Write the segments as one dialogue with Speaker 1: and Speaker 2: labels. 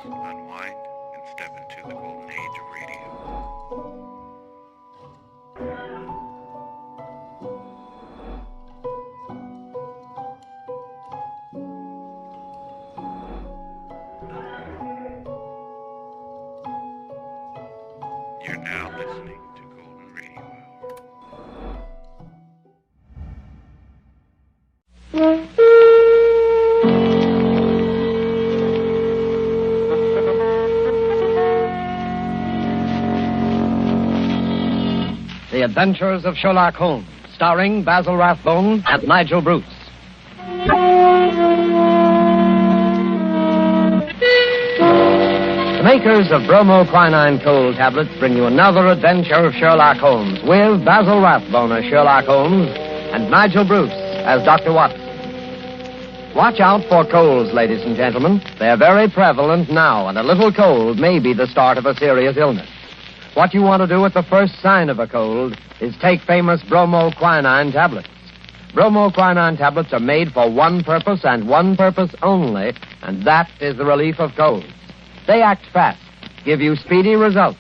Speaker 1: unwind, and step into the golden age of radio. You're now listening to Golden Radio Hour.
Speaker 2: The Adventures of Sherlock Holmes, starring Basil Rathbone and Nigel Bruce. The makers of bromoquinine cold tablets bring you another adventure of Sherlock Holmes with Basil Rathbone as Sherlock Holmes and Nigel Bruce as Dr. Watson. Watch out for colds, ladies and gentlemen. They're very prevalent now, and a little cold may be the start of a serious illness. What you want to do at the first sign of a cold is take famous bromoquinine tablets. Bromoquinine tablets are made for one purpose and one purpose only, and that is the relief of colds. They act fast, give you speedy results,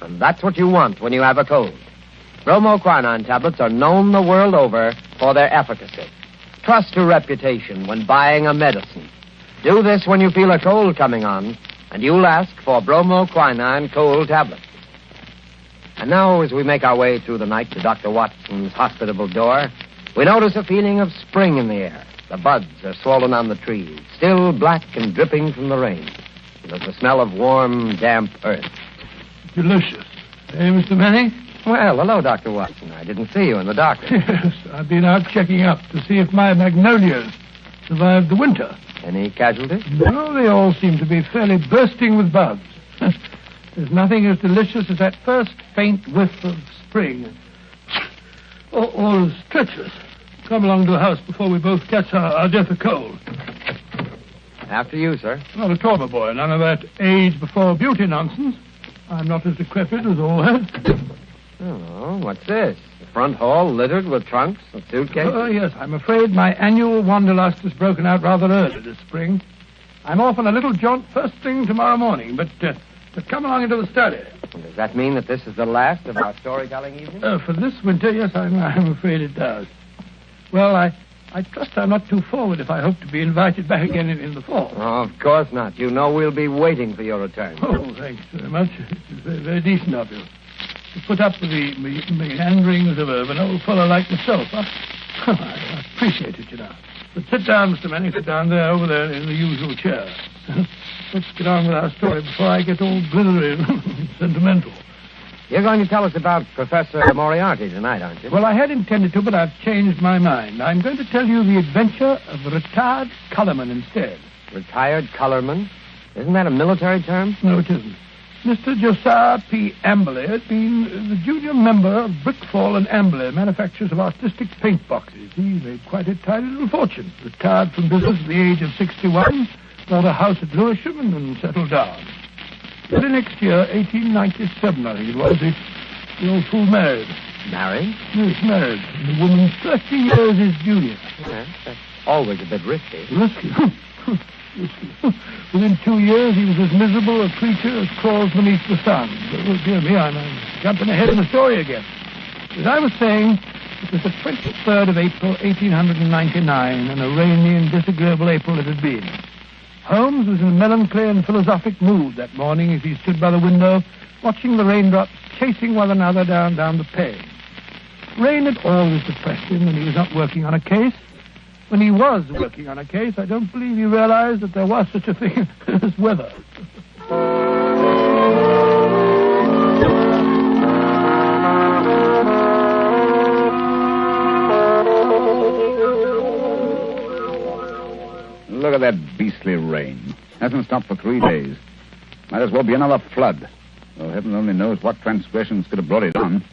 Speaker 2: and that's what you want when you have a cold. Bromoquinine tablets are known the world over for their efficacy. Trust to reputation when buying a medicine. Do this when you feel a cold coming on, and you'll ask for bromoquinine cold tablets. And now, as we make our way through the night to Dr. Watson's hospitable door, we notice a feeling of spring in the air. The buds are swollen on the trees, still black and dripping from the rain. There's the smell of warm, damp earth.
Speaker 3: Delicious. Hey, Mr. Manning?
Speaker 2: Well, hello, Dr. Watson. I didn't see you in the doctor.
Speaker 3: Yes, I've been out checking up to see if my magnolias survived the winter.
Speaker 2: Any casualties?
Speaker 3: No, they all seem to be fairly bursting with buds. There's nothing as delicious as that first faint whiff of spring. All is treacherous. Come along to the house before we both catch our death of cold.
Speaker 2: After you, sir.
Speaker 3: Not at all, my boy. None of that age before beauty nonsense. I'm not as decrepit as all that.
Speaker 2: Oh, what's this? The front hall littered with trunks and suitcases?
Speaker 3: Oh, yes. I'm afraid my annual wanderlust has broken out rather early this spring. I'm off on a little jaunt first thing tomorrow morning, but come along into the study.
Speaker 2: Does that mean that this is the last of our storytelling evening?
Speaker 3: For this winter, yes, I'm afraid it does. Well, I trust I'm not too forward if I hope to be invited back again in the fall.
Speaker 2: Oh, of course not. You know we'll be waiting for your return.
Speaker 3: Oh, thanks very much. It's very, very decent of you. To put up with the meanderings of an old fellow like myself, huh? I appreciate it, you know. But sit down, Mr. Manning. Sit down there, over there, in the usual chair. Let's get on with our story before I get all glittery and sentimental.
Speaker 2: You're going to tell us about Professor Moriarty tonight, aren't you?
Speaker 3: Well, I had intended to, but I've changed my mind. I'm going to tell you the adventure of the retired Colourman instead.
Speaker 2: Retired Colourman? Isn't that a military term?
Speaker 3: No, it isn't. Mr. Josiah P. Amberley had been the junior member of Brickfall and Amberley, manufacturers of artistic paint boxes. He made quite a tidy little fortune. Retired from business at the age of 61, bought a house at Lewisham and then settled down. Early next year, 1897, I think it was, the old fool married.
Speaker 2: Married?
Speaker 3: Yes, married. The woman 30 years his junior.
Speaker 2: Yes, that's always a bit risky.
Speaker 3: Risky? Risky. Within 2 years, he was as miserable a creature as crawls beneath the sun. Oh, dear me, I'm jumping ahead in the story again. As I was saying, it was the 23rd of April, 1899, and a rainy and disagreeable April it had been. Holmes was in a melancholy and philosophic mood that morning as he stood by the window, watching the raindrops chasing one another down the pane. Rain had always depressed him when he was not working on a case. When he was working on a case, I don't believe he realized that there was such a thing as weather.
Speaker 4: Look at that beastly rain. Hasn't stopped for 3 days. Might as well be another flood. Though heaven only knows what transgressions could have brought it on.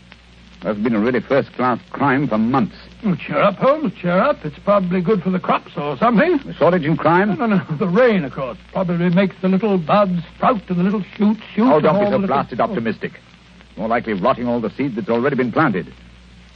Speaker 4: That's been a really first-class crime for months.
Speaker 3: Oh, cheer up, Holmes, cheer up. It's probably good for the crops or something.
Speaker 4: The shortage in crime?
Speaker 3: No. The rain, of course, probably makes the little buds sprout and the little shoots shoot.
Speaker 4: Oh, don't be so blasted optimistic. More likely rotting all the seed that's already been planted.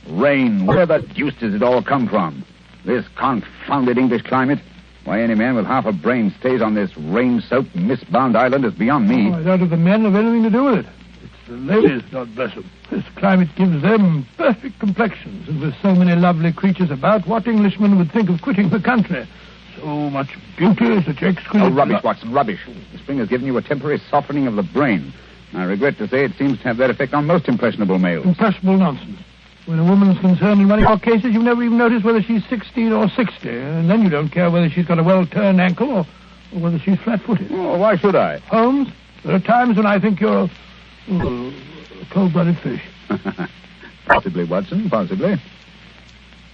Speaker 4: Rain, where the deuce does it all come from? This confounded English climate. Why any man with half a brain stays on this rain-soaked, mist-bound island is beyond me.
Speaker 3: I doubt if the men have anything to do with it. It's the ladies, God bless them. This climate gives them perfect complexions, and with so many lovely creatures about, what Englishman would think of quitting the country? So much beauty, such exquisite...
Speaker 4: Oh, rubbish, Watson, rubbish. The spring has given you a temporary softening of the brain. I regret to say it seems to have that effect on most impressionable males.
Speaker 3: Impressionable nonsense. When a woman's concerned in one of your cases, you never even notice whether she's 16 or 60, and then you don't care whether she's got a well-turned ankle or whether she's flat-footed.
Speaker 4: Oh, why should I?
Speaker 3: Holmes, there are times when I think you're a cold-blooded fish.
Speaker 4: Possibly, Watson, possibly.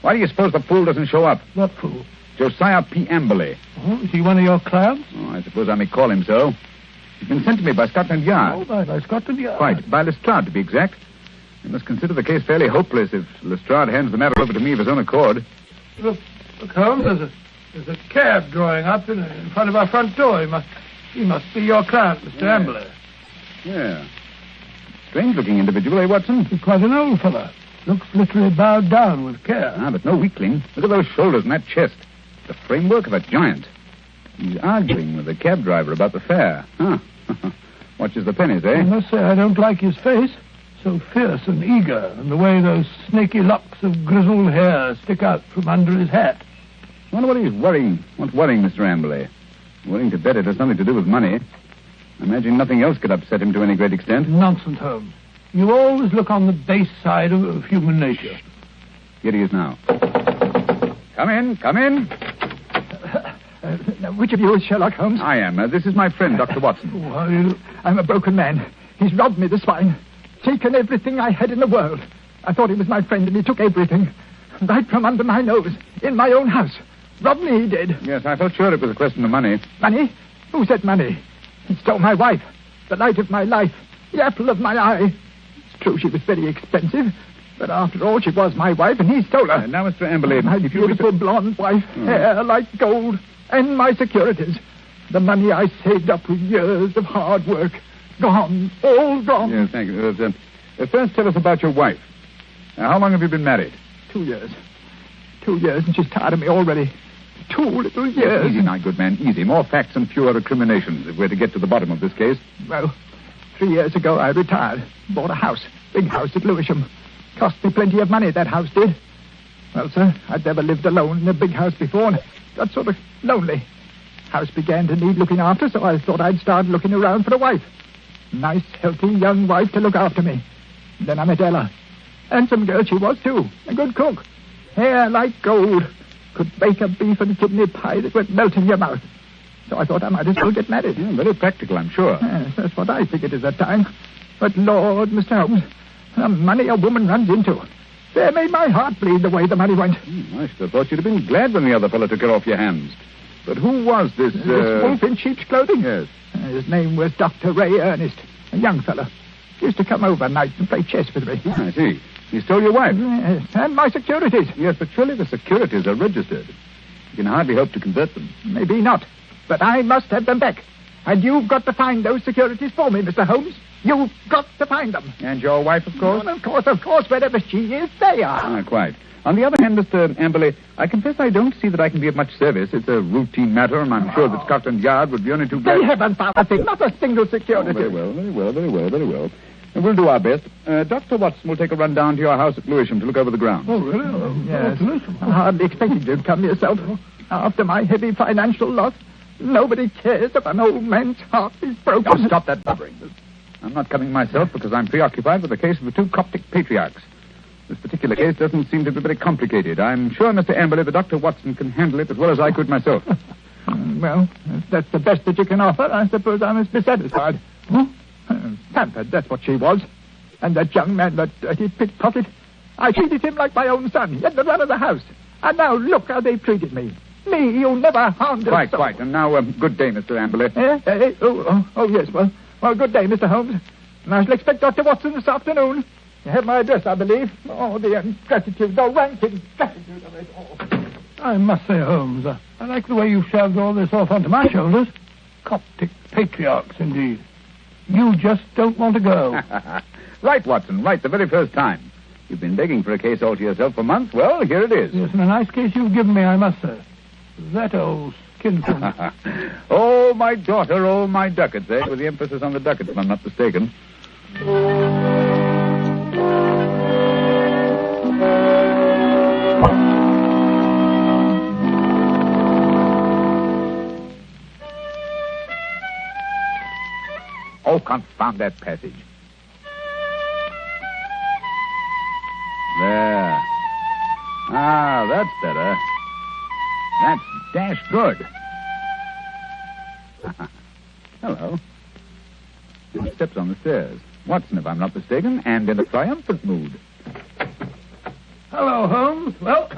Speaker 4: Why do you suppose the fool doesn't show up?
Speaker 3: What fool?
Speaker 4: Josiah P. Amberley.
Speaker 3: Oh, is he one of your clients?
Speaker 4: Oh, I suppose I may call him so. He's been sent to me by Scotland Yard.
Speaker 3: Oh, by Scotland Yard.
Speaker 4: Quite. By Lestrade, to be exact. You must consider the case fairly hopeless if Lestrade hands the matter over to me of his own accord.
Speaker 3: Look, Holmes, there's a cab drawing up in front of our front door. He must be your client, Mr. Amberley.
Speaker 4: Yeah. Strange-looking individual, eh, Watson?
Speaker 3: He's quite an old fellow. Looks literally bowed down with care.
Speaker 4: Ah, but no weakling. Look at those shoulders and that chest. The framework of a giant. He's arguing with the cab driver about the fare. Huh. Watches the pennies, eh?
Speaker 3: I must say I don't like his face. So fierce and eager, and the way those snaky locks of grizzled hair stick out from under his hat.
Speaker 4: I wonder what he's worrying. What's worrying, Mr. Amberley? Willing to bet it has something to do with money. I imagine nothing else could upset him to any great extent.
Speaker 3: Nonsense, Holmes. You always look on the base side of human nature.
Speaker 4: Here he is now. Come in, come in.
Speaker 5: Which of you is Sherlock Holmes?
Speaker 4: I am. This is my friend, Dr. Watson.
Speaker 3: Oh, how are you?
Speaker 5: I'm a broken man. He's robbed me, the swine. Taken everything I had in the world. I thought he was my friend, and he took everything. Right from under my nose, in my own house. Robbed me, he did.
Speaker 4: Yes, I felt sure it was a question of money.
Speaker 5: Money? Who said money? He stole my wife, the light of my life, the apple of my eye. It's true she was very expensive, but after all, she was my wife, and he stole her.
Speaker 4: Now, Mr. Amberley,
Speaker 5: My beautiful blonde wife, hair like gold, and my securities. The money I saved up with years of hard work. Gone, all gone.
Speaker 4: Yes, thank you. First, tell us about your wife. How long have you been married?
Speaker 5: 2 years. 2 years, and she's tired of me already. 2 little years.
Speaker 4: Easy now, good man, easy. More facts and fewer recriminations if we're to get to the bottom of this case.
Speaker 5: Well, 3 years ago I retired. Bought a house. Big house at Lewisham. Cost me plenty of money, that house did. Well, sir, I'd never lived alone in a big house before, and got sort of lonely. House began to need looking after, so I thought I'd start looking around for a wife. Nice, healthy young wife to look after me. Then I met Ella. Handsome girl she was, too. A good cook. Hair like gold. Could bake a beef and kidney pie that would melt in your mouth. So I thought I might as well get married.
Speaker 4: Yeah, very practical, I'm sure.
Speaker 5: Yes, that's what I figured at that time. But, Lord, Mr. Holmes, the money a woman runs into. They made my heart bleed the way the money went.
Speaker 4: I should have thought you'd have been glad when the other fellow took it off your hands. But who was this...
Speaker 5: This wolf in sheep's clothing?
Speaker 4: Yes.
Speaker 5: His name was Dr. Ray Ernest, a young fellow. Used to come over nights and play chess with me.
Speaker 4: I see. He stole your wife.
Speaker 5: Yes, and my securities.
Speaker 4: Yes, but surely the securities are registered. You can hardly hope to convert them.
Speaker 5: Maybe not, but I must have them back. And you've got to find those securities for me, Mr. Holmes. You've got to find them.
Speaker 4: And your wife, of course?
Speaker 5: Well, of course, wherever she is, they are.
Speaker 4: Ah, quite. On the other hand, Mr. Amberley, I confess I don't see that I can be of much service. It's a routine matter, and I'm sure that Scotland Yard would be only too glad...
Speaker 5: They haven't found a thing, not a single security.
Speaker 4: Very well. And we'll do our best. Dr. Watson will take a run down to your house at Lewisham to look over the grounds.
Speaker 3: Oh, really?
Speaker 5: Yes. I hardly expected you to come yourself. After my heavy financial loss, nobody cares if an old man's heart is broken.
Speaker 4: Oh, stop that blubbering. I'm not coming myself because I'm preoccupied with the case of the 2 Coptic patriarchs. This particular case doesn't seem to be very complicated. I'm sure, Mr. Amberley, that Dr. Watson can handle it as well as I could myself.
Speaker 5: Well, if that's the best that you can offer, I suppose I must be satisfied.
Speaker 3: Huh?
Speaker 5: Pampered, that's what she was. And that young man, that dirty pickpocket, I treated him like my own son. He had the run of the house. And now look how they've treated me. Me, you never harmed a soul.
Speaker 4: Quite. And now, good day, Mr. Amberley.
Speaker 5: Yes. Well, good day, Mr. Holmes. And I shall expect Dr. Watson this afternoon. You have my address, I believe. Oh, the ingratitude, the rank ingratitude of it all.
Speaker 3: I must say, Holmes, I like the way you shoved all this off onto my shoulders. Coptic patriarchs, indeed. You just don't want to go.
Speaker 4: Right, Watson, right, the very first time. You've been begging for a case all to yourself for months. Well, here it is.
Speaker 3: Yes, and a nice case you've given me, I must say. That old kinsman.
Speaker 4: Oh, my daughter, oh, my ducats, eh? With the emphasis on the ducats, if I'm not mistaken. Oh, confound that passage. There. Ah, that's better. That's dash good. Hello. Steps on the stairs. Watson, if I'm not mistaken, and in a triumphant mood.
Speaker 3: Hello, Holmes. Well,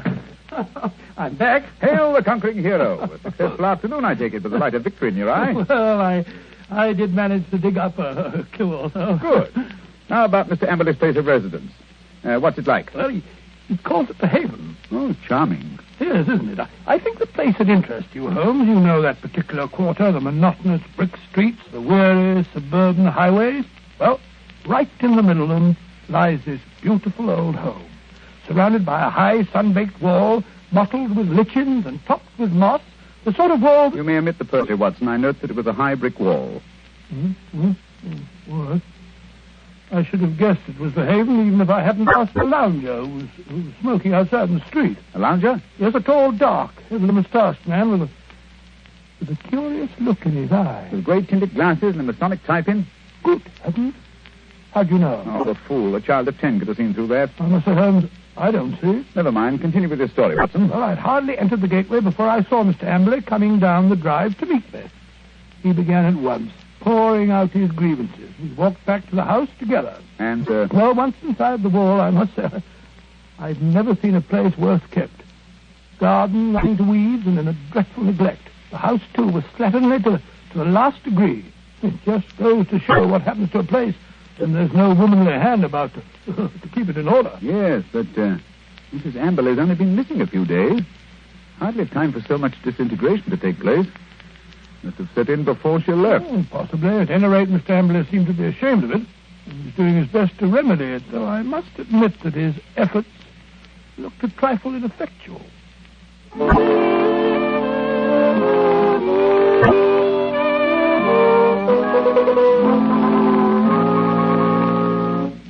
Speaker 3: I'm back.
Speaker 4: Hail the conquering hero. A successful afternoon, I take it, with the light of victory in your eye.
Speaker 3: Well, I did manage to dig up a clue or so.
Speaker 4: Good. How about Mr. Amberley's place of residence? What's it like?
Speaker 3: Well, he calls it the Haven.
Speaker 4: Oh, charming.
Speaker 3: Yes, isn't it? I think the place would interest you, Holmes. You know that particular quarter, the monotonous brick streets, the weary suburban highways. Well, right in the middle of them lies this beautiful old home, surrounded by a high sun-baked wall, mottled with lichens and topped with moss, the sort of wall...
Speaker 4: You may omit the poetry, Watson. I note that it was a high brick wall.
Speaker 3: What? I should have guessed it was the Haven, even if I hadn't asked the lounger who was smoking outside in the street.
Speaker 4: A lounger?
Speaker 3: Yes, a tall, dark, heavily moustached man with a curious look in his eye.
Speaker 4: With great tinted glasses and a Masonic type in?
Speaker 3: Good heavens. How'd you know?
Speaker 4: Oh, the fool. A child of 10 could have seen through that.
Speaker 3: Oh, Mr. Holmes, I don't see.
Speaker 4: Never mind. Continue with your story, Watson.
Speaker 3: Well, I'd hardly entered the gateway before I saw Mr. Amberley coming down the drive to meet me. He began at once, pouring out his grievances. We walked back to the house together.
Speaker 4: And,
Speaker 3: Well, once inside the wall, I must say, I've never seen a place worse kept. Garden running to weeds and in a dreadful neglect. The house, too, was slatternly to the last degree. It just goes to show what happens to a place when there's no womanly hand about to keep it in order.
Speaker 4: Yes, but, Mrs. Amberley's only been missing a few days. Hardly time for so much disintegration to take place. Must have set in before she left.
Speaker 3: Oh, possibly. At any rate, Mr. Amberley seemed to be ashamed of it. He's doing his best to remedy it, though I must admit that his efforts looked a trifle ineffectual.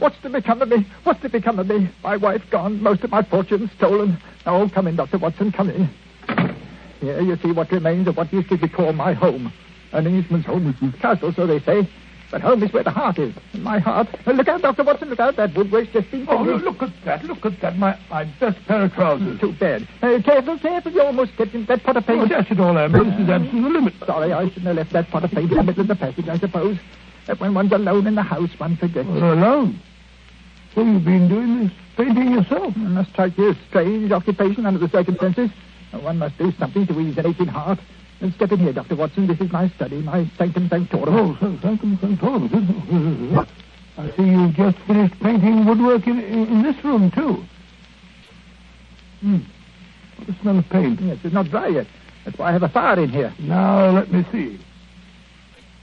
Speaker 5: What's to become of me? What's to become of me? My wife gone, most of my fortune stolen. Oh, come in, Dr. Watson, come in. Here you see what remains of what used to be called my home. An Englishman's home is castle, so they say. But home is where the heart is. And my heart... Look out, Dr. Watson, look out. That woodwork's just been...
Speaker 3: Oh, look at that. My best pair of trousers.
Speaker 5: Too bad. Careful. You almost stepped in that pot of paint.
Speaker 3: Oh, dash it all, Amber. This is absolutely the limit.
Speaker 5: Sorry, I shouldn't have left that pot of paint in the middle of the passage, I suppose. That when one's alone in the house, one forgets.
Speaker 3: Alone? So you've been doing this painting yourself?
Speaker 5: It must strike you as strange occupation under the circumstances. One must do something to ease an aching heart. And step in here, Dr. Watson. This is my study, my sanctum sanctorum.
Speaker 3: Oh, sanctum sanctorum. I see you've just finished painting woodwork in this room, too. What a smell of paint.
Speaker 5: Yes, it's not dry yet. That's why I have a fire in here.
Speaker 3: Now, let me see.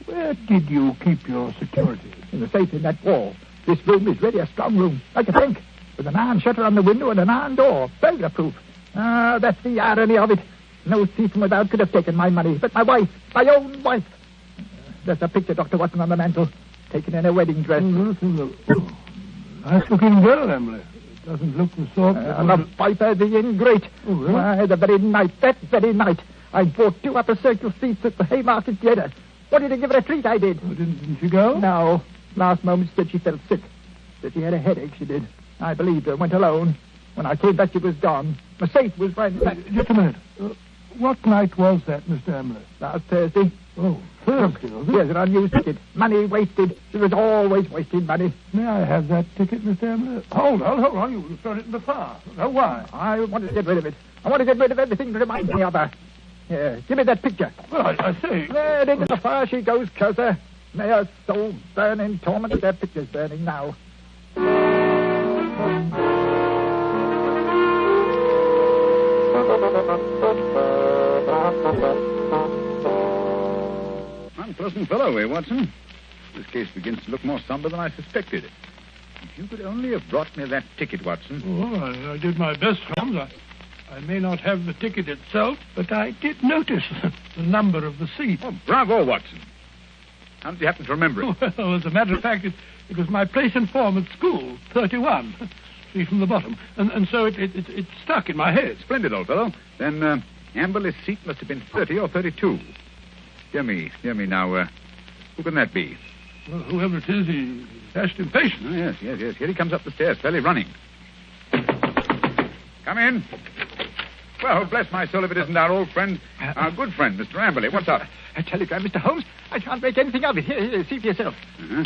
Speaker 3: Where did you keep your securities?
Speaker 5: In the safe in that wall. This room is really a strong room, like a bank, with an iron shutter on the window and an iron door, burglar-proof. Ah, that's the irony of it. No thief from without could have taken my money, but my wife, my own wife. There's a picture, Dr. Watson, on the mantel, taken in a wedding dress.
Speaker 3: Nice-looking girl, Emily. It doesn't look the sort...
Speaker 5: the viper, the ingrate.
Speaker 3: Oh, really?
Speaker 5: Why, that very night, I bought 2 upper circle seats at the Haymarket Theatre. Wanted to give her a treat, I did.
Speaker 3: Oh, didn't she go?
Speaker 5: No. Last moment said she felt sick. Said she had a headache, she did. I believed her, went alone. When I came back, she was gone. The safe was ransacked.
Speaker 3: Just a minute. What night was that, Mr. Emily?
Speaker 5: Last Thursday.
Speaker 3: Oh, Thursday, was it?
Speaker 5: Here's an unused ticket. Money wasted. She was always wasting money.
Speaker 3: May I have that ticket, Mr. Emily? Hold on. You've thrown it in the fire. Oh, why?
Speaker 5: I want to get rid of it. I want to get rid of everything that reminds me of her. Here, give me that picture.
Speaker 3: Well, I see.
Speaker 5: There, into the fire she goes, closer. May her soul burn in torment. That picture's burning now.
Speaker 4: Unpleasant fellow, eh, Watson? This case begins to look more somber than I suspected. If you could only have brought me that ticket, Watson.
Speaker 3: Oh, I did my best, Holmes. I may not have the ticket itself, but I did notice the number of the seat.
Speaker 4: Oh, bravo, Watson. How did you happen to remember it?
Speaker 3: Well, as a matter of fact, it was my place in form at school, 31. See from the bottom. And so it stuck in my head.
Speaker 4: Splendid, old fellow. Then Amberley's seat must have been 30 or 32. Hear me now. Who can that be?
Speaker 3: Well, whoever it is, he's dashed impatient.
Speaker 4: Oh, yes. Here he comes up the stairs, fairly running. Come in. Well, bless my soul if it isn't our old friend, our good friend, Mr. Amberley. What's up?
Speaker 5: A telegram, Mr. Holmes. I can't make anything of it. Here, see for yourself.
Speaker 4: Uh-huh.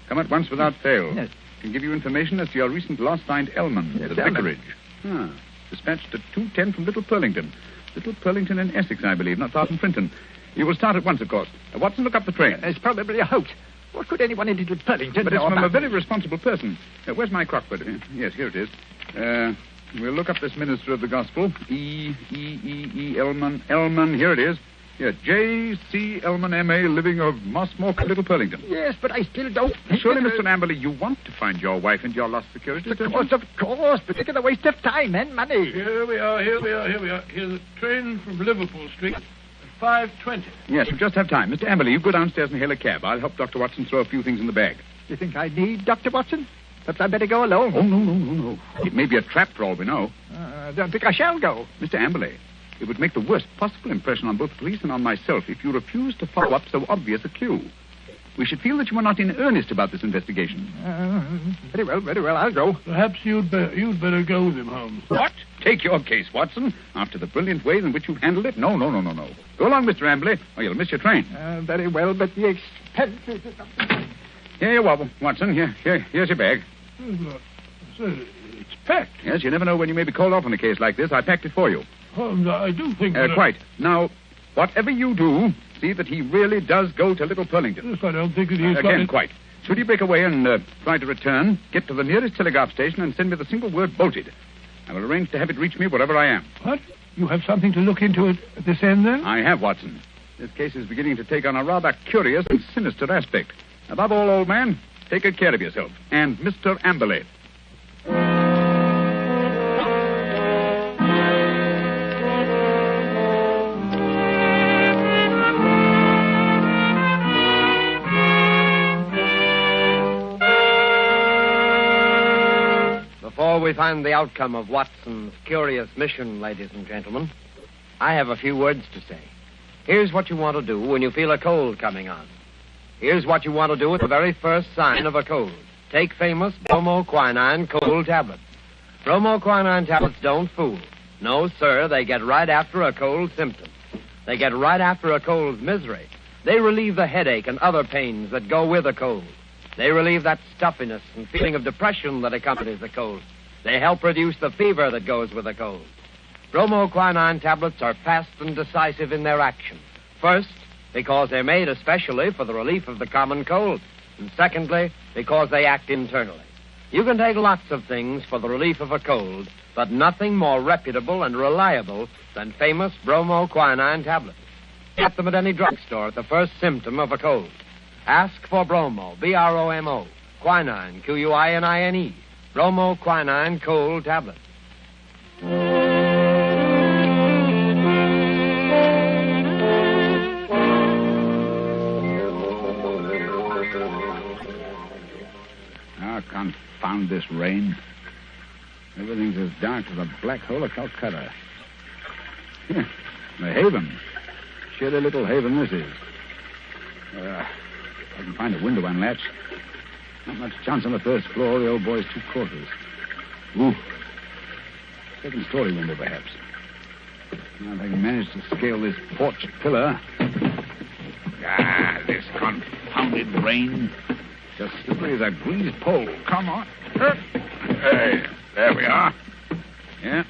Speaker 4: Come at once without fail.
Speaker 5: Yes.
Speaker 4: Can give you information as to your recent lost find, Elman,
Speaker 5: Yes,
Speaker 4: at the
Speaker 5: Elman.
Speaker 4: vicarage. Dispatched at 2:10 from Little Purlington. Little Purlington in Essex, I believe, not far from Frinton. You will start at once, of course. Watson, look up the train.
Speaker 5: It's probably a hoax. What could anyone in Little Purlington
Speaker 4: But it's
Speaker 5: know
Speaker 4: from a
Speaker 5: about
Speaker 4: very responsible person. Where's my Crockford? Yes, here it is. We'll look up this minister of the gospel. E. Elman. Elman, here it is. Here, J.C. Elman, M.A., living of Mossmore, Little Purlington.
Speaker 5: Yes, but I still don't think...
Speaker 4: Surely, Mr. Amberley, you want to find your wife and your lost securities, don't you?
Speaker 5: Of course, but it's a waste of time and money.
Speaker 3: Here we are. Here's the train from Liverpool Street at 5:20.
Speaker 4: Yes, we just have time. Mr. Amberley, you go downstairs and hail a cab. I'll help Dr. Watson throw a few things in the bag.
Speaker 5: You think I need Dr. Watson? Perhaps I'd better go alone.
Speaker 4: Oh, no. It may be a trap for all we know.
Speaker 5: I don't think I shall go.
Speaker 4: Mr. Amberley, it would make the worst possible impression on both the police and on myself if you refused to follow up so obvious a clue. We should feel that you are not in earnest about this investigation.
Speaker 5: Very well, I'll go.
Speaker 3: Perhaps you'd better go with him, Holmes.
Speaker 4: What? Take your case, Watson. After the brilliant way in which you've handled it? No. Go along, Mr. Amberley, or you'll miss your train.
Speaker 5: Very well, but the expenses...
Speaker 4: Here you are, Watson. Here's your bag.
Speaker 3: Look, it's packed.
Speaker 4: Yes, you never know when you may be called off on a case like this. I packed it for you.
Speaker 3: Holmes, I do think that...
Speaker 4: Quite. Now, whatever you do, see that he really does go to Little Purlington.
Speaker 3: Yes, I don't think that he's
Speaker 4: Again, quite. Should he break away and try to return, get to the nearest telegraph station and send me the single word bolted. I will arrange to have it reach me wherever I am.
Speaker 3: What? You have something to look into at this end, then?
Speaker 4: I have, Watson. This case is beginning to take on a rather curious and sinister aspect. Above all, old man, take good care of yourself. And Mr. Amberley.
Speaker 2: Before we find the outcome of Watson's curious mission, ladies and gentlemen, I have a few words to say. Here's what you want to do when you feel a cold coming on. Here's what you want to do at the very first sign of a cold. Take famous bromoquinine cold tablets. Bromoquinine tablets don't fool. No, sir, they get right after a cold symptom. They get right after a cold's misery. They relieve the headache and other pains that go with a cold. They relieve that stuffiness and feeling of depression that accompanies a cold. They help reduce the fever that goes with a cold. Bromoquinine tablets are fast and decisive in their action. First, because they're made especially for the relief of the common cold. And secondly, because they act internally. You can take lots of things for the relief of a cold, but nothing more reputable and reliable than famous bromoquinine tablets. Get them at any drugstore at the first symptom of a cold. Ask for bromo, B-R-O-M-O, quinine, Q-U-I-N-I-N-E, bromoquinine cold tablets.
Speaker 4: Confound this rain. Everything's as dark as a black hole of Calcutta. Here, the haven. Shitty little haven this is. I can find a window unlatched. Not much chance on the first floor. The old boy's 2 quarters. Ooh. Second story window, perhaps. Now, if I can manage to scale this porch pillar. This confounded rain. Just slippery as a greased pole. Come on. Hey, there we are. Yeah.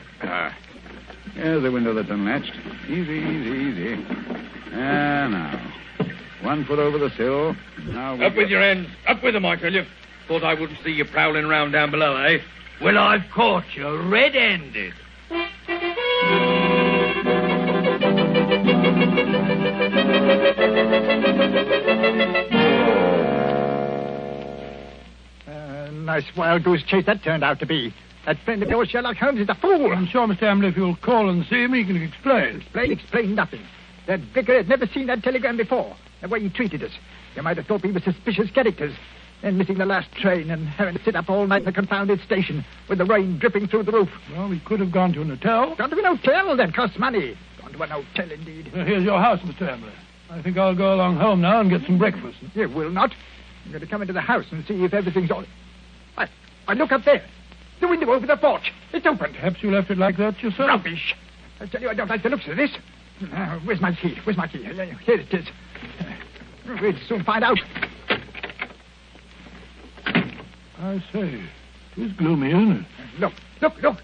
Speaker 4: There's the window that's unlatched. Easy. Now. 1 foot over the sill. Now
Speaker 6: Up with your hands. Up with them, I tell you. Thought I wouldn't see you prowling round down below, eh? Well, I've caught you red-handed.
Speaker 5: Nice wild goose chase that turned out to be. That friend of yours, Sherlock Holmes, is a fool.
Speaker 3: I'm sure, Mr. Ambley, if you'll call and see him, he can explain.
Speaker 5: Explain nothing. That vicar had never seen that telegram before. The way he treated us. You might have thought we were suspicious characters. Then missing the last train and having to sit up all night in the confounded station with the rain dripping through the roof.
Speaker 3: Well, we could have gone to an hotel.
Speaker 5: Gone to an hotel? That costs money. Gone to an hotel, indeed.
Speaker 3: Here's your house, Mr. Ambley. I think I'll go along home now and get some breakfast.
Speaker 5: You will not. I'm going to come into the house and see if everything's all... I look up there. The window over the porch. It's open.
Speaker 3: Perhaps you left it like that yourself?
Speaker 5: Rubbish. I tell you, I don't like the looks of this. Where's my key? Here it is. We'll soon find out.
Speaker 3: I say, it is gloomy, isn't it?
Speaker 5: Look.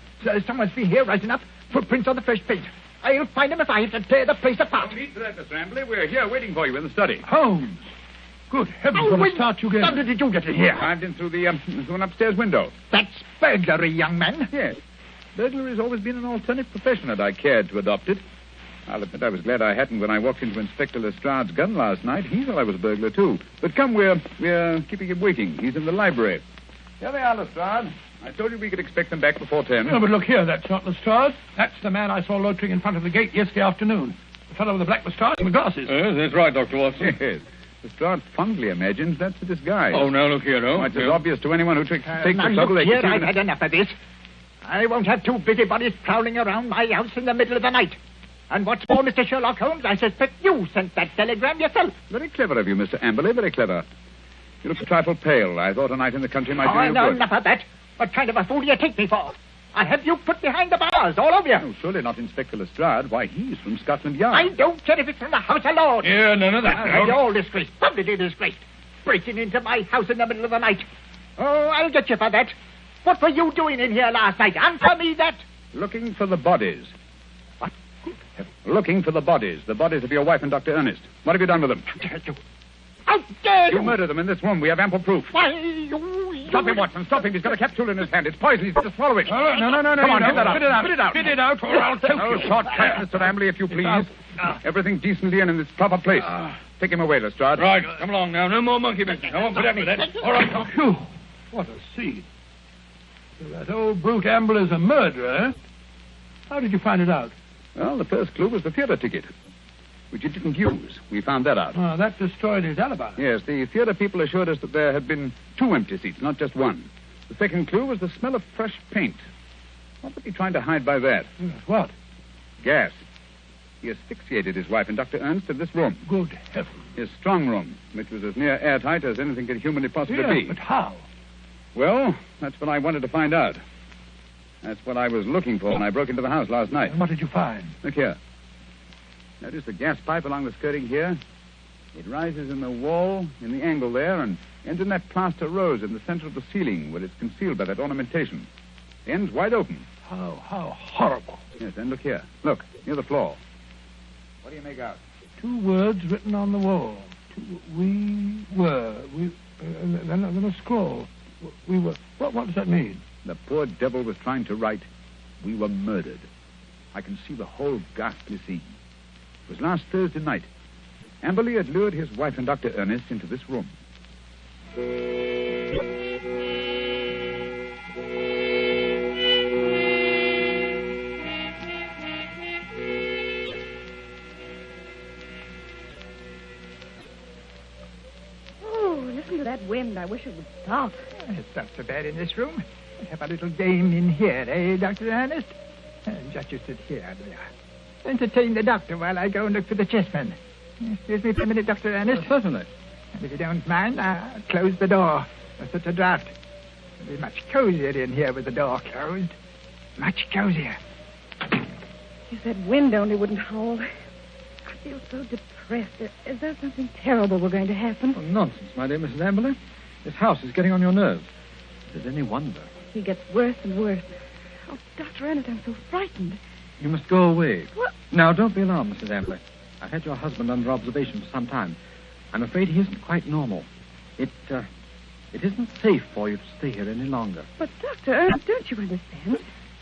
Speaker 5: Someone's been here right enough. Footprints on the fresh paint. I'll find them if I have to tear the place apart.
Speaker 4: No need for that, Mr. Ambley. We're here waiting for you in the study.
Speaker 3: Holmes! Good heavens, what a start you gave.
Speaker 5: How did you get in here?
Speaker 4: Arrived in through an upstairs window.
Speaker 5: That's burglary, young man.
Speaker 4: Yes. Burglary has always been an alternate profession, and I cared to adopt it. I'll admit I was glad I hadn't when I walked into Inspector Lestrade's gun last night. He thought I was a burglar, too. But come, we're keeping him waiting. He's in the library. Here they are, Lestrade. I told you we could expect them back before 10.
Speaker 3: No, but look here, that's not Lestrade. That's the man I saw loitering in front of the gate yesterday afternoon. The fellow with the black moustache and the glasses.
Speaker 6: Yes, that's right, Dr. Watson.
Speaker 4: Yes. Lestrade fondly imagines that's a disguise.
Speaker 6: Oh, now look here, no.
Speaker 4: It's as obvious to anyone who takes the
Speaker 5: Now,
Speaker 4: trouble.
Speaker 5: look here, I've had enough of this. I won't have two busybodies prowling around my house in the middle of the night. And what's more, Mr. Sherlock Holmes, I suspect you sent that telegram yourself.
Speaker 4: Very clever of you, Mr. Amberley, very clever. You look a trifle pale. I thought a night in the country might do you
Speaker 5: no,
Speaker 4: good.
Speaker 5: enough of that. What kind of a fool do you take me for? I'll have you put behind the bars, all of you.
Speaker 4: Oh, surely not Inspector Lestrade. Why, he's from Scotland Yard.
Speaker 5: I don't care if it's from the House of Lords.
Speaker 6: Yeah, none of that.
Speaker 5: You're all disgraced, publicly disgraced. Breaking into my house in the middle of the night. Oh, I'll get you for that. What were you doing in here last night? Answer me that.
Speaker 4: Looking for the bodies.
Speaker 5: What?
Speaker 4: Looking for the bodies of your wife and Dr. Ernest. What have you done with them?
Speaker 5: How dare
Speaker 4: You murdered them in this room. We have ample proof.
Speaker 5: Why, you...
Speaker 4: Stop him, Watson. Stop him. He's got a capsule in his hand. It's poison. He's got to swallow it.
Speaker 3: No.
Speaker 4: Come on, get that out.
Speaker 3: Spit it out.
Speaker 4: Spit it out.
Speaker 3: Spit it out, or I'll choke you.
Speaker 4: Shortcut, Mr. Ambley, if you please. Everything decently and in its proper place. Take him away, Lestrade.
Speaker 6: Right, come along now. No more monkey business. I won't put up with that. All right, come.
Speaker 3: Phew, what a scene. So that old brute Amble is a murderer, eh? How did you find it out?
Speaker 4: Well, the first clue was the theater ticket, which you didn't use. We found that out.
Speaker 3: Oh, that destroyed his alibi.
Speaker 4: Yes, the theater people assured us that there had been 2 empty seats, not just one. The second clue was the smell of fresh paint. What was he trying to hide by that?
Speaker 3: Yes, what?
Speaker 4: Gas. He asphyxiated his wife and Dr. Ernst in this room.
Speaker 3: Good heavens.
Speaker 4: His strong room, which was as near airtight as anything could humanly possibly
Speaker 3: Yes,
Speaker 4: be.
Speaker 3: but how?
Speaker 4: Well, that's what I wanted to find out. That's what I was looking for when I broke into the house last night.
Speaker 3: And what did you find?
Speaker 4: Look here. Notice the gas pipe along the skirting here? It rises in the wall, in the angle there, and ends in that plaster rose in the center of the ceiling where it's concealed by that ornamentation. The end's wide open.
Speaker 3: How horrible.
Speaker 4: Yes, and look here. Look, near the floor. What do you make out?
Speaker 3: 2 words written on the wall. We were. Then a scroll. We were. What does that mean?
Speaker 4: The poor devil was trying to write, "We were murdered." I can see the whole ghastly scene. It was last Thursday night. Amberley had lured his wife and Dr. Ernest into this room.
Speaker 7: Oh, listen to that wind. I wish it would stop.
Speaker 5: It's not so bad in this room. We have a little game in here, eh, Dr. Ernest? Just you sit here, there. Entertain the doctor while I go and look for the chessmen. Excuse me for a minute, Dr. Ernest.
Speaker 3: Certainly.
Speaker 5: And if you don't mind, I'll close the door. There's such a draught. It'll be much cozier in here with the door closed. Much cozier.
Speaker 7: If that wind only wouldn't howl. I feel so depressed. Is there something terrible we're going to happen?
Speaker 8: Oh, nonsense, my dear Mrs. Amberley. This house is getting on your nerves. Is it any wonder?
Speaker 7: He gets worse and worse. Oh, Dr. Ernest, I'm so frightened.
Speaker 8: You must go away.
Speaker 7: What?
Speaker 8: Now, don't be alarmed, Mrs. Amberley. I've had your husband under observation for some time. I'm afraid he isn't quite normal. It isn't safe for you to stay here any longer.
Speaker 7: But, Dr. Ernest, don't you understand?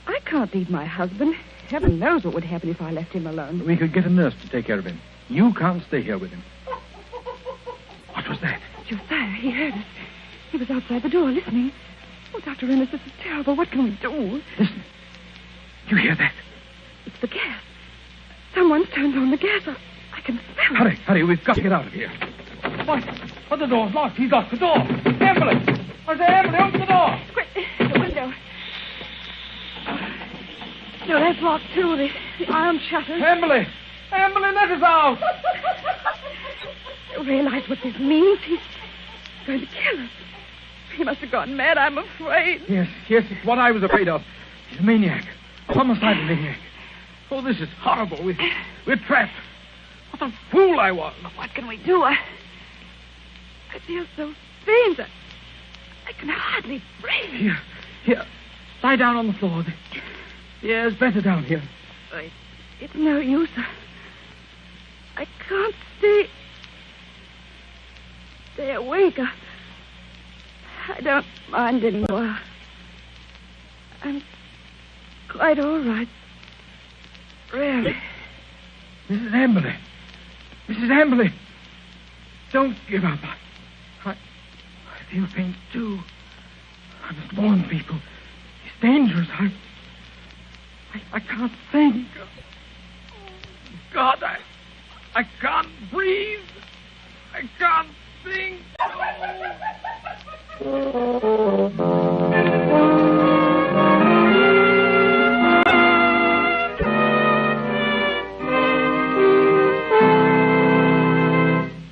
Speaker 7: I can't leave my husband. Heaven knows what would happen if I left him alone.
Speaker 8: We could get a nurse to take care of him. You can't stay here with him. What was that?
Speaker 7: Josiah, he heard us. He was outside the door listening. Oh, Dr. Ennis, this is terrible. What can we do?
Speaker 3: Listen. You hear that?
Speaker 7: It's the gas. Someone's turned on the gas. I can smell it.
Speaker 3: Hurry. We've got to get out of here. Why, the door's locked. He's locked the door. Emily! I say, Emily, open the door.
Speaker 7: Quick, the window. No, that's locked, too. The iron shutters.
Speaker 3: Emily, let us out.
Speaker 7: You realize what this means? He's going to kill us. He must have gone mad, I'm afraid.
Speaker 3: Yes, it's what I was afraid of. He's a maniac. A homicidal maniac. Oh, this is horrible. We're trapped. What a fool I was.
Speaker 7: What can we do? I feel so faint. I can hardly breathe.
Speaker 3: Here. Lie down on the floor. The air's better down here.
Speaker 7: It's no use. I can't stay awake. I don't mind anymore. I'm quite all right. Really.
Speaker 3: Mrs. Emily. Don't give up. I feel pain, too. I must warn people. It's dangerous. I can't think. God, I can't breathe. I can't think.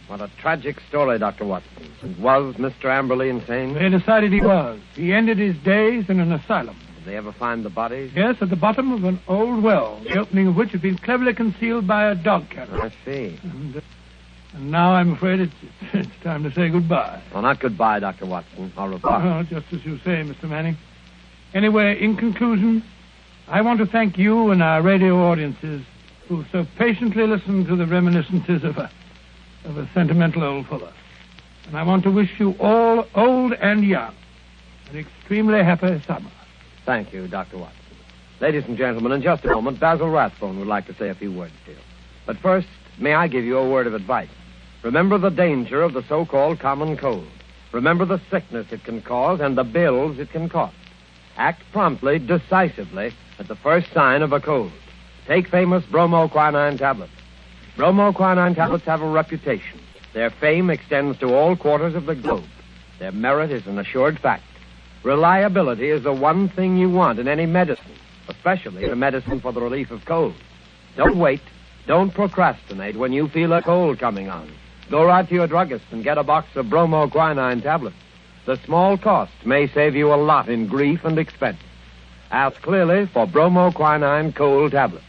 Speaker 2: What a tragic story, Dr. Watson. And was Mr. Amberley insane?
Speaker 3: They decided he was. He ended his days in an asylum.
Speaker 2: Did they ever find the bodies?
Speaker 3: Yes, at the bottom of an old well, the opening of which had been cleverly concealed by a dog catcher.
Speaker 2: I see.
Speaker 3: And now I'm afraid it's time to say goodbye.
Speaker 2: Well, not goodbye, Dr. Watson. Au revoir.
Speaker 3: Oh, just as you say, Mr. Manning. Anyway, in conclusion, I want to thank you and our radio audiences who so patiently listened to the reminiscences of a sentimental old fellow. And I want to wish you all, old and young, an extremely happy summer.
Speaker 2: Thank you, Dr. Watson. Ladies and gentlemen, in just a moment, Basil Rathbone would like to say a few words to you. But first, may I give you a word of advice? Remember the danger of the so-called common cold. Remember the sickness it can cause and the bills it can cost. Act promptly, decisively, at the first sign of a cold. Take famous bromoquinine tablets. Bromoquinine tablets have a reputation. Their fame extends to all quarters of the globe. Their merit is an assured fact. Reliability is the one thing you want in any medicine, especially a medicine for the relief of cold. Don't wait. Don't procrastinate when you feel a cold coming on. Go right to your druggist and get a box of bromoquinine tablets. The small cost may save you a lot in grief and expense. Ask clearly for bromoquinine cold tablets.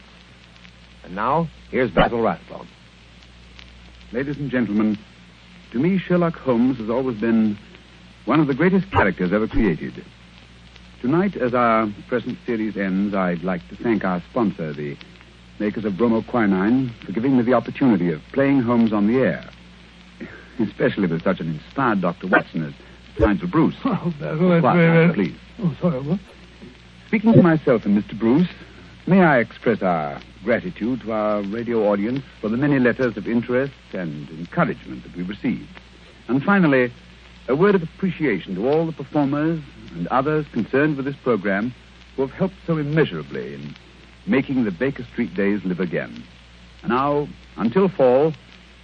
Speaker 2: And now, here's Basil Rathbone.
Speaker 4: Ladies and gentlemen, to me, Sherlock Holmes has always been one of the greatest characters ever created. Tonight, as our present series ends, I'd like to thank our sponsor, the makers of bromoquinine, for giving me the opportunity of playing Holmes on the air, especially with such an inspired Dr. Watson as Nigel Bruce.
Speaker 3: Oh, Basil, that's very...
Speaker 4: Please.
Speaker 3: Oh, sorry, what?
Speaker 4: Speaking to myself and Mr. Bruce, may I express our gratitude to our radio audience for the many letters of interest and encouragement that we received. And finally, a word of appreciation to all the performers and others concerned with this program who have helped so immeasurably in making the Baker Street days live again. And now, until fall,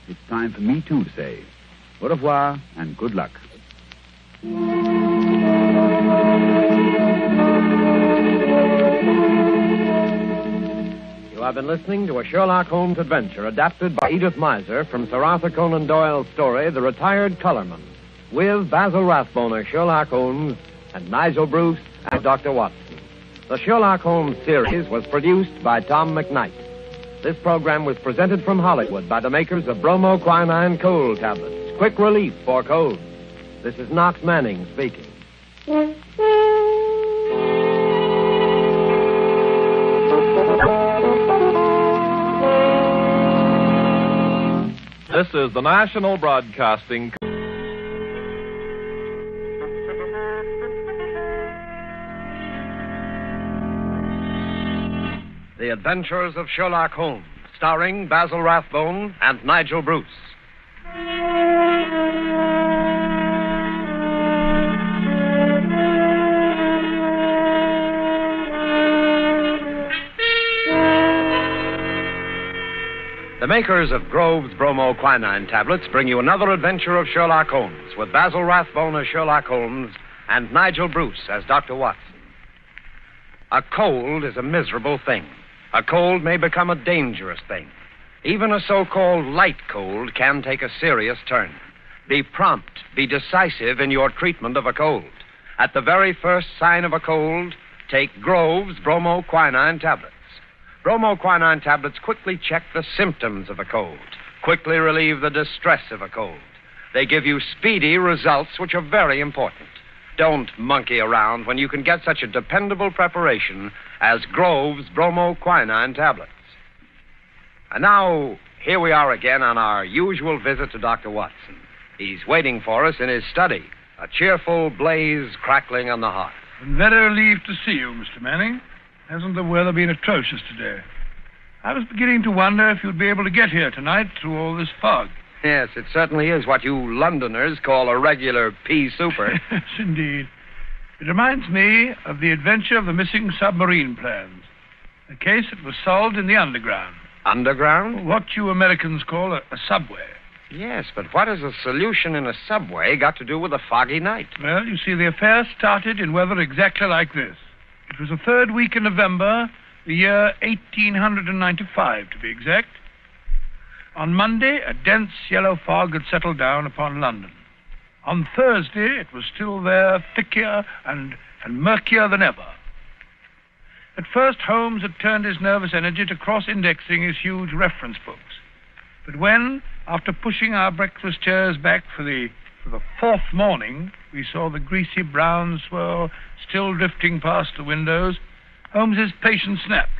Speaker 4: it's time for me too to say au revoir and good luck.
Speaker 2: You have been listening to a Sherlock Holmes adventure adapted by Edith Miser from Sir Arthur Conan Doyle's story, The Retired Colourman, with Basil Rathbone as Sherlock Holmes and Nigel Bruce as Dr. Watson. The Sherlock Holmes series was produced by Tom McKnight. This program was presented from Hollywood by the makers of bromoquinine cold tablets, quick relief for colds. This is Knox Manning speaking.
Speaker 9: This is the National Broadcasting
Speaker 2: The Adventures of Sherlock Holmes, starring Basil Rathbone and Nigel Bruce. The makers of Grove's bromoquinine tablets bring you another adventure of Sherlock Holmes with Basil Rathbone as Sherlock Holmes and Nigel Bruce as Dr. Watson. A cold is a miserable thing. A cold may become a dangerous thing. Even a so-called light cold can take a serious turn. Be prompt, be decisive in your treatment of a cold. At the very first sign of a cold, take Grove's bromoquinine tablets. Bromoquinine tablets quickly check the symptoms of a cold, quickly relieve the distress of a cold. They give you speedy results, which are very important. Don't monkey around when you can get such a dependable preparation as Grove's bromoquinine tablets. And now, here we are again on our usual visit to Dr. Watson. He's waiting for us in his study, a cheerful blaze crackling on the hearth.
Speaker 3: I'm very relieved to see you, Mr. Manning. Hasn't the weather been atrocious today? I was beginning to wonder if you'd be able to get here tonight through all this fog.
Speaker 2: Yes, it certainly is what you Londoners call a regular pea souper.
Speaker 3: Yes, indeed. It reminds me of the adventure of the missing submarine plans. A case that was solved in the underground.
Speaker 2: Underground?
Speaker 3: What you Americans call a subway.
Speaker 2: Yes, but what has a solution in a subway got to do with a foggy night?
Speaker 3: Well, you see, the affair started in weather exactly like this. It was the third week in November, the year 1895, to be exact. On Monday, a dense yellow fog had settled down upon London. On Thursday, it was still there, thicker and murkier than ever. At first, Holmes had turned his nervous energy to cross-indexing his huge reference books. But when, after pushing our breakfast chairs back for the fourth morning, we saw the greasy brown swirl still drifting past the windows, Holmes's patience snapped.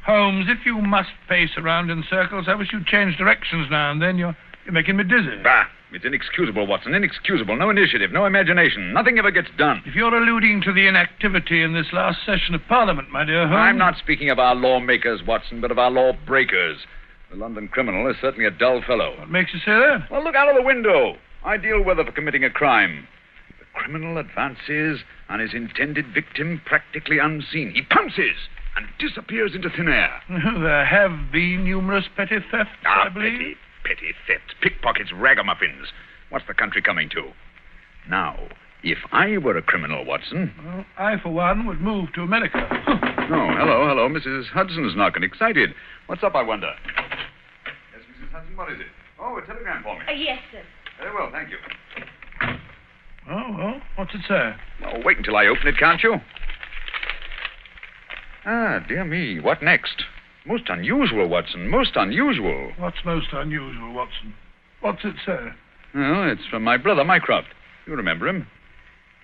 Speaker 3: Holmes, if you must pace around in circles, I wish you'd change directions now and then. You're making me dizzy.
Speaker 4: Bah! It's inexcusable, Watson. Inexcusable. No initiative, no imagination. Nothing ever gets done.
Speaker 3: If you're alluding to the inactivity in this last session of Parliament, my dear Holmes...
Speaker 4: I'm not speaking of our lawmakers, Watson, but of our lawbreakers. The London criminal is certainly a dull fellow.
Speaker 3: What makes you say that?
Speaker 4: Well, look out of the window. Ideal weather for committing a crime. The criminal advances on his intended victim practically unseen. He pounces and disappears into thin air.
Speaker 3: There have been numerous petty thefts, I believe.
Speaker 4: Petty thefts, pickpockets, ragamuffins. What's the country coming to? Now, if I were a criminal, Watson...
Speaker 3: Well, I, for one, would move to America.
Speaker 4: Oh, hello. Mrs. Hudson's knocking. Excited. What's up, I wonder? Yes, Mrs. Hudson, what is it? Oh, a telegram for me.
Speaker 10: Yes, sir.
Speaker 4: Very well, thank you.
Speaker 3: Oh, well, what's it say?
Speaker 4: Oh, wait until I open it, can't you? Ah, dear me, what next? Most unusual, Watson, most unusual.
Speaker 3: What's most unusual, Watson? What's it say?
Speaker 4: Well, it's from my brother, Mycroft. You remember him.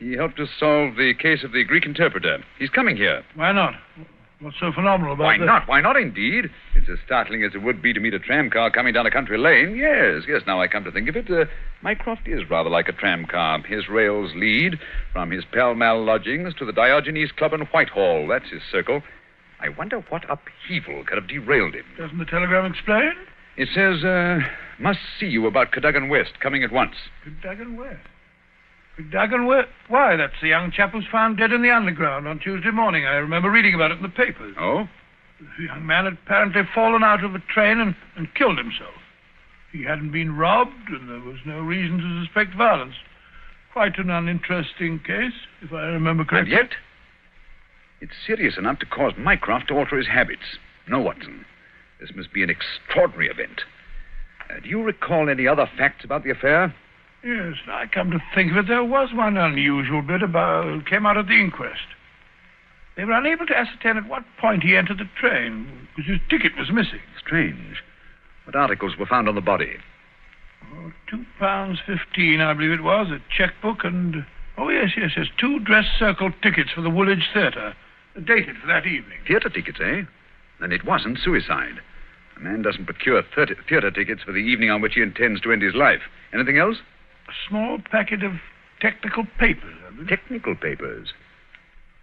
Speaker 4: He helped us solve the case of the Greek interpreter. He's coming here.
Speaker 3: Why not? What's so phenomenal about that?
Speaker 4: Why not, indeed? It's as startling as it would be to meet a tram car coming down a country lane. Yes, now I come to think of it. Mycroft is rather like a tram car. His rails lead from his Pall Mall lodgings to the Diogenes Club in Whitehall. That's his circle. I wonder what upheaval could have derailed him.
Speaker 3: Doesn't the telegram explain?
Speaker 4: It says, must see you about Cadogan West, coming at once.
Speaker 3: Cadogan West? Cadogan West? Why, that's the young chap who's found dead in the underground on Tuesday morning. I remember reading about it in the papers.
Speaker 4: Oh?
Speaker 3: The young man had apparently fallen out of a train and killed himself. He hadn't been robbed, and there was no reason to suspect violence. Quite an uninteresting case, if I remember correctly.
Speaker 4: And yet, it's serious enough to cause Mycroft to alter his habits. No, Watson. This must be an extraordinary event. Do you recall any other facts about the affair?
Speaker 3: Yes, I come to think of it, there was one unusual bit came out of the inquest. They were unable to ascertain at what point he entered the train, because his ticket was missing.
Speaker 4: Strange. What articles were found on the body?
Speaker 3: Oh, £2.15, I believe it was, a checkbook and... Oh, yes, 2 dress circle tickets for the Woolwich Theatre, dated for that evening.
Speaker 4: Theatre tickets, eh? Then it wasn't suicide. A man doesn't procure theatre tickets for the evening on which he intends to end his life. Anything else?
Speaker 3: A small packet of technical papers, I believe.
Speaker 4: Technical papers?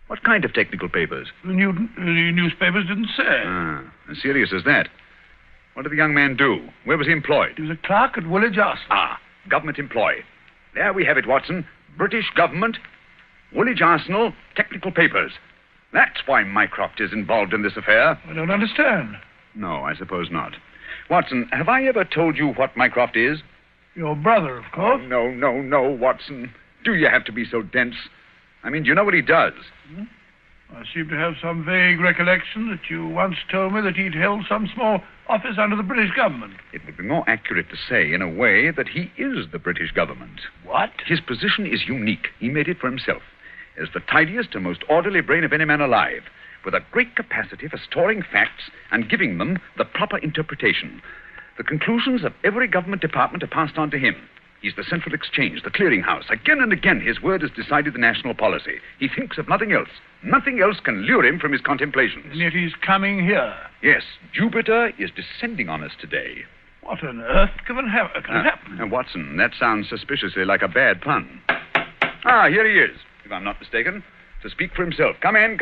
Speaker 4: What kind of technical papers?
Speaker 3: The newspapers didn't say.
Speaker 4: Ah, as serious as that. What did the young man do? Where was he employed?
Speaker 3: He was a clerk at Woolwich Arsenal.
Speaker 4: Ah, government employee. There we have it, Watson. British government, Woolwich Arsenal, technical papers. That's why Mycroft is involved in this affair.
Speaker 3: I don't understand.
Speaker 4: No, I suppose not. Watson, have I ever told you what Mycroft is?
Speaker 3: Your brother, of course.
Speaker 4: Oh, no, Watson. Do you have to be so dense? I mean, do you know what he does?
Speaker 3: I seem to have some vague recollection that you once told me that he'd held some small office under the British government.
Speaker 4: It would be more accurate to say, in a way, that he is the British government.
Speaker 3: What?
Speaker 4: His position is unique. He made it for himself. As the tidiest and most orderly brain of any man alive, with a great capacity for storing facts and giving them the proper interpretation. The conclusions of every government department are passed on to him. He's the central exchange, the clearinghouse. Again and again, his word has decided the national policy. He thinks of nothing else. Nothing else can lure him from his contemplations.
Speaker 3: And yet he's coming here.
Speaker 4: Yes, Jupiter is descending on us today.
Speaker 3: What on earth can happen?
Speaker 4: Watson, that sounds suspiciously like a bad pun. Ah, here he is, if I'm not mistaken, to speak for himself. Come in.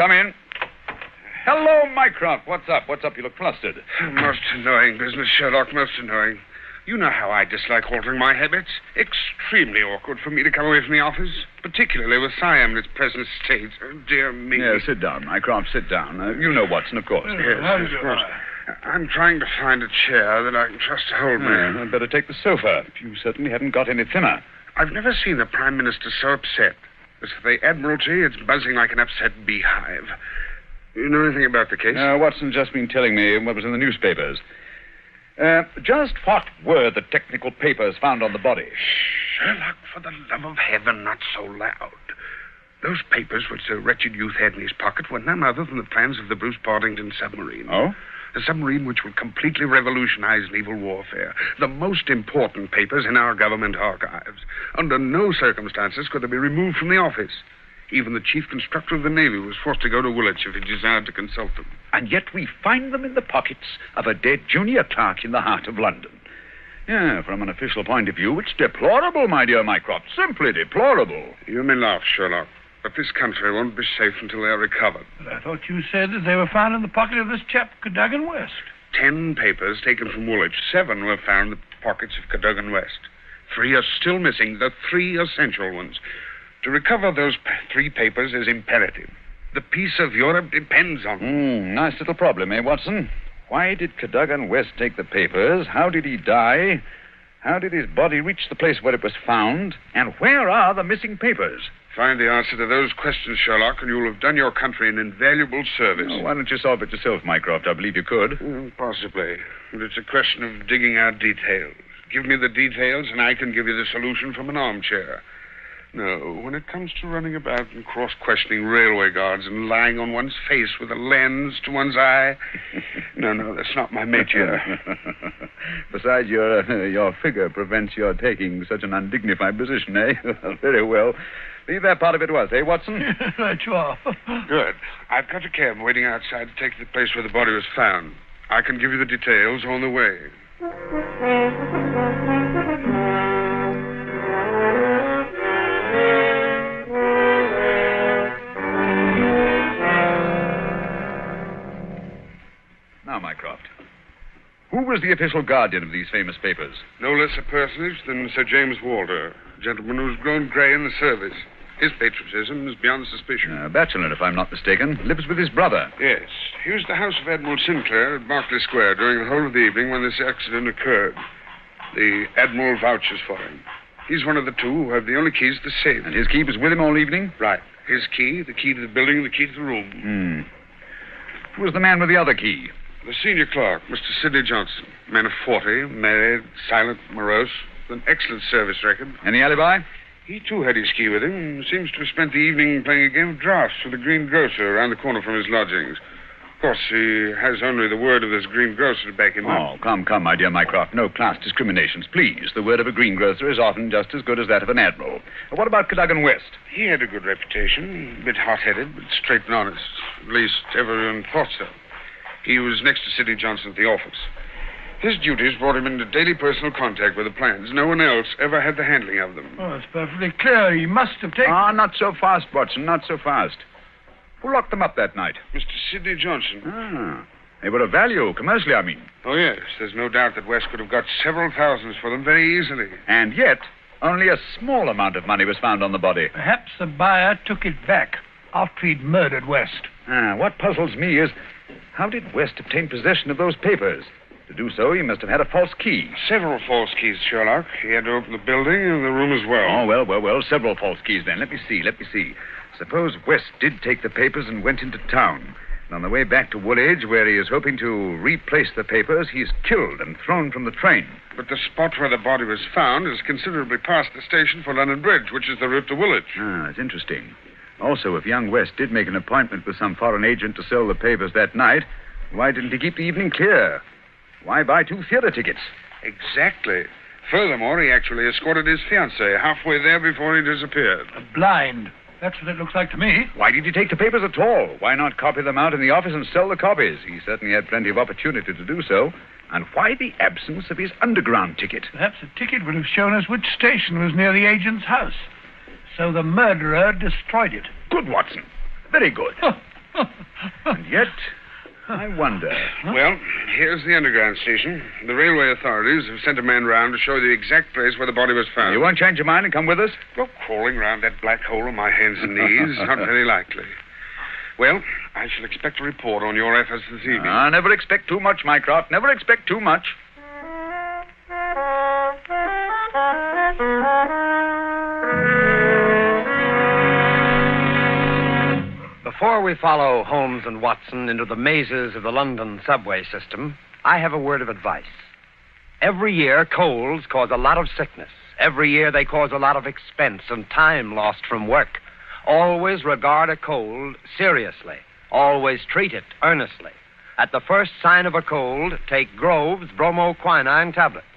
Speaker 4: Hello, Mycroft. What's up? You look flustered.
Speaker 10: Most annoying business, Sherlock, most annoying. You know how I dislike altering my habits. Extremely awkward for me to come away from the office, particularly with Siam in its present state. Oh, dear me.
Speaker 4: Yeah, sit down, Mycroft, sit down. You know Watson, of course.
Speaker 10: Yes, of course. I'm trying to find a chair that I can trust to hold me.
Speaker 4: Yeah, I'd better take the sofa. You certainly haven't got any thinner.
Speaker 10: I've never seen the Prime Minister so upset. As for the Admiralty, it's buzzing like an upset beehive. You know anything about the case?
Speaker 4: Watson's just been telling me what was in the newspapers. Just what were the technical papers found on the body?
Speaker 10: Sherlock, for the love of heaven, not so loud. Those papers which the wretched youth had in his pocket were none other than the plans of the Bruce Partington submarine.
Speaker 4: Oh?
Speaker 10: A submarine which will completely revolutionize naval warfare. The most important papers in our government archives. Under no circumstances could they be removed from the office. Even the chief constructor of the Navy was forced to go to Woolwich if he desired to consult them.
Speaker 4: And yet we find them in the pockets of a dead junior clerk in the heart of London. Yeah, from an official point of view, it's deplorable, my dear Mycroft. Simply deplorable.
Speaker 10: You may laugh, Sherlock, but this country won't be safe until they're recovered.
Speaker 3: But I thought you said that they were found in the pocket of this chap, Cadogan West.
Speaker 10: 10 papers taken from Woolwich. 7 were found in the pockets of Cadogan West. 3 are still missing, the 3 essential ones. To recover those 3 papers is imperative. The peace of Europe depends on them.
Speaker 4: Nice little problem, eh, Watson? Why did Cadogan West take the papers? How did he die? How did his body reach the place where it was found? And where are the missing papers?
Speaker 10: Find the answer to those questions, Sherlock, and you'll have done your country an invaluable service.
Speaker 4: Why don't you solve it yourself, Mycroft? I believe you could.
Speaker 10: Possibly. But it's a question of digging out details. Give me the details, and I can give you the solution from an armchair. No, when it comes to running about and cross-questioning railway guards and lying on one's face with a lens to one's eye, no, that's not my métier.
Speaker 4: Besides, your figure prevents your taking such an undignified position, eh? Very well. Leave that part of it to us, eh, Watson?
Speaker 3: Right you are.
Speaker 10: Good. I've got a cab waiting outside to take you to the place where the body was found. I can give you the details on the way.
Speaker 4: Now, Mycroft, who was the official guardian of these famous papers?
Speaker 10: No less a personage than Sir James Walter, a gentleman who's grown grey in the service. His patriotism is beyond suspicion.
Speaker 4: A bachelor, if I'm not mistaken, lives with his brother.
Speaker 10: Yes. He was at the house of Admiral Sinclair at Berkeley Square during the whole of the evening when this accident occurred. The Admiral vouches for him. He's one of the 2 who have the only keys to the safe.
Speaker 4: And his key was with him all evening?
Speaker 10: Right. His key, the key to the building, the key to the room.
Speaker 4: Who was the man with the other key?
Speaker 10: The senior clerk, Mr. Sidney Johnson. Man of 40, married, silent, morose, with an excellent service record.
Speaker 4: Any alibi?
Speaker 10: He, too, had his key with him and seems to have spent the evening playing a game of draughts with the greengrocer around the corner from his lodgings. Of course, he has only the word of this greengrocer to back him up.
Speaker 4: Oh, come, my dear Mycroft. No class discriminations, please. The word of a greengrocer is often just as good as that of an admiral. What about Cadogan West?
Speaker 10: He had a good reputation. A bit hot-headed, but straight and honest. At least, everyone thought so. He was next to Sidney Johnson at the office. His duties brought him into daily personal contact with the plans. No one else ever had the handling of them.
Speaker 3: Oh, it's perfectly clear. He must have taken...
Speaker 4: Not so fast, Watson, not so fast. Who locked them up that night?
Speaker 10: Mr. Sidney Johnson.
Speaker 4: They were of value, commercially, I mean.
Speaker 10: Oh, yes. There's no doubt that West could have got several thousands for them very easily.
Speaker 4: And yet, Only a small amount of money was found on the body.
Speaker 3: Perhaps the buyer took it back after he'd murdered West.
Speaker 4: What puzzles me is, how did West obtain possession of those papers? To do so, he must have had a false key.
Speaker 10: Several false keys, Sherlock. He had to open the building and the room as well.
Speaker 4: Oh, well. Several false keys, then. Let me see. Suppose West did take the papers and went into town. And on the way back to Woolwich, where he is hoping to replace the papers, he's killed and thrown from the train.
Speaker 10: But the spot where the body was found is considerably past the station for London Bridge, which is the route to Woolwich.
Speaker 4: That's interesting. Also, if young West did make an appointment with some foreign agent to sell the papers that night, why didn't he keep the evening clear? Why buy 2 theater tickets?
Speaker 10: Exactly. Furthermore, he actually escorted his fiancée halfway there before he disappeared.
Speaker 3: Blind. That's what it looks like to me.
Speaker 4: Why did he take the papers at all? Why not copy them out in the office and sell the copies? He certainly had plenty of opportunity to do so. And why the absence of his underground ticket?
Speaker 3: Perhaps the ticket would have shown us which station was near the agent's house. So the murderer destroyed it.
Speaker 4: Good, Watson. Very good. And yet, I wonder.
Speaker 10: Well, here's the underground station. The railway authorities have sent a man round to show the exact place where the body was found.
Speaker 4: You won't change your mind and come with us?
Speaker 10: Go crawling round that black hole on my hands and knees. Not very likely. Well, I shall expect a report on your efforts this evening.
Speaker 4: Never expect too much, Mycroft. Never expect too much.
Speaker 2: Before we follow Holmes and Watson into the mazes of the London subway system, I have a word of advice. Every year, colds cause a lot of sickness. Every year, they cause a lot of expense and time lost from work. Always regard a cold seriously. Always treat it earnestly. At the first sign of a cold, take Grove's bromoquinine tablets.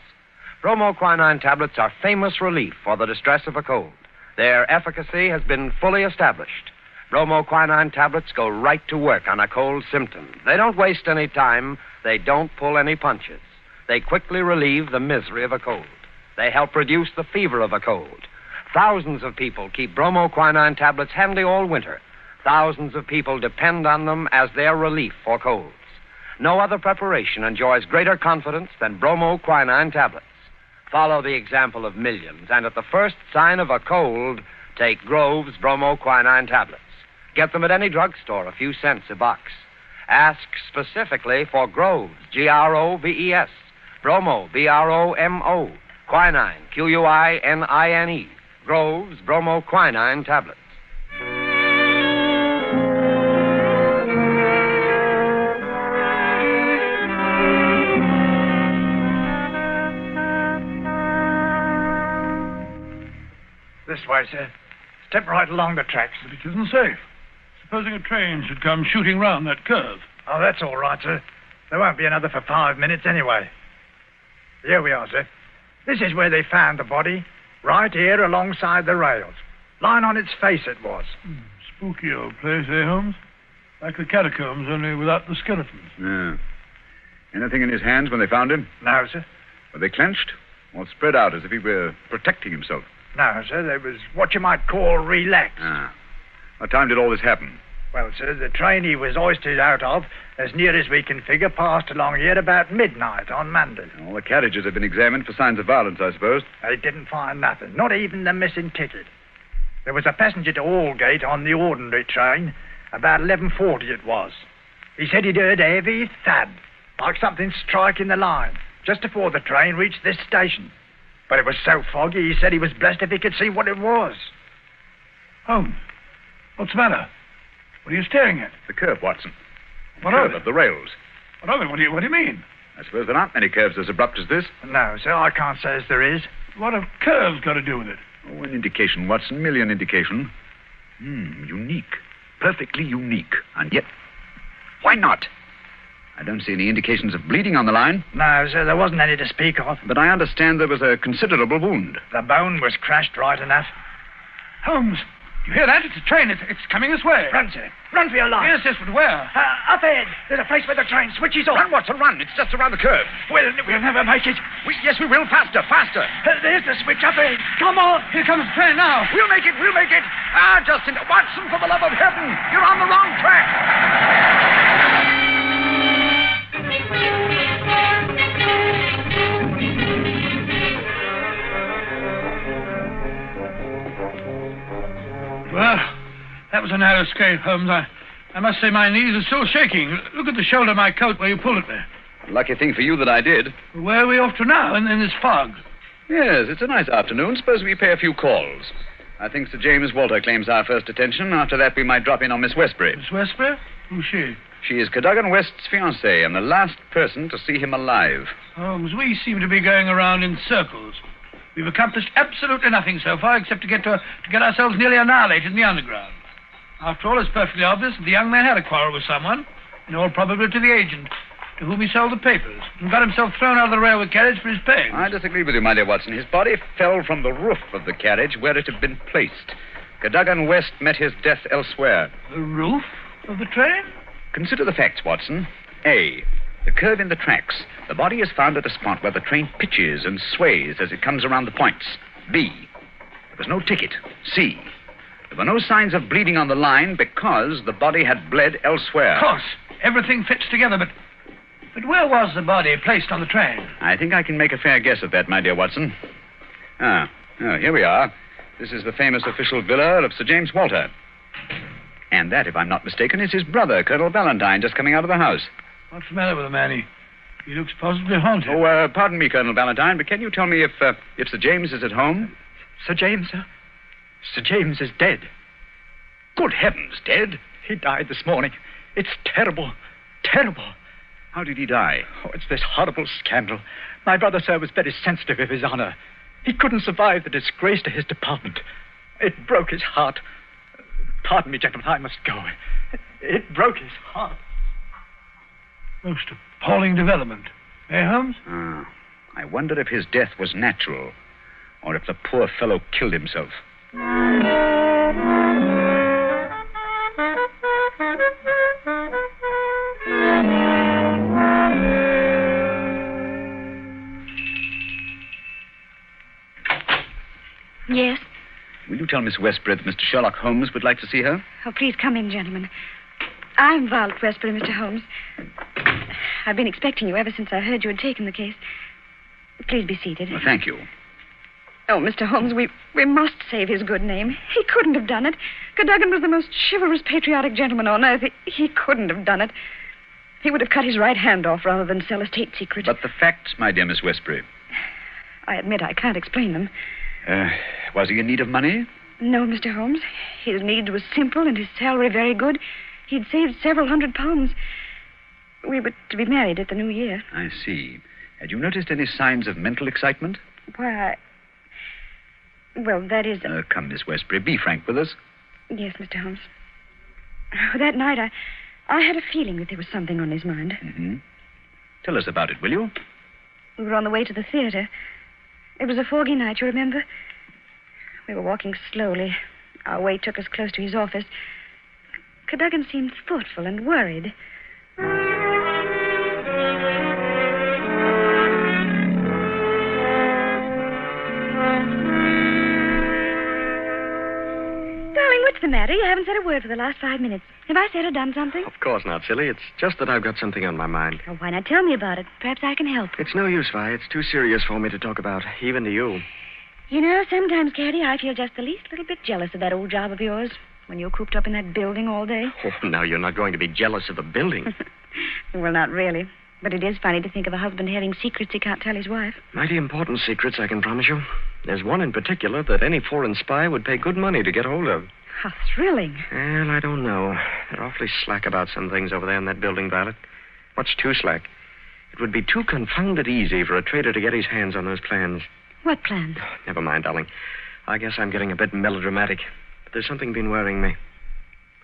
Speaker 2: Bromoquinine tablets are famous relief for the distress of a cold. Their efficacy has been fully established. Bromoquinine tablets go right to work on a cold symptom. They don't waste any time. They don't pull any punches. They quickly relieve the misery of a cold. They help reduce the fever of a cold. Thousands of people keep bromoquinine tablets handy all winter. Thousands of people depend on them as their relief for colds. No other preparation enjoys greater confidence than bromoquinine tablets. Follow the example of millions, and at the first sign of a cold, take Grove's bromoquinine tablets. Get them at any drugstore, a few cents a box. Ask specifically for Grove's, Groves, Bromo, Bromo, quinine, Quinine, Grove's bromoquinine tablets.
Speaker 5: This way, sir. Step right along the tracks.
Speaker 3: But it isn't safe. Supposing a train should come shooting round that curve.
Speaker 5: Oh, that's all right, sir. There won't be another for 5 minutes anyway. Here we are, sir. This is where they found the body. Right here alongside the rails. Lying on its face it was.
Speaker 3: Spooky old place, eh, Holmes? Like the catacombs, only without the skeletons.
Speaker 4: Yeah. Anything in his hands when they found him?
Speaker 5: No, sir.
Speaker 4: Were they clenched? Or spread out as if he were protecting himself?
Speaker 5: No, sir. They was what you might call relaxed.
Speaker 4: What time did all this happen?
Speaker 5: Well, sir, the train he was hoisted out of, as near as we can figure, passed along here about midnight on Monday.
Speaker 4: All the carriages have been examined for signs of violence, I suppose.
Speaker 5: They didn't find nothing, not even the missing ticket. There was a passenger to Aldgate on the ordinary train. About 11:40 it was. He said he'd heard a heavy thud, like something striking the line, just before the train reached this station. But it was so foggy, he said he was blessed if he could see what it was.
Speaker 3: Holmes, what's the matter? What are you staring at?
Speaker 4: The curve, Watson.
Speaker 3: What
Speaker 4: curve
Speaker 3: of it?
Speaker 4: of the rails.
Speaker 3: What of it? What do you mean?
Speaker 4: I suppose there aren't many curves as abrupt as this.
Speaker 5: No, sir, I can't say as there is.
Speaker 3: What have curves got to do with it?
Speaker 4: Oh, an indication, Watson. Merely an indication. Unique. Perfectly unique. And yet, why not? I don't see any indications of bleeding on the line.
Speaker 5: No, sir, there wasn't any to speak of.
Speaker 4: But I understand there was a considerable wound.
Speaker 5: The bone was crashed right enough.
Speaker 3: Holmes, you hear that? It's a train. It's coming this way.
Speaker 5: Run, sir. Run for your life.
Speaker 3: Yes, but where?
Speaker 5: Up ahead. There's a place where the train switches off.
Speaker 4: Run, Watson, run. It's just around the curve.
Speaker 5: We'll never make it.
Speaker 4: Yes, we will. Faster, faster.
Speaker 5: There's the switch up ahead. Come on.
Speaker 3: Here comes the train now.
Speaker 4: We'll make it. Justin. Watson, for the love of heaven. You're on the wrong track.
Speaker 3: That was a narrow escape, Holmes. I must say my knees are still shaking. Look at the shoulder of my coat where you pulled it there.
Speaker 4: Lucky thing for you that I did.
Speaker 3: Where are we off to now in this fog?
Speaker 4: Yes, it's a nice afternoon. Suppose we pay a few calls. I think Sir James Walter claims our first attention. After that, we might drop in on Miss Westbury.
Speaker 3: Miss Westbury? Who's she?
Speaker 4: She is Cadogan West's fiancée and the last person to see him alive.
Speaker 3: Holmes, we seem to be going around in circles. We've accomplished absolutely nothing so far except to get ourselves nearly annihilated in the underground. After all, it's perfectly obvious that the young man had a quarrel with someone, in all probability the agent, to whom he sold the papers, and got himself thrown out of the railway carriage for his pains.
Speaker 4: I disagree with you, my dear Watson. His body fell from the roof of the carriage where it had been placed. Cadogan West met his death elsewhere.
Speaker 3: The roof of the train?
Speaker 4: Consider the facts, Watson. A, the curve in the tracks. The body is found at a spot where the train pitches and sways as it comes around the points. B, there was no ticket. C, there were no signs of bleeding on the line because the body had bled elsewhere.
Speaker 3: Of course. Everything fits together, but where was the body placed on the train?
Speaker 4: I think I can make a fair guess at that, my dear Watson. Here we are. This is the famous official villa of Sir James Walter. And that, if I'm not mistaken, is his brother, Colonel Valentine, just coming out of the house.
Speaker 3: What's the matter with the man? He looks positively haunted.
Speaker 4: Oh, pardon me, Colonel Valentine, but can you tell me if Sir James is at home?
Speaker 5: Sir James, sir? Sir James is dead.
Speaker 4: Good heavens, dead?
Speaker 5: He died this morning. It's terrible. Terrible.
Speaker 4: How did he die?
Speaker 5: Oh, it's this horrible scandal. My brother, sir, was very sensitive of his honor. He couldn't survive the disgrace to his department. It broke his heart. Pardon me, gentlemen, I must go. It broke his heart.
Speaker 3: Most appalling development. Eh, Holmes?
Speaker 4: I wonder if his death was natural, or if the poor fellow killed himself.
Speaker 11: Yes?
Speaker 4: Will you tell Miss Westbury that Mr. Sherlock Holmes would like to see her?
Speaker 11: Oh, please come in, gentlemen. I'm Violet Westbury, Mr. Holmes. I've been expecting you ever since I heard you had taken the case. Please be seated.
Speaker 4: Well, thank you.
Speaker 11: Oh, Mr. Holmes, we must save his good name. He couldn't have done it. Cadogan was the most chivalrous, patriotic gentleman on earth. He couldn't have done it. He would have cut his right hand off rather than sell a state secret.
Speaker 4: But the facts, my dear Miss Westbury.
Speaker 11: I admit I can't explain them.
Speaker 4: Was he in need of money?
Speaker 11: No, Mr. Holmes. His need was simple and his salary very good. He'd saved several £100. We were to be married at the new year.
Speaker 4: I see. Had you noticed any signs of mental excitement?
Speaker 11: Why, well, that is...
Speaker 4: Come, Miss Westbury, be frank with us.
Speaker 11: Yes, Mr. Holmes. That night, I had a feeling that there was something on his mind.
Speaker 4: Mm-hmm. Tell us about it, will you?
Speaker 11: We were on the way to the theater. It was a foggy night, you remember? We were walking slowly. Our way took us close to his office. Cadogan seemed thoughtful and worried. Darling, what's the matter? You haven't said a word for the last 5 minutes. Have I said or done something?
Speaker 8: Of course not, silly. It's just that I've got something on my mind.
Speaker 11: Oh, why not tell me about it? Perhaps I can help.
Speaker 8: It's no use, Vi. It's too serious for me to talk about, even to you.
Speaker 11: You know, sometimes, Caddy, I feel just the least little bit jealous of that old job of yours when you're cooped up in that building all day.
Speaker 8: Oh, now you're not going to be jealous of the building.
Speaker 11: Well, not really. But it is funny to think of a husband having secrets he can't tell his wife.
Speaker 8: Mighty important secrets, I can promise you. There's one in particular that any foreign spy would pay good money to get hold of.
Speaker 11: How thrilling.
Speaker 8: Well, I don't know. They're awfully slack about some things over there in that building, Violet. What's too slack? It would be too confounded easy for a traitor to get his hands on those plans.
Speaker 11: What plans?
Speaker 8: Never mind, darling. I guess I'm getting a bit melodramatic. But there's something been worrying me.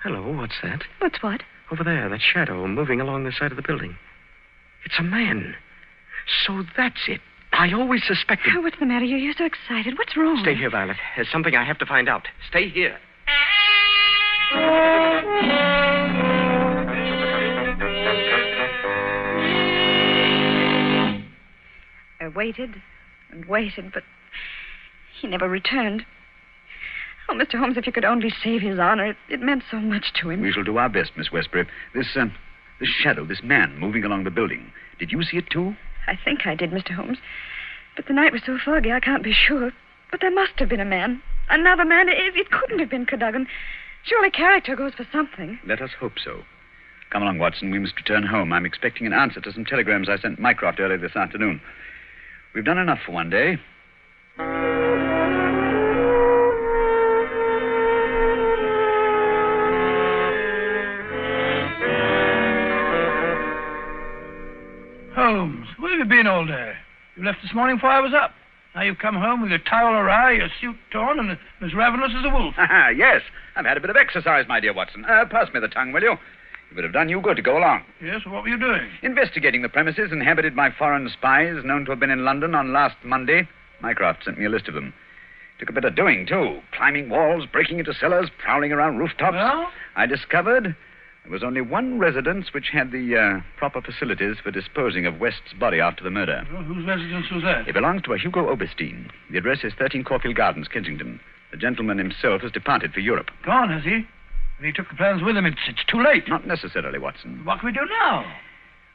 Speaker 8: Hello, what's that?
Speaker 11: What's what?
Speaker 8: Over there, that shadow moving along the side of the building. It's a man. So that's it. I always suspected...
Speaker 11: Oh, what's the matter? You're so excited. What's wrong?
Speaker 8: Stay here, Violet. There's something I have to find out. Stay here.
Speaker 11: I waited and waited, but he never returned. Oh, Mr. Holmes, if you could only save his honor, it meant so much to him.
Speaker 4: We shall do our best, Miss Westbury. This shadow, this man moving along the building. Did you see it, too?
Speaker 11: I think I did, Mr. Holmes. But the night was so foggy, I can't be sure. But there must have been a man. Another man. It couldn't have been Cadogan. Surely character goes for something.
Speaker 4: Let us hope so. Come along, Watson. We must return home. I'm expecting an answer to some telegrams I sent Mycroft earlier this afternoon. We've done enough for one day.
Speaker 3: Holmes, where have you been all day? You left this morning before I was up. Now you've come home with your towel awry, your suit torn, and as ravenous as a wolf.
Speaker 4: Yes, I've had a bit of exercise, my dear Watson. Pass me the tongue, will you? It would have done you good to go along.
Speaker 3: Yes, well, what were you doing?
Speaker 4: Investigating the premises inhabited by foreign spies known to have been in London on last Monday. Mycroft sent me a list of them. Took a bit of doing, too. Climbing walls, breaking into cellars, prowling around rooftops.
Speaker 3: Well?
Speaker 4: I discovered there was only one residence which had the proper facilities for disposing of West's body after the murder.
Speaker 3: Well, whose residence was that?
Speaker 4: It belongs to a Hugo Oberstein. The address is 13 Caulfield Gardens, Kensington. The gentleman himself has departed for Europe.
Speaker 3: Gone, has he? And he took the plans with him. It's too late.
Speaker 4: Not necessarily, Watson.
Speaker 3: What can we do now?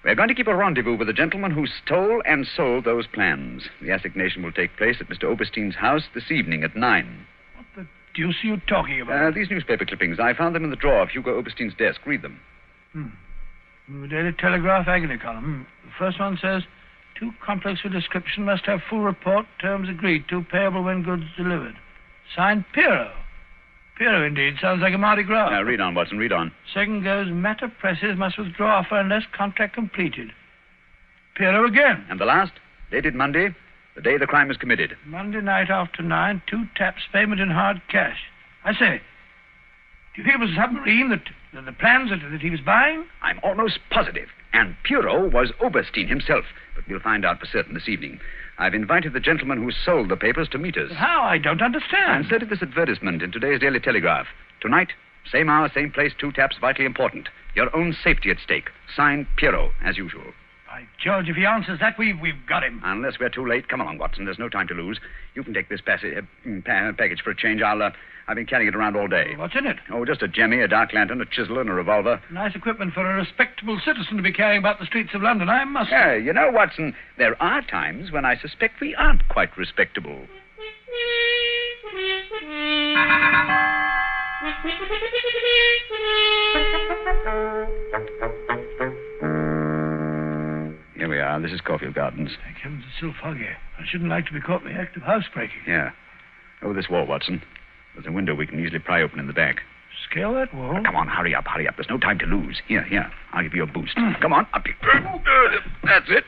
Speaker 4: We're going to keep a rendezvous with the gentleman who stole and sold those plans. The assignation will take place at Mr. Oberstein's house this evening at 9.
Speaker 3: What the deuce are you talking about?
Speaker 4: These newspaper clippings. I found them in the drawer of Hugo Oberstein's desk. Read them.
Speaker 3: The Daily Telegraph agony column. The first one says, too complex for description, must have full report, terms agreed to, payable when goods delivered. Signed, Piero. Piero, indeed. Sounds like a Mardi Gras.
Speaker 4: Read on, Watson, read on.
Speaker 3: Second goes, matter presses, must withdraw offer unless contract completed. Piero again.
Speaker 4: And the last, dated Monday, the day the crime was committed.
Speaker 3: Monday night after 9, 2 taps, payment in hard cash. I say, do you think it was a submarine the plans that he was buying?
Speaker 4: I'm almost positive. And Piero was Oberstein himself. But we'll find out for certain this evening. I've invited the gentleman who sold the papers to meet us.
Speaker 3: But how? I don't understand.
Speaker 4: I inserted this advertisement in today's Daily Telegraph. Tonight, same hour, same place, 2 taps, vitally important. Your own safety at stake. Signed, Piero, as usual.
Speaker 3: By George, if he answers that, we've got him.
Speaker 4: Unless we're too late. Come along, Watson. There's no time to lose. You can take this package for a change. I've been carrying it around all day.
Speaker 3: What's in it?
Speaker 4: Oh, just a jemmy, a dark lantern, a chisel, and a revolver.
Speaker 3: Nice equipment for a respectable citizen to be carrying about the streets of London, I must say.
Speaker 4: Yeah, you know, Watson, there are times when I suspect we aren't quite respectable. Here we are. This is Caulfield Gardens.
Speaker 3: Thank heavens, it's still foggy. I shouldn't like to be caught in the act of housebreaking.
Speaker 4: Yeah. Over this wall, Watson. There's a window we can easily pry open in the back.
Speaker 3: Scale that wall?
Speaker 4: Come on, hurry up. There's no time to lose. Here. I'll give you a boost. Come on, up you. That's it.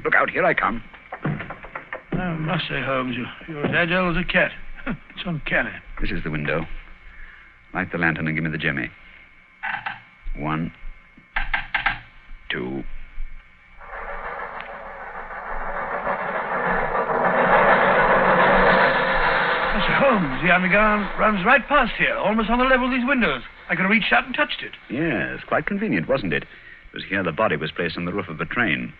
Speaker 4: Look out, here I come.
Speaker 3: I must say, Holmes, you're as agile as a cat. It's uncanny.
Speaker 4: This is the window. Light the lantern and give me the jemmy. 1, 2.
Speaker 3: Holmes, the underground runs right past here, almost on the level of these windows. I could have reached out and touched it.
Speaker 4: Yes, quite convenient, wasn't it? It was here the body was placed on the roof of the train.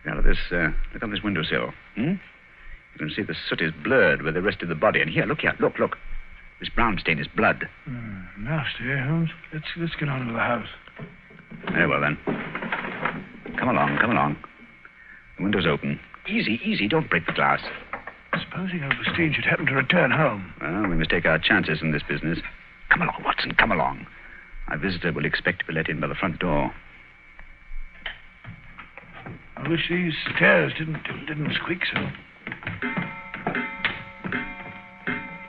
Speaker 4: Look out of look on this windowsill. You can see the soot is blurred where they rested the body. And here, look. This brown stain is blood.
Speaker 3: Nasty, eh, Holmes? Let's get on into the house.
Speaker 4: Very well, then. Come along. The window's open. Easy, don't break the glass.
Speaker 3: Supposing Oberstein should happen to return home.
Speaker 4: Well, we must take our chances in this business. Come along, Watson, come along. Our visitor will expect to be let in by the front door.
Speaker 3: I wish these stairs didn't squeak so.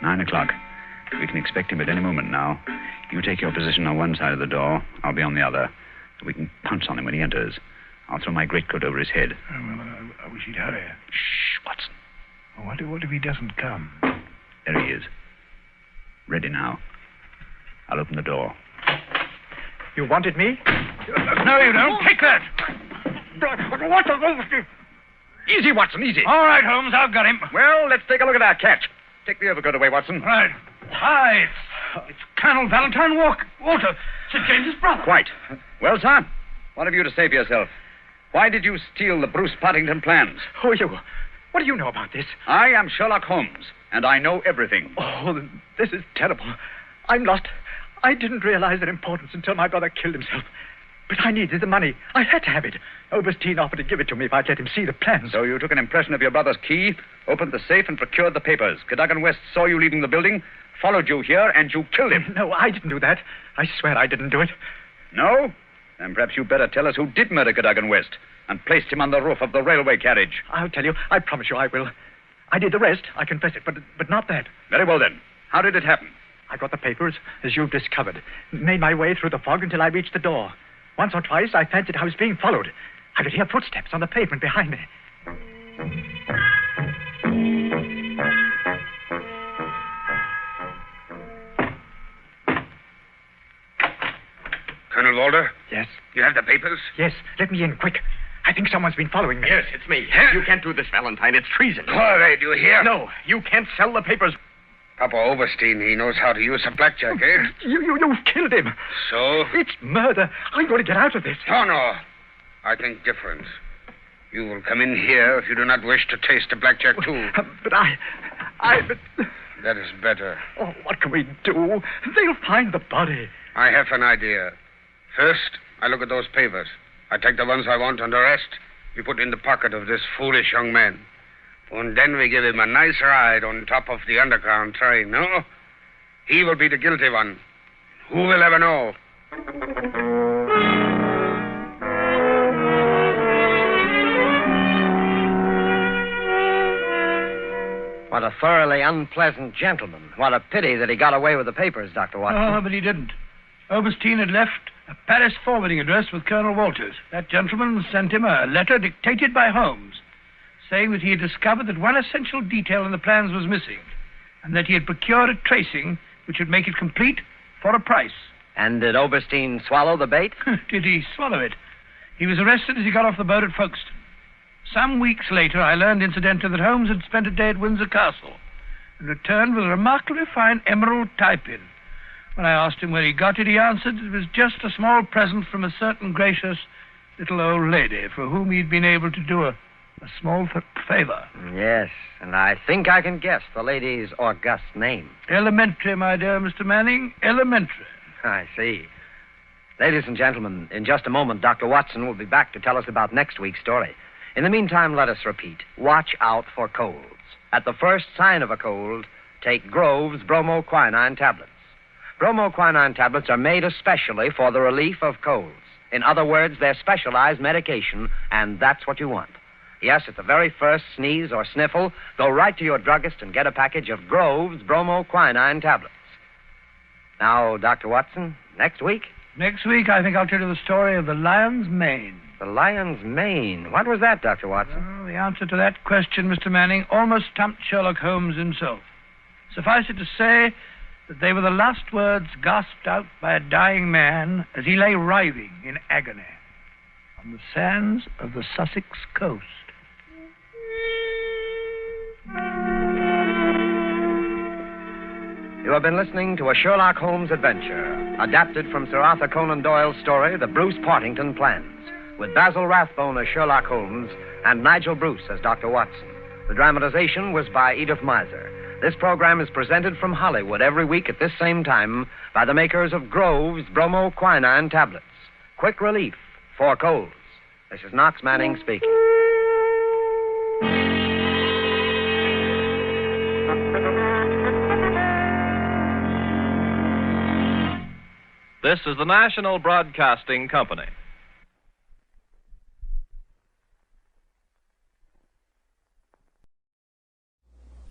Speaker 4: 9 o'clock. We can expect him at any moment now. You take your position on one side of the door. I'll be on the other. We can pounce on him when he enters. I'll throw my greatcoat over his head.
Speaker 3: I wish he'd hurry.
Speaker 4: Shh, Watson.
Speaker 3: What if he doesn't come?
Speaker 4: There he is. Ready now. I'll open the door.
Speaker 5: You wanted me?
Speaker 3: No, you don't. Take that.
Speaker 5: What the...
Speaker 4: Easy, Watson, easy.
Speaker 3: All right, Holmes, I've got him.
Speaker 4: Well, let's take a look at our catch. Take the overcoat away, Watson.
Speaker 3: Right. Hi, it's Colonel Valentine Walter, Sir James's brother.
Speaker 4: Quite. Well, sir, what have you to say for yourself? Why did you steal the Bruce Partington plans?
Speaker 5: Who are you? What do you know about this?
Speaker 4: I am Sherlock Holmes, and I know everything.
Speaker 5: Oh, this is terrible. I'm lost. I didn't realize their importance until my brother killed himself. But I needed the money. I had to have it. Oberstein offered to give it to me if I'd let him see the plans.
Speaker 4: So you took an impression of your brother's key, opened the safe, and procured the papers. Cadogan West saw you leaving the building,
Speaker 12: followed you here and you killed him.
Speaker 5: No, I didn't do that. I swear I didn't do it.
Speaker 12: No? Then perhaps you better tell us who did murder Cadogan West and placed him on the roof of the railway carriage.
Speaker 5: I'll tell you. I promise you I will. I did the rest. I confess it, but not that.
Speaker 12: Very well, then. How did it happen?
Speaker 5: I got the papers, as you've discovered. Made my way through the fog until I reached the door. Once or twice, I fancied I was being followed. I could hear footsteps on the pavement behind me.
Speaker 10: Colonel Walder?
Speaker 5: Yes?
Speaker 10: You have the papers?
Speaker 5: Yes. Let me in, quick. I think someone's been following me.
Speaker 13: Yes, it's me. You can't do this, Valentine. It's treason.
Speaker 10: All right, you hear?
Speaker 13: No, you can't sell the papers.
Speaker 10: Papa Oberstein, he knows how to use a blackjack, eh?
Speaker 5: You've killed him.
Speaker 10: So?
Speaker 5: It's murder. I'm going to get out of this.
Speaker 10: Oh, no. I think different. You will come in here if you do not wish to taste the blackjack, too.
Speaker 5: But
Speaker 10: That is better.
Speaker 5: Oh, what can we do? They'll find the body.
Speaker 10: I have an idea. First, I look at those papers. I take the ones I want, and the rest we put in the pocket of this foolish young man. And then we give him a nice ride on top of the underground train, no? He will be the guilty one. Who will ever know?
Speaker 2: What a thoroughly unpleasant gentleman. What a pity that he got away with the papers, Dr. Watson.
Speaker 3: Oh, but he didn't. Oberstein had left a Paris forwarding address with Colonel Walters. That gentleman sent him a letter dictated by Holmes, saying that he had discovered that one essential detail in the plans was missing, and that he had procured a tracing which would make it complete for a price.
Speaker 2: And did Oberstein swallow the bait?
Speaker 3: Did he swallow it? He was arrested as he got off the boat at Folkestone. Some weeks later, I learned, incidentally, that Holmes had spent a day at Windsor Castle and returned with a remarkably fine emerald tie-pin. When I asked him where he got it, he answered it was just a small present from a certain gracious little old lady for whom he'd been able to do a small favor.
Speaker 2: Yes, and I think I can guess the lady's august name.
Speaker 3: Elementary, my dear Mr. Manning, elementary.
Speaker 2: I see. Ladies and gentlemen, in just a moment, Dr. Watson will be back to tell us about next week's story. In the meantime, let us repeat. Watch out for colds. At the first sign of a cold, take Grove's bromoquinine tablets. Bromoquinine tablets are made especially for the relief of colds. In other words, they're specialized medication, and that's what you want. Yes, at the very first sneeze or sniffle, go right to your druggist and get a package of Grove's bromoquinine tablets. Now, Dr. Watson, next week?
Speaker 3: Next week, I think I'll tell you the story of the lion's mane.
Speaker 2: The lion's mane? What was that, Dr. Watson?
Speaker 3: Well, the answer to that question, Mr. Manning, almost stumped Sherlock Holmes himself. Suffice it to say that they were the last words gasped out by a dying man as he lay writhing in agony on the sands of the Sussex coast.
Speaker 2: You have been listening to a Sherlock Holmes adventure, adapted from Sir Arthur Conan Doyle's story, The Bruce Partington Plans, with Basil Rathbone as Sherlock Holmes and Nigel Bruce as Dr. Watson. The dramatization was by Edith Miser. This program is presented from Hollywood every week at this same time by the makers of Grove's bromoquinine tablets. Quick relief for colds. This is Knox Manning speaking.
Speaker 9: This is the National Broadcasting Company.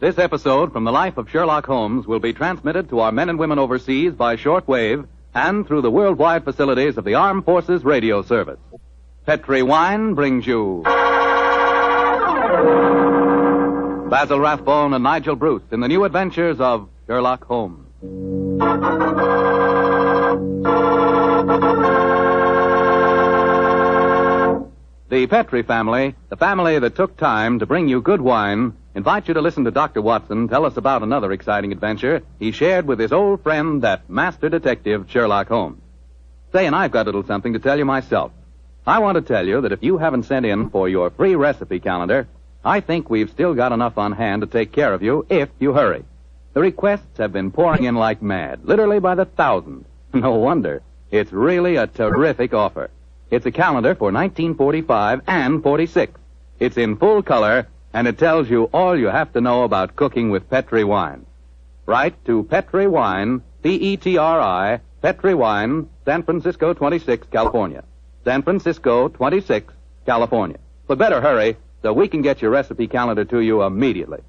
Speaker 14: This episode from the life of Sherlock Holmes will be transmitted to our men and women overseas by shortwave and through the worldwide facilities of the Armed Forces Radio Service. Petri Wine brings you Basil Rathbone and Nigel Bruce in the new adventures of Sherlock Holmes. The Petri family, the family that took time to bring you good wine, invite you to listen to Dr. Watson tell us about another exciting adventure he shared with his old friend, that master detective, Sherlock Holmes. Say, and I've got a little something to tell you myself. I want to tell you that if you haven't sent in for your free recipe calendar, I think we've still got enough on hand to take care of you if you hurry. The requests have been pouring in like mad, literally by the thousands. No wonder. It's really a terrific offer. It's a calendar for 1945 and 46. It's in full color, and it tells you all you have to know about cooking with Petri wine. Write to Petri Wine, Petri, Petri Wine, San Francisco 26, California. San Francisco 26, California. But better hurry so we can get your recipe calendar to you immediately.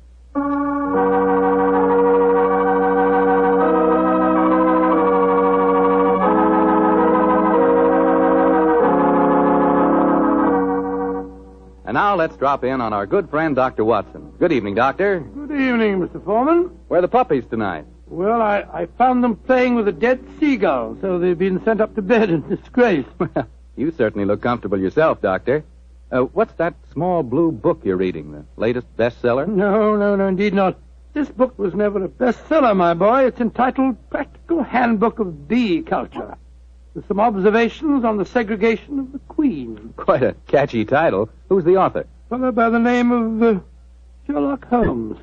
Speaker 14: And now let's drop in on our good friend, Dr. Watson. Good evening, Doctor.
Speaker 3: Good evening, Mr. Foreman.
Speaker 14: Where are the puppies tonight?
Speaker 3: Well, I found them playing with a dead seagull, so they've been sent up to bed in disgrace.
Speaker 14: You certainly look comfortable yourself, Doctor. What's that small blue book you're reading, the latest bestseller?
Speaker 3: No, indeed not. This book was never a bestseller, my boy. It's entitled Practical Handbook of Bee Culture, with some observations on the segregation of the queen.
Speaker 14: Quite a catchy title. Who's the author?
Speaker 3: A fellow by the name of Sherlock Holmes.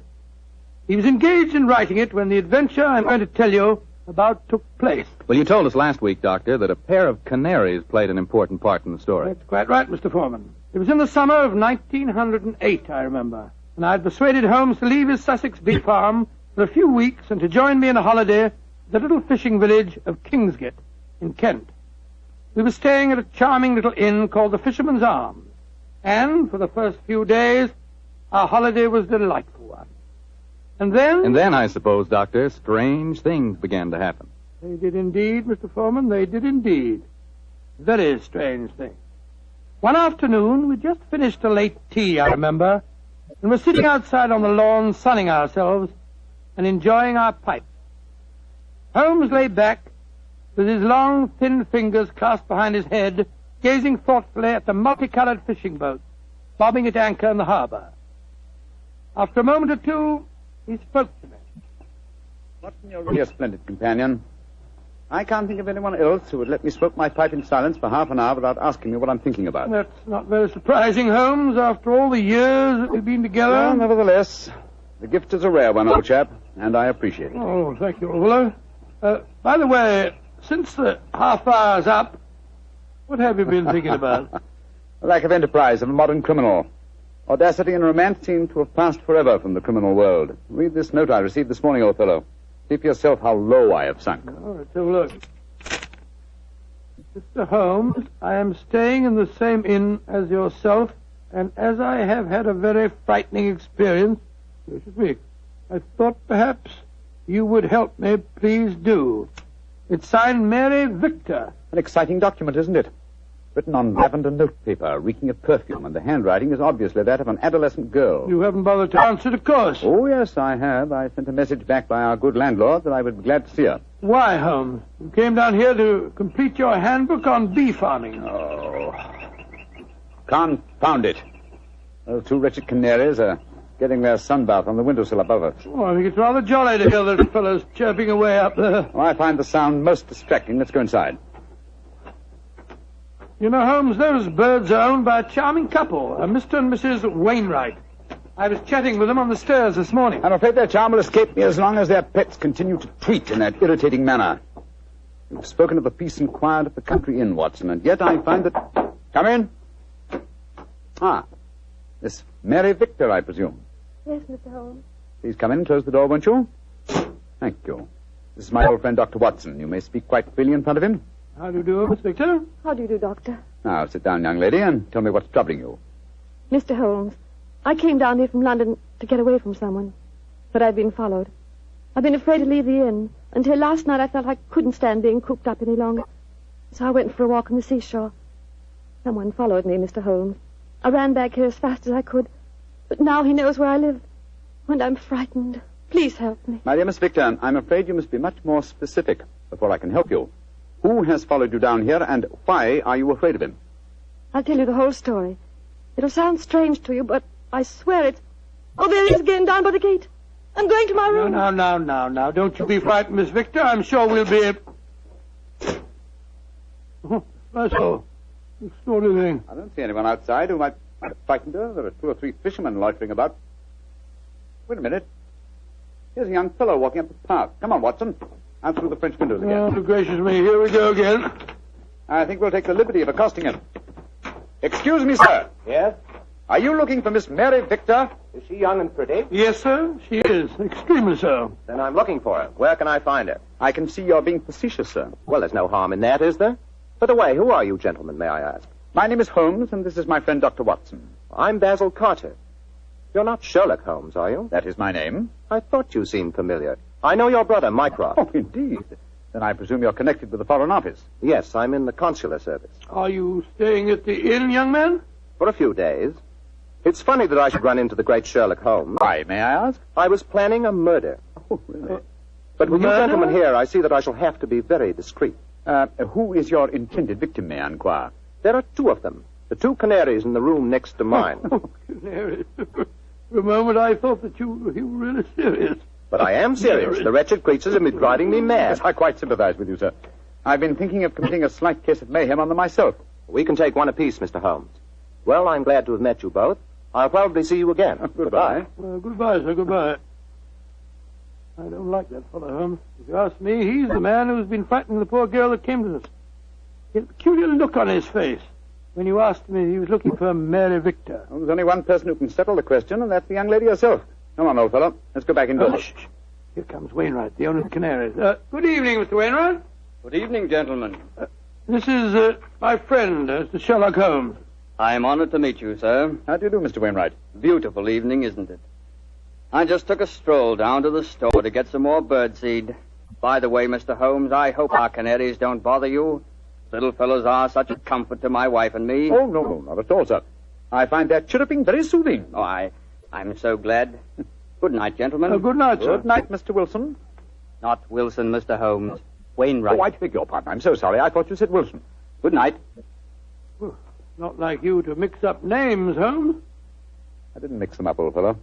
Speaker 3: He was engaged in writing it when the adventure I'm going to tell you about took place.
Speaker 14: Well, you told us last week, Doctor, that a pair of canaries played an important part in the story.
Speaker 3: That's quite right, Mr. Foreman. It was in the summer of 1908, I remember, and I had persuaded Holmes to leave his Sussex bee farm for a few weeks and to join me on a holiday at the little fishing village of Kingsgate in Kent. We were staying at a charming little inn called the Fisherman's Arms, and for the first few days, our holiday was a delightful one. And then,
Speaker 14: I suppose, Doctor, strange things began to happen.
Speaker 3: They did indeed, Mr. Foreman, they did indeed. Very strange things. One afternoon, we just finished a late tea, I remember, and were sitting outside on the lawn sunning ourselves and enjoying our pipes. Holmes lay back with his long, thin fingers clasped behind his head, gazing thoughtfully at the multicolored fishing boats bobbing at anchor in the harbor. After a moment or two, he spoke to me.
Speaker 4: Watson, you're really a splendid companion. I can't think of anyone else who would let me smoke my pipe in silence for half an hour without asking me what I'm thinking about.
Speaker 3: That's not very surprising, Holmes, after all the years that we've been together.
Speaker 4: Well, nevertheless, the gift is a rare one, old chap, and I appreciate it.
Speaker 3: Oh, thank you, old fellow. By the way, since the half hour's up, what have you been thinking about?
Speaker 4: The lack of enterprise of a modern criminal. Audacity and romance seem to have passed forever from the criminal world. Read this note I received this morning, old fellow. See for yourself how low I have sunk.
Speaker 3: All right, have a look. Mr. Holmes, I am staying in the same inn as yourself, and as I have had a very frightening experience, so to speak, I thought perhaps you would help me. Please do. It's signed Mary Victor.
Speaker 4: An exciting document, isn't it? Written on lavender notepaper, reeking of perfume, and the handwriting is obviously that of an adolescent girl.
Speaker 3: You haven't bothered to answer, of course.
Speaker 4: Oh, yes, I have. I sent a message back by our good landlord that I would be glad to see her.
Speaker 3: Why, Holmes? You came down here to complete your handbook on bee farming.
Speaker 4: Oh. Confound it. Those two wretched canaries are getting their sunbath on the windowsill above us.
Speaker 3: Oh, I think it's rather jolly to hear those fellows chirping away up there.
Speaker 4: Oh, I find the sound most distracting. Let's go inside.
Speaker 3: You know, Holmes, those birds are owned by a charming couple, a Mr. and Mrs. Wainwright. I was chatting with them on the stairs this morning.
Speaker 4: I'm afraid their charm will escape me as long as their pets continue to tweet in that irritating manner. You've spoken of the peace and quiet of the country inn, Watson, and yet I find that... Come in. Ah, Miss Mary Victor, I presume.
Speaker 15: Yes, Mr. Holmes.
Speaker 4: Please come in and close the door, won't you? Thank you. This is my old friend, Dr. Watson. You may speak quite freely in front of him.
Speaker 3: How do you do, Miss Victor?
Speaker 15: How do you do, Doctor?
Speaker 4: Now, sit down, young lady, and tell me what's troubling you.
Speaker 15: Mr. Holmes, I came down here from London to get away from someone, but I've been followed. I've been afraid to leave the inn. Until last night I felt I couldn't stand being cooped up any longer. So I went for a walk on the seashore. Someone followed me, Mr. Holmes. I ran back here as fast as I could, but now he knows where I live, and I'm frightened. Please help me.
Speaker 4: My dear Miss Victor, I'm afraid you must be much more specific before I can help you. Who has followed you down here, and why are you afraid of him?
Speaker 15: I'll tell you the whole story. It'll sound strange to you, but I swear it. Oh, there he is again down by the gate. I'm going to my room.
Speaker 3: Now. Don't you be frightened, Miss Victor. I'm sure we'll be able... Oh, that's all. Extraordinary thing.
Speaker 4: I don't see anyone outside who might have frightened her. There are 2 or 3 fishermen loitering about. Wait a minute. Here's a young fellow walking up the path. Come on, Watson. Out through the French windows again.
Speaker 3: Oh, gracious me. Here we go again.
Speaker 4: I think we'll take the liberty of accosting him. Excuse me, sir.
Speaker 16: Yes? Are you looking for Miss Mary Victor?
Speaker 17: Is she young and pretty?
Speaker 3: Yes, sir. She is. Extremely so.
Speaker 17: Then I'm looking for her. Where can I find her?
Speaker 16: I can see you're being facetious, sir.
Speaker 17: Well, there's no harm in that, is there? By the way, who are you gentlemen, may I ask?
Speaker 16: My name is Holmes, and this is my friend Dr. Watson.
Speaker 17: I'm Basil Carter. You're not Sherlock Holmes, are you?
Speaker 16: That is my name.
Speaker 17: I thought you seemed familiar. I know your brother, Mycroft.
Speaker 16: Oh, indeed. Then I presume you're connected with the Foreign Office.
Speaker 17: Yes, I'm in the consular service.
Speaker 3: Are you staying at the inn, young man?
Speaker 17: For a few days. It's funny that I should run into the great Sherlock Holmes.
Speaker 16: Why, may I ask?
Speaker 17: I was planning a murder.
Speaker 16: Oh, really?
Speaker 17: But with you gentlemen here, I see that I shall have to be very discreet.
Speaker 16: Who is your intended victim, may I inquire?
Speaker 17: There are two of them. The two canaries in the room next to mine.
Speaker 3: Oh, canaries. For a moment, I thought that you were really serious.
Speaker 17: But I am serious. The wretched creatures have been driving me mad.
Speaker 16: Yes, I quite sympathize with you, sir. I've been thinking of committing a slight case of mayhem on them myself.
Speaker 17: We can take one apiece, Mr. Holmes. Well, I'm glad to have met you both. I'll probably see you again.
Speaker 16: Goodbye.
Speaker 3: Goodbye, sir. Goodbye. I don't like that fellow, Holmes. If you ask me, he's the man who's been frightening the poor girl that came to us. He had a peculiar look on his face when you asked me if he was looking for Mary Victor.
Speaker 16: Well, there's only one person who can settle the question, and that's the young lady herself. Come on, old fellow. Let's go back indoors.
Speaker 3: Shh. Here comes Wainwright, the owner of the Canaries. Good evening, Mr. Wainwright.
Speaker 18: Good evening, gentlemen.
Speaker 3: This is my friend, Mr. Sherlock Holmes.
Speaker 18: I am honored to meet you, sir.
Speaker 16: How do you do, Mr. Wainwright?
Speaker 18: Beautiful evening, isn't it? I just took a stroll down to the store to get some more birdseed. By the way, Mr. Holmes, I hope our canaries don't bother you. Little fellows are such a comfort to my wife and me.
Speaker 16: Oh, no, not at all, sir. I find their chirruping very soothing.
Speaker 18: Oh, I'm so glad. Good night, gentlemen.
Speaker 3: Good night, sir.
Speaker 16: Good night, Mr. Wilson.
Speaker 18: Not Wilson, Mr. Holmes. Wainwright.
Speaker 16: Oh, I beg your pardon. I'm so sorry. I thought you said Wilson.
Speaker 18: Good night.
Speaker 3: Not like you to mix up names, Holmes.
Speaker 16: I didn't mix them up, old fellow.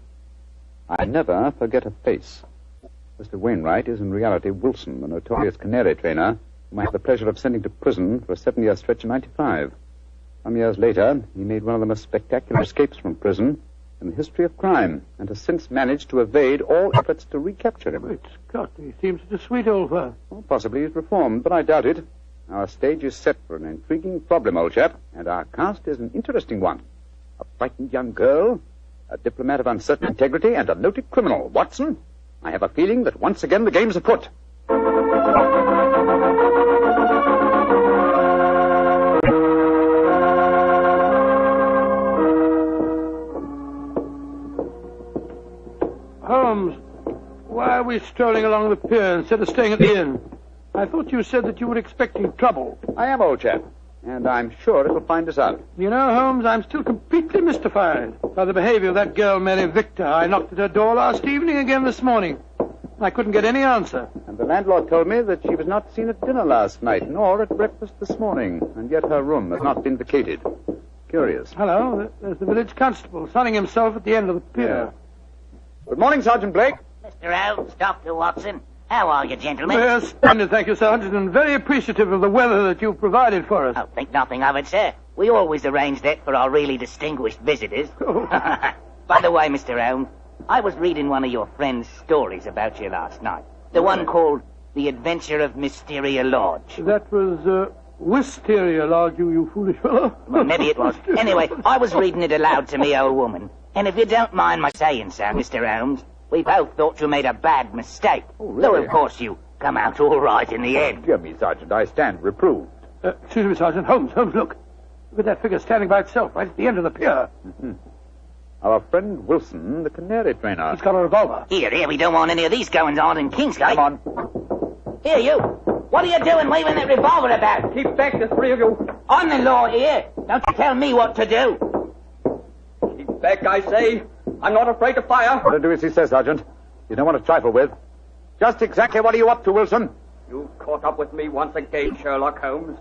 Speaker 16: I never forget a face. Mr. Wainwright is in reality Wilson, the notorious canary trainer, whom I had the pleasure of sending to prison for a 7-year stretch in '95. Some years later, he made one of the most spectacular escapes from prison in the history of crime, and has since managed to evade all efforts to recapture him.
Speaker 3: Great Scott, he seems such a sweet old fellow.
Speaker 16: Well, possibly he's reformed, but I doubt it. Our stage is set for an intriguing problem, old chap, and our cast is an interesting one. A frightened young girl, a diplomat of uncertain integrity, and a noted criminal. Watson, I have a feeling that once again the game's afoot.
Speaker 3: Holmes, why are we strolling along the pier instead of staying at the inn? I thought you said that you were expecting trouble.
Speaker 16: I am, old chap, and I'm sure it'll find us out.
Speaker 3: You know, Holmes, I'm still completely mystified by the behavior of that girl, Mary Victor. I knocked at her door last evening, again this morning. I couldn't get any answer.
Speaker 16: And the landlord told me that she was not seen at dinner last night, nor at breakfast this morning, and yet her room has not been vacated. Curious.
Speaker 3: Hello, there's the village constable, sunning himself at the end of the pier.
Speaker 16: Yeah. Good morning, Sergeant Blake.
Speaker 19: Mr. Holmes, Dr. Watson. How are you, gentlemen?
Speaker 3: Yes, splendid, thank you, Sergeant, and very appreciative of the weather that you've provided for us.
Speaker 19: Oh, think nothing of it, sir. We always arrange that for our really distinguished visitors. By the way, Mr. Holmes, I was reading one of your friend's stories about you last night. The one called The Adventure of Mysteria Lodge.
Speaker 3: That was, Wisteria Lodge, you foolish fellow.
Speaker 19: Well, maybe it was. Anyway, I was reading it aloud to me old woman. And if you don't mind my saying so, Mr. Holmes, we both thought you made a bad mistake.
Speaker 16: Oh, really?
Speaker 19: Though, of course, you come out all right in the end.
Speaker 16: Dear me, Sergeant, I stand reproved.
Speaker 3: Excuse me, Sergeant. Holmes, look. Look at that figure standing by itself right at the end of the pier.
Speaker 16: Mm-hmm. Our friend Wilson, the canary trainer.
Speaker 3: He's got a revolver.
Speaker 19: Here, we don't want any of these goings-on in Kingsgate.
Speaker 16: Come on.
Speaker 19: Here, you. What are you doing waving that revolver about?
Speaker 18: Keep back, the three of you.
Speaker 19: I'm the law here. Don't you tell me what to do.
Speaker 18: Keep back, I say. I'm not afraid to fire.
Speaker 16: What'll do as he says, Sergeant. You don't want to trifle with. Just exactly what are you up to, Wilson?
Speaker 18: You've caught up with me once again, Sherlock Holmes.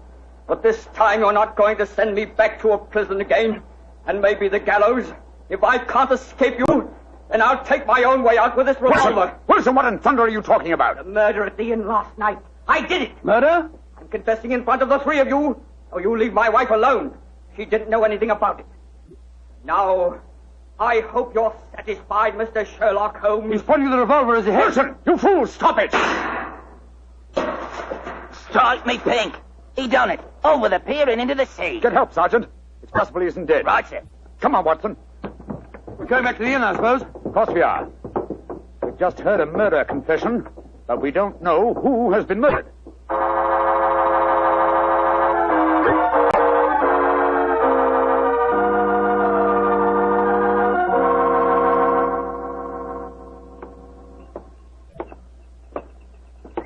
Speaker 18: But this time you're not going to send me back to a prison again, and maybe the gallows. If I can't escape you, then I'll take my own way out with this revolver.
Speaker 16: Wilson, what in thunder are you talking about?
Speaker 18: The murder at the inn last night. I did it.
Speaker 3: Murder?
Speaker 18: I'm confessing in front of the three of you, so you leave my wife alone. She didn't know anything about it. Now, I hope you're satisfied, Mr. Sherlock Holmes.
Speaker 3: He's pointing the revolver as he heads.
Speaker 16: Wilson, you fool, stop it!
Speaker 19: Strike me pink. He done it. Over the pier and into the sea.
Speaker 16: Get help, Sergeant. It's possible he isn't dead.
Speaker 19: Right, sir.
Speaker 16: Come on, Watson.
Speaker 3: We're going back to the inn, I suppose.
Speaker 16: Of course we are. We've just heard a murder confession, but we don't know who has been murdered.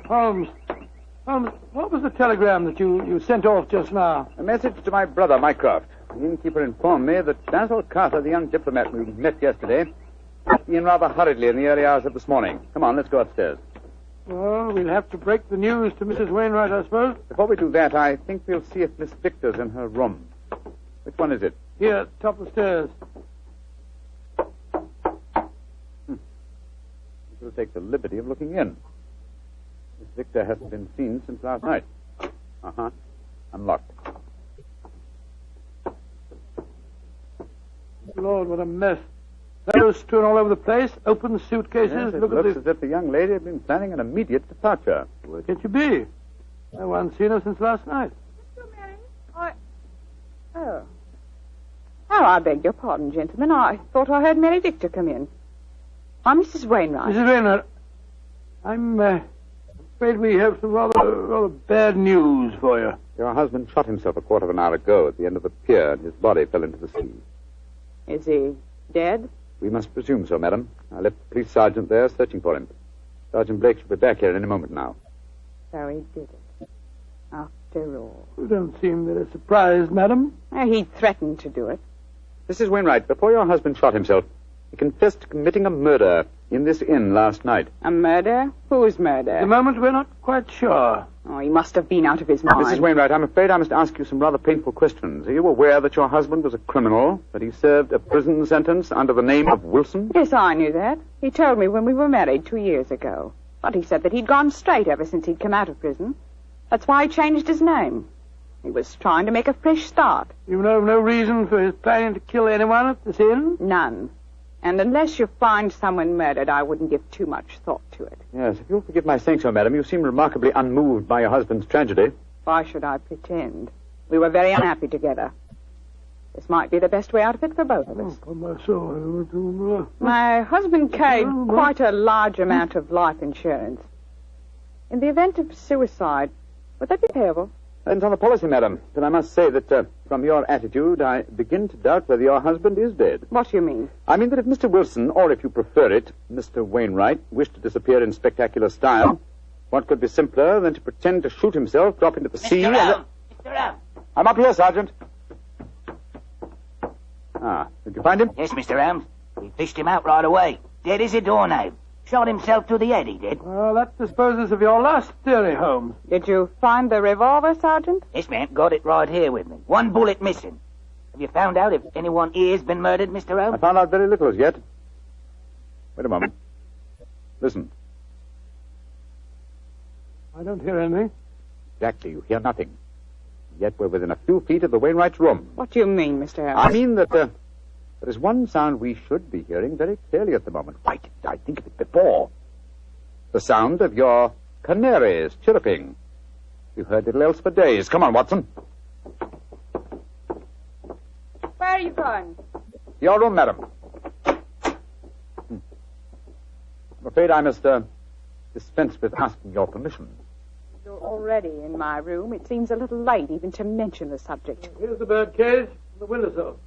Speaker 3: Holmes, what was the telegram that you sent off just now?
Speaker 16: A message to my brother, Mycroft. The innkeeper informed me that Basil Carter, the young diplomat we met yesterday, left the inn rather hurriedly in the early hours of this morning. Come on, let's go upstairs.
Speaker 3: Well, we'll have to break the news to Mrs. Wainwright, I suppose.
Speaker 16: Before we do that, I think we'll see if Miss Victor's in her room. Which one is it?
Speaker 3: Here, top of the stairs.
Speaker 16: We'll take the liberty of looking in. Miss Victor hasn't been seen since last night. Uh-huh. Unlocked.
Speaker 3: Lord, what a mess. Clothes strewn all over the place, open suitcases.
Speaker 16: Yes, it
Speaker 3: Look
Speaker 16: looks
Speaker 3: at
Speaker 16: as if the young lady had been planning an immediate departure.
Speaker 3: Where can she be? No one's seen her since last night.
Speaker 20: Oh, I beg your pardon, gentlemen. I thought I heard Mary Victor come in. I'm Mrs. Wainwright.
Speaker 3: Mrs. Wainwright, I'm afraid we have some rather bad news for you.
Speaker 16: Your husband shot himself a quarter of an hour ago at the end of the pier, and his body fell into the sea.
Speaker 20: Is he dead?
Speaker 16: We must presume so, madam. I left the police sergeant there searching for him. Sergeant Blake should be back here any moment now.
Speaker 20: So he did it. After all.
Speaker 3: You don't seem very surprised, madam.
Speaker 20: He threatened to do it.
Speaker 16: Mrs. Wainwright, before your husband shot himself, he confessed to committing a murder in this inn last night.
Speaker 20: A murder? Whose murder?
Speaker 3: At the moment, we're not quite sure.
Speaker 20: Oh, he must have been out of his mind.
Speaker 16: Mrs. Wainwright, I'm afraid I must ask you some rather painful questions. Are you aware that your husband was a criminal, that he served a prison sentence under the name of Wilson?
Speaker 20: Yes, I knew that. He told me when we were married 2 years ago. But he said that he'd gone straight ever since he'd come out of prison. That's why he changed his name. He was trying to make a fresh start.
Speaker 3: You know of no reason for his planning to kill anyone at this inn?
Speaker 20: None. And unless you find someone murdered, I wouldn't give too much thought to it.
Speaker 16: Yes, if you'll forgive my saying so, madam, you seem remarkably unmoved by your husband's tragedy.
Speaker 20: Why should I pretend? We were very unhappy together. This might be the best way out of it for both of us.
Speaker 3: Oh, my soul.
Speaker 20: My husband carried quite a large amount of life insurance. In the event of suicide, would that be payable?
Speaker 16: Depends on the policy, madam. But I must say that from your attitude, I begin to doubt whether your husband is dead.
Speaker 20: What do you mean?
Speaker 16: I mean that if Mr. Wilson, or if you prefer it, Mr. Wainwright, wished to disappear in spectacular style, what could be simpler than to pretend to shoot himself, drop into the sea...
Speaker 19: Mr. Elm!
Speaker 16: I'm up here, Sergeant. Ah, did you find him?
Speaker 19: Yes, Mr. Elm. We fished him out right away. Dead as a doornail. Shot himself to the head, he did.
Speaker 3: Well, that disposes of your last theory, Holmes.
Speaker 20: Did you find the revolver, Sergeant?
Speaker 19: Yes, ma'am. Got it right here with me. One bullet missing. Have you found out if anyone here's been murdered, Mr. Elm?
Speaker 16: I found out very little as yet. Wait a moment. Listen.
Speaker 3: I don't hear anything.
Speaker 16: Exactly. You hear nothing. Yet we're within a few feet of the Wainwright's room.
Speaker 20: What do you mean, Mr. Elm?
Speaker 16: I mean that there is one sound we should be hearing very clearly at the moment. Why didn't I think of it before? The sound of your canaries chirruping. You've heard little else for days. Come on, Watson.
Speaker 20: Where are you going?
Speaker 16: Your room, madam. I'm afraid I must dispense with asking your permission.
Speaker 20: You're already in my room. It seems a little late even to mention the subject.
Speaker 3: Here's the bird cage and the windowsill.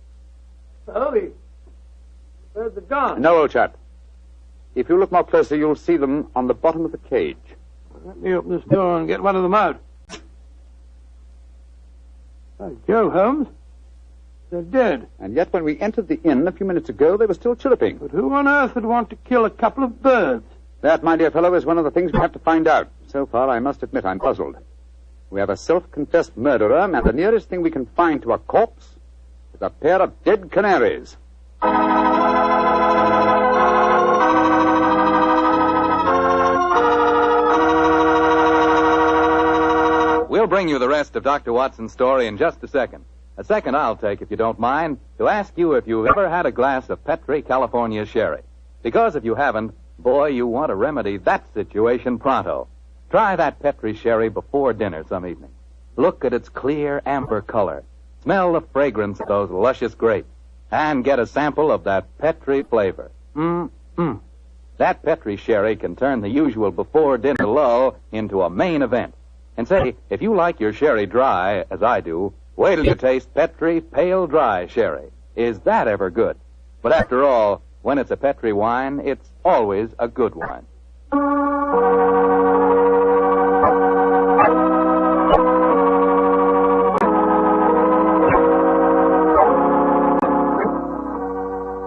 Speaker 3: Oh, the birds are gone.
Speaker 16: No, old chap. If you look more closely, you'll see them on the bottom of the cage.
Speaker 3: Let me open this door and get one of them out. By Jove, Holmes. They're dead.
Speaker 16: And yet when we entered the inn a few minutes ago, they were still chirruping.
Speaker 3: But who on earth would want to kill a couple of birds?
Speaker 16: That, my dear fellow, is one of the things we have to find out. So far, I must admit, I'm puzzled. We have a self-confessed murderer, and the nearest thing we can find to a corpse is a pair of dead canaries.
Speaker 14: We'll bring you the rest of Dr. Watson's story in just a second. A second I'll take, if you don't mind, to ask you if you've ever had a glass of Petri California sherry. Because if you haven't, boy, you want to remedy that situation pronto. Try that Petri sherry before dinner some evening. Look at its clear amber color. Smell the fragrance of those luscious grapes. and get a sample of that Petri flavor. That Petri sherry can turn the usual before-dinner lull into a main event. And say, if you like your sherry dry, as I do, wait till you taste Petri Pale Dry Sherry. Is that ever good? But after all, when it's a Petri wine, it's always a good wine.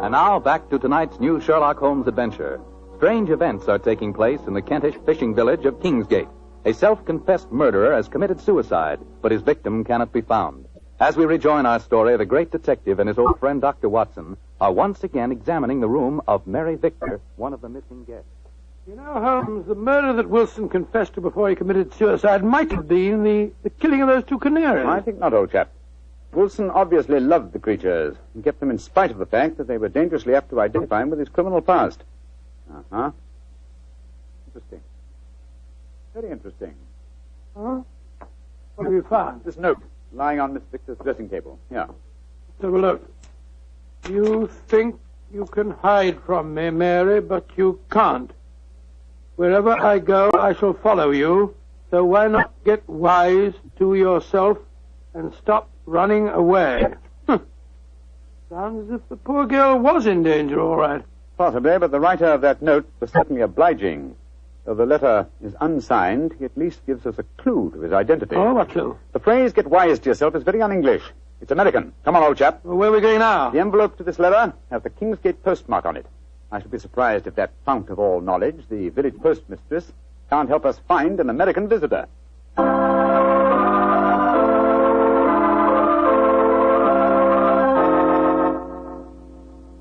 Speaker 14: And now, back to tonight's new Sherlock Holmes adventure. Strange events are taking place in the Kentish fishing village of Kingsgate. A self-confessed murderer has committed suicide, but his victim cannot be found. As we rejoin our story, the great detective and his old friend Dr. Watson are once again examining the room of Mary Victor, one of the missing guests.
Speaker 3: You know, Holmes, the murder that Wilson confessed to before he committed suicide might have been the killing of those two canaries.
Speaker 16: I think not, old chap. Wilson obviously loved the creatures and kept them in spite of the fact that they were dangerously apt to identify him with his criminal past. Uh-huh. Interesting. Very interesting.
Speaker 3: Huh? What have you found?
Speaker 16: This note lying on Miss Victor's dressing table. Yeah.
Speaker 3: Let's have a look. You think you can hide from me, Mary, but you can't. Wherever I go, I shall follow you. So why not get wise to yourself and stop running away? Sounds as if the poor girl was in danger, all right.
Speaker 16: Possibly, but the writer of that note was certainly obliging. Though the letter is unsigned, he at least gives us a clue to his identity.
Speaker 3: Oh, what clue?
Speaker 16: The phrase, get wise to yourself, is very un-English. It's American. Come on, old chap.
Speaker 3: Well, where are we going now?
Speaker 16: The envelope to this letter has the Kingsgate postmark on it. I should be surprised if that fount of all knowledge, the village postmistress, can't help us find an American visitor.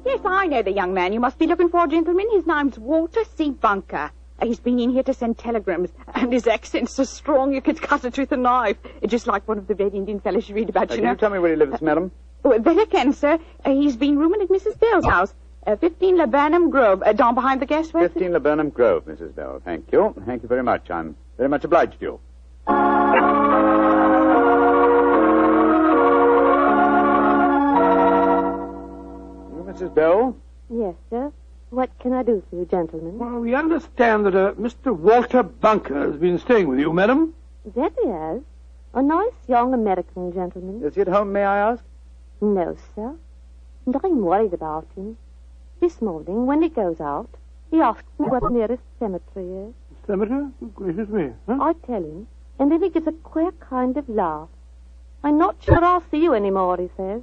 Speaker 20: Yes, I know the young man you must be looking for, gentlemen. His name's Walter C. Bunker. He's been in here to send telegrams, and his accent's so strong you could cut it with a knife. Just like one of the Red Indian fellows you read about, you know.
Speaker 16: Can you tell me where he lives, madam?
Speaker 20: Well, that I can, sir. He's been rooming at Mrs. Bell's house. 15 Laburnum Grove, down behind the gas works.
Speaker 16: 15 Laburnum Grove, Mrs. Bell. Thank you. Thank you very much. I'm very much obliged to you. Mrs. Bell?
Speaker 15: Yes, sir. What can I do for you, gentlemen?
Speaker 3: Well, we understand that Mr. Walter Bunker has been staying with you, madam.
Speaker 15: That he has. A nice young American gentleman.
Speaker 16: Is he at home, may I ask?
Speaker 15: No, sir. And I'm worried about him. This morning, when he goes out, he asks me what the nearest cemetery is.
Speaker 3: Cemetery? Oh, gracious me. Huh?
Speaker 15: I tell him, and then he gives a queer kind of laugh. I'm not sure I'll see you anymore, he says.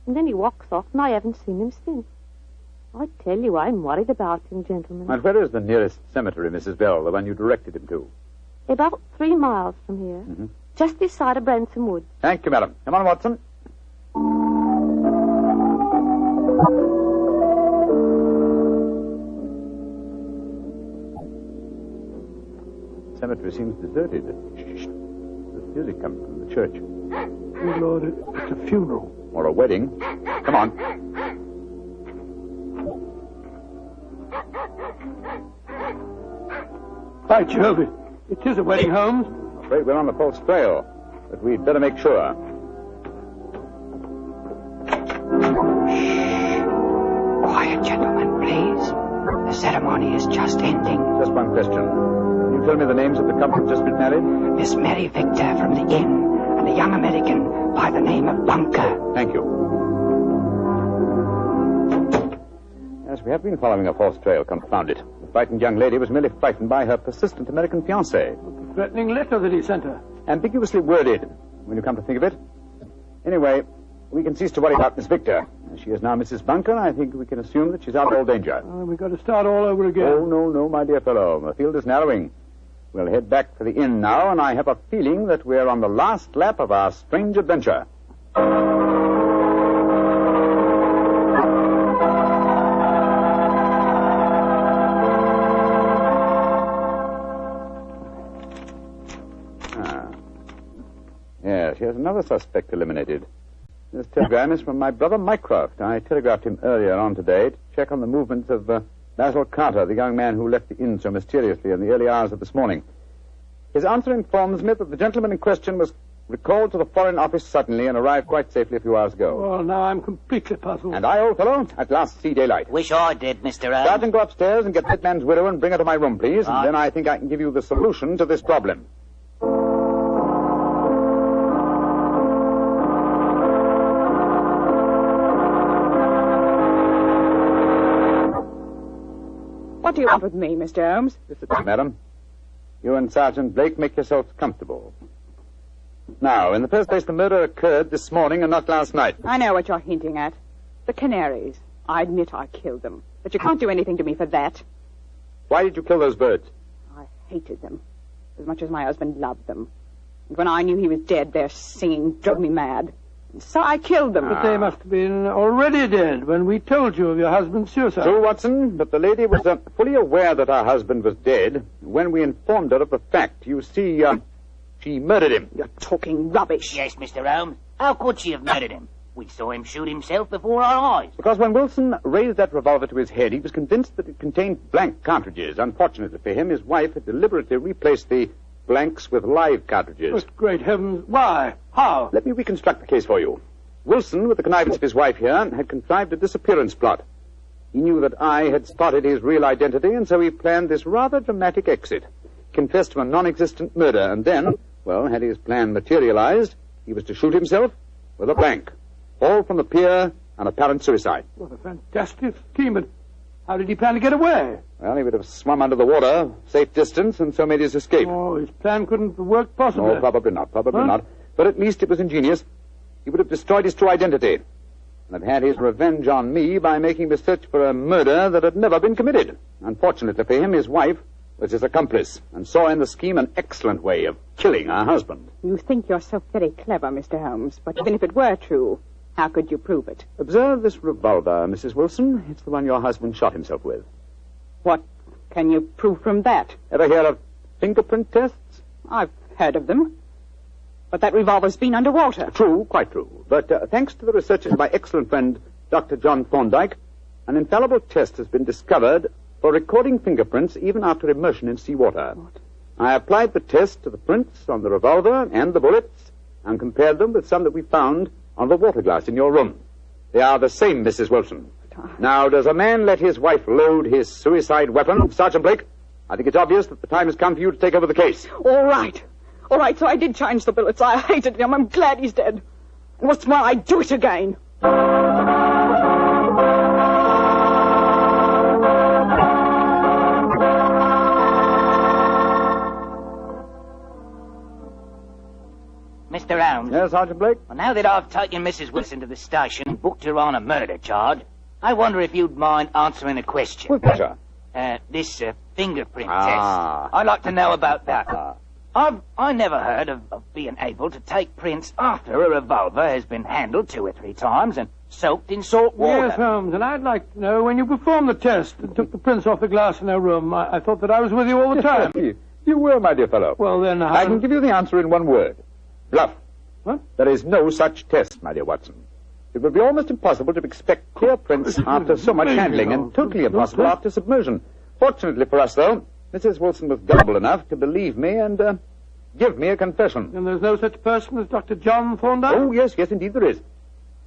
Speaker 15: And then he walks off, and I haven't seen him since. I tell you, I'm worried about him, gentlemen.
Speaker 16: And where is the nearest cemetery, Mrs. Bell, the one you directed him to?
Speaker 15: About 3 miles from here.
Speaker 16: Mm-hmm.
Speaker 15: Just this side of Branson Wood.
Speaker 16: Thank you, madam. Come on, Watson. The cemetery seems deserted. Shh. There's music coming from the church.
Speaker 3: Oh, Lord, it's a funeral.
Speaker 16: Or a wedding. Come on.
Speaker 3: By Jove, it is a wedding, Holmes.
Speaker 16: I'm afraid we're on the false trail, but we'd better make sure.
Speaker 21: Quiet, gentlemen, please. The ceremony is just ending.
Speaker 16: Just one question. Can you tell me the names of the couple just been married?
Speaker 21: Miss Mary Victor from the inn, and a young American by the name of Bunker.
Speaker 16: Thank you. Yes, we have been following a false trail, confound it. The frightened young lady was merely frightened by her persistent American fiancé.
Speaker 3: The threatening letter that he sent her.
Speaker 16: Ambiguously worded, when you come to think of it. Anyway, we can cease to worry about Miss Victor. As she is now Mrs. Bunker, I think we can assume that she's out of all danger.
Speaker 3: We've got to start all over again.
Speaker 16: Oh, no, my dear fellow. The field is narrowing. We'll head back for the inn now, and I have a feeling that we're on the last lap of our strange adventure. Yes, here's another suspect eliminated. This telegram is from my brother Mycroft. I telegraphed him earlier on today to check on the movements of Basil Carter, the young man who left the inn so mysteriously in the early hours of this morning. His answer informs me that the gentleman in question was recalled to the Foreign Office suddenly and arrived quite safely a few hours ago.
Speaker 3: Well, now I'm completely puzzled.
Speaker 16: And I, old fellow, at last see daylight.
Speaker 19: Wish I did, Mr. Holmes.
Speaker 16: Sergeant, go upstairs and get that man's widow and bring her to my room, please.
Speaker 19: Right.
Speaker 16: And then I think I can give you the solution to this problem.
Speaker 20: What do you want with me, Mr. Holmes?
Speaker 16: Sit down, madam. You and Sergeant Blake make yourselves comfortable. Now, in the first place, the murder occurred this morning and not last night.
Speaker 20: I know what you're hinting at. The Canaries. I admit I killed them. But you can't do anything to me for that.
Speaker 16: Why did you kill those birds?
Speaker 20: I hated them. As much as my husband loved them. And when I knew he was dead, their singing drove me mad. And so I killed them.
Speaker 3: But they must have been already dead when we told you of your husband's suicide.
Speaker 16: True, Watson, but the lady was fully aware that her husband was dead when we informed her of the fact. You see, she murdered him.
Speaker 20: You're talking rubbish.
Speaker 19: Yes, Mr. Holmes. How could she have murdered him? We saw him shoot himself before our eyes.
Speaker 16: Because when Wilson raised that revolver to his head, he was convinced that it contained blank cartridges. Unfortunately for him, his wife had deliberately replaced the blanks with live cartridges.
Speaker 3: But great heavens, why? How?
Speaker 16: Let me reconstruct the case for you. Wilson, with the connivance of his wife here, had contrived a disappearance plot. He knew that I had spotted his real identity, and so he planned this rather dramatic exit. Confessed to a non-existent murder, and then, well, had his plan materialized, he was to shoot himself with a blank. All from the pier, an apparent suicide.
Speaker 3: What a fantastic scheme, but how did he plan to get away?
Speaker 16: Well, he would have swum under the water, safe distance, and so made his escape.
Speaker 3: Oh, his plan couldn't have worked possibly.
Speaker 16: No, probably not, not. But at least it was ingenious. He would have destroyed his true identity and have had his revenge on me by making me search for a murder that had never been committed. Unfortunately for him, his wife was his accomplice and saw in the scheme an excellent way of killing her husband.
Speaker 20: You think you're so very clever, Mr. Holmes, but even if it were true, how could you prove it?
Speaker 16: Observe this revolver, Mrs. Wilson. It's the one your husband shot himself with.
Speaker 20: What can you prove from that?
Speaker 16: Ever hear of fingerprint tests?
Speaker 20: I've heard of them. But that revolver's been underwater.
Speaker 16: True, quite true. But thanks to the research of my excellent friend, Dr. John Thorndyke, an infallible test has been discovered for recording fingerprints even after immersion in seawater. What? I applied the test to the prints on the revolver and the bullets and compared them with some that we found on the water glass in your room. They are the same, Mrs. Wilson. Now, does a man let his wife load his suicide weapon? Sergeant Blake, I think it's obvious that the time has come for you to take over the case.
Speaker 20: All right, so I did change the bullets. I hated him. I'm glad he's dead. And what's more, I'd do it again.
Speaker 19: Mr. Holmes.
Speaker 16: Yes, Sergeant Blake?
Speaker 19: Well, now that I've taken Mrs. Wilson to the station and booked her on a murder charge, I wonder if you'd mind answering a question.
Speaker 16: With pleasure.
Speaker 19: This fingerprint test. I'd like to know about that. I never heard of being able to take prints after a revolver has been handled 2 or 3 times and soaked in salt water.
Speaker 3: Yes, Holmes, and I'd like to know when you performed the test and took the prints off the glass in her room. I thought that I was with you all the time.
Speaker 16: You were, my dear fellow.
Speaker 3: Well, then,
Speaker 16: I can give you the answer in one word. Bluff.
Speaker 3: What?
Speaker 16: There is no such test, my dear Watson. It would be almost impossible to expect clear prints after so much handling, and totally impossible after submersion. Fortunately for us, though, Mrs. Wilson was gullible enough to believe me and give me a confession.
Speaker 3: And there's no such person as Dr. John Thorndyke?
Speaker 16: Oh, yes, indeed there is. He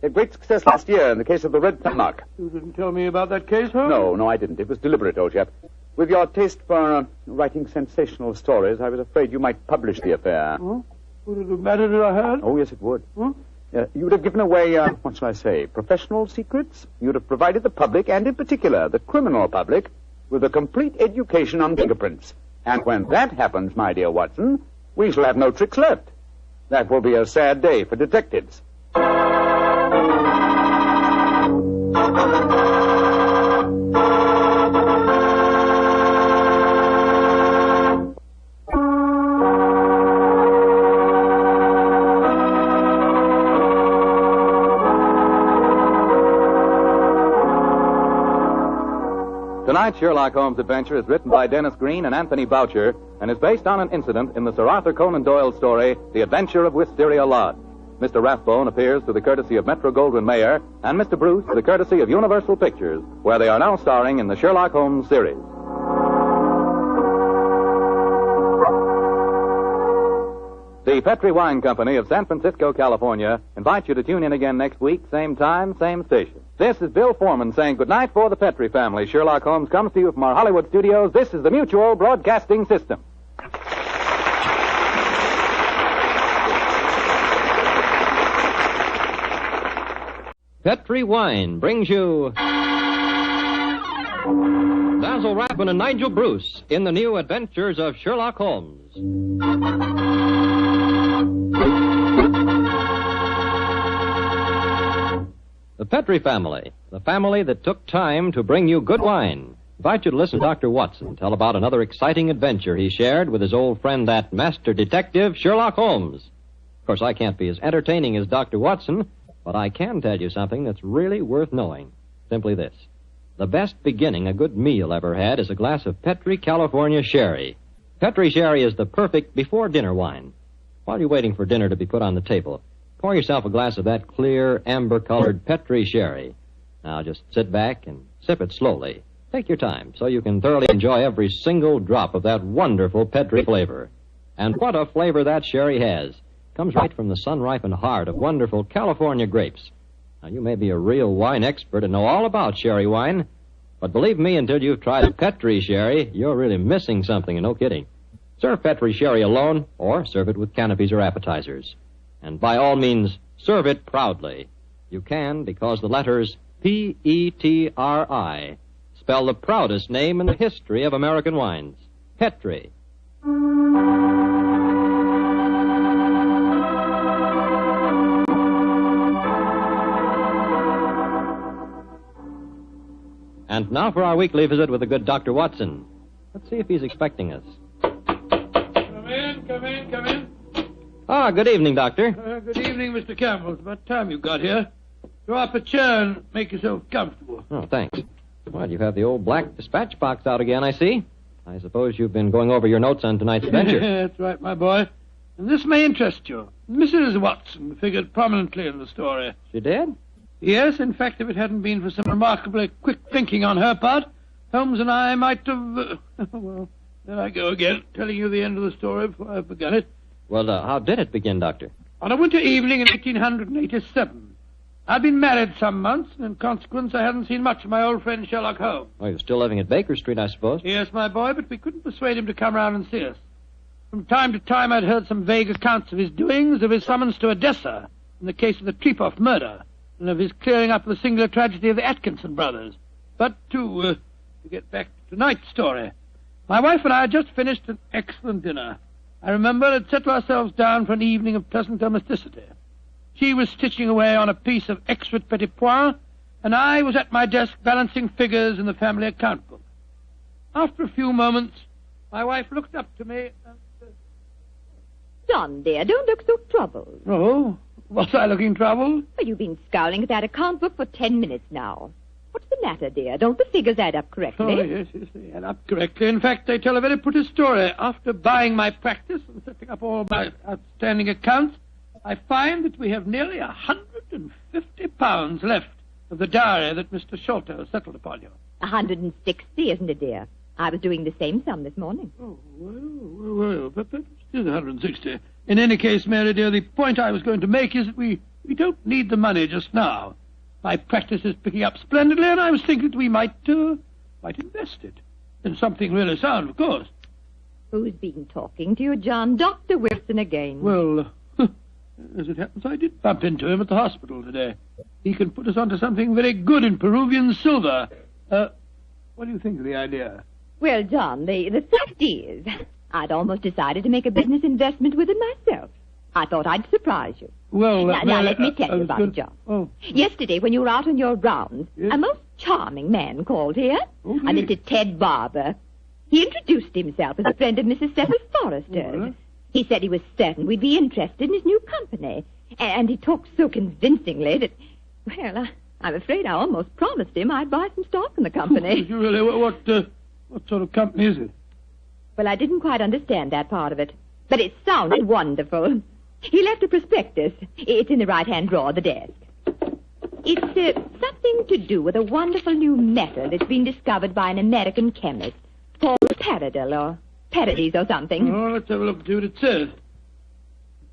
Speaker 16: had great success last year in the case of the red thumb mark.
Speaker 3: You didn't tell me about that case, Holmes?
Speaker 16: No, I didn't. It was deliberate, old chap. With your taste for writing sensational stories, I was afraid you might publish the affair.
Speaker 3: Oh? Would it have mattered if I had?
Speaker 16: Oh, yes, it would.
Speaker 3: Hmm?
Speaker 16: You would have given away, what shall I say, professional secrets. You would have provided the public, and in particular the criminal public, with a complete education on fingerprints. And when that happens, my dear Watson, we shall have no tricks left. That will be a sad day for detectives.
Speaker 14: Tonight's Sherlock Holmes adventure is written by Dennis Green and Anthony Boucher and is based on an incident in the Sir Arthur Conan Doyle story, The Adventure of Wisteria Lodge. Mr. Rathbone appears through the courtesy of Metro-Goldwyn-Mayer and Mr. Bruce through the courtesy of Universal Pictures, where they are now starring in the Sherlock Holmes series. The Petri Wine Company of San Francisco, California, invites you to tune in again next week, same time, same station. This is Bill Foreman saying goodnight for the Petri family. Sherlock Holmes comes to you from our Hollywood studios. This is the Mutual Broadcasting System.
Speaker 1: Petri Wine brings you Basil Rathbone and Nigel Bruce in the new adventures of Sherlock Holmes. The Petri family, the family that took time to bring you good wine. Invite you to listen to Dr. Watson tell about another exciting adventure he shared with his old friend, that master detective, Sherlock Holmes. Of course, I can't be as entertaining as Dr. Watson, but I can tell you something that's really worth knowing. Simply this. The best beginning a good meal ever had is a glass of Petri California Sherry. Petri Sherry is the perfect before-dinner wine. While you're waiting for dinner to be put on the table, pour yourself a glass of that clear, amber-colored Petri Sherry. Now, just sit back and sip it slowly. Take your time so you can thoroughly enjoy every single drop of that wonderful Petri flavor. And what a flavor that sherry has. Comes right from the sun-ripened heart of wonderful California grapes. Now, you may be a real wine expert and know all about sherry wine, but believe me, until you've tried Petri Sherry, you're really missing something, and no kidding. Serve Petri Sherry alone, or serve it with canopies or appetizers. And by all means, serve it proudly. You can, because the letters P-E-T-R-I spell the proudest name in the history of American wines. Petri. And now for our weekly visit with the good Dr. Watson. Let's see if he's expecting us.
Speaker 3: Come in.
Speaker 1: Ah, good evening, Doctor.
Speaker 3: Good evening, Mr. Campbell. It's about time you got here. Draw up a chair and make yourself comfortable.
Speaker 1: Oh, thanks. Well, you have the old black dispatch box out again, I see. I suppose you've been going over your notes on tonight's adventure.
Speaker 3: That's right, my boy. And this may interest you. Mrs. Watson figured prominently in the story.
Speaker 1: She did?
Speaker 3: Yes, in fact, if it hadn't been for some remarkably quick thinking on her part, Holmes and I might have... well, there I go again, telling you the end of the story before I've begun it.
Speaker 1: Well, how did it begin, Doctor?
Speaker 3: On a winter evening in 1887. I'd been married some months, and in consequence I hadn't seen much of my old friend Sherlock Holmes.
Speaker 1: Oh, you're still living at Baker Street, I suppose?
Speaker 3: Yes, my boy, but we couldn't persuade him to come round and see us. From time to time I'd heard some vague accounts of his doings, of his summons to Odessa in the case of the Trepoff murder, and of his clearing up the singular tragedy of the Atkinson brothers. But to get back to tonight's story, my wife and I had just finished an excellent dinner. I remember had settled ourselves down for an evening of pleasant domesticity. She was stitching away on a piece of extra petit pois, and I was at my desk balancing figures in the family account book. After a few moments, my wife looked up to me and said,
Speaker 22: John, dear, don't look so troubled.
Speaker 3: Oh, was I looking troubled?
Speaker 22: Well, you've been scowling at that account book for 10 minutes now. What's the matter, dear? Don't the figures add up correctly?
Speaker 3: Oh, yes, they add up correctly. In fact, they tell a very pretty story. After buying my practice and setting up all my outstanding accounts, I find that we have nearly £150 left of the diary that Mr. Sholto settled upon you.
Speaker 22: 160, isn't it, dear? I was doing the same sum this morning.
Speaker 3: Oh, well, but still 160. In any case, Mary, dear, the point I was going to make is that we don't need the money just now. My practice is picking up splendidly, and I was thinking that we might invest it in something really sound, of course.
Speaker 22: Who's been talking to you, John? Dr. Wilson again.
Speaker 3: Well, as it happens, I did bump into him at the hospital today. He can put us onto something very good in Peruvian silver. What do you think of the idea?
Speaker 22: Well, John, the fact is, I'd almost decided to make a business investment with it myself. I thought I'd surprise you.
Speaker 3: Well,
Speaker 22: now let me tell you about it, John.
Speaker 3: Oh.
Speaker 22: Yesterday, when you were out on your rounds, yes, a most charming man called here.
Speaker 3: Okay.
Speaker 22: A Mr. Ted Barber. He introduced himself as a friend of Mrs. Cecil Forrester's. He said he was certain we'd be interested in his new company. And he talked so convincingly that, well, I'm afraid I almost promised him I'd buy some stock in the company.
Speaker 3: Did you really? What sort of company is it?
Speaker 22: Well, I didn't quite understand that part of it. But it sounded wonderful. He left a prospectus. It's in the right-hand drawer of the desk. It's something to do with a wonderful new metal that's been discovered by an American chemist called Paradol or Paradis or something.
Speaker 3: Oh, let's have a look and see what it says.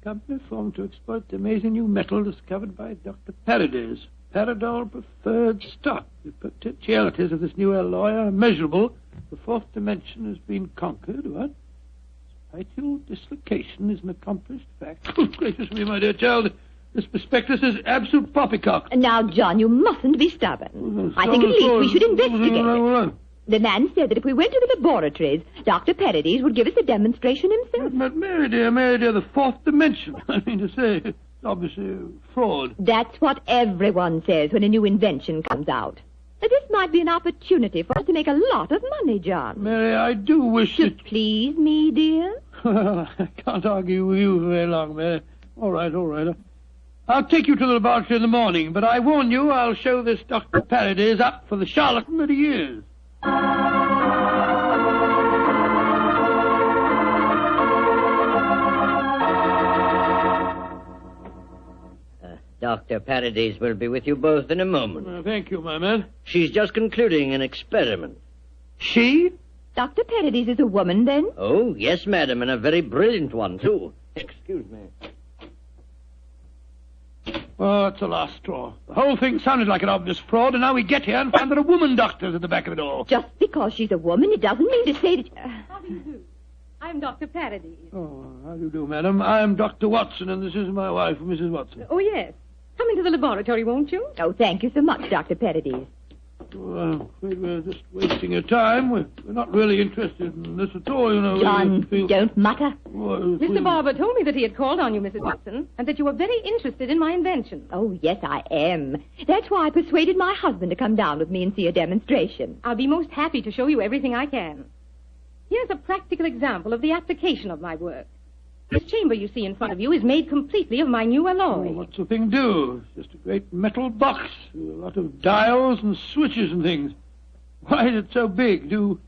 Speaker 3: company formed to exploit the amazing new metal discovered by Dr. Paradol. Paradol preferred stock. The potentialities of this new alloy are immeasurable. The fourth dimension has been conquered. What? Spital dislocation is an accomplished fact. Oh, gracious me, my dear child. This prospectus is absolute poppycock.
Speaker 22: Now, John, you mustn't be stubborn. I think at least we should investigate it. The man said that if we went to the laboratories, Dr. Paradis would give us a demonstration himself.
Speaker 3: But Mary dear, the fourth dimension. I mean to say, it's obviously fraud.
Speaker 22: That's what everyone says when a new invention comes out. But this might be an opportunity for us to make a lot of money, John.
Speaker 3: Mary, I do wish
Speaker 22: to please me, dear.
Speaker 3: Well, I can't argue with you for very long, Mary. All right. I'll take you to the laboratory in the morning, but I warn you, I'll show this Dr. Paradis up for the charlatan that he is.
Speaker 6: Dr. Paradis will be with you both in a moment.
Speaker 3: Thank you, my man.
Speaker 6: She's just concluding an experiment.
Speaker 3: She?
Speaker 22: Dr. Paradis is a woman, then?
Speaker 6: Oh, yes, madam, and a very brilliant one, too. Excuse me.
Speaker 3: Oh, it's a last straw. The whole thing sounded like an obvious fraud, and now we get here and find that a woman doctor's at the back of it all.
Speaker 22: Just because she's a woman, it doesn't mean to say that...
Speaker 7: How do you do? I'm Dr. Paradis.
Speaker 3: Oh, how do you do, madam? I'm Dr. Watson, and this is my wife, Mrs. Watson.
Speaker 7: Oh, yes. Come into the laboratory, won't you?
Speaker 22: Oh, thank you so much, Dr. Paradis.
Speaker 3: Oh, I'm afraid we're just wasting your time. We're not really interested in this at all, you know.
Speaker 22: John, don't mutter.
Speaker 7: Mr. Barber told me that he had called on you, Mrs. Watson, and that you were very interested in my invention.
Speaker 22: Oh, yes, I am. That's why I persuaded my husband to come down with me and see a demonstration.
Speaker 7: I'll be most happy to show you everything I can. Here's a practical example of the application of my work. This chamber you see in front of you is made completely of my new alloy.
Speaker 3: Oh, what's the thing do? It's just a great metal box with a lot of dials and switches and things. Why is it so big? Do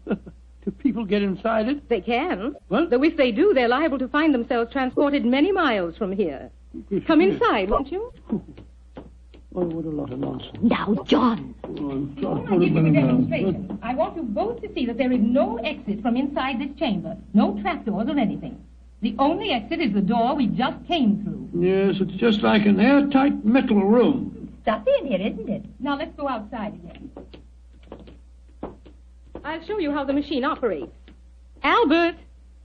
Speaker 3: people get inside it?
Speaker 7: They can.
Speaker 3: What?
Speaker 7: Though if they do, they're liable to find themselves transported many miles from here. Come inside, won't you?
Speaker 3: Oh, what a lot of nonsense.
Speaker 22: Now, John.
Speaker 7: Before I give you the demonstration, I want you both to see that there is no exit from inside this chamber. No trapdoors or anything. The only exit is the door we just came through.
Speaker 3: Yes, it's just like an airtight metal room.
Speaker 7: Stuffy in here, isn't it? Now let's go outside again. I'll show you how the machine operates. Albert!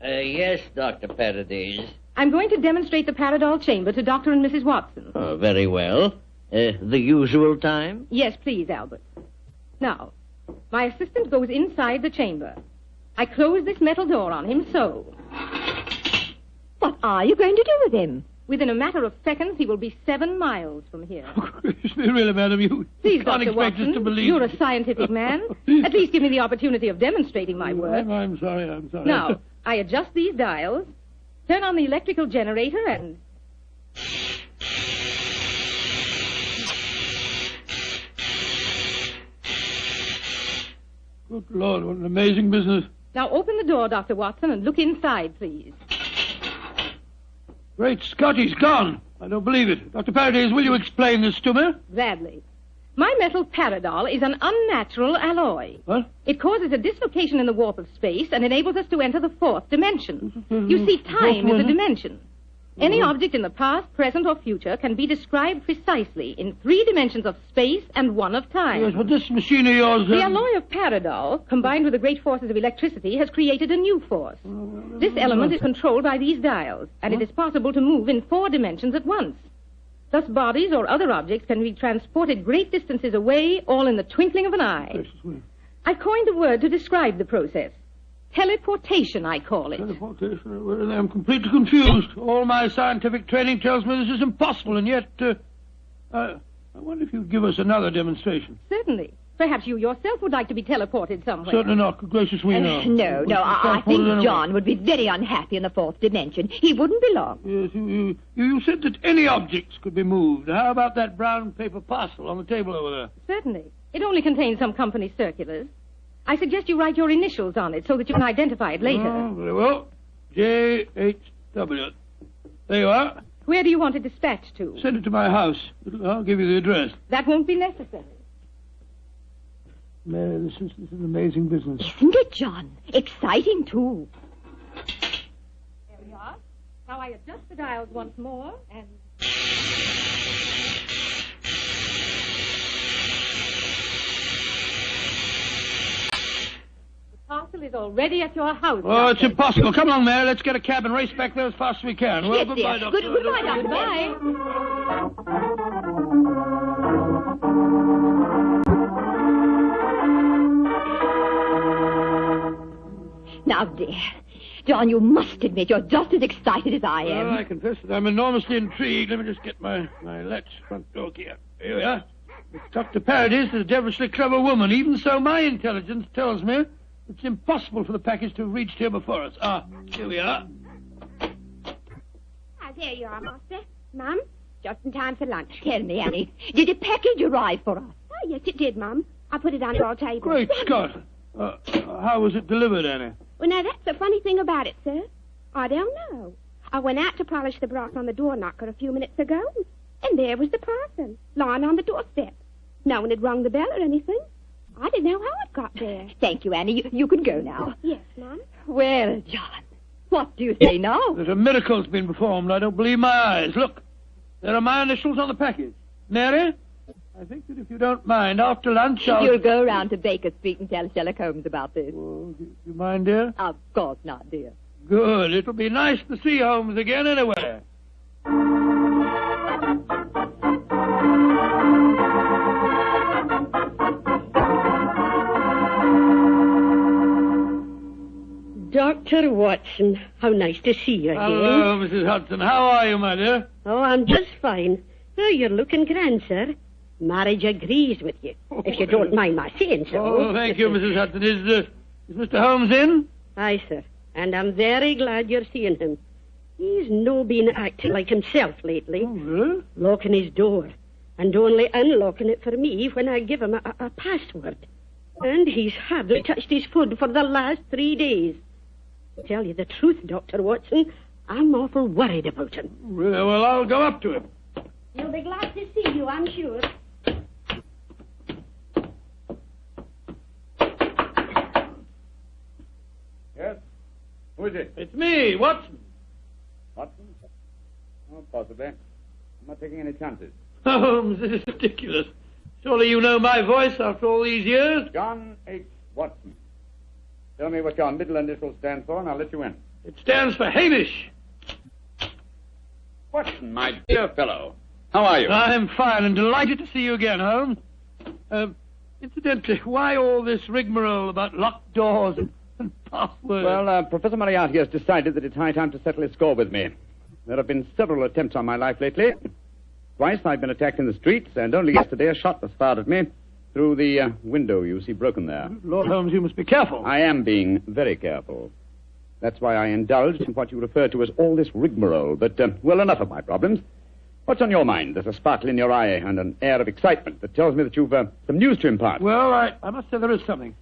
Speaker 6: Yes, Dr. Paradis.
Speaker 7: I'm going to demonstrate the Paradol chamber to Dr. and Mrs. Watson.
Speaker 6: Oh, very well. The usual time?
Speaker 7: Yes, please, Albert. Now, my assistant goes inside the chamber. I close this metal door on him, so...
Speaker 22: What are you going to do with him?
Speaker 7: Within a matter of seconds, he will be 7 miles from here.
Speaker 3: Really, madam, you
Speaker 7: Please,
Speaker 3: can't
Speaker 7: Dr.
Speaker 3: expect
Speaker 7: Watson,
Speaker 3: us to believe...
Speaker 7: You're a scientific man. At least give me the opportunity of demonstrating my work.
Speaker 3: I'm sorry.
Speaker 7: Now, I adjust these dials, turn on the electrical generator, and...
Speaker 3: Good Lord, what an amazing business.
Speaker 7: Now open the door, Dr. Watson, and look inside, please.
Speaker 3: Great Scott, he's gone. I don't believe it. Dr. Paradis, will you explain this to me?
Speaker 7: Gladly. My metal Paradol is an unnatural alloy.
Speaker 3: What?
Speaker 7: It causes a dislocation in the warp of space and enables us to enter the 4th dimension. You see, time is a dimension. Any object in the past, present, or future can be described precisely in 3 dimensions of space and 1 of time.
Speaker 3: Yes, but this machine of yours...
Speaker 7: The alloy of Paradol, combined with the great forces of electricity, has created a new force. This element is controlled by these dials, and it is possible to move in 4 dimensions at once. Thus, bodies or other objects can be transported great distances away, all in the twinkling of an eye. I coined a word to describe the process. Teleportation, I call it.
Speaker 3: Teleportation? Well, I'm completely confused. All my scientific training tells me this is impossible, and yet... I wonder if you'd give us another demonstration.
Speaker 7: Certainly. Perhaps you yourself would like to be teleported somewhere.
Speaker 3: Certainly not. Good gracious me, no.
Speaker 22: No, I think John would be very unhappy in the 4th dimension. He wouldn't belong.
Speaker 3: Yes, you said that any objects could be moved. How about that brown paper parcel on the table over there?
Speaker 7: Certainly. It only contains some company circulars. I suggest you write your initials on it so that you can identify it later.
Speaker 3: Oh, very well. J.H.W. There you are.
Speaker 7: Where do you want it dispatched to?
Speaker 3: Send it to my house. I'll give you the address.
Speaker 7: That won't be necessary.
Speaker 3: Mary, this is an amazing business.
Speaker 22: Isn't it, John? Exciting, too.
Speaker 7: There we are. Now I adjust the dials once more, and... The parcel is already at your house.
Speaker 3: Oh, it's impossible. Come along, Mary. Let's get a cab and race back there as fast as we can. Well,
Speaker 7: Yes,
Speaker 3: goodbye,
Speaker 7: dear.
Speaker 3: Doctor.
Speaker 7: Goodbye, Doctor.
Speaker 22: Now, dear, John, you must admit you're just as excited as I am.
Speaker 3: Well, I confess that I'm enormously intrigued. Let me just get my latch front door key. Here we are. Dr. Paradis is a devilishly clever woman. Even so, my intelligence tells me it's impossible for the package to have reached here before us. Ah, here we are.
Speaker 8: There you are, Master. Mum, just in time for lunch.
Speaker 22: Tell me, Annie, did a package arrive for us?
Speaker 8: Oh, yes, it did, Mum. I put it on your table.
Speaker 3: Great Scott. How was it delivered, Annie?
Speaker 8: Well, now, that's the funny thing about it, sir. I don't know. I went out to polish the brass on the door knocker a few minutes ago, and there was the parcel, lying on the doorstep. No one had rung the bell or anything. I didn't know how it got there.
Speaker 22: Thank you, Annie. You can go now.
Speaker 8: Yes, Mum.
Speaker 22: Well, John, what do you say now?
Speaker 3: There's a miracle's been performed. I don't believe my eyes. Look, there are my initials on the package. Mary, I think that if you don't mind, after lunch
Speaker 22: You'll go round to Baker Street and tell Sherlock Holmes about this.
Speaker 3: Do you mind, dear?
Speaker 22: Of course not, dear.
Speaker 3: Good. It'll be nice to see Holmes again anyway.
Speaker 11: Dr. Watson, how nice to see you again.
Speaker 3: Hello, Mrs. Hudson. How are you, my dear?
Speaker 11: Oh, I'm just fine. Oh, you're looking grand, sir. Marriage agrees with you, if you don't mind my saying so.
Speaker 3: Oh, thank you, Mrs. Hudson. Is Mr. Holmes in?
Speaker 11: Aye, sir. And I'm very glad you're seeing him. He's no been acting like himself lately.
Speaker 3: Oh, really?
Speaker 11: Locking his door, and only unlocking it for me when I give him a password. And he's hardly touched his food for the last 3 days. To tell you the truth, Dr. Watson, I'm awful worried about him.
Speaker 3: Really? Well, I'll go up to him.
Speaker 8: He'll be glad to see you, I'm sure.
Speaker 4: Yes? Who is it?
Speaker 3: It's me, Watson.
Speaker 4: Watson? Oh, possibly. I'm not taking any chances.
Speaker 3: Holmes, this is ridiculous. Surely you know my voice after all these years?
Speaker 4: John H. Watson. Tell me what your middle initial stands for, and I'll let you in.
Speaker 3: It stands for Hamish.
Speaker 4: Watson, my dear fellow. How are you?
Speaker 3: I'm fine and delighted to see you again, Holmes. Incidentally, why all this rigmarole about locked doors and passwords?
Speaker 4: Well, Professor Moriarty has decided that it's high time to settle his score with me. There have been several attempts on my life lately. Twice I've been attacked in the streets, and only yesterday a shot was fired at me through the window you see broken there.
Speaker 3: Lord Holmes, you must be careful.
Speaker 4: I am being very careful. That's why I indulged in what you refer to as all this rigmarole. But, well, enough of my problems. What's on your mind? There's a sparkle in your eye and an air of excitement that tells me that you've some news to impart.
Speaker 3: Well, I must say there is something.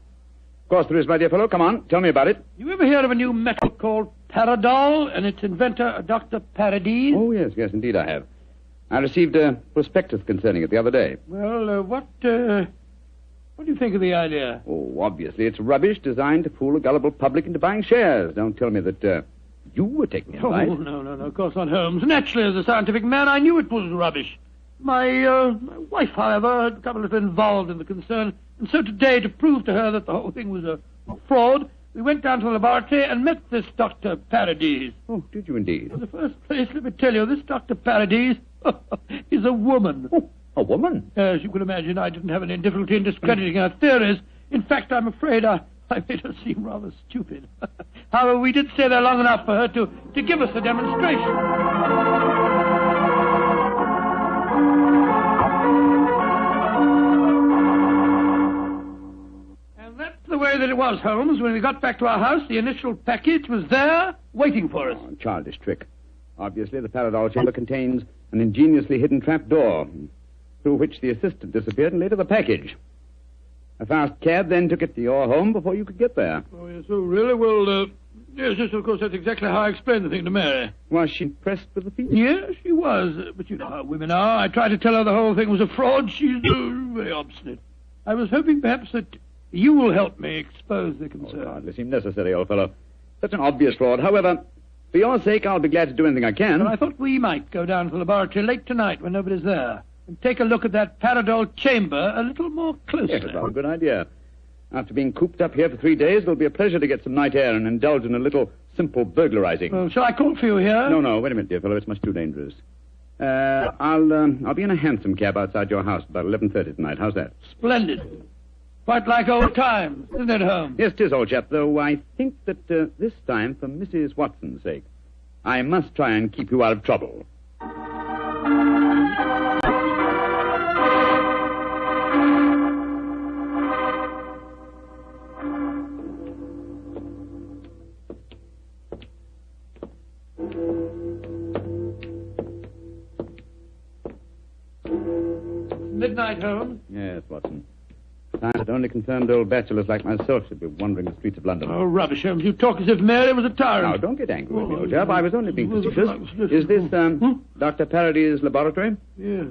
Speaker 4: Of course there is, my dear fellow. Come on, tell me about it.
Speaker 3: You ever hear of a new metal called Paradol and its inventor, Dr. Paradis?
Speaker 4: Oh, yes, indeed I have. I received a prospectus concerning it the other day.
Speaker 3: Well, what do you think of the idea?
Speaker 4: Oh, obviously it's rubbish designed to fool a gullible public into buying shares. Don't tell me that you were taking advice.
Speaker 3: Oh, no, of course not, Holmes. Naturally, as a scientific man, I knew it was rubbish. My wife, however, had become a little involved in the concern, and so today, to prove to her that the whole thing was a fraud, we went down to the laboratory and met this Dr. Paradis.
Speaker 4: Oh, did you indeed?
Speaker 3: In the first place, let me tell you, this Dr. Paradis is a woman.
Speaker 4: Oh, a woman?
Speaker 3: As you can imagine, I didn't have any difficulty in discrediting her theories. In fact, I'm afraid I made her seem rather stupid. However, we did stay there long enough for her to give us a demonstration. And that's the way that it was, Holmes. When we got back to our house, the initial package was there, waiting for us.
Speaker 4: Oh, childish trick. Obviously, the Paradol chamber contains an ingeniously hidden trap door, through which the assistant disappeared and later the package. A fast cab then took it to your home before you could get there.
Speaker 3: Oh, yes, oh, really? Well, yes, of course, that's exactly how I explained the thing to Mary.
Speaker 4: Was she impressed with the feat?
Speaker 3: Yes, she was. But you know how women are. I tried to tell her the whole thing was a fraud. She's very obstinate. I was hoping perhaps that you will help me expose the concern.
Speaker 4: Oh, hardly seemed necessary, old fellow. Such an obvious fraud. However,
Speaker 12: For your sake, I'll be glad to do anything I can.
Speaker 3: Well, I thought we might go down to the laboratory late tonight when nobody's there and take a look at that Paradol chamber a little more closely.
Speaker 12: Yes, that's a good idea. After being cooped up here for 3 days, it'll be a pleasure to get some night air and indulge in a little simple burglarizing.
Speaker 3: Well, shall I call for you here?
Speaker 12: No, wait a minute, dear fellow. It's much too dangerous. I'll be in a hansom cab outside your house about 11:30 tonight. How's that?
Speaker 3: Splendid. Quite like old times, isn't it, Holmes?
Speaker 12: Yes, 'tis, old chap, though I think that this time, for Mrs. Watson's sake, I must try and keep you out of trouble.
Speaker 3: Midnight, Holmes?
Speaker 12: Yes, Watson. Time that only concerned old bachelors like myself should be wandering the streets of London.
Speaker 3: Oh, rubbish, Holmes. You talk as if Mary was a tyrant.
Speaker 12: Now, don't get angry with me, old chap. I was only being facetious. Is this, Dr. Parady's laboratory?
Speaker 3: Yes.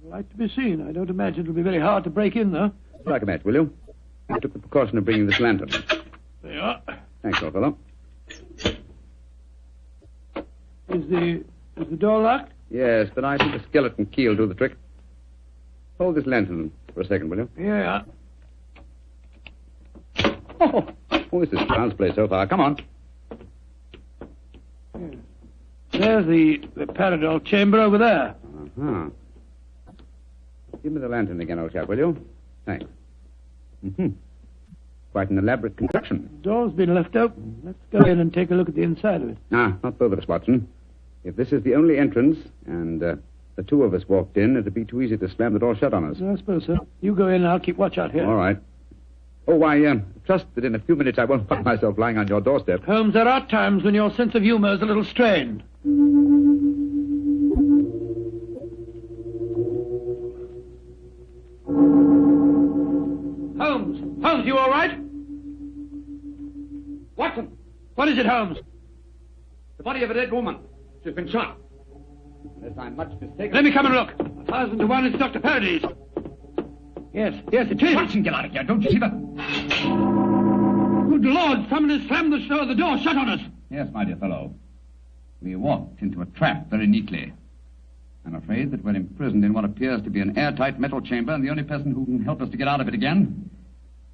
Speaker 3: Like to be seen. I don't imagine it'll be very hard to break in, though.
Speaker 12: Strike a match, will you? I took the precaution of bringing this lantern.
Speaker 3: There you are.
Speaker 12: Thanks, old fellow.
Speaker 3: Is the door locked?
Speaker 12: Yes, but I think a skeleton key will do the trick. Hold this lantern for a second, will you?
Speaker 3: Yeah.
Speaker 12: Oh, this is child's play so far. Come on.
Speaker 3: Yeah. There's the Paradol chamber over there.
Speaker 12: Uh-huh. Give me the lantern again, old chap, will you? Thanks. Mm-hmm. Quite an elaborate construction.
Speaker 3: The door's been left open. Let's go in and take a look at the inside of it.
Speaker 12: Not both of us, Watson. If this is the only entrance, and the two of us walked in, it'd be too easy to slam the door shut on us.
Speaker 3: I suppose so. You go in and I'll keep watch out here.
Speaker 12: All right. Oh, I trust that in a few minutes I won't find myself lying on your doorstep.
Speaker 3: Holmes, there are times when your sense of humor is a little strained. Holmes, you all right?
Speaker 12: Watson!
Speaker 3: What is it, Holmes?
Speaker 12: The body of a dead woman. She's been shot. Unless I'm much mistaken...
Speaker 3: Let me come and look. 1,000 to 1, it's Dr. Parady's. Yes, it is.
Speaker 12: Watson, get out of here. Don't you see that?
Speaker 3: Good Lord, someone has slammed the door shut on us.
Speaker 4: Yes, my dear fellow. We walked into a trap very neatly. I'm afraid that we're imprisoned in what appears to be an airtight metal chamber, and the only person who can help us to get out of it again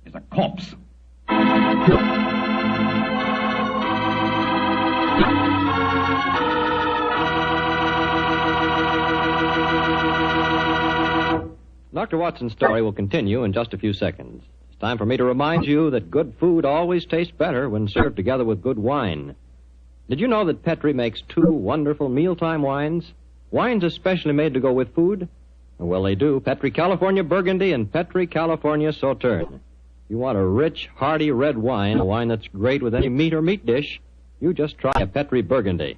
Speaker 4: is a corpse.
Speaker 1: Dr. Watson's story will continue in just a few seconds. It's time for me to remind you that good food always tastes better when served together with good wine. Did you know that Petri makes 2 wonderful mealtime wines? Wines especially made to go with food? Well, they do. Petri California Burgundy and Petri California Sauterne. You want a rich, hearty red wine, a wine that's great with any meat or meat dish, you just try a Petri Burgundy.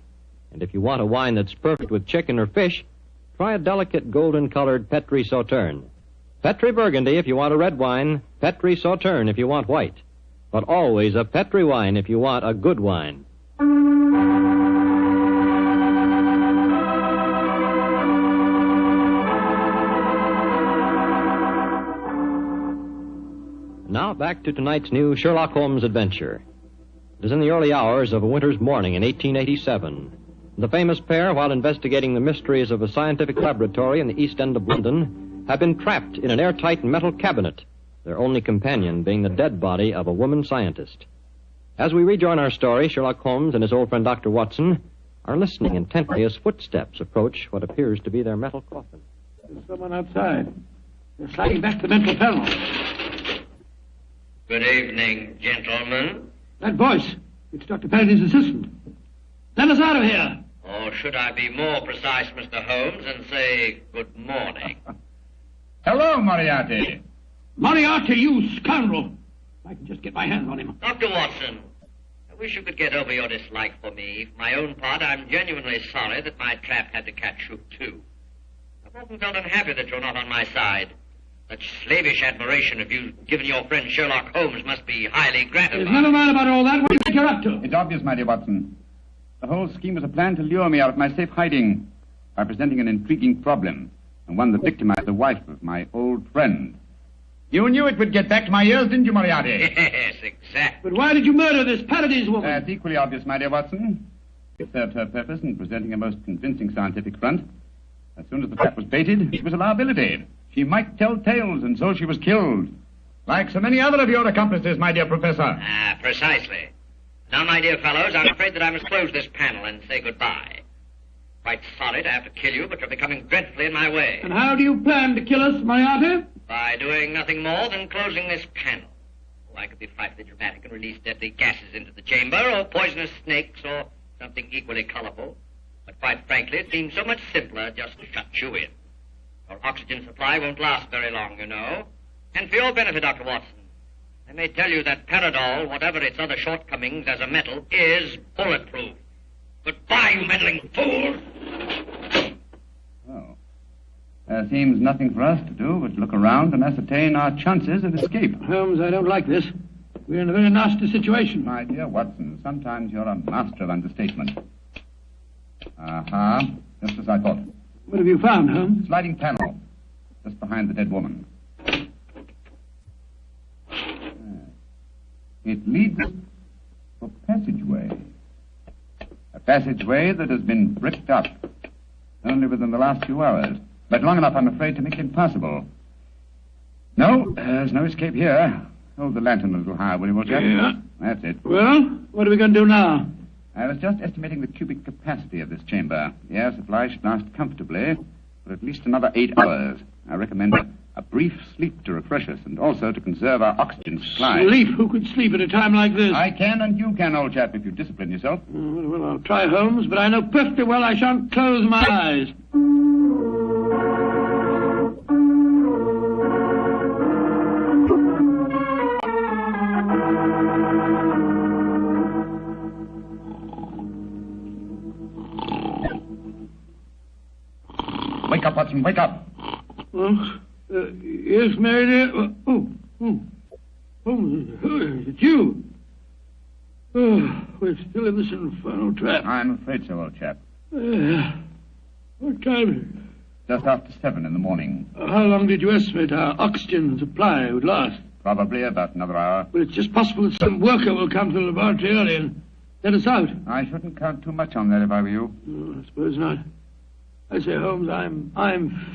Speaker 1: And if you want a wine that's perfect with chicken or fish, try a delicate golden-colored Petri Sauterne. Petri Burgundy if you want a red wine, Petri Sauterne if you want white. But always a Petri wine if you want a good wine. Now back to tonight's new Sherlock Holmes adventure. It is in the early hours of a winter's morning in 1887. The famous pair, while investigating the mysteries of a scientific laboratory in the East End of London, have been trapped in an airtight metal cabinet, their only companion being the dead body of a woman scientist. As we rejoin our story, Sherlock Holmes and his old friend Dr. Watson are listening intently as footsteps approach what appears to be their metal coffin.
Speaker 3: There's someone outside. They're sliding back the metal panel.
Speaker 6: Good evening, gentlemen.
Speaker 3: That voice, it's Dr. Parady's assistant. Let us out of here.
Speaker 6: Or should I be more precise, Mr. Holmes, and say good morning?
Speaker 4: Hello, Moriarty.
Speaker 3: Moriarty, you scoundrel. I can just get my hands on him.
Speaker 6: Dr. Watson, I wish you could get over your dislike for me. For my own part, I'm genuinely sorry that my trap had to catch you, too. I've often felt unhappy that you're not on my side. Such slavish admiration of you given your friend Sherlock Holmes must be highly gratifying.
Speaker 3: There's never mind about all that. What do you think you're up to?
Speaker 4: It's obvious, my dear Watson. The whole scheme was a plan to lure me out of my safe hiding by presenting an intriguing problem, and one that victimized the wife of my old friend. You knew it would get back to my ears, didn't you, Moriarty?
Speaker 6: Yes, exactly.
Speaker 3: But why did you murder this Parady's woman?
Speaker 4: That's equally obvious, my dear Watson.
Speaker 12: It served her purpose in presenting a most convincing scientific front. As soon as the trap was baited, it was a liability. She might tell tales, and so she was killed. Like so many other of your accomplices, my dear Professor.
Speaker 6: Ah, precisely. Now, my dear fellows, I'm afraid that I must close this panel and say goodbye. Quite sorry to have to kill you, but you're becoming dreadfully in my way.
Speaker 3: And how do you plan to kill us, Moriarty?
Speaker 6: By doing nothing more than closing this panel. Oh, I could be frightfully dramatic and release deadly gases into the chamber, or poisonous snakes, or something equally colorful. But quite frankly, it seems so much simpler just to shut you in. Your oxygen supply won't last very long, you know. And for your benefit, Dr. Watson, I may tell you that Paradol, whatever its other shortcomings as a metal, is bulletproof. Goodbye, you meddling fool!
Speaker 12: Well, there seems nothing for us to do but look around and ascertain our chances of escape.
Speaker 3: Holmes, I don't like this. We're in a very nasty situation.
Speaker 12: My dear Watson, sometimes you're a master of understatement. Aha, just as I thought.
Speaker 3: What have you found, Holmes?
Speaker 12: Sliding panel, just behind the dead woman. It leads to a passageway. A passageway that has been bricked up only within the last few hours. But long enough, I'm afraid, to make it impossible. No, there's no escape here. Hold the lantern a little higher, will you, old chap?
Speaker 3: Yeah.
Speaker 12: That's it.
Speaker 3: Well, what are we going to do now?
Speaker 12: I was just estimating the cubic capacity of this chamber. The air supply should last comfortably for at least another 8 hours. I recommend a brief sleep to refresh us and also to conserve our oxygen supply.
Speaker 3: Sleep? Who could sleep at a time like this?
Speaker 12: I can and you can, old chap, if you discipline yourself.
Speaker 3: Well, I'll try, Holmes, but I know perfectly well I shan't close my eyes.
Speaker 12: Wake up, Watson, wake up.
Speaker 3: Yes, Mary dear. It's you. We're still in this infernal trap.
Speaker 12: I'm afraid so, old chap.
Speaker 3: What time is it?
Speaker 12: Just after 7 in the morning.
Speaker 3: How long did you estimate our oxygen supply would last?
Speaker 12: Probably about another hour.
Speaker 3: Well, it's just possible that some worker will come to the laboratory early and let us out.
Speaker 12: I shouldn't count too much on that if I were you.
Speaker 3: I suppose not. I say, Holmes, I'm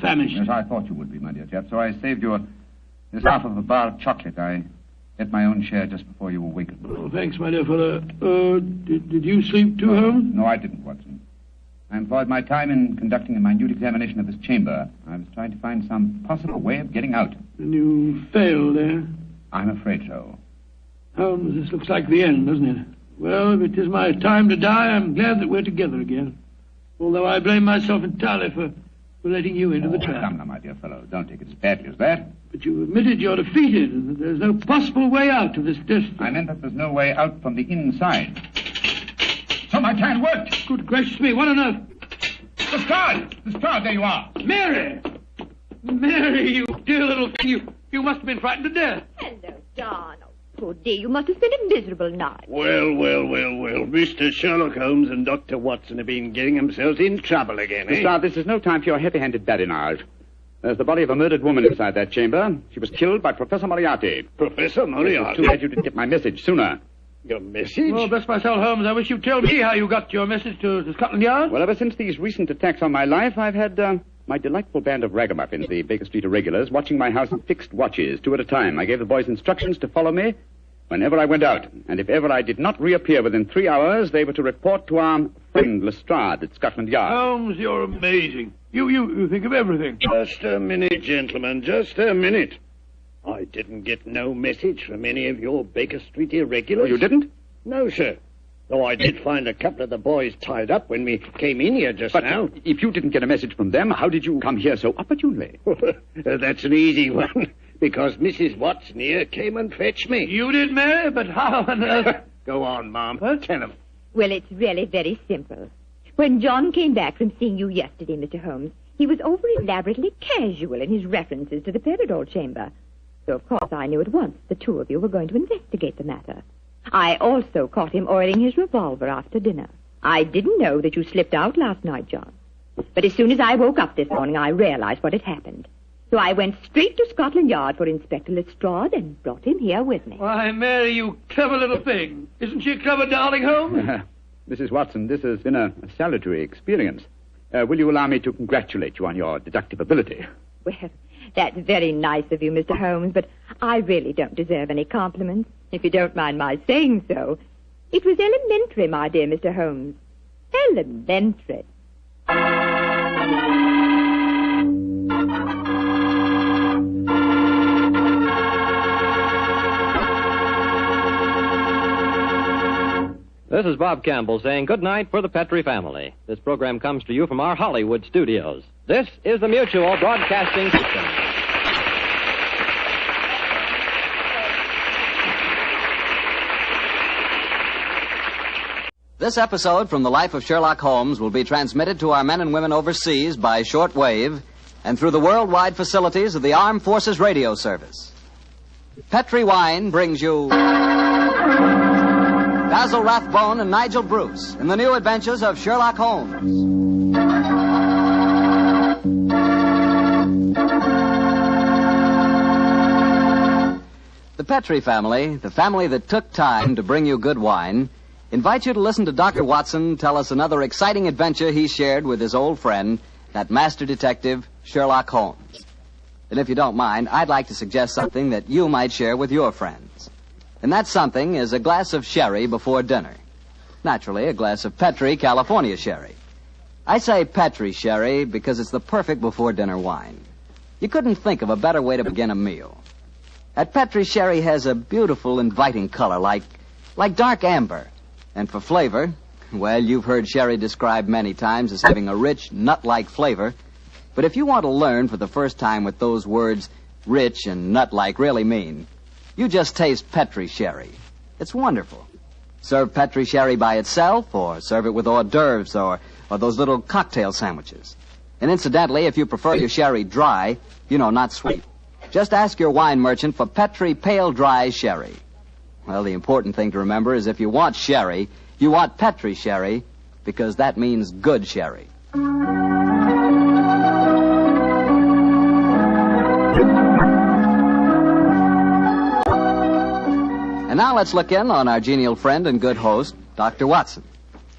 Speaker 3: famished.
Speaker 12: Yes, I thought you would be, my dear chap, so I saved you this half of a bar of chocolate. I ate my own share just before you awakened.
Speaker 3: Oh, thanks, my dear fellow. Did you sleep too, Holmes?
Speaker 12: No, I didn't, Watson. I employed my time in conducting a minute examination of this chamber. I was trying to find some possible way of getting out.
Speaker 3: And you failed, eh?
Speaker 12: I'm afraid so.
Speaker 3: Holmes, this looks like the end, doesn't it? Well, if it is my time to die, I'm glad that we're together again. Although I blame myself entirely for letting you into the trap.
Speaker 12: Come now, my dear fellow. Don't take it as badly as that.
Speaker 3: But you admitted you're defeated and that there's no possible way out of this destiny.
Speaker 12: I meant that there's no way out from the inside. So my plan worked.
Speaker 3: Good gracious me, what on earth?
Speaker 12: The star, there you are.
Speaker 3: Mary! Mary, you dear little thing, you must have been frightened to death.
Speaker 22: Hello, Donald. Poor dear, you must have spent a miserable night.
Speaker 5: Well. Mr. Sherlock Holmes and Dr. Watson have been getting themselves in trouble again, eh?
Speaker 12: Sir, this is no time for your heavy-handed badinage. There's the body of a murdered woman inside that chamber. She was killed by Professor Moriarty.
Speaker 5: Professor Moriarty?
Speaker 12: Too bad you didn't get my message sooner.
Speaker 5: Your message?
Speaker 3: Oh, bless my soul, Holmes, I wish you'd tell me how you got your message to Scotland Yard.
Speaker 12: Well, ever since these recent attacks on my life, I've had my delightful band of ragamuffins, the Baker Street Irregulars, watching my house in fixed watches, 2 at a time. I gave the boys instructions to follow me whenever I went out. And if ever I did not reappear within 3 hours, they were to report to our friend Lestrade at Scotland Yard.
Speaker 3: Holmes, you're amazing. You think of everything.
Speaker 5: Just a minute, gentlemen, just a minute. I didn't get no message from any of your Baker Street irregulars.
Speaker 12: Oh, you didn't?
Speaker 5: No, sir. Though I did find a couple of the boys tied up when we came in here just now.
Speaker 12: But if you didn't get a message from them, how did you come here so opportunely?
Speaker 5: That's an easy one. Because Mrs. Watson here came and fetched me.
Speaker 3: You did, Mary? But how on earth?
Speaker 5: Go on, Mom. Tell 'em.
Speaker 22: Well, it's really very simple. When John came back from seeing you yesterday, Mr. Holmes, he was over elaborately casual in his references to the Paradol chamber. So, of course, I knew at once the two of you were going to investigate the matter. I also caught him oiling his revolver after dinner. I didn't know that you slipped out last night, John. But as soon as I woke up this morning, I realized what had happened. So I went straight to Scotland Yard for Inspector Lestrade and brought him here with me.
Speaker 3: Why, Mary, you clever little thing. Isn't she a clever darling, Holmes?
Speaker 12: Mrs. Watson, this has been a salutary experience. Will you allow me to congratulate you on your deductive ability?
Speaker 22: Well, that's very nice of you, Mr. Holmes, but I really don't deserve any compliments, if you don't mind my saying so. It was elementary, my dear Mr. Holmes. Elementary.
Speaker 1: This is Bob Campbell saying good night for the Petrie family. This program comes to you from our Hollywood studios. This is the Mutual Broadcasting System.
Speaker 14: This episode from the life of Sherlock Holmes will be transmitted to our men and women overseas by shortwave and through the worldwide facilities of the Armed Forces Radio Service. Petrie Wine brings you Basil Rathbone and Nigel Bruce in the new adventures of Sherlock Holmes. The Petrie family, the family that took time to bring you good wine, invite you to listen to Dr. Watson tell us another exciting adventure he shared with his old friend, that master detective, Sherlock Holmes. And if you don't mind, I'd like to suggest something that you might share with your friends. And that something is a glass of sherry before dinner. Naturally, a glass of Petrie California sherry. I say Petrie sherry because it's the perfect before-dinner wine. You couldn't think of a better way to begin a meal. That Petrie sherry has a beautiful, inviting color, like dark amber. And for flavor, well, you've heard sherry described many times as having a rich, nut-like flavor. But if you want to learn for the first time what those words rich and nut-like really mean, you just taste Petrie sherry. It's wonderful. Serve Petrie sherry by itself, or serve it with hors d'oeuvres or those little cocktail sandwiches. And incidentally, if you prefer your sherry dry, not sweet, just ask your wine merchant for Petrie Pale Dry Sherry. Well, the important thing to remember is if you want sherry, you want Petrie sherry, because that means good sherry. And now let's look in on our genial friend and good host, Dr. Watson.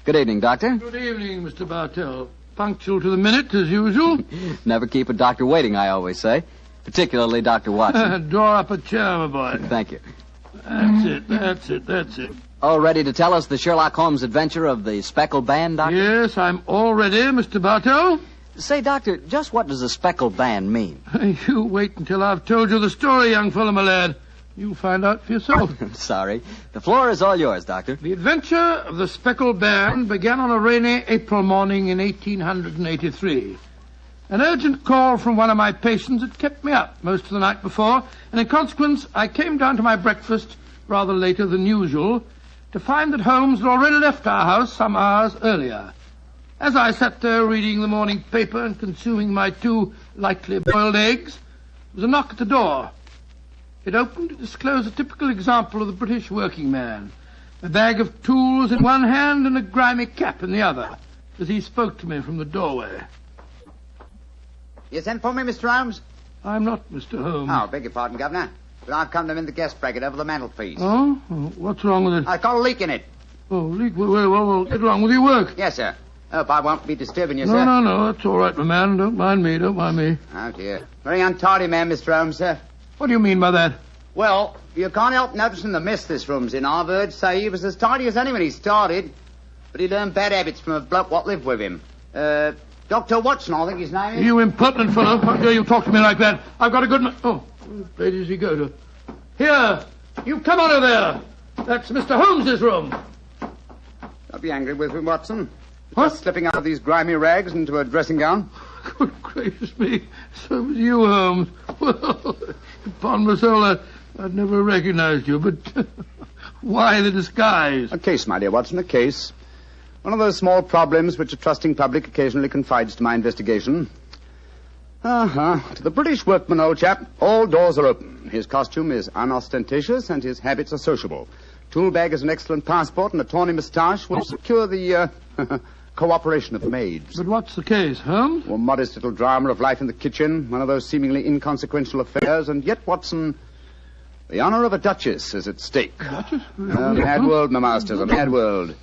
Speaker 14: Good evening, Doctor.
Speaker 3: Good evening, Mr. Bartell. Punctual to the minute, as usual.
Speaker 14: Never keep a doctor waiting, I always say. Particularly Dr. Watson.
Speaker 3: Draw up a chair, my boy.
Speaker 14: Thank you.
Speaker 3: That's it.
Speaker 14: All ready to tell us the Sherlock Holmes adventure of the Speckled Band, Doctor?
Speaker 3: Yes, I'm all ready, Mr. Bartell.
Speaker 14: Say, Doctor, just what does a Speckled Band mean?
Speaker 3: You wait until I've told you the story, young fellow, my lad. You'll find out for yourself.
Speaker 14: Sorry. The floor is all yours, Doctor.
Speaker 3: The adventure of the Speckled Band began on a rainy April morning in 1883. An urgent call from one of my patients had kept me up most of the night before, and in consequence, I came down to my breakfast rather later than usual to find that Holmes had already left our house some hours earlier. As I sat there reading the morning paper and consuming my 2 lightly boiled eggs, there was a knock at the door. It opened to disclose a typical example of the British working man, a bag of tools in one hand and a grimy cap in the other, as he spoke to me from the doorway.
Speaker 10: You sent for me, Mr. Holmes?
Speaker 3: I'm not Mr. Holmes.
Speaker 10: Oh, beg your pardon, Governor. But I've come to mend the gas bracket over the mantelpiece.
Speaker 3: Oh? What's wrong with it?
Speaker 10: I've got a leak in it.
Speaker 3: Oh, leak? Well, get along with your work.
Speaker 10: Yes, sir. Hope I won't be disturbing you,
Speaker 3: No,
Speaker 10: sir.
Speaker 3: no, that's all right, my man. Don't mind me.
Speaker 10: Oh, dear. Very untidy man, Mr. Holmes, sir.
Speaker 3: What do you mean by that?
Speaker 10: Well, you can't help noticing the mess this room's in. I've heard say he was as tidy as any when he started, but he learned bad habits from a bloke what lived with him. Dr. Watson, I think his name is.
Speaker 3: You impertinent fellow. How dare you talk to me like that? I've got a good... Oh, where does he go to? Here, you come out of there. That's Mr. Holmes's room.
Speaker 10: Don't be angry with me, Watson. Just slipping out of these grimy rags into a dressing gown.
Speaker 3: Good gracious me. So was you, Holmes. Well, upon my soul, I'd never recognized you, but why the disguise?
Speaker 10: A case, my dear Watson, a case. One of those small problems which a trusting public occasionally confides to my investigation. To the British workman, old chap, all doors are open. His costume is unostentatious and his habits are sociable. Tool bag is an excellent passport, and a tawny moustache will secure the cooperation of the maids.
Speaker 3: But what's the case, Holmes?
Speaker 10: Well, modest little drama of life in the kitchen, one of those seemingly inconsequential affairs, and yet, Watson, the honor of a duchess is at stake.
Speaker 3: Duchess?
Speaker 10: A mad world, my masters, a mad world.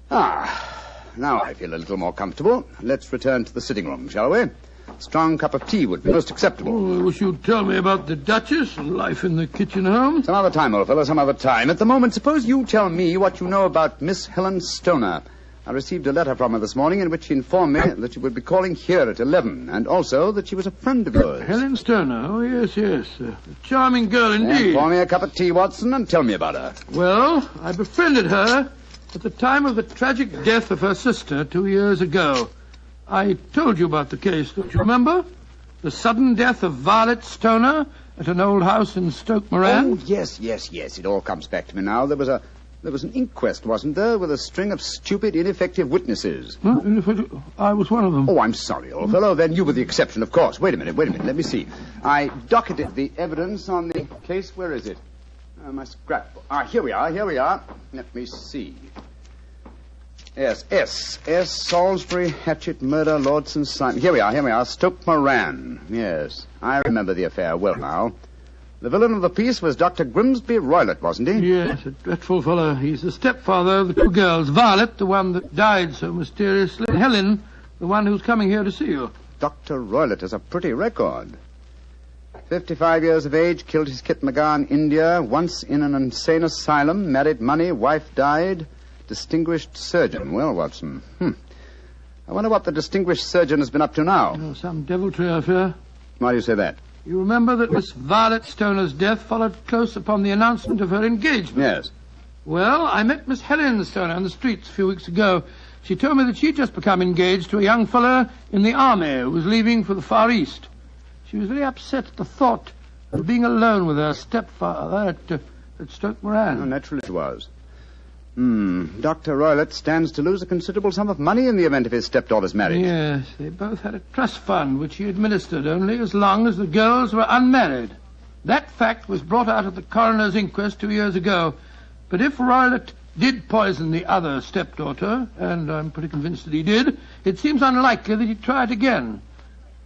Speaker 10: Now I feel a little more comfortable. Let's return to the sitting room, shall we? A strong cup of tea would be most acceptable.
Speaker 3: Oh, I wish you'd tell me about the Duchess and life in the kitchen home.
Speaker 10: Some other time, old fellow, some other time. At the moment, suppose you tell me what you know about Miss Helen Stoner. I received a letter from her this morning in which she informed me that she would be calling here at 11, and also that she was a friend of yours.
Speaker 3: Helen Stoner, oh, yes. A charming girl indeed.
Speaker 10: Pour me a cup of tea, Watson, and tell me about her.
Speaker 3: Well, I befriended her at the time of the tragic death of her sister 2 years ago. I told you about the case, don't you remember? The sudden death of Violet Stoner at an old house in Stoke Moran.
Speaker 10: Oh, yes. It all comes back to me now. There was an inquest, wasn't there, with a string of stupid, ineffective witnesses?
Speaker 3: Huh? I was one of them.
Speaker 10: Oh, I'm sorry, old fellow. Then you were the exception, of course. Wait a minute. Let me see. I docketed the evidence on the case. Where is it? My scrapbook. Here we are. Let me see. Yes, S. Salisbury, Hatchet, Murder, Lord St. Simon. Here we are. Stoke Moran. Yes, I remember the affair well now. The villain of the piece was Dr. Grimsby Roylott, wasn't he?
Speaker 3: Yes, a dreadful fellow. He's the stepfather of the two girls. Violet, the one that died so mysteriously, and Helen, the one who's coming here to see you.
Speaker 10: Dr. Roylott has a pretty record. 55 years of age, killed his kit Magar in India, once in an insane asylum, married money, wife died, distinguished surgeon. Well, Watson, I wonder what the distinguished surgeon has been up to now.
Speaker 3: Oh, some deviltry, I fear.
Speaker 10: Why do you say that?
Speaker 3: You remember that Miss Violet Stoner's death followed close upon the announcement of her engagement?
Speaker 10: Yes.
Speaker 3: Well, I met Miss Helen Stoner on the streets a few weeks ago. She told me that she'd just become engaged to a young fellow in the army who was leaving for the Far East. She was very upset at the thought of being alone with her stepfather at Stoke Moran.
Speaker 10: Oh, naturally it was. Dr. Roylott stands to lose a considerable sum of money in the event of his stepdaughter's marriage.
Speaker 3: Yes, they both had a trust fund which he administered only as long as the girls were unmarried. That fact was brought out at the coroner's inquest 2 years ago. But if Roylott did poison the other stepdaughter, and I'm pretty convinced that he did, it seems unlikely that he'd try it again.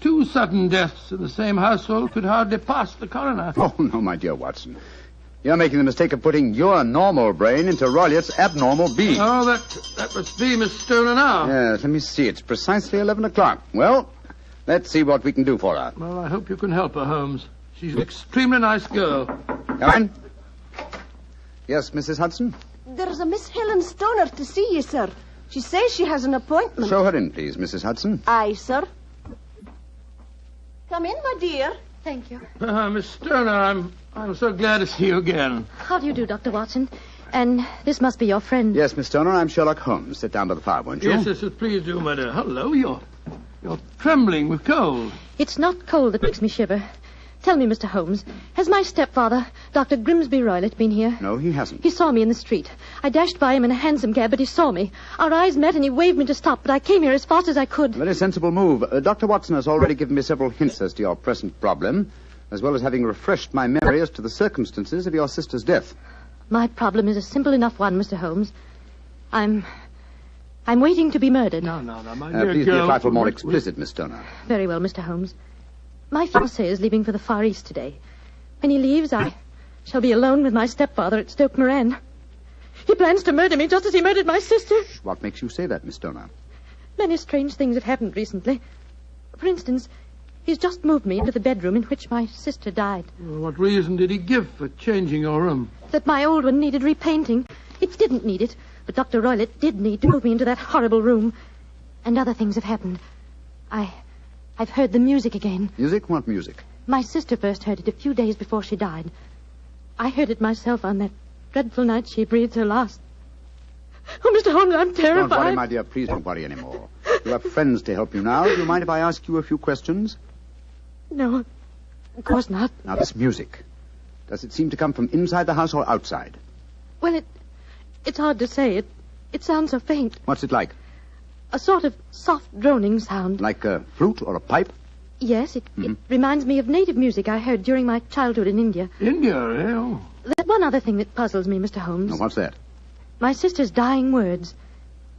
Speaker 3: 2 sudden deaths in the same household could hardly pass the coroner.
Speaker 10: Oh, no, my dear Watson. You're making the mistake of putting your normal brain into Roylott's abnormal being.
Speaker 3: Oh, that must be Miss Stoner now.
Speaker 10: Yes, let me see. It's precisely 11 o'clock. Well, let's see what we can do for her.
Speaker 3: Well, I hope you can help her, Holmes. She's an extremely nice girl.
Speaker 10: Come in. Yes, Mrs. Hudson?
Speaker 2: There's a Miss Helen Stoner to see you, sir. She says she has an appointment.
Speaker 10: Show her in, please, Mrs. Hudson.
Speaker 2: Aye, sir. Come in, my dear.
Speaker 15: Thank you.
Speaker 3: Miss Stoner, I'm so glad to see you again.
Speaker 15: How do you do, Dr. Watson? And this must be your friend.
Speaker 10: Yes, Miss Stoner, I'm Sherlock Holmes. Sit down by the fire, won't you?
Speaker 3: Yes, please do, my dear. Hello, you're trembling with cold.
Speaker 15: It's not cold that makes me shiver. Tell me, Mr. Holmes, has my stepfather, Dr. Grimsby Roylott, been here?
Speaker 10: No, he hasn't.
Speaker 15: He saw me in the street. I dashed by him in a hansom cab, but he saw me. Our eyes met and he waved me to stop, but I came here as fast as I could.
Speaker 10: Very sensible move. Dr. Watson has already given me several hints as to your present problem, as well as having refreshed my memory as to the circumstances of your sister's death.
Speaker 15: My problem is a simple enough one, Mr. Holmes. I'm waiting to be murdered.
Speaker 3: No, my dear
Speaker 10: please
Speaker 3: girl.
Speaker 10: be a trifle more explicit, Miss Stoner.
Speaker 15: Very well, Mr. Holmes. My fiancé is leaving for the Far East today. When he leaves, I shall be alone with my stepfather at Stoke Moran. He plans to murder me just as he murdered my sister.
Speaker 10: What makes you say that, Miss Stoner?
Speaker 15: Many strange things have happened recently. For instance, he's just moved me into the bedroom in which my sister died.
Speaker 3: Well, what reason did he give for changing your room?
Speaker 15: That my old one needed repainting. It didn't need it, but Dr. Roylott did need to move me into that horrible room. And other things have happened. I've heard the music again.
Speaker 10: Music? What music?
Speaker 15: My sister first heard it a few days before she died. I heard it myself on that dreadful night she breathed her last. Oh, Mr. Holmes, I'm terrified.
Speaker 10: Don't worry, my dear. Please don't worry anymore. You have friends to help you now. Do you mind if I ask you a few questions?
Speaker 15: No, of course not.
Speaker 10: Now, this music. Does it seem to come from inside the house or outside?
Speaker 15: Well, it's hard to say. It sounds so faint.
Speaker 10: What's it like?
Speaker 15: A sort of soft droning sound.
Speaker 10: Like a flute or a pipe?
Speaker 15: Yes, it reminds me of native music I heard during my childhood in India.
Speaker 3: India, eh? Oh.
Speaker 15: There's one other thing that puzzles me, Mr. Holmes.
Speaker 10: Now, what's that?
Speaker 15: My sister's dying words.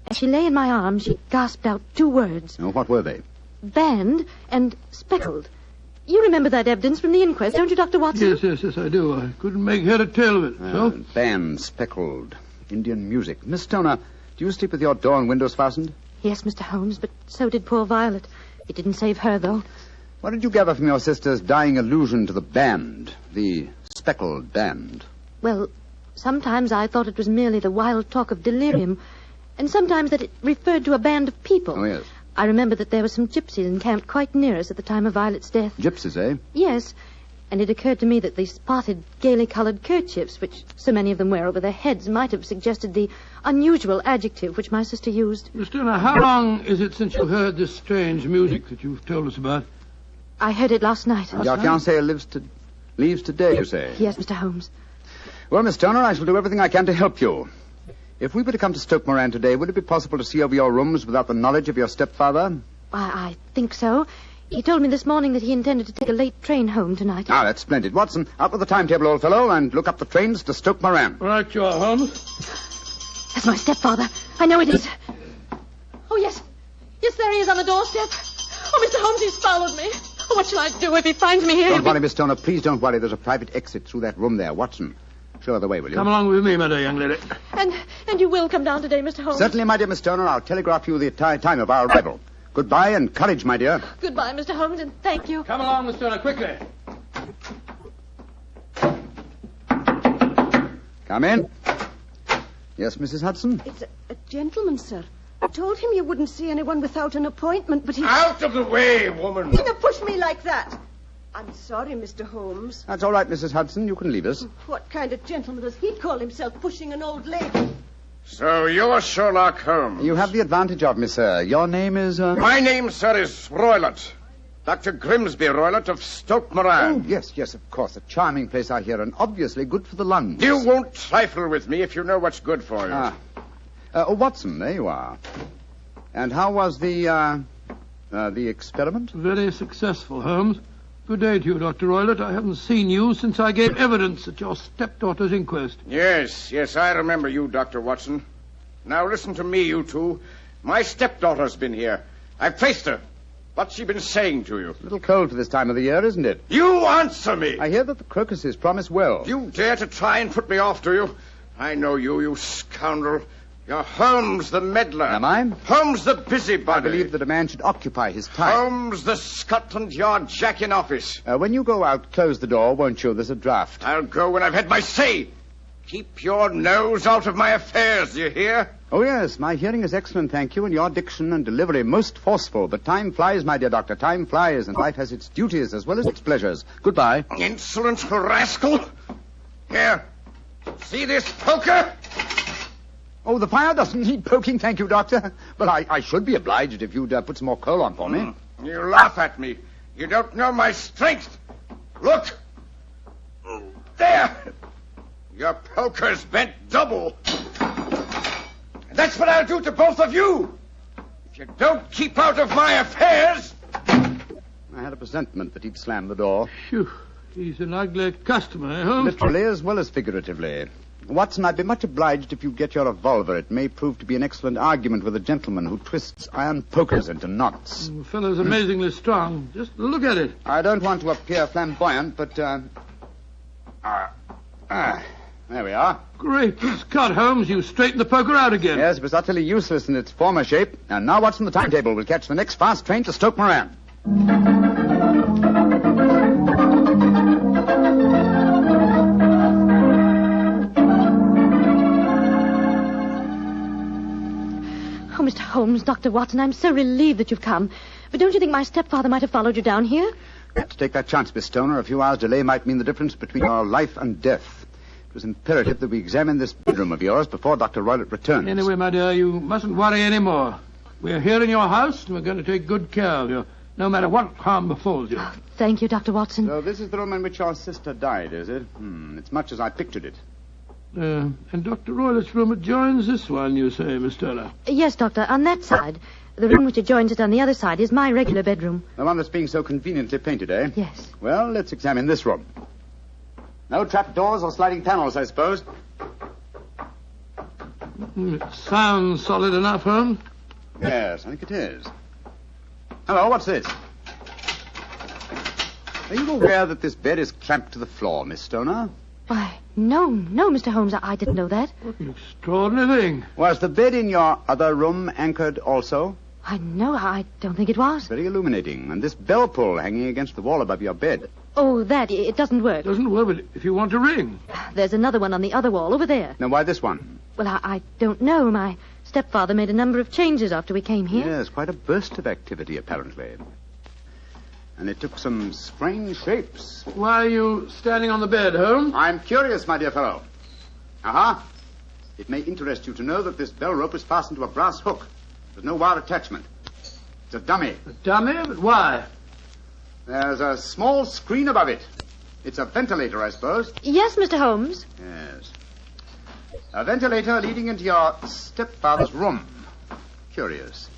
Speaker 15: As she lay in my arms, she gasped out 2 words.
Speaker 10: Oh, what were they?
Speaker 15: Banned and speckled. You remember that evidence from the inquest, don't you, Dr. Watson?
Speaker 3: Yes, I do. I couldn't make head or tail of it. So?
Speaker 10: Banned, speckled, Indian music. Miss Stoner, Do you sleep with your door and windows fastened?
Speaker 15: Yes, Mr. Holmes, but so did poor Violet. It didn't save her, though.
Speaker 10: What did you gather from your sister's dying allusion to the band, the Speckled band?
Speaker 15: Well, sometimes I thought it was merely the wild talk of delirium, and sometimes that it referred to a band of people.
Speaker 10: Oh, yes.
Speaker 15: I remember that there were some gypsies encamped quite near us at the time of Violet's death.
Speaker 10: Gypsies, eh?
Speaker 15: Yes, and it occurred to me that the spotted, gaily coloured kerchiefs, which so many of them wear over their heads, might have suggested the unusual adjective which my sister used.
Speaker 3: Miss Turner, how long is it since you heard this strange music that you've told us about?
Speaker 15: I heard it last night.
Speaker 10: And your fiancé leaves today, you say?
Speaker 15: Yes, Mr. Holmes.
Speaker 10: Well, Miss Turner, I shall do everything I can to help you. If we were to come to Stoke Moran today, would it be possible to see over your rooms without the knowledge of your stepfather?
Speaker 15: I think so. He told me this morning that he intended to take a late train home tonight.
Speaker 10: Ah, that's splendid. Watson, out with the timetable, old fellow, and look up the trains to Stoke Moran.
Speaker 3: Right, you are, Holmes.
Speaker 15: That's my stepfather. I know it is. Oh, yes. Yes, there he is on the doorstep. Oh, Mr. Holmes, he's followed me. Oh, what shall I do if he finds me here?
Speaker 10: Don't worry, Miss Turner. Please don't worry. There's a private exit through that room there. Watson, show her the way, will you?
Speaker 3: Come along with me, my dear young lady.
Speaker 15: And you will come down today, Mr. Holmes?
Speaker 10: Certainly, my dear Miss Turner. I'll telegraph you the time of our arrival. Goodbye and courage, my dear.
Speaker 15: Goodbye, Mr. Holmes, and thank you.
Speaker 3: Come along, Miss Turner, quickly.
Speaker 10: Come in. Yes, Mrs. Hudson?
Speaker 2: It's a gentleman, sir. I told him you wouldn't see anyone without an appointment, but he...
Speaker 5: Out of the way, woman!
Speaker 2: He never pushed me like that. I'm sorry, Mr. Holmes.
Speaker 10: That's all right, Mrs. Hudson. You can leave us.
Speaker 2: What kind of gentleman does he call himself, pushing an old lady?
Speaker 5: So you're Sherlock Holmes.
Speaker 10: You have the advantage of me, sir. Your name is...
Speaker 5: My name, sir, is Roylott. Dr. Grimsby Roylott of Stoke Moran.
Speaker 10: Oh, yes, of course. A charming place, I hear, and obviously good for the lungs.
Speaker 5: You won't trifle with me if you know what's good for you.
Speaker 10: Watson, there you are. And how was the experiment?
Speaker 3: Very successful, Holmes. Good day to you, Dr. Roylott. I haven't seen you since I gave evidence at your stepdaughter's inquest.
Speaker 5: Yes, I remember you, Dr. Watson. Now listen to me, you two. My stepdaughter's been here. I've traced her. What's she been saying to you?
Speaker 10: It's a little cold for this time of the year, isn't it?
Speaker 5: You answer me!
Speaker 10: I hear that the crocuses promise well.
Speaker 5: You dare to try and put me off, do you? I know you, you scoundrel. You're Holmes the meddler.
Speaker 10: Am I?
Speaker 5: Holmes the busybody.
Speaker 10: I believe that a man should occupy his time.
Speaker 5: Holmes the Scotland Yard Jack in office.
Speaker 10: When you go out, close the door, won't you? There's a draft.
Speaker 5: I'll go when I've had my say. Keep your nose out of my affairs, do you hear?
Speaker 10: Oh, yes, my hearing is excellent, thank you, and your diction and delivery most forceful. But time flies, my dear doctor, time flies, and life has its duties as well as its pleasures. Goodbye.
Speaker 5: Insolent rascal. Here, see this poker?
Speaker 10: Oh, the fire doesn't need poking, thank you, Doctor. But I should be obliged if you'd put some more coal on for me.
Speaker 5: You laugh at me. You don't know my strength. Look. There. Your poker's bent double. And that's what I'll do to both of you. If you don't keep out of my affairs.
Speaker 10: I had a presentiment that he'd slam the door.
Speaker 3: Phew. He's an ugly customer, eh, Holmes?
Speaker 10: Literally as well as figuratively. Watson, I'd be much obliged if you'd get your revolver. It may prove to be an excellent argument with a gentleman who twists iron pokers into knots.
Speaker 3: The fellow's amazingly strong. Just look at it.
Speaker 10: I don't want to appear flamboyant, but, there we are.
Speaker 3: Great Scott, Holmes. You straightened the poker out again.
Speaker 10: Yes, it was utterly useless in its former shape. And now what's on the timetable? We'll catch the next fast train to Stoke Moran.
Speaker 15: Oh, Mr. Holmes, Dr. Watson, I'm so relieved that you've come. But don't you think my stepfather might have followed you down here?
Speaker 10: I had to take that chance, Miss Stoner. A few hours' delay might mean the difference between our life and death. It was imperative that we examine this bedroom of yours before Dr. Roylott returns.
Speaker 3: Anyway, my dear, you mustn't worry any more. We're here in your house, and we're going to take good care of you, no matter what harm befalls you.
Speaker 15: Thank you, Dr. Watson.
Speaker 10: So this is the room in which your sister died, is it? It's much as I pictured it.
Speaker 3: And Dr. Roylott's room adjoins this one, you say, Miss Turner?
Speaker 15: Yes, Doctor, on that side. The room which adjoins it on the other side is my regular bedroom.
Speaker 10: The one that's being so conveniently painted, eh?
Speaker 15: Yes.
Speaker 10: Well, let's examine this room. No trapdoors or sliding panels, I suppose.
Speaker 3: It sounds solid enough, Holmes.
Speaker 10: Yes, I think it is. Hello, what's this? Are you aware that this bed is clamped to the floor, Miss Stoner?
Speaker 15: Why, no, Mr. Holmes, I didn't know that.
Speaker 3: What an extraordinary thing.
Speaker 10: Was the bed in your other room anchored also?
Speaker 15: I don't think it was.
Speaker 10: Very illuminating. And this bell pull hanging against the wall above your bed.
Speaker 15: Oh, it doesn't work.
Speaker 3: Doesn't work, but if you want to ring.
Speaker 15: There's another one on the other wall over there.
Speaker 10: Now, why this one?
Speaker 15: Well, I don't know. My stepfather made a number of changes after we came here.
Speaker 10: Yes, quite a burst of activity, apparently. And it took some strange shapes.
Speaker 3: Why are you standing on the bed, Holmes?
Speaker 10: I'm curious, my dear fellow. Aha. It may interest you to know that this bell rope is fastened to a brass hook. There's no wire attachment. It's a dummy.
Speaker 3: A dummy? But why?
Speaker 10: There's a small screen above it. It's a ventilator, I suppose.
Speaker 15: Yes, Mr. Holmes.
Speaker 10: Yes. A ventilator leading into your stepfather's room. Curious.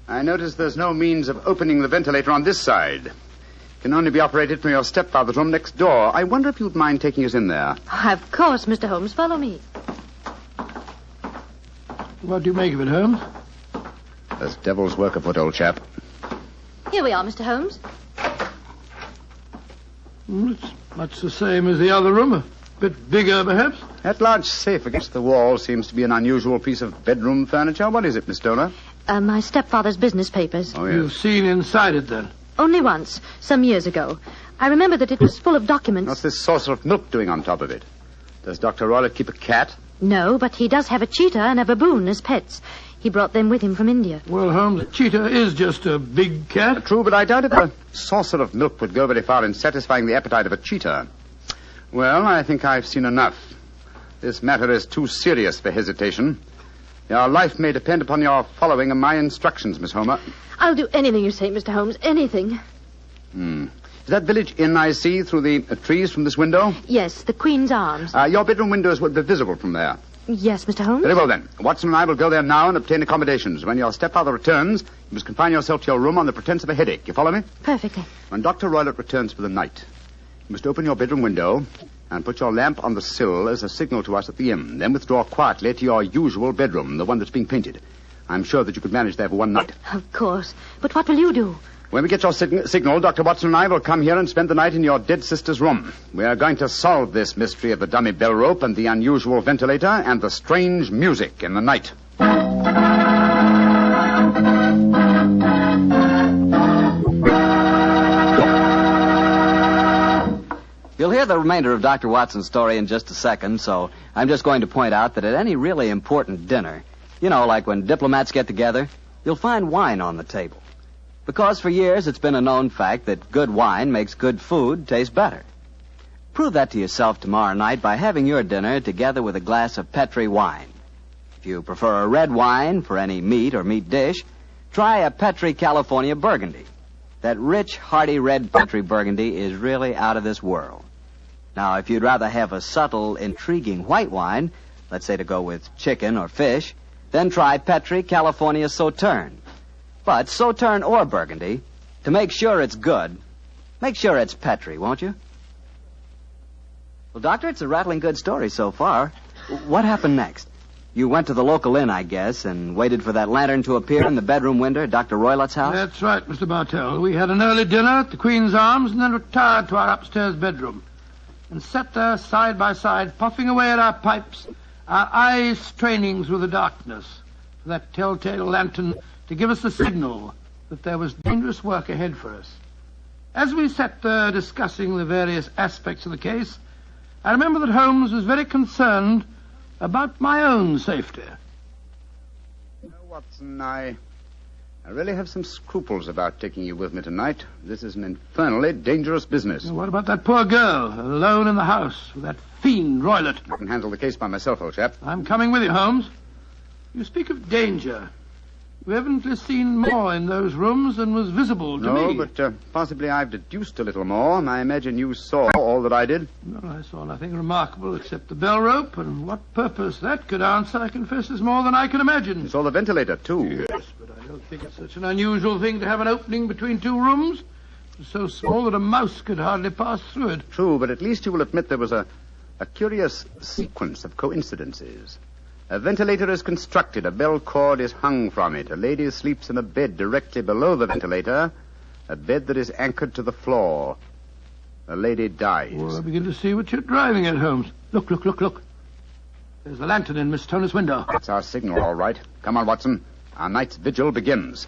Speaker 10: I notice there's no means of opening the ventilator on this side. It can only be operated from your stepfather's room next door. I wonder if you'd mind taking us in there.
Speaker 15: Of course, Mr. Holmes. Follow me.
Speaker 3: What do you make of it, Holmes?
Speaker 10: There's devil's work afoot, old chap.
Speaker 15: Here we are, Mr. Holmes.
Speaker 3: It's much the same as the other room. A bit bigger, perhaps.
Speaker 10: That large safe against the wall seems to be an unusual piece of bedroom furniture. What is it, Miss Stoner?
Speaker 15: My stepfather's business papers.
Speaker 10: Oh, yes.
Speaker 3: You've seen inside it, then?
Speaker 15: Only once, some years ago. I remember that it was full of documents.
Speaker 10: What's this saucer of milk doing on top of it? Does Dr. Roylott keep a cat?
Speaker 15: No, but he does have a cheetah and a baboon as pets. He brought them with him from India.
Speaker 3: Well, Holmes, a cheetah is just a big cat.
Speaker 10: True, but I doubt if a saucer of milk would go very far in satisfying the appetite of a cheetah. Well, I think I've seen enough. This matter is too serious for hesitation. Your life may depend upon your following my instructions, Miss Homer.
Speaker 15: I'll do anything you say, Mr. Holmes, anything.
Speaker 10: Is that village inn I see through the trees from this window?
Speaker 15: Yes, the Queen's Arms.
Speaker 10: Your bedroom windows would be visible from there.
Speaker 15: Yes, Mr. Holmes.
Speaker 10: Very well, then. Watson and I will go there now and obtain accommodations. When your stepfather returns, you must confine yourself to your room on the pretense of a headache. You follow me?
Speaker 15: Perfectly.
Speaker 10: When Dr. Roylott returns for the night, you must open your bedroom window and put your lamp on the sill as a signal to us at the inn. Then withdraw quietly to your usual bedroom, the one that's being painted. I'm sure that you could manage there for one night.
Speaker 15: Of course. But what will you do?
Speaker 10: When we get your signal, Dr. Watson and I will come here and spend the night in your dead sister's room. We are going to solve this mystery of the dummy bell rope and the unusual ventilator and the strange music in the night.
Speaker 9: You'll hear the remainder of Dr. Watson's story in just a second, so I'm just going to point out that at any really important dinner, you know, like when diplomats get together, you'll find wine on the table. Because for years it's been a known fact that good wine makes good food taste better. Prove that to yourself tomorrow night by having your dinner together with a glass of Petri wine. If you prefer a red wine for any meat or meat dish, try a Petri California Burgundy. That rich, hearty red Petri Burgundy is really out of this world. Now, if you'd rather have a subtle, intriguing white wine, let's say to go with chicken or fish, then try Petri California Sauterne. But Sauterne or Burgundy, to make sure it's good, make sure it's Petri, won't you? Well, Doctor, it's a rattling good story so far. What happened next? You went to the local inn, I guess, and waited for that lantern to appear in the bedroom window at Dr. Roylott's house?
Speaker 3: That's right, Mr. Bartell. We had an early dinner at the Queen's Arms and then retired to our upstairs bedroom and sat there side by side, puffing away at our pipes, our eyes straining through the darkness for that telltale lantern to give us the signal that there was dangerous work ahead for us. As we sat there discussing the various aspects of the case, I remember that Holmes was very concerned about my own safety.
Speaker 10: You know, Watson, I really have some scruples about taking you with me tonight. This is an infernally dangerous business.
Speaker 3: What about that poor girl, alone in the house with that fiend Roylott?
Speaker 10: I can handle the case by myself, old chap.
Speaker 3: I'm coming with you, Holmes. You speak of danger. You haven't seen more in those rooms than was visible to me.
Speaker 10: No, but possibly I've deduced a little more, and I imagine you saw all that I did.
Speaker 3: Well, I saw nothing remarkable except the bell rope, and what purpose that could answer, I confess, is more than I can imagine.
Speaker 10: You saw the ventilator, too.
Speaker 3: Yes, but I don't think it's such an unusual thing to have an opening between two rooms. It's so small that a mouse could hardly pass through it.
Speaker 10: True, but at least you will admit there was a curious sequence of coincidences. A ventilator is constructed. A bell cord is hung from it. A lady sleeps in a bed directly below the ventilator, a bed that is anchored to the floor. A lady dies.
Speaker 3: Well, I begin to see what you're driving at, Holmes. Look. There's the lantern in Miss Toner's window.
Speaker 10: That's our signal, all right. Come on, Watson. Our night's vigil begins.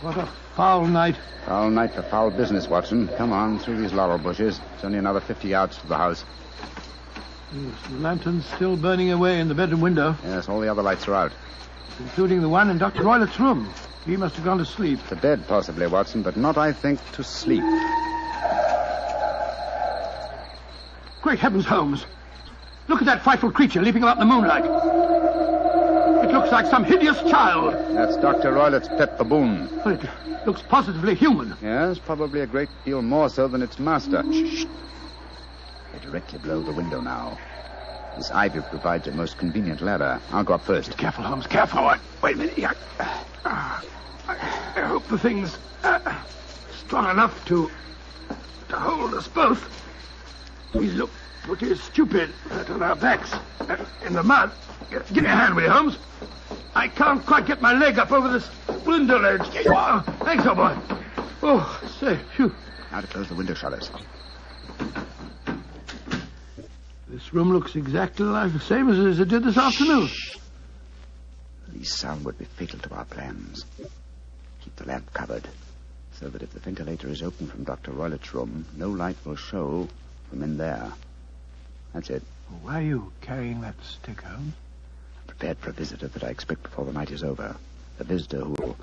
Speaker 3: What a foul night.
Speaker 10: Foul night for foul business, Watson. Come on, through these laurel bushes. It's only another 50 yards to the house.
Speaker 3: Yes, the lantern's still burning away in the bedroom window.
Speaker 10: Yes, all the other lights are out.
Speaker 3: Including the one in Dr. Roylett's room. He must have gone to sleep.
Speaker 10: To bed, possibly, Watson, but not, I think, to sleep.
Speaker 3: Great heavens, Holmes. Look at that frightful creature leaping about in the moonlight. It looks like some hideous child.
Speaker 10: That's Dr. Roylett's pet baboon.
Speaker 3: Well, it looks positively human.
Speaker 10: Yes, probably a great deal more so than its master. Shh. They're directly below the window now. This ivy provides a most convenient ladder. I'll go up first.
Speaker 3: Careful, Holmes, careful. Wait a minute. I hope the thing's strong enough to hold us both. We look pretty stupid on our backs in the mud. Give me a hand, will you, Holmes? I can't quite get my leg up over this window ledge. Oh, thanks, old boy. Oh, say, phew.
Speaker 10: Now to close the window shutters.
Speaker 3: This room looks exactly like the same as it did this afternoon.
Speaker 10: The least sound would be fatal to our plans. Keep the lamp covered, so that if the ventilator is open from Dr. Roylett's room, no light will show from in there. That's it.
Speaker 3: Why are you carrying that stick, Holmes?
Speaker 10: I'm prepared for a visitor that I expect before the night is over. A visitor who will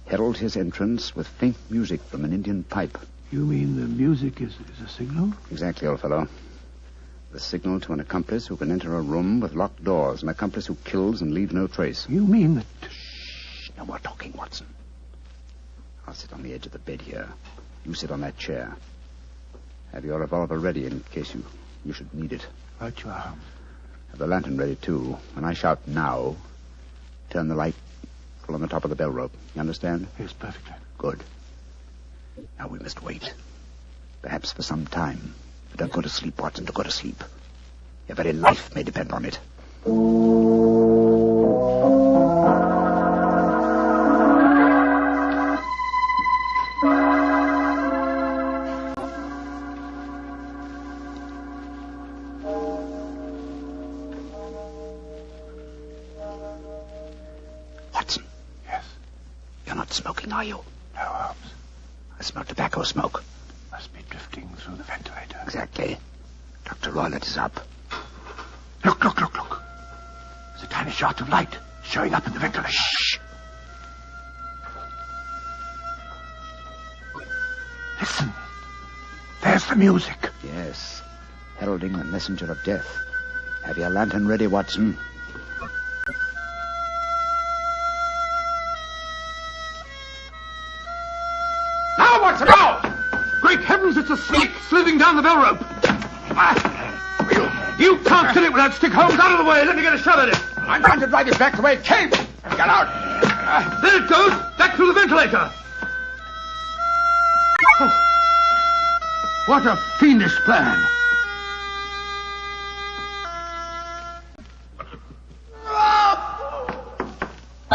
Speaker 10: herald his entrance with faint music from an Indian pipe.
Speaker 3: You mean the music is a signal?
Speaker 10: Exactly, old fellow. The signal to an accomplice who can enter a room with locked doors, an accomplice who kills and leaves no trace.
Speaker 3: You mean that...
Speaker 10: Shh, no more talking, Watson. I'll sit on the edge of the bed here. You sit on that chair. Have your revolver ready in case you should need it.
Speaker 3: Right you are, Holmes.
Speaker 10: Have the lantern ready, too. When I shout now, turn the light full on the top of the bell rope. You understand?
Speaker 3: Yes, perfectly.
Speaker 10: Good. Now we must wait. Perhaps for some time. But don't go to sleep, Watson. Don't go to sleep. Your very life may depend on it. Watson.
Speaker 3: Yes?
Speaker 10: You're not smoking, are you?
Speaker 3: No, Holmes.
Speaker 10: I smell tobacco smoke.
Speaker 3: Must be drifting through the ventilator.
Speaker 10: Exactly. Dr. Roylett is up.
Speaker 3: Look. There's a tiny shot of light showing up in the ventilator. Shh. Listen. There's the music.
Speaker 10: Yes. Heralding the messenger of death. Have your lantern ready, Watson.
Speaker 3: Now, Watson, now! Great heavens, it's a snake slithering down the bell rope. You can't kill it with that stick, Holmes. Out of the way. Let me get a shot at it.
Speaker 5: I'm going to drive it back the way it came. Get out.
Speaker 3: There it goes. Back through the ventilator. Oh, what a fiendish plan.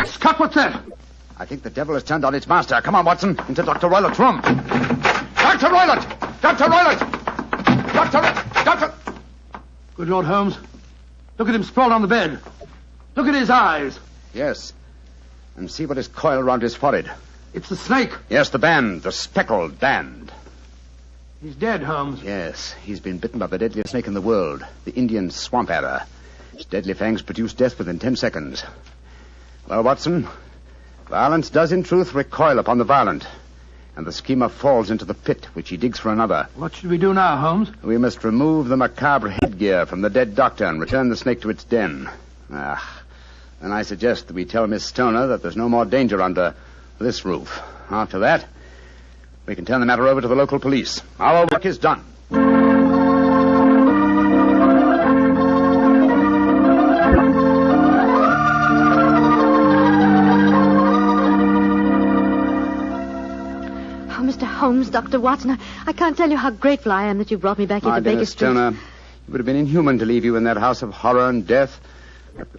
Speaker 3: Scott, what's that?
Speaker 10: I think the devil has turned on its master. Come on, Watson, into Dr. Roylett's room. Dr. Roylett! Dr. Roylett! Dr.
Speaker 3: Good Lord, Holmes. Look at him sprawled on the bed. Look at his eyes.
Speaker 10: Yes. And see what is coiled around his forehead.
Speaker 3: It's the snake.
Speaker 10: Yes, the band. The speckled band.
Speaker 3: He's dead, Holmes.
Speaker 10: Yes, he's been bitten by the deadliest snake in the world, the Indian swamp adder. Its deadly fangs produce death within 10 seconds. Well, Watson, violence does in truth recoil upon the violent, and the schemer falls into the pit which he digs for another.
Speaker 3: What should we do now, Holmes?
Speaker 10: We must remove the macabre headgear from the dead doctor and return the snake to its den. And I suggest that we tell Miss Stoner that there's no more danger under this roof. After that, we can turn the matter over to the local police. Our work is done.
Speaker 15: Holmes, Dr. Watson, I can't tell you how grateful I am that you brought me back here to Baker Street.
Speaker 10: Stoner, it would have been inhuman to leave you in that house of horror and death.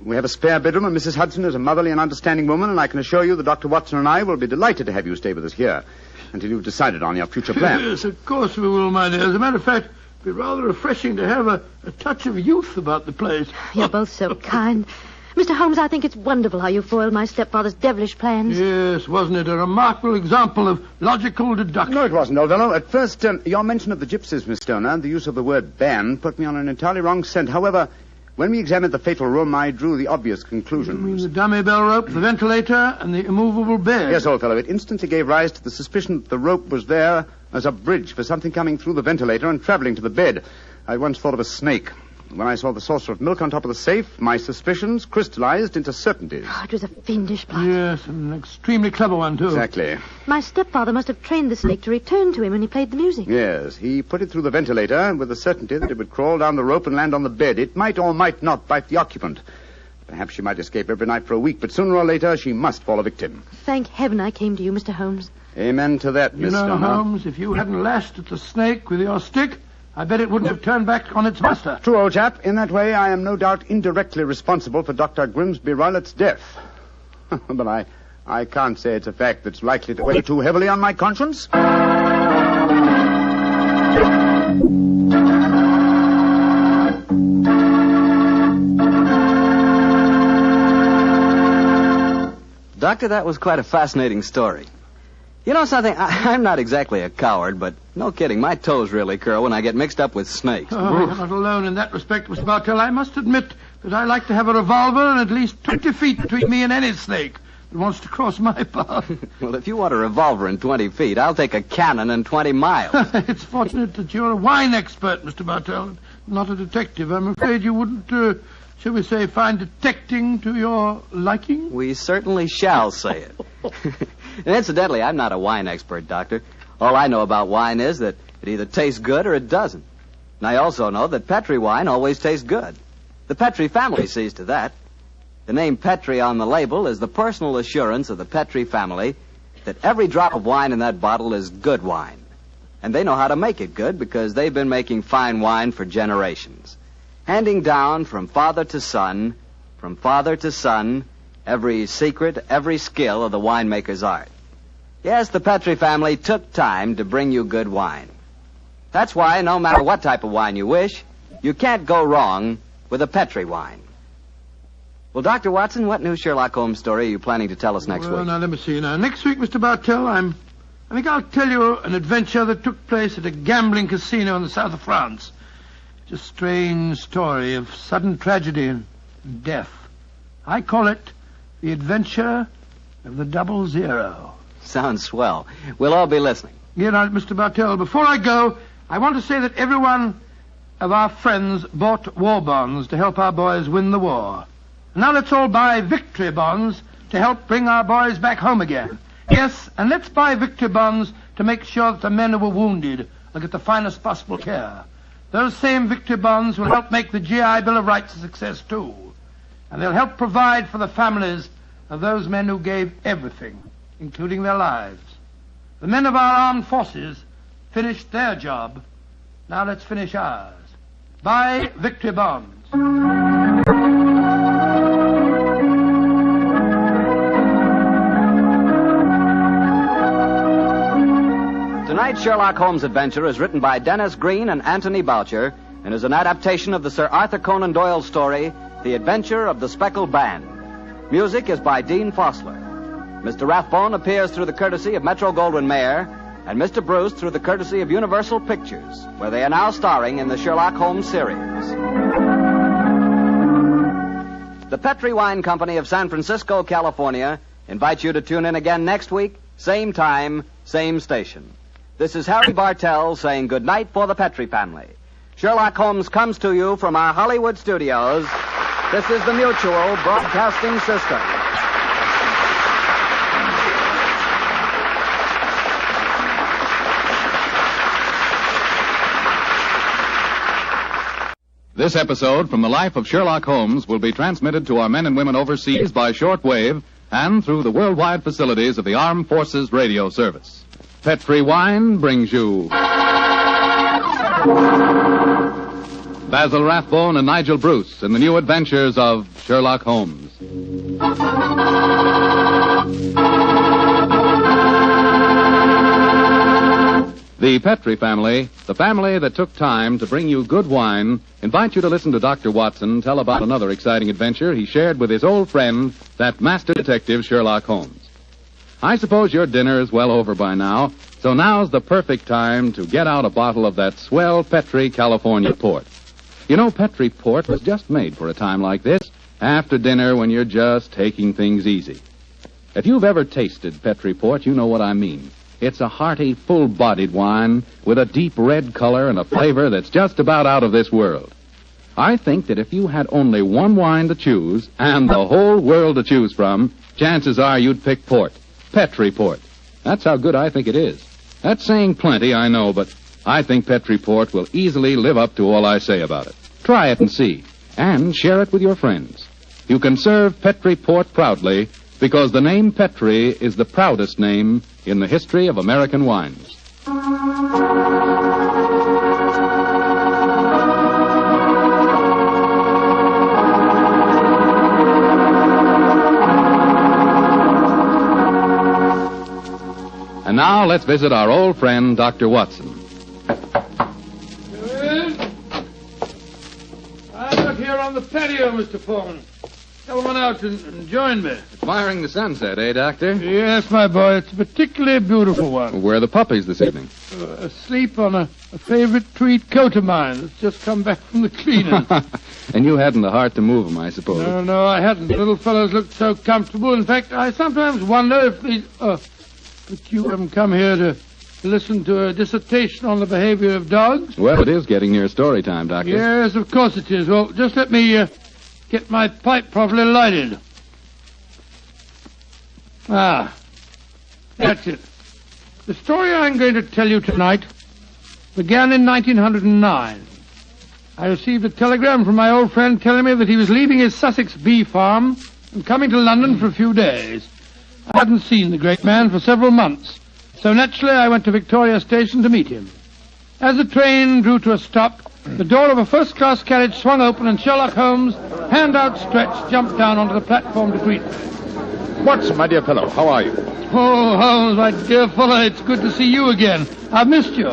Speaker 10: We have a spare bedroom, and Mrs. Hudson is a motherly and understanding woman, and I can assure you that Dr. Watson and I will be delighted to have you stay with us here until you've decided on your future plans.
Speaker 3: Yes, of course we will, my dear. As a matter of fact, it'd be rather refreshing to have a touch of youth about the place.
Speaker 15: You're both so kind. Mr. Holmes, I think it's wonderful how you foiled my stepfather's devilish plans.
Speaker 3: Yes, wasn't it a remarkable example of logical deduction?
Speaker 10: No, it wasn't, old fellow. At first, your mention of the gypsies, Miss Stoner, and the use of the word ban put me on an entirely wrong scent. However, when we examined the fatal room, I drew the obvious conclusion.
Speaker 3: You mean the dummy bell rope, the ventilator, and the immovable bed?
Speaker 10: Yes, old fellow. It instantly gave rise to the suspicion that the rope was there as a bridge for something coming through the ventilator and traveling to the bed. I once thought of a snake. When I saw the saucer of milk on top of the safe, my suspicions crystallized into certainties.
Speaker 15: Oh, it was a fiendish plot.
Speaker 3: Yes, an extremely clever one, too.
Speaker 10: Exactly.
Speaker 15: My stepfather must have trained the snake to return to him when he played the music.
Speaker 10: Yes, he put it through the ventilator with the certainty that it would crawl down the rope and land on the bed. It might or might not bite the occupant. Perhaps she might escape every night for a week, but sooner or later she must fall a victim.
Speaker 15: Thank heaven I came to you, Mr. Holmes.
Speaker 10: Amen to that, Miss Stoner.
Speaker 3: Holmes, if you hadn't lashed at the snake with your stick, I bet it wouldn't have turned back on its master.
Speaker 10: True, old chap. In that way, I am no doubt indirectly responsible for Dr. Grimsby Roylett's death. But I can't say it's a fact that's likely to weigh too heavily on my conscience.
Speaker 9: Doctor, that was quite a fascinating story. You know something? I'm not exactly a coward, but no kidding, my toes really curl when I get mixed up with snakes.
Speaker 3: Oh, you're not alone in that respect, Mr. Bartell. I must admit that I like to have a revolver and at least 20 feet between me and any snake that wants to cross my path.
Speaker 9: Well, if you want a revolver and 20 feet, I'll take a cannon and 20 miles.
Speaker 3: It's fortunate that you're a wine expert, Mr. Bartell, not a detective. I'm afraid you wouldn't, shall we say, find detecting to your liking?
Speaker 9: We certainly shall say it. And incidentally, I'm not a wine expert, Doctor. All I know about wine is that it either tastes good or it doesn't. And I also know that Petri wine always tastes good. The Petri family sees to that. The name Petri on the label is the personal assurance of the Petri family that every drop of wine in that bottle is good wine. And they know how to make it good because they've been making fine wine for generations. Handing down from father to son, every secret, every skill of the winemaker's art. Yes, the Petri family took time to bring you good wine. That's why, no matter what type of wine you wish, you can't go wrong with a Petri wine. Well, Dr. Watson, what new Sherlock Holmes story are you planning to tell us next week?
Speaker 3: Now, let me see. Now, next week, Mr. Bartell, I think I'll tell you an adventure that took place at a gambling casino in the south of France. It's a strange story of sudden tragedy and death. I call it The Adventure of the 00.
Speaker 9: Sounds swell. We'll all be listening.
Speaker 3: Yeah, now, Mr. Bartell, before I go, I want to say that every one of our friends bought war bonds to help our boys win the war. Now let's all buy victory bonds to help bring our boys back home again. Yes, and let's buy victory bonds to make sure that the men who were wounded will get the finest possible care. Those same victory bonds will help make the GI Bill of Rights a success, too. And they'll help provide for the families of those men who gave everything, including their lives. The men of our armed forces finished their job. Now let's finish ours. Buy victory bonds.
Speaker 9: Tonight's Sherlock Holmes adventure is written by Dennis Green and Anthony Boucher and is an adaptation of the Sir Arthur Conan Doyle story, The Adventure of the Speckled Band. Music is by Dean Fossler. Mr. Rathbone appears through the courtesy of Metro-Goldwyn-Mayer and Mr. Bruce through the courtesy of Universal Pictures, where they are now starring in the Sherlock Holmes series. The Petri Wine Company of San Francisco, California, invites you to tune in again next week, same time, same station. This is Harry Bartell saying good night for the Petri family. Sherlock Holmes comes to you from our Hollywood studios. This is the Mutual Broadcasting System.
Speaker 14: This episode from the life of Sherlock Holmes will be transmitted to our men and women overseas by shortwave and through the worldwide facilities of the Armed Forces Radio Service. Petri Wine brings you Basil Rathbone and Nigel Bruce in the new adventures of Sherlock Holmes. The Petri family, the family that took time to bring you good wine, invite you to listen to Dr. Watson tell about another exciting adventure he shared with his old friend, that master detective Sherlock Holmes. I suppose your dinner is well over by now, so now's the perfect time to get out a bottle of that swell Petri California port. You know, Petri port was just made for a time like this, after dinner when you're just taking things easy. If you've ever tasted Petri port, you know what I mean. It's a hearty, full-bodied wine with a deep red color and a flavor that's just about out of this world. I think that if you had only one wine to choose and the whole world to choose from, chances are you'd pick port. Petri port. That's how good I think it is. That's saying plenty, I know, but I think Petri port will easily live up to all I say about it. Try it and see. And share it with your friends. You can serve Petri port proudly because the name Petri is the proudest name in the history of American wines. And now let's visit our old friend, Dr. Watson.
Speaker 3: I'm out here on the patio, Mr. Foreman. Come on out and join me.
Speaker 14: Admiring the sunset, eh, Doctor?
Speaker 3: Yes, my boy. It's a particularly beautiful one.
Speaker 14: Where are the puppies this evening?
Speaker 3: Asleep on a favorite tweed coat of mine that's just come back from the cleaners.
Speaker 14: And you hadn't the heart to move them, I suppose.
Speaker 3: No, I hadn't. The little fellows looked so comfortable. In fact, I sometimes wonder if these... But you haven't come here to listen to a dissertation on the behavior of dogs?
Speaker 14: Well, it is getting near story time, Doctor.
Speaker 3: Yes, of course it is. Well, just let me get my pipe properly lighted. That's it. The story I'm going to tell you tonight began in 1909. I received a telegram from my old friend telling me that he was leaving his Sussex bee farm and coming to London for a few days. I hadn't seen the great man for several months, so naturally I went to Victoria Station to meet him. As the train drew to a stop, the door of a first-class carriage swung open and Sherlock Holmes, hand outstretched, jumped down onto the platform to greet me.
Speaker 4: Watson, my dear fellow, how are you?
Speaker 3: Oh, Holmes, my dear fellow, it's good to see you again. I've missed you.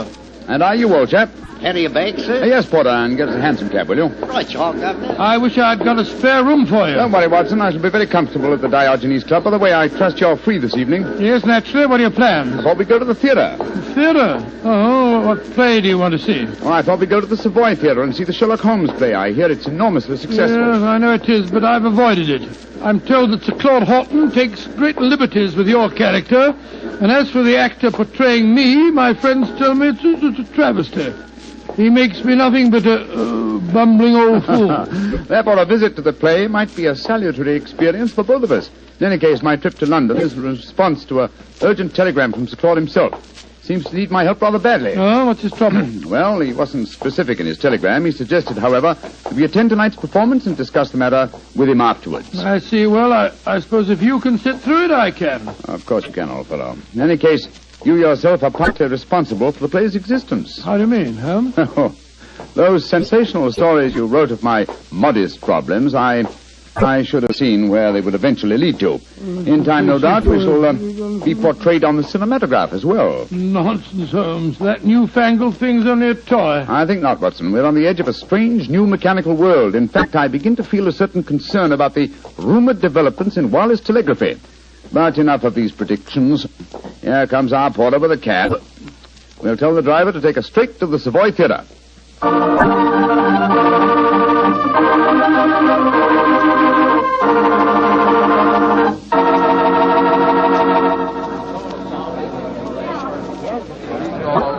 Speaker 4: And are you, old chap?
Speaker 13: Carry a bag, sir?
Speaker 4: Yes, Porter, and get us a hansom cab, will you?
Speaker 13: Right, you all, Governor.
Speaker 3: I wish I'd got a spare room for you.
Speaker 4: Don't worry, Watson. I shall be very comfortable at the Diogenes Club. By the way, I trust you're free this evening.
Speaker 3: Yes, naturally. What are your plans?
Speaker 4: I thought we'd go to the theatre.
Speaker 3: Theatre? Oh, what play do you want to see?
Speaker 4: Oh, I thought we'd go to the Savoy Theatre and see the Sherlock Holmes play. I hear it's enormously successful.
Speaker 3: Yes, I know it is, but I've avoided it. I'm told that Sir Claude Horton takes great liberties with your character, and as for the actor portraying me, my friends tell me it's a travesty. He makes me nothing but a bumbling old fool.
Speaker 4: Therefore, a visit to the play might be a salutary experience for both of us. In any case, my trip to London is a response to an urgent telegram from Sir Claude himself. Seems to need my help rather badly.
Speaker 3: Oh, what's his trouble?
Speaker 4: Well, he wasn't specific in his telegram. He suggested, however, that we attend tonight's performance and discuss the matter with him afterwards.
Speaker 3: I see. Well, I suppose if you can sit through it, I can.
Speaker 4: Of course you can, old fellow. In any case, you yourself are partly responsible for the play's existence.
Speaker 3: How do you mean, Holmes?
Speaker 4: Oh, those sensational stories you wrote of my modest problems, I should have seen where they would eventually lead to. In time, no doubt, we shall be portrayed on the cinematograph as well.
Speaker 3: Nonsense, Holmes. That newfangled thing's only a toy.
Speaker 4: I think not, Watson. We're on the edge of a strange new mechanical world. In fact, I begin to feel a certain concern about the rumored developments in wireless telegraphy. But enough of these predictions. Here comes our porter with a cab. We'll tell the driver to take us straight to the Savoy Theatre.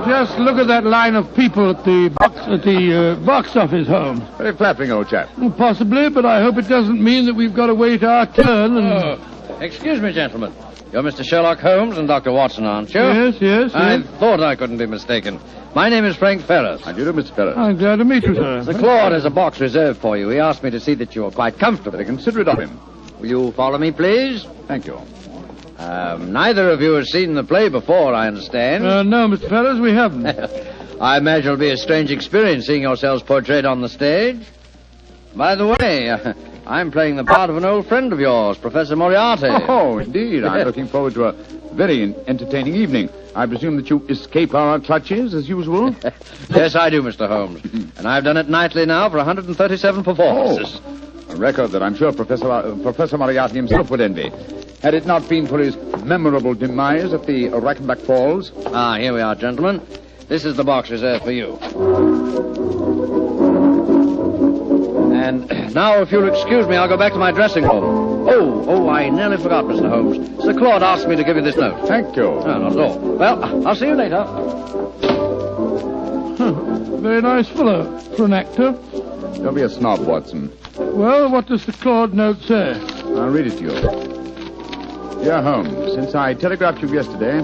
Speaker 3: Just look at that line of people at the box office, Holmes.
Speaker 4: Very flattering, old chap.
Speaker 3: Well, possibly, but I hope it doesn't mean that we've got to wait our turn and...
Speaker 17: Excuse me, gentlemen. You're Mr. Sherlock Holmes and Dr. Watson, aren't you?
Speaker 3: Yes.
Speaker 17: I thought I couldn't be mistaken. My name is Frank Ferris.
Speaker 4: How do you do, Mr. Ferris?
Speaker 3: I'm glad to meet you, sir.
Speaker 17: Sir Claude has a box reserved for you. He asked me to see that you are quite comfortable.
Speaker 4: Very considerate of him.
Speaker 17: Will you follow me, please?
Speaker 4: Thank you.
Speaker 17: Neither of you has seen the play before, I understand.
Speaker 3: No, Mr. Fellows, we haven't.
Speaker 17: I imagine it'll be a strange experience seeing yourselves portrayed on the stage. By the way, I'm playing the part of an old friend of yours, Professor Moriarty.
Speaker 4: Oh, indeed. I'm looking forward to a very entertaining evening. I presume that you escape our clutches, as usual?
Speaker 17: Yes, I do, Mr. Holmes. And I've done it nightly now for 137 performances.
Speaker 4: A record that I'm sure Professor Moriarty himself would envy. Had it not been for his memorable demise at the Rackenback Falls.
Speaker 17: Here we are, gentlemen. This is the box reserved for you. And now, if you'll excuse me, I'll go back to my dressing room. Oh, I nearly forgot, Mr. Holmes. Sir Claude asked me to give you this note.
Speaker 4: Thank you.
Speaker 17: No, not at all. Well, I'll see you later.
Speaker 3: Very nice fellow for an actor.
Speaker 4: Don't be a snob, Watson.
Speaker 3: Well, what does the Claude note say?
Speaker 4: I'll read it to you. Dear Holmes, since I telegraphed you yesterday,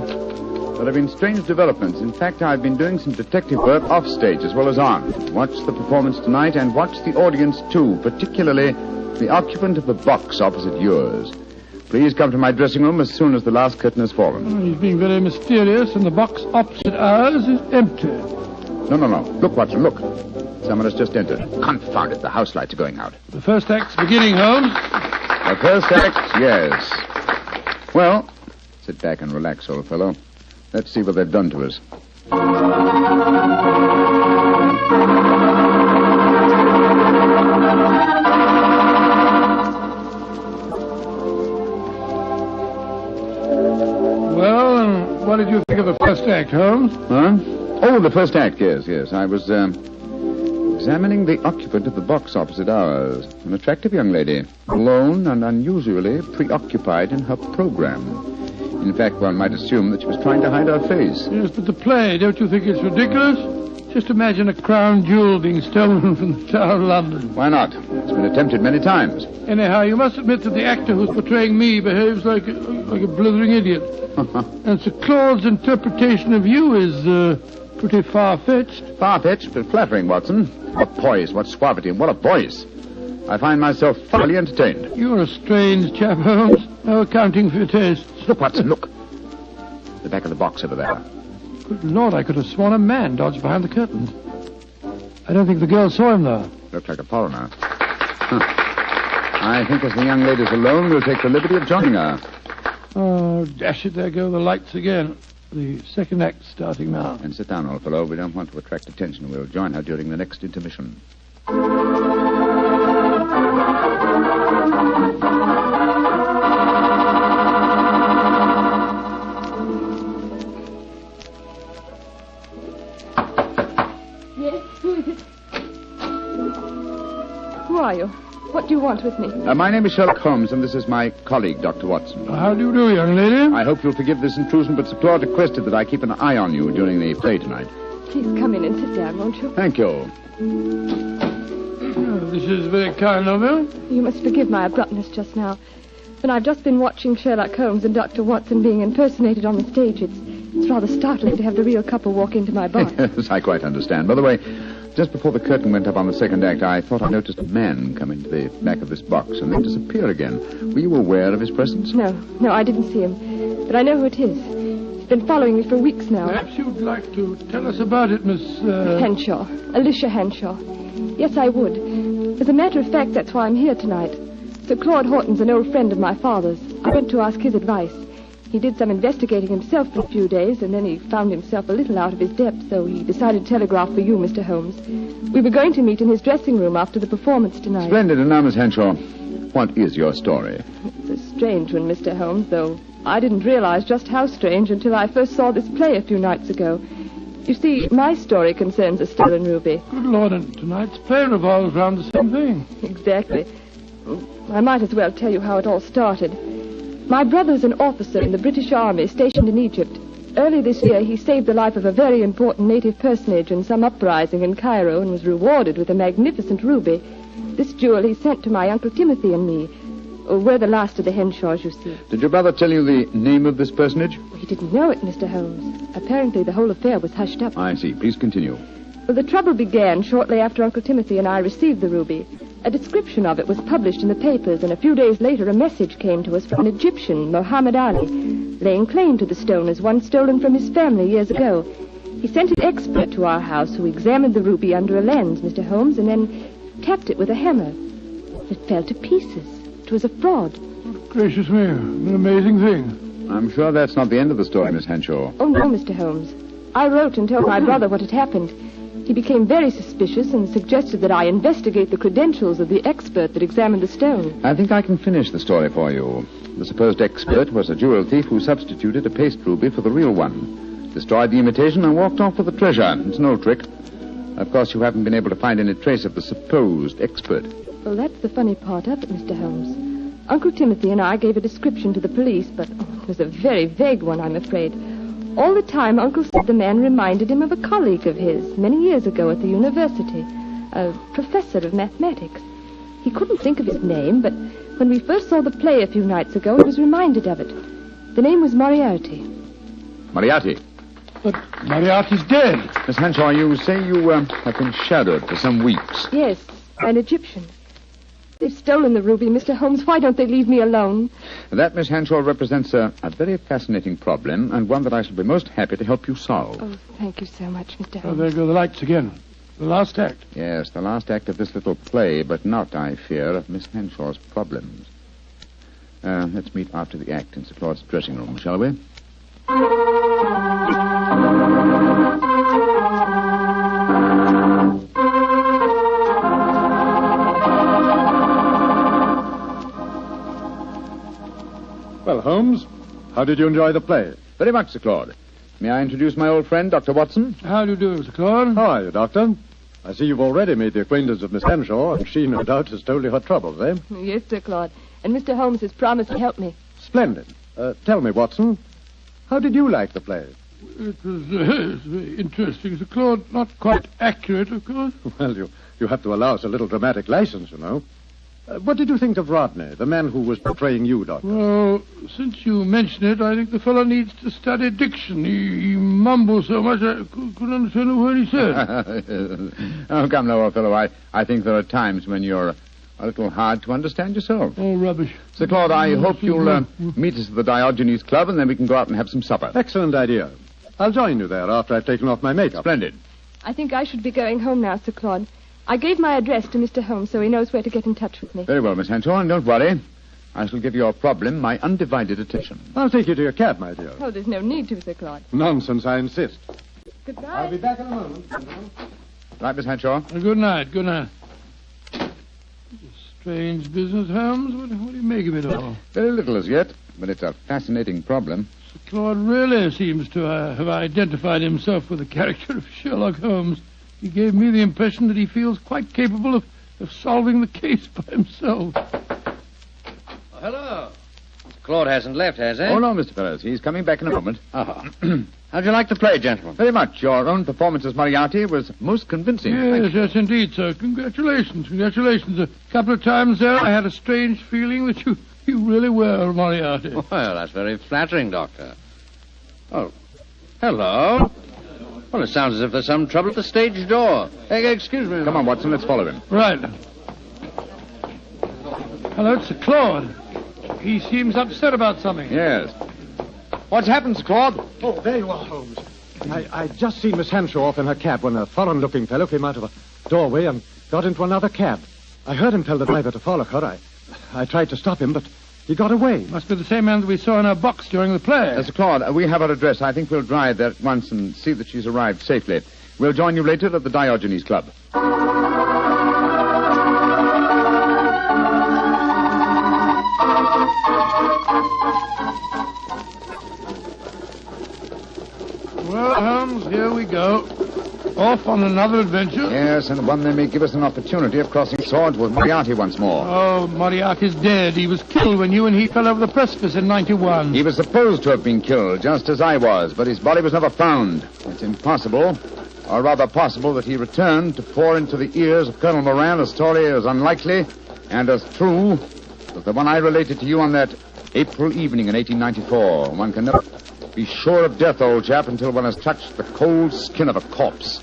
Speaker 4: there have been strange developments. In fact, I've been doing some detective work off stage as well as on. Watch the performance tonight and watch the audience too, particularly the occupant of the box opposite yours. Please come to my dressing room as soon as the last curtain has fallen.
Speaker 3: He's being very mysterious, and the box opposite ours is empty.
Speaker 4: No. Look, Watson, look. Someone has just entered. Confound it, the house lights are going out.
Speaker 3: The first act's beginning, Holmes.
Speaker 4: The first act, yes. Well, sit back and relax, old fellow. Let's see what they've done to us.
Speaker 3: Well, and what did you think of the first act, Holmes?
Speaker 4: Huh? Oh, the first act, yes. I was examining the occupant of the box opposite ours. An attractive young lady, alone and unusually preoccupied in her program. In fact, one might assume that she was trying to hide her face.
Speaker 3: Yes, but the play, don't you think it's ridiculous? Just imagine a crown jewel being stolen from the Tower of London.
Speaker 4: Why not? It's been attempted many times.
Speaker 3: Anyhow, you must admit that the actor who's portraying me behaves like a blithering idiot. And Sir Claude's interpretation of you is pretty far-fetched.
Speaker 4: Far-fetched, but flattering, Watson. What poise, what suavity, and what a voice. I find myself thoroughly entertained.
Speaker 3: You're a strange chap, Holmes. No accounting for your tastes.
Speaker 4: Look, Watson, look. The back of the box over there.
Speaker 3: Good Lord, I could have sworn a man dodged behind the curtains. I don't think the girl saw him, though.
Speaker 4: Looked like a foreigner. I think as the young lady's alone, we'll take the liberty of joining her.
Speaker 3: Oh, dash it, there go the lights again. The second act starting now.
Speaker 4: And sit down, old fellow. We don't want to attract attention. We'll join her during the next intermission.
Speaker 15: Who are you? What do you want with me?
Speaker 4: My name is Sherlock Holmes, and this is my colleague, Dr. Watson.
Speaker 3: How do you do, young lady?
Speaker 4: I hope you'll forgive this intrusion, but Sir Claude requested that I keep an eye on you during the play tonight.
Speaker 15: Please come in and sit down, won't you?
Speaker 4: Thank you.
Speaker 3: Oh, this is very kind of you.
Speaker 15: You must forgive my abruptness just now. But I've just been watching Sherlock Holmes and Dr. Watson being impersonated on the stage. It's rather startling to have the real couple walk into my box.
Speaker 4: Yes, I quite understand. By the way, just before the curtain went up on the second act, I thought I noticed a man come into the back of this box and then disappear again. Were you aware of his presence?
Speaker 15: No, I didn't see him. But I know who it is. He's been following me for weeks now.
Speaker 3: Perhaps you'd like to tell us about it, Miss...
Speaker 15: Henshaw. Alicia Henshaw. Yes, I would. As a matter of fact, that's why I'm here tonight. Sir Claude Horton's an old friend of my father's. I went to ask his advice. He did some investigating himself for a few days, and then he found himself a little out of his depth, so he decided to telegraph for you, Mr. Holmes. We were going to meet in his dressing room after the performance tonight.
Speaker 4: Splendid. And now, Miss Henshaw, what is your story?
Speaker 15: It's a strange one, Mr. Holmes, though I didn't realize just how strange until I first saw this play a few nights ago. You see, my story concerns a stolen ruby.
Speaker 3: Good Lord, and tonight's play revolves around the same thing.
Speaker 15: Exactly. I might as well tell you how it all started. My brother's an officer in the British Army stationed in Egypt. Early this year, he saved the life of a very important native personage in some uprising in Cairo and was rewarded with a magnificent ruby. This jewel he sent to my Uncle Timothy and me. We're the last of the Henshaws, you see.
Speaker 4: Did your brother tell you the name of this personage?
Speaker 15: He didn't know it, Mr. Holmes. Apparently, the whole affair was hushed up.
Speaker 4: I see. Please continue.
Speaker 15: Well, the trouble began shortly after Uncle Timothy and I received the ruby. A description of it was published in the papers, and a few days later a message came to us from an Egyptian, Muhammad Ali, laying claim to the stone as one stolen from his family years ago. He sent an expert to our house who examined the ruby under a lens, Mr. Holmes, and then tapped it with a hammer. It fell to pieces. It was a fraud.
Speaker 3: Gracious me, an amazing thing.
Speaker 4: I'm sure that's not the end of the story, Miss Henshaw.
Speaker 15: Oh, no, Mr. Holmes. I wrote and told my brother what had happened. He became very suspicious and suggested that I investigate the credentials of the expert that examined the stone.
Speaker 4: I think I can finish the story for you. The supposed expert was a jewel thief who substituted a paste ruby for the real one, destroyed the imitation, and walked off with the treasure. It's an old trick. Of course, you haven't been able to find any trace of the supposed expert.
Speaker 15: Well, that's the funny part of it, Mr. Holmes. Uncle Timothy and I gave a description to the police, but it was a very vague one, I'm afraid. All the time, Uncle said the man reminded him of a colleague of his many years ago at the university, a professor of mathematics. He couldn't think of his name, but when we first saw the play a few nights ago, he was reminded of it. The name was Moriarty.
Speaker 4: Moriarty?
Speaker 3: But Moriarty's dead.
Speaker 4: Miss Henshaw, you say you have been shadowed for some weeks.
Speaker 15: Yes, by an Egyptian. They've stolen the ruby, Mr. Holmes. Why don't they leave me alone?
Speaker 4: That, Miss Henshaw, represents a very fascinating problem, and one that I shall be most happy to help you solve.
Speaker 15: Oh, thank you so much, Mr. Holmes.
Speaker 3: Oh, there go the lights again. The last act.
Speaker 4: Yes, the last act of this little play, but not, I fear, of Miss Henshaw's problems. Let's meet after the act in Sir Claude's dressing room, shall we?
Speaker 18: Well, Holmes, how did you enjoy the play?
Speaker 4: Very much, Sir Claude. May I introduce my old friend, Dr. Watson?
Speaker 3: How do you do, Sir Claude?
Speaker 18: How are you, Doctor? I see you've already made the acquaintance of Miss Henshaw, and she, no doubt, has told you her troubles, eh?
Speaker 15: Yes, Sir Claude. And Mr. Holmes has promised to help me.
Speaker 18: Splendid. Tell me, Watson, how did you like the play?
Speaker 3: It was very interesting, Sir Claude. Not quite accurate, of course.
Speaker 18: Well, you have to allow us a little dramatic license, you know. What did you think of Rodney, the man who was portraying you, Doctor?
Speaker 3: Well, since you mention it, I think the fellow needs to study diction. He mumbles so much I couldn't understand a word he said.
Speaker 4: Oh, come now, old fellow. I think there are times when you're a little hard to understand yourself.
Speaker 3: Oh, rubbish.
Speaker 4: Sir Claude, I hope you'll meet us at the Diogenes Club, and then we can go out and have some supper.
Speaker 18: Excellent idea. I'll join you there after I've taken off my makeup.
Speaker 4: Splendid.
Speaker 15: I think I should be going home now, Sir Claude. I gave my address to Mr. Holmes so he knows where to get in touch with me.
Speaker 4: Very well, Miss Henshaw, and don't worry. I shall give your problem my undivided attention.
Speaker 18: I'll take you to your cab, my dear.
Speaker 15: Oh, there's no need to, Sir Claude.
Speaker 18: Nonsense, I insist.
Speaker 15: Goodbye.
Speaker 18: I'll be back in a moment.
Speaker 4: Right, Miss Henshaw?
Speaker 3: Good night, good night. Strange business, Holmes. What do you make of it all?
Speaker 4: Very little as yet, but it's a fascinating problem.
Speaker 3: Sir Claude really seems to have identified himself with the character of Sherlock Holmes. He gave me the impression that he feels quite capable of solving the case by himself.
Speaker 17: Oh, hello. Claude hasn't left, has he?
Speaker 4: Oh, no, Mr. Ferris. He's coming back in a moment.
Speaker 17: How'd you like the play, gentlemen?
Speaker 4: Very much. Your own performance as Moriarty was most convincing.
Speaker 3: Yes, indeed, sir. Congratulations. A couple of times there, I had a strange feeling that you really were Moriarty.
Speaker 17: Well, that's very flattering, Doctor. Oh, hello. Well, it sounds as if there's some trouble at the stage door. Excuse me.
Speaker 4: Come on, Watson, let's follow him.
Speaker 3: Right. Hello, it's Sir Claude. He seems upset about something.
Speaker 4: Yes. What's happened, Sir Claude?
Speaker 18: Oh, there you are, Holmes. I just seen Miss Henshaw off in her cab when a foreign-looking fellow came out of a doorway and got into another cab. I heard him tell the driver to follow her. I tried to stop him, but he got away.
Speaker 3: Must be the same man that we saw in our box during the play.
Speaker 4: Sir Claude, we have her address. I think we'll drive there at once and see that she's arrived safely. We'll join you later at the Diogenes Club.
Speaker 3: Well, Holmes, here we go. Off on another adventure?
Speaker 4: Yes, and one that may give us an opportunity of crossing swords with Moriarty once more.
Speaker 3: Oh, Moriarty's dead. He was killed when you and he fell over the precipice in 91.
Speaker 4: He was supposed to have been killed, just as I was, but his body was never found. It's impossible, or rather possible, that he returned to pour into the ears of Colonel Moran a story as unlikely and as true as the one I related to you on that April evening in 1894. One can never be sure of death, old chap, until one has touched the cold skin of a corpse.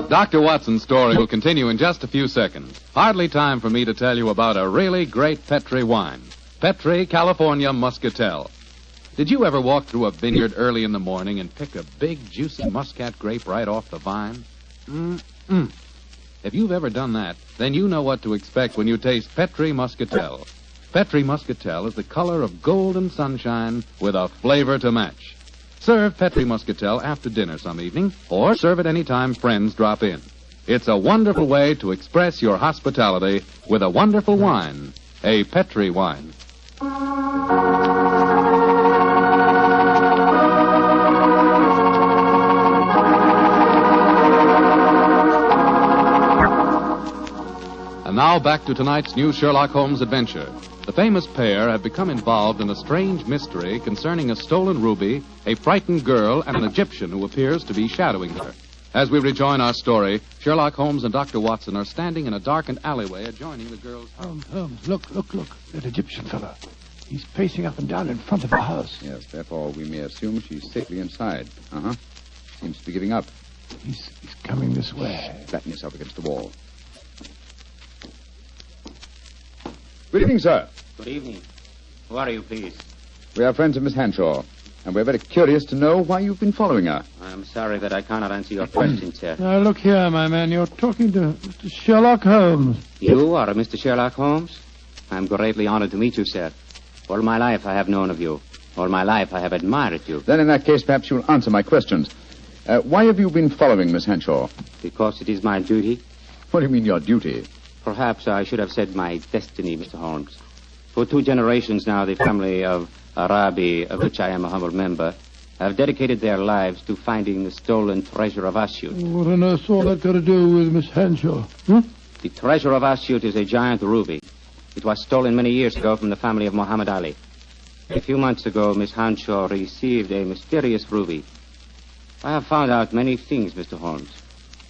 Speaker 14: Dr. Watson's story will continue in just a few seconds. Hardly time for me to tell you about a really great Petri wine. Petri California Muscatel. Did you ever walk through a vineyard early in the morning and pick a big, juicy muscat grape right off the vine? Mm-mm. If you've ever done that, then you know what to expect when you taste Petri Muscatel. Petri Muscatel is the color of golden sunshine with a flavor to match. Serve Petri Muscatel after dinner some evening, or serve it any time friends drop in. It's a wonderful way to express your hospitality with a wonderful wine, a Petri wine. And now back to tonight's new Sherlock Holmes adventure. The famous pair have become involved in a strange mystery concerning a stolen ruby, a frightened girl, and an Egyptian who appears to be shadowing her. As we rejoin our story, Sherlock Holmes and Dr. Watson are standing in a darkened alleyway adjoining the girl's house.
Speaker 3: Holmes, look. That Egyptian fellow. He's pacing up and down in front of our house.
Speaker 12: Yes, therefore we may assume she's safely inside. Uh-huh. Seems to be giving up.
Speaker 3: He's coming this way.
Speaker 12: Flatten yourself against the wall. Good evening, sir.
Speaker 13: Good evening. Who are you, please?
Speaker 12: We are friends of Miss Hanshaw, and we're very curious to know why you've been following her.
Speaker 13: I'm sorry that I cannot answer your questions, sir.
Speaker 3: Now, look here, my man. You're talking to Mr. Sherlock Holmes.
Speaker 13: You are Mr. Sherlock Holmes? I'm greatly honored to meet you, sir. All my life I have known of you. All my life I have admired you.
Speaker 12: Then in that case, perhaps you'll answer my questions. Why have you been following Miss Hanshaw?
Speaker 13: Because it is my duty.
Speaker 12: What do you mean, your duty?
Speaker 13: Perhaps I should have said my destiny, Mr. Holmes. For 2 generations now, the family of Arabi, of which I am a humble member, have dedicated their lives to finding the stolen treasure of Asyut.
Speaker 3: What on earth's all that got to do with Miss Hanshaw?
Speaker 13: The treasure of Asyut is a giant ruby. It was stolen many years ago from the family of Muhammad Ali. A few months ago, Miss Hanshaw received a mysterious ruby. I have found out many things, Mr. Holmes.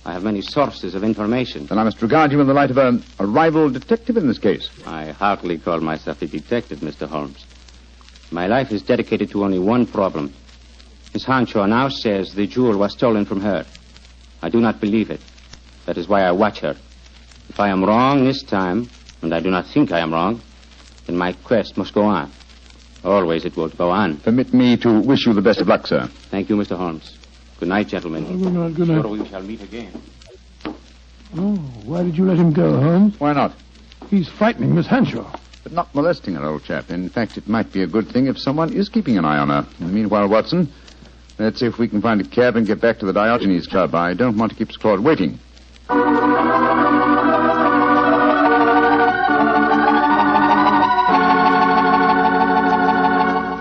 Speaker 13: I have many sources of information.
Speaker 12: Then I must regard you in the light of a rival detective in this case.
Speaker 13: I hardly call myself a detective, Mr. Holmes. My life is dedicated to only one problem. Miss Hanshaw now says the jewel was stolen from her. I do not believe it. That is why I watch her. If I am wrong this time, and I do not think I am wrong, then my quest must go on. Always it will go on.
Speaker 12: Permit me to wish you the best of luck, sir.
Speaker 13: Thank you, Mr. Holmes. Good night, gentlemen.
Speaker 3: Good night.
Speaker 13: Sure we shall meet again.
Speaker 3: Oh, why did you let him go, Holmes?
Speaker 12: Why not?
Speaker 3: He's frightening Miss Hanshaw.
Speaker 12: But not molesting her, old chap. In fact, it might be a good thing if someone is keeping an eye on her. And meanwhile, Watson, let's see if we can find a cab and get back to the Diogenes Club. I don't want to keep Claude waiting.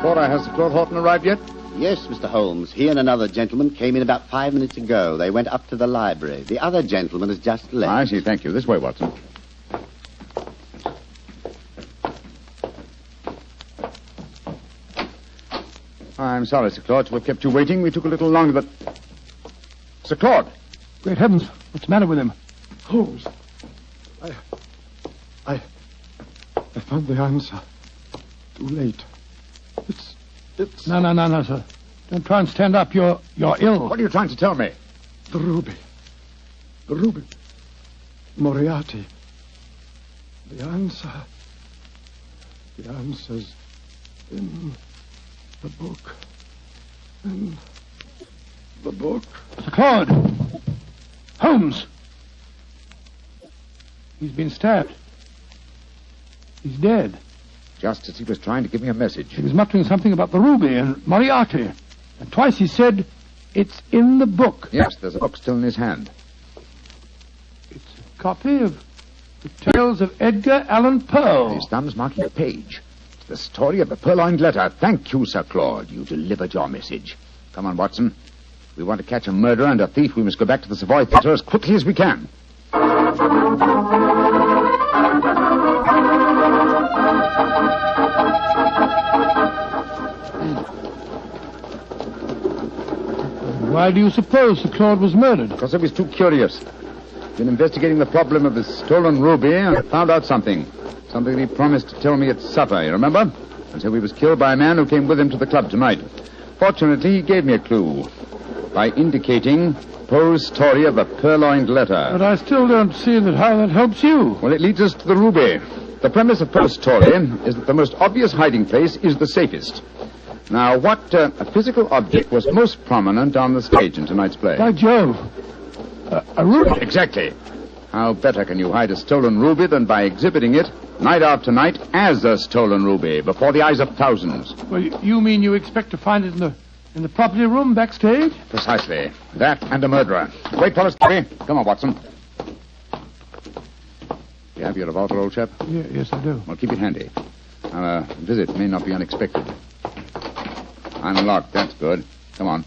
Speaker 12: Cora, has Claude Horton arrived yet?
Speaker 20: Yes, Mr. Holmes. He and another gentleman came in about 5 minutes ago. They went up to the library. The other gentleman has just left.
Speaker 12: I see. Thank you. This way, Watson. I'm sorry, Sir Claude, to have kept you waiting. We took a little longer, but... Sir Claude!
Speaker 3: Great heavens, what's the matter with him?
Speaker 18: Holmes, I found the answer. Too late. It's...
Speaker 3: No, sir. Don't try and stand up. You're ill.
Speaker 12: What are you trying to tell me?
Speaker 18: The ruby. Moriarty. The answer's in the book. In the book.
Speaker 3: Sir Claude! Holmes! He's been stabbed. He's dead.
Speaker 12: Just as he was trying to give me a message.
Speaker 3: He was muttering something about the ruby and Moriarty. And twice he said, it's in the book.
Speaker 12: Yes, there's a book still in his hand.
Speaker 3: It's a copy of The Tales of Edgar Allan Poe.
Speaker 12: His thumb's marking the page. It's the story of the Purloined letter. Thank you, Sir Claude. You delivered your message. Come on, Watson. If we want to catch a murderer and a thief, we must go back to the Savoy Theatre as quickly as we can.
Speaker 3: Why do you suppose Sir Claude was murdered?
Speaker 12: Because I was too curious. Been investigating the problem of the stolen ruby and I found out something.
Speaker 4: Something he promised to tell me at supper, you remember? And so he was killed by a man who came with him to the club tonight. Fortunately, he gave me a clue by indicating Poe's story of a purloined letter.
Speaker 3: But I still don't see how that helps you.
Speaker 4: Well, it leads us to the ruby. The premise of Poe's story is that the most obvious hiding place is the safest. Now, what physical object was most prominent on the stage in tonight's play?
Speaker 3: By Jove. A ruby.
Speaker 4: Exactly. How better can you hide a stolen ruby than by exhibiting it night after night as a stolen ruby before the eyes of thousands?
Speaker 3: Well, you mean you expect to find it in the property room backstage?
Speaker 4: Precisely. That and a murderer. Wait for us, Terry. Come on, Watson. You have your revolver, old chap?
Speaker 3: Yes, I do.
Speaker 4: Well, keep it handy. Our visit may not be unexpected. Unlocked, that's good. Come on.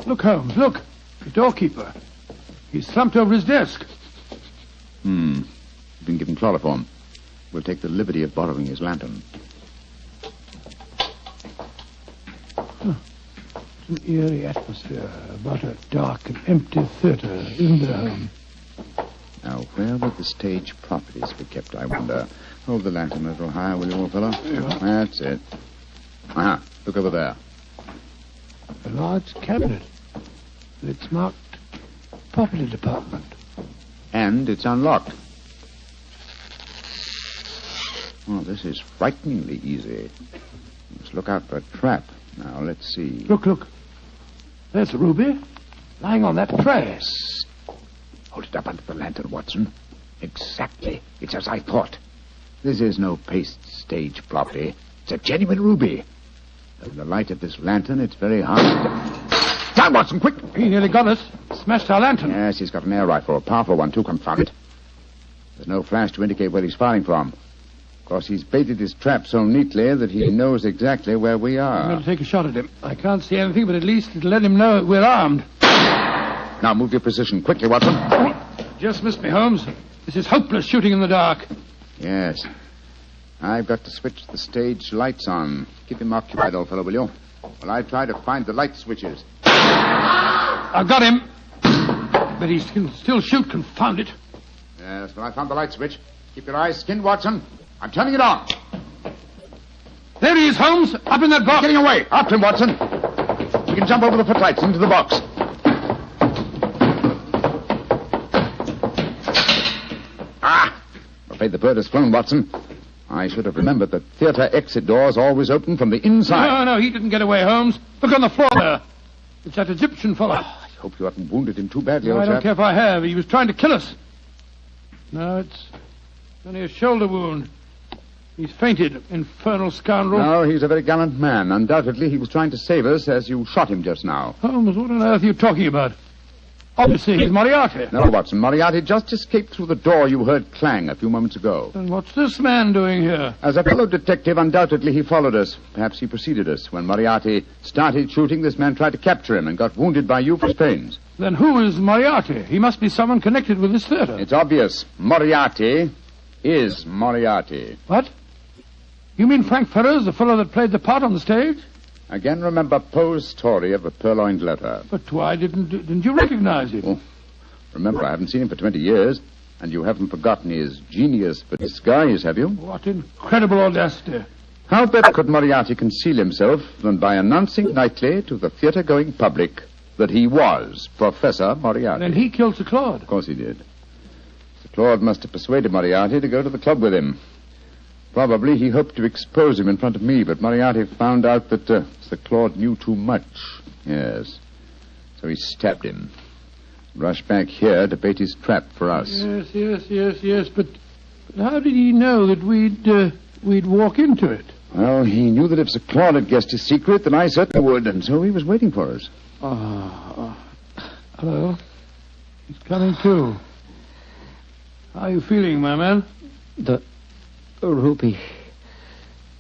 Speaker 3: Look, Holmes, look. The doorkeeper. He's slumped over his desk.
Speaker 4: He's been given chloroform. We'll take the liberty of borrowing his lantern.
Speaker 3: It's an eerie atmosphere about a dark and empty theatre, isn't there, Holmes?
Speaker 4: Now, where would the stage properties be kept, I wonder? Hold the lantern a little higher, will you, old fellow?
Speaker 3: Yeah.
Speaker 4: That's it. Aha, look over there.
Speaker 3: A large cabinet. It's marked Property Department.
Speaker 4: And it's unlocked. Oh, this is frighteningly easy. Let's look out for a trap. Now, let's see.
Speaker 3: Look. There's a ruby lying on that tray.
Speaker 4: Hold it up under the lantern, Watson. Exactly. It's as I thought. This is no paste stage property. It's a genuine ruby. In the light of this lantern, it's very hard to... Down, Watson, quick!
Speaker 3: He nearly got us. Smashed our lantern.
Speaker 4: Yes, he's got an air rifle. A powerful one, too, confound it. There's no flash to indicate where he's firing from. Of course, he's baited his trap so neatly that he knows exactly where we are.
Speaker 3: I'm going to take a shot at him. I can't see anything, but at least it'll let him know we're armed.
Speaker 4: Now, move your position quickly, Watson.
Speaker 3: Just missed me, Holmes. This is hopeless shooting in the dark.
Speaker 4: Yes. I've got to switch the stage lights on. Keep him occupied, old fellow, will you? While I try to find the light switches.
Speaker 3: I've got him. But he can still shoot, confound it.
Speaker 4: Yes, well, I found the light switch. Keep your eyes skinned, Watson. I'm turning it on.
Speaker 3: There he is, Holmes. Up in that box.
Speaker 4: Getting away. After him, Watson. You can jump over the footlights into the box. I'm afraid the bird has flown, Watson. I should have remembered that theatre exit doors always open from the inside.
Speaker 3: No, he didn't get away, Holmes. Look on the floor there. It's that Egyptian fellow.
Speaker 4: I hope you haven't wounded him too badly,
Speaker 3: No,
Speaker 4: old
Speaker 3: I don't
Speaker 4: chap.
Speaker 3: care if I have. He was trying to kill us. No, it's only a shoulder wound. He's fainted, infernal scoundrel.
Speaker 4: No, he's a very gallant man. Undoubtedly, he was trying to save us as you shot him just now.
Speaker 3: Holmes, what on earth are you talking about? Obviously, he's Moriarty.
Speaker 4: No, Watson. Moriarty just escaped through the door you heard clang a few moments ago.
Speaker 3: Then what's this man doing here?
Speaker 4: As a fellow detective, undoubtedly he followed us. Perhaps he preceded us. When Moriarty started shooting, this man tried to capture him and got wounded by you for pains.
Speaker 3: Then who is Moriarty? He must be someone connected with this theatre.
Speaker 4: It's obvious. Moriarty is Moriarty.
Speaker 3: What? You mean Frank Ferrers, the fellow that played the part on the stage?
Speaker 4: Again, remember Poe's story of a purloined letter.
Speaker 3: But why didn't you recognize him?
Speaker 4: Oh, remember, I haven't seen him for 20 years, and you haven't forgotten his genius for disguise, have you?
Speaker 3: What incredible audacity.
Speaker 4: How better could Moriarty conceal himself than by announcing nightly to the theatre-going public that he was Professor Moriarty?
Speaker 3: Then he killed Sir Claude.
Speaker 4: Of course he did. Sir Claude must have persuaded Moriarty to go to the club with him. Probably he hoped to expose him in front of me, but Moriarty found out that Sir Claude knew too much. Yes. So he stabbed him. Rushed back here to bait his trap for us.
Speaker 3: Yes. But how did he know that we'd walk into it?
Speaker 4: Well, he knew that if Sir Claude had guessed his secret, then I certainly would, and so he was waiting for us.
Speaker 3: Hello. He's coming too. How are you feeling, my man?
Speaker 13: The ruby.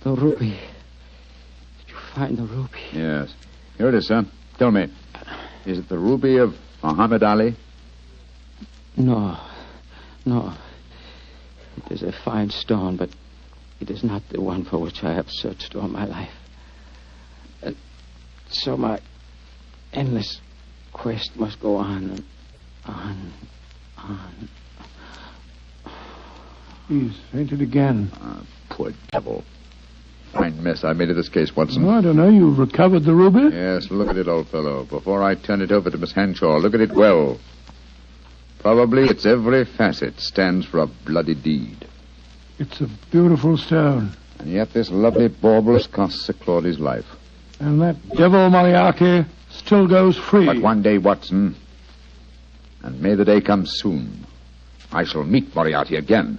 Speaker 13: The ruby. Did you find the ruby?
Speaker 4: Yes. Here it is, sir. Tell me, is it the ruby of Muhammad Ali?
Speaker 13: No. It is a fine stone, but it is not the one for which I have searched all my life. And so my endless quest must go on and on.
Speaker 3: He's fainted again.
Speaker 4: Poor devil. Fine mess I made of this case, Watson.
Speaker 3: Oh, I don't know. You've recovered the ruby?
Speaker 4: Yes, look at it, old fellow. Before I turn it over to Miss Henshaw, look at it well. Probably its every facet stands for a bloody deed.
Speaker 3: It's a beautiful stone.
Speaker 4: And yet this lovely bauble cost Sir Claudy's life.
Speaker 3: And that devil Moriarty still goes free.
Speaker 4: But one day, Watson, and may the day come soon, I shall meet Moriarty again.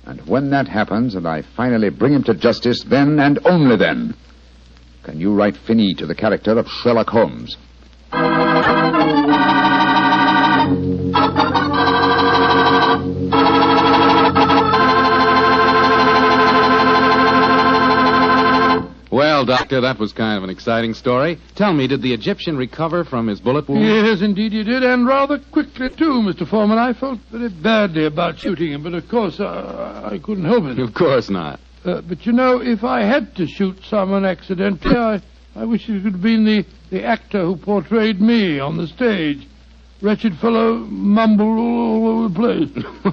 Speaker 4: And when that happens and I finally bring him to justice, then and only then can you write fini to the character of Sherlock Holmes.
Speaker 14: Well, Doctor, that was kind of an exciting story. Tell me, did the Egyptian recover from his bullet wound?
Speaker 3: Yes, indeed he did, and rather quickly, too, Mr. Foreman. I felt very badly about shooting him, but of course I couldn't help it.
Speaker 14: Of course not.
Speaker 3: But, you know, if I had to shoot someone accidentally, I wish it could have been the actor who portrayed me on the stage. Wretched fellow mumbled all over the place.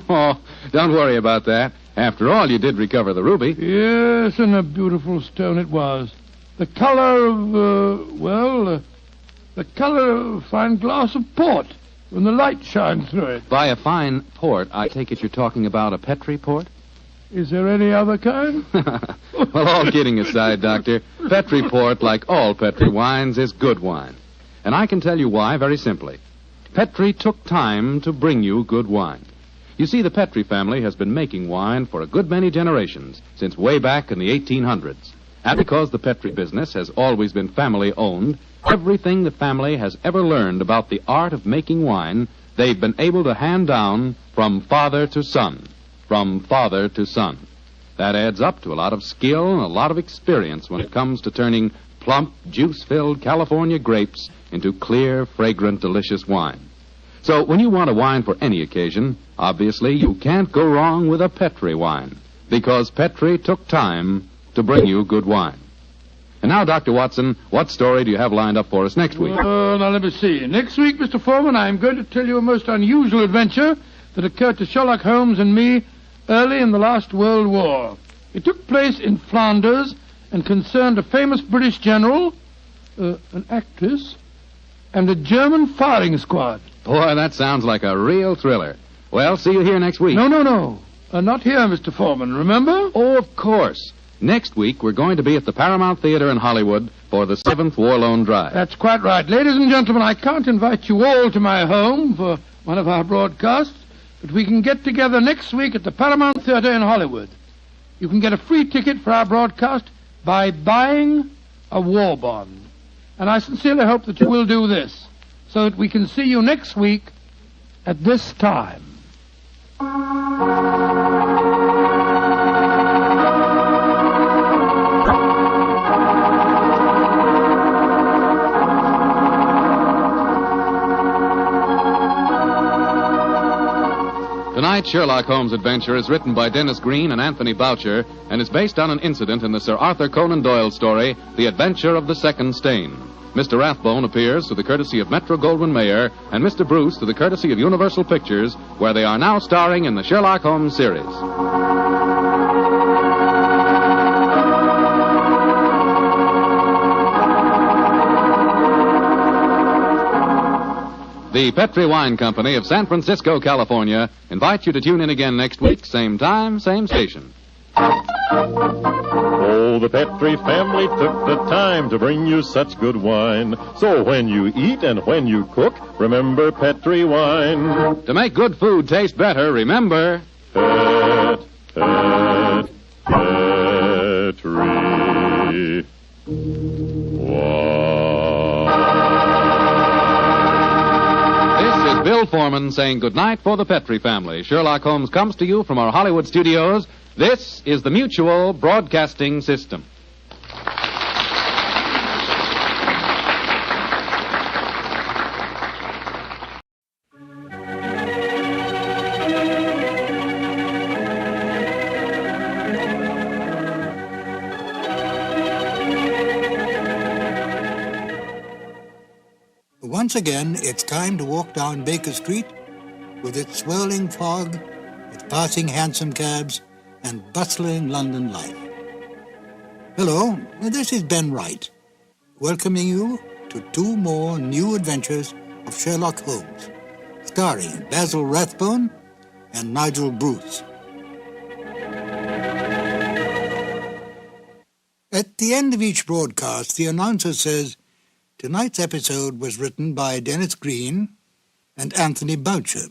Speaker 14: Oh, don't worry about that. After all, you did recover the ruby.
Speaker 3: Yes, and a beautiful stone it was. The color of, the color of a fine glass of port when the light shines through it.
Speaker 14: By a fine port, I take it you're talking about a Petri port?
Speaker 3: Is there any other kind?
Speaker 14: Well, all kidding aside, Doctor, Petri port, like all Petri wines, is good wine. And I can tell you why very simply. Petri took time to bring you good wine. You see, the Petri family has been making wine for a good many generations, since way back in the 1800s. And because the Petri business has always been family-owned, everything the family has ever learned about the art of making wine, they've been able to hand down from father to son. From father to son. That adds up to a lot of skill and a lot of experience when it comes to turning plump, juice-filled California grapes into clear, fragrant, delicious wine. So when you want a wine for any occasion, obviously you can't go wrong with a Petri wine, because Petri took time to bring you good wine. And now, Dr. Watson, what story do you have lined up for us next week?
Speaker 3: Now let me see. Next week, Mr. Foreman, I'm going to tell you a most unusual adventure that occurred to Sherlock Holmes and me early in the last World War. It took place in Flanders and concerned a famous British general, an actress, and a German firing squad.
Speaker 14: Boy, that sounds like a real thriller. Well, see you here next week.
Speaker 3: No. Not here, Mr. Foreman, remember?
Speaker 14: Oh, of course. Next week, we're going to be at the Paramount Theater in Hollywood for the 7th War Loan Drive.
Speaker 3: That's quite right. Ladies and gentlemen, I can't invite you all to my home for one of our broadcasts, but we can get together next week at the Paramount Theater in Hollywood. You can get a free ticket for our broadcast by buying a war bond. And I sincerely hope that you will do this, so that we can see you next week at this time.
Speaker 14: Tonight's Sherlock Holmes adventure is written by Dennis Green and Anthony Boucher and is based on an incident in the Sir Arthur Conan Doyle story, The Adventure of the Second Stain. Mr. Rathbone appears to the courtesy of Metro-Goldwyn-Mayer and Mr. Bruce to the courtesy of Universal Pictures, where they are now starring in the Sherlock Holmes series. The Petri Wine Company of San Francisco, California, invites you to tune in again next week, same time, same station.
Speaker 19: Oh, the Petri family took the time to bring you such good wine. So when you eat and when you cook, remember Petri wine.
Speaker 14: To make good food taste better, remember...
Speaker 19: Petri.
Speaker 14: Bill Foreman saying goodnight for the Petri family. Sherlock Holmes comes to you from our Hollywood studios. This is the Mutual Broadcasting System.
Speaker 21: Once again, it's time to walk down Baker Street with its swirling fog, its passing hansom cabs, and bustling London life. Hello, this is Ben Wright, welcoming you to 2 more new adventures of Sherlock Holmes, starring Basil Rathbone and Nigel Bruce. At the end of each broadcast, the announcer says, tonight's episode was written by Dennis Green and Anthony Boucher.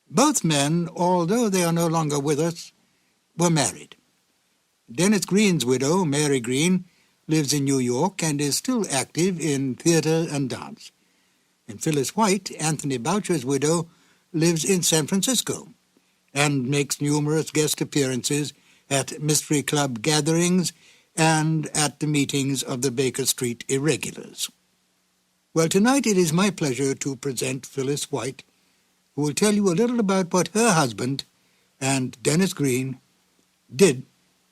Speaker 21: Both men, although they are no longer with us, were married. Dennis Green's widow, Mary Green, lives in New York and is still active in theater and dance. And Phyllis White, Anthony Boucher's widow, lives in San Francisco and makes numerous guest appearances at mystery club gatherings and at the meetings of the Baker Street Irregulars. Well, tonight it is my pleasure to present Phyllis White, who will tell you a little about what her husband and Dennis Green did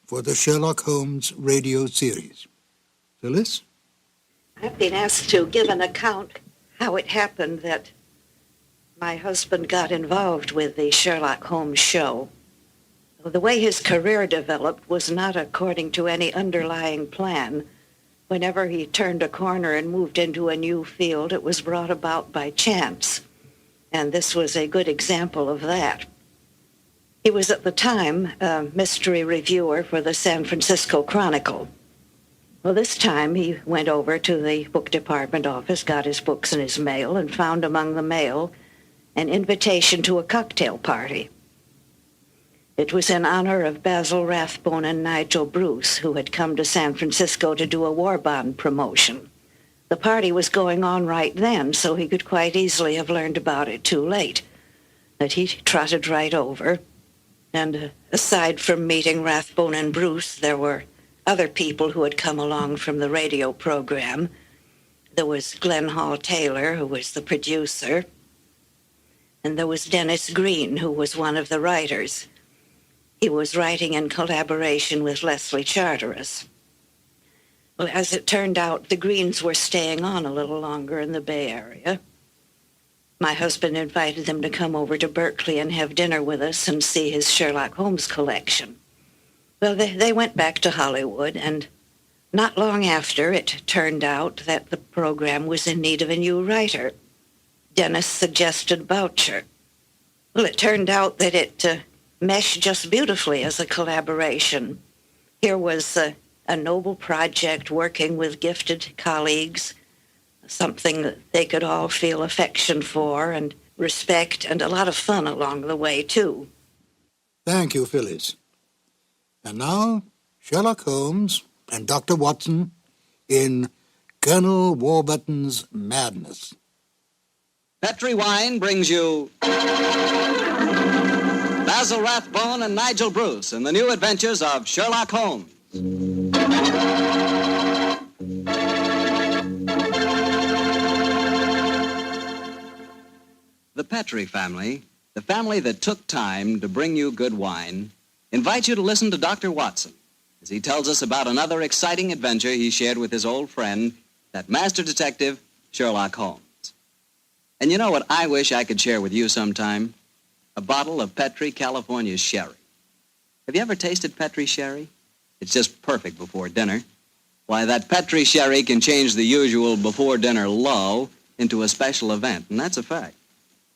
Speaker 21: for the Sherlock Holmes radio series. Phyllis?
Speaker 7: I've been asked to give an account how it happened that my husband got involved with the Sherlock Holmes show. The way his career developed was not according to any underlying plan. Whenever he turned a corner and moved into a new field, it was brought about by chance. And this was a good example of that. He was at the time a mystery reviewer for the San Francisco Chronicle. Well, this time he went over to the book department office, got his books in his mail, and found among the mail an invitation to a cocktail party. It was in honor of Basil Rathbone and Nigel Bruce, who had come to San Francisco to do a war bond promotion. The party was going on right then, so he could quite easily have learned about it too late. But he trotted right over, and aside from meeting Rathbone and Bruce, there were other people who had come along from the radio program. There was Glenn Hall Taylor, who was the producer, and there was Dennis Green, who was one of the writers. He was writing in collaboration with Leslie Charteris. Well, as it turned out, the Greens were staying on a little longer in the Bay Area. My husband invited them to come over to Berkeley and have dinner with us and see his Sherlock Holmes collection. Well, they went back to Hollywood, and not long after, it turned out that the program was in need of a new writer. Dennis suggested Boucher. Well, it turned out that it meshed just beautifully as a collaboration. Here was a noble project working with gifted colleagues, something that they could all feel affection for and respect, and a lot of fun along the way, too.
Speaker 21: Thank you, Phyllis. And now, Sherlock Holmes and Dr. Watson in Colonel Warburton's Madness.
Speaker 9: Petri Wine brings you Basil Rathbone and Nigel Bruce in the new adventures of Sherlock Holmes. The Petri family, the family that took time to bring you good wine, invites you to listen to Dr. Watson as he tells us about another exciting adventure he shared with his old friend, that master detective, Sherlock Holmes. And you know what I wish I could share with you sometime? A bottle of Petri California sherry. Have you ever tasted Petri sherry? It's just perfect before dinner. Why, that Petri sherry can change the usual before-dinner lull into a special event, and that's a fact.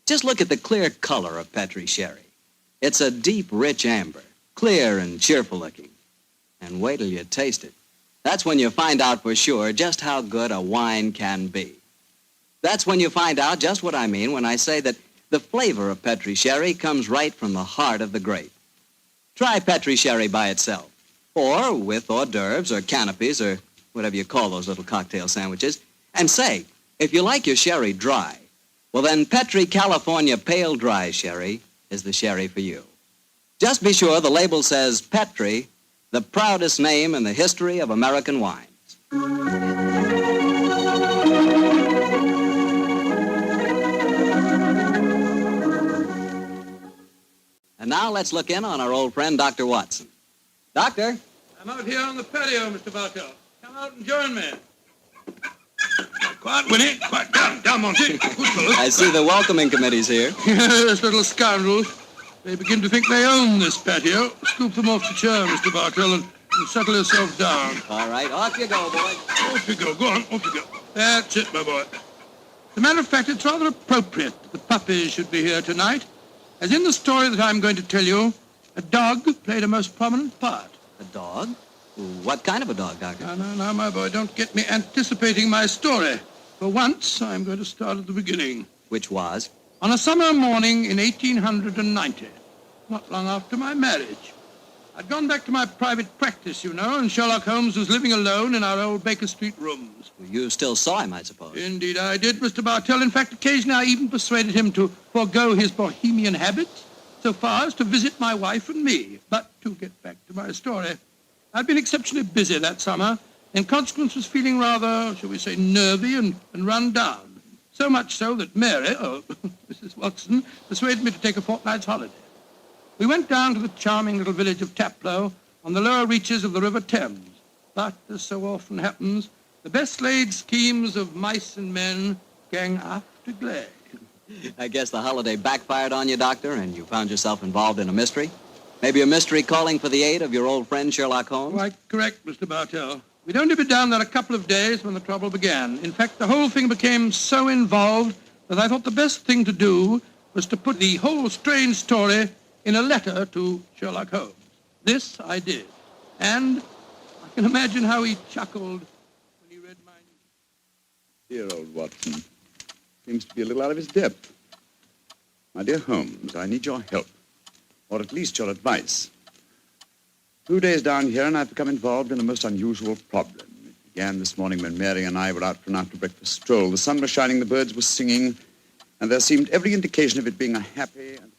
Speaker 9: Just look at the clear color of Petri sherry. It's a deep, rich amber, clear and cheerful-looking. And wait till you taste it. That's when you find out for sure just how good a wine can be. That's when you find out just what I mean when I say that the flavor of Petri sherry comes right from the heart of the grape. Try Petri sherry by itself, or with hors d'oeuvres or canopies or whatever you call those little cocktail sandwiches, and say, if you like your sherry dry, well then Petri California Pale Dry Sherry is the sherry for you. Just be sure the label says Petri, the proudest name in the history of American wines. And now let's look in on our old friend, Dr. Watson. Doctor?
Speaker 16: I'm out here on the patio, Mr. Bartell. Come out and join me. Quiet, Winnie. Quiet. Down, Monty.
Speaker 9: I see the welcoming committee's here.
Speaker 16: This little scoundrels. They begin to think they own this patio. Scoop them off the chair, Mr. Bartell, and settle yourself down.
Speaker 9: All right, off you go, boy.
Speaker 16: Off you go. Go on, off you go. That's it, my boy. As a matter of fact, it's rather appropriate that the puppies should be here tonight, as in the story that I'm going to tell you, a dog played a most prominent part.
Speaker 9: A dog? What kind of a dog, Doctor?
Speaker 16: No, my boy, don't get me anticipating my story. For once, I'm going to start at the beginning.
Speaker 9: Which was?
Speaker 16: On a summer morning in 1890, not long after my marriage. I'd gone back to my private practice, you know, and Sherlock Holmes was living alone in our old Baker Street rooms.
Speaker 9: You still saw him, I suppose.
Speaker 16: Indeed I did, Mr. Bartell. In fact, occasionally I even persuaded him to forego his Bohemian habits so far as to visit my wife and me. But to get back to my story, I'd been exceptionally busy that summer. In consequence, was feeling rather, shall we say, nervy and run down. So much so that Mary, Mrs. Watson, persuaded me to take a fortnight's holiday. We went down to the charming little village of Taplow on the lower reaches of the River Thames. But, as so often happens, the best laid schemes of mice and men gang after glade.
Speaker 9: I guess the holiday backfired on you, Doctor, and you found yourself involved in a mystery. Maybe a mystery calling for the aid of your old friend Sherlock Holmes?
Speaker 16: Quite correct, Mr. Bartell. We'd only been down there a couple of days when the trouble began. In fact, the whole thing became so involved that I thought the best thing to do was to put the whole strange story in a letter to Sherlock Holmes. This I did. And I can imagine how he chuckled when he read my
Speaker 4: Dear old Watson. Seems to be a little out of his depth. My dear Holmes, I need your help. Or at least your advice. 2 days down here, and I've become involved in a most unusual problem. It began this morning when Mary and I were out for an after-breakfast stroll. The sun was shining, the birds were singing, and there seemed every indication of it being a happy and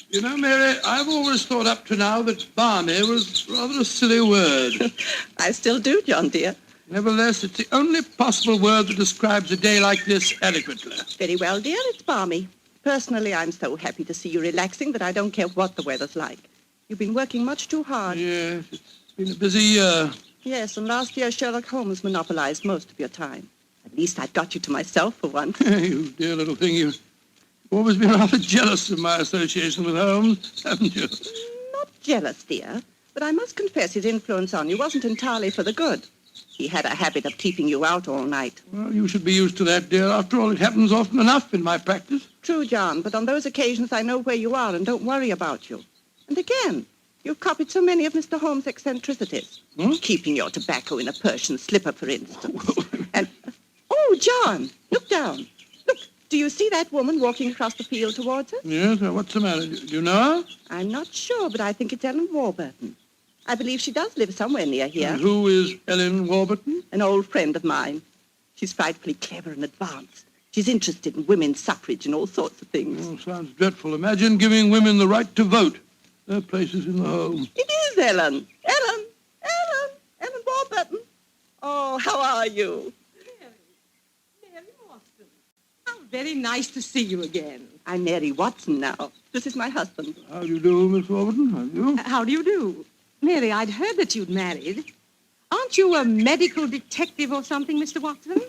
Speaker 16: You know, Mary, I've always thought up to now that balmy was rather a silly word.
Speaker 8: I still do, John, dear.
Speaker 16: Nevertheless, it's the only possible word that describes a day like this adequately.
Speaker 8: Very well, dear, it's balmy. Personally, I'm so happy to see you relaxing that I don't care what the weather's like. You've been working much too hard.
Speaker 16: Yes, it's been a busy year.
Speaker 8: Yes, and last year Sherlock Holmes monopolized most of your time. At least I've got you to myself for once.
Speaker 16: You dear little thing, you've always been rather jealous of my association with Holmes, haven't you?
Speaker 8: Not jealous, dear, but I must confess his influence on you wasn't entirely for the good. He had a habit of keeping you out all night.
Speaker 16: Well, you should be used to that, dear. After all, it happens often enough in my practice.
Speaker 8: True, John, but on those occasions I know where you are and don't worry about you. And again, you've copied so many of Mr. Holmes' eccentricities. Keeping your tobacco in a Persian slipper, for instance. And, oh, John, look down. Look, do you see that woman walking across the field towards us?
Speaker 16: Yes, what's the matter? Do you know her?
Speaker 8: I'm not sure, but I think it's Ellen Warburton. I believe she does live somewhere near here.
Speaker 16: And who is Ellen Warburton?
Speaker 8: An old friend of mine. She's frightfully clever and advanced. She's interested in women's suffrage and all sorts of things.
Speaker 16: Oh, sounds dreadful. Imagine giving women the right to vote. Their place is in the home.
Speaker 8: It is Ellen. Ellen Warburton. Oh, how are you?
Speaker 11: Mary Watson. How very nice to see you again.
Speaker 8: I'm Mary Watson now. This is my husband.
Speaker 16: How do you do, Miss Warburton? How do you?
Speaker 11: How do you do? Mary, I'd heard that you'd married. Aren't you a medical detective or something, Mr. Watson?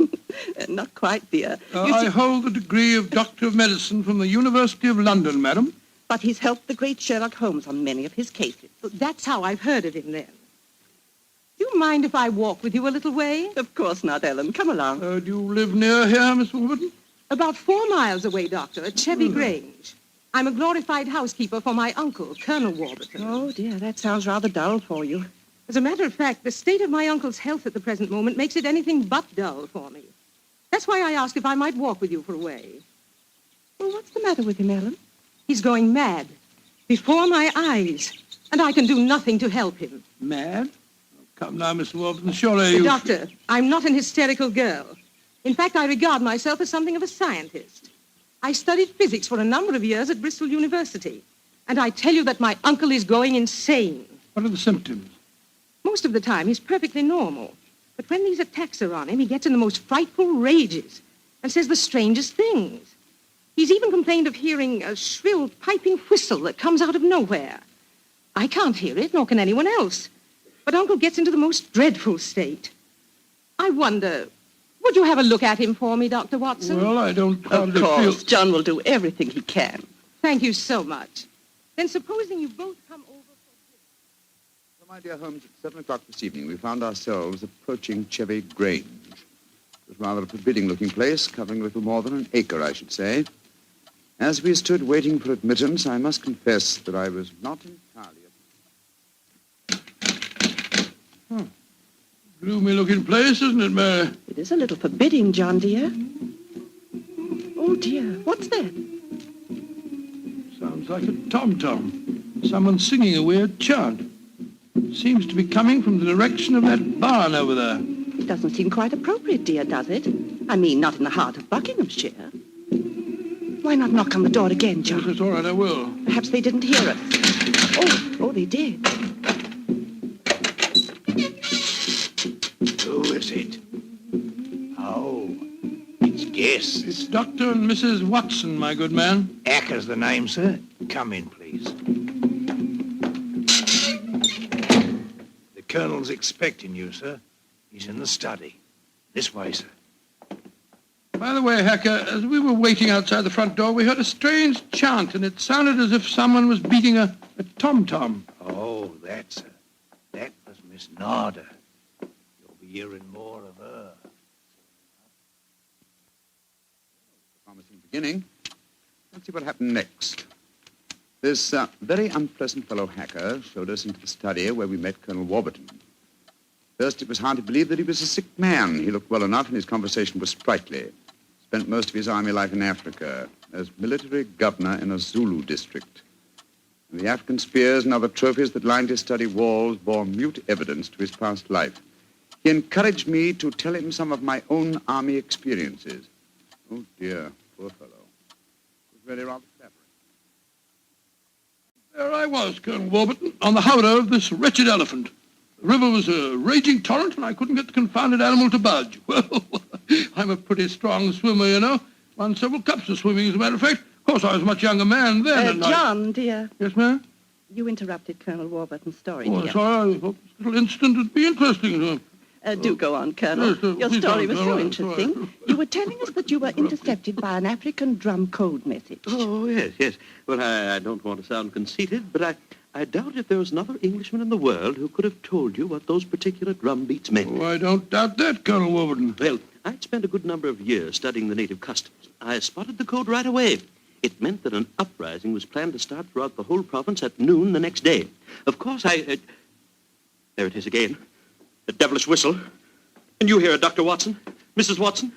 Speaker 8: Not quite, dear.
Speaker 16: I hold the degree of Doctor of Medicine from the University of London, madam.
Speaker 8: But he's helped the great Sherlock Holmes on many of his cases.
Speaker 11: That's how I've heard of him, then. Do you mind if I walk with you a little way?
Speaker 8: Of course not, Ellen. Come along.
Speaker 16: Do you live near here, Miss Warburton?
Speaker 11: About 4 miles away, Doctor, at Chevy Grange. I'm a glorified housekeeper for my uncle, Colonel Warburton.
Speaker 8: Oh, dear, that sounds rather dull for you.
Speaker 11: As a matter of fact, the state of my uncle's health at the present moment makes it anything but dull for me. That's why I asked if I might walk with you for a way.
Speaker 8: Well, what's the matter with him, Ellen?
Speaker 11: He's going mad. Before my eyes. And I can do nothing to help him.
Speaker 16: Mad? Oh, come now, Miss Warburton, surely you...
Speaker 11: Doctor, I'm not an hysterical girl. In fact, I regard myself as something of a scientist. I studied physics for a number of years at Bristol University. And I tell you that my uncle is going insane.
Speaker 16: What are the symptoms?
Speaker 11: Most of the time, he's perfectly normal. But when these attacks are on him, he gets in the most frightful rages and says the strangest things. He's even complained of hearing a shrill piping whistle that comes out of nowhere. I can't hear it, nor can anyone else. But Uncle gets into the most dreadful state. I wonder Would you have a look at him for me, Dr. Watson?
Speaker 16: Well, I don't
Speaker 8: Of
Speaker 16: hardly
Speaker 8: course,
Speaker 16: feel...
Speaker 8: John will do everything he can.
Speaker 11: Thank you so much. Then supposing you both come over...
Speaker 4: Well, my dear Holmes, at 7 o'clock this evening, we found ourselves approaching Chevy Grange. It was rather a forbidding-looking place, covering a little more than an acre, I should say. As we stood waiting for admittance, I must confess that I was not entirely...
Speaker 16: Gloomy-looking place, isn't it, Mary?
Speaker 8: It is a little forbidding, John, dear. Oh, dear. What's that?
Speaker 16: Sounds like a tom-tom. Someone singing a weird chant. Seems to be coming from the direction of that barn over there.
Speaker 8: It doesn't seem quite appropriate, dear, does it? I mean, not in the heart of Buckinghamshire. Why not knock on the door again, John?
Speaker 16: Yes, it's all right, I will.
Speaker 8: Perhaps they didn't hear us. Oh, they did.
Speaker 5: Who is it? Oh, it's guests.
Speaker 16: It's Dr. and Mrs. Watson, my good man.
Speaker 5: Acker's the name, sir. Come in, please. The Colonel's expecting you, sir. He's in the study. This way, sir.
Speaker 16: By the way, Hacker, as we were waiting outside the front door, we heard a strange chant, and it sounded as if someone was beating a tom-tom.
Speaker 5: Oh, that was Miss Nada. You'll be hearing more of her.
Speaker 4: Promising beginning. Let's see what happened next. This very unpleasant fellow Hacker showed us into the study where we met Colonel Warburton. First, it was hard to believe that he was a sick man. He looked well enough, and his conversation was sprightly. Spent most of his army life in Africa as military governor in a Zulu district. And the African spears and other trophies that lined his study walls bore mute evidence to his past life. He encouraged me to tell him some of my own army experiences. Oh, dear, poor fellow. It was really rather flattering.
Speaker 16: There I was, Colonel Warburton, on the howdah of this wretched elephant. The river was a raging torrent, and I couldn't get the confounded animal to budge. Well, I'm a pretty strong swimmer, you know. Won several cups of swimming, as a matter of fact. Of course, I was a much younger man then. And
Speaker 8: John, dear.
Speaker 16: Yes, ma'am?
Speaker 8: You interrupted Colonel Warburton's story,
Speaker 16: Oh,
Speaker 8: dear.
Speaker 16: sorry. I thought this little incident would be interesting.
Speaker 8: Do go on, Colonel.
Speaker 16: Yes,
Speaker 8: Your
Speaker 16: please
Speaker 8: story
Speaker 16: go on,
Speaker 8: was so
Speaker 16: all right,
Speaker 8: interesting.
Speaker 16: all right.
Speaker 8: You were telling us that you were intercepted by an African drum code message.
Speaker 6: Oh, yes. Well, I don't want to sound conceited, but I doubt if there was another Englishman in the world who could have told you what those particular drum beats meant.
Speaker 16: Oh, I don't doubt that, Colonel Warburton.
Speaker 6: Well, I'd spent a good number of years studying the native customs. I spotted the code right away. It meant that an uprising was planned to start throughout the whole province at noon the next day. Of course, there it is again. The devilish whistle. Can you hear it, Dr. Watson? Mrs. Watson?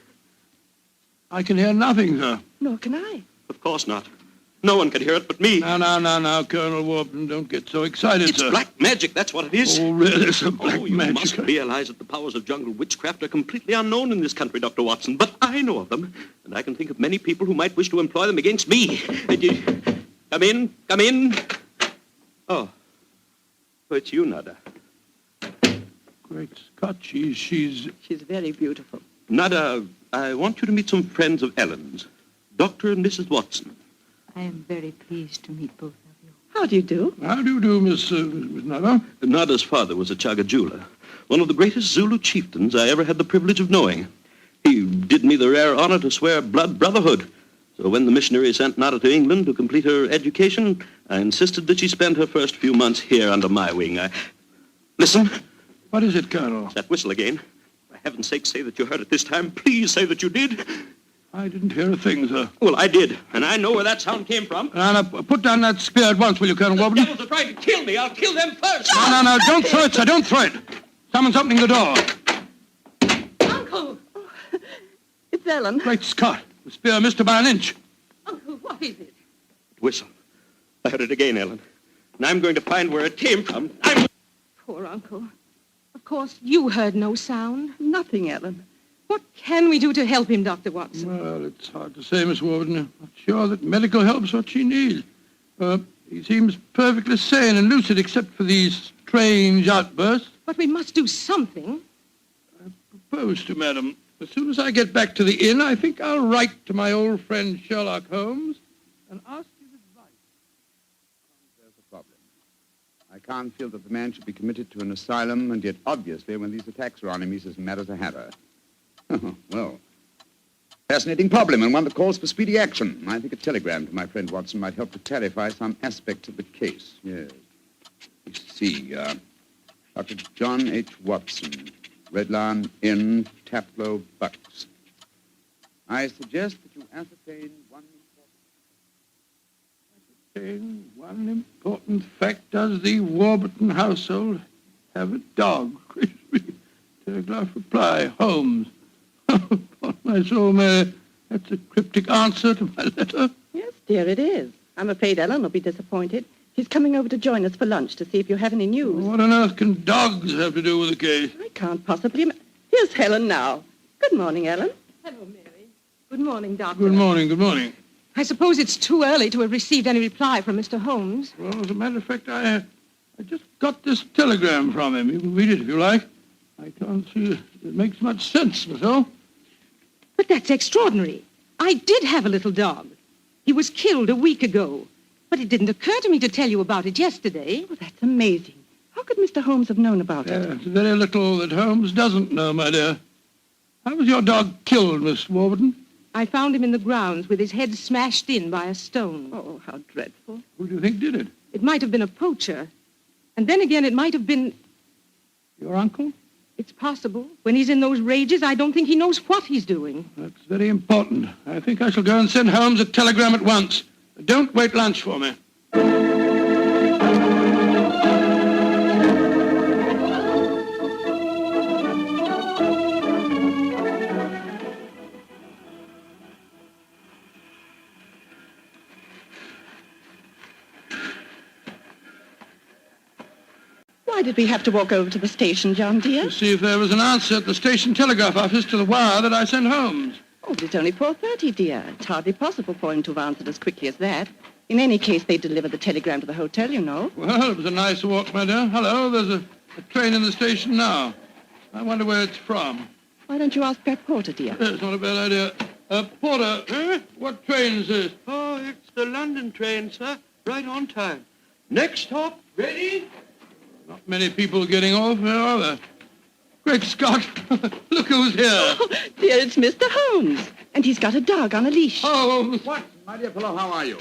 Speaker 16: I can hear nothing, sir.
Speaker 8: Nor can I.
Speaker 6: Of course not. No one can hear it but me.
Speaker 16: Now, Colonel Warburton, don't get so excited,
Speaker 6: It's
Speaker 16: sir.
Speaker 6: black magic, that's what it is.
Speaker 16: Oh, really, sir, black
Speaker 6: you
Speaker 16: magic.
Speaker 6: must realize that the powers of jungle witchcraft are completely unknown in this country, Dr. Watson. But I know of them, and I can think of many people who might wish to employ them against me. Come in. Oh, it's you, Nada.
Speaker 16: Great Scott, she's
Speaker 8: very beautiful.
Speaker 6: Nada, I want you to meet some friends of Ellen's, Dr. and Mrs. Watson.
Speaker 22: I am very pleased to meet both of you.
Speaker 8: How do you do?
Speaker 16: How do you do, Miss Nada?
Speaker 6: Nada's father was a Chaga jeweler, one of the greatest Zulu chieftains I ever had the privilege of knowing. He did me the rare honor to swear blood brotherhood. So when the missionary sent Nada to England to complete her education, I insisted that she spend her first few months here under my wing. Listen.
Speaker 16: What is it, Colonel?
Speaker 6: It's that whistle again. For heaven's sake, say that you heard it this time. Please say that you did.
Speaker 16: I didn't hear a thing, sir.
Speaker 6: Well, I did, and I know where that sound came from.
Speaker 16: Now, put down that spear at once, will you, Colonel Warburton?
Speaker 6: The devils are trying to kill me. I'll kill them first.
Speaker 16: No, don't throw it, sir, don't throw it. Someone's opening the door.
Speaker 11: Uncle!
Speaker 8: It's Ellen.
Speaker 16: Great Scott, the spear missed her by an inch.
Speaker 11: Uncle, what is it?
Speaker 6: Whistle. I heard it again, Ellen. And I'm going to find where it came from.
Speaker 11: Poor Uncle. Of course, you heard no sound.
Speaker 8: Nothing, Ellen.
Speaker 11: What can we do to help him, Dr. Watson?
Speaker 16: Well, it's hard to say, Miss Warburton. I'm not sure that medical help's what she needs. He seems perfectly sane and lucid except for these strange outbursts.
Speaker 11: But we must do something.
Speaker 16: I propose to, madam. As soon as I get back to the inn, I think I'll write to my old friend Sherlock Holmes and ask his advice.
Speaker 4: There's a problem. I can't feel that the man should be committed to an asylum, and yet obviously when these attacks are on him, he's as mad as a hatter. Well, fascinating problem and one that calls for speedy action. I think a telegram to my friend Watson might help to clarify some aspects of the case. Yes. Let's see. Dr. John H. Watson, Red Lion Inn, Taplow, Bucks. I suggest that you ascertain
Speaker 16: one important fact. Does the Warburton household have a dog? Telegraph reply, Holmes. Upon my soul, Mary, that's a cryptic answer to my letter.
Speaker 8: Yes, dear, it is. I'm afraid Ellen will be disappointed. He's coming over to join us for lunch to see if you have any news.
Speaker 16: What on earth can dogs have to do with the case?
Speaker 8: I can't possibly... Here's Helen now. Good morning, Ellen.
Speaker 11: Hello, Mary. Good morning, Doctor.
Speaker 16: Good morning, good morning.
Speaker 11: I suppose it's too early to have received any reply from Mr. Holmes.
Speaker 16: Well, as a matter of fact, I just got this telegram from him. You can read it if you like. I can't see it makes much sense, myself.
Speaker 11: But that's extraordinary. I did have a little dog. He was killed a week ago. But it didn't occur to me to tell you about it yesterday.
Speaker 8: Oh, that's amazing. How could Mr. Holmes have known about it?
Speaker 16: It's very little that Holmes doesn't know, my dear. How was your dog killed, Miss Warburton?
Speaker 11: I found him in the grounds with his head smashed in by a stone.
Speaker 8: Oh, how dreadful.
Speaker 16: Who do you think did it?
Speaker 11: It might have been a poacher. And then again, it might have been...
Speaker 16: Your uncle?
Speaker 11: It's possible. When he's in those rages, I don't think he knows what he's doing.
Speaker 16: That's very important. I think I shall go and send Holmes a telegram at once. Don't wait lunch for me.
Speaker 8: Why did we have to walk over to the station, John, dear?
Speaker 16: To see if there was an answer at the station telegraph office to the wire that I sent Holmes.
Speaker 8: Oh, but it's only 4:30, dear. It's hardly possible for him to have answered as quickly as that. In any case, they delivered the telegram to the hotel, you know.
Speaker 16: Well, it was a nice walk, my dear. Hello, there's a train in the station now. I wonder where it's from.
Speaker 8: Why don't you ask that porter, dear?
Speaker 16: It's not a bad idea. Porter, what train is this?
Speaker 6: Oh, it's the London train, sir. Right on time. Next stop, ready?
Speaker 16: Not many people getting off here, are there? Great Scott! Look who's here.
Speaker 8: Oh, dear, it's Mr. Holmes. And he's got a dog on a leash.
Speaker 16: Oh,
Speaker 4: Watson, my dear fellow, how are you?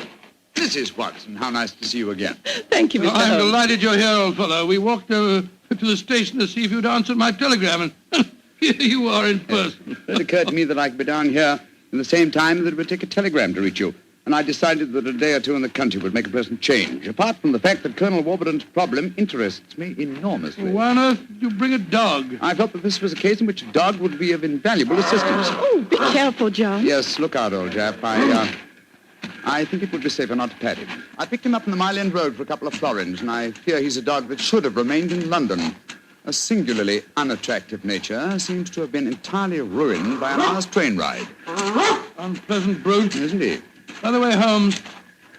Speaker 4: Mrs. Watson, how nice to see you again.
Speaker 8: Thank you, Mr.
Speaker 16: I'm
Speaker 8: Holmes.
Speaker 16: delighted you're here, old fellow. We walked over to the station to see if you'd answered my telegram, and here you are in person.
Speaker 4: It occurred to me that I could be down here in the same time that it would take a telegram to reach you. And I decided that a day or two in the country would make a pleasant change, apart from the fact that Colonel Warburton's problem interests me enormously.
Speaker 16: Why on earth did you bring a dog?
Speaker 4: I felt that this was a case in which a dog would be of invaluable assistance.
Speaker 8: Oh, be careful, John.
Speaker 4: Yes, look out, old chap. I think it would be safer not to pat him. I picked him up on the Mile End Road for a couple of florins, and I fear he's a dog that should have remained in London. A singularly unattractive nature seems to have been entirely ruined by an hour's train ride.
Speaker 16: Unpleasant brute.
Speaker 4: Isn't he?
Speaker 16: By the way, Holmes,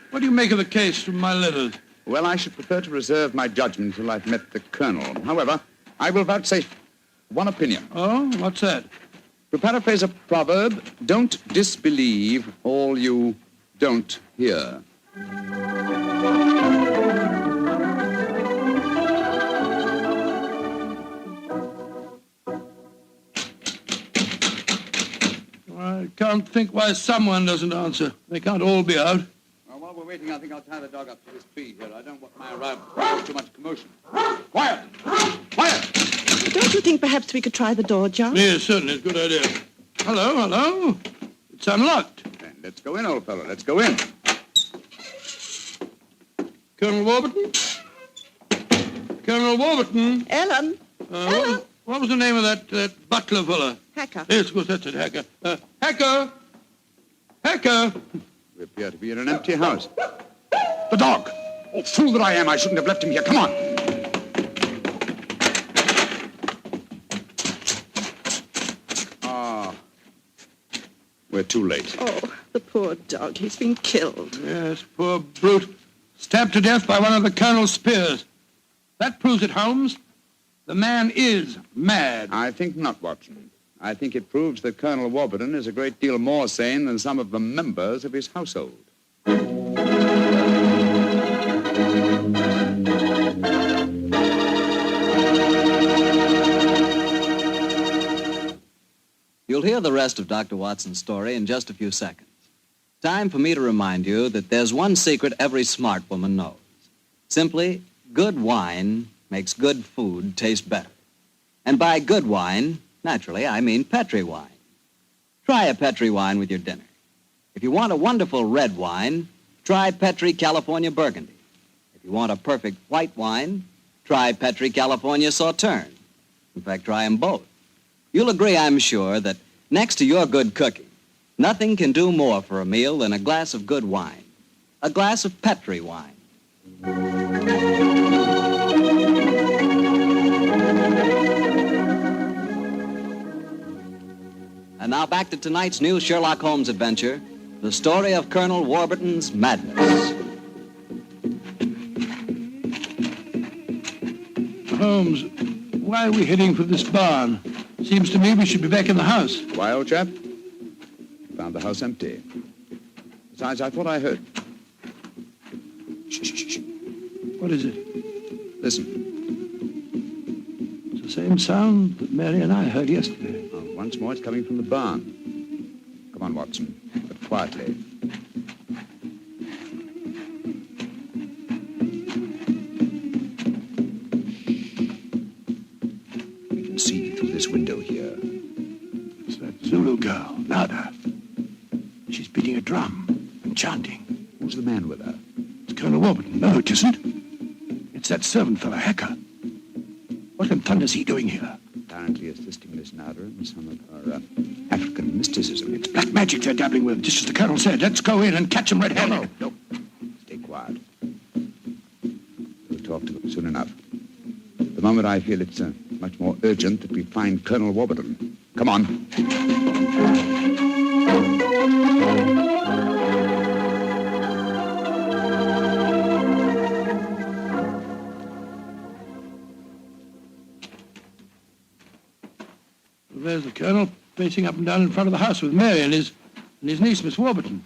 Speaker 16: what do you make of the case from my letters?
Speaker 4: Well, I should prefer to reserve my judgment until I've met the Colonel. However, I will vouchsafe one opinion.
Speaker 16: Oh, what's that?
Speaker 4: To paraphrase a proverb, don't disbelieve all you don't hear.
Speaker 16: I can't think why someone doesn't answer. They can't all be out.
Speaker 4: Well, while we're waiting, I think I'll tie the dog up to this tree here. I don't want my arrival to cause too much commotion. Quiet! Quiet!
Speaker 8: Don't you think perhaps we could try the door, John?
Speaker 16: Yes, certainly. Good idea. Hello. It's unlocked.
Speaker 4: Then let's go in, old fellow. Let's go in.
Speaker 16: Colonel Warburton? Colonel Warburton?
Speaker 8: Ellen? Ellen?
Speaker 16: What was the name of that butler fella?
Speaker 8: Hacker.
Speaker 16: Yes, of course, that's it, Hacker. Hacker! Hacker!
Speaker 4: We appear to be in an empty house. The dog! Oh, fool that I am, I shouldn't have left him here. Come on! We're too late.
Speaker 8: Oh, the poor dog. He's been killed.
Speaker 16: Yes, poor brute. Stabbed to death by one of the Colonel's spears. That proves it, Holmes. The man is mad.
Speaker 4: I think not, Watson. I think it proves that Colonel Warburton is a great deal more sane than some of the members of his household.
Speaker 1: You'll
Speaker 9: You'll hear the rest of Dr. Watson's story in just a few seconds. Time for me to remind you that there's one secret every smart woman knows. Simply, good wine makes good food taste better. And by good wine, naturally, I mean Petri wine. Try a Petri wine with your dinner. If you want a wonderful red wine, try Petri California Burgundy. If you want a perfect white wine, try Petri California Sauterne. In fact, try them both. You'll agree, I'm sure, that next to your good cooking, nothing can do more for a meal than a glass of good wine. A glass of Petri wine. And now back to tonight's new Sherlock Holmes adventure, the story of Colonel Warburton's madness.
Speaker 16: Holmes, why are we heading for this barn? Seems to me we should be back in the house.
Speaker 12: Why, old chap? Found the house empty. Besides, I thought I heard. Shh.
Speaker 16: What is it?
Speaker 12: Listen.
Speaker 16: It's the same sound that Mary and I heard yesterday.
Speaker 12: Oh, once more, it's coming from the barn. Come on, Watson, but quietly. We can see through this window here.
Speaker 16: It's that Zulu girl, Nada. She's beating a drum and chanting.
Speaker 12: Who's the man with her?
Speaker 16: It's Colonel Warburton. No, it isn't. It's that servant fellow, Hacker. What in thunder's he doing here?
Speaker 12: Apparently assisting Miss Nada in some of her African mysticism.
Speaker 16: It's black magic they're dabbling with, just as the Colonel said. Let's go in and catch them red-handed.
Speaker 12: No. Stay quiet. We'll talk to them soon enough. At the moment, I feel it's much more urgent that we find Colonel Warburton. Come on.
Speaker 16: There's the Colonel pacing up and down in front of the house with Mary and his niece, Miss Warburton.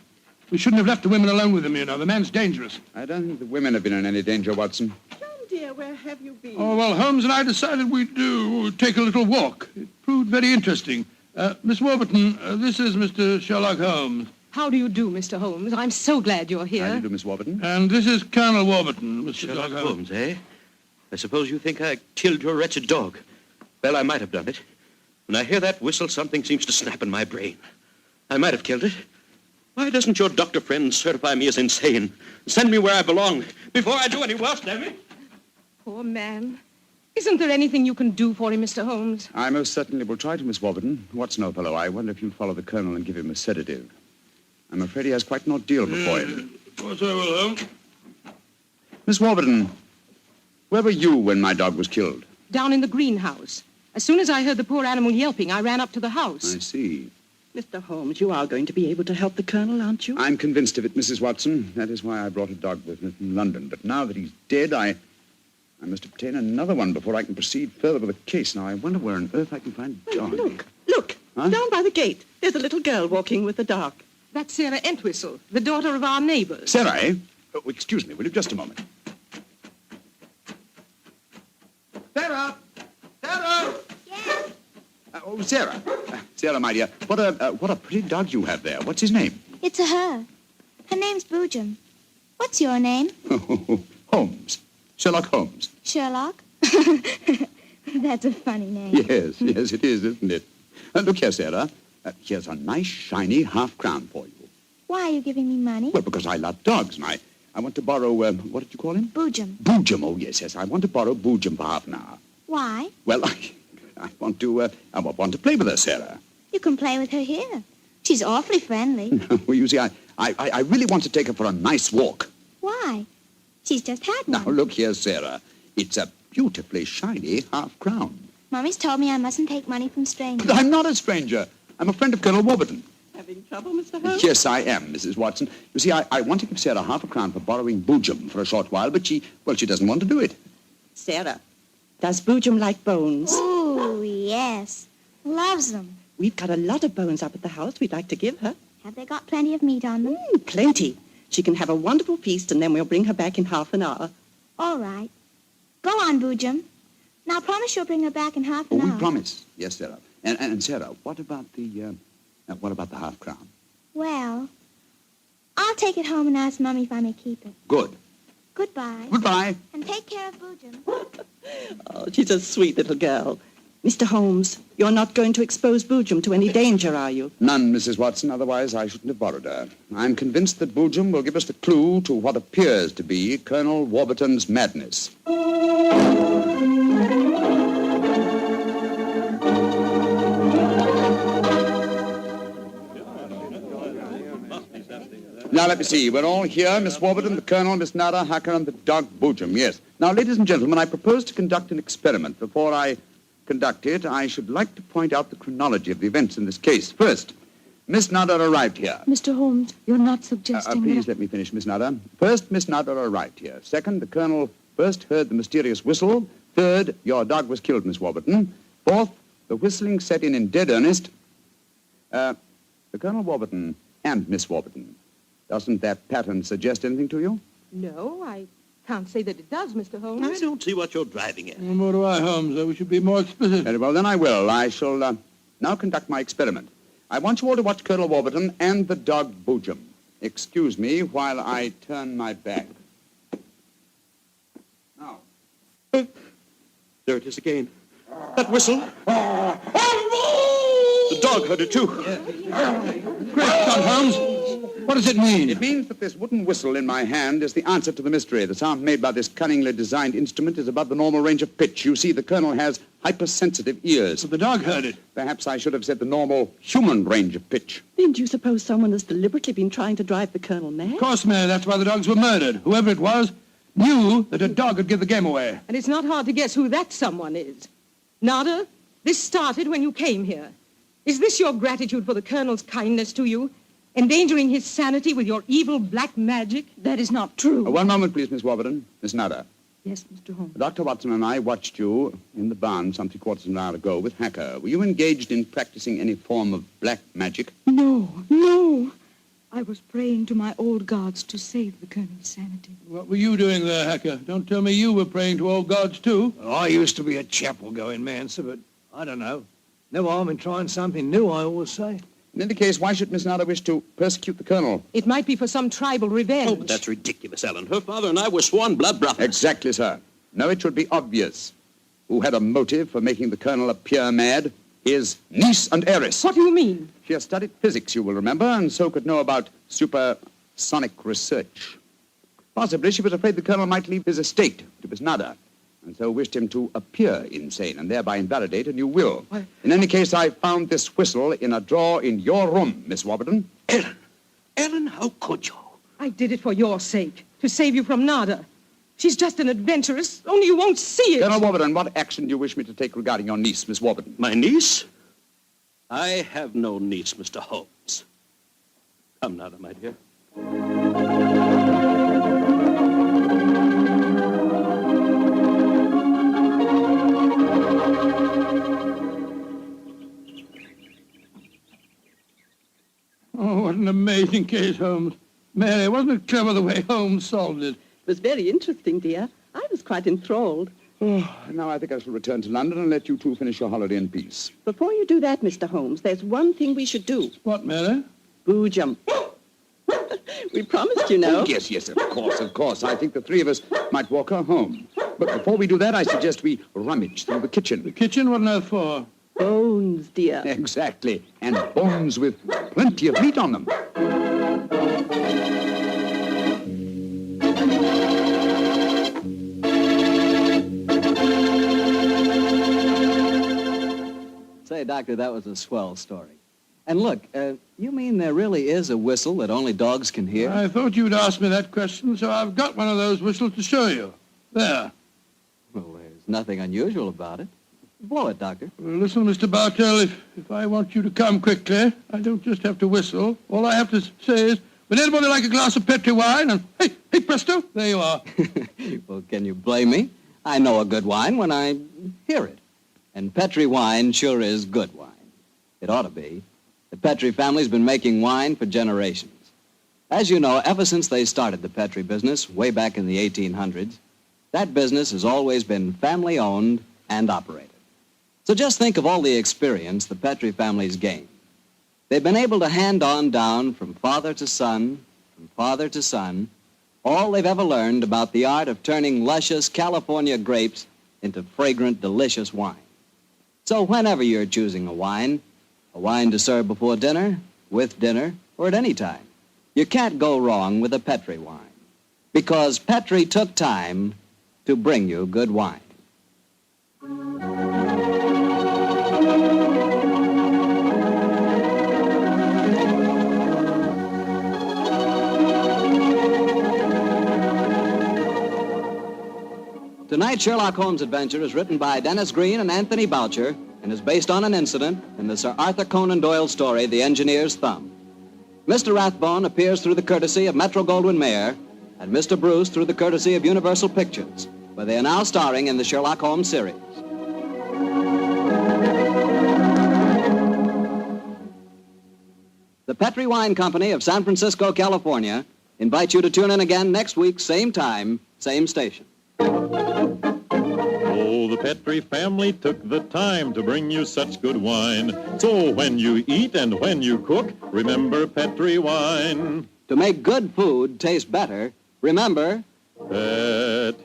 Speaker 16: We shouldn't have left the women alone with him, you know. The man's dangerous.
Speaker 12: I don't think the women have been in any danger, Watson.
Speaker 8: John, dear, where have you been?
Speaker 16: Oh, well, Holmes and I decided we'd take a little walk. It proved very interesting. Miss Warburton, this is Mr. Sherlock Holmes.
Speaker 11: How do you do, Mr. Holmes? I'm so glad you're here.
Speaker 12: How do you do, Miss Warburton?
Speaker 16: And this is Colonel Warburton, Mr.
Speaker 6: Sherlock Holmes, eh? I suppose you think I killed your wretched dog. Well, I might have done it. When I hear that whistle, something seems to snap in my brain. I might have killed it. Why doesn't your doctor friend certify me as insane? Send me where I belong before I do any worse, damn it.
Speaker 11: Poor man. Isn't there anything you can do for him, Mr. Holmes?
Speaker 12: I most certainly will try to, Miss Warburton. Watson, old fellow, I wonder if you'll follow the Colonel and give him a sedative. I'm afraid he has quite an ordeal before him.
Speaker 16: Of course I will, Holmes.
Speaker 12: Miss Warburton, where were you when my dog was killed?
Speaker 11: Down in the greenhouse. As soon as I heard the poor animal yelping, I ran up to the house.
Speaker 12: I see.
Speaker 8: Mr. Holmes, you are going to be able to help the Colonel, aren't you?
Speaker 12: I'm convinced of it, Mrs. Watson. That is why I brought a dog with me from London. But now that he's dead, I must obtain another one before I can proceed further with the case. Now, I wonder where on earth I can find a dog.
Speaker 8: Look.
Speaker 12: Huh?
Speaker 8: Down by the gate. There's a little girl walking with the dog.
Speaker 11: That's Sarah Entwistle, the daughter of our neighbors.
Speaker 12: Sarah, eh? Oh, excuse me, will you? Just a moment. Sarah! Sarah!
Speaker 1: Yes?
Speaker 12: Oh, Sarah. Sarah, my dear, what a pretty dog you have there. What's his name?
Speaker 1: It's a her. Her name's Boojum. What's your name?
Speaker 12: Holmes. Sherlock Holmes.
Speaker 1: Sherlock? That's a funny name.
Speaker 12: Yes, it is, isn't it? Look here, Sarah. Here's a nice, shiny half-crown for you.
Speaker 1: Why are you giving me money?
Speaker 12: Well, because I love dogs, and I want to borrow, what did you call him?
Speaker 1: Boojum.
Speaker 12: Boojum, oh, yes. I want to borrow Boojum for half an hour.
Speaker 1: Why?
Speaker 12: Well, I want to play with her, Sarah.
Speaker 1: You can play with her here. She's awfully friendly.
Speaker 12: Well, you see, I really want to take her for a nice walk.
Speaker 1: Why? She's just had one.
Speaker 12: Now, look here, Sarah. It's a beautifully shiny half-crown.
Speaker 1: Mommy's told me I mustn't take money from strangers.
Speaker 12: But I'm not a stranger. I'm a friend of Colonel Warburton.
Speaker 8: Having trouble, Mr. Holmes?
Speaker 12: Yes, I am, Mrs. Watson. You see, I want to give Sarah half a crown for borrowing Boojum for a short while, but she doesn't want to do it.
Speaker 8: Sarah, does Boojum like bones?
Speaker 1: Oh, yes. Loves them.
Speaker 8: We've got a lot of bones up at the house we'd like to give her.
Speaker 1: Have they got plenty of meat on them?
Speaker 8: Plenty. She can have a wonderful feast, and then we'll bring her back in half an hour.
Speaker 1: All right. Go on, Boojum. Now, promise you'll bring her back in half an hour.
Speaker 12: We promise. Yes, Sarah.
Speaker 2: And Sarah, what about the half-crown?
Speaker 1: Well, I'll take it home and ask Mummy if I may keep it.
Speaker 2: Good.
Speaker 1: Goodbye.
Speaker 2: Goodbye.
Speaker 1: And take care of Boojum.
Speaker 8: Oh, she's a sweet little girl. Mr. Holmes, you're not going to expose Boojum to any danger, are you?
Speaker 2: None, Mrs. Watson, otherwise I shouldn't have borrowed her. I'm convinced that Boojum will give us the clue to what appears to be Colonel Warburton's madness. Now, let me see. We're all here. Miss Warburton, the Colonel, Miss Nada, Hacker, and the dog Boojum. Yes. Now, ladies and gentlemen, I propose to conduct an experiment. Before I conduct it, I should like to point out the chronology of the events in this case. First, Miss Nada arrived here.
Speaker 22: Mr. Holmes, you're not suggesting
Speaker 2: Please let me finish, Miss Nada. First, Miss Nada arrived here. Second, the Colonel first heard the mysterious whistle. Third, your dog was killed, Miss Warburton. Fourth, the whistling set in dead earnest. The Colonel Warburton and Miss Warburton. Doesn't that pattern suggest anything to you?
Speaker 11: No, I can't say that it does, Mr. Holmes.
Speaker 6: I don't see what you're driving at.
Speaker 16: Nor do I, Holmes. We should be more explicit.
Speaker 2: Very well, then I will. I shall now conduct my experiment. I want you all to watch Colonel Warburton and the dog Boojum. Excuse me while I turn my back. Now.
Speaker 6: There it is again. That whistle. The dog heard it, too.
Speaker 16: Great Scott, Holmes. What does it mean?
Speaker 2: It means that this wooden whistle in my hand is the answer to the mystery. The sound made by this cunningly designed instrument is above the normal range of pitch. You see, the Colonel has hypersensitive ears.
Speaker 16: But the dog heard it.
Speaker 2: Perhaps I should have said the normal human range of pitch.
Speaker 8: Then do you suppose someone has deliberately been trying to drive the Colonel mad?
Speaker 16: Of course, Mary. That's why the dogs were murdered. Whoever it was knew that a dog would give the game away.
Speaker 11: And it's not hard to guess who that someone is. Nada, this started when you came here. Is this your gratitude for the Colonel's kindness to you? Endangering his sanity with your evil black magic? That is not true.
Speaker 2: One moment, please, Miss Warburton. Miss Nada.
Speaker 11: Yes, Mr. Holmes.
Speaker 2: Dr. Watson and I watched you in the barn some 3/4 of an hour ago with Hacker. Were you engaged in practicing any form of black magic?
Speaker 22: No. I was praying to my old gods to save the Colonel's sanity.
Speaker 16: What were you doing there, Hacker? Don't tell me you were praying to old gods, too.
Speaker 3: Well, I used to be a chapel-going man, sir, but I don't know. No harm in trying something new, I always say.
Speaker 2: In any case, why should Miss Nada wish to persecute the Colonel?
Speaker 11: It might be for some tribal revenge.
Speaker 6: Oh, but that's ridiculous, Ellen. Her father and I were sworn blood brothers.
Speaker 2: Exactly, sir. No, it should be obvious. Who had a motive for making the Colonel appear mad? His niece and heiress.
Speaker 11: What do you mean?
Speaker 2: She has studied physics, you will remember, and so could know about supersonic research. Possibly she was afraid the Colonel might leave his estate to Miss Nada, and so wished him to appear insane and thereby invalidate a new will.
Speaker 11: What?
Speaker 2: In any case, I found this whistle in a drawer in your room, Miss Warburton.
Speaker 6: Ellen, how could you?
Speaker 11: I did it for your sake, to save you from Nada. She's just an adventuress, only you won't see it.
Speaker 2: Colonel Warburton, what action do you wish me to take regarding your niece, Miss Warburton?
Speaker 6: My niece? I have no niece, Mr. Holmes. Come, Nada, my dear.
Speaker 16: Oh, what an amazing case, Holmes. Mary, wasn't it clever the way Holmes solved it?
Speaker 8: It was very interesting, dear. I was quite enthralled.
Speaker 2: Oh, now I think I shall return to London and let you two finish your holiday in peace.
Speaker 8: Before you do that, Mr. Holmes, there's one thing we should do.
Speaker 16: What, Mary?
Speaker 8: Boojum. We promised, you know.
Speaker 2: Oh, yes, of course. I think the three of us might walk her home. But before we do that, I suggest we rummage through the kitchen.
Speaker 16: The kitchen? What on earth for?
Speaker 8: Bones, dear.
Speaker 2: Exactly. And bones with plenty of meat on them.
Speaker 9: Say, Doctor, that was a swell story. And look, you mean there really is a whistle that only dogs can hear?
Speaker 16: I thought you'd ask me that question, so I've got one of those whistles to show you. There.
Speaker 9: Well, there's nothing unusual about it. Blow it, Doctor.
Speaker 16: Well, listen, Mr. Bartell, if I want you to come quickly, I don't just have to whistle. All I have to say is, would anybody like a glass of Petri wine? And hey, presto, there you are.
Speaker 9: Well, can you blame me? I know a good wine when I hear it. And Petri wine sure is good wine. It ought to be. The Petri family's been making wine for generations. As you know, ever since they started the Petri business way back in the 1800s, that business has always been family-owned and operated. So just think of all the experience the Petrie family's gained. They've been able to hand on down from father to son, all they've ever learned about the art of turning luscious California grapes into fragrant, delicious wine. So whenever you're choosing a wine to serve before dinner, with dinner, or at any time, you can't go wrong with a Petrie wine. Because Petrie took time to bring you good wine. Tonight's Sherlock Holmes adventure is written by Dennis Green and Anthony Boucher and is based on an incident in the Sir Arthur Conan Doyle story, The Engineer's Thumb. Mr. Rathbone appears through the courtesy of Metro-Goldwyn-Mayer and Mr. Bruce through the courtesy of Universal Pictures, where they are now starring in the Sherlock Holmes series. The Petrie Wine Company of San Francisco, California, invites you to tune in again next week, same time, same station.
Speaker 19: Oh, the Petrie family took the time to bring you such good wine. So when you eat and when you cook, remember Petrie wine.
Speaker 9: To make good food taste better, remember...
Speaker 19: Petrie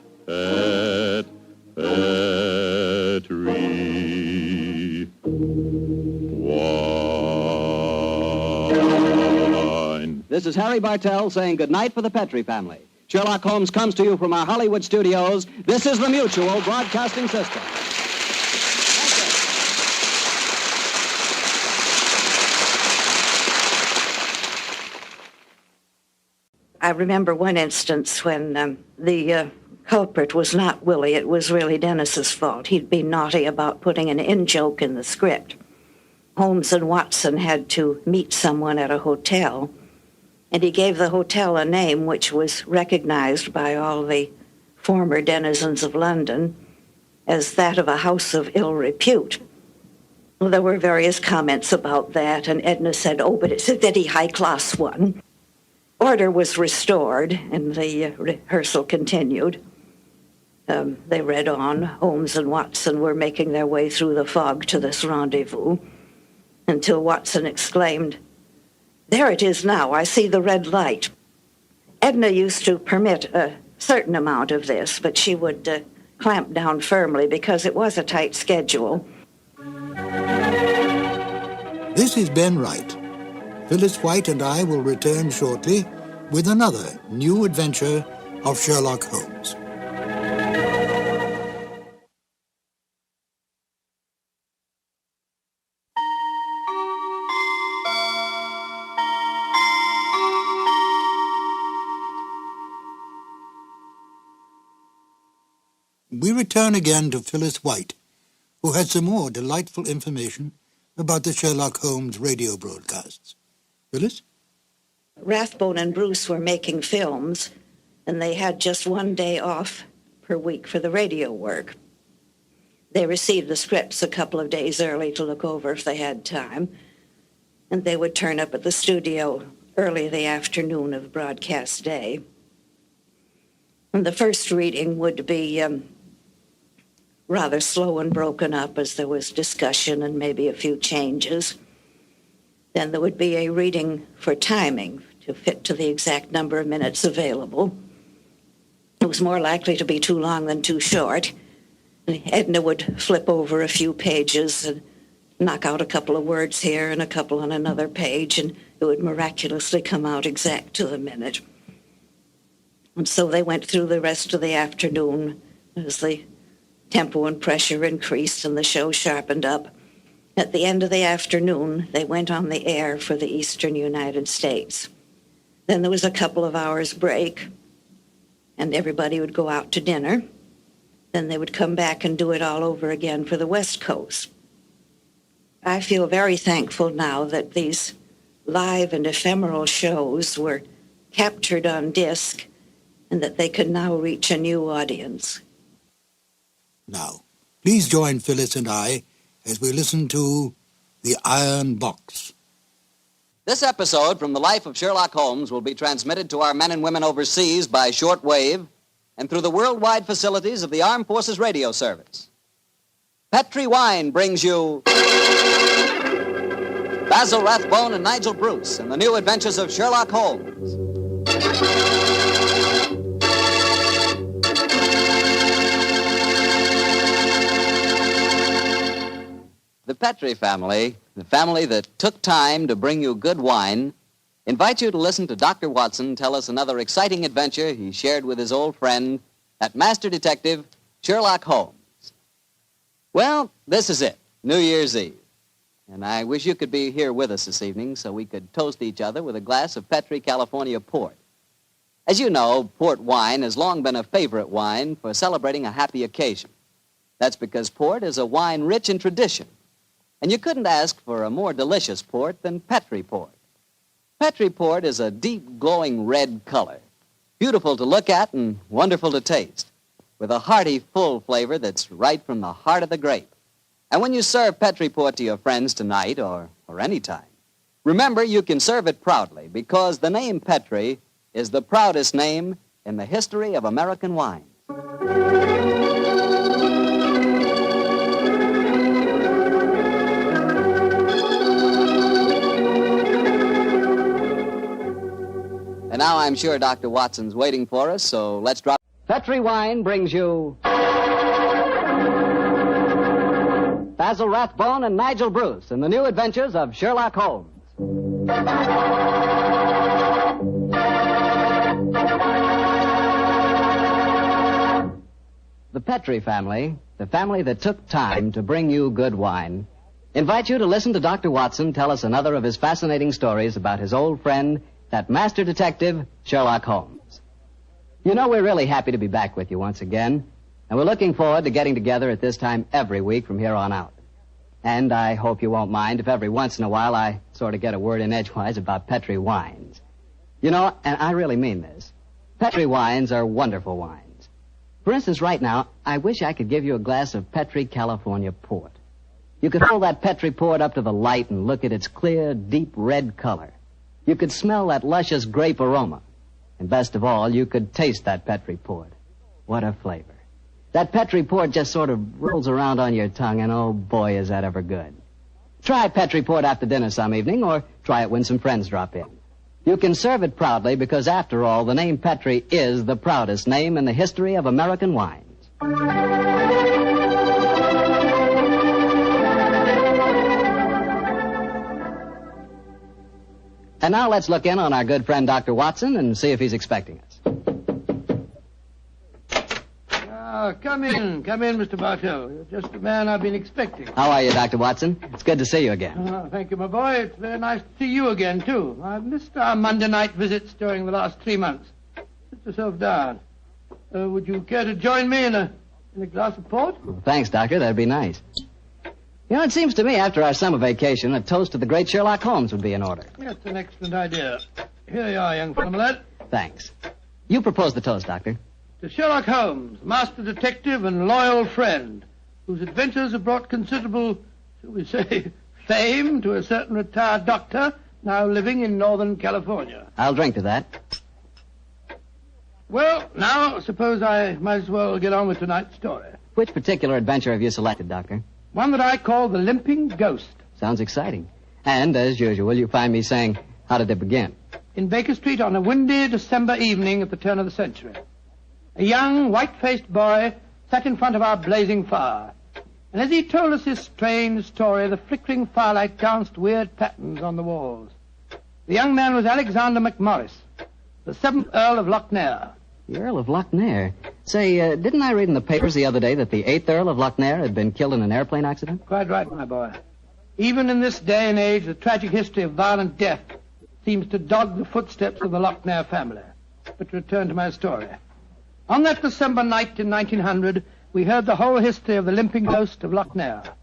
Speaker 19: wine.
Speaker 9: This is Harry Bartell saying goodnight for the Petrie family. Sherlock Holmes comes to you from our Hollywood studios. This is the Mutual Broadcasting System.
Speaker 7: I remember one instance when the culprit was not Willie. It was really Dennis's fault. He'd been naughty about putting an in-joke in the script. Holmes and Watson had to meet someone at a hotel, and he gave the hotel a name which was recognized by all the former denizens of London as that of a house of ill repute. Well, there were various comments about that, and Edna said, oh, but it's a very high-class one. Order was restored, and the rehearsal continued. They read on. Holmes and Watson were making their way through the fog to this rendezvous, until Watson exclaimed, there it is now, I see the red light. Edna used to permit a certain amount of this, but she would clamp down firmly because it was a tight schedule.
Speaker 21: This is Ben Wright. Phyllis White and I will return shortly with another new adventure of Sherlock Holmes. We return again to Phyllis White, who has some more delightful information about the Sherlock Holmes radio broadcasts. Phyllis?
Speaker 7: Rathbone and Bruce were making films, and they had just one day off per week for the radio work. They received the scripts a couple of days early to look over if they had time, and they would turn up at the studio early the afternoon of broadcast day. And the first reading would be rather slow and broken up as there was discussion and maybe a few changes. Then there would be a reading for timing to fit to the exact number of minutes available. It was more likely to be too long than too short. And Edna would flip over a few pages and knock out a couple of words here and a couple on another page, and it would miraculously come out exact to the minute. And so they went through the rest of the afternoon as the tempo and pressure increased and the show sharpened up. At the end of the afternoon, they went on the air for the eastern United States. Then there was a couple of hours break, and everybody would go out to dinner. Then they would come back and do it all over again for the West Coast. I feel very thankful now that these live and ephemeral shows were captured on disc and that they could now reach a new audience.
Speaker 21: Now, please join Phyllis and I as we listen to The Iron Box.
Speaker 9: This episode from the life of Sherlock Holmes will be transmitted to our men and women overseas by short wave and through the worldwide facilities of the Armed Forces Radio Service. Petri Wine brings you Basil Rathbone and Nigel Bruce in the new adventures of Sherlock Holmes. The Petri family, the family that took time to bring you good wine, invite you to listen to Dr. Watson tell us another exciting adventure he shared with his old friend, that master detective, Sherlock Holmes. Well, this is it, New Year's Eve. And I wish you could be here with us this evening so we could toast each other with a glass of Petri California port. As you know, port wine has long been a favorite wine for celebrating a happy occasion. That's because port is a wine rich in tradition. And you couldn't ask for a more delicious port than Petri port. Petri port is a deep, glowing red color, beautiful to look at and wonderful to taste, with a hearty, full flavor that's right from the heart of the grape. And when you serve Petri port to your friends tonight or any time, remember you can serve it proudly because the name Petri is the proudest name in the history of American wine. And now I'm sure Dr. Watson's waiting for us, so let's drop. Petri Wine brings you Basil Rathbone and Nigel Bruce in the new adventures of Sherlock Holmes. The Petri family, the family that took time to bring you good wine, invite you to listen to Dr. Watson tell us another of his fascinating stories about his old friend, that master detective, Sherlock Holmes. You know, we're really happy to be back with you once again, and we're looking forward to getting together at this time every week from here on out. And I hope you won't mind if every once in a while I sort of get a word in edgewise about Petri wines. You know, and I really mean this, Petri wines are wonderful wines. For instance, right now, I wish I could give you a glass of Petri California port. You could hold that Petri port up to the light and look at its clear, deep red color. You could smell that luscious grape aroma. And best of all, you could taste that Petri port. What a flavor. That Petri port just sort of rolls around on your tongue, and oh boy, is that ever good. Try Petri port after dinner some evening, or try it when some friends drop in. You can serve it proudly because, after all, the name Petri is the proudest name in the history of American wines. And now let's look in on our good friend Dr. Watson and see if he's expecting us.
Speaker 16: Come in, Mr. Bartell. You're just the man I've been expecting.
Speaker 9: How are you, Dr. Watson? It's good to see you again.
Speaker 16: Thank you, my boy. It's very nice to see you again, too. I've missed our Monday night visits during the last 3 months. Sit yourself down. Would you care to join me in a glass of port?
Speaker 9: Well, thanks, Doctor. That'd be nice. You know, it seems to me after our summer vacation, a toast to the great Sherlock Holmes would be in order.
Speaker 16: That's an excellent idea. Here you are, young fellow, my lad.
Speaker 9: Thanks. You propose the toast, Doctor.
Speaker 16: To Sherlock Holmes, master detective and loyal friend, whose adventures have brought considerable, shall we say, fame to a certain retired doctor now living in Northern California.
Speaker 9: I'll drink to that.
Speaker 16: Well, now, suppose I might as well get on with tonight's story.
Speaker 9: Which particular adventure have you selected, Doctor?
Speaker 16: One that I call the Limping Ghost.
Speaker 9: Sounds exciting. And, as usual, you find me saying, how did it begin?
Speaker 16: In Baker Street on a windy December evening at the turn of the century. A young, white-faced boy sat in front of our blazing fire. And as he told us his strange story, the flickering firelight danced weird patterns on the walls. The young man was Alexander McMorris, the 7th Earl of Lochnair.
Speaker 9: The Earl of Lochnair? Say, didn't I read in the papers the other day that the 8th Earl of Lochnair had been killed in an airplane accident?
Speaker 16: Quite right, my boy. Even in this day and age, the tragic history of violent death seems to dog the footsteps of the Lochnair family. But to return to my story. On that December night in 1900, we heard the whole history of the Limping Ghost of Lochnair.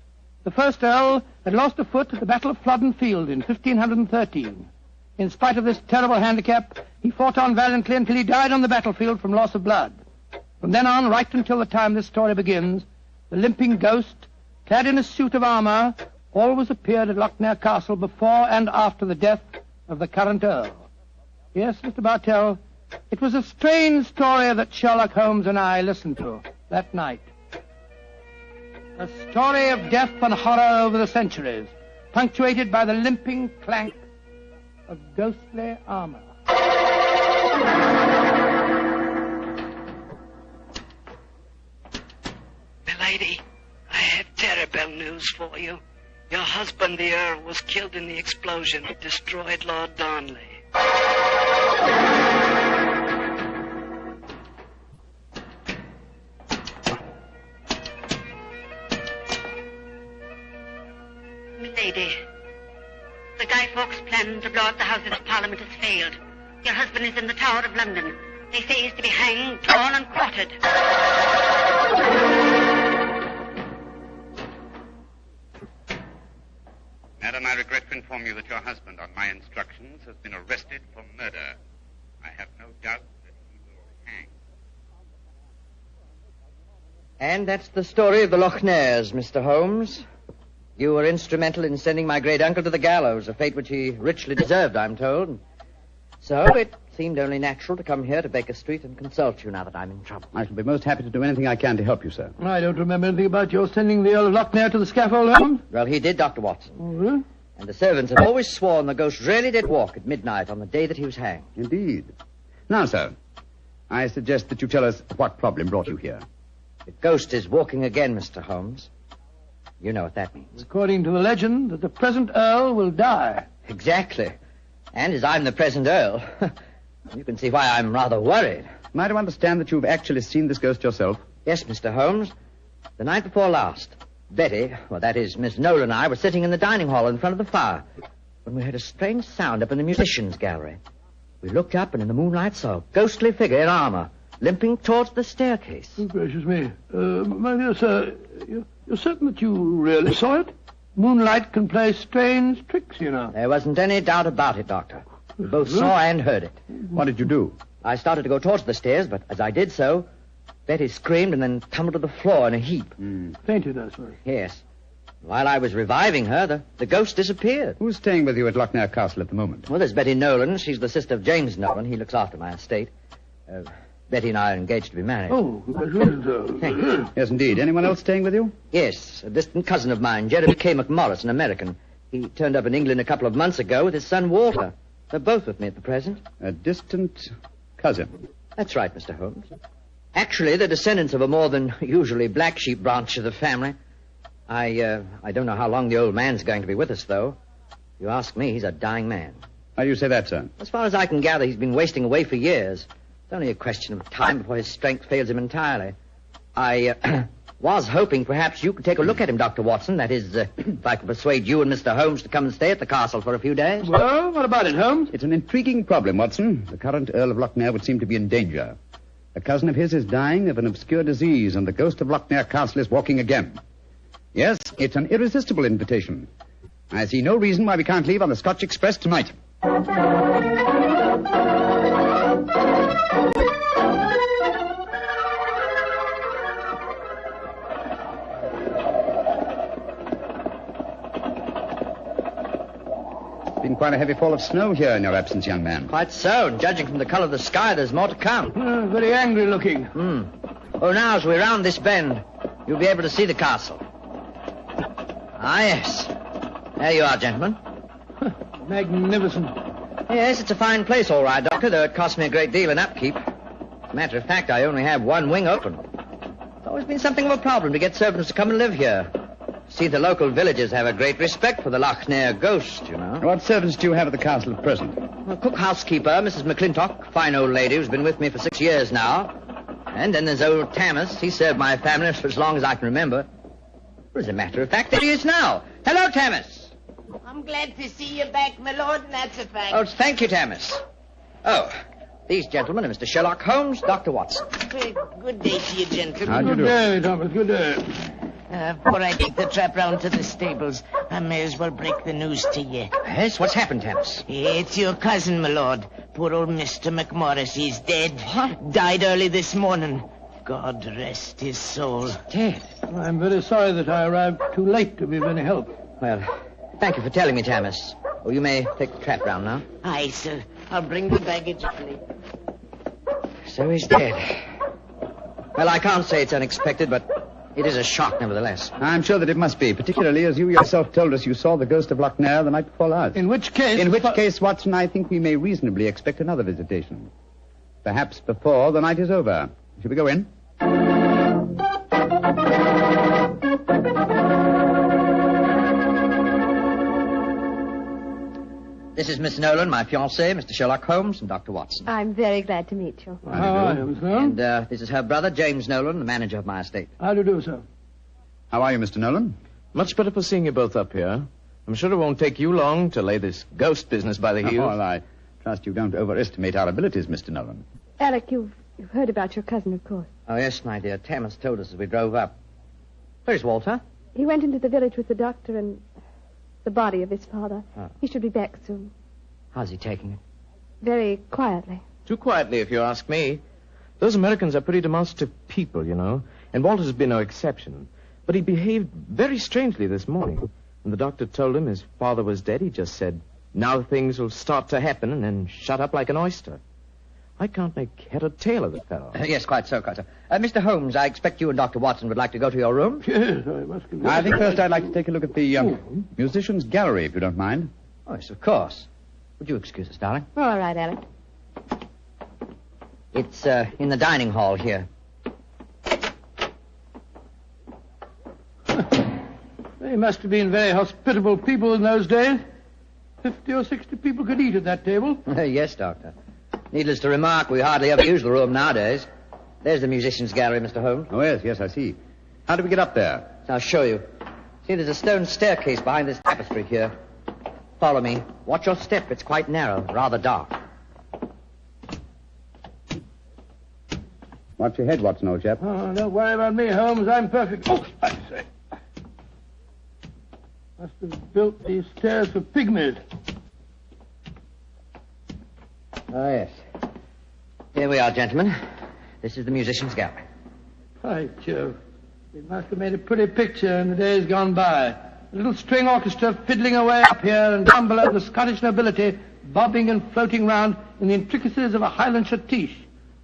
Speaker 16: The first Earl had lost a foot at the Battle of Flodden Field in 1513. In spite of this terrible handicap, he fought on valiantly until he died on the battlefield from loss of blood. From then on, right until the time this story begins, the Limping Ghost, clad in a suit of armor, always appeared at Lochnair Castle before and after the death of the current Earl. Yes, Mr. Bartell, it was a strange story that Sherlock Holmes and I listened to that night. A story of death and horror over the centuries, punctuated by the limping clank of ghostly armor.
Speaker 10: Milady, I have terrible news for you. Your husband, the Earl, was killed in the explosion that destroyed Lord Darnley.
Speaker 15: Milady, the Guy Fawkes plan to blow up the Houses of Parliament has failed. Your husband is in the Tower of London. They say he's to be hanged, drawn, and quartered.
Speaker 23: Madam, I regret to inform you that your husband, on my instructions, has been arrested for murder. I have no doubt that he will hang.
Speaker 17: And that's the story of the Lochnares, Mr. Holmes. You were instrumental in sending my great uncle to the gallows, a fate which he richly deserved, I'm told. So it seemed only natural to come here to Baker Street and consult you now that I'm in trouble.
Speaker 12: I shall be most happy to do anything I can to help you, sir.
Speaker 16: I don't remember anything about your sending the Earl of Lochnair to the scaffold, Holmes.
Speaker 17: Well, he did, Dr. Watson.
Speaker 16: Mm-hmm.
Speaker 17: And the servants have always sworn the ghost really did walk at midnight on the day that he was hanged.
Speaker 12: Indeed. Now, sir, I suggest that you tell us what problem brought you here.
Speaker 17: The ghost is walking again, Mr. Holmes. You know what that means.
Speaker 16: According to the legend, that the present Earl will die.
Speaker 17: Exactly. And as I'm the present Earl, you can see why I'm rather worried.
Speaker 12: Am I to understand that you've actually seen this ghost yourself?
Speaker 17: Yes, Mr. Holmes. The night before last, Betty, well, that is, Miss Nolan and I were sitting in the dining hall in front of the fire when we heard a strange sound up in the musicians' gallery. We looked up and in the moonlight saw a ghostly figure in armor limping towards the staircase.
Speaker 16: Oh, gracious me. My dear sir, you're certain that you really saw it? Moonlight can play strange tricks, you know.
Speaker 17: There wasn't any doubt about it, Doctor. We both saw and heard it.
Speaker 12: What did you do?
Speaker 17: I started to go towards the stairs, but as I did so, Betty screamed and then tumbled to the floor in a heap.
Speaker 16: Fainted, I suppose.
Speaker 17: Yes. While I was reviving her, the ghost disappeared.
Speaker 12: Who's staying with you at Lochnair Castle at the moment?
Speaker 17: Well, there's Betty Nolan. She's the sister of James Nolan. He looks after my estate. Betty and I are engaged to be married.
Speaker 16: Oh, congratulations.
Speaker 17: Thank you.
Speaker 12: Yes, indeed. Anyone else staying with you?
Speaker 17: Yes, a distant cousin of mine, Jeremy K. McMorris, an American. He turned up in England a couple of months ago with his son Walter. They're both with me at the present.
Speaker 12: A distant cousin?
Speaker 17: That's right, Mr. Holmes. Actually, they're descendants of a more than usually black sheep branch of the family. I don't know how long the old man's going to be with us, though. If you ask me, he's a dying man.
Speaker 12: How do you say that, sir?
Speaker 17: As far as I can gather, he's been wasting away for years. It's only a question of time before his strength fails him entirely. I was hoping perhaps you could take a look at him, Dr. Watson. That is, if I could persuade you and Mr. Holmes to come and stay at the castle for a few days.
Speaker 16: Well, what about it, Holmes?
Speaker 12: It's an intriguing problem, Watson. The current Earl of Lochnair would seem to be in danger. A cousin of his is dying of an obscure disease, and the ghost of Lochnair Castle is walking again. Yes, it's an irresistible invitation. I see no reason why we can't leave on the Scotch Express tonight. Been quite a heavy fall of snow here in your absence, young man.
Speaker 17: Quite so, and judging from the colour of the sky, there's more to come.
Speaker 16: Very angry looking.
Speaker 17: Oh, now, as we round this bend, you'll be able to see the castle. Ah, yes. There you are, gentlemen.
Speaker 16: Magnificent.
Speaker 17: Yes, it's a fine place, all right, Doctor, though it cost me a great deal in upkeep. As a matter of fact, I only have one wing open. It's always been something of a problem to get servants to come and live here. See, the local villagers have a great respect for the Lochnair ghost, you know.
Speaker 12: What servants do you have at the castle at present?
Speaker 17: A cook housekeeper, Mrs. McClintock, fine old lady who's been with me for 6 years now. And then there's old Tammas. He served my family for as long as I can remember. Well, as a matter of fact, there he is now. Hello, Tammas.
Speaker 24: I'm glad to see you back, my lord, and that's a fact.
Speaker 17: Oh, thank you, Tammas. Oh, these gentlemen are Mr. Sherlock Holmes, Dr. Watson.
Speaker 24: Good day to you, gentlemen.
Speaker 12: How do you do?
Speaker 16: Good day, Thomas. Good day.
Speaker 24: Before I take the trap round to the stables, I may as well break the news to you.
Speaker 17: Yes? What's happened, Tammas?
Speaker 24: It's your cousin, my lord. Poor old Mr. McMorris. He's dead. What? Died early this morning. God rest his soul.
Speaker 17: Dead?
Speaker 16: I'm very sorry that I arrived too late to be of any help.
Speaker 17: Well, thank you for telling me, Tammas. Oh, you may take the trap round now.
Speaker 24: Aye, sir. I'll bring the baggage, please.
Speaker 17: So he's dead. Well, I can't say it's unexpected, but It is a shock, nevertheless.
Speaker 2: I'm sure that it must be, particularly as you yourself told us you saw the ghost of Loch Ness the night before last.
Speaker 16: In which case...
Speaker 2: In which case, Watson, I think we may reasonably expect another visitation. Perhaps before the night is over. Shall we go in?
Speaker 17: This is Miss Nolan, my fiancé, Mr. Sherlock Holmes and Dr. Watson.
Speaker 13: I'm very glad to meet you.
Speaker 16: How are you, Miss Nolan?
Speaker 17: And this is her brother, James Nolan, the manager of my estate.
Speaker 16: How do you do, sir?
Speaker 2: How are you, Mr. Nolan?
Speaker 14: Much better for seeing you both up here. I'm sure it won't take you long to lay this ghost business by the heels.
Speaker 2: Oh, well, I trust you don't overestimate our abilities, Mr. Nolan.
Speaker 13: Alec, you've heard about your cousin, of course.
Speaker 17: Oh, yes, my dear. Tammas told us as we drove up. Where's Walter?
Speaker 13: He went into the village with the doctor and the body of his father.
Speaker 17: Oh.
Speaker 13: He should be back soon.
Speaker 17: How's he taking it?
Speaker 13: Very quietly.
Speaker 14: Too quietly, if you ask me. Those Americans are pretty demonstrative people, you know, and Walter's been no exception. But he behaved very strangely this morning. When the doctor told him his father was dead, he just said, now things will start to happen, and then shut up like an oyster. I can't make head or tail of the fellow.
Speaker 17: Yes, quite so, quite so. Mr. Holmes, I expect you and Dr. Watson would like to go to your room.
Speaker 16: Yes, I must confess.
Speaker 2: I think first I'd like to take a look at the musicians' gallery, if you don't mind.
Speaker 17: Oh, yes, of course. Would you excuse us, darling?
Speaker 13: All right, Alec.
Speaker 17: It's in the dining hall here.
Speaker 16: They must have been very hospitable people in those days. 50 or 60 people could eat at that table.
Speaker 17: Yes, Doctor. Needless to remark, we hardly ever use the room nowadays. There's the musicians' gallery, Mr. Holmes.
Speaker 2: Oh, yes, I see. How do we get up there?
Speaker 17: I'll show you. See, there's a stone staircase behind this tapestry here. Follow me. Watch your step. It's quite narrow, rather dark.
Speaker 2: Watch your head, Watson, old chap.
Speaker 16: Oh, don't worry about me, Holmes. I'm perfect. Oh, I say. Must have built these stairs for pygmies.
Speaker 17: Oh, yes. Here we are, gentlemen. This is the musicians' gallery.
Speaker 16: By Jove. It must have made a pretty picture in the days gone by. A little string orchestra fiddling away up here and down below the Scottish nobility, bobbing and floating round in the intricacies of a Highland schottische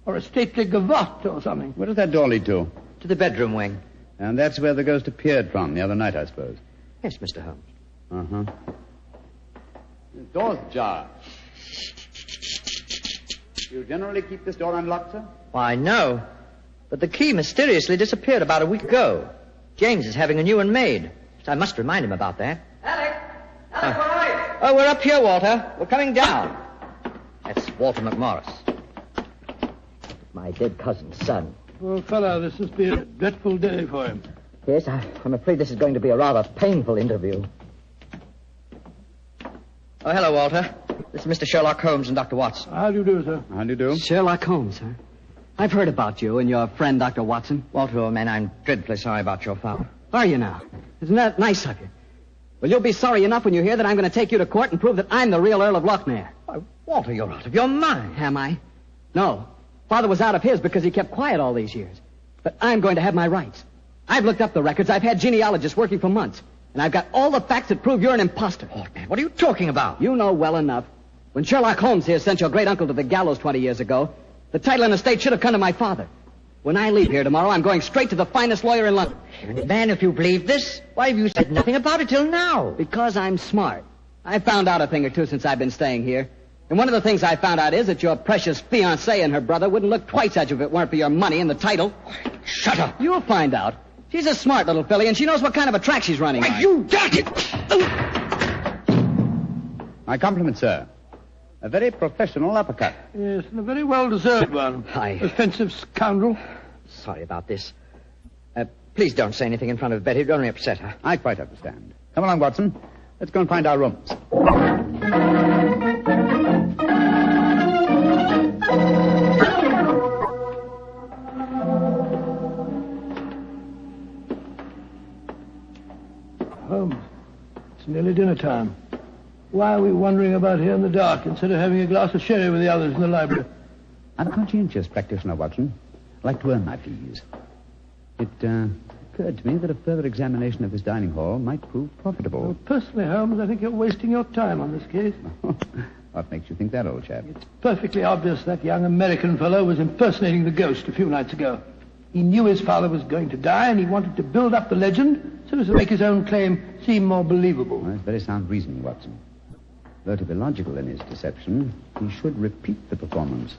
Speaker 16: or a stately gavotte or something.
Speaker 2: Where does that door lead to?
Speaker 17: To the bedroom wing.
Speaker 2: And that's where the ghost appeared from the other night, I suppose.
Speaker 17: Yes, Mr. Holmes.
Speaker 2: Uh-huh. The door's ajar. Do you generally keep this door unlocked, sir?
Speaker 17: Why, no. But the key mysteriously disappeared about a week ago. James is having a new one made. So I must remind him about that.
Speaker 18: Alec! Alec, where are you?
Speaker 17: Oh, we're up here, Walter. We're coming down. That's Walter McMorris. My dead cousin's son.
Speaker 16: Poor fellow, this must be a dreadful day for him.
Speaker 17: Yes, I'm afraid this is going to be a rather painful interview. Oh, hello, Walter. This is Mr. Sherlock Holmes and Dr. Watson.
Speaker 16: How do you do, sir?
Speaker 2: How do you do?
Speaker 9: Sherlock Holmes, sir. I've heard about you and your friend, Dr. Watson.
Speaker 17: Walter, old man, I'm dreadfully sorry about your father.
Speaker 9: Are you now? Isn't that nice of you? Well, you'll be sorry enough when you hear that I'm going to take you to court and prove that I'm the real Earl of Loch Ness.
Speaker 17: Walter, you're out of your mind.
Speaker 9: Am I? No. Father was out of his because he kept quiet all these years. But I'm going to have my rights. I've looked up the records. I've had genealogists working for months. And I've got all the facts that prove you're an imposter.
Speaker 17: Oh, man, what are you talking about?
Speaker 9: You know well enough. When Sherlock Holmes here sent your great-uncle to the gallows 20 years ago, the title and estate should have come to my father. When I leave here tomorrow, I'm going straight to the finest lawyer in London.
Speaker 17: Man, if you believe this, why have you said nothing about it till now?
Speaker 9: Because I'm smart. I've found out a thing or two since I've been staying here. And one of the things I found out is that your precious fiancée and her brother wouldn't look twice at you if it weren't for your money and the title.
Speaker 17: Shut up.
Speaker 9: You'll find out. She's a smart little filly, and she knows what kind of a track she's running on.
Speaker 17: You got it!
Speaker 2: My compliments, sir. A very professional uppercut.
Speaker 16: Yes, and a very well-deserved one. Offensive scoundrel.
Speaker 17: Sorry about this. Please don't say anything in front of Betty. It'd only upset her.
Speaker 2: I quite understand. Come along, Watson. Let's go and find our rooms.
Speaker 16: Holmes, it's nearly dinner time. Why are we wandering about here in the dark instead of having a glass of sherry with the others in the library?
Speaker 2: I'm a conscientious practitioner, Watson. I like to earn my fees. It occurred to me that a further examination of this dining hall might prove profitable.
Speaker 16: Well, personally, Holmes, I think you're wasting your time on this case.
Speaker 2: What makes you think that, old chap?
Speaker 16: It's perfectly obvious that young American fellow was impersonating the ghost a few nights ago.
Speaker 3: He knew his father was going to die, and he wanted to build up the legend so as to make his own claim seem more believable.
Speaker 2: Well, that's very sound reasoning, Watson. Though to be logical in his deception, he should repeat the performance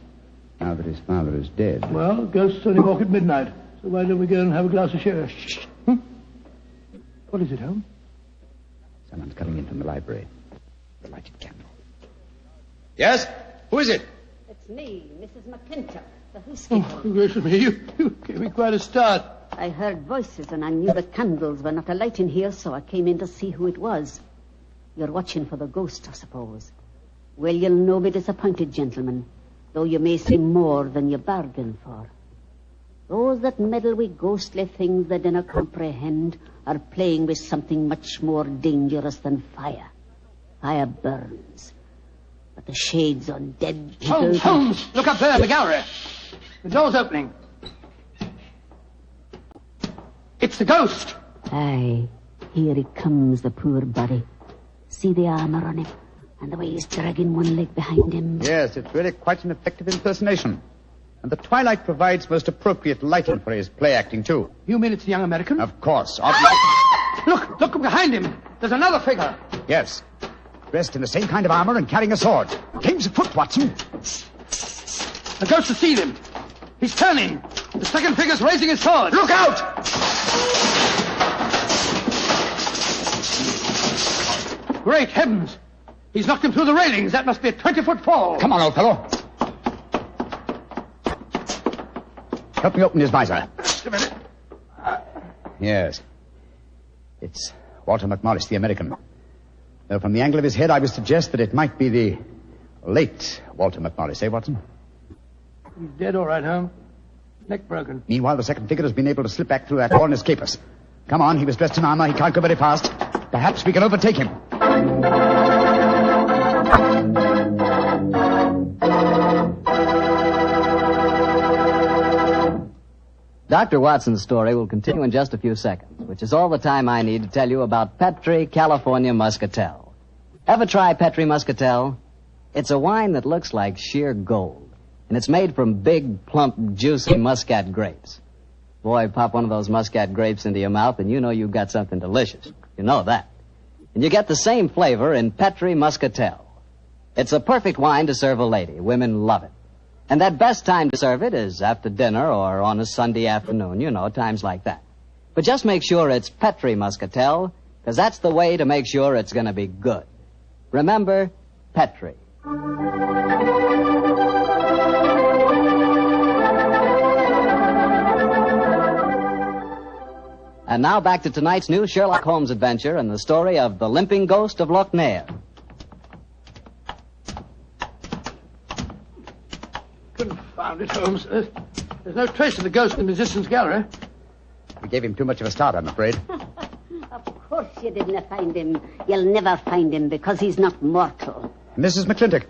Speaker 2: now that his father is dead.
Speaker 3: Well, ghosts only walk at midnight, so why don't we go and have a glass of sherry? Shh. What is it, Holmes?
Speaker 2: Someone's coming in from the library. The lighted candle.
Speaker 1: Yes? Who is it?
Speaker 4: It's me, Mrs. McClintock, the housekeeper.
Speaker 3: Oh, gracious me, you gave me quite a start.
Speaker 4: I heard voices and I knew the candles were not alight in here, so I came in to see who it was. You're watching for the ghost, I suppose. Well, you'll no be disappointed, gentlemen, though you may see more than you bargained for. Those that meddle with ghostly things they dinna comprehend are playing with something much more dangerous than fire. Fire burns. But the shades on dead people...
Speaker 3: Holmes! Look up there in the gallery. The door's opening. It's the ghost.
Speaker 4: Aye, here he comes, the poor body. See the armor on him, and the way he's dragging one leg behind him.
Speaker 2: Yes, it's really quite an effective impersonation. And the twilight provides most appropriate lighting for his play acting, too.
Speaker 3: You mean it's the young American?
Speaker 2: Of course, obviously.
Speaker 3: Look behind him. There's another figure.
Speaker 2: Yes. Dressed in the same kind of armor and carrying a sword. Game's afoot, Watson.
Speaker 3: The ghost has seen him. He's turning. The second figure's raising his sword.
Speaker 2: Look out!
Speaker 3: Great heavens. He's knocked him through the railings. That must be a 20-foot fall.
Speaker 2: Come on, old fellow. Help me open his visor.
Speaker 3: Just a minute.
Speaker 2: Yes. It's Walter McMorris, the American. Though from the angle of his head, I would suggest that it might be the late Walter McMorris, eh, Watson?
Speaker 3: He's dead, all right, Holmes. Neck broken.
Speaker 2: Meanwhile, the second figure has been able to slip back through that wall and escape us. Come on, he was dressed in armor. He can't go very fast. Perhaps we can overtake him.
Speaker 9: Dr. Watson's story will continue in just a few seconds, which is all the time I need to tell you about Petri California Muscatel. Ever try Petri Muscatel? It's a wine that looks like sheer gold, and it's made from big, plump, juicy muscat grapes. Boy, pop one of those muscat grapes into your mouth, and you know you've got something delicious. You know that. And you get the same flavor in Petri Muscatel. It's a perfect wine to serve a lady. Women love it. And that best time to serve it is after dinner or on a Sunday afternoon, you know, times like that. But just make sure it's Petri Muscatel, because that's the way to make sure it's going to be good. Remember, Petri. And now back to tonight's new Sherlock Holmes adventure and the story of the Limping Ghost of Lochnair.
Speaker 3: Confound it, Holmes. There's no trace of the ghost in the musician's gallery.
Speaker 2: We gave him too much of a start, I'm afraid.
Speaker 4: Of course you didn't find him. You'll never find him because he's not mortal.
Speaker 2: Mrs. McClintock,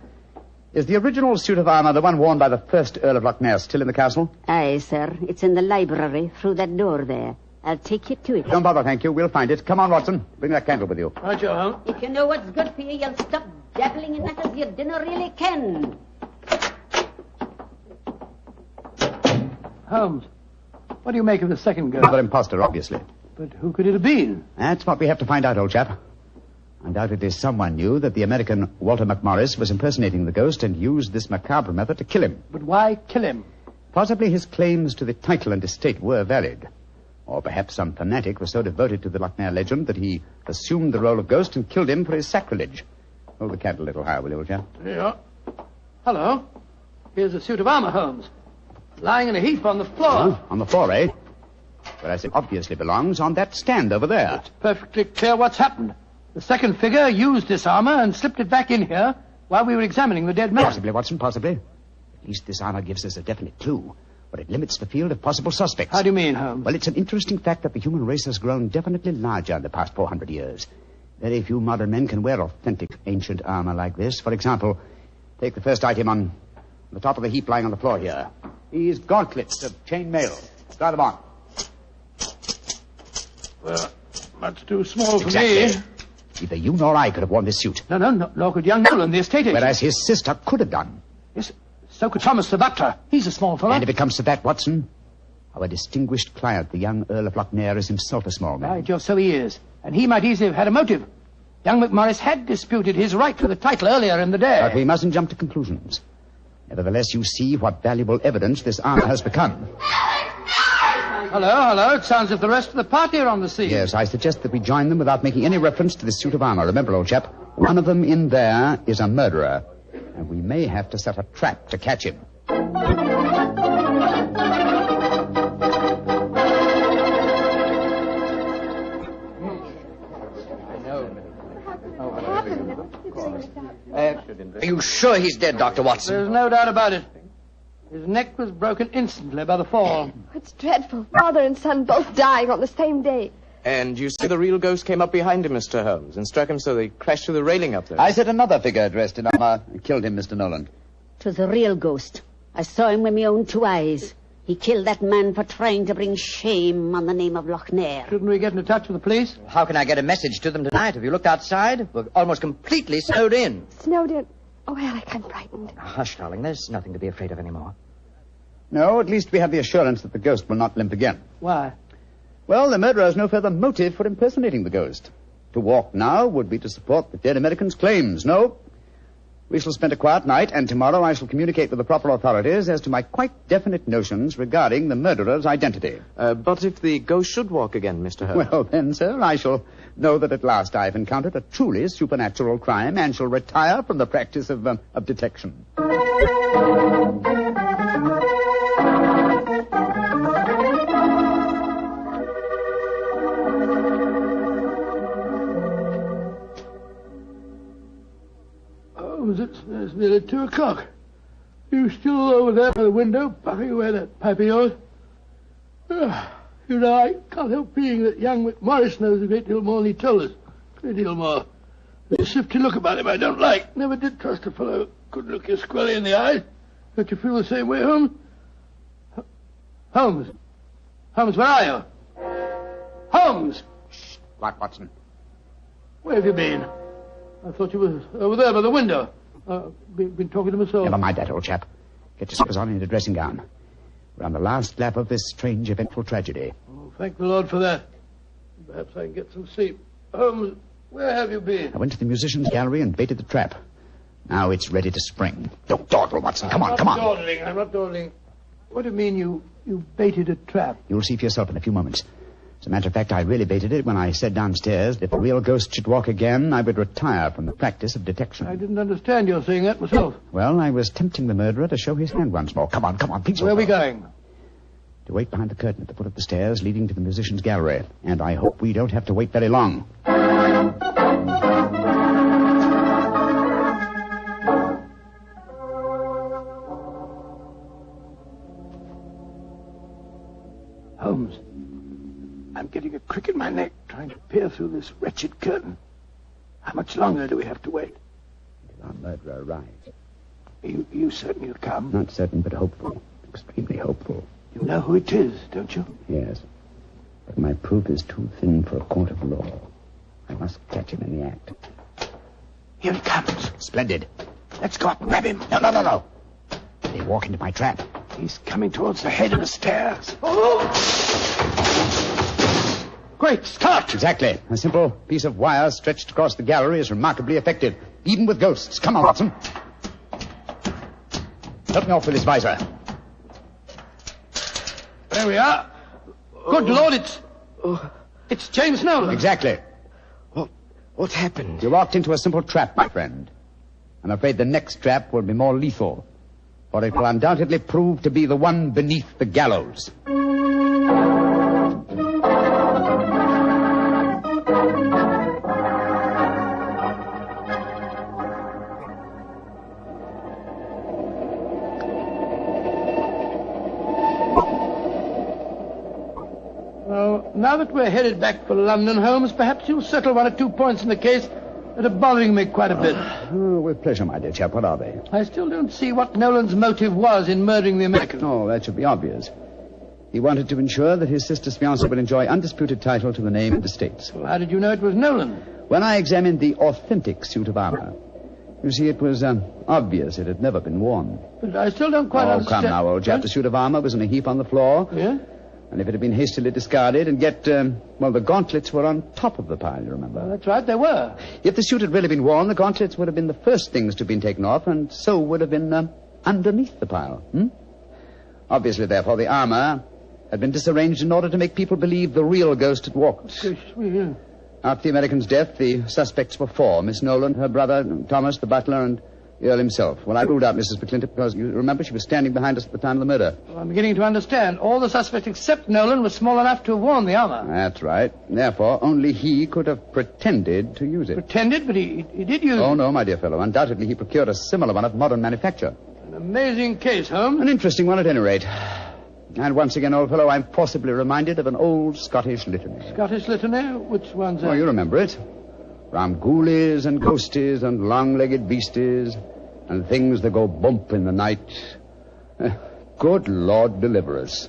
Speaker 2: is the original suit of armor the one worn by the first Earl of Lochnair still in the castle?
Speaker 4: Aye, sir. It's in the library through that door there. I'll take you to it.
Speaker 2: Don't bother, thank you. We'll find it. Come on, Watson. Bring that candle with you.
Speaker 3: Right, you Holmes.
Speaker 4: If you know what's good for you, you'll stop dabbling in that as you dinner really can.
Speaker 3: Holmes, what do you make of the second ghost?
Speaker 2: Another imposter, obviously.
Speaker 3: But who could it have been?
Speaker 2: That's what we have to find out, old chap. Undoubtedly someone knew that the American Walter McMorris was impersonating the ghost and used this macabre method to kill him.
Speaker 3: But why kill him?
Speaker 2: Possibly his claims to the title and estate were valid. Or perhaps some fanatic was so devoted to the Lochnair legend that he assumed the role of ghost and killed him for his sacrilege. Hold the candle a little higher, will you, old chap?
Speaker 3: There you are. Hello. Here's a suit of armor, Holmes. Lying in a heap on the floor.
Speaker 2: Oh, on the floor, eh? Whereas it obviously belongs on that stand over there.
Speaker 3: It's perfectly clear what's happened. The second figure used this armor and slipped it back in here while we were examining the dead man.
Speaker 2: Possibly, Watson, possibly. At least this armor gives us a definite clue. But it limits the field of possible suspects.
Speaker 3: How do you mean, Holmes?
Speaker 2: Well, it's an interesting fact that the human race has grown definitely larger in the past 400 years. Very few modern men can wear authentic ancient armor like this. For example, take the first item on the top of the heap lying on the floor here. These gauntlets of chain mail. Try them on.
Speaker 3: Well, much too small for
Speaker 2: exactly.
Speaker 3: me.
Speaker 2: Neither you nor I could have worn this suit.
Speaker 3: No, nor could young Nolan, the estate agent.
Speaker 2: Whereas his sister could have done.
Speaker 3: Yes, so could Thomas the butler. He's a small fellow.
Speaker 2: And if it comes to that, Watson, Our distinguished client, the young Earl of Lochnair, is himself a small man.
Speaker 3: By Jove, so he is. And he might easily have had a motive. Young McMorris had disputed his right to the title earlier in the day.
Speaker 2: But we mustn't jump to conclusions. Nevertheless, you see what valuable evidence this armor has become.
Speaker 3: Hello. It sounds as if the rest of the party are on the scene.
Speaker 2: Yes, I suggest that we join them without making any reference to this suit of armor. Remember, old chap, one of them in there is a murderer. And we may have to set a trap to catch him.
Speaker 17: Are you sure he's dead, Dr. Watson?
Speaker 3: There's no doubt about it. His neck was broken instantly by the fall.
Speaker 13: It's dreadful. Father and son both dying on the same day.
Speaker 14: And you say the real ghost came up behind him, Mr. Holmes, and struck him so they crashed through the railing up there.
Speaker 2: I said another figure dressed in armor killed him, Mr. Nolan.
Speaker 4: 'Twas a real ghost. I saw him with my own 2 eyes. He killed that man for trying to bring shame on the name of Lochnair.
Speaker 3: Shouldn't we get into touch with the police?
Speaker 17: How can I get a message to them tonight? Have you looked outside? We're almost completely snowed in.
Speaker 13: Snowed in? Oh, Alec, I'm frightened.
Speaker 17: Hush, darling. There's nothing to be afraid of anymore.
Speaker 2: No, at least we have the assurance that the ghost will not limp again.
Speaker 3: Why?
Speaker 2: Well, the murderer has no further motive for impersonating the ghost. To walk now would be to support the dead American's claims. No. We shall spend a quiet night, and tomorrow I shall communicate with the proper authorities as to my quite definite notions regarding the murderer's identity.
Speaker 14: But if the ghost should walk again, Mr. Holmes?
Speaker 2: Well, then, sir, I shall know that at last I've encountered a truly supernatural crime and shall retire from the practice of detection.
Speaker 3: It's nearly 2 o'clock. You still over there by the window, puffing away that pipe of yours? You know, I can't help feeling that young McMorris knows a great deal more than he told us. A great deal more. There's a shifty look about him I don't like. Never did trust a fellow who couldn't look you squarely in the eyes. Don't you feel the same way, Holmes? Holmes, where are you? Holmes!
Speaker 2: Shh. What, Watson?
Speaker 3: Where have you been? I thought you were over there by the window. Been talking to myself.
Speaker 2: Never mind that, old chap. Get your slippers on and a dressing gown. We're on the last lap of this strange, eventful tragedy.
Speaker 3: Oh, thank the Lord for that. Perhaps I can get some sleep. Holmes, where have you been?
Speaker 2: I went to the musicians' gallery and baited the trap. Now it's ready to spring. Don't dawdle, Watson. Come on.
Speaker 3: I'm not dawdling. What do you mean you baited a trap?
Speaker 2: You'll see for yourself in a few moments. As a matter of fact, I really baited it when I said downstairs that if a real ghost should walk again, I would retire from the practice of detection.
Speaker 3: I didn't understand your saying that myself.
Speaker 2: Well, I was tempting the murderer to show his hand once more. Come on, please.
Speaker 3: Where are we going?
Speaker 2: To wait behind the curtain at the foot of the stairs leading to the musicians' gallery. And I hope we don't have to wait very long.
Speaker 3: Holmes, I'm getting a crick in my neck trying to peer through this wretched curtain. How much longer do we have to wait?
Speaker 2: Until our murderer arrives.
Speaker 3: Are you certain he'll come?
Speaker 2: Not certain, but hopeful. Extremely hopeful.
Speaker 3: You know who it is, don't you?
Speaker 2: Yes. But my proof is too thin for a court of law. I must catch him in the act.
Speaker 3: Here he comes.
Speaker 2: Splendid.
Speaker 3: Let's go up and grab him.
Speaker 2: No. They walk into my trap.
Speaker 3: He's coming towards the head of the stairs. Oh! Great Scott!
Speaker 2: Exactly. A simple piece of wire stretched across the gallery is remarkably effective, even with ghosts. Come on, Watson. Help me off with this visor.
Speaker 3: There we are. Good Lord, it's James Nolan.
Speaker 2: Exactly.
Speaker 14: What happened?
Speaker 2: You walked into a simple trap, my friend. I'm afraid the next trap will be more lethal, for it will undoubtedly prove to be the one beneath the gallows.
Speaker 3: Now that we're headed back for London, Holmes, perhaps you'll settle 1 or 2 points in the case that are bothering me quite a bit.
Speaker 2: With pleasure, my dear chap. What are they?
Speaker 3: I still don't see what Nolan's motive was in murdering the American.
Speaker 2: Oh, that should be obvious. He wanted to ensure that his sister's fiancé would enjoy undisputed title to the name and estates.
Speaker 3: Well, how did you know it was Nolan?
Speaker 2: When I examined the authentic suit of armor, you see, it was obvious it had never been worn.
Speaker 3: But I still don't quite understand.
Speaker 2: Oh, come now, old chap. The suit of armor was in a heap on the floor.
Speaker 3: Yeah?
Speaker 2: And if it had been hastily discarded, and yet, the gauntlets were on top of the pile, you remember?
Speaker 3: Well, that's right, they were.
Speaker 2: If the suit had really been worn, the gauntlets would have been the first things to have been taken off, and so would have been underneath the pile. Obviously, therefore, the armor had been disarranged in order to make people believe the real ghost had walked. After the American's death, the suspects were 4. Miss Nolan, her brother, Thomas, the butler, and the Earl himself. Well, I ruled out Mrs. McClintock because, you remember, she was standing behind us at the time of the murder.
Speaker 3: Well, I'm beginning to understand. All the suspects except Nolan were small enough to have worn the armor.
Speaker 2: That's right. Therefore, only he could have pretended to use it.
Speaker 3: Pretended? But he did use it.
Speaker 2: Oh, no, my dear fellow. Undoubtedly, he procured a similar one of modern manufacture.
Speaker 3: An amazing case, Holmes.
Speaker 2: An interesting one, at any rate. And once again, old fellow, I'm forcibly reminded of an old Scottish litany.
Speaker 3: Scottish litany? Which one's that?
Speaker 2: Oh, you remember it. From ghoulies and ghosties and long-legged beasties and things that go bump in the night. Good Lord deliver us.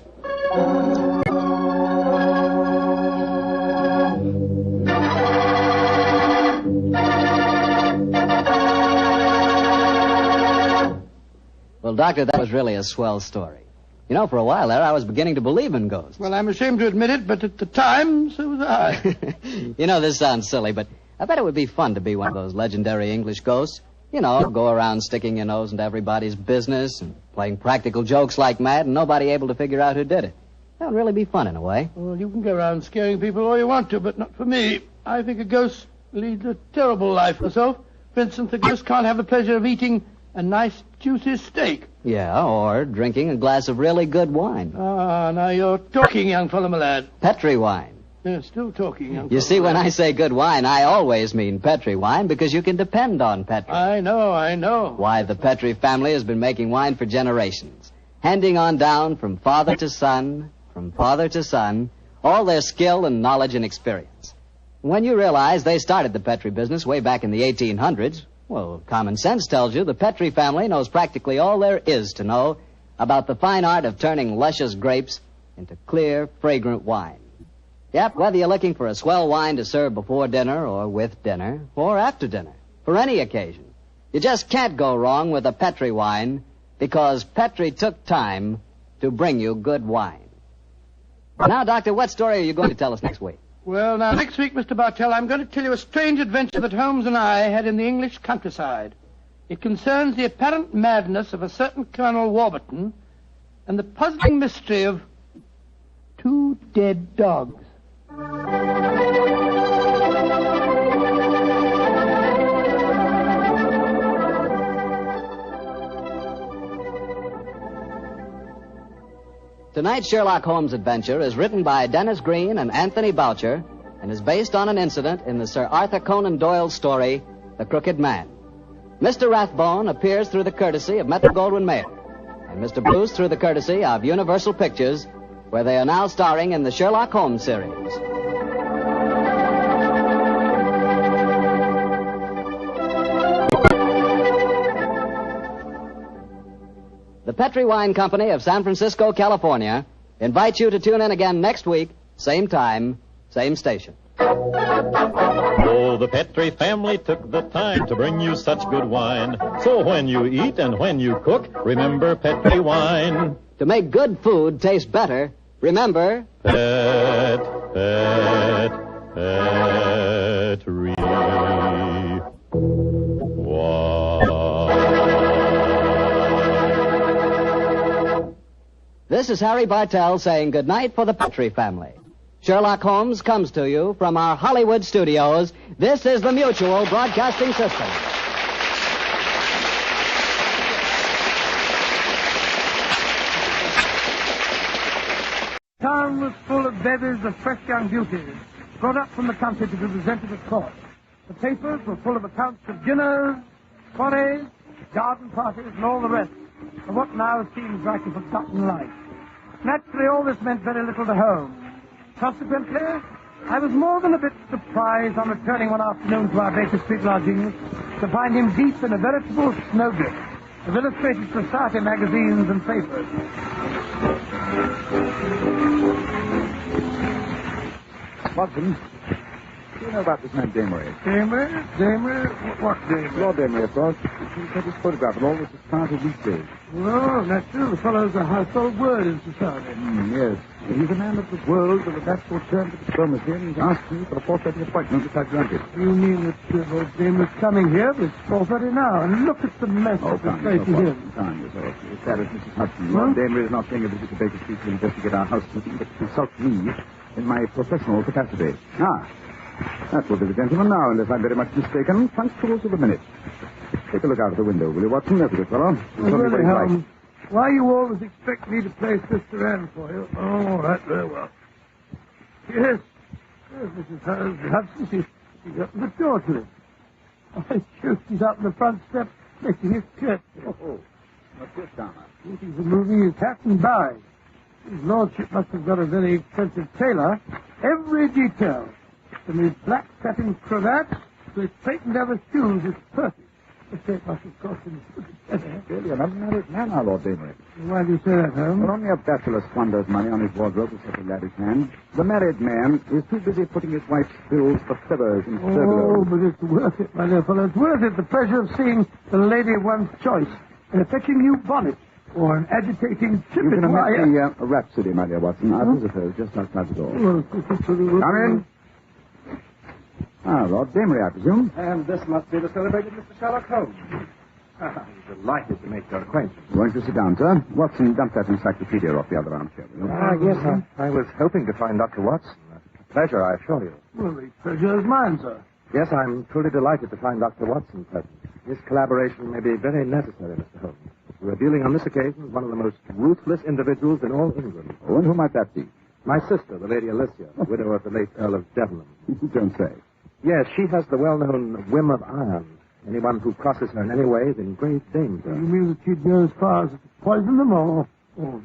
Speaker 9: Well, Doctor, that was really a swell story. You know, for a while there, I was beginning to believe in ghosts.
Speaker 3: Well, I'm ashamed to admit it, but at the time, so was I.
Speaker 9: You know, this sounds silly, but I bet it would be fun to be one of those legendary English ghosts. You know, go around sticking your nose into everybody's business and playing practical jokes like mad and nobody able to figure out who did it. That would really be fun in a way.
Speaker 3: Well, you can go around scaring people all you want to, but not for me. I think a ghost leads a terrible life herself. For instance, a ghost can't have the pleasure of eating a nice, juicy steak.
Speaker 9: Yeah, or drinking a glass of really good wine.
Speaker 3: Ah, now you're talking, young fellow, my lad.
Speaker 9: Petri wine.
Speaker 3: Yeah, still talking, young fellow.
Speaker 9: You see, when I say good wine, I always mean Petri wine because you can depend on Petri.
Speaker 3: I know.
Speaker 9: Why, the Petri family has been making wine for generations, handing on down from father to son, all their skill and knowledge and experience. When you realize they started the Petri business way back in the 1800s, well, common sense tells you the Petri family knows practically all there is to know about the fine art of turning luscious grapes into clear, fragrant wine. Yep, whether you're looking for a swell wine to serve before dinner or with dinner or after dinner, for any occasion, you just can't go wrong with a Petri wine because Petri took time to bring you good wine. Now, Doctor, what story are you going to tell us next week?
Speaker 3: Well, now, next week, Mr. Bartell, I'm going to tell you a strange adventure that Holmes and I had in the English countryside. It concerns the apparent madness of a certain Colonel Warburton and the puzzling mystery of 2 dead dogs.
Speaker 9: Tonight's Sherlock Holmes adventure is written by Dennis Green and Anthony Boucher and is based on an incident in the Sir Arthur Conan Doyle story, The Crooked Man. Mr. Rathbone appears through the courtesy of Metro-Goldwyn-Mayer, and Mr. Bruce through the courtesy of Universal Pictures, where they are now starring in the Sherlock Holmes series. The Petri Wine Company of San Francisco, California, invites you to tune in again next week, same time, same station.
Speaker 19: Oh, the Petri family took the time to bring you such good wine. So when you eat and when you cook, remember Petri wine.
Speaker 9: To make good food taste better, remember...
Speaker 19: Petri wine.
Speaker 9: This is Harry Bartell saying goodnight for the Petri family. Sherlock Holmes comes to you from our Hollywood studios. This is the Mutual Broadcasting System.
Speaker 3: Town was full of bevies of fresh young beauties, brought up from the country to be presented at court. The papers were full of accounts of dinners, soirees, garden parties, and all the rest of what now seems like a forgotten life. Naturally, all this meant very little to Holmes. Consequently, I was more than a bit surprised on returning one afternoon to our Baker Street lodgings to find him deep in a veritable snowdrift of illustrated society magazines and papers.
Speaker 2: Watson, do you know about this man Damery?
Speaker 3: Damery? What Damery?
Speaker 2: Lord Damery, of course. He said his photograph and all this is prior to weekdays.
Speaker 3: Well, that's true. The fellow's a household word in society.
Speaker 2: Yes. He's a man of the world with a natural turn to diplomacy, and he's asked me for a 4:30 appointment which I've granted.
Speaker 3: You mean that Lord Damery's coming here, but it's 4:30 now, and look at the mess of the place he's in.
Speaker 2: Calm yourself. It's that as Mrs. Hudson. Lord Damery is not paying a visit to Baker Street to investigate our housekeeping, but to consult me in my professional capacity. That will be the gentleman now, unless I'm very much mistaken. Punctual to the minute. Take a look out of the window, will you, Watson? There's a good fellow.
Speaker 3: Really, Holmes, why you always expect me to play Sister Anne for you? Oh, all right, very well. Yes, Mrs. Hudson, she's up the door to it. Oh, sure, she's out on the front step making his curtsy.
Speaker 2: Oh, what's this, Donna?
Speaker 3: He's removing his hat and bag. His lordship must have got a very expensive tailor. Every detail, from his black satin cravat to his plate leather shoes, is perfect. The shape must have cost him
Speaker 2: Really an unmarried man, our Lord Damery.
Speaker 3: Why do you say that, Holmes?
Speaker 2: Well, only a bachelor squanders money on his wardrobe with such a lavish hand. The married man is too busy putting his wife's bills for feathers and
Speaker 3: Oh, but it's worth it, my dear fellow. It's worth it. The pleasure of seeing the lady of one's choice in a fetching new bonnet or an agitating
Speaker 2: You
Speaker 3: chippet
Speaker 2: can
Speaker 3: wire.
Speaker 2: omit the rhapsody, my dear Watson. Our visitor is just outside the door. Come in. Lord Damery, I presume.
Speaker 5: And this must be the celebrated Mr. Sherlock Holmes. I'm delighted to make your acquaintance.
Speaker 2: Won't you sit down, sir? Watson, dump that encyclopedia off the other armchair, will you?
Speaker 5: Yes, I was hoping to find Dr. Watson. A pleasure, I assure you.
Speaker 3: Well, the pleasure is mine, sir.
Speaker 5: Yes, I'm truly delighted to find Dr. Watson present. His collaboration may be very necessary, Mr. Holmes. We're dealing on this occasion with one of the most ruthless individuals in all England.
Speaker 2: Oh, and who might that be?
Speaker 5: My sister, the Lady Alicia, widow of the late Earl of Devonham.
Speaker 2: You don't say.
Speaker 5: Yes, she has the well-known whim of iron. Anyone who crosses her in any way is in grave danger.
Speaker 3: You mean that she'd go as far as to poison them or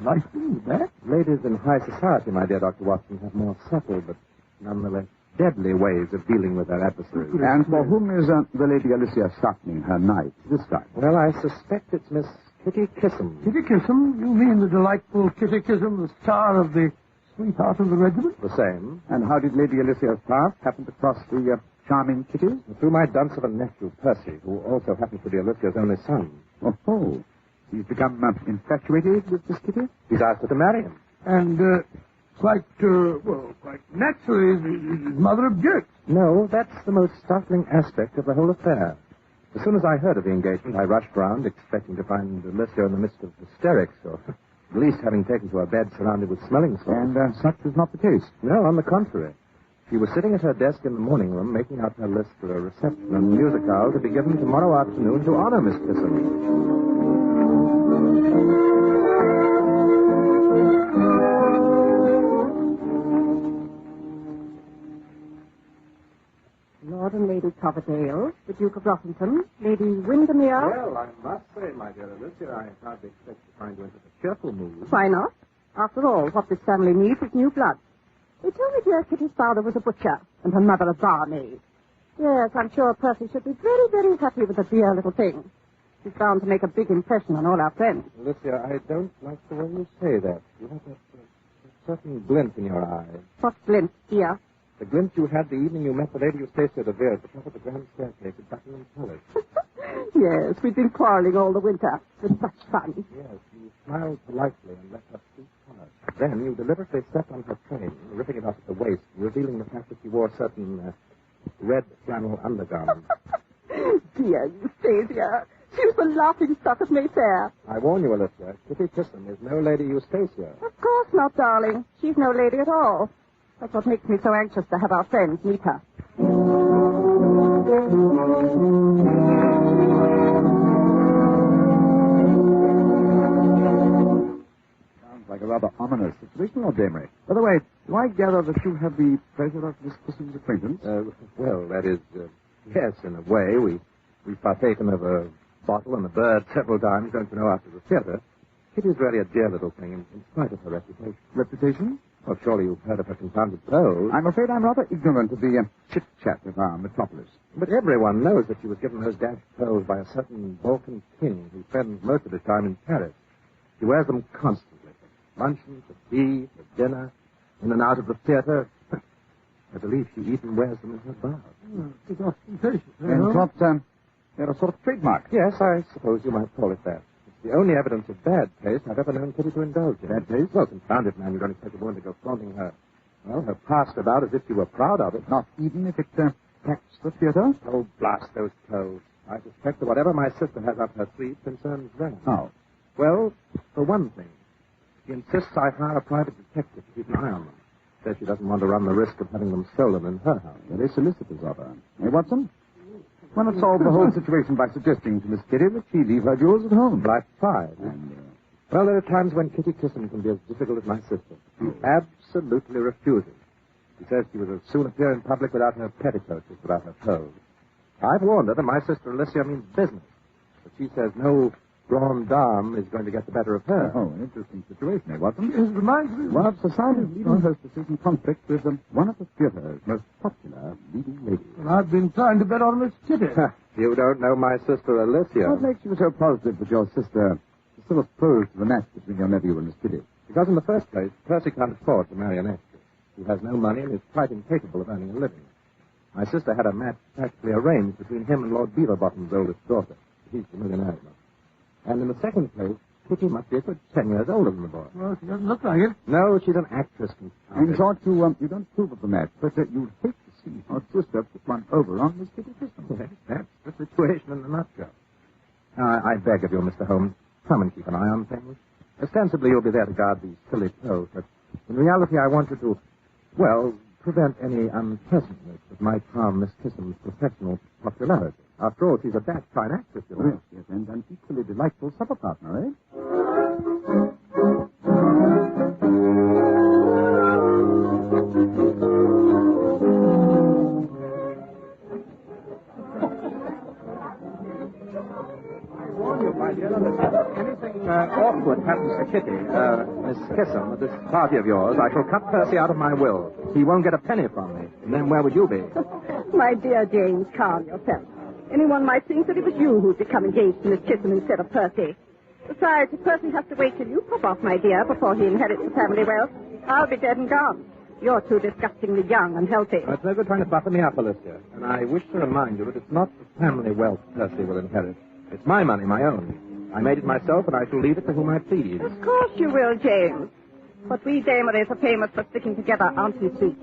Speaker 3: life them with that?
Speaker 5: Ladies in high society, my dear Dr. Watson, have more subtle but nonetheless deadly ways of dealing with their adversaries.
Speaker 2: And for whom is the Lady Alicia sharpening her knife this time?
Speaker 5: Well, I suspect it's Miss Kitty Kissam.
Speaker 3: Kitty Kissam? You mean the delightful Kitty Kissam, the star of the Sweetheart of the Regiment?
Speaker 5: The same.
Speaker 2: And how did Lady Alicia's path happen to cross the charming Kitty?
Speaker 5: Through my dunce of a nephew, Percy, who also happens to be Alicia's only son.
Speaker 2: Oh. He's become infatuated with this Kitty?
Speaker 5: He's asked her to marry him.
Speaker 3: And quite naturally, his mother objects.
Speaker 5: No, that's the most startling aspect of the whole affair. As soon as I heard of the engagement, I rushed round, expecting to find Alicia in the midst of hysterics, or at least having taken to her bed surrounded with smelling salts.
Speaker 2: And such was not the case.
Speaker 5: No, on the contrary. She was sitting at her desk in the morning room, making out her list for a reception and music hall to be given tomorrow afternoon to honor Miss Kissam.
Speaker 11: Lord and Lady Coverdale, the Duke of Rossington, Lady Windermere.
Speaker 5: Well, I must say, my dear Alicia, I hardly expect to find you in such a cheerful mood.
Speaker 11: Why not? After all, what this family needs is new blood. They told me dear Kitty's father was a butcher and her mother a barmaid. Yes, I'm sure Percy should be very, very happy with the dear little thing. She's bound to make a big impression on all our friends.
Speaker 5: Alicia, I don't like the way you say that. You have a certain glint in your eye.
Speaker 11: What glint, dear?
Speaker 5: The glint you had the evening you met the Lady Eustacia de Vere at the top of the grand staircase at Buckingham Palace.
Speaker 11: Yes, we've been quarreling all the winter. With such fun.
Speaker 5: Yes, you smiled politely and let her speak first. Then you deliberately stepped on her train, ripping it off at the waist, revealing the fact that she wore certain red flannel undergarments.
Speaker 11: Dear Eustacia, she was the laughing stock of Mayfair.
Speaker 5: I warn you, Alicia, Kitty Kissam is no Lady Eustacia.
Speaker 11: Of course not, darling. She's no lady at all. That's what makes me so anxious to have our friends meet her.
Speaker 2: Sounds like a rather ominous situation, Lord Damery. By the way, do I gather that you have the pleasure of Miss Kissam's acquaintance?
Speaker 5: Well, that is, yes, in a way. We've partaken of a bottle and a bird several times, don't you know, after the theater. Kitty's really a dear little thing, in spite of her reputation.
Speaker 2: Reputation?
Speaker 5: Well, surely you've heard of her confounded pearls.
Speaker 2: I'm afraid I'm rather ignorant of the chit-chat of our metropolis.
Speaker 5: But everyone knows that she was given those dashed pearls by a certain Balkan king who spends most of his time in Paris. He wears them constantly. For luncheon, for tea, for dinner, in and out of the theater. I believe she even wears them in her bra.
Speaker 3: It's ostentatious.
Speaker 5: And what, they're a sort of trademark. Yes, I suppose you might call it that. It's the only evidence of bad taste I've ever known Kitty to indulge in. Bad taste? Well, confound it, man. You don't expect a woman to go flaunting her past about as if she were proud of it. Not even if it taxed the theater? Oh, blast those clothes. I suspect that whatever my sister has up her sleeve concerns them. How? Well, for one thing, she insists I hire a private detective to keep an eye on them. Says she doesn't want to run the risk of having them stolen in her house. Very solicitous of her. Hey, Watson? Why not solve the whole situation by suggesting to Miss Kitty that she leave her jewels at home? I've tried. Well, there are times when Kitty Kissam can be as difficult as my sister. She absolutely refuses. She says she would as soon appear in public without her petticoats as without her clothes. I've warned her that my sister Alicia means business. But she says no grand dame is going to get the better of her. Oh, an interesting situation, Watson.
Speaker 3: It reminds me
Speaker 5: One of society's leading hostesses in conflict with one of the theater's most popular leading ladies.
Speaker 3: Well, I've been trying to bet on Miss Kitty.
Speaker 5: You don't know my sister Alicia. What makes you so positive that your sister is still opposed to the match between your nephew and Miss Kitty? Because in the first place, Percy can't afford to marry an actress. He has no money and is quite incapable of earning a living. My sister had a match practically arranged between him and Lord Beaverbottom's oldest daughter. He's the millionaire. And in the second place, Kitty must be a good 10 years older than the boy.
Speaker 3: Well, she doesn't look like it.
Speaker 5: No, she's an actress. In short, you don't approve of the match, but you'd hate to see your sister put one over on Miss Kitty Kissam. Yes, that's the situation in a nutshell. Now, I beg of you, Mr. Holmes, come and keep an eye on things. Ostensibly, you'll be there to guard these silly clothes, but in reality, I want you to, prevent any unpleasantness that might harm Miss Kissam's professional popularity. After all, she's a dashed fine actress, you know. Yes, and an equally delightful supper partner, eh? Anything awkward happens to Kitty, Miss Kissam, at this party of yours, I shall cut Percy out of my will. He won't get a penny from me. And then where would you be?
Speaker 11: My dear James, calm yourself. Anyone might think that it was you who'd become engaged to Miss Kissam instead of Percy. Besides, if Percy has to wait till you pop off, my dear, before he inherits the family wealth, I'll be dead and gone. You're too disgustingly young and healthy.
Speaker 5: It's no good trying to butter me up, Alicia. And I wish to remind you that it's not the family wealth Percy will inherit. It's my money, my own. I made it myself, and I shall leave it to whom I please.
Speaker 11: Of course you will, James. But we Damerys are famous for sticking together, aren't we, sweet?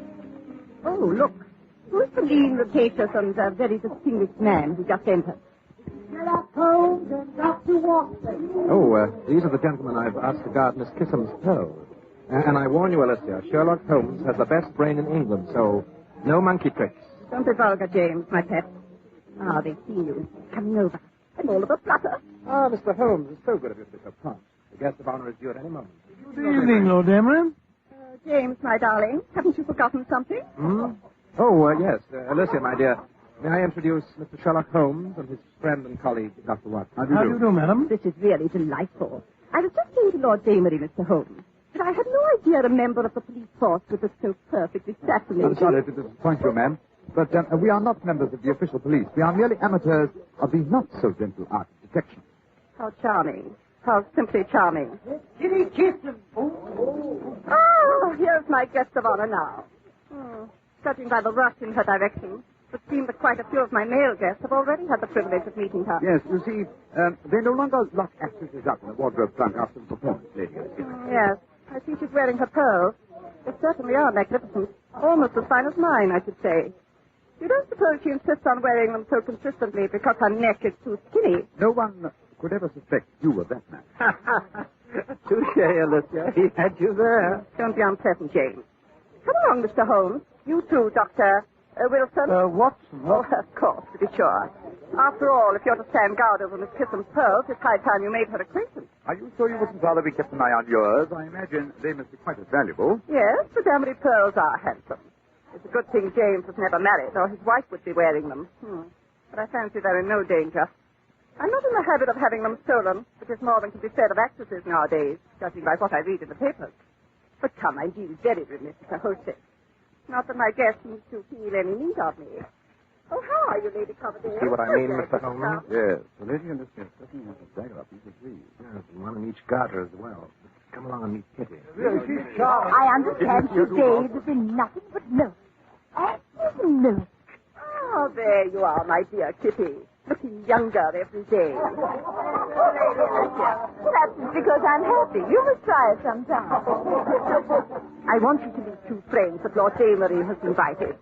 Speaker 11: Oh, look. Who's the lean, rapacious, and very distinguished man who just entered?
Speaker 18: Sherlock Holmes and Dr. Watson.
Speaker 5: Oh, these are the gentlemen I've asked to guard Miss Kissam's pearls. And I warn you, Alicia, Sherlock Holmes has the best brain in England, so no monkey tricks.
Speaker 11: Don't be vulgar, James, my pet. Ah, they see you. Coming over. I'm all of a flutter.
Speaker 5: Ah, Mr. Holmes, it's so good of you to be so prompt. The guest of honor is due at any moment.
Speaker 3: Good evening, Lord Emery.
Speaker 11: James, my darling, haven't you forgotten something?
Speaker 5: Oh, yes. Alicia, my dear, may I introduce Mr. Sherlock Holmes and his friend and colleague, Dr. Watson?
Speaker 3: How do you do, madam?
Speaker 11: This is really delightful. I was just saying to Lord Damery, Mr. Holmes, that I had no idea a member of the police force was so perfectly fascinating.
Speaker 2: I'm sorry to disappoint you, ma'am, but we are not members of the official police. We are merely amateurs of the not-so-gentle art of detection.
Speaker 11: How charming. How simply charming.
Speaker 18: Kitty Kissam.
Speaker 11: Oh, here's my guest of honor now. Judging by the rush in her direction, it would seem that quite a few of my male guests have already had the privilege of meeting her.
Speaker 2: Yes, you see, they no longer lock actresses up in a wardrobe trunk after the performance, lady.
Speaker 11: Yes, I see she's wearing her pearls. They certainly are magnificent. Almost as fine as mine, I should say. You don't suppose she insists on wearing them so consistently because her neck is too skinny?
Speaker 2: No one could ever suspect you were that man.
Speaker 5: Touche, Alicia. He had you there.
Speaker 11: Don't be unpleasant, James. Come along, Mr. Holmes. You too, Dr. Wilson.
Speaker 5: Watson.
Speaker 11: Oh, of course, to be sure. After all, if you're to stand guard over Miss Kissam's pearls, it's high time you made her acquaintance.
Speaker 2: Are you sure you wouldn't rather we kept an eye on yours? I imagine they must be quite as valuable.
Speaker 11: Yes, the Damery pearls are handsome. It's a good thing James was never married, or his wife would be wearing them. But I fancy they're in no danger. I'm not in the habit of having them stolen, which is more than can be said of actresses nowadays, judging by what I read in the papers. But come, I'm being very remiss as a hostess. Not that my guest needs to feel any need of me. Oh, how are you, Lady Coverdale?
Speaker 5: See what I mean, Mr. Holmes?
Speaker 2: Yes. The lady and this guest certainly has a dagger up each of these.
Speaker 5: Yes, and one in each garter as well. Come along and meet Kitty.
Speaker 18: I understand today there's been nothing but milk.
Speaker 11: Milk. Oh, there you are, my dear Kitty. Looking younger every day. That's because I'm happy. You must try it sometime. I want you to meet two friends that Lord Damery has invited.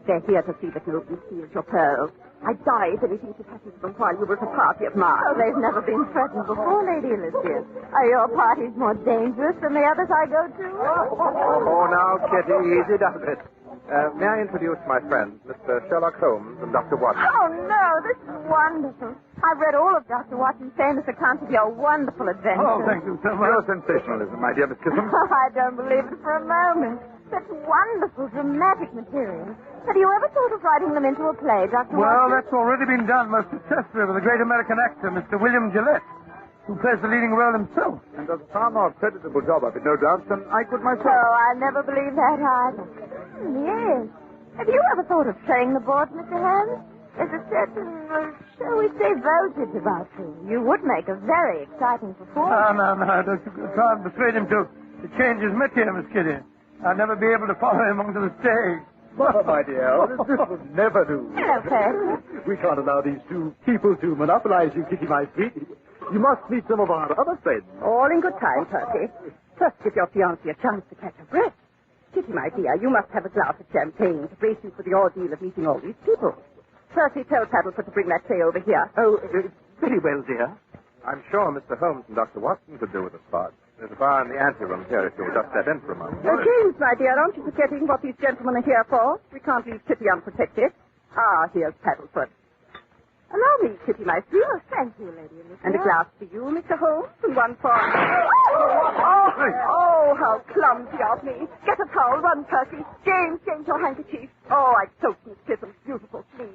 Speaker 11: They're here to see that nobody steals your pearls. I'd die if anything should happen to them while you were at a party of mine.
Speaker 6: Oh, they've never been threatened before, Lady Elizabeth. Are your parties more dangerous than the others I go to?
Speaker 5: Oh, now, Kitty, easy does it. May I introduce my friends, Mr. Sherlock Holmes and Dr. Watson?
Speaker 6: Oh, no, this is wonderful. I've read all of Dr. Watson's famous account of your wonderful adventure.
Speaker 5: Oh, thank you so much. Your sensationalism, my dear Miss Kissam.
Speaker 6: I don't believe it for a moment. Such wonderful, dramatic material. Have you ever thought of writing them into a play, Dr.
Speaker 16: Well,
Speaker 6: Watson?
Speaker 16: that's already been done most successfully with a great American actor, Mr. William Gillette, who plays the leading role himself.
Speaker 5: And does a far more creditable job of it, no doubt, than I could myself.
Speaker 6: Oh, I never believe that either. Yes. Have you ever thought of playing the board, Mr. Holmes? There's a certain, shall we say, voltage about you. You would make a very exciting performance.
Speaker 16: No, don't you try and persuade him to change his métier, Miss Kitty. I'll never be able to follow him onto the stage.
Speaker 5: Mother, my dear, this would never do.
Speaker 6: Hello, Percy.
Speaker 5: We can't allow these two people to monopolize you, Kitty, my sweetie. You must meet some of our other friends.
Speaker 11: All in good time, Percy. First, give your fiancée a chance to catch her breath. Kitty, my dear, you must have a glass of champagne to brace you for the ordeal of meeting all these people. Percy, tell Paddlefoot to bring that tray over here.
Speaker 5: Oh, very well, dear. I'm sure Mr. Holmes and Dr. Watson could do with a spot. There's a bar in the anteroom here if you'll just step in for a moment.
Speaker 11: James, my dear, aren't you forgetting what these gentlemen are here for? We can't leave Kitty unprotected. Ah, here's Paddlefoot. Allow me, Kitty, my sweet.
Speaker 6: Oh, thank you, Lady Elizabeth.
Speaker 11: And a glass for you, Mr. Holmes, and one for... Oh, how clumsy of me. Get a towel, run, Percy. James, change your handkerchief. Oh, I soaked Miss Kissam's beautiful sleeve.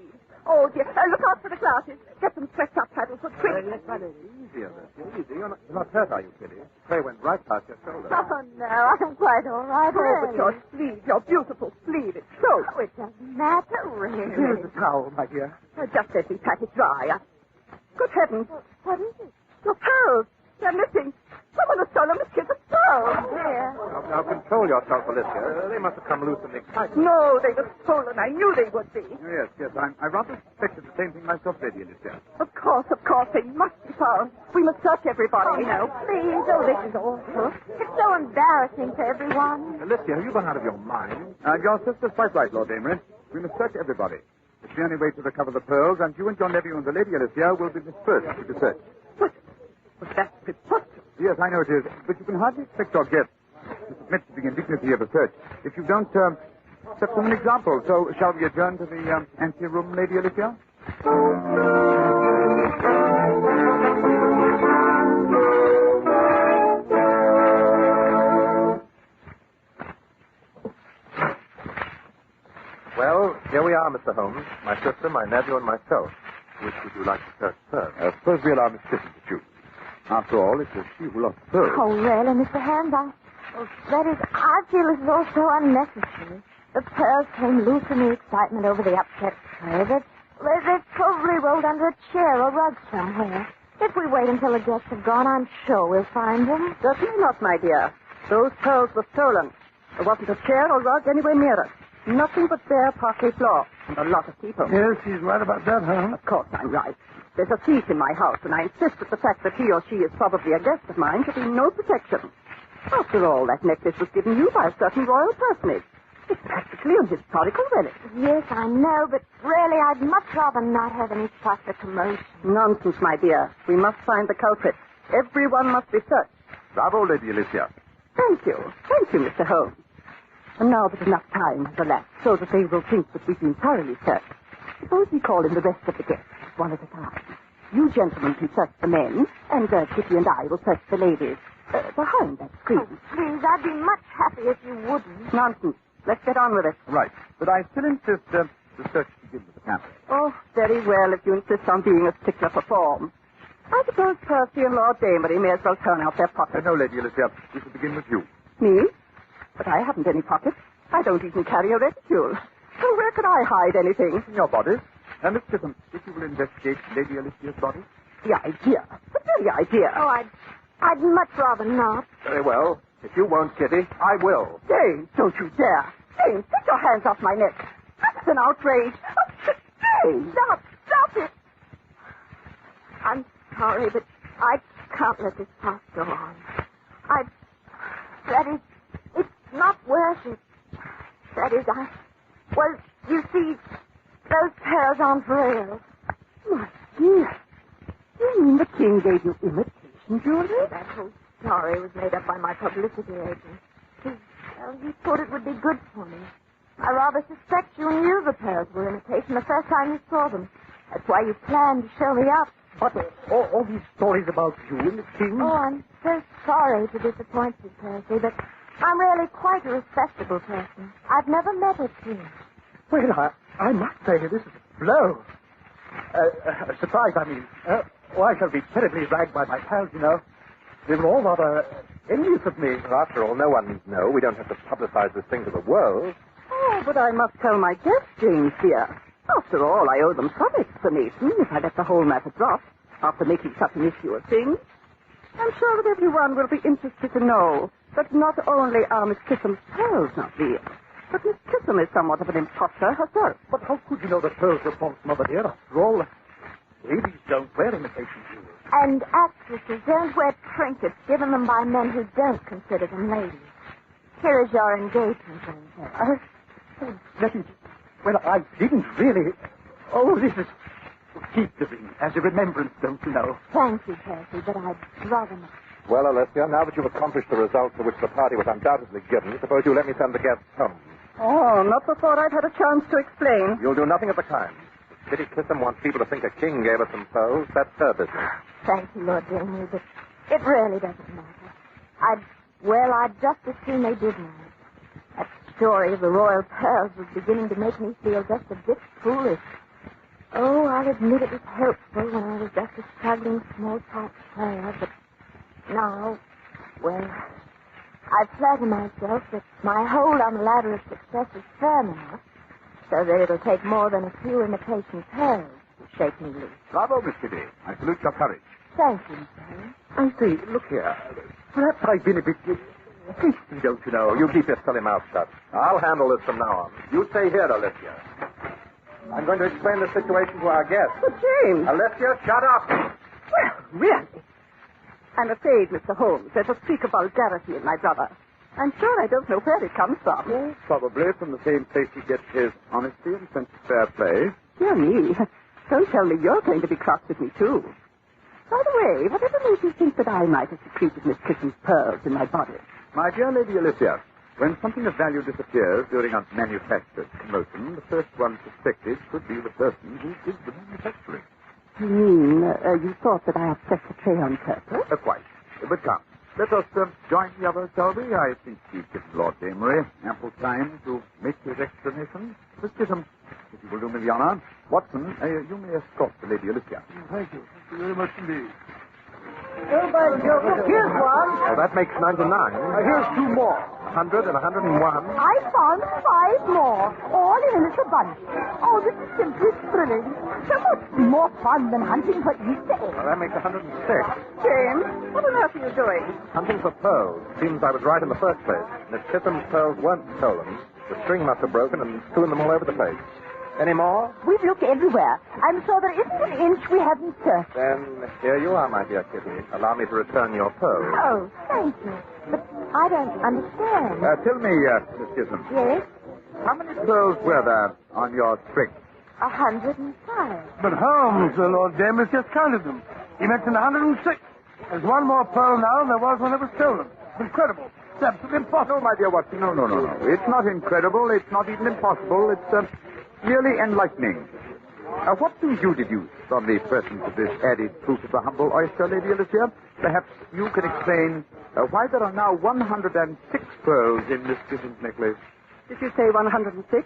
Speaker 11: Oh, dear. Look out for the glasses. Get them swept up, Paddlefoot, quick.
Speaker 5: Easy, easy. You're not hurt, are you, Kitty? The tray went right past your shoulder.
Speaker 6: Oh, no, I'm quite all right.
Speaker 11: Oh, but your sleeve, your beautiful sleeve, it's soaked.
Speaker 6: Oh, it doesn't matter, really.
Speaker 5: Here's the towel, my dear.
Speaker 11: Just let me pat it dry. Good heavens.
Speaker 6: What is it?
Speaker 11: Your pearls. They're missing. Someone has stolen Miss Kiss's pearls.
Speaker 6: Dear.
Speaker 5: Now, control yourself, Alicia. They must have come loose in the excitement.
Speaker 11: No, they were stolen. I knew they would be.
Speaker 5: Yes. I rather suspected the same thing myself, Lady Alicia.
Speaker 11: Of course. They must be found. We must search everybody.
Speaker 6: Oh, no, please. Oh, this is awful. It's so embarrassing for everyone.
Speaker 5: Alicia, have you gone out of your mind? Your sister's quite right, Lord Damery. We must search everybody. It's the only way to recover the pearls, and you and your nephew and the Lady Alicia will be the first to be searched.
Speaker 11: But that's preposterous.
Speaker 5: Yes, I know it is, but you can hardly expect your guests to submit to the indignity of a search if you don't set them an example. So, shall we adjourn to the anteroom, Lady Alicia? Well, here we are, Mr. Holmes. My sister, my nephew, and myself. Which would you like to search first? Suppose we allow Miss Kissam to choose. After all, it was she who lost the pearls.
Speaker 6: Oh, really, Mr. Holmes? I feel this is all so unnecessary. The pearls came loose in the excitement over the upset tray. They've probably rolled under a chair or rug somewhere. If we wait until the guests have gone, I'm sure we'll find them.
Speaker 11: Certainly not, my dear. Those pearls were stolen. There wasn't a chair or rug anywhere near us. Nothing but bare parquet floor. And a lot of people.
Speaker 16: Yes, she's right about that, Holmes.
Speaker 11: Of course I'm right. There's a thief in my house, and I insist that the fact that he or she is probably a guest of mine should be no protection. After all, that necklace was given you by a certain royal personage. It's practically a historical relic.
Speaker 6: Yes, I know, but really, I'd much rather not have any fuss or commotion.
Speaker 11: Nonsense, my dear. We must find the culprit. Everyone must be searched.
Speaker 5: Bravo, Lady Alicia.
Speaker 11: Thank you, Mr. Holmes. And now that enough time has elapsed so that they will think that we've been thoroughly searched, suppose we call in the rest of the guests, one at a time. You gentlemen can search the men, and Kitty and I will search the ladies. Behind that screen.
Speaker 6: Oh, please, I'd be much happier if you wouldn't.
Speaker 11: Nonsense. Let's get on with it.
Speaker 5: Right. But I still insist the search begin with the camera.
Speaker 11: Oh, very well, if you insist on being a stickler for form. I suppose Percy and Lord Damery may as well turn out their pockets.
Speaker 5: No, Lady Alicia. We shall begin with you.
Speaker 11: Me? But I haven't any pockets. I don't even carry a reticule. So where could I hide anything?
Speaker 5: In your body. Miss Kissam, if you will investigate Lady Alicia's body.
Speaker 11: The idea. The very idea.
Speaker 6: Oh, I'd much rather not.
Speaker 5: Very well. If you won't, Kitty, I will.
Speaker 11: James, don't you dare. James, take your hands off my neck. That's an outrage. James, stop it. I'm sorry, but I can't let this past go on. It's not worth it. Well, you see, those pearls aren't real. My dear, you mean the king gave you imitation jewelry?
Speaker 6: That whole story was made up by my publicity agent. He thought it would be good for me. I rather suspect you knew the pearls were imitation the first time you saw them. That's why you planned to show me up.
Speaker 5: But all these stories about you and the king...
Speaker 6: Oh, I'm so sorry to disappoint you, Percy, but I'm really quite a respectable person. I've never met a king.
Speaker 5: Well, I must say this is a blow. A surprise, I mean. I shall be terribly ragged by my pals, you know. They were all rather envious of me.
Speaker 7: After all, no one needs to know. We don't have to publicize this thing to the world.
Speaker 11: Oh, but I must tell my guests, James, dear. After all, I owe them some explanation if I let the whole matter drop after making such an issue of things. I'm sure that everyone will be interested to know that not only are Miss Kissam's pearls not real, but Miss Kissam is somewhat of an impostor herself.
Speaker 5: But how could you know the pearls were false, Mother dear? After all, ladies don't wear imitation jewels.
Speaker 6: And actresses don't wear trinkets given them by men who don't consider them ladies. Here is your engagement ring.
Speaker 5: That is... Well, I didn't really... Oh, this is... Keep the ring as a remembrance, don't you know?
Speaker 6: Thank you, Percy, but I'd rather not.
Speaker 7: Well, Alessia, now that you've accomplished the result for which the party was undoubtedly given, suppose you let me send the guests home.
Speaker 11: Oh, not before I've had a chance to explain.
Speaker 7: You'll do nothing of the kind. Biddy Kissam wants people to think a king gave us some pearls. That's her business.
Speaker 6: Thank you, Lord Jamie, but it really doesn't matter. I'd just as soon they did know. That story of the royal pearls was beginning to make me feel just a bit foolish. Oh, I'll admit it was helpful when I was just a struggling small-part player, but now, well, I flatter myself that my hold on the ladder of success is firm enough so that it'll take more than a few imitation pearls to shake me loose.
Speaker 2: Bravo, Miss Kitty. I salute your courage.
Speaker 6: Thank you, Mr. Holmes.
Speaker 5: I say, look here. Perhaps I've been a bit hasty, don't you know?
Speaker 7: You keep your silly mouth shut. I'll handle this from now on. You stay here, Alessia. I'm going to explain the situation to our guests.
Speaker 11: But, James...
Speaker 7: Alessia, shut up!
Speaker 11: Well, really? I'm afraid, Mr. Holmes, there's a streak of vulgarity in my brother. I'm sure I don't know where it comes from.
Speaker 2: Yes, probably from the same place he gets his honesty and sense of fair play.
Speaker 11: Dear me. Don't tell me you're going to be cross with me, too. By the way, whatever made you think that I might have secreted Miss Kissam's pearls in my body?
Speaker 2: My dear Lady Alessia, when something of value disappears during a manufactured commotion, the first one suspected could be the person who did the manufacturing.
Speaker 11: You mean, you thought that I upset the tray on purpose?
Speaker 2: Quite. But come, let us join the others, shall we? I think we've given Lord Amory ample time to make his explanation. Miss Kissam, if you will do me the honor. Watson, you may escort the Lady Alessia.
Speaker 3: Thank you. Thank you very much indeed.
Speaker 18: Oh, by Jove, here's one.
Speaker 7: Well, that makes 99.
Speaker 18: Here's two more.
Speaker 7: 100 and 101.
Speaker 18: I found 5 more, all in a little bunch. Oh, this is simply thrilling. So much more fun than hunting for Easter eggs.
Speaker 7: Well, that makes 106.
Speaker 11: James, what on earth are you doing?
Speaker 7: Hunting for pearls. Seems I was right in the first place. Miss Kissam's pearls weren't stolen. The string must have broken and strewn them all over the place. Any more?
Speaker 18: We've looked everywhere. I'm sure there isn't an inch we haven't searched.
Speaker 7: Then here you are, my dear Kitty. Allow me to return your pearls.
Speaker 6: Oh, thank you. But I don't understand.
Speaker 2: Tell me, Miss Kissam.
Speaker 6: Yes?
Speaker 2: How many pearls were there on your string?
Speaker 6: 105.
Speaker 3: But Holmes, Lord James, just counted them. He mentioned 106. There's one more pearl now than there was when it was stolen. It's incredible. It's absolutely impossible.
Speaker 2: No, my dear Watson, no. It's not incredible. It's not even impossible. It's merely enlightening. What do you deduce from the presence of this added proof of the humble oyster, Lady Alessia? Perhaps you can explain why there are now 106 pearls in Miss Kissam's necklace.
Speaker 11: Did you say 106?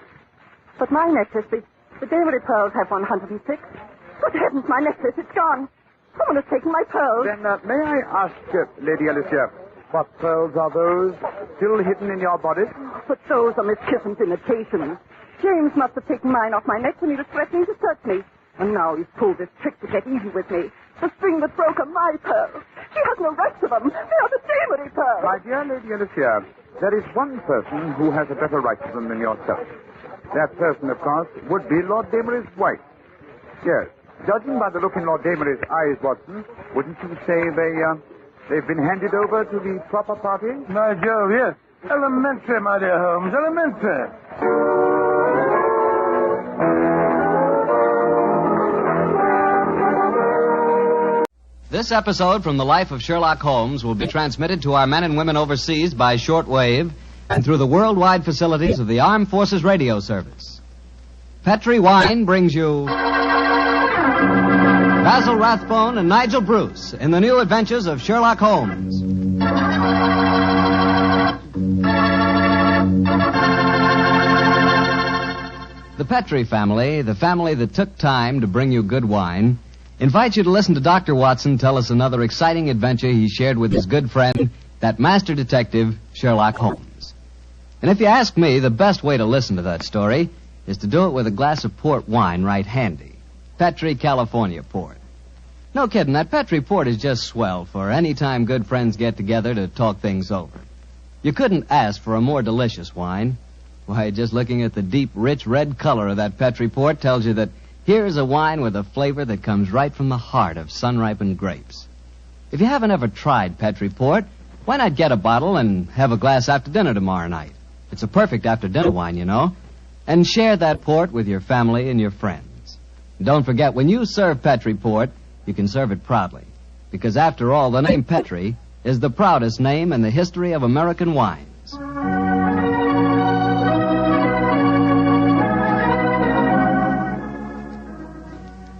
Speaker 11: But my necklace, the Damery pearls have 106. Good heavens, my necklace, it's gone. Someone has taken my pearls.
Speaker 2: Then may I ask, Lady Alessia, what pearls are those still hidden in your bodice?
Speaker 11: But those are Miss Kissam's imitations. James must have taken mine off my neck when he was threatening to search me. And now he's pulled this trick to get even with me. The string that broke are my pearls. She has no right to them. They are the Damery pearls.
Speaker 2: My dear Lady Alessia, there is one person who has a better right to them than yourself. That person, of course, would be Lord Damery's wife. Yes. Judging by the look in Lord Damery's eyes, Watson, wouldn't you say they've been handed over to the proper party?
Speaker 3: My Jove, yes. Elementary, my dear Holmes, elementary.
Speaker 9: This episode from the life of Sherlock Holmes will be transmitted to our men and women overseas by shortwave and through the worldwide facilities of the Armed Forces Radio Service. Petri Wine brings you Basil Rathbone and Nigel Bruce in the new adventures of Sherlock Holmes. The Petri family, the family that took time to bring you good wine, invites you to listen to Dr. Watson tell us another exciting adventure he shared with his good friend, that master detective, Sherlock Holmes. And if you ask me, the best way to listen to that story is to do it with a glass of port wine right handy. Petri California port. No kidding, that Petri port is just swell for any time good friends get together to talk things over. You couldn't ask for a more delicious wine. Why, just looking at the deep, rich red color of that Petri port tells you that here's a wine with a flavor that comes right from the heart of sun-ripened grapes. If you haven't ever tried Petri port, why not get a bottle and have a glass after dinner tomorrow night? It's a perfect after-dinner wine, you know. And share that port with your family and your friends. And don't forget, when you serve Petri port, you can serve it proudly. Because after all, the name Petri is the proudest name in the history of American wines.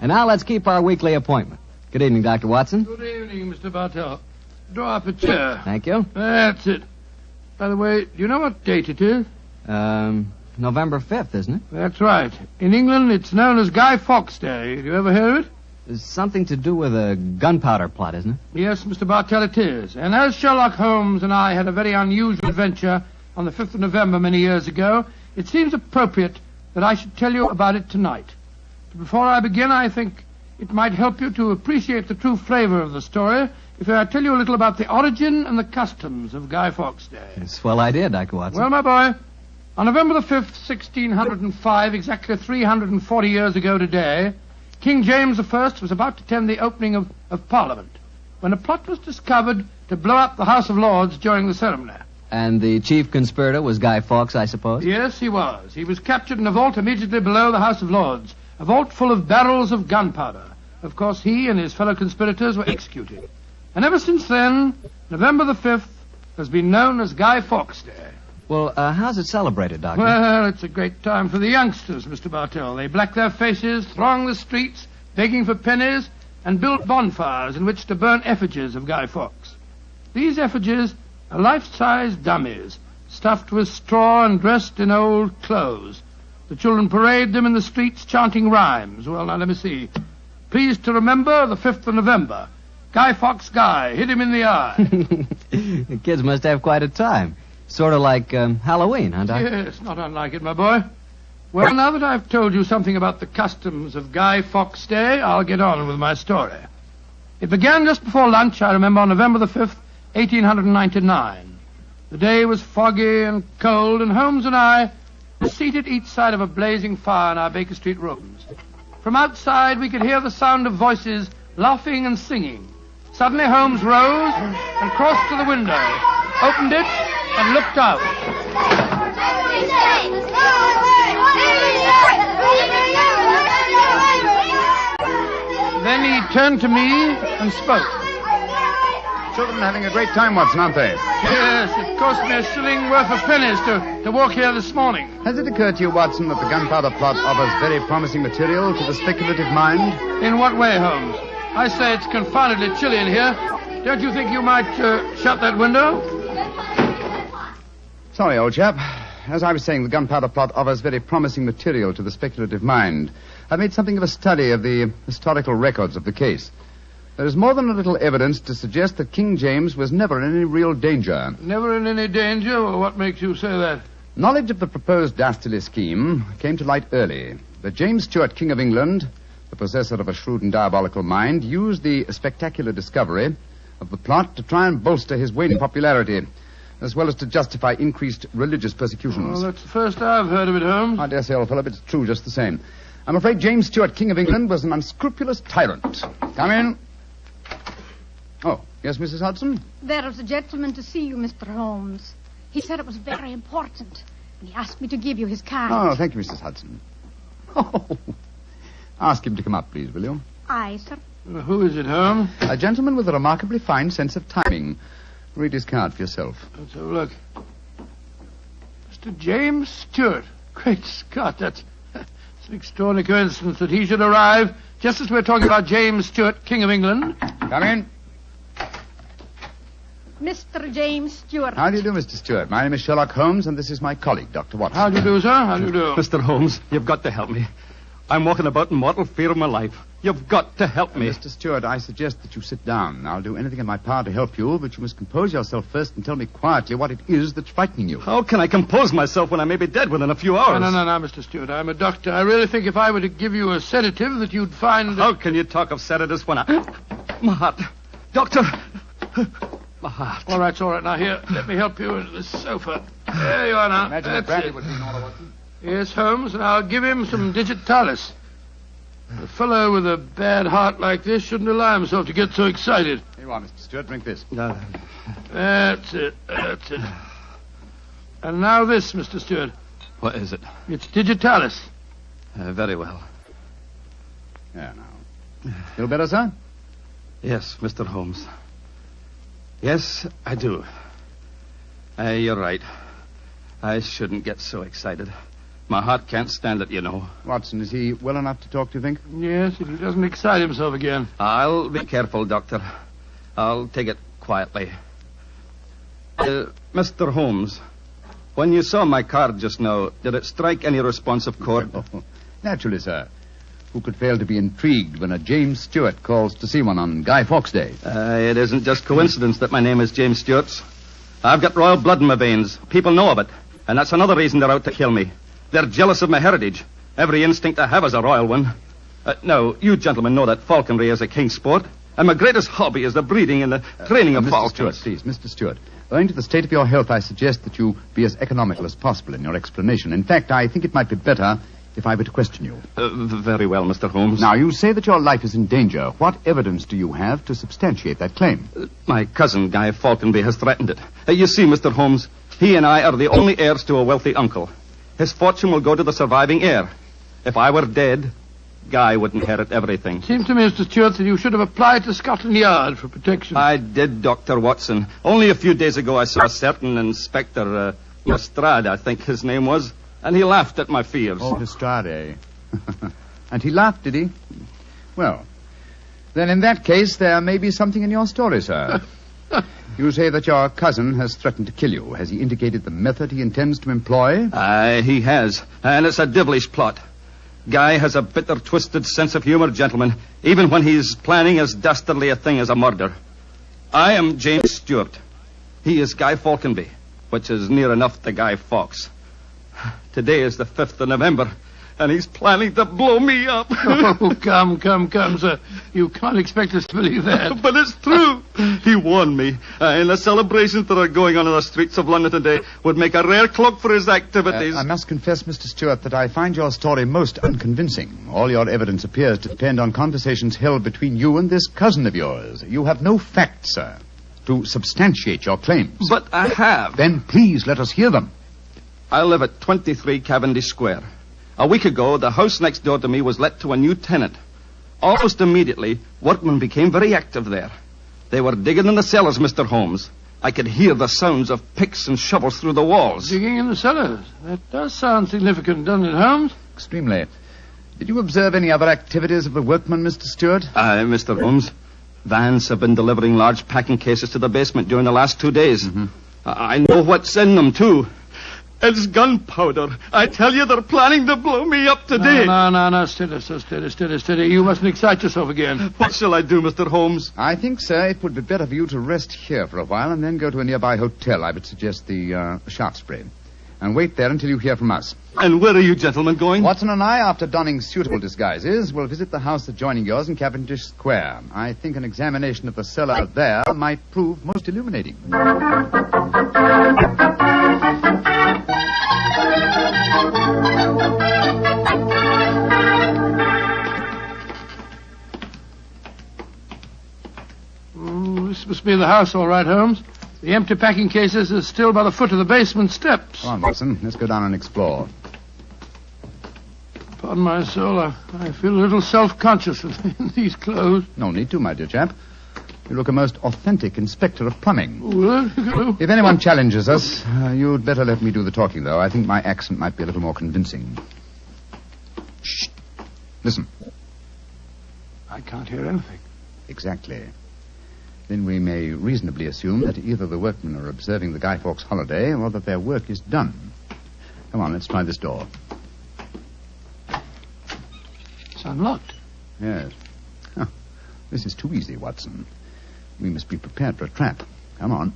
Speaker 9: And now let's keep our weekly appointment. Good evening, Dr. Watson.
Speaker 3: Good evening, Mr. Bartell. Draw up a chair.
Speaker 9: Thank you.
Speaker 3: That's it. By the way, do you know what date it is?
Speaker 9: November 5th, isn't it?
Speaker 3: That's right. In England, it's known as Guy Fawkes Day. Have you ever heard of it?
Speaker 9: It's something to do with a gunpowder plot, isn't it?
Speaker 3: Yes, Mr. Bartell, it is. And as Sherlock Holmes and I had a very unusual adventure on the 5th of November many years ago, it seems appropriate that I should tell you about it tonight. Before I begin, I think it might help you to appreciate the true flavor of the story if I tell you a little about the origin and the customs of Guy Fawkes Day.
Speaker 9: It's a swell idea, Dr. Watson.
Speaker 3: Well, my boy, on November the 5th, 1605, exactly 340 years ago today, King James I was about to attend the opening of Parliament when a plot was discovered to blow up the House of Lords during the ceremony.
Speaker 9: And the chief conspirator was Guy Fawkes, I suppose?
Speaker 3: Yes, he was. He was captured in a vault immediately below the House of Lords, a vault full of barrels of gunpowder. Of course, he and his fellow conspirators were executed. And ever since then, November the 5th has been known as Guy Fawkes Day.
Speaker 9: Well, how's it celebrated, Doctor?
Speaker 3: Well, it's a great time for the youngsters, Mr. Bartell. They black their faces, throng the streets, begging for pennies, and build bonfires in which to burn effigies of Guy Fawkes. These effigies are life-size dummies, stuffed with straw and dressed in old clothes. The children parade them in the streets chanting rhymes. Well, now, let me see. Pleased to remember the 5th of November. Guy Fawkes Guy, hit him in the eye.
Speaker 9: The kids must have quite a time. Sort of like Halloween, huh, Doctor?
Speaker 3: Yes, not unlike it, my boy. Well, now that I've told you something about the customs of Guy Fawkes Day, I'll get on with my story. It began just before lunch, I remember, on November the 5th, 1899. The day was foggy and cold, and Holmes and I were seated each side of a blazing fire in our Baker Street rooms. From outside, we could hear the sound of voices laughing and singing. Suddenly, Holmes rose and crossed to the window, opened it, and looked out. Then he turned to me and spoke.
Speaker 2: Children having a great time, Watson, aren't they?
Speaker 3: Yes, it cost me a shilling worth of pennies to walk here this morning.
Speaker 2: Has it occurred to you, Watson, that the gunpowder plot offers very promising material to the speculative mind?
Speaker 3: In what way, Holmes? I say it's confoundedly chilly in here. Don't you think you might shut that window?
Speaker 2: Sorry, old chap. As I was saying, the gunpowder plot offers very promising material to the speculative mind. I've made something of a study of the historical records of the case. There is more than a little evidence to suggest that King James was never in any real danger.
Speaker 3: Never in any danger? Well, what makes you say that?
Speaker 2: Knowledge of the proposed dastardly scheme came to light early. But James Stuart, King of England, the possessor of a shrewd and diabolical mind, used the spectacular discovery of the plot to try and bolster his waning popularity. as well as to justify increased religious persecutions.
Speaker 3: Well, that's the first I've heard of it, Holmes.
Speaker 2: I dare say, old fellow, but it's true just the same. I'm afraid James Stuart, King of England, was an unscrupulous tyrant. Come in. Oh, yes, Mrs. Hudson?
Speaker 8: There is a gentleman to see you, Mr. Holmes. He said it was very important, and he asked me to give you his card.
Speaker 2: Oh, thank you, Mrs. Hudson. Oh, ask him to come up, please, will you?
Speaker 8: Aye, sir.
Speaker 3: Who is it, Holmes?
Speaker 2: A gentleman with a remarkably fine sense of timing. Read his card for yourself.
Speaker 3: Let's have a look. Mr. James Stuart. Great Scott, that's an extraordinary coincidence that he should arrive just as we're talking about James Stuart, King of England.
Speaker 2: Come in.
Speaker 8: Mr. James Stuart.
Speaker 2: How do you do, Mr. Stuart? My name is Sherlock Holmes, and this is my colleague, Dr. Watson.
Speaker 3: How do you do, sir? How do you do?
Speaker 20: Mr. Holmes, you've got to help me. I'm walking about in mortal fear of my life. You've got to help me.
Speaker 2: Mr. Stuart, I suggest that you sit down. I'll do anything in my power to help you, but you must compose yourself first and tell me quietly what it is that's frightening you.
Speaker 20: How can I compose myself when I may be dead within a few hours?
Speaker 3: No, Mr. Stuart. I'm a doctor. I really think if I were to give you a sedative that you'd find...
Speaker 20: How can you talk of sedatives when My heart. Doctor! My heart.
Speaker 3: All right. Now, here, let me help you into the sofa. There you are now.
Speaker 2: Imagine that brandy would be in order, Watson.
Speaker 3: Yes, Holmes, and I'll give him some digitalis. A fellow with a bad heart like this shouldn't allow himself to get so excited.
Speaker 2: Here you are, Mr. Stuart. Drink this.
Speaker 3: That's it. And now this, Mr. Stuart.
Speaker 20: What is it?
Speaker 3: It's digitalis.
Speaker 20: Very well.
Speaker 2: There now. Feel better, sir?
Speaker 20: Yes, Mr. Holmes. Yes, I do. You're right. I shouldn't get so excited. My heart can't stand it, you know.
Speaker 2: Watson, is he well enough to talk, do you think?
Speaker 3: Yes, if he doesn't excite himself again.
Speaker 20: I'll be careful, Doctor. I'll take it quietly. Mr. Holmes, when you saw my card just now, did it strike any responsive chord?
Speaker 2: Naturally, sir. Who could fail to be intrigued when a James Stuart calls to see one on Guy Fawkes Day?
Speaker 20: It isn't just coincidence that my name is James Stuart. I've got royal blood in my veins. People know of it. And that's another reason they're out to kill me. They're jealous of my heritage. Every instinct I have is a royal one. Now, you gentlemen know that falconry is a king's sport. And my greatest hobby is the breeding and the training of falcons.
Speaker 2: Mr. Stuart, please, Mr. Stuart. Owing to the state of your health, I suggest that you be as economical as possible in your explanation. In fact, I think it might be better if I were to question you.
Speaker 20: Very well, Mr. Holmes.
Speaker 2: Now, you say that your life is in danger. What evidence do you have to substantiate that claim?
Speaker 20: My cousin, Guy Falconby, has threatened it. You see, Mr. Holmes, he and I are the only heirs to a wealthy uncle. His fortune will go to the surviving heir. If I were dead, Guy would inherit everything.
Speaker 3: Seems to me, Mr. Stuart, that you should have applied to Scotland Yard for protection.
Speaker 20: I did, Dr. Watson. Only a few days ago I saw a certain Inspector Lestrade, I think his name was, and he laughed at my fears.
Speaker 2: Oh, Lestrade. And he laughed, did he? Well, then in that case, there may be something in your story, sir. You say that your cousin has threatened to kill you. Has he indicated the method he intends to employ?
Speaker 20: He has. And it's a devilish plot. Guy has a bitter, twisted sense of humor, gentlemen, even when he's planning as dastardly a thing as a murder. I am James Stuart. He is Guy Falconby, which is near enough to Guy Fawkes. Today is the 5th of November, and he's planning to blow me up.
Speaker 3: Oh, come, sir. You can't expect us to believe that.
Speaker 20: But it's true. He warned me. And the celebrations that are going on in the streets of London today would make a rare cloak for his activities.
Speaker 2: I must confess, Mr. Stuart, that I find your story most unconvincing. All your evidence appears to depend on conversations held between you and this cousin of yours. You have no facts, sir, to substantiate your claims.
Speaker 20: But I have.
Speaker 2: Then please let us hear them.
Speaker 20: I live at 23 Cavendish Square. A week ago, the house next door to me was let to a new tenant. Almost immediately, workmen became very active there. They were digging in the cellars, Mr. Holmes. I could hear the sounds of picks and shovels through the walls.
Speaker 3: Digging in the cellars? That does sound significant, doesn't it, Holmes?
Speaker 2: Extremely. Did you observe any other activities of the workmen, Mr. Stuart?
Speaker 20: Mr. Holmes, vans have been delivering large packing cases to the basement during the last 2 days. Mm-hmm. I know what's in them, too. It's gunpowder. I tell you, they're planning to blow me up today.
Speaker 3: No. Steady. You mustn't excite yourself again.
Speaker 20: What shall I do, Mr. Holmes?
Speaker 2: I think, sir, it would be better for you to rest here for a while and then go to a nearby hotel. I would suggest the Shaftesbury. and wait there until you hear from us.
Speaker 20: And where are you gentlemen going?
Speaker 2: Watson and I, after donning suitable disguises, will visit the house adjoining yours in Cavendish Square. I think an examination of the cellar there might prove most illuminating.
Speaker 16: This must be the house, all right, Holmes. The empty packing cases are still by the foot of the basement steps.
Speaker 2: Come on, Watson. Let's go down and explore.
Speaker 16: Pardon my soul, I feel a little self-conscious in these clothes.
Speaker 2: No need to, my dear chap. You look a most authentic inspector of plumbing.
Speaker 16: Well,
Speaker 2: if anyone challenges us, you'd better let me do the talking, though. I think my accent might be a little more convincing. Shh. Listen.
Speaker 16: I can't hear anything.
Speaker 2: Exactly. Then we may reasonably assume that either the workmen are observing the Guy Fawkes holiday or that their work is done. Come on, let's try this door.
Speaker 16: It's unlocked.
Speaker 2: Yes. Huh. This is too easy, Watson. We must be prepared for a trap. Come on.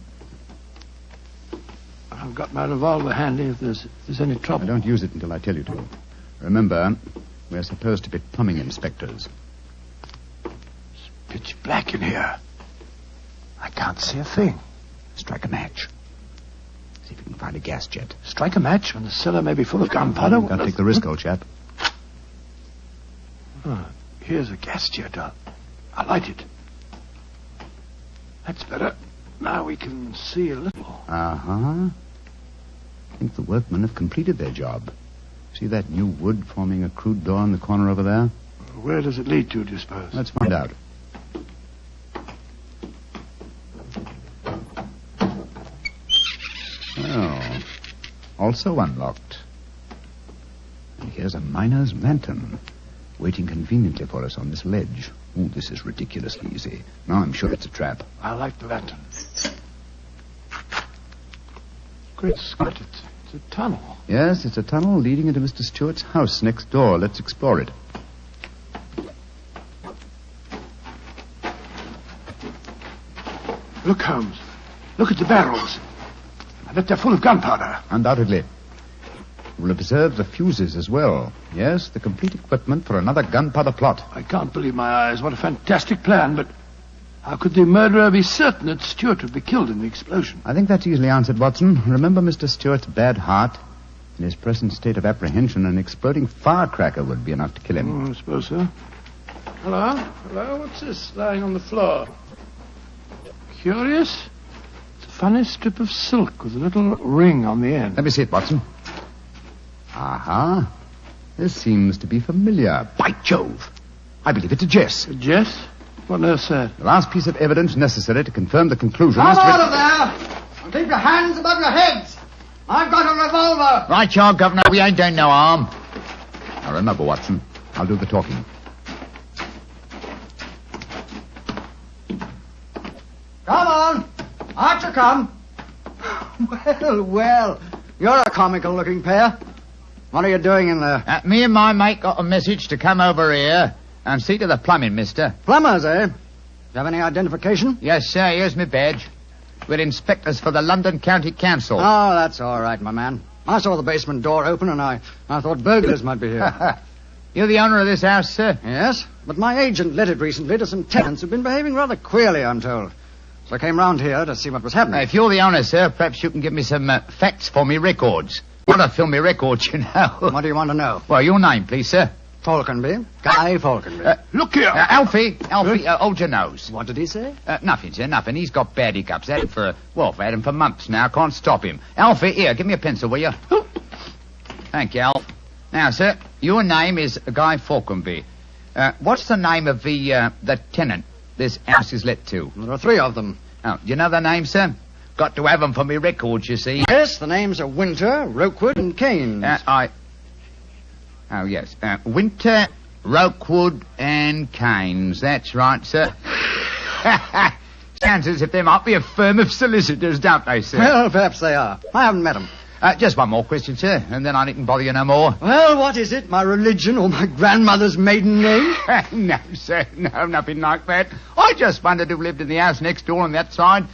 Speaker 16: I've got my revolver handy if there's any trouble.
Speaker 2: I don't use it until I tell you to. Remember, we're supposed to be plumbing inspectors.
Speaker 16: It's pitch black in here. I can't see a thing.
Speaker 2: Strike a match. See if you can find a gas jet.
Speaker 16: Strike a match when the cellar may be full of gunpowder?
Speaker 2: You've got to take the risk, old chap.
Speaker 16: Oh, here's a gas jet. I'll light it. That's better. Now we can see a little.
Speaker 2: Uh-huh. I think the workmen have completed their job. See that new wood forming a crude door in the corner over there?
Speaker 16: Where does it lead to, do you suppose?
Speaker 2: Let's find out. Oh, also unlocked. And here's a miner's lantern, waiting conveniently for us on this ledge. Oh, this is ridiculously easy. Now I'm sure it's a trap.
Speaker 16: I like the lantern. Great Scott, it's a tunnel.
Speaker 2: Yes, it's a tunnel leading into Mr. Stewart's house next door. Let's explore it.
Speaker 16: Look, Holmes. Look at the barrels. I bet they're full of gunpowder.
Speaker 2: Undoubtedly. We'll observe the fuses as well. Yes, the complete equipment for another gunpowder plot.
Speaker 16: I can't believe my eyes. What a fantastic plan, but how could the murderer be certain that Stewart would be killed in the explosion?
Speaker 2: I think that's easily answered, Watson. Remember Mr. Stewart's bad heart? In his present state of apprehension, an exploding firecracker would be enough to kill him.
Speaker 16: I suppose so. Hello? Hello? What's this lying on the floor? Curious? It's a funny strip of silk with a little ring on the end.
Speaker 2: Let me see it, Watson. Aha. This seems to be familiar. By Jove! I believe it's a Jess.
Speaker 16: A Jess? What on earth's that?
Speaker 2: The last piece of evidence necessary to confirm the conclusion.
Speaker 10: Come out of there! And keep your hands above your heads! I've got a revolver!
Speaker 2: Right, you are, Governor. We ain't doing no harm. Now remember, Watson, I'll do the talking.
Speaker 10: Come on! Out you come! Well, well, you're a comical-looking pair. What are you doing in there?
Speaker 15: Me and my mate got a message to come over here and see to the plumbing, mister.
Speaker 10: Plumbers, eh? Do you have any identification?
Speaker 15: Yes, sir. Here's my badge. We're inspectors for the London County Council.
Speaker 10: Oh, that's all right, my man. I saw the basement door open, and I thought burglars might be here.
Speaker 15: You're the owner of this house, sir?
Speaker 10: Yes, but my agent let it recently to some tenants who've been behaving rather queerly, I'm told. So I came round here to see what was happening.
Speaker 15: If you're the owner, sir, perhaps you can give me some facts for me records. I want to film me records, you know.
Speaker 10: What do you want to know?
Speaker 15: Well, your name, please, sir.
Speaker 10: Falconby. Guy Falconby.
Speaker 16: Look here.
Speaker 15: Alfie, hold your nose.
Speaker 10: What did he say?
Speaker 15: Nothing, sir, nothing. He's got bad hiccups. Had him I've had him for months now. Can't stop him. Alfie, here, give me a pencil, will you? Thank you, Alf. Now, sir, your name is Guy Falconby. What's the name of the tenant this house is let to?
Speaker 10: There are three of them.
Speaker 15: Oh, do you know their names, sir? Got to have them for me records, you see.
Speaker 10: Yes, the names are Winter, Rokewood, and Keynes.
Speaker 15: Oh, yes. Winter, Rokewood, and Keynes. That's right, sir. Sounds as if they might be a firm of solicitors, don't they, sir?
Speaker 10: Well, perhaps they are. I haven't met them.
Speaker 15: Just one more question, sir, and then I needn't bother you no more.
Speaker 10: Well, what is it? My religion or my grandmother's maiden name?
Speaker 15: No, sir. No, nothing like that. I just wondered who lived in the house next door on that side.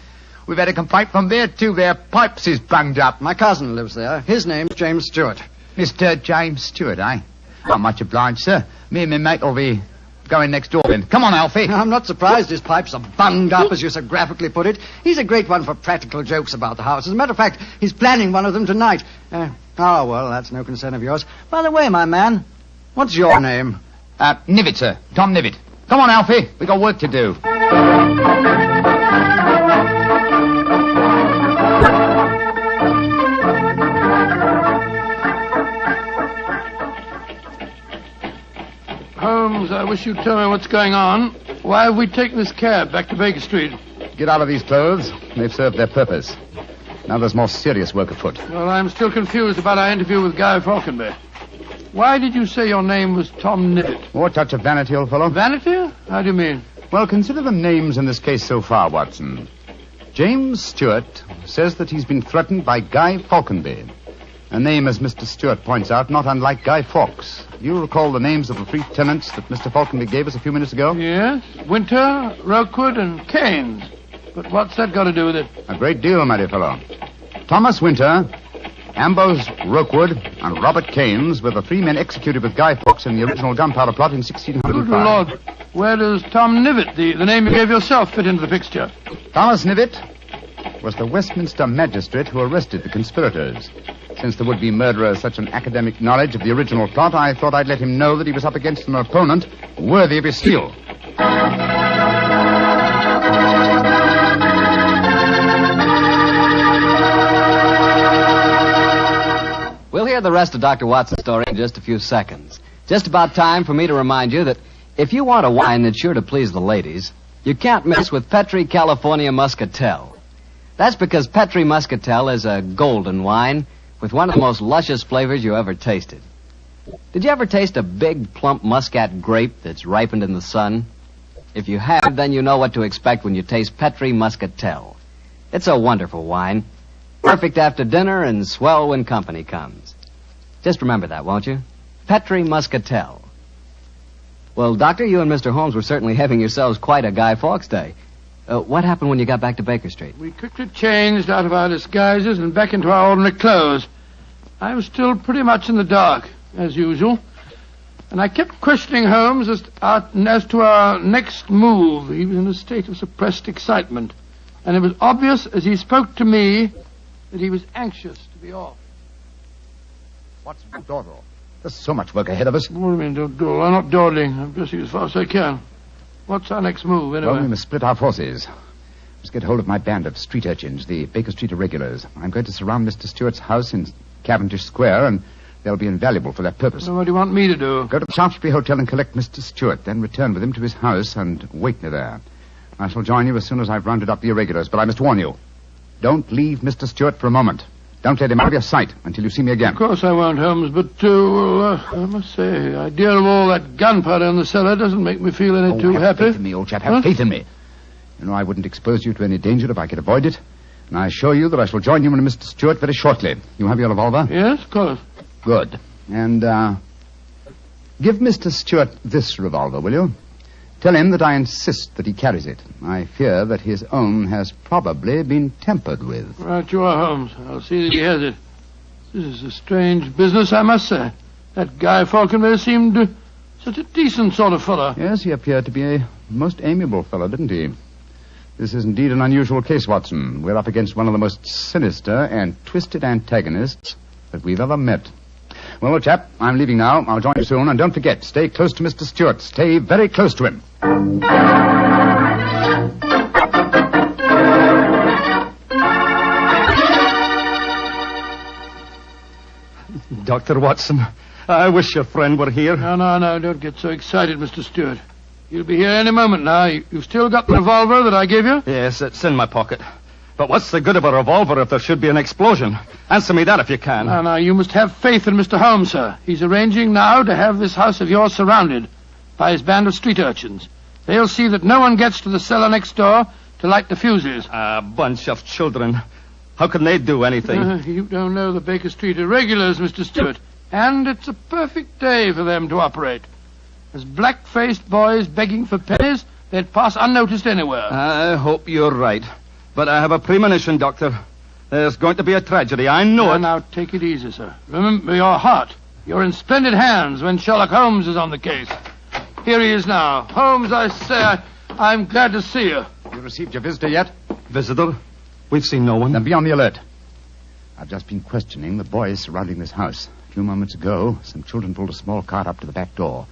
Speaker 15: We've had a complaint from there, too. Their pipes is bunged up.
Speaker 10: My cousin lives there. His name's James Stewart.
Speaker 15: Mr. James Stewart, eh? Not much obliged, sir. Me and my mate will be going next door then. Come on, Alfie.
Speaker 10: I'm not surprised his pipes are bunged up, as you so graphically put it. He's a great one for practical jokes about the house. As a matter of fact, he's planning one of them tonight. Well, that's no concern of yours. By the way, my man, what's your name?
Speaker 15: Nivitt, sir. Tom Nivitt. Come on, Alfie. We got work to do.
Speaker 16: Holmes, I wish you'd tell me what's going on. Why have we taken this cab back to Baker Street?
Speaker 15: Get out of these clothes. They've served their purpose. Now there's more serious work afoot.
Speaker 16: Well, I'm still confused about our interview with Guy Falconby. Why did you say your name was Tom Nivitt?
Speaker 15: More touch of vanity, old fellow.
Speaker 16: Vanity? How do you mean?
Speaker 15: Well, consider the names in this case so far, Watson. James Stewart says that he's been threatened by Guy Falconby. A name, as Mr. Stewart points out, not unlike Guy Fawkes. You recall the names of the three tenants that Mr. Falconby gave us a few minutes ago?
Speaker 16: Yes. Winter, Rookwood, and Keynes. But what's that got to do with it?
Speaker 15: A great deal, my dear fellow. Thomas Winter, Ambrose Rookwood, and Robert Keynes were the three men executed with Guy Fawkes in the original gunpowder plot in 1605.
Speaker 16: Good Lord. Where does Tom Nivitt, the name you gave yourself, fit into the picture?
Speaker 15: Thomas Nivitt was the Westminster magistrate who arrested the conspirators. Since the would-be murderer has such an academic knowledge of the original plot, I thought I'd let him know that he was up against an opponent worthy of his steel.
Speaker 9: We'll hear the rest of Dr. Watson's story in just a few seconds. Just about time for me to remind you that if you want a wine that's sure to please the ladies, you can't mix with Petri California Muscatel. That's because Petri Muscatel is a golden wine with one of the most luscious flavors you ever tasted. Did you ever taste a big, plump muscat grape that's ripened in the sun? If you have, then you know what to expect when you taste Petri Muscatel. It's a wonderful wine, perfect after dinner and swell when company comes. Just remember that, won't you? Petri Muscatel. Well, Doctor, you and Mr. Holmes were certainly having yourselves quite a Guy Fawkes day. What happened when you got back to Baker Street?
Speaker 16: We quickly changed out of our disguises and back into our ordinary clothes. I was still pretty much in the dark, as usual. And I kept questioning Holmes as to our next move. He was in a state of suppressed excitement. And it was obvious as he spoke to me that he was anxious to be off.
Speaker 15: What's dawdle? There's so much work ahead of us.
Speaker 16: What do you mean, dawdle? I'm not dawdling. I'm dressing as fast as I can. What's our next move, anyway?
Speaker 15: Well, we must split our forces. Let's get hold of my band of street urchins, the Baker Street Irregulars. I'm going to surround Mr. Stewart's house in Cavendish Square, and they'll be invaluable for that purpose.
Speaker 16: So what do you want me to do?
Speaker 15: Go to the Shaftesbury Hotel and collect Mr. Stewart, then return with him to his house and wait me there. I shall join you as soon as I've rounded up the irregulars, but I must warn you. Don't leave Mr. Stewart for a moment. Don't let him out of your sight until you see me again.
Speaker 16: Of course I won't, Holmes, but, I must say, the idea of all that gunpowder in the cellar doesn't make me feel any too
Speaker 15: have
Speaker 16: happy.
Speaker 15: Faith in me, old chap. Have faith in me. You know, I wouldn't expose you to any danger if I could avoid it. And I assure you that I shall join you and Mr. Stewart very shortly. You have your revolver?
Speaker 16: Yes, of course.
Speaker 15: Good. And, give Mr. Stewart this revolver, will you? Tell him that I insist that he carries it. I fear that his own has probably been tampered with.
Speaker 16: Right you are, Holmes. I'll see that he has it. This is a strange business, I must say. That Guy Falconby seemed such a decent sort of fellow.
Speaker 15: Yes, he appeared to be a most amiable fellow, didn't he? This is indeed an unusual case, Watson. We're up against one of the most sinister and twisted antagonists that we've ever met. Well, old chap, I'm leaving now. I'll join you soon. And don't forget, stay close to Mr. Stewart. Stay very close to him.
Speaker 20: Dr. Watson, I wish your friend were here.
Speaker 16: No, don't get so excited, Mr. Stewart. You'll be here any moment now. You've still got the revolver that I gave you?
Speaker 20: Yes, it's in my pocket. But what's the good of a revolver if there should be an explosion? Answer me that if you can.
Speaker 16: No, you must have faith in Mr. Holmes, sir. He's arranging now to have this house of yours surrounded by his band of street urchins. They'll see that no one gets to the cellar next door to light the fuses.
Speaker 20: A bunch of children. How can they do anything?
Speaker 16: You don't know the Baker Street irregulars, Mr. Stewart. And it's a perfect day for them to operate. As black-faced boys begging for pennies, they'd pass unnoticed anywhere.
Speaker 20: I hope you're right. But I have a premonition, Doctor. There's going to be a tragedy. I know it.
Speaker 3: Now, take it easy, sir. Remember your heart. You're in splendid hands when Sherlock Holmes is on the case. Here he is now. Holmes, I say, I'm glad to see you.
Speaker 15: You received your visitor yet?
Speaker 20: Visitor? We've seen no one.
Speaker 15: Then be on the alert. I've just been questioning the boys surrounding this house. A few moments ago, some children pulled a small cart up to the back door.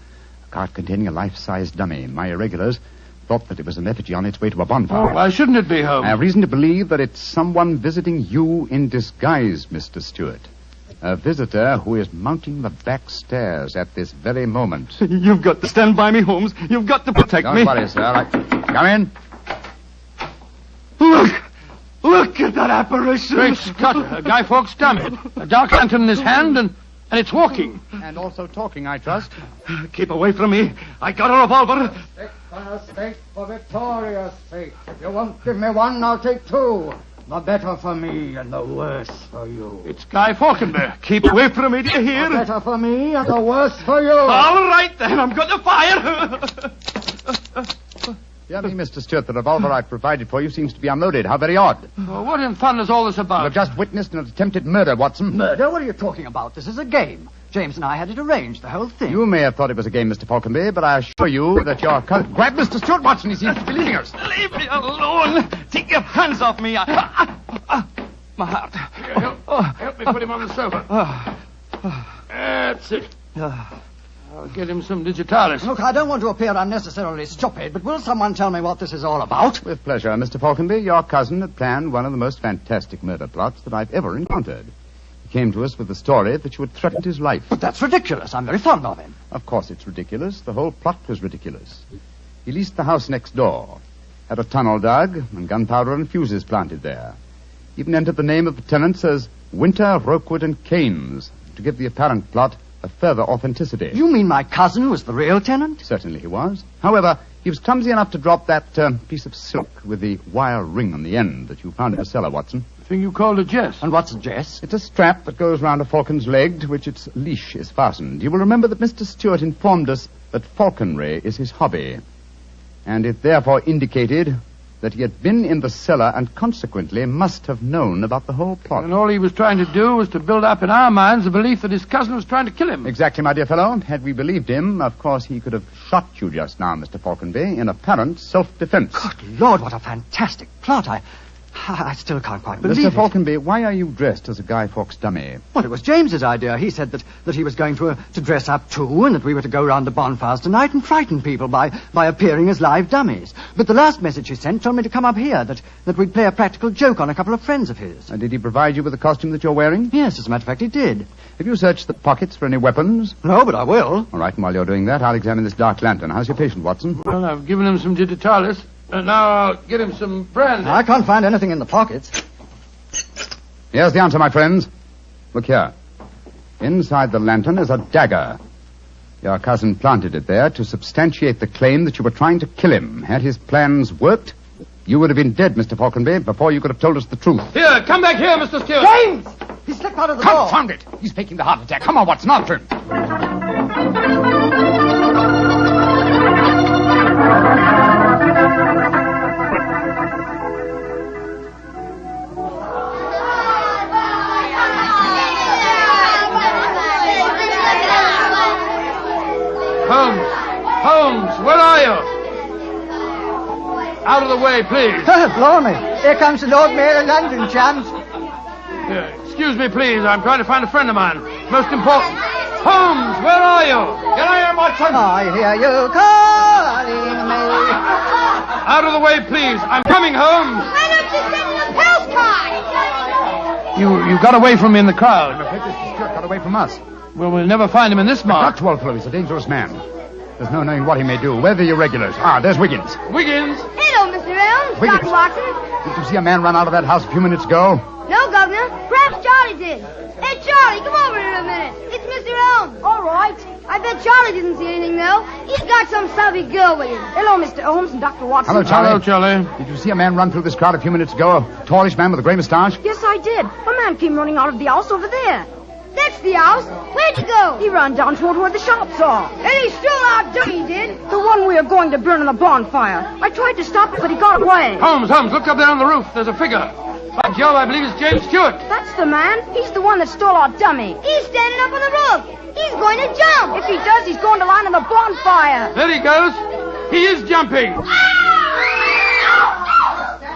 Speaker 15: A cart containing a life-size dummy. My irregulars thought that it was an effigy on its way to a bonfire.
Speaker 3: Oh, why shouldn't it be, Holmes?
Speaker 15: I have reason to believe that it's someone visiting you in disguise, Mr. Stewart. A visitor who is mounting the back stairs at this very moment.
Speaker 20: You've got to stand by me, Holmes. You've got to protect me.
Speaker 15: Don't worry, sir. Come in.
Speaker 20: Look at that apparition.
Speaker 3: Great Scott, Guy Fawkes' dummy. A dark lantern in his hand, and it's walking.
Speaker 15: And also talking, I trust.
Speaker 20: Keep away from me. I got a revolver.
Speaker 10: Take for sake, for Victoria's sake. If you won't give me one, I'll take two. The better for me and the worse for you.
Speaker 3: It's Guy Falkenberg.
Speaker 20: Keep away from me, do you hear?
Speaker 10: The better for me and the worse for you.
Speaker 20: All right, then. I'm going to fire.
Speaker 15: Dear me, Mr. Stewart, the revolver I've provided for you seems to be unloaded. How very odd.
Speaker 3: Well, what in fun is all this about?
Speaker 15: You've just witnessed an attempted murder, Watson.
Speaker 10: Murder? What are you talking about? This is a game. James and I had it arranged, the whole thing.
Speaker 15: You may have thought it was a game, Mr. Falconby, but I assure you that your cousin... Grab Mr. Stewart, Watson. He seems to be leaving us.
Speaker 20: Leave me alone. Take your hands off me. My heart.
Speaker 3: Help me put him on the sofa. That's it. I'll get him some digitalis.
Speaker 10: Look, I don't want to appear unnecessarily stupid, but will someone tell me what this is all about?
Speaker 15: With pleasure, Mr. Falconby. Your cousin had planned one of the most fantastic murder plots that I've ever encountered. He came to us with the story that you had threatened his life.
Speaker 10: But that's ridiculous. I'm very fond of him.
Speaker 15: Of course it's ridiculous. The whole plot was ridiculous. He leased the house next door, had a tunnel dug, and gunpowder and fuses planted there. Even entered the name of the tenants as Winter, Rokewood, and Keynes to give the apparent plot a further authenticity.
Speaker 10: You mean my cousin was the real tenant?
Speaker 15: Certainly he was. However, he was clumsy enough to drop that piece of silk with the wire ring on the end that you found in the cellar, Watson.
Speaker 3: The thing you called a jess.
Speaker 10: And what's a jess?
Speaker 15: It's a strap that goes round a falcon's leg to which its leash is fastened. You will remember that Mr. Stewart informed us that falconry is his hobby, and it therefore indicated that he had been in the cellar and consequently must have known about the whole plot.
Speaker 3: And all he was trying to do was to build up in our minds the belief that his cousin was trying to kill him.
Speaker 15: Exactly, my dear fellow. Had we believed him, of course he could have shot you just now, Mr. Falconby, in apparent self-defense.
Speaker 10: Good Lord, what a fantastic plot. I still can't quite believe
Speaker 15: Mr.
Speaker 10: it.
Speaker 15: Falconby, why are you dressed as a Guy Fawkes dummy?
Speaker 10: Well, it was James's idea. He said that he was going to dress up too, and that we were to go round the bonfires tonight and frighten people by appearing as live dummies. But the last message he sent told me to come up here, that we'd play a practical joke on a couple of friends of his.
Speaker 15: And did he provide you with the costume that you're wearing?
Speaker 10: Yes, as a matter of fact, he did.
Speaker 15: Have you searched the pockets for any weapons?
Speaker 10: No, but I will.
Speaker 15: All right, and while you're doing that, I'll examine this dark lantern. How's your patient, Watson?
Speaker 3: Well, I've given him some digitalis, and now I'll get him some brandy.
Speaker 10: I can't find anything in the pockets.
Speaker 15: Here's the answer, my friends. Look here. Inside the lantern is a dagger. Your cousin planted it there to substantiate the claim that you were trying to kill him. Had his plans worked, you would have been dead, Mr. Falconby, before you could have told us the truth.
Speaker 3: Here, come back here, Mr. Stewart.
Speaker 10: James! He slipped out of the door.
Speaker 15: Confound it! He's faking the heart attack. Come on, Watson, after him.
Speaker 3: Holmes, where are you? Out of the way, please.
Speaker 10: Blarney, here comes the Lord Mayor of London, chums.
Speaker 3: Excuse me, please. I'm trying to find a friend of mine. Most important. Holmes, where are you? Here I am, Watson.
Speaker 10: I hear you calling me.
Speaker 3: Out of the way, please. I'm coming, Holmes.
Speaker 6: Why don't you sit in the Pell's car?
Speaker 3: You got away from me in the crowd.
Speaker 15: I'm afraid Mr. Stewart got away from us.
Speaker 3: Well, we'll never find him in this mark.
Speaker 15: Not to old fellow. He's a dangerous man. There's no knowing what he may do. Where are the irregulars? There's Wiggins.
Speaker 3: Wiggins?
Speaker 6: Hello, Mr. Elms.
Speaker 15: Wiggins.
Speaker 6: Dr. Watson.
Speaker 15: Did you see a man run out of that house a few minutes ago?
Speaker 6: No, Governor. Perhaps Charlie did. Hey, Charlie, come over here a minute. It's Mr. Elms. All right. I bet Charlie didn't see anything, though. He's got some savvy girl with him. Hello, Mr. Holmes and Dr. Watson.
Speaker 15: Hello, Charlie.
Speaker 3: Hello, Charlie.
Speaker 15: Did you see a man run through this crowd a few minutes ago? A tallish man with a gray moustache?
Speaker 11: Yes, I did. A man came running out of the house over there.
Speaker 12: That's the house. Where'd he go? He ran down toward where the shops are. And he stole our dummy, he did? The one we were going to burn in the bonfire. I tried to stop him, but he got away.
Speaker 3: Holmes, look up there on the roof. There's a figure. By Jove, I believe it's James Stewart.
Speaker 12: That's the man. He's the one that stole our dummy. He's standing up on the roof. He's going to jump. If he does, he's going to land in the bonfire.
Speaker 3: There he goes. He is jumping.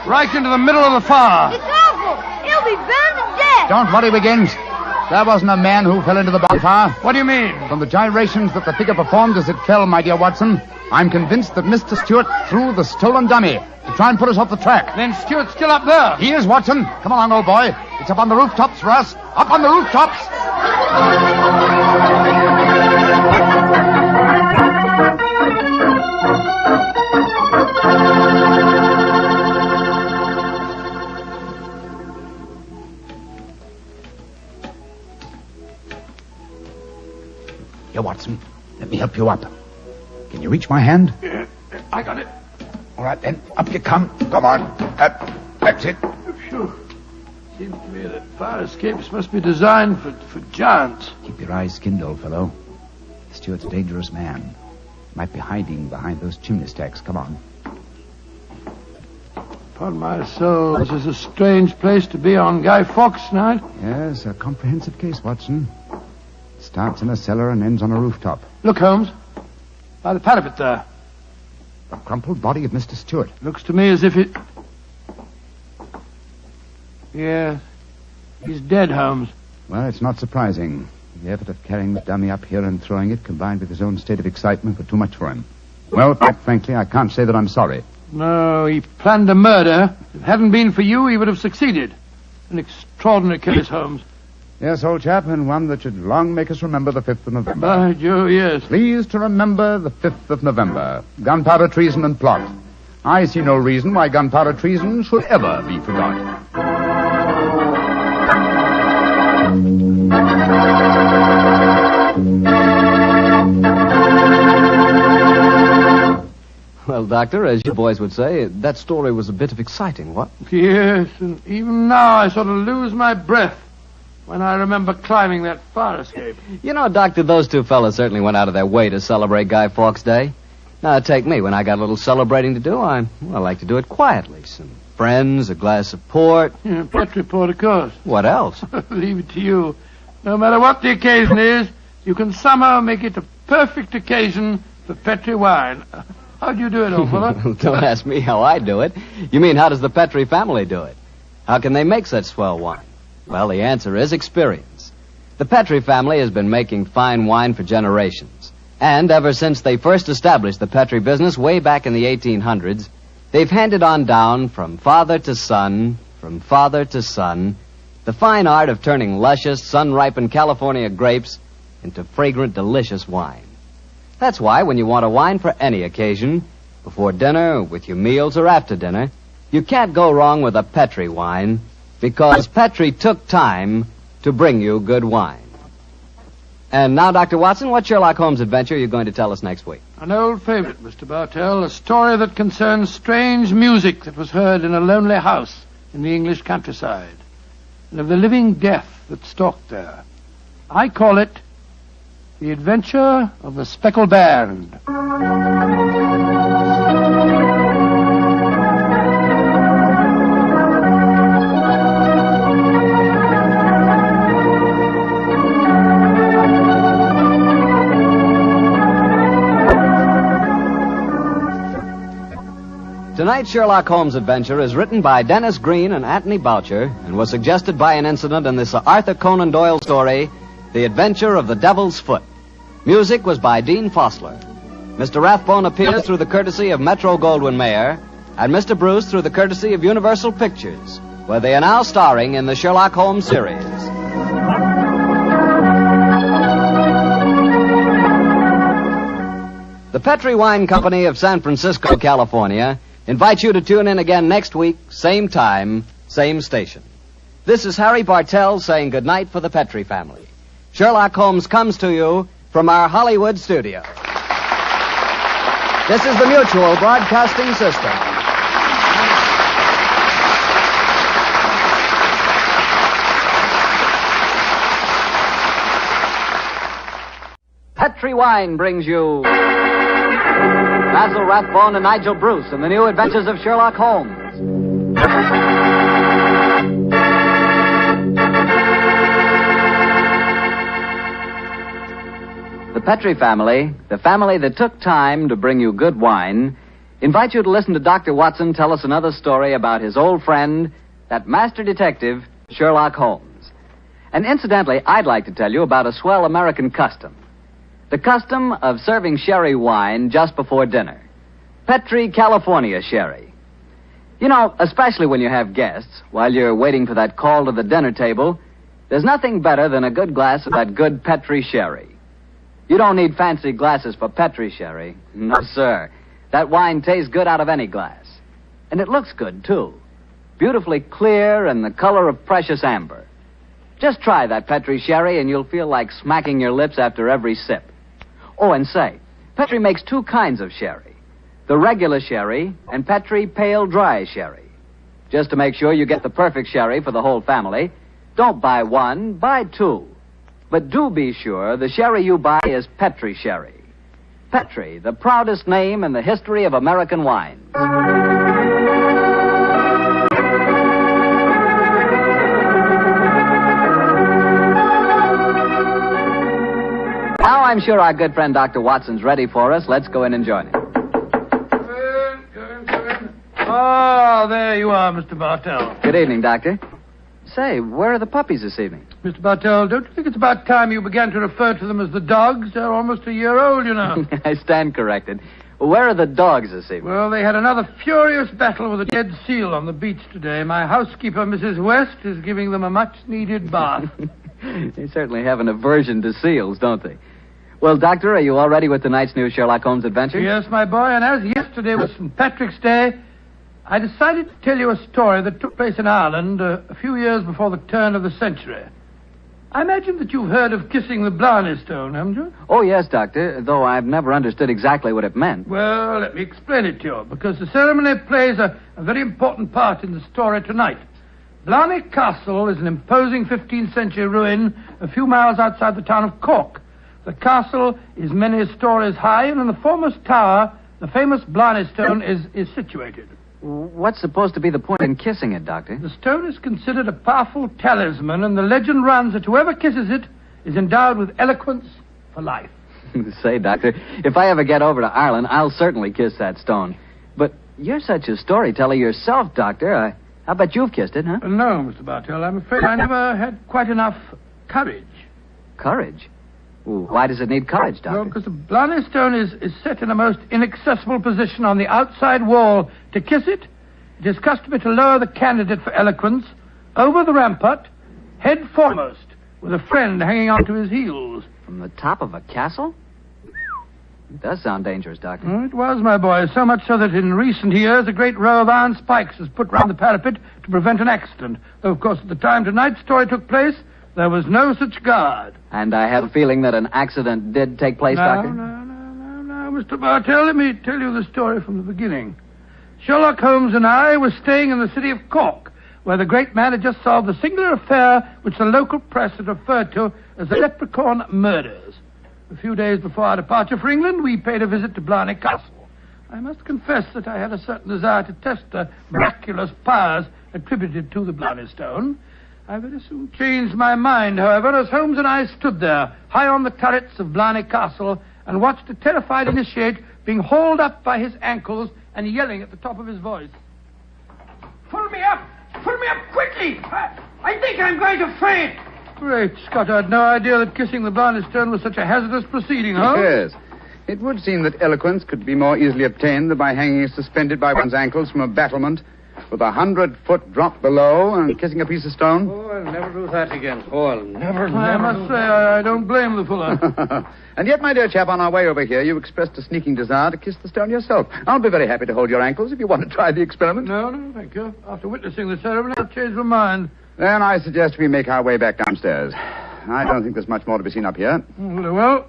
Speaker 3: Right into the middle of the fire.
Speaker 12: It's awful. He'll be burned to death.
Speaker 15: Don't worry, Wiggins. There wasn't a man who fell into the bonfire.
Speaker 3: What do you mean?
Speaker 15: From the gyrations that the figure performed as it fell, my dear Watson, I'm convinced that Mr. Stewart threw the stolen dummy to try and put us off the track.
Speaker 3: Then Stewart's still up there.
Speaker 15: He is, Watson. Come along, old boy. It's up on the rooftops for us. Up on the rooftops. Here, Watson. Let me help you up. Can you reach my hand?
Speaker 3: Yeah, I got it.
Speaker 15: All right, then. Up you come. Come on. That's it.
Speaker 3: Phew. Seems to me that fire escapes must be designed for giants.
Speaker 15: Keep your eyes skinned, old fellow. Stewart's a dangerous man. Might be hiding behind those chimney stacks. Come on.
Speaker 3: Upon my soul, this is a strange place to be on Guy Fawkes night.
Speaker 15: Yes, a comprehensive case, Watson. Starts in a cellar and ends on a rooftop.
Speaker 3: Look, Holmes. By the parapet there.
Speaker 15: The crumpled body of Mr. Stewart.
Speaker 3: Looks to me as if it... Yeah. He's dead, Holmes.
Speaker 15: Well, it's not surprising. The effort of carrying the dummy up here and throwing it, combined with his own state of excitement, were too much for him. Well, quite frankly, I can't say that I'm sorry.
Speaker 3: No, he planned a murder. If it hadn't been for you, he would have succeeded. An extraordinary case, Holmes.
Speaker 15: Yes, old chap, and one that should long make us remember the 5th of November.
Speaker 3: By Jove, yes.
Speaker 15: Please to remember the 5th of November. Gunpowder treason and plot. I see no reason why gunpowder treason should ever be forgotten.
Speaker 9: Well, Doctor, as you boys would say, that story was a bit of exciting, what?
Speaker 3: Yes, and even now I sort of lose my breath when I remember climbing that fire escape.
Speaker 9: You know, Doctor, those two fellas certainly went out of their way to celebrate Guy Fawkes Day. Now, take me. When I got a little celebrating to do, I like to do it quietly. Some friends, a glass of port.
Speaker 3: Yeah, Petri port, of course.
Speaker 9: What else?
Speaker 3: Leave it to you. No matter what the occasion is, you can somehow make it a perfect occasion for Petri wine. How do you do it, old fella?
Speaker 9: Don't ask me how I do it. You mean, how does the Petri family do it? How can they make such swell wine? Well, the answer is experience. The Petri family has been making fine wine for generations. And ever since they first established the Petri business way back in the 1800s, they've handed on down from father to son, the fine art of turning luscious, sun-ripened California grapes into fragrant, delicious wine. That's why when you want a wine for any occasion, before dinner, with your meals, or after dinner, you can't go wrong with a Petri wine, because Petri took time to bring you good wine. And now, Dr. Watson, what Sherlock Holmes adventure are you going to tell us next week?
Speaker 3: An old favorite, Mr. Bartell, a story that concerns strange music that was heard in a lonely house in the English countryside, and of the living death that stalked there. I call it The Adventure of the Speckled Band.
Speaker 9: Tonight's Sherlock Holmes adventure is written by Dennis Green and Anthony Boucher and was suggested by an incident in this Arthur Conan Doyle story, The Adventure of the Devil's Foot. Music was by Dean Fossler. Mr. Rathbone appears through the courtesy of Metro-Goldwyn-Mayer, and Mr. Bruce through the courtesy of Universal Pictures, where they are now starring in the Sherlock Holmes series. The Petri Wine Company of San Francisco, California, invites you to tune in again next week, same time, same station. This is Harry Bartell saying goodnight for the Petri family. Sherlock Holmes comes to you from our Hollywood studio. This is the Mutual Broadcasting System. Petri Wine brings you Basil Rathbone and Nigel Bruce in the new adventures of Sherlock Holmes. The Petri family, the family that took time to bring you good wine, invite you to listen to Dr. Watson tell us another story about his old friend, that master detective, Sherlock Holmes. And incidentally, I'd like to tell you about a swell American custom. The custom of serving sherry wine just before dinner. Petri California sherry. You know, especially when you have guests, while you're waiting for that call to the dinner table, there's nothing better than a good glass of that good Petri sherry. You don't need fancy glasses for Petri sherry. No, sir. That wine tastes good out of any glass. And it looks good, too. Beautifully clear and the color of precious amber. Just try that Petri sherry and you'll feel like smacking your lips after every sip. Oh, and say, Petri makes two kinds of sherry. The regular sherry and Petri pale dry sherry. Just to make sure you get the perfect sherry for the whole family, don't buy one, buy two. But do be sure the sherry you buy is Petri sherry. Petri, the proudest name in the history of American wines. Now I'm sure our good friend Dr. Watson's ready for us. Let's go in and join him.
Speaker 3: Oh, there you are, Mr. Bartell.
Speaker 9: Good evening, Doctor. Say, where are the puppies this evening?
Speaker 3: Mr. Bartell, don't you think it's about time you began to refer to them as the dogs? They're almost a year old, you know.
Speaker 9: I stand corrected. Where are the dogs this evening?
Speaker 3: Well, they had another furious battle with a dead seal on the beach today. My housekeeper, Mrs. West, is giving them a much-needed bath.
Speaker 9: They certainly have an aversion to seals, don't they? Well, Doctor, are you all ready with tonight's new Sherlock Holmes adventure?
Speaker 3: Yes, my boy, and as yesterday was St. Patrick's Day, I decided to tell you a story that took place in Ireland a few years before the turn of the century. I imagine that you've heard of kissing the Blarney stone, haven't you?
Speaker 9: Oh, yes, Doctor, though I've never understood exactly what it meant.
Speaker 3: Well, let me explain it to you, because the ceremony plays a very important part in the story tonight. Blarney Castle is an imposing 15th century ruin a few miles outside the town of Cork. The castle is many stories high, and in the foremost tower, the famous Blarney stone is situated.
Speaker 9: What's supposed to be the point in kissing it, Doctor?
Speaker 3: The stone is considered a powerful talisman, and the legend runs that whoever kisses it is endowed with eloquence for life.
Speaker 9: Say, Doctor, if I ever get over to Ireland, I'll certainly kiss that stone. But you're such a storyteller yourself, Doctor. I bet you've kissed it, huh?
Speaker 3: No, Mr. Bartell. I'm afraid I never had quite enough courage.
Speaker 9: Courage? Why does it need courage, Doctor?
Speaker 3: Well, because the Blarney stone is set in a most inaccessible position on the outside wall. To kiss it, it is customary to lower the candidate for eloquence over the rampart, head foremost, with a friend hanging onto his heels.
Speaker 9: From the top of a castle? It does sound dangerous, Doctor.
Speaker 3: Oh, it was, my boy, so much so that in recent years a great row of iron spikes was put round the parapet to prevent an accident. Though, of course, at the time tonight's story took place, there was no such guard.
Speaker 9: And I have a feeling that an accident did take place, Doctor?
Speaker 3: No, Mr. Bartell, let me tell you the story from the beginning. Sherlock Holmes and I were staying in the city of Cork, where the great man had just solved the singular affair which the local press had referred to as the Leprechaun Murders. A few days before our departure for England, we paid a visit to Blarney Castle. I must confess that I had a certain desire to test the miraculous powers attributed to the Blarney stone. I very soon changed my mind, however, as Holmes and I stood there, high on the turrets of Blarney Castle, and watched a terrified initiate being hauled up by his ankles and yelling at the top of his voice. Pull me up! Pull me up quickly! I think I'm going to faint! Great Scott, I had no idea that kissing the Blarney stone was such a hazardous proceeding, huh?
Speaker 2: Yes. It would seem that eloquence could be more easily obtained than by hanging suspended by one's ankles from a battlement with 100-foot drop below and kissing a piece of stone.
Speaker 3: Oh, I'll never do that again. Oh, I'll never I must say, I don't blame the fuller.
Speaker 2: And yet, my dear chap, on our way over here, you expressed a sneaking desire to kiss the stone yourself. I'll be very happy to hold your ankles if you want to try the experiment.
Speaker 3: No, thank you. After witnessing the ceremony, I've changed my mind.
Speaker 2: Then I suggest we make our way back downstairs. I don't think there's much more to be seen up here.
Speaker 3: Well,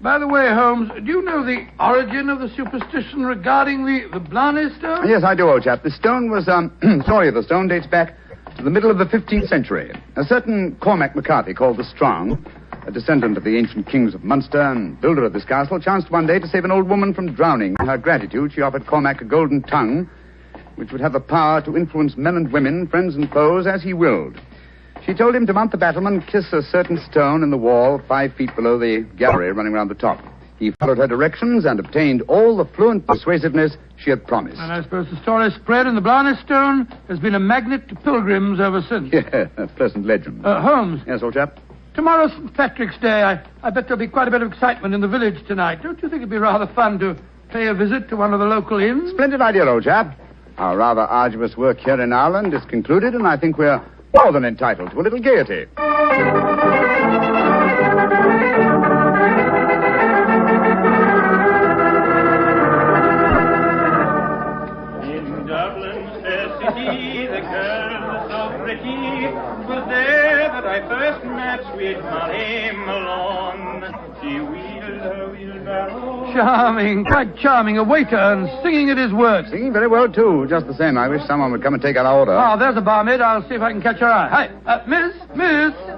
Speaker 3: by the way, Holmes, do you know the origin of the superstition regarding the Blarney stone?
Speaker 2: Yes, I do, old chap. The stone was, the stone dates back to the middle of the 15th century. A certain Cormac McCarthy, called the Strong, a descendant of the ancient kings of Munster and builder of this castle, chanced one day to save an old woman from drowning. In her gratitude, she offered Cormac a golden tongue, which would have the power to influence men and women, friends and foes, as he willed. She told him to mount the battlement, kiss a certain stone in the wall 5 feet below the gallery running round the top. He followed her directions and obtained all the fluent persuasiveness she had promised.
Speaker 3: And I suppose the story spread and the Blarney stone has been a magnet to pilgrims ever since.
Speaker 2: Yeah, a pleasant legend.
Speaker 3: Holmes.
Speaker 2: Yes, old chap?
Speaker 3: Tomorrow's St. Patrick's Day. I bet there'll be quite a bit of excitement in the village tonight. Don't you think it'd be rather fun to pay a visit to one of the local inns?
Speaker 2: Splendid idea, old chap. Our rather arduous work here in Ireland is concluded, and I think we're more than entitled to a little gaiety.
Speaker 21: In Dublin's fair city, the girl so pretty, 'twas there that I first met sweet Molly Malone. She wheeled her wheelbarrow.
Speaker 3: Charming, quite charming. A waiter and singing at his work.
Speaker 2: Singing very well, too. Just the same. I wish someone would come and take our order.
Speaker 3: Oh, there's a barmaid. I'll see if I can catch her eye. Hi, miss.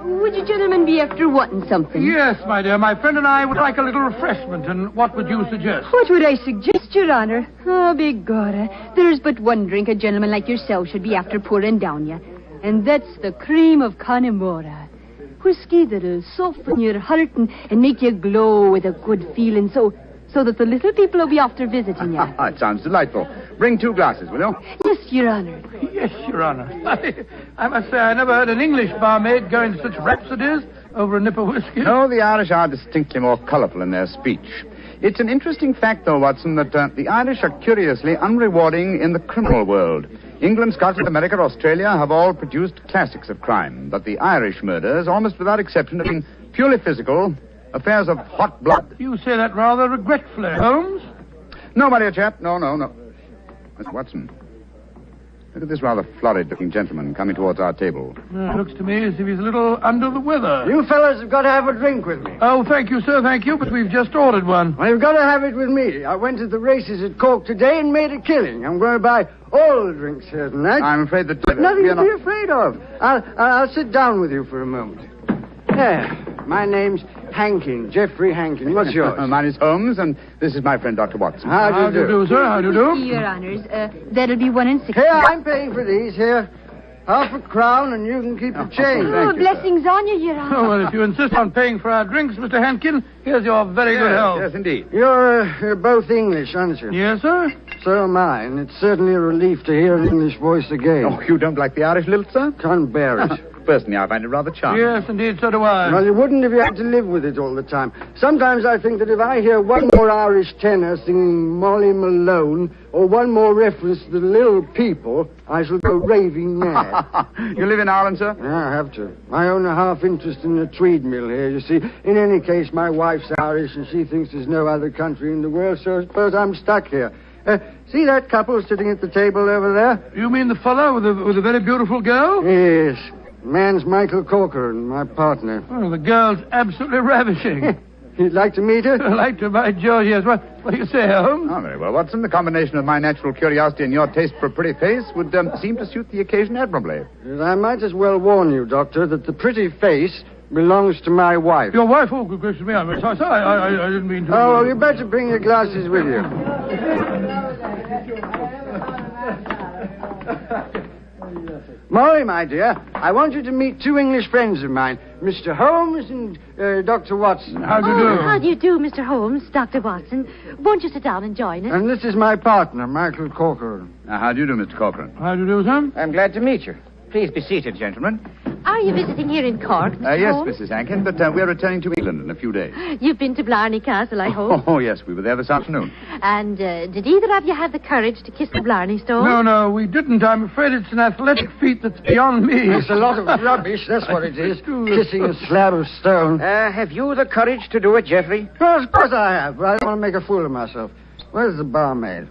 Speaker 22: Would you gentlemen be after wanting something?
Speaker 3: Yes, my dear. My friend and I would like a little refreshment, and what would you suggest?
Speaker 22: What would I suggest, Your Honor? Oh, begorra. There's but one drink a gentleman like yourself should be after pouring down you, and that's the cream of Connemara. Whiskey that'll soften your heart and make you glow with a good feeling, so that the little people will be after visiting you.
Speaker 2: It sounds delightful. Bring 2 glasses, will you?
Speaker 22: Yes, Your Honor.
Speaker 3: Yes, Your Honor. I must say I never heard an English barmaid go into such rhapsodies over a nip of whiskey.
Speaker 2: No, the Irish are distinctly more colourful in their speech. It's an interesting fact, though, Watson, that the Irish are curiously unrewarding in the criminal world. England, Scotland, America, Australia have all produced classics of crime, but the Irish murders, almost without exception, have been purely physical, affairs of hot blood.
Speaker 3: You say that rather regretfully, Holmes.
Speaker 2: No, my dear chap. No. Mr. Watson, look at this rather florid-looking gentleman coming towards our table.
Speaker 3: It looks to me as if he's a little under the weather.
Speaker 10: You fellas have got to have a drink with me.
Speaker 3: Oh, thank you, sir, thank you, but we've just ordered one.
Speaker 10: Well, you've got to have it with me. I went to the races at Cork today and made a killing. I'm going to buy all the drinks here tonight.
Speaker 2: I'm afraid that...
Speaker 10: But nothing to be afraid of. I'll sit down with you for a moment. There. My name's Hankin, Geoffrey Hankin. What's yours?
Speaker 2: Mine is Holmes, and this is my friend, Dr. Watson.
Speaker 10: How do you do,
Speaker 3: sir? How do you do?
Speaker 22: Your Honors, that'll be 1 and 6.
Speaker 10: Here, I'm paying for these. Here. Half a crown, and you can keep the change.
Speaker 22: Oh, blessings on you, Your Honor.
Speaker 3: Oh, well, if you insist on paying for our drinks, Mr. Hankin, here's your very good health.
Speaker 2: Yes, indeed.
Speaker 10: You're both English, aren't you?
Speaker 3: Yes, sir.
Speaker 10: So am I, and it's certainly a relief to hear an English voice again.
Speaker 2: Oh, you don't like the Irish lilt, sir?
Speaker 10: Can't bear it.
Speaker 2: Personally, I find it rather charming.
Speaker 3: Yes, indeed, so do I.
Speaker 10: Well, you wouldn't if you had to live with it all the time. Sometimes I think that if I hear one more Irish tenor singing Molly Malone, or one more reference to the little people, I shall go raving mad.
Speaker 2: You live in Ireland, sir?
Speaker 10: Yeah, I have to. I own a half interest in the Tweed mill here, you see. In any case, my wife's Irish, and she thinks there's no other country in the world, so I suppose I'm stuck here. See that couple sitting at the table over there?
Speaker 3: You mean the fellow with a very beautiful girl?
Speaker 10: Yes. Man's Michael Corcoran, my partner.
Speaker 3: Oh, the girl's absolutely ravishing.
Speaker 10: You'd like to meet her?
Speaker 3: I'd like to, by George, yes. What do you say, Holmes?
Speaker 2: Oh, very well, Watson. The combination of my natural curiosity and your taste for a pretty face would seem to suit the occasion admirably.
Speaker 10: I might as well warn you, Doctor, that the pretty face belongs to my wife.
Speaker 3: Your wife? Oh, good gracious me. I'm sorry. I didn't mean to...
Speaker 10: Oh, well, you better bring your glasses with you. Molly, my dear, I want you to meet 2 English friends of mine, Mr. Holmes and Dr. Watson.
Speaker 3: How do you do?
Speaker 22: How do you do, Mr. Holmes, Dr. Watson? Won't you sit down and join us?
Speaker 10: And this is my partner, Michael Corcoran.
Speaker 2: How do you do, Mr. Corcoran?
Speaker 3: How do you do, sir?
Speaker 1: I'm glad to meet you. Please be seated, gentlemen.
Speaker 22: Are you visiting here in Cork, Mr.
Speaker 2: Yes,
Speaker 22: Holmes?
Speaker 2: Mrs. Hankin, but we're returning to England in a few days.
Speaker 22: You've been to Blarney Castle, I hope.
Speaker 2: Oh, yes, we were there this afternoon.
Speaker 22: And did either of you have the courage to kiss the Blarney stone?
Speaker 3: No, we didn't. I'm afraid it's an athletic feat that's beyond me.
Speaker 10: It's a lot of rubbish, that's what it is. Kissing a slab of stone.
Speaker 1: Have you the courage to do it, Geoffrey?
Speaker 10: Well, of course I have, but I don't want to make a fool of myself. Where's the barmaid?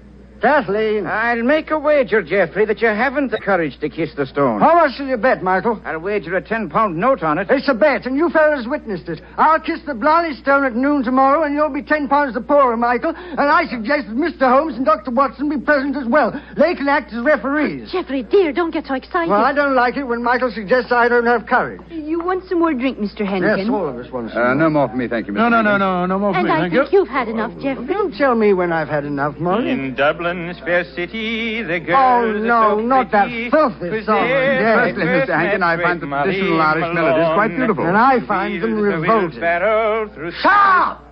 Speaker 10: Kathleen.
Speaker 1: I'll make a wager, Geoffrey, that you haven't the courage to kiss the stone.
Speaker 10: How much will you bet, Michael?
Speaker 1: I'll wager a £10 note on it.
Speaker 10: It's a bet, and you fellas witnessed it. I'll kiss the Blarney stone at noon tomorrow, and you'll be £10 the poorer, Michael. And I suggest that Mr. Holmes and Dr. Watson be present as well. They can act as referees.
Speaker 4: Geoffrey, dear, don't get so excited.
Speaker 10: Well, I don't like it when Michael suggests I don't have courage.
Speaker 22: You want some more drink, Mr. Henkin?
Speaker 10: Yes, all of us want some.
Speaker 2: No more for me, thank you, Mr.
Speaker 3: No more for
Speaker 4: And
Speaker 3: me,
Speaker 4: I
Speaker 3: thank
Speaker 4: think
Speaker 3: you.
Speaker 4: you've had enough, Geoffrey.
Speaker 10: Don't tell me when I've had enough, Molly.
Speaker 21: In Dublin's fair city, the girls
Speaker 10: Oh,
Speaker 21: are
Speaker 10: no,
Speaker 21: so
Speaker 10: not that
Speaker 21: pretty.
Speaker 10: filthy song.
Speaker 2: Firstly, Mr. Hankin, I find the traditional Irish melodies quite beautiful.
Speaker 10: And I find them revolting.
Speaker 21: Shut
Speaker 10: up!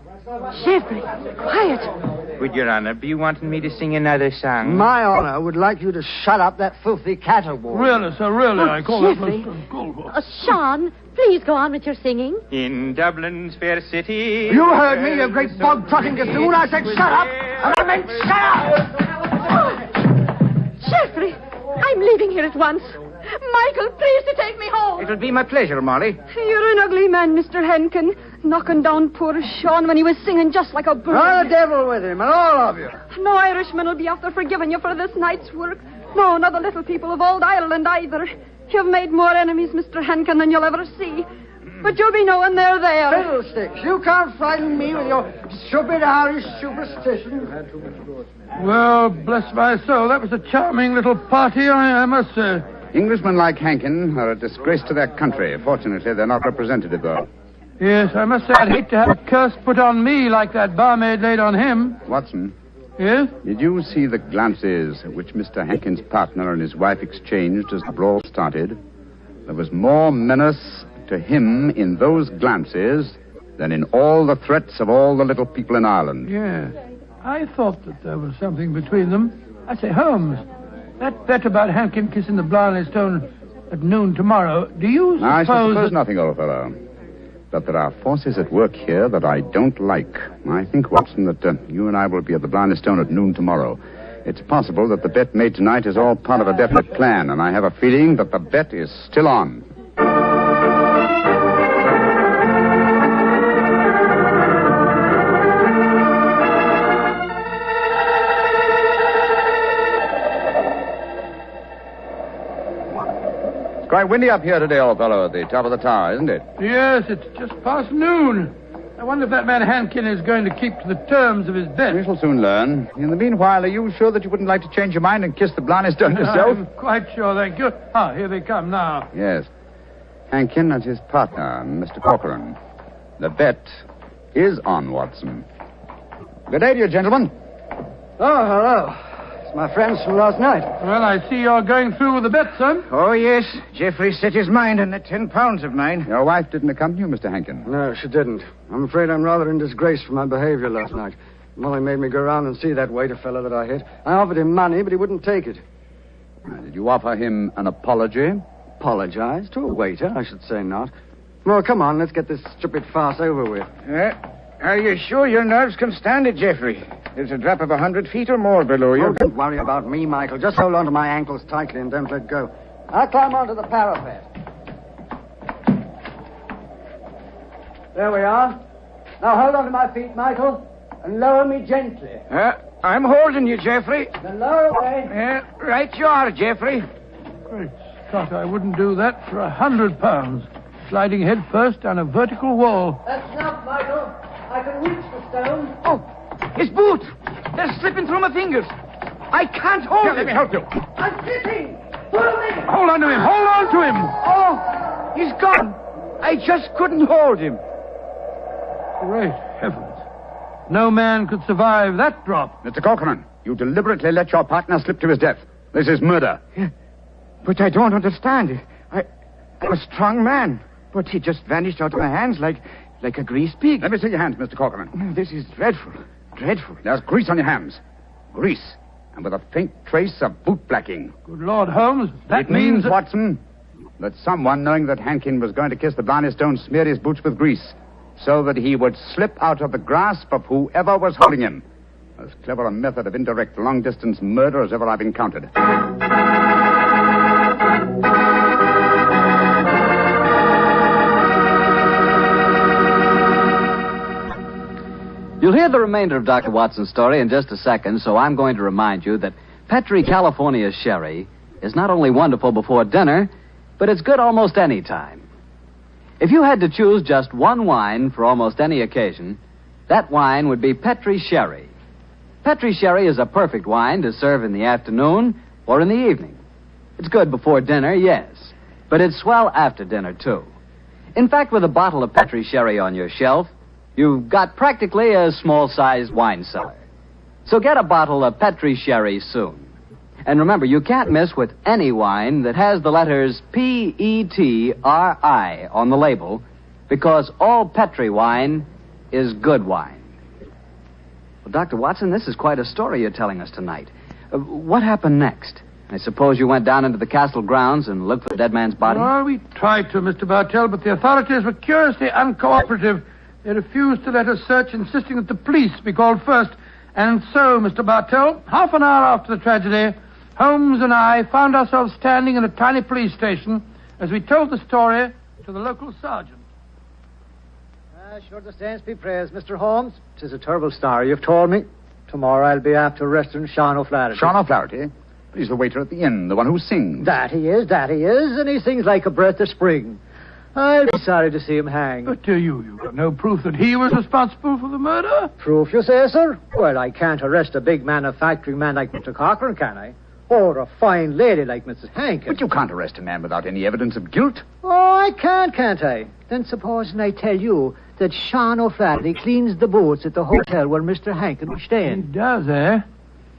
Speaker 4: Geoffrey, quiet.
Speaker 21: Would Your Honor be wanting me to sing another song?
Speaker 10: My honor would like you to shut up that filthy caterwaul.
Speaker 3: Really, sir, really, I call
Speaker 4: Geoffrey.
Speaker 3: that...
Speaker 4: Sean, please go on with your singing.
Speaker 21: In Dublin's fair city...
Speaker 10: You heard me, you great bog-trotting gazoo. I said shut up, and I meant shut up!
Speaker 4: Geoffrey, I'm leaving here at once. Michael, please to take me home.
Speaker 1: It'll be my pleasure, Molly.
Speaker 22: You're an ugly man, Mr. Henkin. Knocking down poor Sean when he was singing just like a bird.
Speaker 10: Oh, the devil with him, and all of you.
Speaker 22: No Irishman will be after forgiving you for this night's work. No, not the little people of old Ireland either. You've made more enemies, Mr. Henkin, than you'll ever see. But you'll be knowing they're there.
Speaker 10: Fiddlesticks, you can't frighten me with your stupid Irish superstition.
Speaker 3: Well, bless my soul, that was a charming little party, I must say.
Speaker 2: Englishmen like Hankin are a disgrace to their country. Fortunately, they're not representative, though.
Speaker 3: Yes, I must say I'd hate to have a curse put on me like that barmaid laid on him.
Speaker 2: Watson.
Speaker 3: Yes?
Speaker 2: Did you see the glances which Mr. Hankin's partner and his wife exchanged as the brawl started? There was more menace to him in those glances than in all the threats of all the little people in Ireland.
Speaker 3: Yeah. I thought that there was something between them. I say, Holmes, that bet about Hankin kissing the Blarney stone at noon tomorrow, do you suppose...
Speaker 2: I suppose nothing, old fellow. But there are forces at work here that I don't like. I think, Watson, that you and I will be at the Blarney stone at noon tomorrow. It's possible that the bet made tonight is all part of a definite plan, and I have a feeling that the bet is still on. It's quite windy up here today, old fellow, at the top of the tower, isn't it?
Speaker 3: Yes, it's just past noon. I wonder if that man Hankin is going to keep to the terms of his bet.
Speaker 2: We shall soon learn. In the meanwhile, are you sure that you wouldn't like to change your mind and kiss the Blarney stone yourself?
Speaker 3: I'm quite sure, thank you. Ah, here they come now.
Speaker 2: Yes. Hankin and his partner, Mr. Corcoran. The bet is on, Watson. Good day to you, gentlemen.
Speaker 10: Oh, hello. It's my friends from last night.
Speaker 3: Well, I see you're going through with the bet, son.
Speaker 1: Oh, yes. Geoffrey set his mind on the £10 of mine.
Speaker 2: Your wife didn't accompany you, Mr. Hankin?
Speaker 10: No, she didn't. I'm afraid I'm rather in disgrace for my behavior last night. Molly made me go round and see that waiter fellow that I hit. I offered him money, but he wouldn't take it.
Speaker 2: Did you offer him an apology?
Speaker 10: Apologize? To a waiter? I should say not. Well, come on, let's get this stupid farce over with.
Speaker 1: Are you sure your nerves can stand it, Geoffrey? There's a drop of 100 feet or more below you.
Speaker 10: Oh, don't worry about me, Michael. Just hold on to my ankles tightly and don't let go. I'll climb onto the parapet. There we are. Now hold on to my feet, Michael, and lower me gently.
Speaker 1: I'm holding you, Geoffrey.
Speaker 10: Then lower away.
Speaker 1: Right you are, Geoffrey.
Speaker 3: Great Scott, I wouldn't do that for £100. Sliding head first down a vertical wall.
Speaker 10: That's enough, Michael. I can reach the stone.
Speaker 1: Oh, his boot! They're slipping through my fingers. I can't hold him.
Speaker 2: Let me help you.
Speaker 10: I'm slipping. Pull me.
Speaker 3: Hold on to him. Hold on to him.
Speaker 1: Oh, he's gone. I just couldn't hold him.
Speaker 3: Great heavens. No man could survive that drop.
Speaker 2: Mr. Corcoran, you deliberately let your partner slip to his death. This is murder.
Speaker 1: Yeah, but I don't understand. I'm a strong man, but he just vanished out of my hands like a greased pig.
Speaker 2: Let me see your hands, Mr. Corcoran.
Speaker 1: This is dreadful. Dreadful.
Speaker 2: There's grease on your hands. Grease. And with a faint trace of boot blacking.
Speaker 3: Good Lord, Holmes,
Speaker 2: It means, Watson, that someone, knowing that Hankin was going to kiss the Blarney stone, smeared his boots with grease so that he would slip out of the grasp of whoever was holding him. As clever a method of indirect long-distance murder as ever I've encountered.
Speaker 9: You'll hear the remainder of Dr. Watson's story in just a second, so I'm going to remind you that Petri California Sherry is not only wonderful before dinner, but it's good almost any time. If you had to choose just one wine for almost any occasion, that wine would be Petri Sherry. Petri Sherry is a perfect wine to serve in the afternoon or in the evening. It's good before dinner, yes, but it's swell after dinner, too. In fact, with a bottle of Petri Sherry on your shelf, you've got practically a small-sized wine cellar. So get a bottle of Petri Sherry soon. And remember, you can't miss with any wine that has the letters Petri on the label, because all Petri wine is good wine. Well, Dr. Watson, this is quite a story you're telling us tonight. What happened next? I suppose you went down into the castle grounds and looked for the dead man's body?
Speaker 3: Well, we tried to, Mr. Bartell, but the authorities were curiously uncooperative. They refused to let us search, insisting that the police be called first. And so, Mr. Bartell, half an hour after the tragedy, Holmes and I found ourselves standing in a tiny police station as we told the story to the local sergeant.
Speaker 10: Sure the saints be praised, Mr. Holmes. 'Tis a terrible story you've told me. Tomorrow I'll be after arresting Sean O'Flaherty.
Speaker 2: Sean O'Flaherty? He's the waiter at the inn, the one who sings.
Speaker 10: That he is, and he sings like a breath of spring. I'll be sorry to see him hang.
Speaker 3: But you've got no proof that he was responsible for the murder?
Speaker 10: Proof, you say, sir? Well, I can't arrest a big manufacturing man like Mr. Cochrane, can I? Or a fine lady like Mrs. Hankins.
Speaker 2: But you can't arrest a man without any evidence of guilt.
Speaker 10: Oh, I can't I? Then supposing I tell you that Sean O'Flaherty cleans the boots at the hotel where Mr. Hankins was staying.
Speaker 3: He does, eh?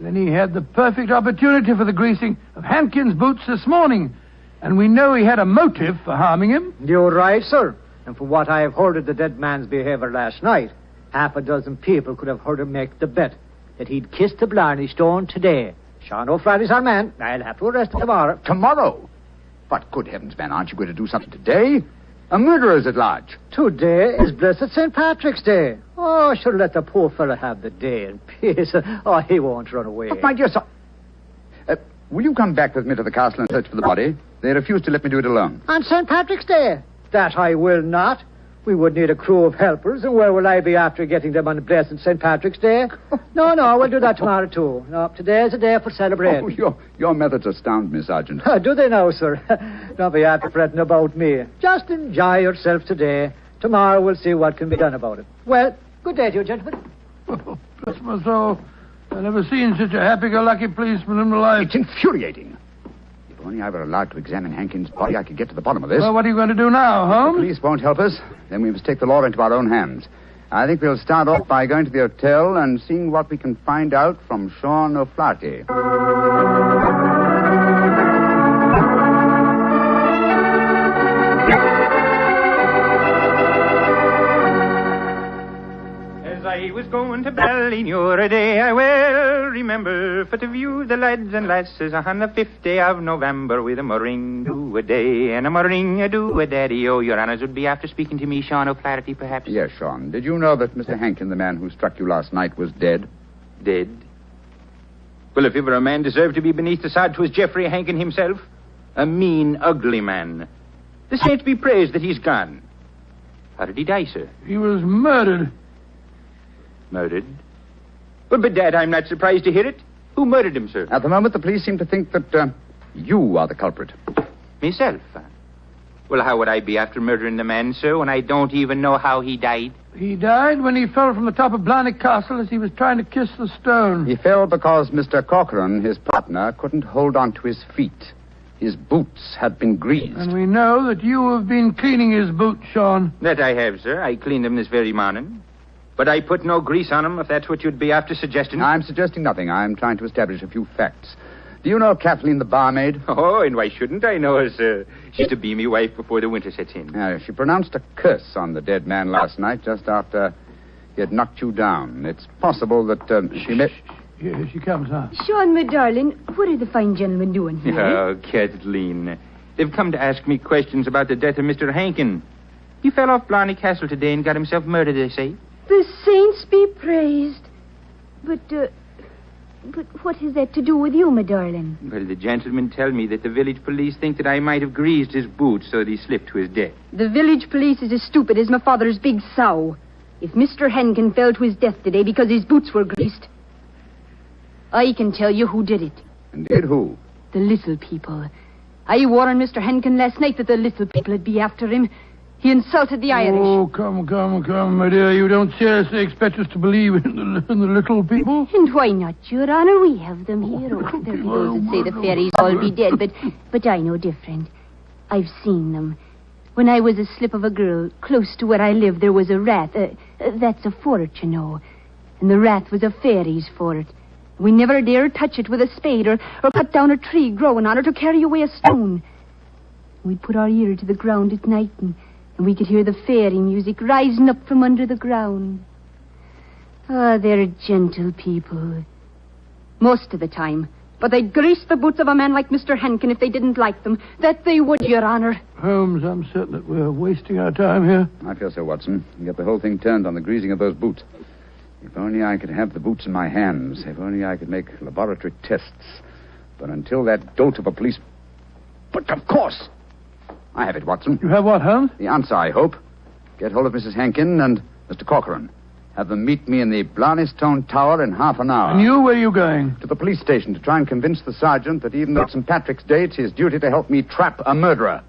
Speaker 3: Then he had the perfect opportunity for the greasing of Hankins' boots this morning. And we know he had a motive for harming him.
Speaker 10: You're right, sir. And from what I have heard of the dead man's behavior last night, half a dozen people could have heard him make the bet that he'd kiss the Blarney stone today. Sean O'Flaherty's our man. I'll have to arrest him tomorrow.
Speaker 2: Tomorrow? But good heavens, man, aren't you going to do something today? A murderer's at large.
Speaker 10: Today is blessed St. Patrick's Day. Oh, should let the poor fellow have the day in peace. Oh, he won't run away.
Speaker 2: But my dear son... will you come back with me to the castle and search for the body? They refuse to let me do it alone.
Speaker 10: On St. Patrick's Day? That I will not. We would need a crew of helpers, and where will I be after getting them on blessed St. Patrick's Day? No, we'll do that tomorrow, too. No, today's a day for celebrating.
Speaker 2: Oh, your methods astound me, Sergeant.
Speaker 10: Do they now, sir? Don't be after fretting about me. Just enjoy yourself today. Tomorrow we'll see what can be done about it. Well, good day to you, gentlemen.
Speaker 3: Oh, bless my soul. I've never seen such a happy-go-lucky policeman in my life.
Speaker 2: It's infuriating. If only I were allowed to examine Hankins' body, I could get to the bottom of this.
Speaker 3: Well, what are you going to do now, Holmes?
Speaker 2: The police won't help us. Then we must take the law into our own hands. I think we'll start off by going to the hotel and seeing what we can find out from Sean O'Flaherty.
Speaker 21: I was going to Ballynure a day, I well remember, for to view the lads and lasses on the 5th day of November with a murring do a day and a murring a do a daddy. Oh, your honors would be after speaking to me, Sean O'Flaherty, perhaps?
Speaker 2: Yes, Sean. Did you know that Mr. Hankin, the man who struck you last night, was dead?
Speaker 21: Dead? Well, if ever a man deserved to be beneath the sod, 'twas Geoffrey Hankin himself. A mean, ugly man. The saints be praised that he's gone. How did he die, sir?
Speaker 3: He was murdered.
Speaker 21: Murdered? Well, but, Dad, I'm not surprised to hear it. Who murdered him, sir?
Speaker 2: At the moment, the police seem to think that you are the culprit.
Speaker 21: Myself? Well, how would I be after murdering the man, sir, when I don't even know how he died?
Speaker 3: He died when he fell from the top of Blarney Castle as he was trying to kiss the stone.
Speaker 2: He fell because Mr. Cochrane, his partner, couldn't hold on to his feet. His boots had been greased.
Speaker 3: And we know that you have been cleaning his boots, Sean.
Speaker 21: That I have, sir. I cleaned them this very morning. But I put no grease on them, if that's what you'd be after suggesting.
Speaker 2: I'm suggesting nothing. I'm trying to establish a few facts. Do you know Kathleen, the barmaid?
Speaker 21: Oh, and why shouldn't I know her, sir? She's to be me wife before the winter sets in.
Speaker 2: She pronounced a curse on the dead man last night, just after he had knocked you down. It's possible that she may...
Speaker 3: Here she comes, huh?
Speaker 22: Sean, my darling, what are the fine gentlemen doing here?
Speaker 21: Oh, Kathleen. They've come to ask me questions about the death of Mr. Hankin. He fell off Blarney Castle today and got himself murdered, they say.
Speaker 22: The saints be praised. But what has that to do with you, my darling?
Speaker 21: Well, the gentlemen tell me that the village police think that I might have greased his boots so that he slipped to his death.
Speaker 22: The village police is as stupid as my father's big sow. If Mr. Henkin fell to his death today because his boots were greased, I can tell you who did it.
Speaker 2: Indeed, who?
Speaker 22: The little people. I warned Mr. Henkin last night that the little people would be after him. He insulted the Irish.
Speaker 3: Oh, come, my dear. You don't seriously expect us to believe in the little people?
Speaker 22: And why not, Your Honor? We have them here. Oh, there are those that say the fairies all be dead, but I know different. I've seen them. When I was a slip of a girl, close to where I live, there was a rat. That's a fort, you know. And the rat was a fairy's fort. We never dared touch it with a spade or cut down a tree growing on it or carry away a stone. We'd put our ear to the ground at night and we could hear the fairy music rising up from under the ground. Ah, they're gentle people. Most of the time. But they'd grease the boots of a man like Mr. Henkin if they didn't like them. That they would, Your Honor.
Speaker 3: Holmes, I'm certain that we're wasting our time here.
Speaker 2: I feel so, Watson. You get the whole thing turned on the greasing of those boots. If only I could have the boots in my hands. If only I could make laboratory tests. But until that dolt of a police... But of course! I have it, Watson.
Speaker 3: You have what, Holmes?
Speaker 2: The answer, I hope. Get hold of Mrs. Henkin and Mr. Corcoran. Have them meet me in the Blarney Stone Tower in half an hour.
Speaker 3: And you, where are you going?
Speaker 2: To the police station to try and convince the sergeant that even though it's St. Patrick's Day, it's his duty to help me trap a murderer.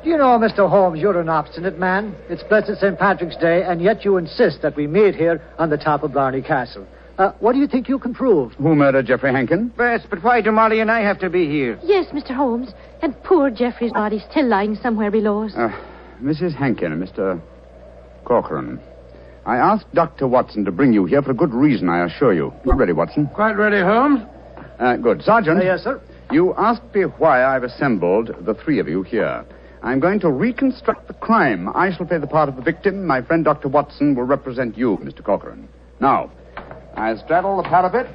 Speaker 13: Do you know, Mr. Holmes, you're an obstinate man. It's blessed St. Patrick's Day, and yet you insist that we meet here on the top of Blarney Castle. What do you think you can prove?
Speaker 2: Who murdered Geoffrey Henkin?
Speaker 1: Yes, but why do Molly and I have to be here?
Speaker 4: Yes, Mr. Holmes. And poor Geoffrey's body still lying somewhere below us.
Speaker 2: Mrs. Henkin and Mr. Corcoran. I asked Dr. Watson to bring you here for a good reason, I assure you. You ready, Watson?
Speaker 3: Quite ready, Holmes.
Speaker 2: Good. Sergeant.
Speaker 13: Yes, sir.
Speaker 2: You asked me why I've assembled the three of you here. I'm going to reconstruct the crime. I shall play the part of the victim. My friend Dr. Watson will represent you, Mr. Corcoran. Now, I straddle the parapet.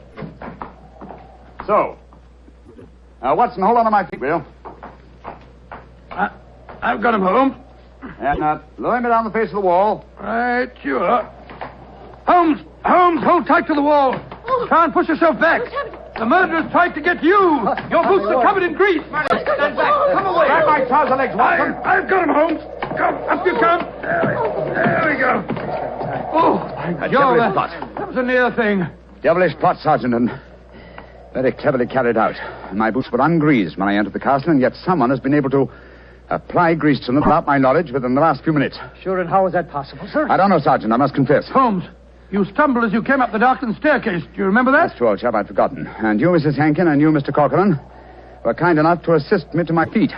Speaker 2: So. Watson, hold on to my feet, will you?
Speaker 3: I've got him, Holmes.
Speaker 2: And lower me down the face of the wall.
Speaker 3: Right, sure. Holmes, hold tight to the wall. Try and push yourself back. The murderer's tried to get you. Your boots are covered in grease.
Speaker 2: Stand back. Come away. Grab my trouser legs, Watson.
Speaker 3: I've got him, Holmes. Come, up you come. There we go. Oh,
Speaker 2: A devilish plot.
Speaker 3: That was a near thing.
Speaker 2: Devilish plot, Sergeant, and very cleverly carried out. My boots were ungreased when I entered the castle, and yet someone has been able to apply grease to them without my knowledge within the last few minutes.
Speaker 13: Sure, and how is that possible, sir?
Speaker 2: I don't know, Sergeant, I must confess.
Speaker 3: Holmes, you stumbled as you came up the darkened staircase. Do you remember that?
Speaker 2: That's true, old chap, I'd forgotten. And you, Mrs. Henkin, and you, Mr. Corcoran, were kind enough to assist me to my feet.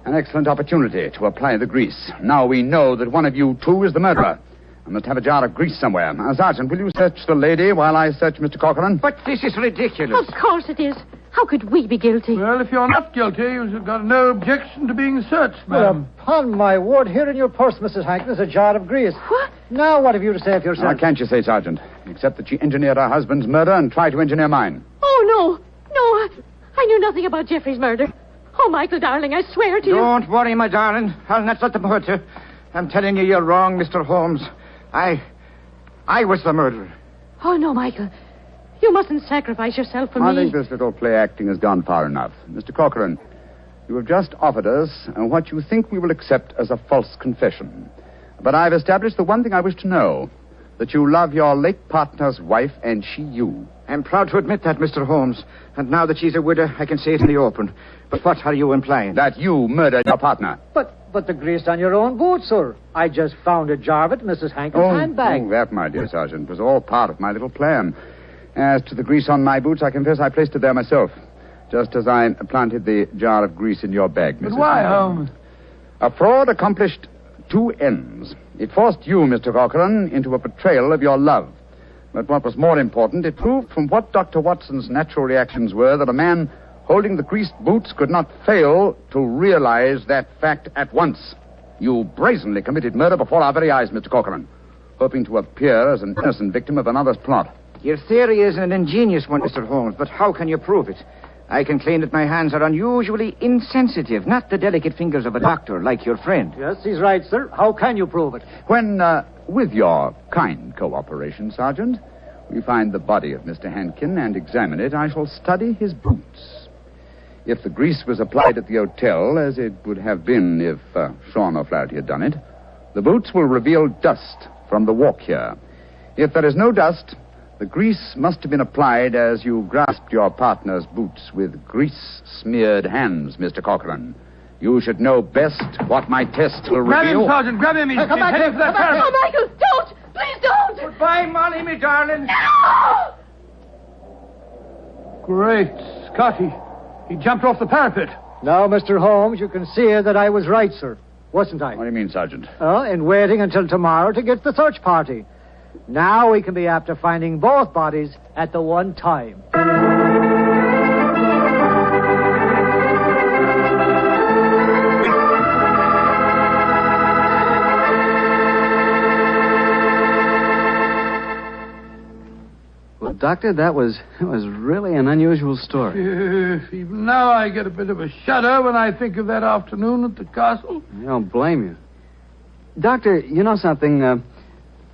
Speaker 2: An excellent opportunity to apply the grease. Now we know that one of you two is the murderer. I must have a jar of grease somewhere. Sergeant, will you search the lady while I search Mr. Corcoran?
Speaker 1: But this is ridiculous.
Speaker 4: Of course it is. How could we be guilty?
Speaker 3: Well, if you're not guilty, you've got no objection to being searched, ma'am.
Speaker 13: Well, upon my word, here in your purse, Mrs. Hankin, is a jar of grease.
Speaker 4: What?
Speaker 13: Now, what have you to say for yourself?
Speaker 2: What can't you say, Sergeant? Except that she engineered her husband's murder and tried to engineer mine.
Speaker 4: Oh, no, I knew nothing about Geoffrey's murder. Oh, Michael, darling, I swear to you.
Speaker 1: Don't worry, my darling. I'll not let them hurt you. I'm telling you, you're wrong, Mr. Holmes. I was the murderer.
Speaker 4: Oh, no, Michael. You mustn't sacrifice yourself for me.
Speaker 2: I think this little play acting has gone far enough. Mr. Corcoran, you have just offered us what you think we will accept as a false confession. But I've established the one thing I wish to know, that you love your late partner's wife and she you.
Speaker 1: I'm proud to admit that, Mr. Holmes. And now that she's a widow, I can say it in the open. But what are you implying?
Speaker 2: That you murdered your partner.
Speaker 13: But the grease on your own boot, sir. I just found a jar of it in Mrs. Hankin's handbag.
Speaker 2: Oh, that, my dear Sergeant, was all part of my little plan. As to the grease on my boots, I confess I placed it there myself. Just as I planted the jar of grease in your bag, Mrs.
Speaker 3: But why, Holmes?
Speaker 2: A fraud accomplished two ends. It forced you, Mr. Corcoran, into a betrayal of your love. But what was more important, it proved from what Dr. Watson's natural reactions were that a man holding the greased boots could not fail to realize that fact at once. You brazenly committed murder before our very eyes, Mr. Corcoran, hoping to appear as an innocent victim of another's plot.
Speaker 1: Your theory is an ingenious one, Mr. Holmes, but how can you prove it? I can claim that my hands are unusually insensitive, not the delicate fingers of a doctor like your friend.
Speaker 13: Yes, he's right, sir. How can you prove it?
Speaker 2: When, with your kind cooperation, Sergeant, we find the body of Mr. Hankin and examine it, I shall study his boots. If the grease was applied at the hotel, as it would have been if Sean O'Flaherty had done it, the boots will reveal dust from the walk here. If there is no dust, the grease must have been applied as you grasped your partner's boots with grease-smeared hands, Mr. Corcoran. You should know best what my tests will
Speaker 3: Grab
Speaker 2: reveal.
Speaker 3: him, Sergeant. Grab him. He's Come back heading here. for that
Speaker 4: Oh,
Speaker 3: parapet.
Speaker 4: Michael, don't! Please don't!
Speaker 3: Goodbye, Molly, me darling.
Speaker 4: No!
Speaker 3: Great Scotty. He jumped off the parapet.
Speaker 13: Now, Mr. Holmes, you can see that I was right, sir. Wasn't I?
Speaker 2: What do you mean, Sergeant?
Speaker 13: In waiting until tomorrow to get the search party. Now we can be after finding both bodies at the one time.
Speaker 9: Well, Doctor, that was really an unusual story.
Speaker 3: Even now I get a bit of a shudder when I think of that afternoon at the castle.
Speaker 9: I don't blame you. Doctor, you know something?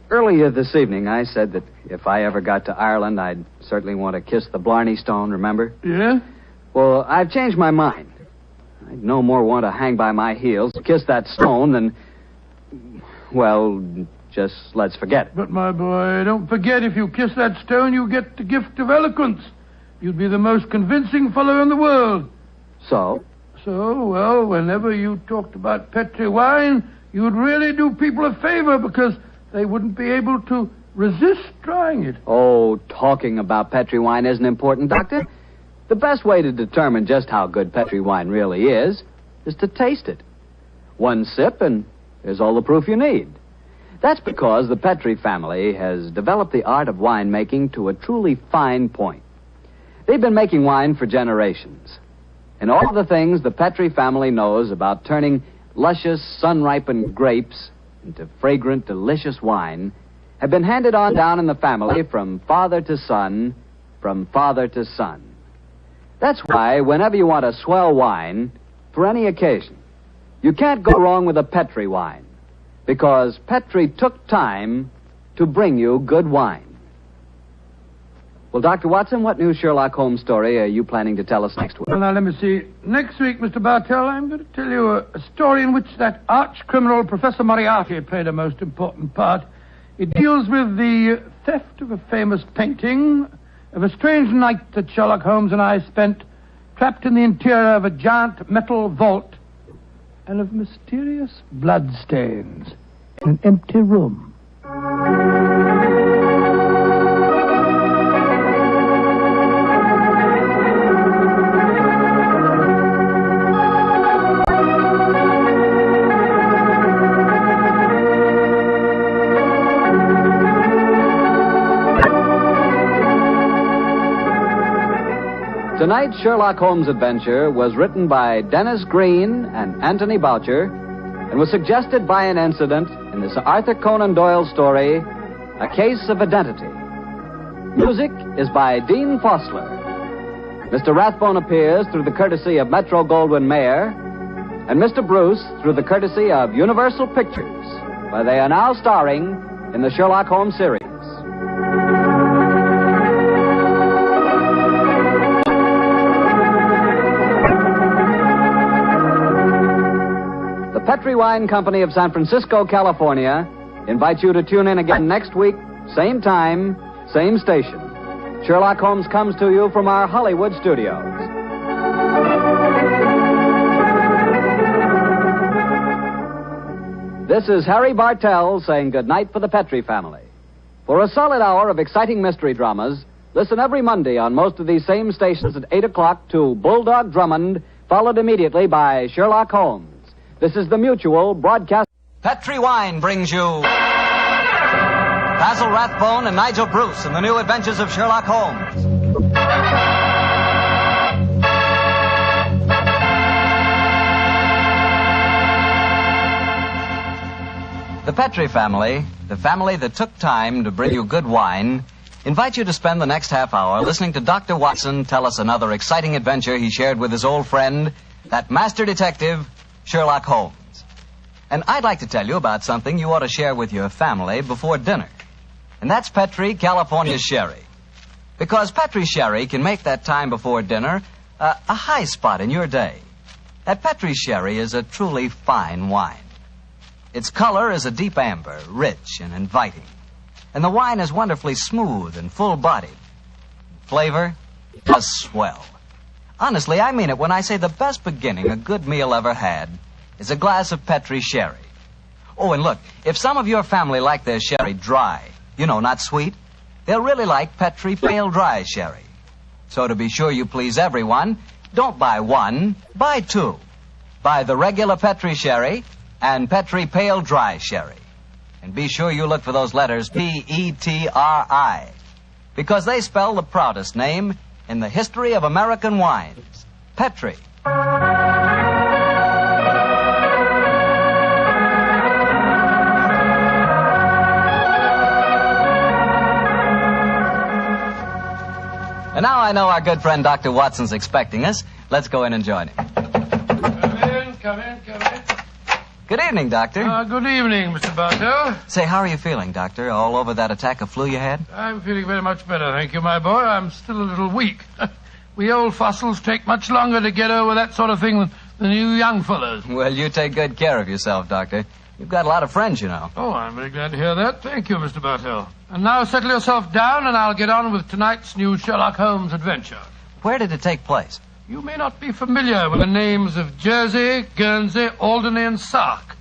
Speaker 9: Earlier this evening, I said that if I ever got to Ireland, I'd certainly want to kiss the Blarney stone, remember?
Speaker 3: Yeah?
Speaker 9: Well, I've changed my mind. I'd no more want to hang by my heels, kiss that stone than... Well, just let's forget it.
Speaker 3: But, my boy, don't forget, if you kiss that stone, you get the gift of eloquence. You'd be the most convincing fellow in the world.
Speaker 9: So?
Speaker 3: So, well, whenever you talked about Petri wine, you'd really do people a favor because they wouldn't be able to resist trying it.
Speaker 9: Oh, talking about Petri wine isn't important, Doctor. The best way to determine just how good Petri wine really is to taste it. One sip and there's all the proof you need. That's because the Petri family has developed the art of winemaking to a truly fine point. They've been making wine for generations. And all the things the Petri family knows about turning luscious, sun-ripened grapes into fragrant, delicious wine have been handed on down in the family from father to son, from father to son. That's why whenever you want a swell wine, for any occasion, you can't go wrong with a Petri wine, because Petri took time to bring you good wine. Well, Dr. Watson, what new Sherlock Holmes story are you planning to tell us next week?
Speaker 3: Well, now, let me see. Next week, Mr. Bartell, I'm going to tell you a story in which that arch-criminal Professor Moriarty played a most important part. It deals with the theft of a famous painting, of a strange night that Sherlock Holmes and I spent trapped in the interior of a giant metal vault, and of mysterious bloodstains in an empty room.
Speaker 9: Tonight's Sherlock Holmes adventure was written by Dennis Green and Anthony Boucher and was suggested by an incident in the Sir Arthur Conan Doyle story, A Case of Identity. Music is by Dean Fossler. Mr. Rathbone appears through the courtesy of Metro-Goldwyn-Mayer, and Mr. Bruce through the courtesy of Universal Pictures, where they are now starring in the Sherlock Holmes series. The Petri Wine Company of San Francisco, California, invites you to tune in again next week, same time, same station. Sherlock Holmes comes to you from our Hollywood studios. This is Harry Bartell saying goodnight for the Petri family. For a solid hour of exciting mystery dramas, listen every Monday on most of these same stations at 8 o'clock to Bulldog Drummond, followed immediately by Sherlock Holmes. This is the Mutual Broadcast. Petri Wine brings you Basil Rathbone and Nigel Bruce in the new adventures of Sherlock Holmes. The Petri family, the family that took time to bring you good wine, invite you to spend the next half hour listening to Dr. Watson tell us another exciting adventure he shared with his old friend, that master detective, Sherlock Holmes. And I'd like to tell you about something you ought to share with your family before dinner. And that's Petri California Sherry. Because Petri Sherry can make that time before dinner a high spot in your day. That Petri Sherry is a truly fine wine. Its color is a deep amber, rich and inviting. And the wine is wonderfully smooth and full-bodied. Flavor, just swell. Honestly, I mean it when I say the best beginning a good meal ever had is a glass of Petri Sherry. Oh, and look, if some of your family like their sherry dry, not sweet, they'll really like Petri Pale Dry Sherry. So to be sure you please everyone, don't buy one, buy two. Buy the regular Petri Sherry and Petri Pale Dry Sherry. And be sure you look for those letters P-E-T-R-I, because they spell the proudest name in the history of American wines, Petri. And now I know our good friend Dr. Watson's expecting us. Let's go in and join him.
Speaker 3: Come in.
Speaker 9: Good evening, Doctor.
Speaker 3: Good evening, Mr. Bartell.
Speaker 9: Say, how are you feeling, Doctor? All over that attack of flu you had?
Speaker 3: I'm feeling very much better, thank you, my boy. I'm still a little weak. We old fossils take much longer to get over that sort of thing than you young fellows.
Speaker 9: Well, you take good care of yourself, Doctor. You've got a lot of friends,
Speaker 3: Oh, I'm very glad to hear that. Thank you, Mr. Bartell. And now settle yourself down, and I'll get on with tonight's new Sherlock Holmes adventure.
Speaker 9: Where did it take place?
Speaker 3: You may not be familiar with the names of Jersey, Guernsey, Alderney, and Sark,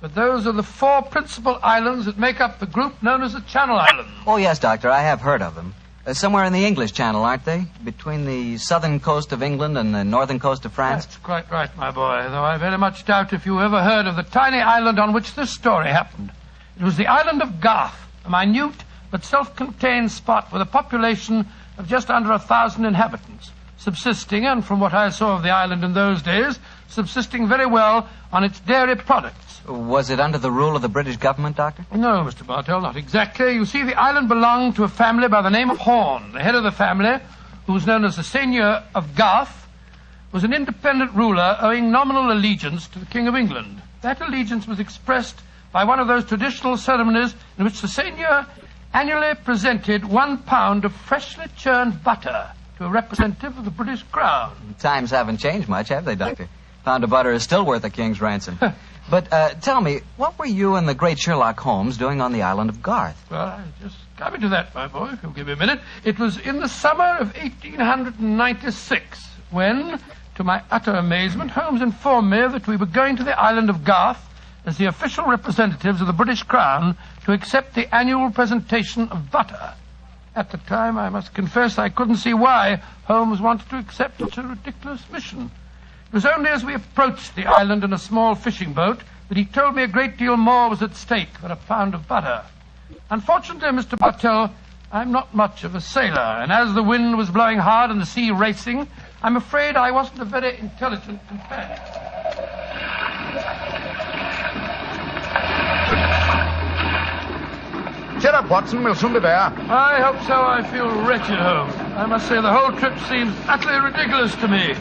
Speaker 3: but those are the 4 principal islands that make up the group known as the Channel Islands.
Speaker 9: Oh, yes, Doctor, I have heard of them. Somewhere in the English Channel, aren't they? Between the southern coast of England and the northern coast of France?
Speaker 3: That's quite right, my boy, though I very much doubt if you ever heard of the tiny island on which this story happened. It was the island of Garth, a minute but self-contained spot with a population of just under 1,000 inhabitants, subsisting, and from what I saw of the island in those days, subsisting very well on its dairy products.
Speaker 9: Was it under the rule of the British government, Doctor?
Speaker 3: No, Mr. Bartell, not exactly. You see, the island belonged to a family by the name of Horn. The head of the family, who was known as the Seigneur of Garth, was an independent ruler owing nominal allegiance to the King of England. That allegiance was expressed by one of those traditional ceremonies in which the Seigneur annually presented 1 pound of freshly churned butter to a representative of the British Crown.
Speaker 9: Times haven't changed much, have they, Doctor? Pound of butter is still worth a king's ransom. But tell me, what were you and the great Sherlock Holmes doing on the island of Garth?
Speaker 3: Well, I just coming to that, my boy, if you'll give me a minute. It was in the summer of 1896 when, to my utter amazement, Holmes informed me that we were going to the island of Garth as the official representatives of the British Crown to accept the annual presentation of butter. At the time, I must confess, I couldn't see why Holmes wanted to accept such a ridiculous mission. It was only as we approached the island in a small fishing boat that he told me a great deal more was at stake than a pound of butter. Unfortunately, Mr. Bartell, I'm not much of a sailor, and as the wind was blowing hard and the sea racing, I'm afraid I wasn't a very intelligent companion.
Speaker 15: Cheer up, Watson. We'll soon be there.
Speaker 3: I hope so. I feel wretched, Holmes. I must say the whole trip seems utterly ridiculous to me.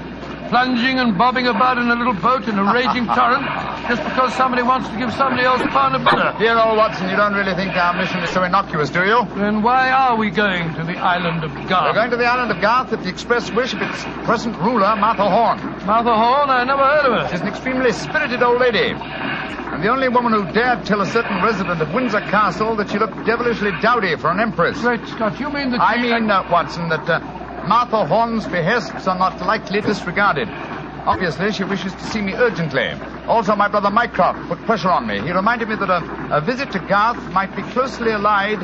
Speaker 3: Plunging and bobbing about in a little boat in a raging torrent just because somebody wants to give somebody else a pound of butter.
Speaker 15: Dear old Watson, you don't really think our mission is so innocuous, do you?
Speaker 3: Then why are we going to the island of Garth?
Speaker 15: We're going to the island of Garth at the express wish of its present ruler, Martha Horn.
Speaker 3: Martha Horn? I never heard of her.
Speaker 15: She's an extremely spirited old lady, and the only woman who dared tell a certain resident of Windsor Castle that she looked devilishly dowdy for an empress.
Speaker 3: Great Scott, you mean that
Speaker 15: Watson, that Martha Horn's behests are not lightly disregarded. Obviously, she wishes to see me urgently. Also, my brother Mycroft put pressure on me. He reminded me that a visit to Garth might be closely allied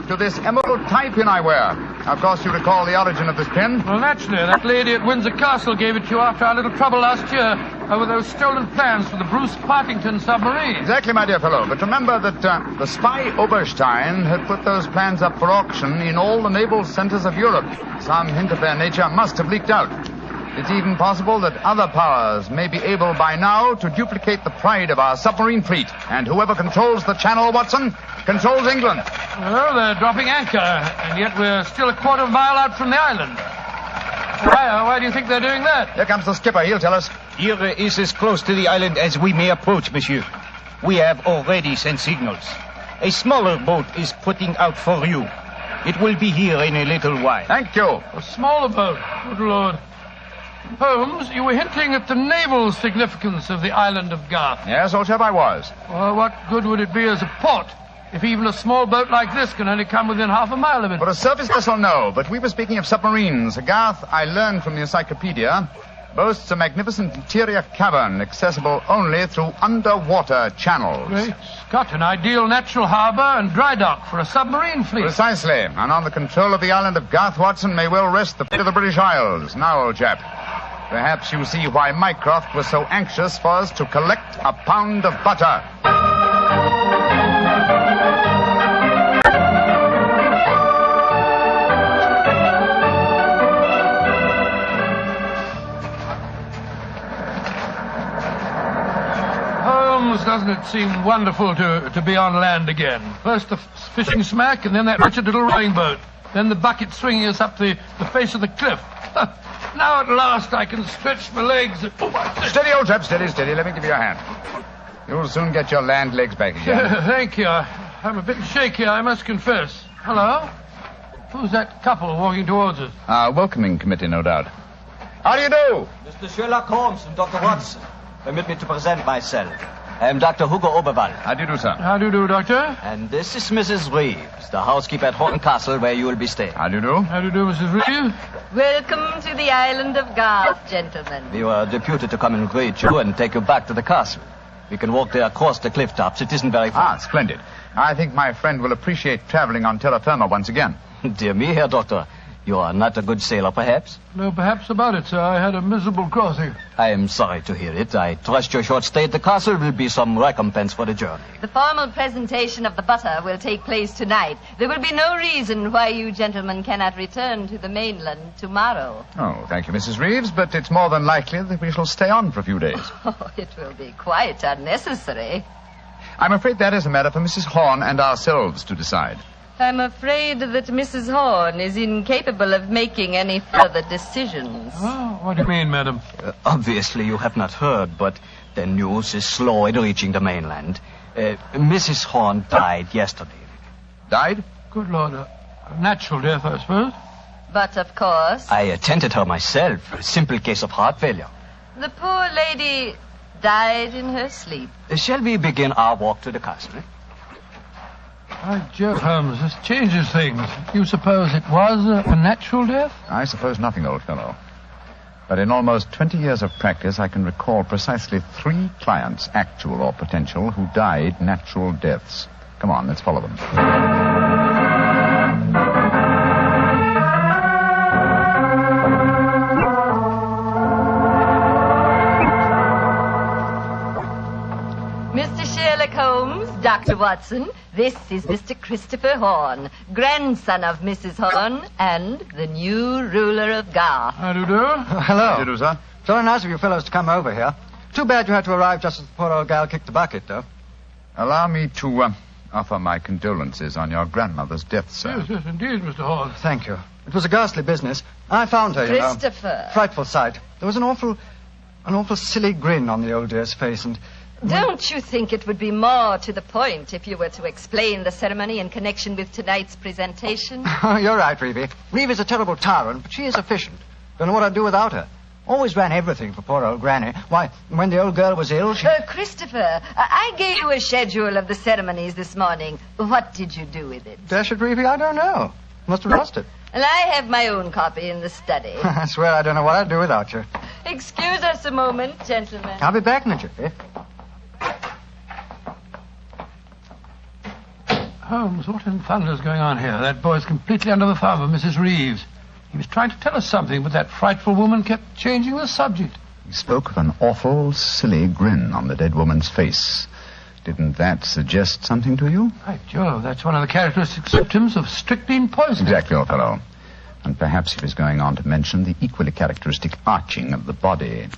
Speaker 15: to this emerald tie pin I wear. Of course, you recall the origin of this pin.
Speaker 3: Well, naturally. That lady at Windsor Castle gave it to you after our little trouble last year over those stolen plans for the Bruce Partington submarine.
Speaker 15: Exactly, my dear fellow. But remember that the spy Oberstein had put those plans up for auction in all the naval centers of Europe. Some hint of their nature must have leaked out. It's even possible that other powers may be able by now to duplicate the pride of our submarine fleet. And whoever controls the channel, Watson, controls England.
Speaker 3: Well, they're dropping anchor, and yet we're still a quarter mile out from the island. Why do you think they're doing that?
Speaker 15: Here comes the skipper. He'll tell us.
Speaker 14: Here is as close to the island as we may approach, monsieur. We have already sent signals. A smaller boat is putting out for you. It will be here in a little while.
Speaker 15: Thank you.
Speaker 3: A smaller boat. Good Lord. Holmes, you were hinting at the naval significance of the island of Garth.
Speaker 15: Yes, old chap, I was.
Speaker 3: Well, what good would it be as a port if even a small boat like this can only come within half a mile of it?
Speaker 15: For a surface vessel, no. But we were speaking of submarines. Garth, I learned from the encyclopedia, boasts a magnificent interior cavern accessible only through underwater channels.
Speaker 3: Great Scott, an ideal natural harbor and dry dock for a submarine fleet.
Speaker 15: Precisely. And on the control of the island of Garth, Watson, may well rest the fate of the British Isles. Now, old chap, perhaps you see why Mycroft was so anxious for us to collect a pound of butter.
Speaker 3: Doesn't it seem wonderful to be on land again? First the fishing smack, and then that wretched little rowing boat. Then the bucket swinging us up the face of the cliff. Now at last I can stretch my legs.
Speaker 15: Steady, old chap, steady, steady. Let me give you a hand. You'll soon get your land legs back again.
Speaker 3: Thank you. I'm a bit shaky, I must confess. Hello? Who's that couple walking towards us?
Speaker 15: Our welcoming committee, no doubt. How do you do?
Speaker 9: Mr. Sherlock Holmes and Dr. Watson. Permit me to present myself. I am Dr. Hugo Oberwald.
Speaker 15: How do you do, sir?
Speaker 3: How do you do, Doctor?
Speaker 9: And this is Mrs. Reeves, the housekeeper at Horton Castle, where you will be staying.
Speaker 15: How do you do?
Speaker 3: How do you do, Mrs. Reeves?
Speaker 17: Welcome to the island of Garth, gentlemen.
Speaker 9: We were deputed to come and greet you and take you back to the castle. We can walk there across the cliff tops. It isn't very far.
Speaker 15: Splendid. I think my friend will appreciate traveling on terra firma once again.
Speaker 9: Dear me, Herr Doctor. You are not a good sailor, perhaps?
Speaker 3: No, perhaps about it, sir. I had a miserable crossing.
Speaker 9: I am sorry to hear it. I trust your short stay at the castle will be some recompense for the journey.
Speaker 17: The formal presentation of the butter will take place tonight. There will be no reason why you gentlemen cannot return to the mainland tomorrow.
Speaker 15: Oh, thank you, Mrs. Reeves, but it's more than likely that we shall stay on for a few days.
Speaker 17: Oh, it will be quite unnecessary.
Speaker 15: I'm afraid that is a matter for Mrs. Horn and ourselves to decide.
Speaker 17: I'm afraid that Mrs. Horn is incapable of making any further decisions.
Speaker 3: Oh, what do you mean, madam?
Speaker 9: Obviously, you have not heard, but the news is slow in reaching the mainland. Mrs. Horn died yesterday.
Speaker 15: Died?
Speaker 3: Good Lord. A natural death, I suppose.
Speaker 17: But, of course...
Speaker 9: I attended her myself. A simple case of heart failure.
Speaker 17: The poor lady died in her sleep.
Speaker 9: Shall we begin our walk to the castle?
Speaker 3: By Jove, Holmes, this changes things. You suppose it was a natural death?
Speaker 15: I suppose nothing, old fellow. But in almost 20 years of practice, I can recall precisely 3 clients, actual or potential, who died natural deaths. Come on, let's follow them.
Speaker 17: Mr. Sherlock Holmes, Dr. Watson, this is Mr. Christopher Horn, grandson of Mrs. Horn and the new ruler of Garth.
Speaker 3: How do you do?
Speaker 10: Hello.
Speaker 15: How do you do, sir?
Speaker 10: Very nice of you fellows to come over here. Too bad you had to arrive just as the poor old gal kicked the bucket, though.
Speaker 15: Allow me to offer my condolences on your grandmother's death, sir.
Speaker 3: Yes, indeed, Mr. Horn.
Speaker 10: Thank you. It was a ghastly business. I found her, you know.
Speaker 17: Christopher.
Speaker 10: Frightful sight. There was an awful silly grin on the old dear's face, and...
Speaker 17: Don't you think it would be more to the point if you were to explain the ceremony in connection with tonight's presentation?
Speaker 10: You're right, Reeve. Reeve is a terrible tyrant, but she is efficient. Don't know what I'd do without her. Always ran everything for poor old Granny. Why, when the old girl was ill, she...
Speaker 17: Christopher, I gave you a schedule of the ceremonies this morning. What did you do with it?
Speaker 10: Dash it, Reeve, I don't know. Must have lost it.
Speaker 17: Well, I have my own copy in the study.
Speaker 10: I swear I don't know what I'd do without you.
Speaker 17: Excuse us a moment, gentlemen.
Speaker 10: I'll be back in a jiffy.
Speaker 3: Holmes, what in thunder's going on here? That boy's completely under the thumb of Mrs. Reeves. He was trying to tell us something, but that frightful woman kept changing the subject.
Speaker 15: He spoke of an awful, silly grin on the dead woman's face. Didn't that suggest something to you?
Speaker 3: By Jove, that's one of the characteristic symptoms of strychnine poisoning.
Speaker 15: Exactly, old fellow. And perhaps he was going on to mention the equally characteristic arching of the body.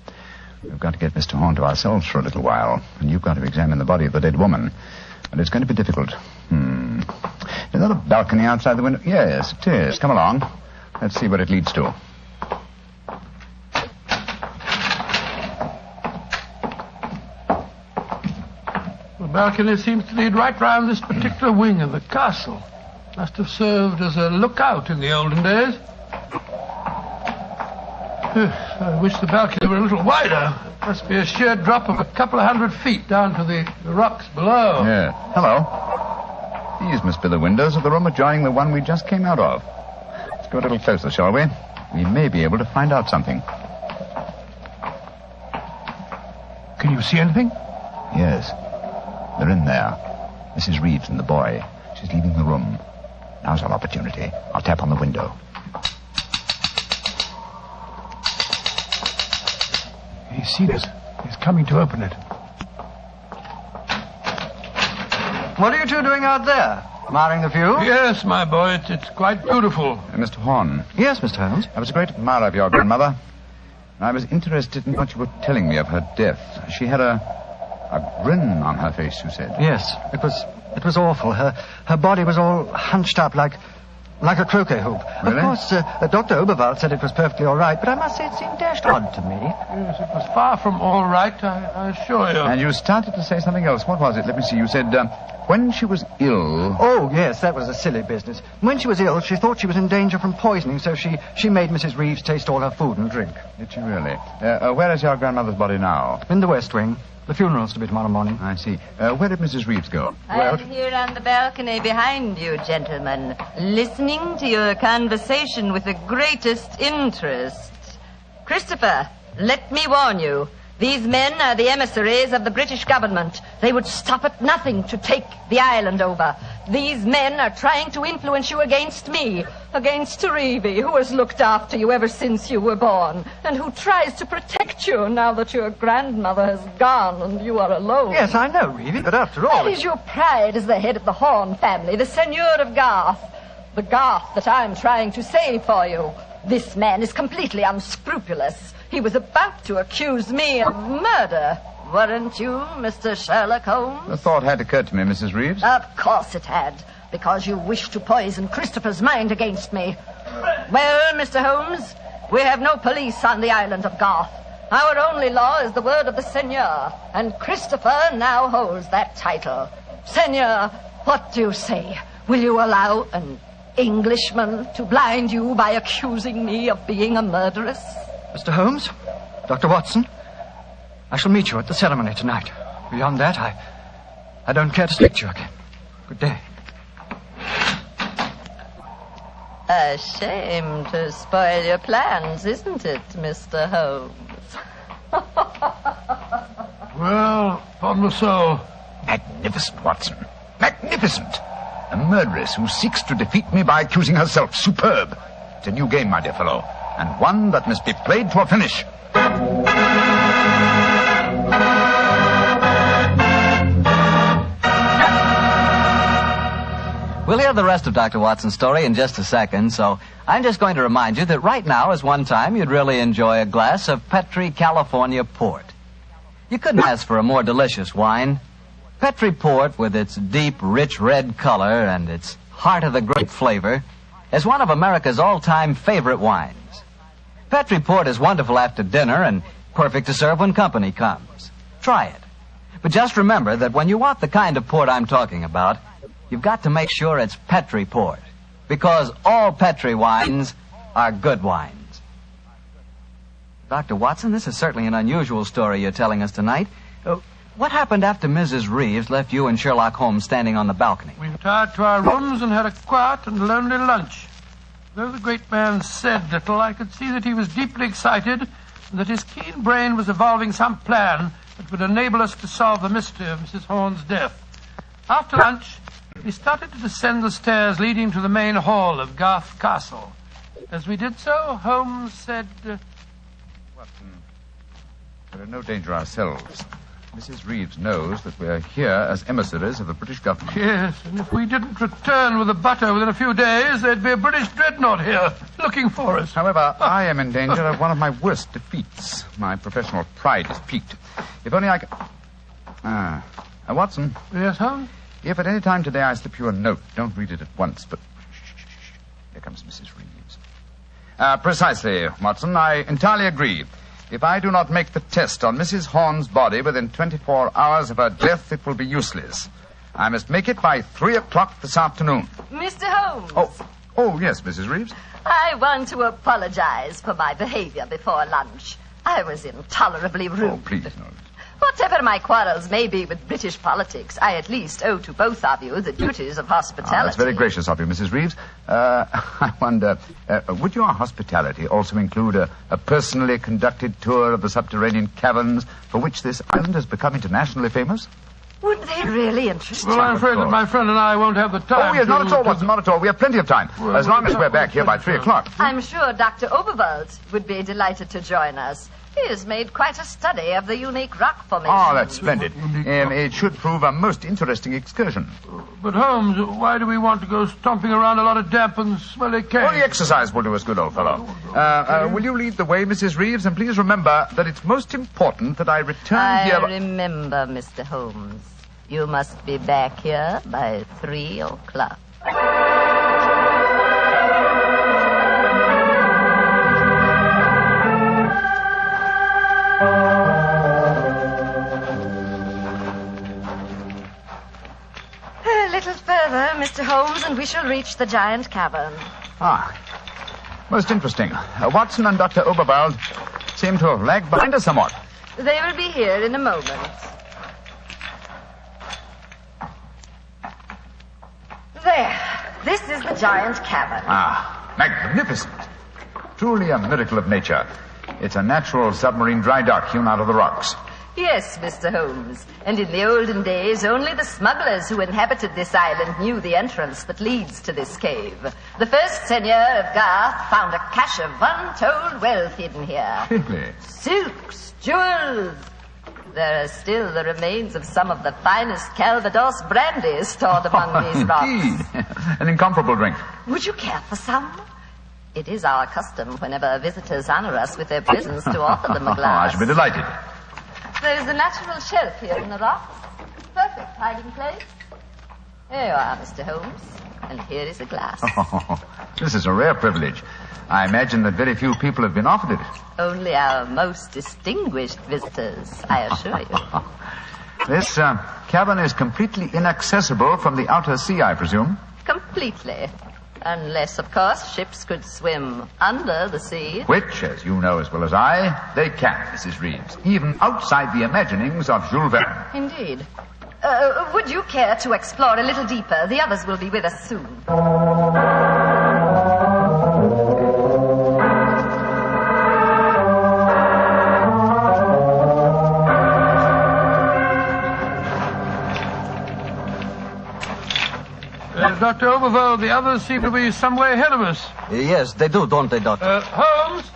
Speaker 15: We've got to get Mr. Horn to ourselves for a little while, and you've got to examine the body of the dead woman. And it's going to be difficult. Is that a balcony outside the window? Yes, it is. Come along. Let's see what it leads to.
Speaker 3: Good balcony seems to lead right round this particular wing of the castle. Must have served as a lookout in the olden days. I wish the balcony were a little wider. Must be a sheer drop of a couple of 100 feet down to the rocks below.
Speaker 2: Yeah. Hello. These must be the windows of the room adjoining the one we just came out of. Let's go a little closer, shall we? We may be able to find out something.
Speaker 3: Can you see anything?
Speaker 2: Yes. They're in there. Mrs. Reeves and the boy. She's leaving the room. Now's our opportunity. I'll tap on the window.
Speaker 3: He's seen us. He's coming to open it.
Speaker 10: What are you two doing out there? Admiring the view?
Speaker 3: Yes, my boy. It's quite beautiful.
Speaker 2: Mr. Horn.
Speaker 10: Yes, Mr. Holmes.
Speaker 2: I was a great admirer of your grandmother. I was interested in what you were telling me of her death. She had a grin on her face, you said.
Speaker 10: Yes, it was awful. Her body was all hunched up like a croquet hoop.
Speaker 2: Really?
Speaker 10: Of course, Dr. Oberwald said it was perfectly all right, but I must say it seemed dashed odd to me.
Speaker 3: Yes, it was far from all right, I assure you.
Speaker 2: And you started to say something else. What was it? Let me see. You said, when she was ill...
Speaker 10: Oh, yes, that was a silly business. When she was ill, she thought she was in danger from poisoning, so she made Mrs. Reeves taste all her food and drink.
Speaker 2: Did she really? Where is your grandmother's body now?
Speaker 10: In the West Wing. The funeral's to be tomorrow morning.
Speaker 2: I see. Where did Mrs. Reeves go?
Speaker 17: I'm here on the balcony behind you, gentlemen, listening to your conversation with the greatest interest. Christopher, let me warn you. These men are the emissaries of the British government. They would stop at nothing to take the island over. These men are trying to influence you against me, against Reevy, who has looked after you ever since you were born, and who tries to protect you now that your grandmother has gone and you are alone.
Speaker 10: Yes, I know, Reevy, but after all...
Speaker 17: That is your pride as the head of the Horn family, the Seigneur of Garth. The Garth that I'm trying to save for you. This man is completely unscrupulous. He was about to accuse me of murder. Weren't you, Mr. Sherlock Holmes?
Speaker 2: The thought had occurred to me, Mrs. Reeves.
Speaker 17: Of course it had, because you wished to poison Christopher's mind against me. Well, Mr. Holmes, we have no police on the island of Garth. Our only law is the word of the Seigneur, and Christopher now holds that title. Seigneur, what do you say? Will you allow an Englishman to blind you by accusing me of being a murderess?
Speaker 10: Mr. Holmes, Dr. Watson, I shall meet you at the ceremony tonight. Beyond that, I don't care to speak to you again. Good day.
Speaker 17: A shame to spoil your plans, isn't it, Mr. Holmes?
Speaker 3: Well, upon my soul.
Speaker 2: Magnificent, Watson. Magnificent. A murderess who seeks to defeat me by accusing herself. Superb. It's a new game, my dear fellow, and one that must be played to a finish.
Speaker 9: We'll hear the rest of Dr. Watson's story in just a second, so I'm just going to remind you that right now is one time you'd really enjoy a glass of Petri California Port. You couldn't ask for a more delicious wine. Petri Port, with its deep, rich red color and its heart of the grape flavor, is one of America's all-time favorite wines. Petri Port is wonderful after dinner and perfect to serve when company comes. Try it. But just remember that when you want the kind of port I'm talking about, you've got to make sure it's Petri Port, because all Petri wines are good wines. Dr. Watson, this is certainly an unusual story you're telling us tonight. What happened after Mrs. Reeves left you and Sherlock Holmes standing on the balcony?
Speaker 3: We retired to our rooms and had a quiet and lonely lunch. Though the great man said little, I could see that he was deeply excited and that his keen brain was evolving some plan that would enable us to solve the mystery of Mrs. Horn's death. After lunch, we started to descend the stairs leading to the main hall of Garth Castle. As we did so, Holmes said...
Speaker 2: Watson, we're in no danger ourselves. Mrs. Reeves knows that we're here as emissaries of the British government.
Speaker 3: Yes, and if we didn't return with the butter within a few days, there'd be a British dreadnought here looking for us.
Speaker 2: However, I am in danger of one of my worst defeats. My professional pride is piqued. If only I could... Watson.
Speaker 3: Yes, Holmes?
Speaker 2: If at any time today I slip you a note, don't read it at once, but... Shh. Here comes Mrs. Reeves. Precisely, Watson. I entirely agree. If I do not make the test on Mrs. Horn's body within 24 hours of her death, it will be useless. I must make it by 3 o'clock this afternoon.
Speaker 17: Mr. Holmes.
Speaker 2: Oh, yes, Mrs. Reeves.
Speaker 17: I want to apologize for my behavior before lunch. I was intolerably rude.
Speaker 2: Oh, please, no.
Speaker 17: Whatever my quarrels may be with British politics, I at least owe to both of you the duties of hospitality.
Speaker 2: That's very gracious of you, Mrs. Reeves. I wonder, would your hospitality also include a personally conducted tour of the subterranean caverns for which this island has become internationally famous?
Speaker 17: Would they really interest you?
Speaker 3: Well, I'm afraid that my friend and I won't have the time.
Speaker 2: Oh, yes, not at all, Watson, not at all. We have plenty of time, as long as we're back here by 3 o'clock.
Speaker 17: I'm sure Dr. Oberwald would be delighted to join us. He has made quite a study of the unique rock formation.
Speaker 2: Oh, that's splendid. It should prove a most interesting excursion.
Speaker 3: But, Holmes, why do we want to go stomping around a lot of damp and smelly caves?
Speaker 2: Well, the exercise will do us good, old fellow. Will you lead the way, Mrs. Reeves? And please remember that it's most important that I return here...
Speaker 17: I remember, Mr. Holmes. You must be back here by 3 o'clock. A little further, Mr. Holmes, and we shall reach the giant cavern.
Speaker 2: Most interesting. Watson and Dr. Oberwald seem to have lagged behind us somewhat.
Speaker 17: They will be here in a moment. There. This is the giant cavern.
Speaker 2: Magnificent. Truly a miracle of nature. It's a natural submarine dry dock hewn out of the rocks.
Speaker 17: Yes, Mr. Holmes. And in the olden days, only the smugglers who inhabited this island knew the entrance that leads to this cave. The first seigneur of Garth found a cache of untold wealth hidden here.
Speaker 2: Really?
Speaker 17: Silks, jewels. There are still the remains of some of the finest Calvados brandy stored among these rocks.
Speaker 2: Indeed. An incomparable drink.
Speaker 17: Would you care for some? It is our custom whenever visitors honor us with their presence to offer them a glass.
Speaker 2: I should be delighted.
Speaker 17: There is a natural shelf here in the rocks. Perfect hiding place. Here you are, Mr. Holmes. And here is a glass.
Speaker 2: This is a rare privilege. I imagine that very few people have been offered it.
Speaker 17: Only our most distinguished visitors, I assure you.
Speaker 2: This cavern is completely inaccessible from the outer sea, I presume.
Speaker 17: Completely. Unless, of course, ships could swim under the sea.
Speaker 2: Which, as you know as well as I, they can, Mrs. Reeves. Even outside the imaginings of Jules Verne.
Speaker 17: Indeed. Would you care to explore a little deeper? The others will be with us soon.
Speaker 3: Dr. Oberwald, the others seem to be some way ahead of us.
Speaker 9: Yes, they do, don't they, Doctor?
Speaker 3: Holmes?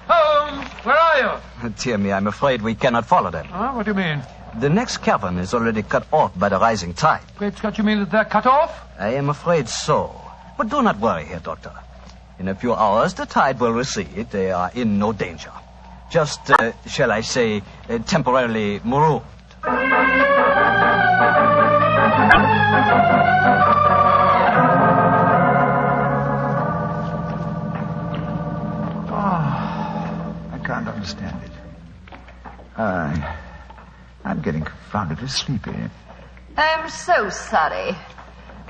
Speaker 3: Holmes, where are you?
Speaker 9: Dear me, I'm afraid we cannot follow them.
Speaker 3: What do you mean?
Speaker 9: The next cavern is already cut off by the rising tide.
Speaker 3: Great Scott, you mean that they're cut off?
Speaker 9: I am afraid so. But do not worry here, Doctor. In a few hours, the tide will recede. They are in no danger. Just, shall I say, temporarily marooned.
Speaker 2: I can't understand it. I'm getting confoundedly sleepy.
Speaker 17: I'm so sorry.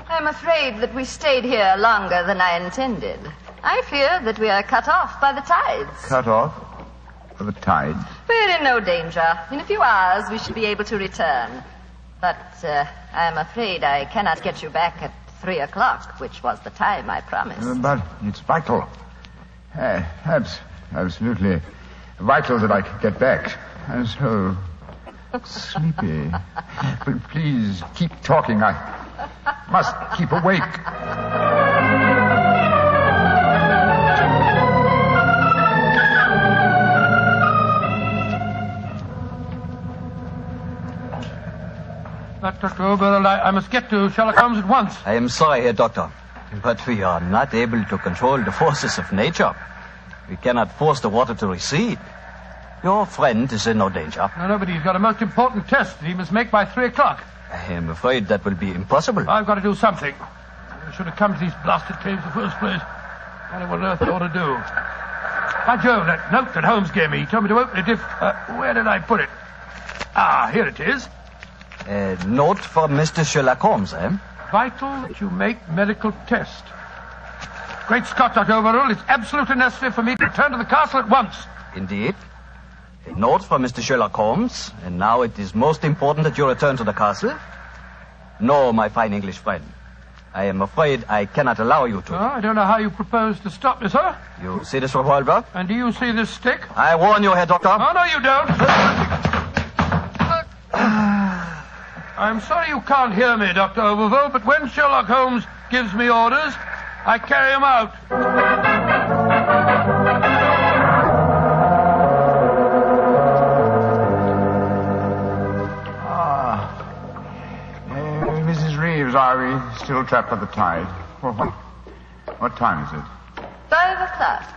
Speaker 17: I'm afraid that we stayed here longer than I intended. I fear that we are cut off by the tides.
Speaker 2: Cut off? By the tide?
Speaker 17: We're in no danger. In a few hours, we should be able to return. But I'm afraid I cannot get you back at 3 o'clock, which was the time I promised.
Speaker 2: But it's vital. Absolutely vital that I get back. I'm so sleepy. But please keep talking. I must keep awake.
Speaker 3: Dr. Oberwald, I must get to Sherlock Holmes at once.
Speaker 9: I am sorry, Herr Doctor, but we are not able to control the forces of nature. We cannot force the water to recede. Your friend is in no danger.
Speaker 3: No, but he's got a most important test that he must make by 3 o'clock.
Speaker 9: I am afraid that will be impossible.
Speaker 3: I've got to do something. I should have come to these blasted caves in the first place. I don't know what on earth I ought to do. By Jove, that note that Holmes gave me, he told me to open it if... where did I put it? Ah, here it is.
Speaker 5: A note from Mr. Sherlock Holmes, eh?
Speaker 3: Vital that you make medical test. Great Scott, Dr. Overall, it's absolutely necessary for me to return to the castle at once.
Speaker 5: Indeed. A note from Mr. Sherlock Holmes, and now it is most important that you return to the castle. No, my fine English friend. I am afraid I cannot allow you to.
Speaker 3: Oh, I don't know how you propose to stop me, sir.
Speaker 5: You see this revolver?
Speaker 3: And do you see this stick?
Speaker 5: I warn you, Herr Doctor.
Speaker 3: Oh, no, you don't. I'm sorry you can't hear me, Dr. Overville, but when Sherlock Holmes gives me orders, I carry them out.
Speaker 15: Mrs. Reeves, are we still trapped by the tide? What time is it?
Speaker 17: 5 o'clock.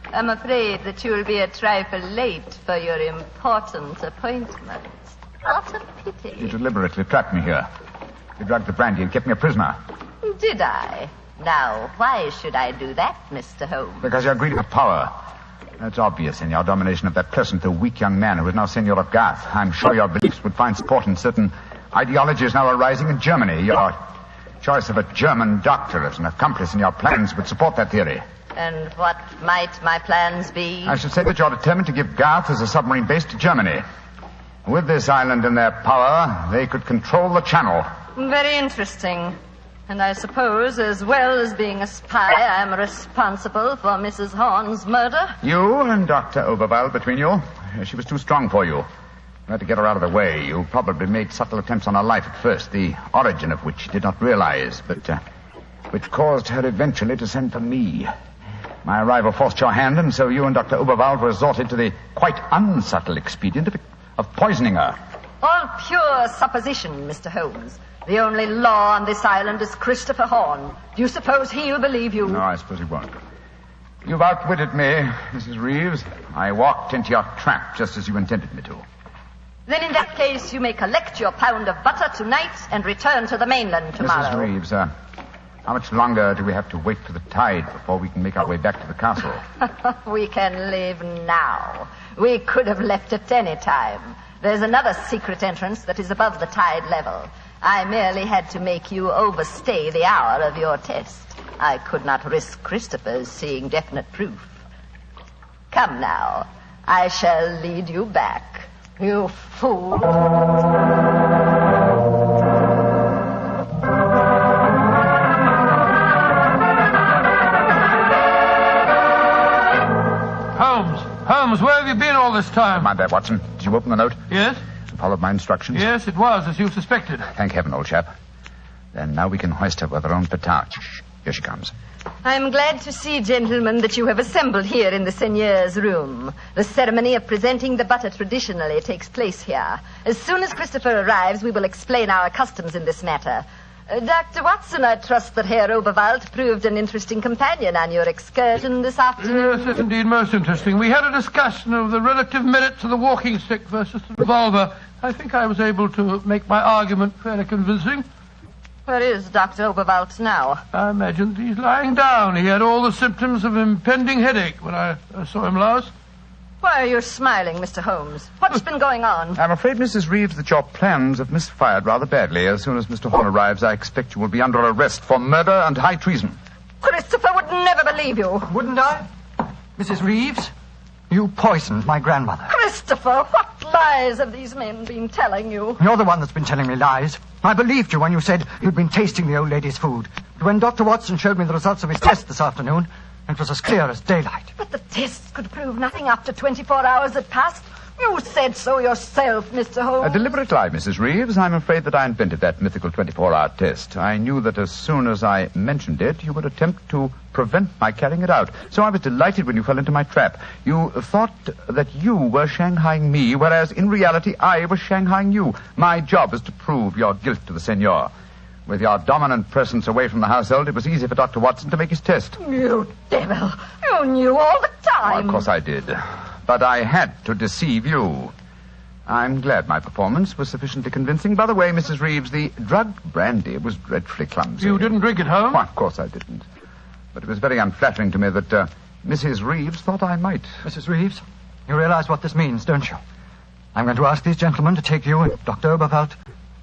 Speaker 17: I'm afraid that you will be a trifle late for your important appointment. What a pity.
Speaker 15: You deliberately trapped me here. You drugged the brandy and kept me a prisoner.
Speaker 17: Did I? Now, why should I do that, Mr. Holmes?
Speaker 15: Because you're greedy for power. That's obvious in your domination of that pleasant though weak young man who is now Senor of Garth. I'm sure your beliefs would find support in certain ideologies now arising in Germany. Your choice of a German doctor as an accomplice in your plans would support that theory.
Speaker 17: And what might my plans be?
Speaker 15: I should say that you're determined to give Garth as a submarine base to Germany. With this island in their power, they could control the channel.
Speaker 17: Very interesting. And I suppose, as well as being a spy, I'm responsible for Mrs. Horn's murder?
Speaker 15: You and Dr. Oberwald between you. She was too strong for you. You had to get her out of the way. You probably made subtle attempts on her life at first, the origin of which you did not realize, but which caused her eventually to send for me. My arrival forced your hand, and so you and Dr. Oberwald resorted to the quite unsubtle expedient of poisoning her.
Speaker 17: All pure supposition, Mr. Holmes. The only law on this island is Christopher Horn. Do you suppose he'll believe you?
Speaker 15: No, I suppose he won't. You've outwitted me, Mrs. Reeves. I walked into your trap just as you intended me to.
Speaker 17: Then in that case, you may collect your pound of butter tonight and return to the mainland tomorrow.
Speaker 15: Mrs. Reeves, how much longer do we have to wait for the tide before we can make our way back to the castle?
Speaker 17: We can leave now. We could have left at any time. There's another secret entrance that is above the tide level. I merely had to make you overstay the hour of your test. I could not risk Christopher's seeing definite proof. Come now. I shall lead you back. You fool.
Speaker 3: Holmes, where have you been all this time?
Speaker 15: Mind that, Watson. Did you open the note?
Speaker 3: Yes.
Speaker 15: You followed my instructions?
Speaker 3: Yes, it was, as you suspected.
Speaker 15: Thank heaven, old chap. Then now we can hoist her with her own petard. Here she comes.
Speaker 17: I'm glad to see, gentlemen, that you have assembled here in the seigneur's room. The ceremony of presenting the butter traditionally takes place here. As soon as Christopher arrives, we will explain our customs in this matter. Dr. Watson, I trust that Herr Oberwald proved an interesting companion on your excursion this afternoon.
Speaker 3: Yes, indeed, most interesting. We had a discussion of the relative merits of the walking stick versus the revolver. I think I was able to make my argument fairly convincing.
Speaker 17: Where is Dr. Oberwald now?
Speaker 3: I imagine he's lying down. He had all the symptoms of impending headache when I saw him last.
Speaker 17: Why are you smiling, Mr. Holmes? What's been going on?
Speaker 15: I'm afraid, Mrs. Reeves, that your plans have misfired rather badly. As soon as Mr. Horn arrives, I expect you will be under arrest for murder and high treason.
Speaker 17: Christopher would never believe you.
Speaker 10: Wouldn't I? Mrs. Reeves, you poisoned my grandmother.
Speaker 17: Christopher, what lies have these men been telling you?
Speaker 10: You're the one that's been telling me lies. I believed you when you said you'd been tasting the old lady's food. But when Dr. Watson showed me the results of his test this afternoon, it was as clear as daylight.
Speaker 17: But the tests could prove nothing after 24 hours had passed. You said so yourself, Mr. Holmes.
Speaker 15: A deliberate lie, Mrs. Reeves. I'm afraid that I invented that mythical 24-hour test. I knew that as soon as I mentioned it, you would attempt to prevent my carrying it out. So I was delighted when you fell into my trap. You thought that you were shanghaiing me, whereas in reality I was shanghaiing you. My job is to prove your guilt to the senor. With your dominant presence away from the household, it was easy for Dr. Watson to make his test.
Speaker 17: You devil! You knew all the time.
Speaker 15: Well, of course I did. But I had to deceive you. I'm glad my performance was sufficiently convincing. By the way, Mrs. Reeves, the drugged brandy was dreadfully clumsy.
Speaker 3: You didn't drink it home?
Speaker 15: Well, of course I didn't. But it was very unflattering to me that
Speaker 18: Mrs. Reeves thought I might.
Speaker 19: Mrs. Reeves, you realize what this means, don't you? I'm going to ask these gentlemen to take you and Dr. Oberwald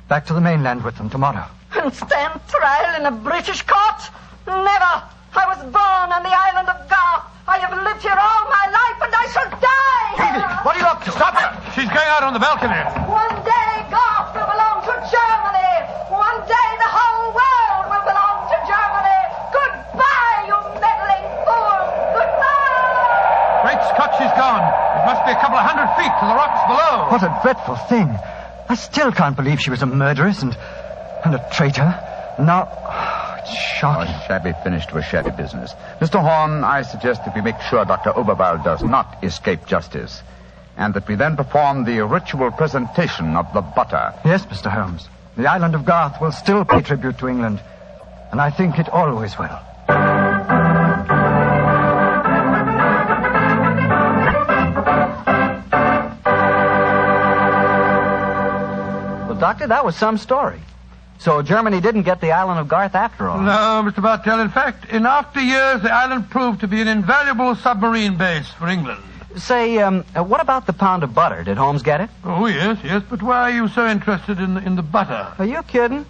Speaker 19: back to the mainland with them tomorrow.
Speaker 23: And stand trial in a British court? Never! I was born on the island of Garth. I have lived here all my life, and I shall die!
Speaker 19: Katie, what are you up to?
Speaker 3: Stop her! She's going out on the balcony.
Speaker 23: One day, Garth will belong to Germany. One day, the whole world will belong to Germany. Goodbye, you meddling fool! Goodbye!
Speaker 3: Great Scott, she's gone. It must be a couple of 100 feet to the rocks below.
Speaker 19: What a dreadful thing. I still can't believe she was a murderess and a traitor. Now, it's shocking.
Speaker 18: A shabby finish to a shabby business. Mr. Horn, I suggest that we make sure Dr. Oberwald does not escape justice, and that we then perform the ritual presentation of the butter.
Speaker 19: Yes, Mr. Holmes. The island of Garth will still pay tribute to England, and I think it always will.
Speaker 9: Well, Doctor, that was some story. So Germany didn't get the island of Garth after all.
Speaker 3: No, Mr. Bartell. In fact, in after years, the island proved to be an invaluable submarine base for England.
Speaker 9: Say, what about the pound of butter? Did Holmes get it?
Speaker 3: Oh, yes. But why are you so interested in the butter?
Speaker 9: Are you kidding?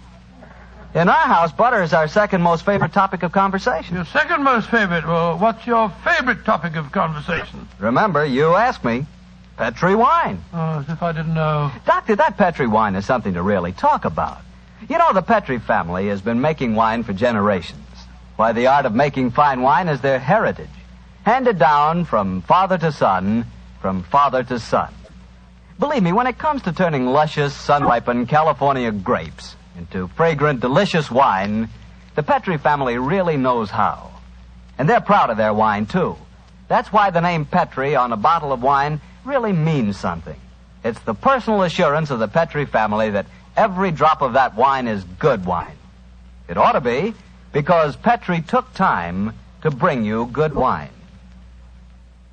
Speaker 9: In our house, butter is our second most favorite topic of conversation.
Speaker 3: Your second most favorite? Well, what's your favorite topic of conversation?
Speaker 9: Remember, you asked me. Petri wine.
Speaker 3: Oh, as if I didn't know.
Speaker 9: Doctor, that Petri wine is something to really talk about. You know, the Petri family has been making wine for generations. Why, the art of making fine wine is their heritage, handed down from father to son, from father to son. Believe me, when it comes to turning luscious, sun-ripened California grapes into fragrant, delicious wine, the Petri family really knows how. And they're proud of their wine, too. That's why the name Petri on a bottle of wine really means something. It's the personal assurance of the Petri family that every drop of that wine is good wine. It ought to be, because Petri took time to bring you good wine.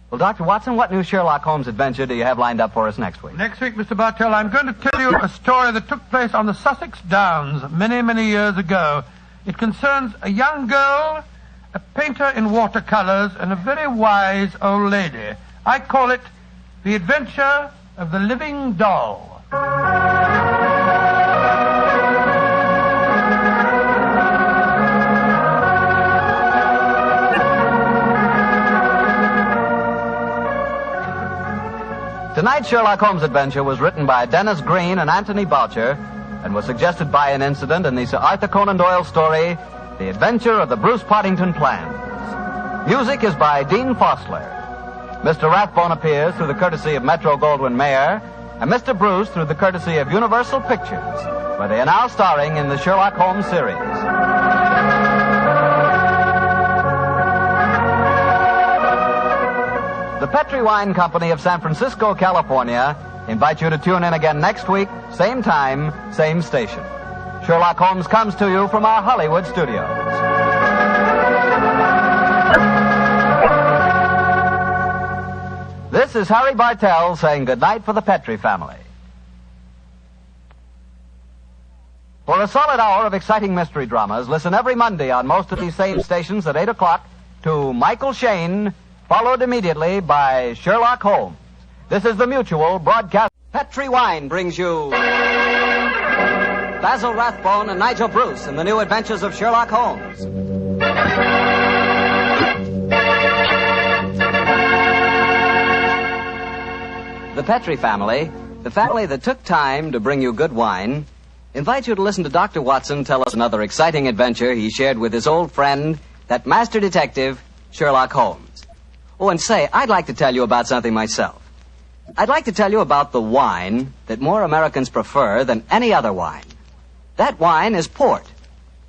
Speaker 9: Well, Dr. Watson, what new Sherlock Holmes adventure do you have lined up for us next week?
Speaker 3: Next week, Mr. Bartell, I'm going to tell you a story that took place on the Sussex Downs many, many years ago. It concerns a young girl, a painter in watercolors, and a very wise old lady. I call it The Adventure of the Living Doll.
Speaker 9: Tonight's Sherlock Holmes adventure was written by Dennis Green and Anthony Boucher and was suggested by an incident in the Sir Arthur Conan Doyle story, The Adventure of the Bruce Partington Plans. Music is by Dean Fosler. Mr. Rathbone appears through the courtesy of Metro-Goldwyn-Mayer, and Mr. Bruce through the courtesy of Universal Pictures, where they are now starring in the Sherlock Holmes series. The Petri Wine Company of San Francisco, California, invite you to tune in again next week, same time, same station. Sherlock Holmes comes to you from our Hollywood studios. This is Harry Bartell saying goodnight for the Petri family. For a solid hour of exciting mystery dramas, listen every Monday on most of these same stations at 8 o'clock to Michael Shayne, followed immediately by Sherlock Holmes. This is the Mutual Broadcast. Petri Wine brings you Basil Rathbone and Nigel Bruce in the new adventures of Sherlock Holmes. The Petri family, the family that took time to bring you good wine, invites you to listen to Dr. Watson tell us another exciting adventure he shared with his old friend, that master detective, Sherlock Holmes. Oh, and say, I'd like to tell you about something myself. I'd like to tell you about the wine that more Americans prefer than any other wine. That wine is port.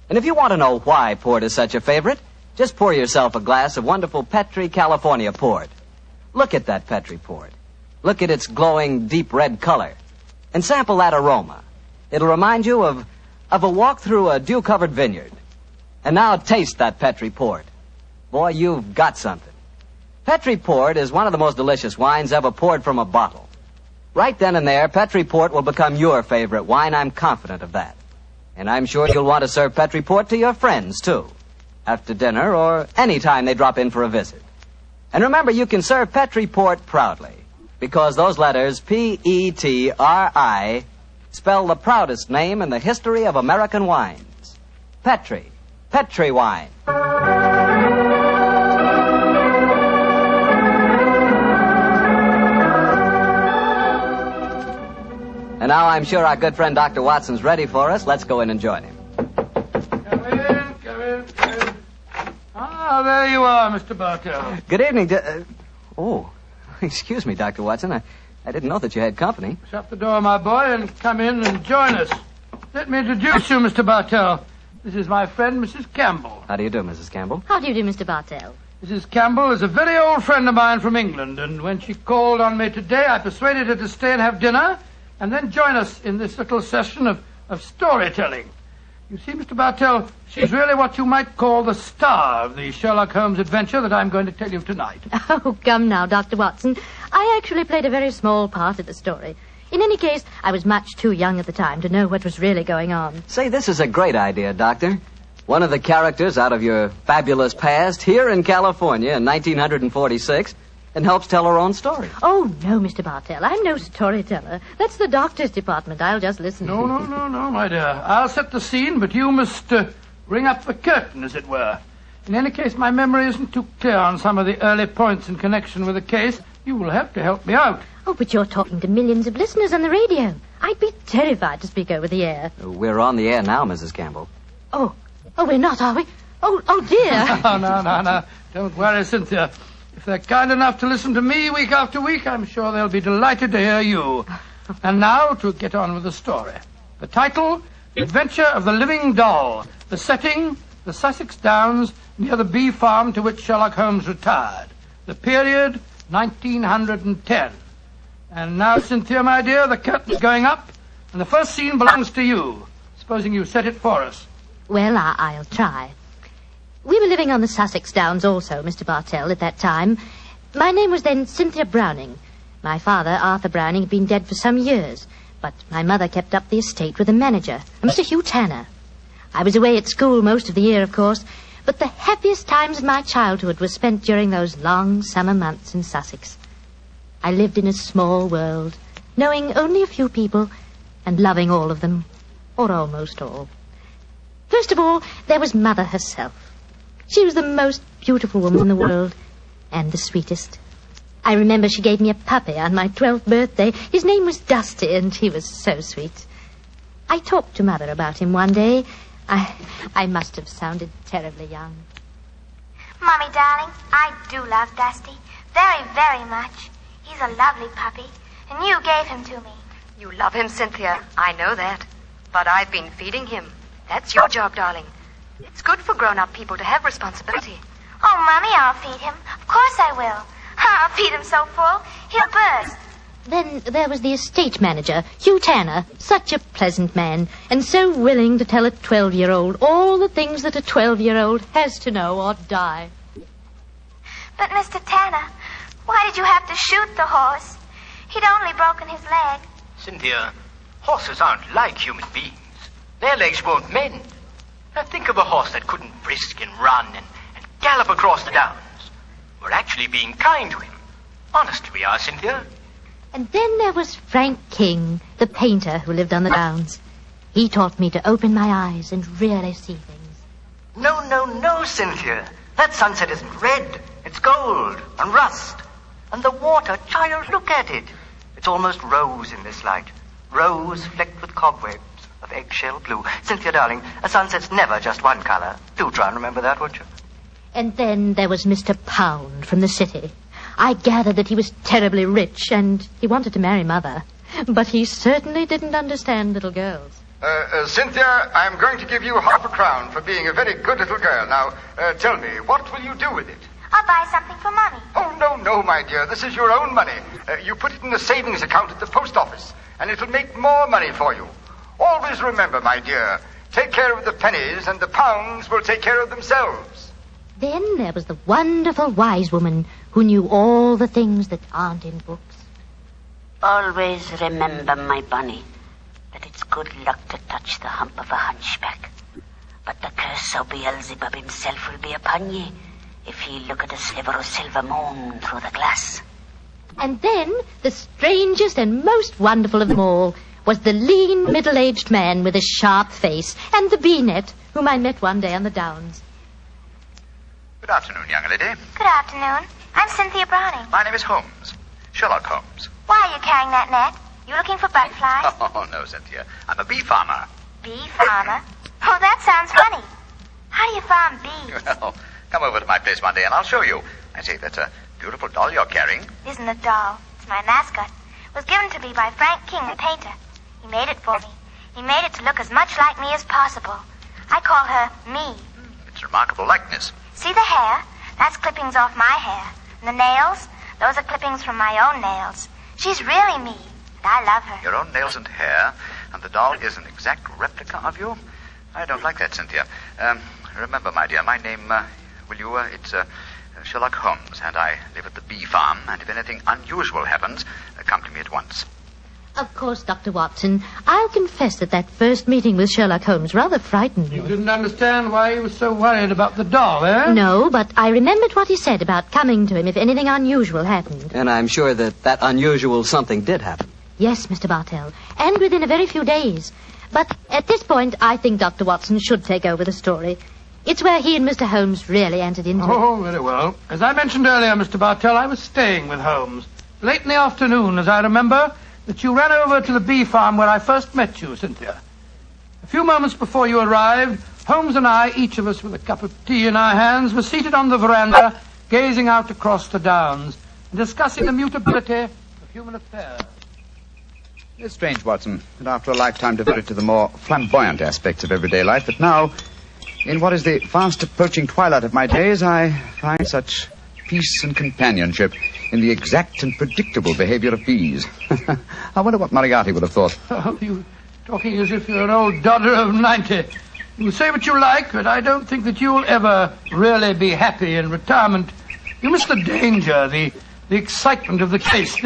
Speaker 9: And if you want to know why port is such a favorite, just pour yourself a glass of wonderful Petri California port. Look at that Petri port. Look at its glowing deep red color. And sample that aroma. It'll remind you of a walk through a dew-covered vineyard. And now taste that Petri port. Boy, you've got something. Petri Port is one of the most delicious wines ever poured from a bottle. Right then and there, Petri Port will become your favorite wine. I'm confident of that. And I'm sure you'll want to serve Petri Port to your friends, too. After dinner or any time they drop in for a visit. And remember, you can serve Petri port proudly, because those letters, P-E-T-R-I, spell the proudest name in the history of American wines. Petri. Petri wine. And now I'm sure our good friend Dr. Watson's ready for us. Let's go in and join him.
Speaker 3: Come in. Ah, there you are, Mr. Bartell.
Speaker 9: Good evening. Oh, excuse me, Dr. Watson. I didn't know that you had company.
Speaker 3: Shut the door, my boy, and come in and join us. Let me introduce you, Mr. Bartell. This is my friend, Mrs. Campbell.
Speaker 9: How do you do, Mrs. Campbell?
Speaker 4: How do you do, Mr. Bartell?
Speaker 3: Mrs. Campbell is a very old friend of mine from England, and when she called on me today, I persuaded her to stay and have dinner, and then join us in this little session of storytelling. You see, Mr. Bartell, she's really what you might call the star of the Sherlock Holmes adventure that I'm going to tell you tonight.
Speaker 4: Oh, come now, Dr. Watson. I actually played a very small part in the story. In any case, I was much too young at the time to know what was really going on.
Speaker 9: Say, this is a great idea, Doctor. One of the characters out of your fabulous past here in California in 1946 and helps tell her own story.
Speaker 4: Oh, no, Mr. Bartell. I'm no storyteller. That's the doctor's department. I'll just listen.
Speaker 3: No, my dear. I'll set the scene, but you must ring up the curtain, as it were. In any case, my memory isn't too clear on some of the early points in connection with the case. You will have to help me out.
Speaker 4: Oh, but you're talking to millions of listeners on the radio. I'd be terrified to speak over the air.
Speaker 9: We're on the air now, Mrs. Campbell.
Speaker 4: Oh, we're not, are we? Oh, dear.
Speaker 3: No. Don't worry, Cynthia. If they're kind enough to listen to me week after week, I'm sure they'll be delighted to hear you. And now, to get on with the story. The title, The Adventure of the Living Doll. The setting, the Sussex Downs, near the bee farm to which Sherlock Holmes retired. The period, 1910. And now, Cynthia, my dear, the curtain's going up, and the first scene belongs to you. Supposing you set it for us.
Speaker 4: Well, I'll try. We were living on the Sussex Downs also, Mr. Bartell, at that time. My name was then Cynthia Browning. My father, Arthur Browning, had been dead for some years, but my mother kept up the estate with a manager, Mr. Hugh Tanner. I was away at school most of the year, of course, but the happiest times of my childhood were spent during those long summer months in Sussex. I lived in a small world, knowing only a few people and loving all of them, or almost all. First of all, there was Mother herself. She was the most beautiful woman in the world, and the sweetest. I remember she gave me a puppy on my 12th birthday. His name was Dusty, and he was so sweet. I talked to Mother about him one day. I must have sounded terribly young.
Speaker 7: Mommy, darling, I do love Dusty. Very, very much. He's a lovely puppy, and you gave him to me.
Speaker 8: You love him, Cynthia. I know that. But I've been feeding him. That's your job, darling. It's good for grown-up people to have responsibility.
Speaker 7: Oh, Mommy, I'll feed him. Of course I will. I'll feed him so full, he'll burst.
Speaker 4: Then there was the estate manager, Hugh Tanner, such a pleasant man, and so willing to tell a 12-year-old all the things that a 12-year-old has to know or die.
Speaker 7: But, Mr. Tanner, why did you have to shoot the horse? He'd only broken his leg.
Speaker 16: Cynthia, horses aren't like human beings. Their legs won't mend. Now think of a horse that couldn't brisk and run and gallop across the downs. We're actually being kind to him. Honest we are, Cynthia.
Speaker 4: And then there was Frank King, the painter who lived on the downs. He taught me to open my eyes and really see things.
Speaker 16: No, Cynthia. That sunset isn't red. It's gold and rust. And the water, child, look at it. It's almost rose in this light. Rose flecked with cobwebs of eggshell blue. Cynthia, darling, a sunset's never just one color. Do try and remember that, won't you?
Speaker 4: And then there was Mr. Pound from the city. I gathered that he was terribly rich, and he wanted to marry Mother. But he certainly didn't understand little girls.
Speaker 24: Cynthia, I'm going to give you half a crown for being a very good little girl. Now, tell me, what will you do with it?
Speaker 7: I'll buy something for Mommy.
Speaker 24: Oh, no, my dear. This is your own money. You put it in the savings account at the post office, and it'll make more money for you. Always remember, my dear, take care of the pennies, and the pounds will take care of themselves.
Speaker 4: Then there was the wonderful wise woman who knew all the things that aren't in books.
Speaker 25: Always remember, my bunny, that it's good luck to touch the hump of a hunchback. But the curse of Beelzebub himself will be upon ye if he look at a sliver of silver moon through the glass.
Speaker 4: And then, the strangest and most wonderful of them all was the lean, middle-aged man with a sharp face and the bee-net, whom I met one day on the Downs.
Speaker 18: Good afternoon, young lady.
Speaker 7: Good afternoon. I'm Cynthia Browning.
Speaker 18: My name is Holmes. Sherlock Holmes.
Speaker 7: Why are you carrying that net? You looking for butterflies?
Speaker 18: Oh, no, Cynthia. I'm a bee farmer.
Speaker 7: Bee farmer? Oh, that sounds funny. How do you farm bees?
Speaker 18: Well, come over to my place one day and I'll show you. I say, that's a beautiful doll you're carrying.
Speaker 7: It isn't a doll. It's my mascot. It was given to me by Frank King, the painter. He made it for me. He made it to look as much like me as possible. I call her me.
Speaker 18: It's a remarkable likeness.
Speaker 7: See the hair? That's clippings off my hair. And the nails? Those are clippings from my own nails. She's really me, and I love her.
Speaker 18: Your own nails and hair, and the doll is an exact replica of you? I don't like that, Cynthia. Remember, my dear, my name, it's Sherlock Holmes, and I live at the bee farm, and if anything unusual happens, come to me at once.
Speaker 4: Of course, Dr. Watson. I'll confess that first meeting with Sherlock Holmes rather frightened me.
Speaker 3: You didn't understand why he was so worried about the doll, eh?
Speaker 4: No, but I remembered what he said about coming to him if anything unusual happened.
Speaker 9: And I'm sure that unusual something did happen.
Speaker 4: Yes, Mr. Bartell, and within a very few days. But at this point, I think Dr. Watson should take over the story. It's where he and Mr. Holmes really entered into it.
Speaker 3: Oh, very well. As I mentioned earlier, Mr. Bartell, I was staying with Holmes. Late in the afternoon, as I remember, that you ran over to the bee farm where I first met you, Cynthia. A few moments before you arrived, Holmes and I, each of us with a cup of tea in our hands, were seated on the veranda, gazing out across the downs and discussing the mutability of human affairs.
Speaker 2: It's strange, Watson, that after a lifetime devoted to the more flamboyant aspects of everyday life, that now, in what is the fast approaching twilight of my days, I find such peace and companionship in the exact and predictable behavior of bees. I wonder what Moriarty would have thought.
Speaker 3: Oh, you talking as if you're an old dodder of 90. You say what you like, but I don't think that you'll ever really be happy in retirement. You miss the danger, the excitement of the case,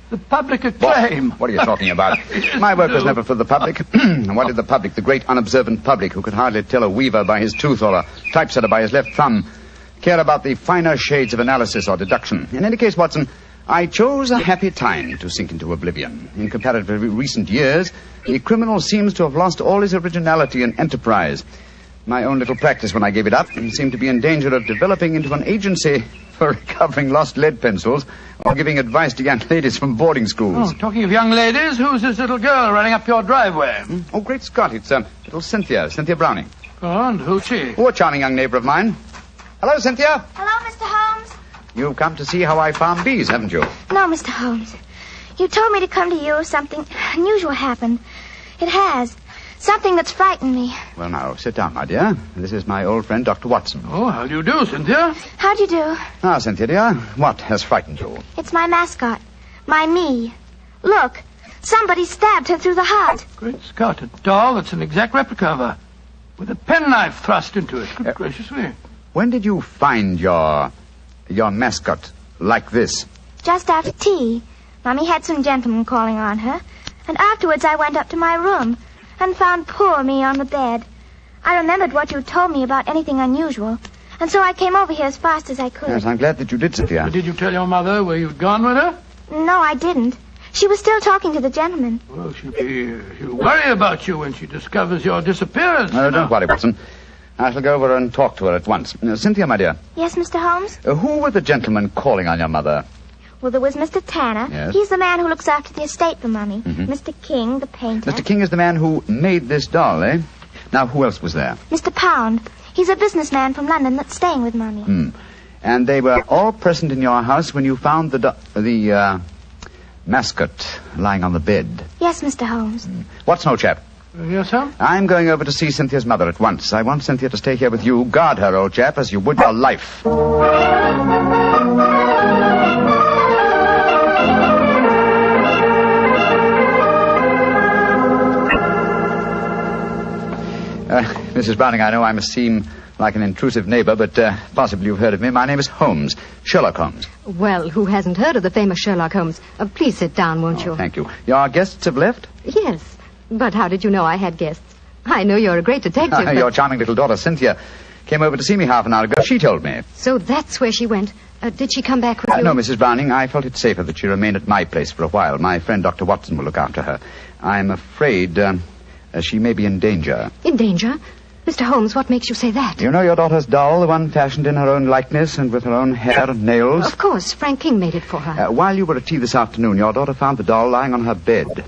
Speaker 3: the public acclaim.
Speaker 2: What are you talking about? My work was never for the public. What did the public, the great unobservant public, who could hardly tell a weaver by his tooth or a typesetter by his left thumb, care about the finer shades of analysis or deduction? In any case, Watson, I chose a happy time to sink into oblivion. In comparatively recent years, the criminal seems to have lost all his originality and enterprise. My own little practice, when I gave it up, seemed to be in danger of developing into an agency for recovering lost lead pencils or giving advice to young ladies from boarding schools.
Speaker 3: Oh, talking of young ladies, who's this little girl running up your driveway?
Speaker 2: Oh, great Scott, it's little Cynthia Browning.
Speaker 3: Oh, and who's she?
Speaker 2: Oh, a charming young neighbor of mine. Hello, Cynthia.
Speaker 7: Hello, Mr. Holmes.
Speaker 2: You've come to see how I farm bees, haven't you?
Speaker 7: No, Mr. Holmes. You told me to come to you if something unusual happened. It has. Something that's frightened me.
Speaker 2: Well, now, sit down, my dear. This is my old friend, Dr. Watson.
Speaker 3: Oh, how do you do, Cynthia?
Speaker 7: How do you do?
Speaker 2: Now, Cynthia, dear, what has frightened you?
Speaker 7: It's my mascot. My me. Look, somebody stabbed her through the heart.
Speaker 3: Great Scott, a doll that's an exact replica of her, with a penknife thrust into it. Good gracious me.
Speaker 2: When did you find your mascot like this?
Speaker 7: Just after tea. Mommy had some gentlemen calling on her, and afterwards I went up to my room and found poor me on the bed. I remembered what you told me about anything unusual, and so I came over here as fast as I could.
Speaker 2: Yes, I'm glad that you did, Cynthia.
Speaker 3: But did you tell your mother where you'd gone with her?
Speaker 7: No, I didn't. She was still talking to the gentleman.
Speaker 3: Well, she'll worry about you when she discovers your disappearance.
Speaker 2: No, don't worry, Watson. I shall go over and talk to her at once. Cynthia, my dear.
Speaker 7: Yes, Mr. Holmes?
Speaker 2: Who were the gentlemen calling on your mother?
Speaker 7: Well, there was Mr. Tanner.
Speaker 2: Yes.
Speaker 7: He's the man who looks after the estate for Mummy.
Speaker 2: Mm-hmm.
Speaker 7: Mr. King, the painter.
Speaker 2: Mr. King is the man who made this doll, eh? Now, who else was there?
Speaker 7: Mr. Pound. He's a businessman from London that's staying with Mummy.
Speaker 2: And they were all present in your house when you found the mascot lying on the bed.
Speaker 7: Yes, Mr. Holmes.
Speaker 2: Watson, old chap.
Speaker 3: Yes, sir?
Speaker 2: I'm going over to see Cynthia's mother at once. I want Cynthia to stay here with you. Guard her, old chap, as you would your life. Mrs. Browning, I know I must seem like an intrusive neighbor, but possibly you've heard of me. My name is Holmes, Sherlock Holmes.
Speaker 6: Well, who hasn't heard of the famous Sherlock Holmes? Please sit down, won't you?
Speaker 2: Thank you. Your guests have left?
Speaker 6: Yes, but how did you know I had guests? I know you're a great detective.
Speaker 2: Your charming little daughter, Cynthia, came over to see me half an hour ago. She told me.
Speaker 6: So that's where she went. Did she come back with you?
Speaker 2: No, Mrs. Browning. I felt it safer that she remained at my place for a while. My friend Dr. Watson will look after her. I'm afraid she may be in danger.
Speaker 6: In danger? Mr. Holmes, what makes you say that?
Speaker 2: You know your daughter's doll, the one fashioned in her own likeness and with her own hair and nails?
Speaker 6: Of course. Frank King made it for her.
Speaker 2: While you were at tea this afternoon, your daughter found the doll lying on her bed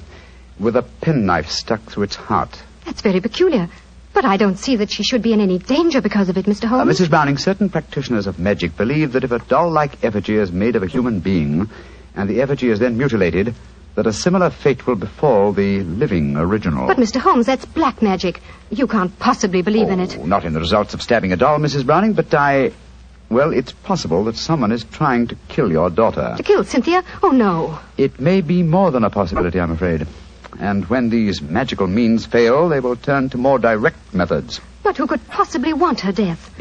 Speaker 2: with a penknife stuck through its heart.
Speaker 6: That's very peculiar. But I don't see that she should be in any danger because of it, Mr. Holmes.
Speaker 2: Mrs. Browning, certain practitioners of magic believe that if a doll-like effigy is made of a human being and the effigy is then mutilated, that a similar fate will befall the living original.
Speaker 6: But, Mr. Holmes, that's black magic. You can't possibly believe in it.
Speaker 2: Not in the results of stabbing a doll, Mrs. Browning, but well, it's possible that someone is trying to kill your daughter.
Speaker 6: To kill Cynthia? Oh, no.
Speaker 2: It may be more than a possibility, I'm afraid. And when these magical means fail, they will turn to more direct methods.
Speaker 6: But who could possibly want her death?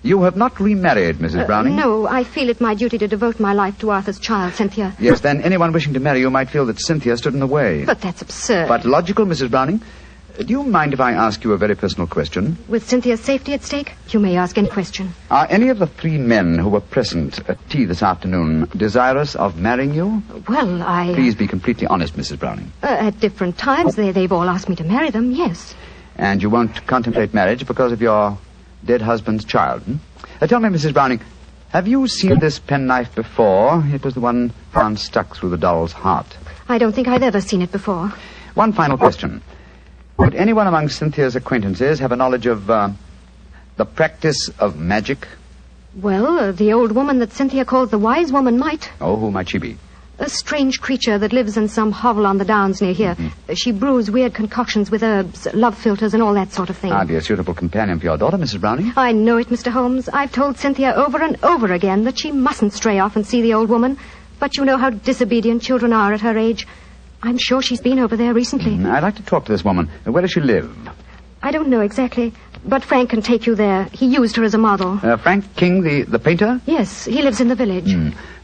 Speaker 2: You have not remarried, Mrs. Browning?
Speaker 6: No, I feel it my duty to devote my life to Arthur's child, Cynthia.
Speaker 2: Yes, then anyone wishing to marry you might feel that Cynthia stood in the way.
Speaker 6: But that's absurd.
Speaker 2: But logical, Mrs. Browning. Do you mind if I ask you a very personal question?
Speaker 6: With Cynthia's safety at stake, you may ask any question.
Speaker 2: Are any of the 3 men who were present at tea this afternoon desirous of marrying you?
Speaker 6: Well,
Speaker 2: Please be completely honest, Mrs. Browning.
Speaker 6: At different times, they've all asked me to marry them, yes.
Speaker 2: And you won't contemplate marriage because of your dead husband's child, Tell me, Mrs. Browning, have you seen this penknife before? It was the one found stuck through the doll's heart.
Speaker 6: I don't think I've ever seen it before.
Speaker 2: One final question. Would anyone among Cynthia's acquaintances have a knowledge of the practice of magic?
Speaker 6: Well, the old woman that Cynthia calls the wise woman might.
Speaker 2: Oh, who might she be?
Speaker 6: A strange creature that lives in some hovel on the downs near here. She brews weird concoctions with herbs, love philters, and all that sort of thing.
Speaker 2: I'd be a suitable companion for your daughter, Mrs. Browning.
Speaker 6: I know it, Mr. Holmes. I've told Cynthia over and over again that she mustn't stray off and see the old woman. But you know how disobedient children are at her age. I'm sure she's been over there recently.
Speaker 2: I'd like to talk to this woman. Where does she live?
Speaker 6: I don't know exactly, but Frank can take you there. He used her as a model.
Speaker 2: Frank King, the painter?
Speaker 6: Yes, he lives in the village.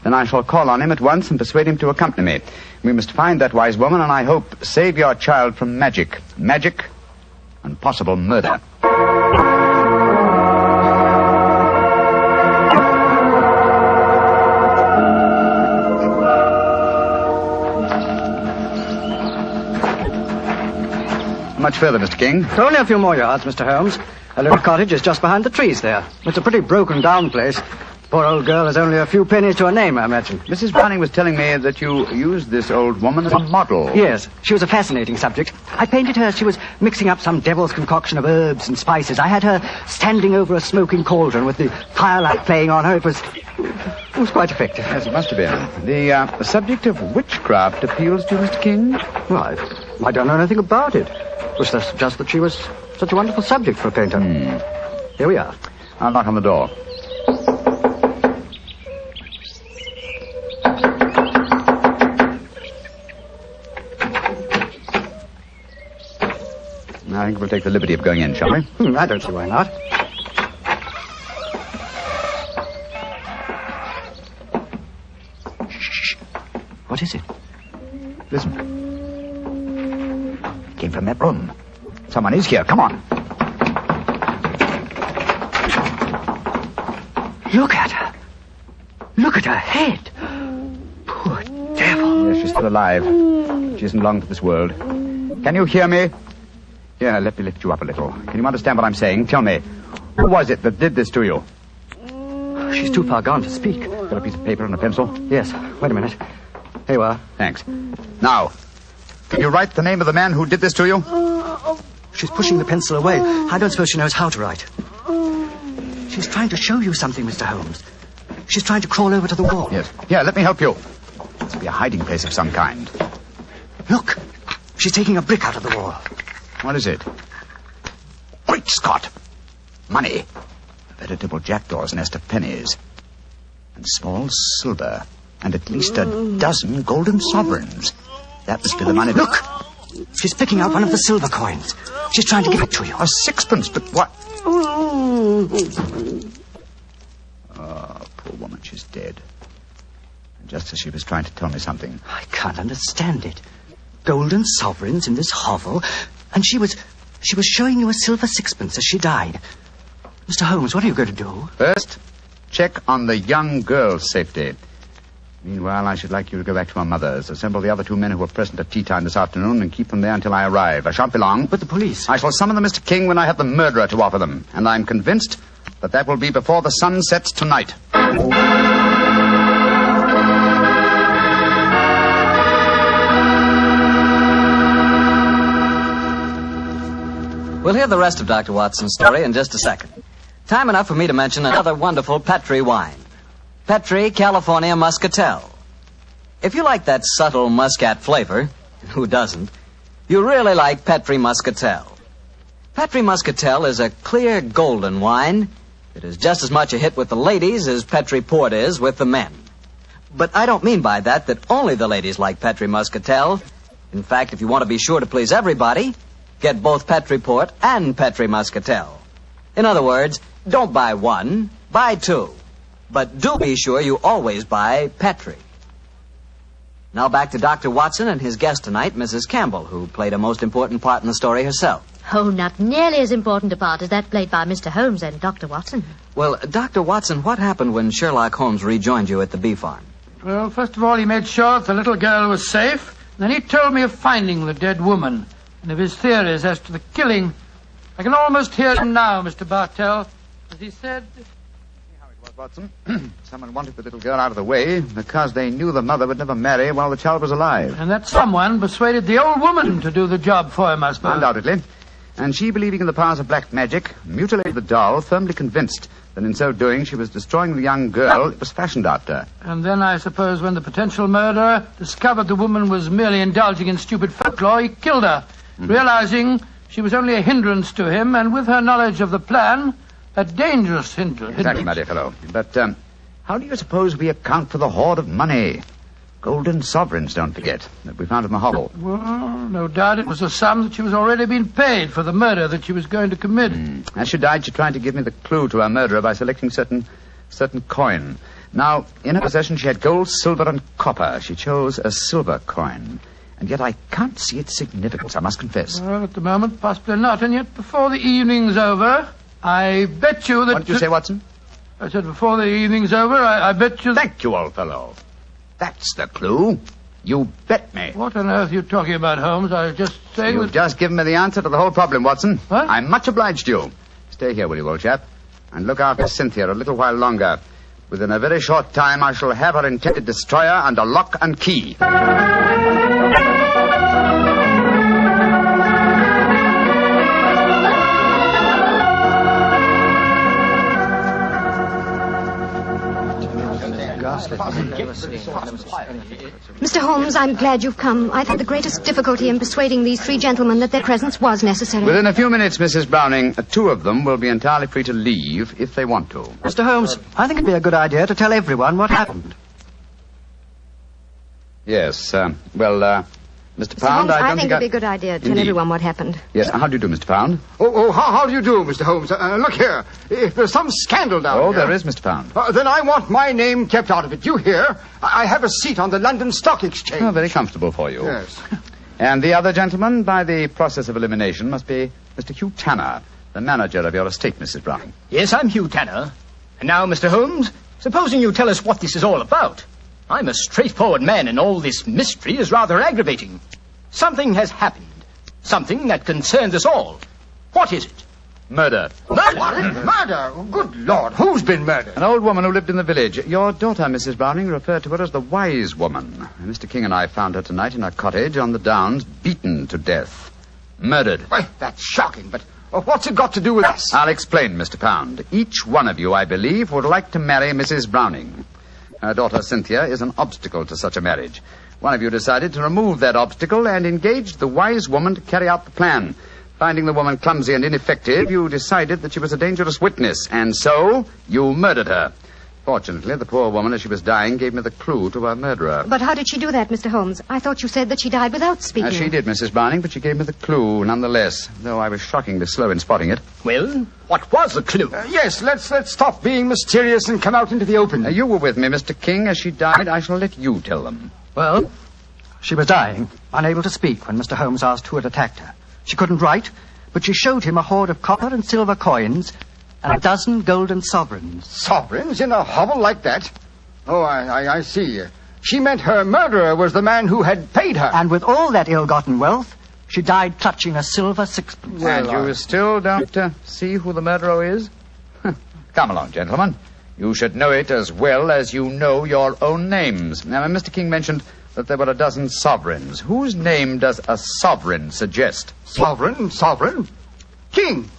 Speaker 2: Then I shall call on him at once and persuade him to accompany me. We must find that wise woman and I hope save your child from magic. Magic and possible murder. Much further, Mr. King?
Speaker 10: Only a few more yards, Mr. Holmes. A little cottage is just behind the trees there. It's a pretty broken-down place. Poor old girl has only a few pennies to her name, I imagine.
Speaker 2: Mrs. Browning was telling me that you used this old woman as a model.
Speaker 10: Yes, she was a fascinating subject. I painted her. She was mixing up some devil's concoction of herbs and spices. I had her standing over a smoking cauldron with the firelight playing on her. It was quite effective.
Speaker 2: Yes, it must have been. The subject of witchcraft appeals to you, Mr. King?
Speaker 10: Well, I don't know anything about it. It was just that she was such a wonderful subject for a painter. Here we are.
Speaker 2: I'll knock on the door. I think we'll take the liberty of going in, shall we?
Speaker 10: I don't see why not. Shh. What is it?
Speaker 2: Listen. It came from that room. Someone is here. Come on.
Speaker 10: Look at her. Look at her head. Poor devil.
Speaker 2: Yes, she's still alive. She isn't long for this world. Can you hear me? Here, let me lift you up a little. Can you understand what I'm saying? Tell me, who was it that did this to you?
Speaker 10: She's too far gone to speak.
Speaker 2: Got a piece of paper and a pencil?
Speaker 10: Yes. Wait a minute. Here you are.
Speaker 2: Thanks. Now, can you write the name of the man who did this to you?
Speaker 10: She's pushing the pencil away. I don't suppose she knows how to write. She's trying to show you something, Mr. Holmes. She's trying to crawl over to the wall.
Speaker 2: Yes. Here, let me help you. This will be a hiding place of some kind.
Speaker 10: Look. She's taking a brick out of the wall.
Speaker 2: What is it? Great Scott! Money. A veritable jackdaw's nest of pennies. And small silver. And at least a dozen golden sovereigns. That must be the money.
Speaker 10: Look! She's picking out one of the silver coins. She's trying to give it to you.
Speaker 2: A sixpence, but what? Oh, poor woman, she's dead. And just as she was trying to tell me something.
Speaker 10: I can't understand it. Golden sovereigns in this hovel, and she was showing you a silver sixpence as she died. Mr. Holmes, what are you going to do?
Speaker 2: First, check on the young girl's safety. Meanwhile, I should like you to go back to my mother's. Assemble the other 2 men who were present at tea time this afternoon and keep them there until I arrive. I shan't be long.
Speaker 10: But the police...
Speaker 2: I shall summon them, Mr. King, when I have the murderer to offer them. And I'm convinced that will be before the sun sets tonight.
Speaker 9: We'll hear the rest of Dr. Watson's story in just a second. Time enough for me to mention another wonderful Petri wine. Petri California Muscatel. If you like that subtle muscat flavor, who doesn't, you really like Petri Muscatel. Petri Muscatel is a clear golden wine that is just as much a hit with the ladies as Petri Port is with the men. But I don't mean by that only the ladies like Petri Muscatel. In fact, if you want to be sure to please everybody, get both Petri Port and Petri Muscatel. In other words, don't buy one, buy two. But do be sure you always buy Petri. Now back to Dr. Watson and his guest tonight, Mrs. Campbell, who played a most important part in the story herself.
Speaker 4: Oh, not nearly as important a part as that played by Mr. Holmes and Dr. Watson.
Speaker 9: Well, Dr. Watson, what happened when Sherlock Holmes rejoined you at the bee farm?
Speaker 3: Well, first of all, he made sure that the little girl was safe. Then he told me of finding the dead woman and of his theories as to the killing. I can almost hear him now, Mr. Bartell, as he said...
Speaker 2: Watson. Someone wanted the little girl out of the way because they knew the mother would never marry while the child was alive.
Speaker 3: And that someone persuaded the old woman to do the job for him, I suppose.
Speaker 2: Undoubtedly. And she, believing in the powers of black magic, mutilated the doll, firmly convinced that in so doing she was destroying the young girl it was fashioned after.
Speaker 3: And then, I suppose, when the potential murderer discovered the woman was merely indulging in stupid folklore, he killed her, realizing she was only a hindrance to him, and with her knowledge of the plan... a dangerous hindrance.
Speaker 2: Exactly, my dear fellow. But how do you suppose we account for the hoard of money? Golden sovereigns, don't forget, that we found in the hovel.
Speaker 3: Well, no doubt it was a sum that she was already being paid for the murder that she was going to commit.
Speaker 2: As she died, she tried to give me the clue to her murderer by selecting certain coin. Now, in her possession, she had gold, silver, and copper. She chose a silver coin. And yet I can't see its significance, I must confess.
Speaker 3: Well, at the moment, possibly not. And yet, before the evening's over... I bet you that...
Speaker 2: What did you say, Watson?
Speaker 3: I said before the evening's over, I bet you...
Speaker 2: Thank you, old fellow. That's the clue. You bet me.
Speaker 3: What on earth are you talking about, Holmes? I was just saying
Speaker 2: You've just given me the answer to the whole problem, Watson.
Speaker 3: What?
Speaker 2: I'm much obliged to you. Stay here, will you, old chap? And look after Cynthia a little while longer. Within a very short time, I shall have her intended destroyer under lock and key.
Speaker 6: Mr. Holmes, I'm glad you've come. I've had the greatest difficulty in persuading these three gentlemen that their presence was necessary.
Speaker 2: Within a few minutes, Mrs. Browning, 2 of them will be entirely free to leave if they want to.
Speaker 10: Mr. Holmes, I think it'd be a good idea to tell everyone what happened.
Speaker 2: Yes, Mr. Pound,
Speaker 6: Holmes, I think it'd be a good idea to tell everyone what happened.
Speaker 2: Yes, how do you do, Mr. Pound?
Speaker 24: How do you do, Mr. Holmes? Look here. If there's some scandal down here...
Speaker 2: Oh, there is, Mr. Pound.
Speaker 24: Then I want my name kept out of it. You hear? I have a seat on the London Stock Exchange.
Speaker 2: Oh, very comfortable for you.
Speaker 24: Yes.
Speaker 2: And the other gentleman, by the process of elimination, must be Mr. Hugh Tanner, the manager of your estate, Mrs. Browning.
Speaker 14: Yes, I'm Hugh Tanner. And now, Mr. Holmes, supposing you tell us what this is all about. I'm a straightforward man, and all this mystery is rather aggravating. Something has happened. Something that concerns us all. What is it?
Speaker 2: Murder.
Speaker 24: Murder? Murder? Good Lord, who's been murdered?
Speaker 2: An old woman who lived in the village. Your daughter, Mrs. Browning, referred to her as the wise woman. Mr. King and I found her tonight in her cottage on the downs, beaten to death. Murdered.
Speaker 24: Why, that's shocking, but what's it got to do with us?
Speaker 2: I'll explain, Mr. Pound. Each one of you, I believe, would like to marry Mrs. Browning. Her daughter, Cynthia, is an obstacle to such a marriage. One of you decided to remove that obstacle and engaged the wise woman to carry out the plan. Finding the woman clumsy and ineffective, you decided that she was a dangerous witness, and so you murdered her. Fortunately, the poor woman, as she was dying, gave me the clue to her murderer.
Speaker 6: But how did she do that, Mr. Holmes? I thought you said that she died without speaking.
Speaker 2: She did, Mrs. Browning, but she gave me the clue nonetheless, though I was shockingly slow in spotting it.
Speaker 14: Well, what was the clue?
Speaker 24: Yes, let's stop being mysterious and come out into the open.
Speaker 2: You were with me, Mr. King. As she died, I shall let you tell them.
Speaker 10: Well, she was dying, unable to speak when Mr. Holmes asked who had attacked her. She couldn't write, but she showed him a hoard of copper and silver coins and a dozen golden sovereigns.
Speaker 24: Sovereigns in a hovel like that? Oh, I see. She meant her murderer was the man who had paid her.
Speaker 10: And with all that ill-gotten wealth, she died clutching a silver sixpence.
Speaker 2: And you still don't see who the murderer is? Come along, gentlemen. You should know it as well as you know your own names. Now, Mr. King mentioned that there were a dozen sovereigns. Whose name does a sovereign suggest?
Speaker 24: Sovereign? King!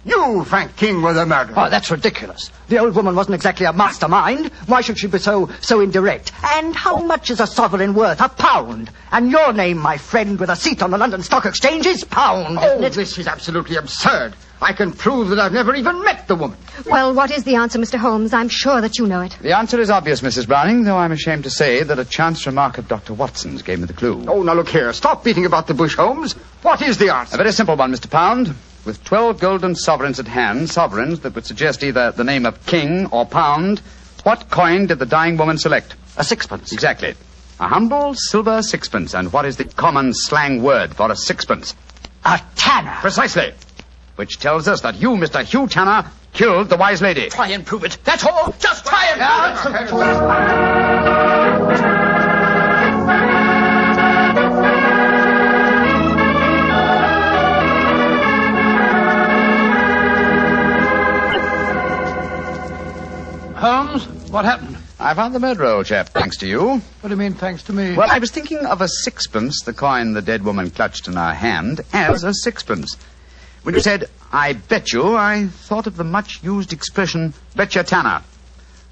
Speaker 24: You, Frank King, were the murderer.
Speaker 10: Oh, that's ridiculous. The old woman wasn't exactly a mastermind. Why should she be so indirect? And how much is a sovereign worth? £1. And your name, my friend, with a seat on the London Stock Exchange is Pound.
Speaker 24: Oh, this is absolutely absurd. I can prove that I've never even met the woman.
Speaker 6: Well, what is the answer, Mr. Holmes? I'm sure that you know it.
Speaker 2: The answer is obvious, Mrs. Browning, though I'm ashamed to say that a chance remark of Dr. Watson's gave me the clue.
Speaker 24: Oh, now look here. Stop beating about the bush, Holmes. What is the answer?
Speaker 2: A very simple one, Mr. Pound. With 12 golden sovereigns at hand, sovereigns that would suggest either the name of King or Pound, what coin did the dying woman select?
Speaker 10: A sixpence.
Speaker 2: Exactly. A humble silver sixpence. And what is the common slang word for a sixpence?
Speaker 10: A tanner.
Speaker 2: Precisely. Which tells us that you, Mr. Hugh Tanner, killed the wise lady.
Speaker 14: Try and prove it. That's all. Just try and prove it.
Speaker 3: Holmes, what happened?
Speaker 2: I found the murderer, old chap, thanks to you.
Speaker 3: What do you mean, thanks to me?
Speaker 2: Well, I was thinking of a sixpence, the coin the dead woman clutched in her hand, as a sixpence. When you said, I bet you, I thought of the much-used expression, betcha Tanner.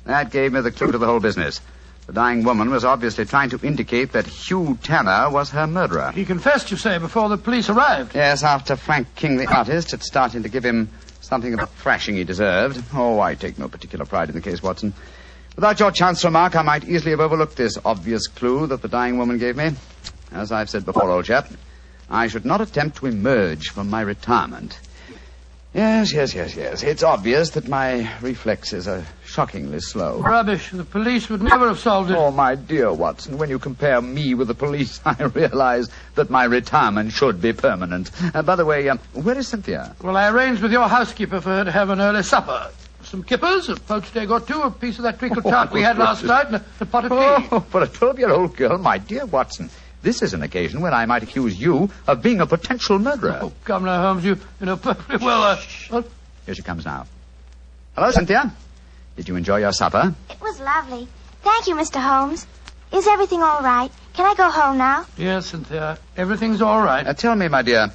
Speaker 2: That gave me the clue to the whole business. The dying woman was obviously trying to indicate that Hugh Tanner was her murderer.
Speaker 3: He confessed, you say, before the police arrived?
Speaker 2: Yes, after Frank King, the artist, had started to give him something of a thrashing he deserved. Oh, I take no particular pride in the case, Watson. Without your chance remark, I might easily have overlooked this obvious clue that the dying woman gave me. As I've said before, old chap, I should not attempt to emerge from my retirement. Yes. It's obvious that my reflexes are shockingly slow.
Speaker 3: Rubbish. The police would never have solved it.
Speaker 2: Oh, my dear Watson, when you compare me with the police, I realize that my retirement should be permanent. By the way, where is Cynthia?
Speaker 3: Well, I arranged with your housekeeper for her to have an early supper. Some kippers, a poached egg or two, a piece of that treacle tart we had last night, and a pot of tea.
Speaker 2: Oh, for a 12-year-old girl, my dear Watson, this is an occasion when I might accuse you of being a potential murderer.
Speaker 3: Oh, come now, Holmes, you know perfectly well,
Speaker 2: Here she comes now. Hello, Cynthia. Did you enjoy your supper?
Speaker 7: It was lovely. Thank you, Mr. Holmes. Is everything all right? Can I go home now?
Speaker 3: Yes, Cynthia. Everything's all right.
Speaker 2: Tell me, my dear,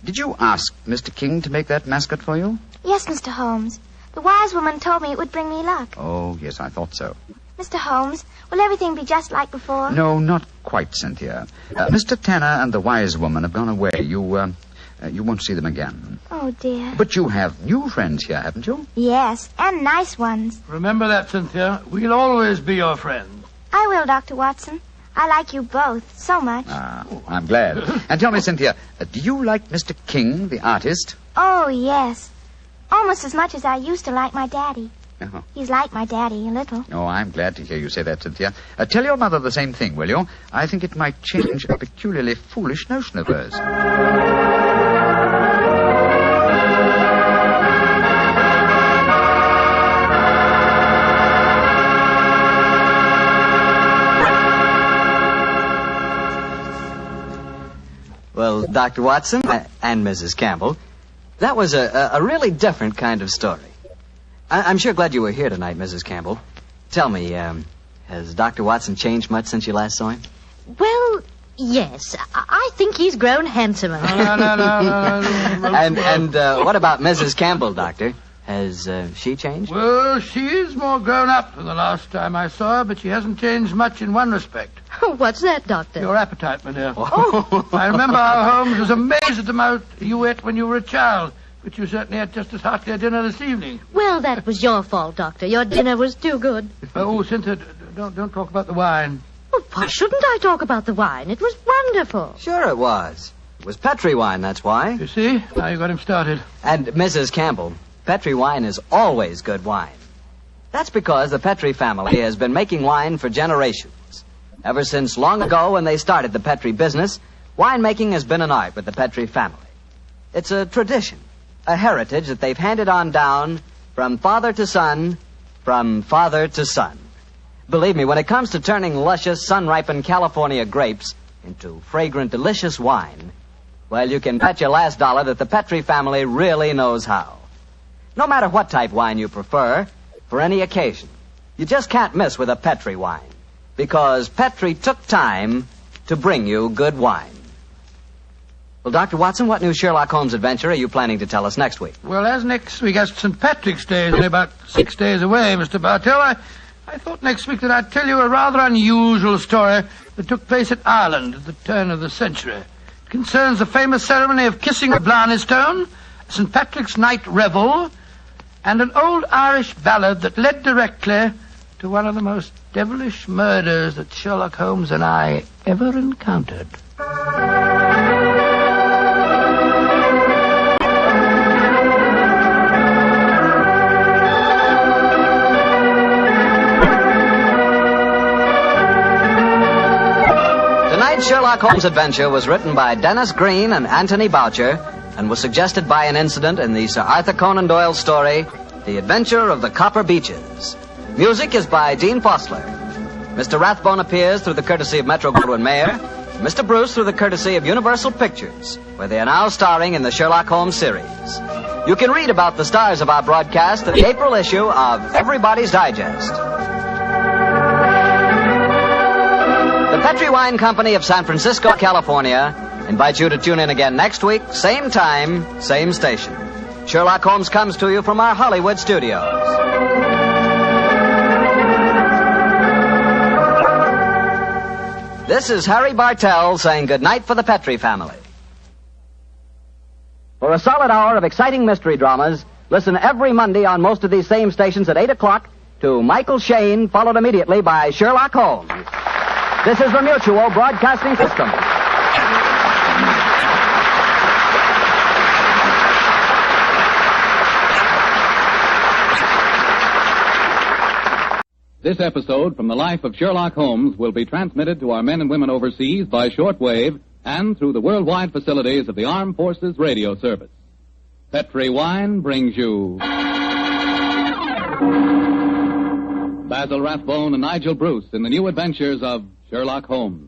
Speaker 2: did you ask Mr. King to make that mascot for you?
Speaker 7: Yes, Mr. Holmes. The wise woman told me it would bring me luck.
Speaker 2: Oh, yes, I thought so.
Speaker 7: Mr. Holmes, will everything be just like before?
Speaker 2: No, not quite, Cynthia. Mr. Tanner and the wise woman have gone away. You won't see them again.
Speaker 7: Oh, dear.
Speaker 2: But you have new friends here, haven't you?
Speaker 7: Yes, and nice ones.
Speaker 3: Remember that, Cynthia. We'll always be your friends.
Speaker 7: I will, Dr. Watson. I like you both so much.
Speaker 2: Ah, I'm glad. And tell me, Cynthia, do you like Mr. King, the artist?
Speaker 7: Oh, yes. Almost as much as I used to like my daddy.
Speaker 2: Oh.
Speaker 7: He's like my daddy, a little.
Speaker 2: Oh, I'm glad to hear you say that, Cynthia. Tell your mother the same thing, will you? I think it might change a peculiarly foolish notion of hers.
Speaker 9: Well, Dr. Watson and Mrs. Campbell, that was a really different kind of story. I'm sure glad you were here tonight, Mrs. Campbell. Tell me, has Dr. Watson changed much since you last saw him?
Speaker 4: Well, yes. I think he's grown handsomer.
Speaker 3: No.
Speaker 9: And what about Mrs. Campbell, Doctor? Has she changed?
Speaker 3: Well, she is more grown up than the last time I saw her, but she hasn't changed much in one respect.
Speaker 4: What's that, Doctor?
Speaker 3: Your appetite, my dear. Oh. I remember how Holmes was amazed at the amount you ate when you were a child, but you certainly ate just as heartily a dinner this evening.
Speaker 4: Well, that was your fault, Doctor. Your dinner was too good.
Speaker 3: Oh, Cynthia, don't talk about the wine.
Speaker 4: Well, why shouldn't I talk about the wine? It was wonderful.
Speaker 9: Sure it was. It was Petri wine, that's why.
Speaker 3: You see? Now you got him started.
Speaker 9: And Mrs. Campbell, Petri wine is always good wine. That's because the Petri family has been making wine for generations. Ever since long ago when they started the Petri business, winemaking has been an art with the Petri family. It's a tradition, a heritage that they've handed on down From father to son, from father to son. Believe me, when it comes to turning luscious, sun-ripened California grapes into fragrant, delicious wine, well, you can bet your last dollar that the Petri family really knows how. No matter what type wine you prefer, for any occasion, you just can't miss with a Petri wine, because Petri took time to bring you good wine. Well, Dr. Watson, what new Sherlock Holmes adventure are you planning to tell us next week?
Speaker 3: Well, as next week as St. Patrick's Day is only about 6 days away, Mr. Bartell, I thought next week that I'd tell you a rather unusual story that took place at Ireland at the turn of the century. It concerns the famous ceremony of kissing the Blarney stone, St. Patrick's night revel, and an old Irish ballad that led directly to one of the most devilish murders that Sherlock Holmes and I ever encountered.
Speaker 9: Tonight's Sherlock Holmes adventure was written by Dennis Green and Anthony Boucher and was suggested by an incident in the Sir Arthur Conan Doyle story, The Adventure of the Copper Beeches. Music is by Dean Fossler. Mr. Rathbone appears through the courtesy of Metro-Goldwyn-Mayer, Mr. Bruce through the courtesy of Universal Pictures, where they are now starring in the Sherlock Holmes series. You can read about the stars of our broadcast in the April issue of Everybody's Digest. The Petri Wine Company of San Francisco, California, invites you to tune in again next week, same time, same station. Sherlock Holmes comes to you from our Hollywood studios. This is Harry Bartell saying goodnight for the Petri family. For a solid hour of exciting mystery dramas, listen every Monday on most of these same stations at 8 o'clock to Michael Shayne, followed immediately by Sherlock Holmes. This is the Mutual Broadcasting System.
Speaker 11: This episode from the life of Sherlock Holmes will be transmitted to our men and women overseas by shortwave and through the worldwide facilities of the Armed Forces Radio Service. Petri Wine brings you Basil Rathbone and Nigel Bruce in the new adventures of Sherlock Holmes.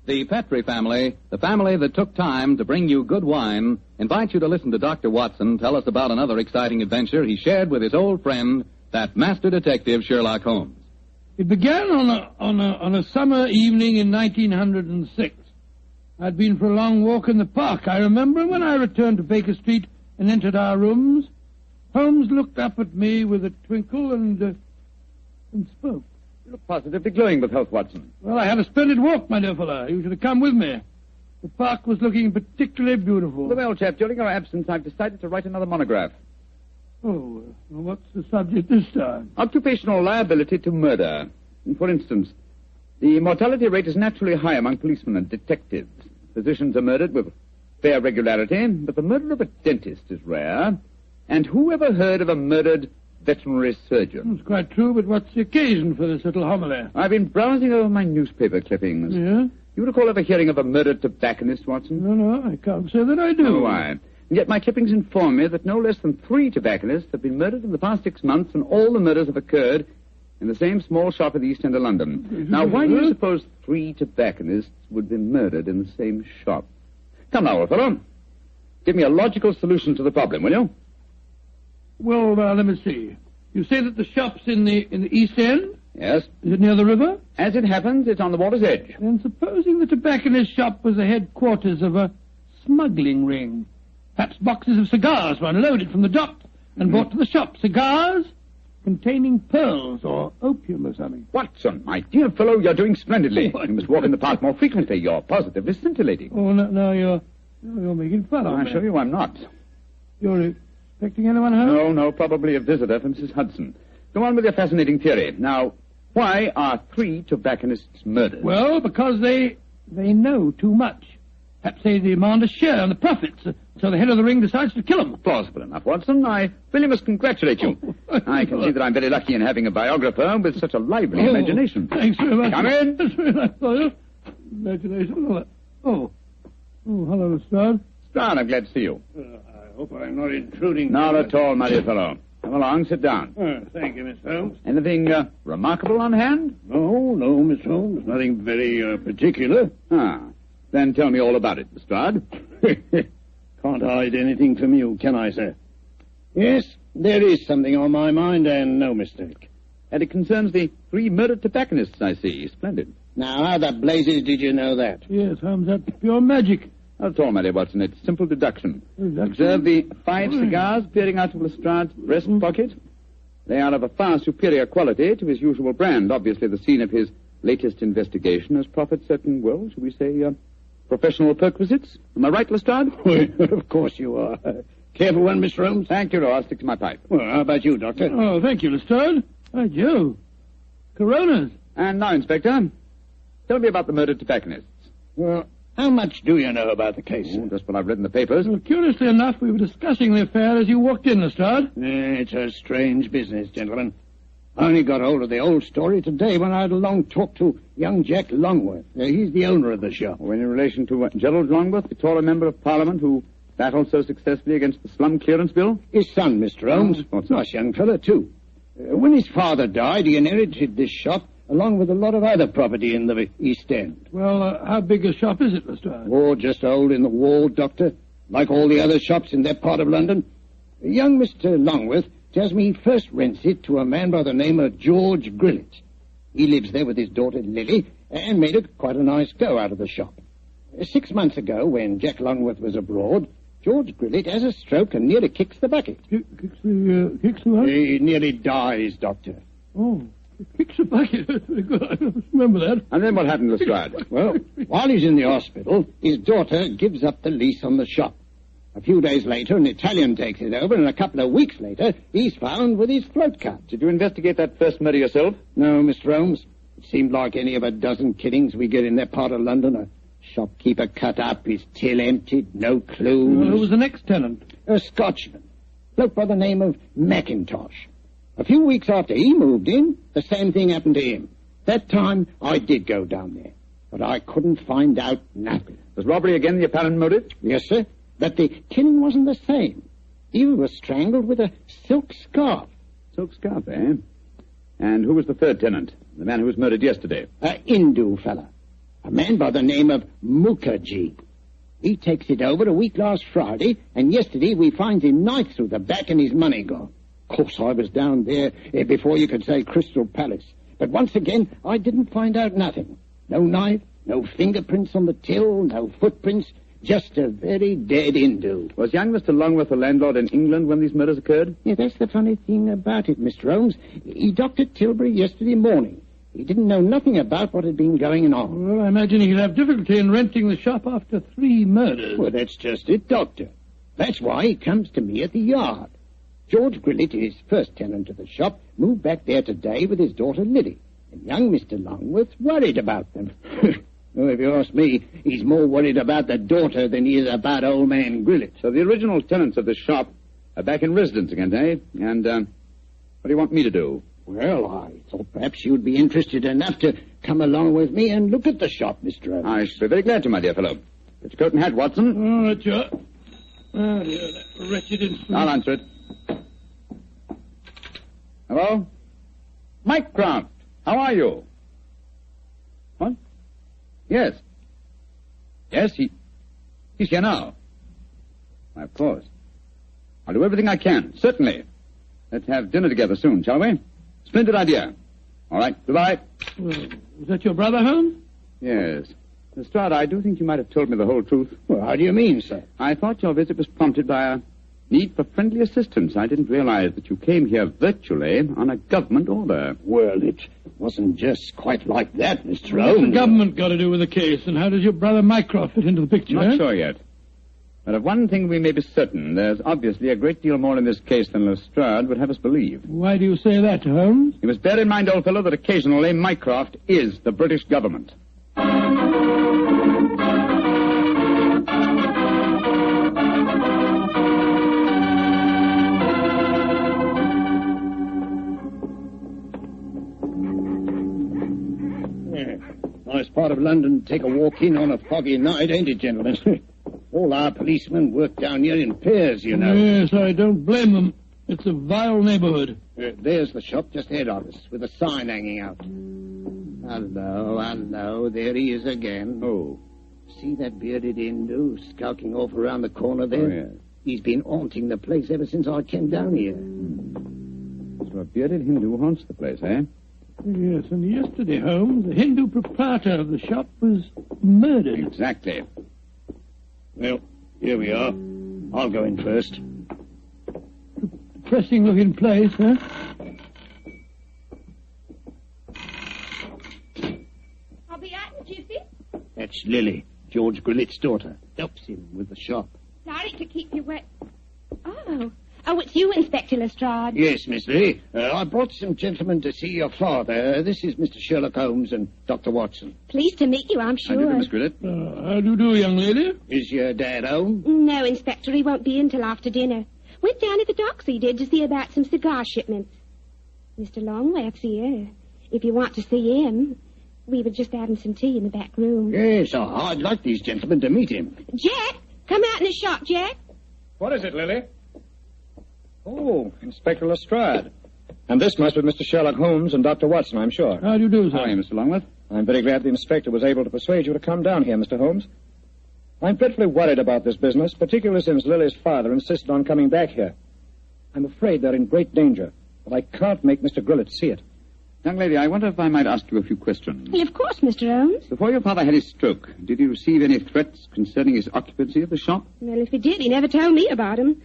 Speaker 11: The Petri family, the family that took time to bring you good wine, invites you to listen to Dr. Watson tell us about another exciting adventure he shared with his old friend, that master detective Sherlock Holmes.
Speaker 3: It began on a summer evening in 1906. I'd been for a long walk in the park, I remember, and when I returned to Baker Street and entered our rooms, Holmes looked up at me with a twinkle and spoke.
Speaker 2: You look positively glowing with health, Watson.
Speaker 3: Well, I had a splendid walk, my dear fellow. You should have come with me. The park was looking particularly beautiful.
Speaker 2: Well, old chap, during your absence, I've decided to write another monograph.
Speaker 3: Oh, well, what's the subject this time?
Speaker 2: Occupational liability to murder. For instance, the mortality rate is naturally high among policemen and detectives. Physicians are murdered with fair regularity, but the murder of a dentist is rare. And who ever heard of a murdered veterinary surgeon?
Speaker 3: It's quite true, but what's the occasion for this little homily?
Speaker 2: I've been browsing over my newspaper clippings.
Speaker 3: Yeah?
Speaker 2: You recall ever hearing of a murdered tobacconist, Watson?
Speaker 3: No, I can't say that I do.
Speaker 2: Oh, why? And yet my clippings inform me that no less than 3 tobacconists have been murdered in the past 6 months, and all the murders have occurred in the same small shop at the East End of London. Now, why do you suppose 3 tobacconists would be murdered in the same shop? Come now, old fellow. Give me a logical solution to the problem, will you?
Speaker 3: Well, let me see. You say that the shop's in the East End?
Speaker 2: Yes.
Speaker 3: Is it near the river?
Speaker 2: As it happens, it's on the water's edge.
Speaker 3: Then supposing the tobacconist shop was the headquarters of a smuggling ring. Perhaps boxes of cigars were unloaded from the dock and brought to the shop. Cigars containing pearls or opium or something.
Speaker 2: Watson, my dear fellow, you're doing splendidly. You must walk in the park more frequently. You're positively scintillating.
Speaker 3: Oh, no, you're making fun of me.
Speaker 2: I assure you I'm not.
Speaker 3: You're expecting anyone home?
Speaker 2: No, probably a visitor from Mrs. Hudson. Go on with your fascinating theory. Now, why are 3 tobacconists murdered?
Speaker 3: Well, because they know too much. Perhaps they demand a share in the profits, so the head of the ring decides to kill them.
Speaker 2: Plausible enough, Watson. I really must congratulate you. I can see that I'm very lucky in having a biographer with such a lively imagination.
Speaker 3: Thanks very much.
Speaker 2: Come in.
Speaker 3: That's very nice for you. Imagination. Oh, Oh, hello, Lestrade.
Speaker 2: Lestrade, I'm glad to see you.
Speaker 1: I hope I'm not intruding.
Speaker 2: Not at all, my dear fellow. Come along, sit down.
Speaker 1: Thank you, Mr. Holmes.
Speaker 2: Anything remarkable on hand?
Speaker 1: No, Mr. Holmes. Nothing very particular.
Speaker 2: Then tell me all about it, Lestrade.
Speaker 1: Can't hide anything from you, can I, sir? Yes, there is something on my mind, and no mistake.
Speaker 2: And it concerns the 3 murdered tobacconists, I see. Splendid.
Speaker 1: Now, how the blazes did you know that?
Speaker 3: Yes, Holmes, that's pure magic.
Speaker 2: Not at all, my dear Watson. It's simple deduction. Observe the 5 cigars peering out of Lestrade's breast pocket. They are of a far superior quality to his usual brand. Obviously, the scene of his latest investigation has proffered certain, well, shall we say, professional perquisites. Am I right, Lestrade?
Speaker 1: Of course you are. Careful one, Mr. Holmes.
Speaker 2: Thank you, I'll stick to my pipe.
Speaker 1: Well, how about you, Doctor?
Speaker 3: Oh, thank you, Lestrade. By Jove. Coronas.
Speaker 2: And now, Inspector, tell me about the murdered tobacconists.
Speaker 1: Well, how much do you know about the case?
Speaker 2: Just what I've read in the papers.
Speaker 3: Well, curiously enough, we were discussing the affair as you walked in, Lestrade.
Speaker 1: It's a strange business, gentlemen. I only got hold of the old story today when I had a long talk to young Jack Longworth. He's the owner of the shop.
Speaker 2: Well, in relation to Gerald Longworth, the taller member of Parliament who battled so successfully against the slum clearance bill?
Speaker 1: His son, Mr. Holmes. Nice young fellow, too. When his father died, he inherited this shop along with a lot of other property in the East End.
Speaker 3: Well, how big a shop is it, Lestrade?
Speaker 1: Oh, just a hole in the wall, Doctor. Like all the other shops in that part of London. Young Mr. Longworth tells me he first rents it to a man by the name of George Grillet. He lives there with his daughter Lily and made it quite a nice go out of the shop. 6 months ago, when Jack Longworth was abroad, George Grillet has a stroke and nearly kicks the bucket.
Speaker 3: Kicks the what?
Speaker 1: He nearly dies, Doctor.
Speaker 3: Oh, kicks the bucket. That's very good. I don't remember that.
Speaker 2: And then what happened, Lestrade?
Speaker 1: Well, while he's in the hospital, his daughter gives up the lease on the shop. A few days later, an Italian takes it over, and a couple of weeks later, he's found with his throat cut.
Speaker 2: Did you investigate that first murder yourself?
Speaker 1: No, Mr. Holmes. It seemed like any of a dozen killings we get in that part of London. A shopkeeper cut up, his till emptied, no clues.
Speaker 3: Well, who was the next tenant?
Speaker 1: A Scotchman. Bloke by the name of Mackintosh. A few weeks after he moved in, the same thing happened to him. That time, I did go down there, but I couldn't find out nothing.
Speaker 2: Was robbery again the apparent motive?
Speaker 1: Yes, sir. But the killing wasn't the same. He was strangled with a silk scarf.
Speaker 2: Silk scarf, eh? And who was the third tenant? The man who was murdered yesterday?
Speaker 1: A Hindu fella. A man by the name of Mukherjee. He takes it over a week last Friday, and yesterday we finds him knife through the back and his money gone. Of course, I was down there before you could say Crystal Palace. But once again, I didn't find out nothing. No knife, no fingerprints on the till, no footprints, just a very dead Hindu.
Speaker 2: Was young Mr. Longworth a landlord in England when these murders occurred?
Speaker 1: Yeah, that's the funny thing about it, Mr. Holmes. He docked at Tilbury yesterday morning. He didn't know nothing about what had been going on.
Speaker 3: Well, I imagine he'd have difficulty in renting the shop after 3 murders.
Speaker 1: Well, that's just it, Doctor. That's why he comes to me at the yard. George Grillet, his first tenant of the shop, moved back there today with his daughter Lily. And young Mr. Longworth's worried about them. Well, if you ask me, he's more worried about the daughter than he is about old man Grillet.
Speaker 2: So the original tenants of the shop are back in residence again, eh? And what do you want me to do?
Speaker 1: Well, I thought perhaps you'd be interested enough to come along with me and look at the shop, Mr. Holmes.
Speaker 2: I should be very glad to, my dear fellow. Get your coat and hat, Watson.
Speaker 3: Oh, that's your... Oh, dear, that wretched instrument.
Speaker 2: I'll answer it. Hello? Mycroft, how are you? What? Yes. Yes, he's here now. Why, of course. I'll do everything I can, certainly. Let's have dinner together soon, shall we? Splendid idea. All right, goodbye.
Speaker 3: Well, is that your brother, Holmes?
Speaker 2: Yes. Lestrade, I do think you might have told me the whole truth.
Speaker 1: Well, how do you mean, sir?
Speaker 2: I thought your visit was prompted by a need for friendly assistance. I didn't realize that you came here virtually on a government order.
Speaker 1: Well, it wasn't just quite like that, Mr.
Speaker 3: What's the government got to do with the case, and how does your brother Mycroft fit into the picture?
Speaker 2: Not sure yet. But of one thing we may be certain. There's obviously a great deal more in this case than Lestrade would have us believe.
Speaker 3: Why do you say that, Holmes?
Speaker 2: You must bear in mind, old fellow, that occasionally Mycroft is the British government.
Speaker 1: Nice part of London to take a walk in on a foggy night, ain't it, gentlemen? All our policemen work down here in pairs, you know.
Speaker 3: Yes, I don't blame them. It's a vile neighborhood.
Speaker 1: There's the shop just ahead of us, with a sign hanging out. Hello. There he is again.
Speaker 2: Oh.
Speaker 1: See that bearded Hindu skulking off around the corner there?
Speaker 2: Oh, yes.
Speaker 1: He's been haunting the place ever since I came down here.
Speaker 2: So a bearded Hindu haunts the place, eh?
Speaker 3: Yes, and yesterday, Holmes, the Hindu proprietor of the shop was murdered.
Speaker 2: Exactly.
Speaker 1: Well, here we are. I'll go in first.
Speaker 3: Depressing-looking place, huh?
Speaker 6: I'll be out in a jiffy.
Speaker 1: That's Lily, George Grillett's daughter. Helps him with the shop.
Speaker 6: Sorry to keep you wet. Oh, it's you, Inspector Lestrade.
Speaker 1: Yes, Miss Lee. I brought some gentlemen to see your father. This is Mr. Sherlock Holmes and Dr. Watson.
Speaker 6: Pleased to meet you, I'm sure.
Speaker 2: How do you do, Miss Grillet?
Speaker 3: How do you do, young lady?
Speaker 1: Is your dad home?
Speaker 6: No, Inspector, he won't be in till after dinner. Went down at the docks, he did, to see about some cigar shipments. Mr. Longworth's here. If you want to see him, we were just having some tea in the back room.
Speaker 1: Yes, I'd like these gentlemen to meet him.
Speaker 6: Jack, come out in the shop, Jack.
Speaker 12: What is it, Lily? Oh, Inspector Lestrade. And this must be Mr. Sherlock Holmes and Dr. Watson, I'm sure.
Speaker 3: How do you do, sir?
Speaker 2: How are you, Mr. Longworth?
Speaker 12: I'm very glad the inspector was able to persuade you to come down here, Mr. Holmes. I'm dreadfully worried about this business, particularly since Lily's father insisted on coming back here. I'm afraid they're in great danger, but I can't make Mr. Grillet see it.
Speaker 2: Young lady, I wonder if I might ask you a few questions.
Speaker 6: Well, of course, Mr. Holmes.
Speaker 2: Before your father had his stroke, did he receive any threats concerning his occupancy of the shop?
Speaker 6: Well, if he did, he never told me about him.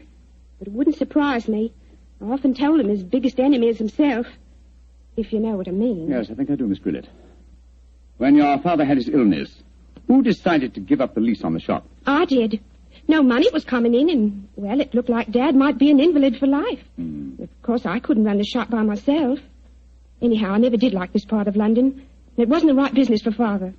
Speaker 6: But it wouldn't surprise me. I often told him his biggest enemy is himself. If you know what I mean.
Speaker 2: Yes, I think I do, Miss Grillet. When your father had his illness, who decided to give up the lease on the shop?
Speaker 6: I did. No money was coming in, and, well, it looked like Dad might be an invalid for life. Of course, I couldn't run the shop by myself. Anyhow, I never did like this part of London. It wasn't the right business for Father.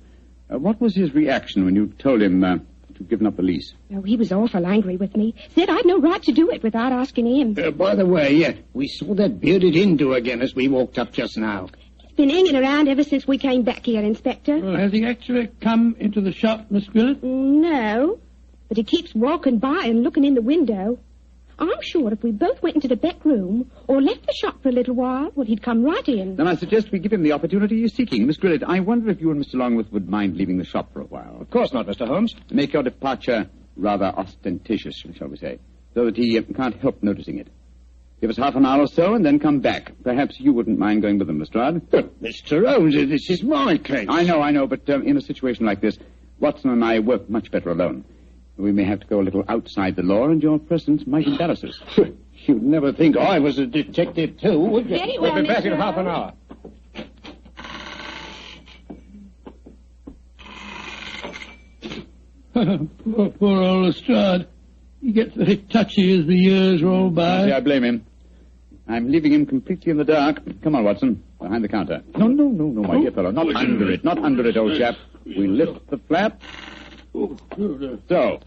Speaker 2: What was his reaction when you told him to give up the lease?
Speaker 6: Oh, he was awful angry with me. Said I'd no right to do it without asking him.
Speaker 1: By the way, we saw that bearded Hindu again as we walked up just now.
Speaker 6: He's been hanging around ever since we came back here, Inspector.
Speaker 3: Has he actually come into the shop, Miss Grillet?
Speaker 6: No, but he keeps walking by and looking in the window. I'm sure if we both went into the back room or left the shop for a little while, well, he'd come right in.
Speaker 2: Then I suggest we give him the opportunity he's seeking. Miss Grillet, I wonder if you and Mr. Longworth would mind leaving the shop for a while.
Speaker 12: Of course not, Mr. Holmes.
Speaker 2: To make your departure rather ostentatious, shall we say, so that he can't help noticing it. Give us half an hour or so and then come back. Perhaps you wouldn't mind going with them, Lestrade.
Speaker 1: But, Mr. Holmes, this is my case.
Speaker 2: I know, but in a situation like this, Watson and I work much better alone. We may have to go a little outside the law, and your presence might embarrass us.
Speaker 1: You'd never think I was a detective, too, would you?
Speaker 6: Very well,
Speaker 12: We'll be back in
Speaker 6: Mr.
Speaker 12: half an hour.
Speaker 3: Poor old Lestrade. He gets very touchy as the years roll by.
Speaker 2: See, I blame him. I'm leaving him completely in the dark. Come on, Watson. Behind the counter. No, my dear fellow. Not under it, old chap. We lift the flap. So.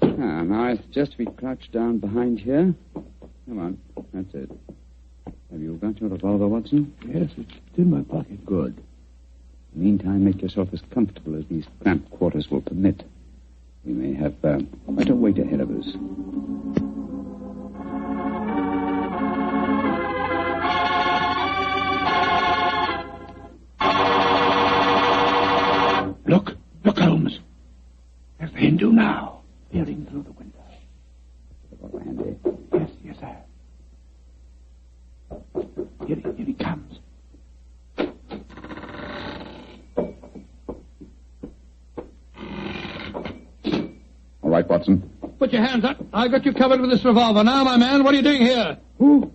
Speaker 2: Now I suggest we crouch down behind here. Come on. That's it. Have you got your revolver, Watson?
Speaker 3: Yes, it's in my pocket.
Speaker 2: Good. Meantime, make yourself as comfortable as these cramped quarters will permit. We may have quite a wait ahead of us.
Speaker 3: Look, Holmes. There's the Hindu now, peering through the window.
Speaker 2: Revolver handy.
Speaker 3: Yes, sir. Here he comes.
Speaker 2: All right, Watson.
Speaker 3: Put your hands up. I got you covered with this revolver. Now, my man, what are you doing here? Who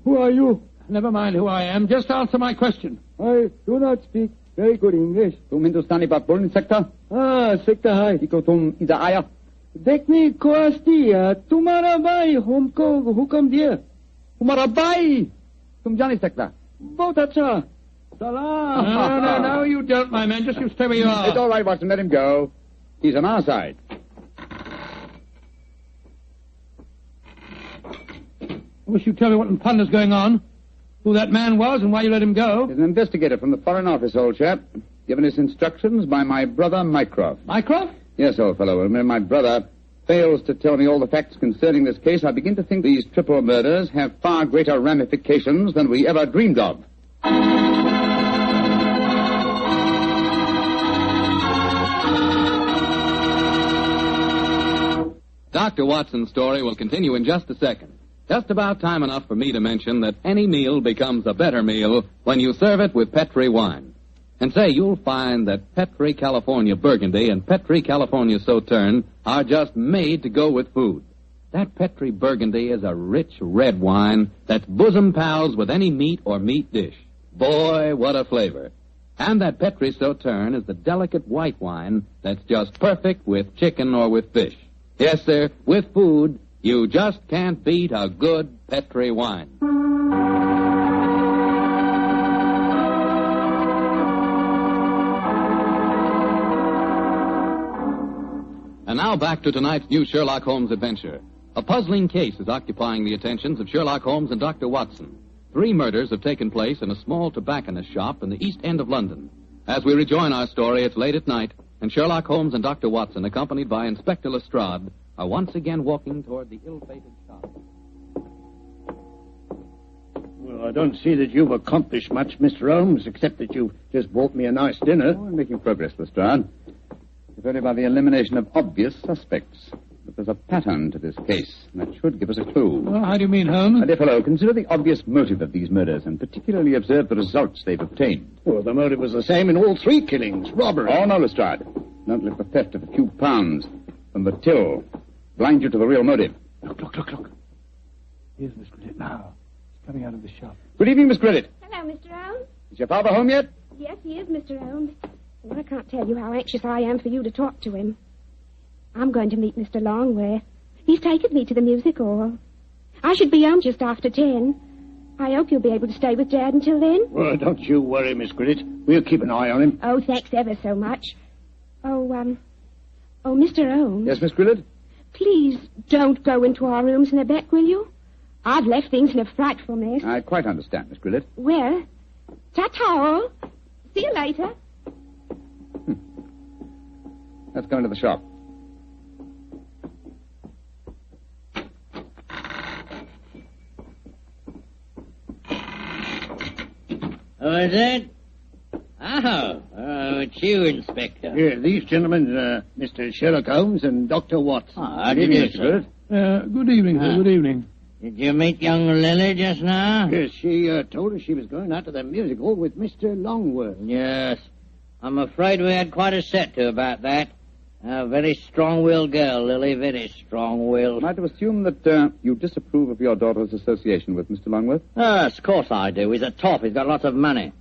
Speaker 3: are you? Never mind who I am. Just answer my question.
Speaker 13: I do not speak very good English.
Speaker 2: Tum Hindustani baat bolne sakta?
Speaker 13: सकता है
Speaker 2: Iko tum ida आया?
Speaker 13: देखने को आस्ती तुम्हारा भाई हमको हुक्म दिया
Speaker 2: तुम्हारा भाई तुम जान नहीं सकता
Speaker 13: बहुत अच्छा Salam.
Speaker 3: No, you don't, my man. Just you stay where you are.
Speaker 2: It's all right, Watson. Let him go. He's on our side.
Speaker 3: I wish you'd tell me what in thunder's going on. Who that man was and why you let him go.
Speaker 2: He's an investigator from the Foreign Office, old chap. Given his instructions by my brother, Mycroft.
Speaker 3: Mycroft?
Speaker 2: Yes, old fellow. When my brother fails to tell me all the facts concerning this case, I begin to think these triple murders have far greater ramifications than we ever dreamed of.
Speaker 11: Dr. Watson's story will continue in just a second. Just about time enough for me to mention that any meal becomes a better meal when you serve it with Petri wine. And say, you'll find that Petri California Burgundy and Petri California Sauterne are just made to go with food. That Petri Burgundy is a rich red wine that's bosom pals with any meat or meat dish. Boy, what a flavor. And that Petri Sauterne is the delicate white wine that's just perfect with chicken or with fish. Yes, sir, with food, you just can't beat a good Petri wine. And now back to tonight's new Sherlock Holmes adventure. A puzzling case is occupying the attentions of Sherlock Holmes and Dr. Watson. 3 murders have taken place in a small tobacconist shop in the East End of London. As we rejoin our story, it's late at night, and Sherlock Holmes and Dr. Watson, accompanied by Inspector Lestrade, are once again walking toward the ill-fated shop.
Speaker 1: Well, I don't see that you've accomplished much, Mr. Holmes, except that you've just bought me a nice dinner.
Speaker 2: Oh, we're making progress, Lestrade. If only by the elimination of obvious suspects. But there's a pattern to this case, and that should give us a clue.
Speaker 3: Well, how do you mean, Holmes?
Speaker 2: My dear fellow, consider the obvious motive of these murders, and particularly observe the results they've obtained.
Speaker 1: Well, the motive was the same in all 3 killings, robbery.
Speaker 2: Oh, no, Lestrade. Don't let the theft of a few pounds from the till blind you to the real motive.
Speaker 3: Look. Here's Miss Gridlett now. She's coming out of the shop.
Speaker 2: Good evening, Miss Gridlett.
Speaker 6: Hello, Mr. Holmes.
Speaker 2: Is your father home yet?
Speaker 6: Yes, he is, Mr. Holmes. Well, I can't tell you how anxious I am for you to talk to him. I'm going to meet Mr. Longworth. He's taken me to the music hall. I should be home just after 10. I hope you'll be able to stay with Dad until then.
Speaker 1: Well, don't you worry, Miss Gridlett. We'll keep an eye on him.
Speaker 6: Oh, thanks ever so much. Oh, Mr. Holmes.
Speaker 2: Yes, Miss Gridlett?
Speaker 6: Please don't go into our rooms in a beck, will you? I've left things in a frightful mess.
Speaker 2: I quite understand, Miss Gridlett.
Speaker 6: Well, ta-ta all. See you later.
Speaker 2: Let's go into the shop.
Speaker 5: Oh, is it? Oh, it's you, Inspector.
Speaker 1: Yeah, these gentlemen, Mr. Sherlock Holmes and Dr. Watson.
Speaker 5: How do you do, sir?
Speaker 3: Good evening, sir. Good evening.
Speaker 5: Did you meet young Lily just now?
Speaker 1: Yes, she told us she was going out to the music hall with Mr. Longworth.
Speaker 5: Yes. I'm afraid we had quite a set to about that. A very strong-willed girl, Lily, very strong-willed.
Speaker 2: Am I to assume that you disapprove of your daughter's association with Mr. Longworth?
Speaker 5: Yes, of course I do. He's a top. He's got lots of money.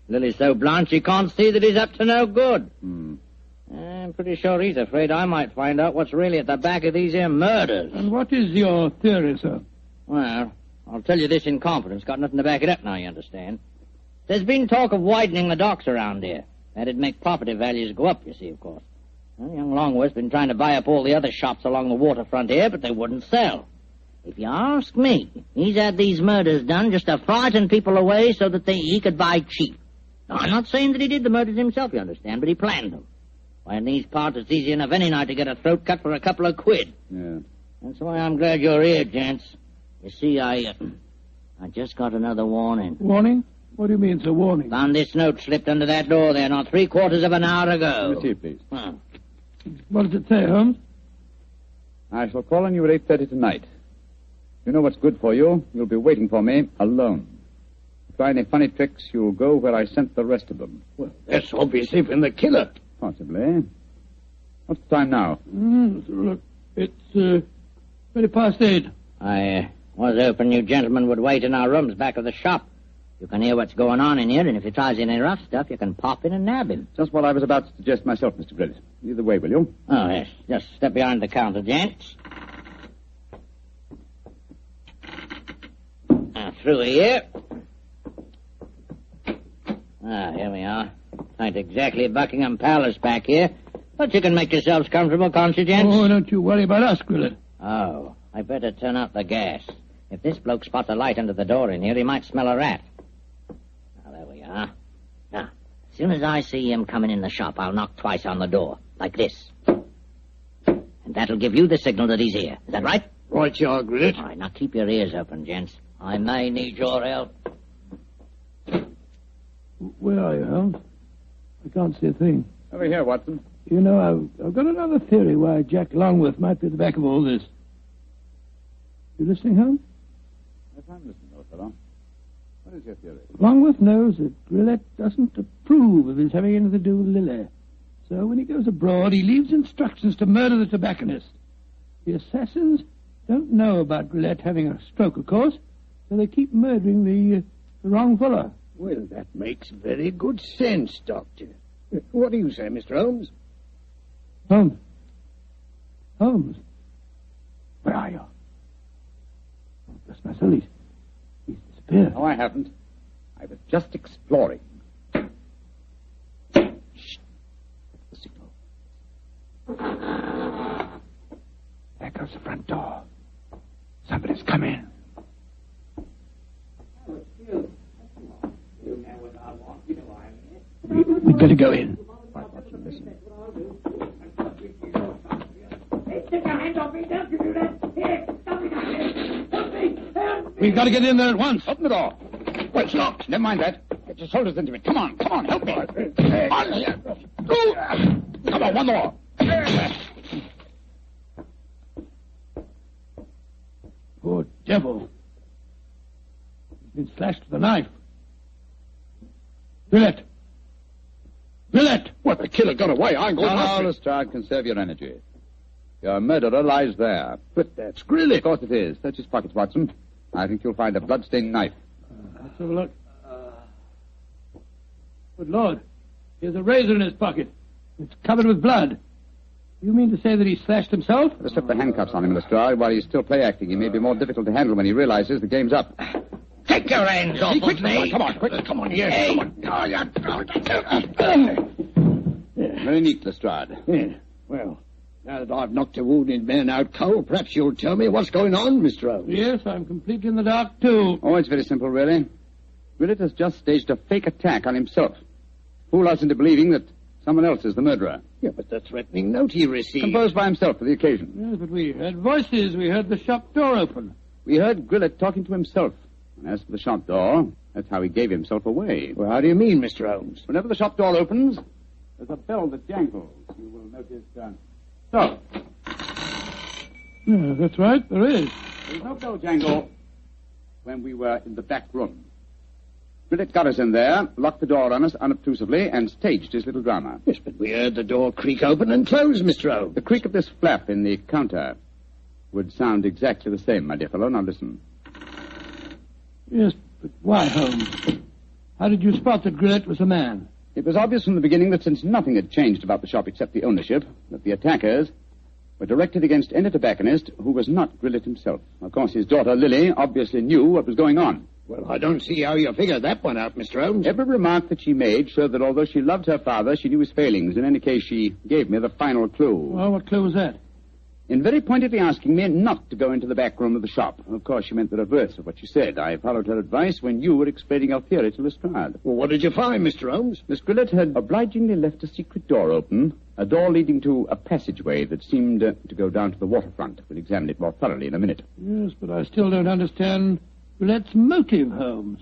Speaker 5: Lily's so blind she can't see that he's up to no good. I'm pretty sure he's afraid I might find out what's really at the back of these here murders.
Speaker 3: And what is your theory, sir?
Speaker 5: Well, I'll tell you this in confidence. Got nothing to back it up now, you understand. There's been talk of widening the docks around here. That'd make property values go up, you see, of course. Well, young Longworth's been trying to buy up all the other shops along the waterfront here, but they wouldn't sell. If you ask me, he's had these murders done just to frighten people away so that he could buy cheap. Now, I'm not saying that he did the murders himself, you understand, but he planned them. Why, in these parts, it's easy enough any night to get a throat cut for a couple of quid.
Speaker 2: Yeah.
Speaker 5: That's why I'm glad you're here, gents. You see, I just got another warning.
Speaker 3: Warning? What do you mean, sir, warning?
Speaker 5: Found this note slipped under that door there not 3/4 of an hour ago.
Speaker 2: Receive, please.
Speaker 3: What does it say, Holmes?
Speaker 2: I shall call on you at 8:30 tonight. You know what's good for you. You'll be waiting for me alone. Try any funny tricks, you'll go where I sent the rest of them.
Speaker 1: Well, that's obviously from the killer.
Speaker 2: Possibly. What's the time now?
Speaker 3: Look, it's 8:20.
Speaker 5: I was hoping you gentlemen would wait in our rooms back of the shop. You can hear what's going on in here, and if he tries any rough stuff, you can pop in and nab him.
Speaker 2: Just what I was about to suggest myself, Mr. Gridlett. Either way, will you?
Speaker 5: Oh, yes. Just step behind the counter, gents. Now, through here. Here we are. Ain't exactly Buckingham Palace back here, but you can make yourselves comfortable, can't you, gents?
Speaker 3: Oh, don't you worry about us, Gridlett.
Speaker 5: Oh, I better turn out the gas. If this bloke spots a light under the door in here, he might smell a rat. Now, there we are. Now, as soon as I see him coming in the shop, I'll knock twice on the door, like this. And that'll give you the signal that he's here. Is that right?
Speaker 1: Right, you are, Grillet.
Speaker 5: All right, now keep your ears open, gents. I may need your help.
Speaker 3: Where are you, Holmes? I can't see a thing.
Speaker 2: Over here, Watson.
Speaker 3: You know, I've got another theory why Jack Longworth might be at the back of all this. You listening, Holmes?
Speaker 2: Yes, I'm listening, old fellow. What is your theory?
Speaker 3: Longworth knows that Grillet doesn't approve of his having anything to do with Lily. So when he goes abroad, he leaves instructions to murder the tobacconist. The assassins don't know about Grillet having a stroke, of course, so they keep murdering the wrong fellow.
Speaker 1: Well, that makes very good sense, Doctor. What do you say, Mr. Holmes?
Speaker 3: Holmes? Holmes? Where are you? Oh, bless my soul, he's disappeared.
Speaker 2: No, I haven't. I was just exploring. Shh. That's the signal.
Speaker 3: There goes the front door. Somebody's come in. We'd better go in.
Speaker 2: Right, Watson, listen.
Speaker 3: We've got to get in there at once.
Speaker 2: Open the door. Well, it's locked. Never mind that. Get your shoulders into it. Come on, help me. On here. Come on, one more.
Speaker 3: Poor devil. He's been slashed with a knife. Grillet! Grillet!
Speaker 2: What, the killer got away? I'm going after him. Lestrade, conserve your energy. Your murderer lies there. But that's Grillet. Of course it is. Search his pockets, Watson. I think you'll find a blood-stained knife.
Speaker 3: Let's have a look. Good Lord. Here's a razor in his pocket. It's covered with blood. You mean to say that he slashed himself?
Speaker 2: Let's slip the handcuffs on him, Lestrade. While he's still play-acting, he may be more difficult to handle when he realizes the game's up.
Speaker 5: Take your hands off of me.
Speaker 2: Come on, quick. Come on, here.
Speaker 5: Hey.
Speaker 2: Come on. Very neat, Lestrade.
Speaker 1: Yeah. Well, now that I've knocked a wounded man out cold, perhaps you'll tell me what's going on, Mr. Holmes.
Speaker 3: Yes, I'm completely in the dark, too.
Speaker 2: Oh, it's very simple, really. Grillet has just staged a fake attack on himself. Fool us into believing that someone else is the murderer.
Speaker 1: Yeah, but the threatening note he received...
Speaker 2: Composed by himself for the occasion.
Speaker 3: Yes, but we heard voices. We heard the shop door open.
Speaker 2: We heard Grillet talking to himself. And as for the shop door, that's how he gave himself away.
Speaker 1: Well, how do you mean, Mr. Holmes?
Speaker 2: Whenever the shop door opens, there's a bell that jangles. You will notice... So.
Speaker 3: Yeah, that's right, there is.
Speaker 2: There was no bell jangle when we were in the back room. Grillet got us in there, locked the door on us unobtrusively, and staged his little drama.
Speaker 1: Yes, but we heard the door creak open and close, Mr. Holmes.
Speaker 2: The creak of this flap in the counter would sound exactly the same, my dear fellow. Now listen.
Speaker 3: Yes, but why, Holmes? How did you spot that Grillet was a man?
Speaker 2: It was obvious from the beginning that since nothing had changed about the shop except the ownership, that the attackers were directed against any tobacconist who was not Grillet himself. Of course, his daughter, Lily, obviously knew what was going on.
Speaker 1: Well, I don't see how you figured that one out, Mr. Holmes.
Speaker 2: Every remark that she made showed that although she loved her father, she knew his failings. In any case, she gave me the final clue.
Speaker 3: Well, what clue was that?
Speaker 2: In very pointedly asking me not to go into the back room of the shop. Of course, she meant the reverse of what she said. I followed her advice when you were explaining your theory to Lestrade.
Speaker 1: Well, what did you find, Mr. Holmes?
Speaker 2: Miss Grillet had obligingly left a secret door open, a door leading to a passageway that seemed to go down to the waterfront. We'll examine it more thoroughly in a minute.
Speaker 3: Yes, but I still don't understand Grillet's motive, Holmes.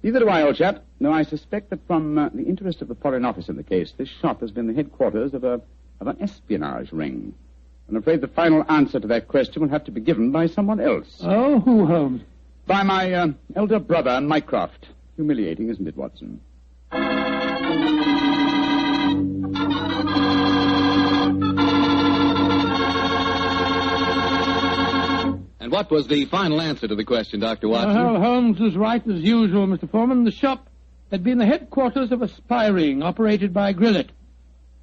Speaker 2: Neither do I, old chap. No, I suspect that from the interest of the Foreign Office in the case, this shop has been the headquarters of an espionage ring. I'm afraid the final answer to that question will have to be given by someone else.
Speaker 3: Oh, who, Holmes?
Speaker 2: By my elder brother, Mycroft. Humiliating, isn't it, Watson?
Speaker 11: And what was the final answer to the question, Dr. Watson?
Speaker 3: Well, Holmes was right as usual, Mr. Foreman. The shop had been the headquarters of a spy ring operated by Grillet.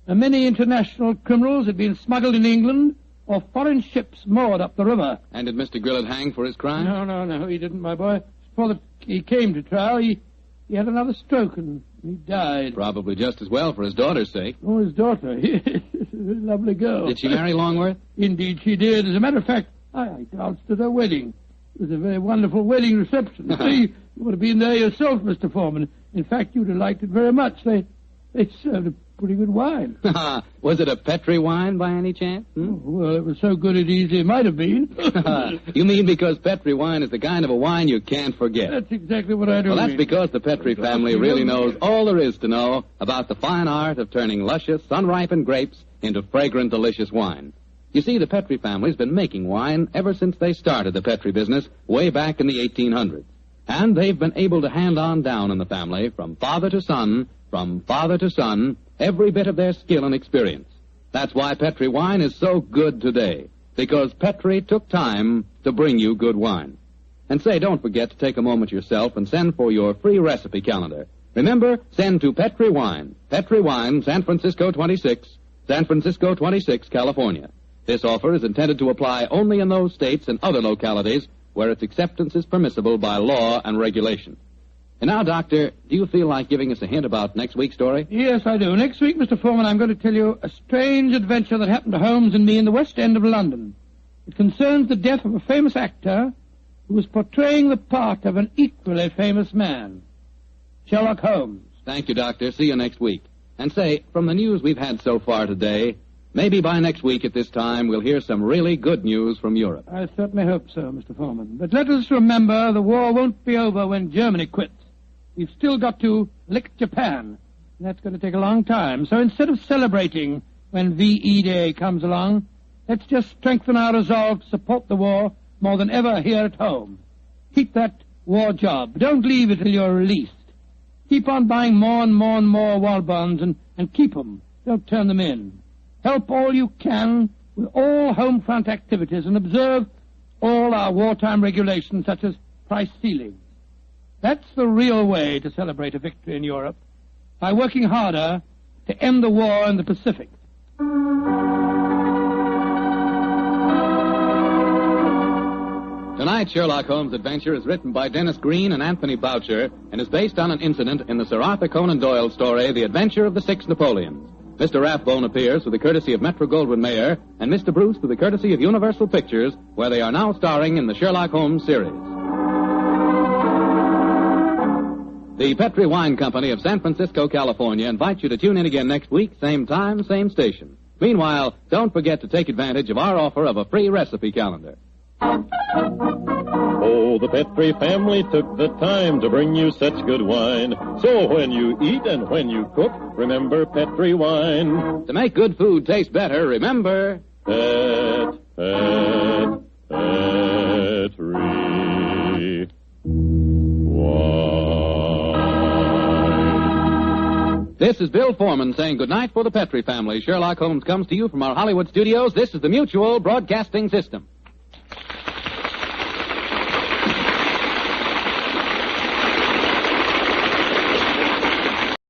Speaker 3: Many international criminals had been smuggled in England or foreign ships moored up the river.
Speaker 11: And did Mr. Grillet hang for his crime?
Speaker 3: No, he didn't, my boy. Before he came to trial, he had another stroke and he died.
Speaker 11: Probably just as well for his daughter's sake.
Speaker 3: Oh, his daughter. Lovely girl.
Speaker 11: Did she marry Longworth?
Speaker 3: Indeed she did. As a matter of fact, I danced at her wedding. It was a very wonderful wedding reception. See, you would have been there yourself, Mr. Foreman. In fact, you'd have liked it very much. They served a Pretty good wine.
Speaker 11: Was it a Petri wine by any chance?
Speaker 3: Well, it was so good it easily might have been.
Speaker 11: You mean because Petri wine is the kind of a wine you can't forget?
Speaker 3: That's exactly what I do.
Speaker 11: Well, that's because the Petri family really knows all there is to know about the fine art of turning luscious, sun-ripened grapes into fragrant, delicious wine. You see, the Petri family's been making wine ever since they started the Petri business way back in the 1800s. And they've been able to hand on down in the family, from father to son, every bit of their skill and experience. That's why Petri wine is so good today, because Petri took time to bring you good wine. And say, don't forget to take a moment yourself and send for your free recipe calendar. Remember, send to Petri Wine, San Francisco 26, California. This offer is intended to apply only in those states and other localities where its acceptance is permissible by law and regulation. And now, Doctor, do you feel like giving us a hint about next week's story?
Speaker 3: Yes, I do. Next week, Mr. Foreman, I'm going to tell you a strange adventure that happened to Holmes and me in the West End of London. It concerns the death of a famous actor who was portraying the part of an equally famous man, Sherlock Holmes.
Speaker 11: Thank you, Doctor. See you next week. And say, from the news we've had so far today, maybe by next week at this time we'll hear some really good news from Europe.
Speaker 3: I certainly hope so, Mr. Foreman. But let us remember the war won't be over when Germany quits. We've still got to lick Japan. And that's going to take a long time. So instead of celebrating when VE Day comes along, let's just strengthen our resolve to support the war more than ever here at home. Keep that war job. Don't leave it till you're released. Keep on buying more and more and more war bonds and keep them. Don't turn them in. Help all you can with all home front activities and observe all our wartime regulations such as price ceilings. That's the real way to celebrate a victory in Europe, by working harder to end the war in the Pacific.
Speaker 11: Tonight's Sherlock Holmes adventure is written by Dennis Green and Anthony Boucher and is based on an incident in the Sir Arthur Conan Doyle story, The Adventure of the Six Napoleons. Mr. Rathbone appears with the courtesy of Metro-Goldwyn-Mayer and Mr. Bruce with the courtesy of Universal Pictures, where they are now starring in the Sherlock Holmes series. The Petri Wine Company of San Francisco, California invites you to tune in again next week, same time, same station. Meanwhile, don't forget to take advantage of our offer of a free recipe calendar.
Speaker 15: Oh, the Petri family took the time to bring you such good wine. So when you eat and when you cook, remember Petri wine.
Speaker 11: To make good food taste better, remember...
Speaker 15: Petri wine.
Speaker 11: This is Bill Foreman saying goodnight for the Petri family. Sherlock Holmes comes to you from our Hollywood studios. This is the Mutual Broadcasting System.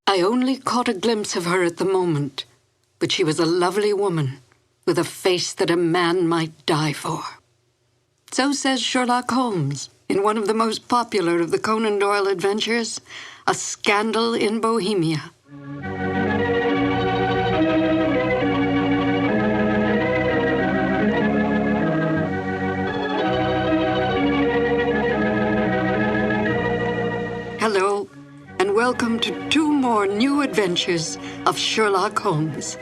Speaker 17: I only caught a glimpse of her at the moment, but she was a lovely woman with a face that a man might die for. So says Sherlock Holmes in one of the most popular of the Conan Doyle adventures, A Scandal in Bohemia. Hello, and welcome to 2 more new adventures of Sherlock Holmes.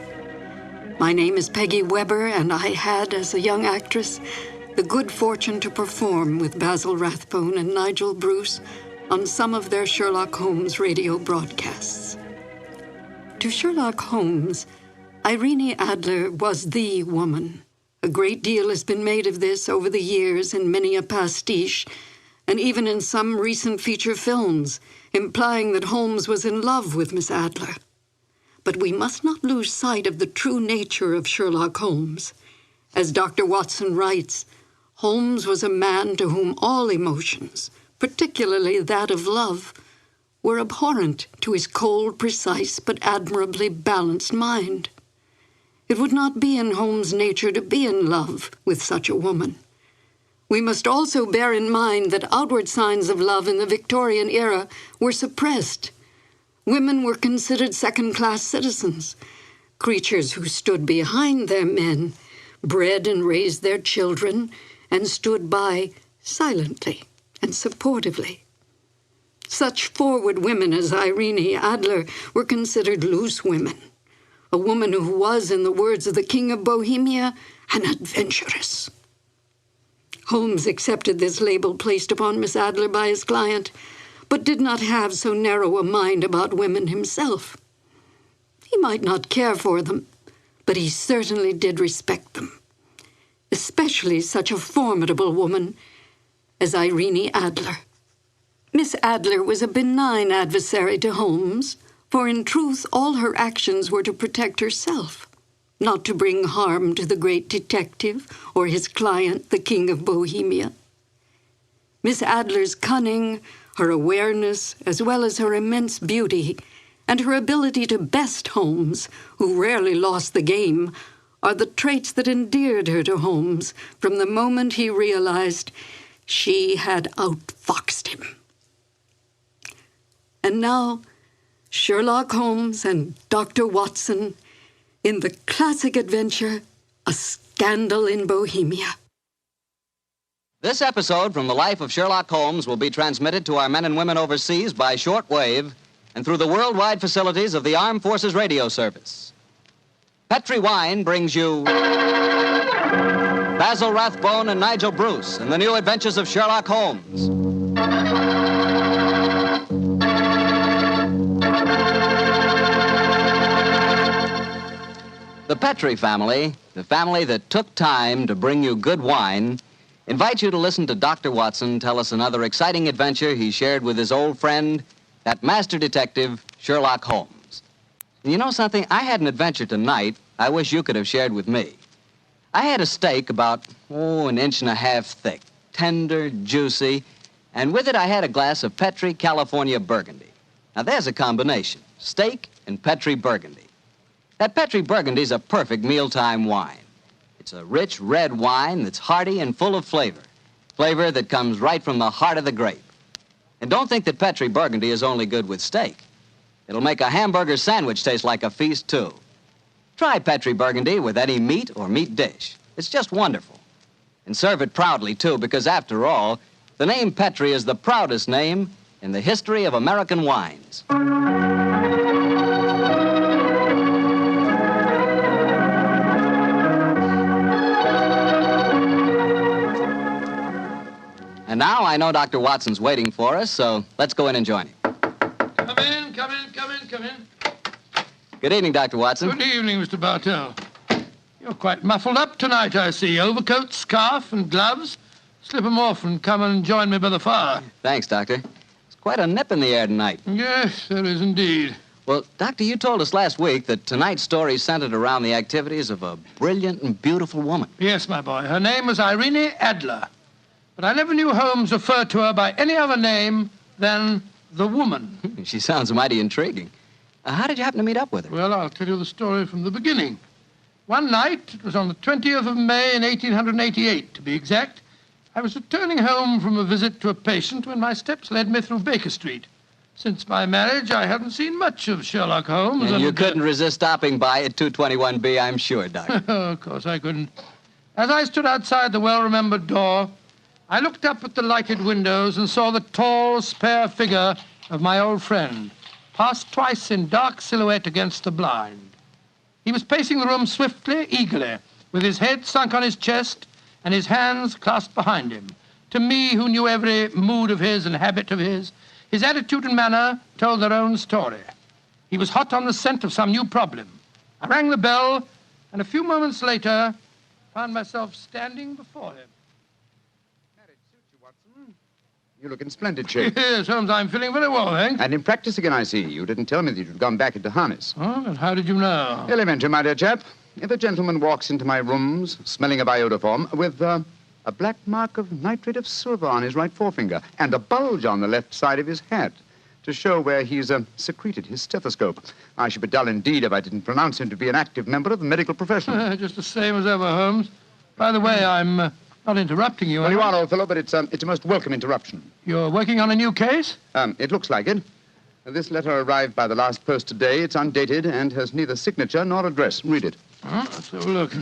Speaker 17: My name is Peggy Weber, and I had, as a young actress, the good fortune to perform with Basil Rathbone and Nigel Bruce on some of their Sherlock Holmes radio broadcasts. To Sherlock Holmes, Irene Adler was the woman. A great deal has been made of this over the years in many a pastiche, and even in some recent feature films, implying that Holmes was in love with Miss Adler. But we must not lose sight of the true nature of Sherlock Holmes. As Dr. Watson writes, Holmes was a man to whom all emotions, particularly that of love, were abhorrent to his cold, precise, but admirably balanced mind. It would not be in Holmes' nature to be in love with such a woman. We must also bear in mind that outward signs of love in the Victorian era were suppressed. Women were considered second-class citizens, creatures who stood behind their men, bred and raised their children, and stood by silently and supportively. Such forward women as Irene Adler were considered loose women, a woman who was, in the words of the King of Bohemia, an adventuress. Holmes accepted this label placed upon Miss Adler by his client, but did not have so narrow a mind about women himself. He might not care for them, but he certainly did respect them, especially such a formidable woman as Irene Adler. Miss Adler was a benign adversary to Holmes, for in truth all her actions were to protect herself, not to bring harm to the great detective or his client, the King of Bohemia. Miss Adler's cunning, her awareness, as well as her immense beauty, and her ability to best Holmes, who rarely lost the game, are the traits that endeared her to Holmes from the moment he realized she had outfoxed him. And now, Sherlock Holmes and Dr. Watson in the classic adventure, A Scandal in Bohemia.
Speaker 9: This episode from the life of Sherlock Holmes will be transmitted to our men and women overseas by shortwave and through the worldwide facilities of the Armed Forces Radio Service. Petri Wine brings you Basil Rathbone and Nigel Bruce in the new adventures of Sherlock Holmes. The Petri family, the family that took time to bring you good wine, invite you to listen to Dr. Watson tell us another exciting adventure he shared with his old friend, that master detective, Sherlock Holmes. And you know something? I had an adventure tonight I wish you could have shared with me. I had a steak about, an inch and a half thick, tender, juicy, and with it I had a glass of Petri California Burgundy. Now there's a combination, steak and Petri Burgundy. That Petri Burgundy's a perfect mealtime wine. It's a rich red wine that's hearty and full of flavor. Flavor that comes right from the heart of the grape. And don't think that Petri Burgundy is only good with steak. It'll make a hamburger sandwich taste like a feast, too. Try Petri Burgundy with any meat or meat dish. It's just wonderful. And serve it proudly, too, because after all, the name Petri is the proudest name in the history of American wines. And now I know Dr. Watson's waiting for us, so let's go in and join him.
Speaker 3: Come in.
Speaker 9: Good evening, Dr. Watson.
Speaker 3: Good evening, Mr. Bartell. You're quite muffled up tonight, I see. Overcoat, scarf, and gloves. Slip 'em off and come and join me by the fire.
Speaker 9: Thanks, Doctor. It's quite a nip in the air tonight.
Speaker 3: Yes, there is indeed.
Speaker 9: Well, Doctor, you told us last week that tonight's story centered around the activities of a brilliant and beautiful woman.
Speaker 3: Yes, my boy. Her name was Irene Adler. But I never knew Holmes referred to her by any other name than the woman.
Speaker 9: She sounds mighty intriguing. How did you happen to meet up with her?
Speaker 3: Well, I'll tell you the story from the beginning. One night, it was on the 20th of May in 1888, to be exact, I was returning home from a visit to a patient when my steps led me through Baker Street. Since my marriage, I hadn't seen much of Sherlock Holmes.
Speaker 9: And you couldn't resist stopping by at 221B, I'm sure, Doctor.
Speaker 3: Of course I couldn't. As I stood outside the well-remembered door, I looked up at the lighted windows and saw the tall, spare figure of my old friend, pass twice in dark silhouette against the blind. He was pacing the room swiftly, eagerly, with his head sunk on his chest and his hands clasped behind him. To me, who knew every mood of his and habit of his attitude and manner told their own story. He was hot on the scent of some new problem. I rang the bell, and a few moments later, found myself standing before him.
Speaker 2: You look in splendid shape.
Speaker 3: Yes, Holmes, I'm feeling very well, thanks.
Speaker 2: And in practice again, I see. You didn't tell me that you'd gone back into harness.
Speaker 3: Oh, and how did you know?
Speaker 2: Elementary, my dear chap. If a gentleman walks into my rooms smelling of iodoform with a black mark of nitrate of silver on his right forefinger and a bulge on the left side of his hat to show where he's secreted his stethoscope, I should be dull indeed if I didn't pronounce him to be an active member of the medical profession.
Speaker 3: Just the same as ever, Holmes. By the way, I'm not interrupting you.
Speaker 2: Well, you are, old fellow, but it's a most welcome interruption.
Speaker 3: You're working on a new case?
Speaker 2: It looks like it. This letter arrived by the last post today. It's undated and has neither signature nor address. Read it.
Speaker 3: Let's have a look.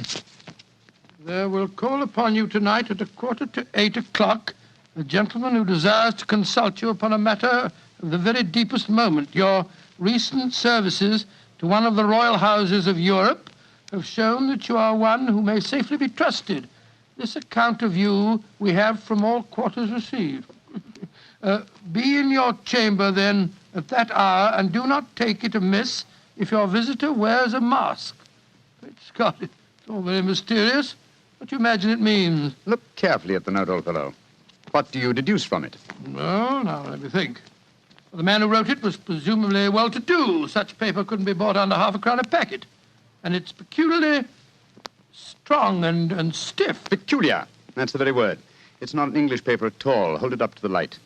Speaker 3: There will call upon you tonight at 7:45 a gentleman who desires to consult you upon a matter of the very deepest moment. Your recent services to one of the royal houses of Europe have shown that you are one who may safely be trusted. This account of you we have from all quarters received. Be in your chamber, then, at that hour, and do not take it amiss if your visitor wears a mask. Great Scott, it's all very mysterious. What do you imagine it means?
Speaker 2: Look carefully at the note, old fellow. What do you deduce from it?
Speaker 3: Well, now, let me think. The man who wrote it was presumably well-to-do. Such paper couldn't be bought under half a crown a packet. And it's peculiarly strong and stiff.
Speaker 2: Peculiar. That's the very word. It's not an English paper at all. Hold it up to the light.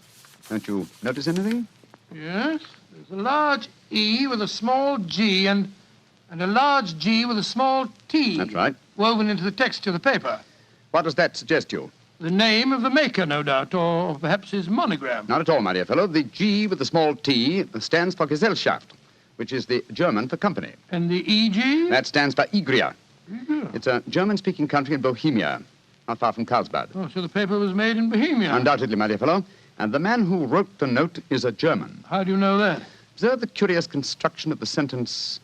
Speaker 2: Don't you notice anything?
Speaker 3: Yes. There's a large E with a small G and a large G with a small T.
Speaker 2: That's right.
Speaker 3: Woven into the text of the paper.
Speaker 2: What does that suggest you?
Speaker 3: The name of the maker, no doubt, or perhaps his monogram.
Speaker 2: Not at all, my dear fellow. The G with the small T stands for Gesellschaft, which is the German for company.
Speaker 3: And the EG?
Speaker 2: That stands for Igria. It's a German-speaking country in Bohemia, not far from Carlsbad.
Speaker 3: Oh, so the paper was made in Bohemia?
Speaker 2: Undoubtedly, my dear fellow. And the man who wrote the note is a German.
Speaker 3: How do you know that?
Speaker 2: Observe the curious construction of the sentence.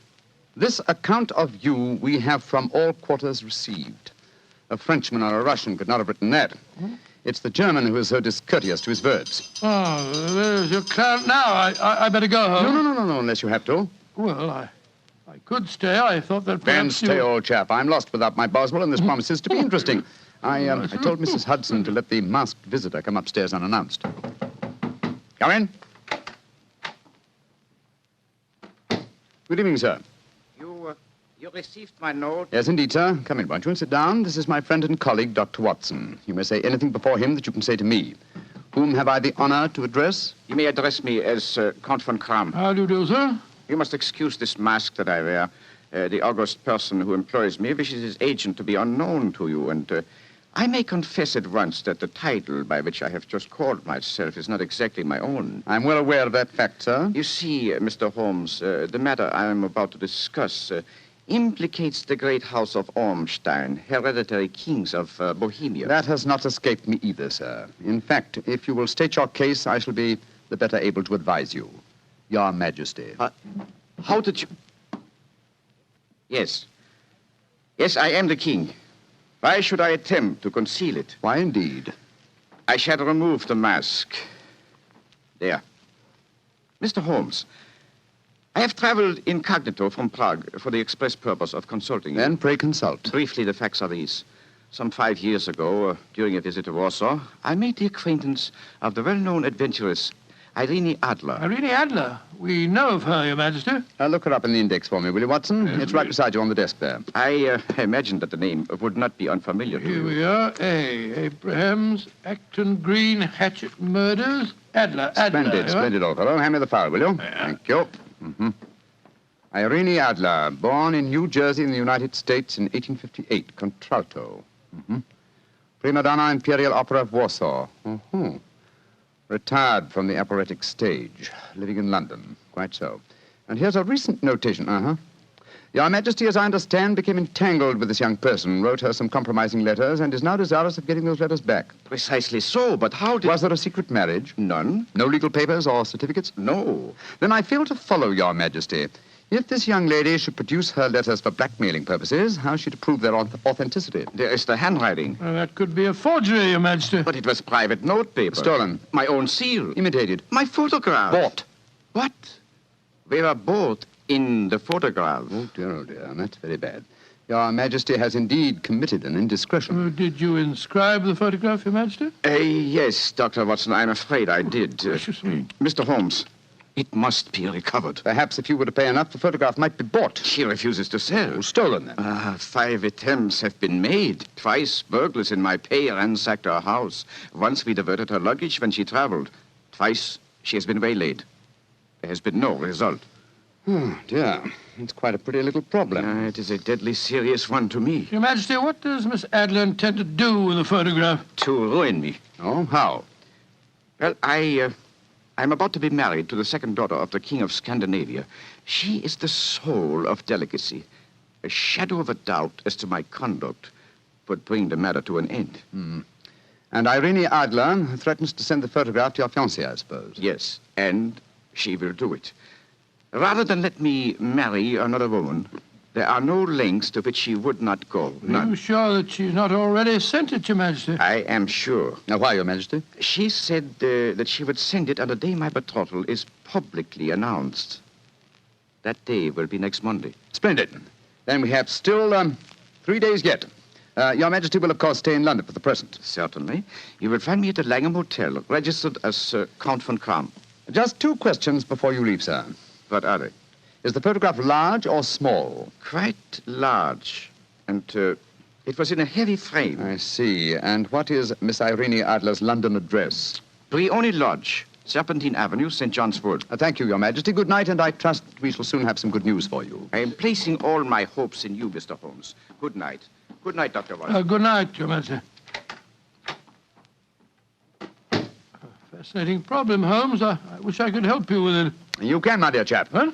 Speaker 2: This account of you we have from all quarters received. A Frenchman or a Russian could not have written that. It's the German who is so discourteous to his verbs.
Speaker 3: Oh, there's your client now. I better go home.
Speaker 2: No, unless you have to.
Speaker 3: Well, I could stay. I thought that
Speaker 2: Then
Speaker 3: perhaps
Speaker 2: stay, old chap. I'm lost without my Boswell, and this promises to be interesting. I told Mrs. Hudson to let the masked visitor come upstairs unannounced. Come in. Good evening, sir.
Speaker 19: You received my note?
Speaker 2: Yes, indeed, sir. Come in, won't you, and sit down. This is my friend and colleague, Dr. Watson. You may say anything before him that you can say to me. Whom have I the honor to address?
Speaker 19: You may address me as Count von Kram.
Speaker 3: How do you do, sir?
Speaker 19: You must excuse this mask that I wear. The august person who employs me wishes his agent to be unknown to you, and I may confess at once that the title by which I have just called myself is not exactly my own.
Speaker 2: I'm well aware of that fact, sir.
Speaker 19: You see, Mr. Holmes, the matter I am about to discuss implicates the great house of Ormstein, hereditary kings of Bohemia.
Speaker 2: That has not escaped me either, sir. In fact, if you will state your case, I shall be the better able to advise you. Your Majesty.
Speaker 19: How did you... Yes. Yes, I am the king. Why should I attempt to conceal it?
Speaker 2: Why, indeed?
Speaker 19: I shall remove the mask. There. Mr. Holmes, I have traveled incognito from Prague for the express purpose of consulting you.
Speaker 2: Then pray consult.
Speaker 19: Briefly, the facts are these. Some 5 years ago, during a visit to Warsaw, I made the acquaintance of the well-known adventuress Irene Adler.
Speaker 3: Irene Adler? We know of her, Your Majesty.
Speaker 2: Look her up in the index for me, will you, Watson? It's right beside you on the desk there.
Speaker 19: I imagined that the name would not be unfamiliar to you.
Speaker 3: Here we are. Abraham's, Acton Green, Hatchet Murders. Adler.
Speaker 2: Splendid, old fellow. Hand me the file, will you? Thank you. Irene Adler, born in New Jersey in the United States in 1858, contralto. Prima donna Imperial Opera of Warsaw. Retired from the operatic stage, living in London. Quite so. And here's a recent notation. Your Majesty, as I understand, became entangled with this young person, wrote her some compromising letters, and is now desirous of getting those letters back.
Speaker 19: Precisely so, but how did...
Speaker 2: Was there a secret marriage?
Speaker 19: None.
Speaker 2: No legal papers or certificates?
Speaker 19: No.
Speaker 2: Then I fail to follow, Your Majesty. If this young lady should produce her letters for blackmailing purposes, how is she to prove their authenticity?
Speaker 19: There is the handwriting.
Speaker 3: That could be a forgery, Your Majesty.
Speaker 19: But it was private note paper.
Speaker 2: Stolen.
Speaker 19: My own seal.
Speaker 2: Imitated.
Speaker 19: My photograph.
Speaker 2: Bought.
Speaker 19: What? We were both in the photograph.
Speaker 2: Oh, dear, that's very bad. Your Majesty has indeed committed an indiscretion.
Speaker 3: Did you inscribe the photograph, Your Majesty?
Speaker 19: Yes, Dr. Watson, I'm afraid I did.
Speaker 3: Precious me.
Speaker 19: Mr. Holmes, it must be recovered.
Speaker 2: Perhaps if you were to pay enough, the photograph might be bought.
Speaker 19: She refuses to sell.
Speaker 2: Oh, stolen, then.
Speaker 19: 5 attempts have been made. Twice burglars in my pay ransacked her house. Once we diverted her luggage when she traveled. Twice she has been waylaid. There has been no result.
Speaker 2: Oh, dear. It's quite a pretty little problem.
Speaker 19: It is a deadly serious one to me.
Speaker 3: Your Majesty, what does Miss Adler intend to do with the photograph?
Speaker 19: To ruin me.
Speaker 2: Oh, how?
Speaker 19: Well, I'm about to be married to the second daughter of the King of Scandinavia. She is the soul of delicacy. A shadow of a doubt as to my conduct would bring the matter to an end.
Speaker 2: And Irene Adler threatens to send the photograph to your fiancé, I suppose.
Speaker 19: Yes, and she will do it. Rather than let me marry another woman, there are no lengths to which she would not go.
Speaker 3: Are you sure that she's not already sent it, Your Majesty?
Speaker 19: I am sure.
Speaker 2: Now, why, Your Majesty?
Speaker 19: She said that she would send it on the day my betrothal is publicly announced. That day will be next Monday.
Speaker 2: Splendid. Then we have still 3 days yet. Your Majesty will, of course, stay in London for the present.
Speaker 19: Certainly. You will find me at the Langham Hotel, registered as Count von Kram.
Speaker 2: Just 2 questions before you leave, sir.
Speaker 19: What are they?
Speaker 2: Is the photograph large or small?
Speaker 19: Quite large. And it was in a heavy frame.
Speaker 2: I see. And what is Miss Irene Adler's London address?
Speaker 19: Briony Lodge, Serpentine Avenue, St. John's Wood.
Speaker 2: Thank you, Your Majesty. Good night, and I trust we shall soon have some good news for you.
Speaker 19: I am placing all my hopes in you, Mr. Holmes. Good night. Good night, Dr. Watson.
Speaker 3: Good night, Your Majesty. Fascinating problem, Holmes. I wish I could help you with it.
Speaker 2: You can, my dear chap.
Speaker 3: Huh?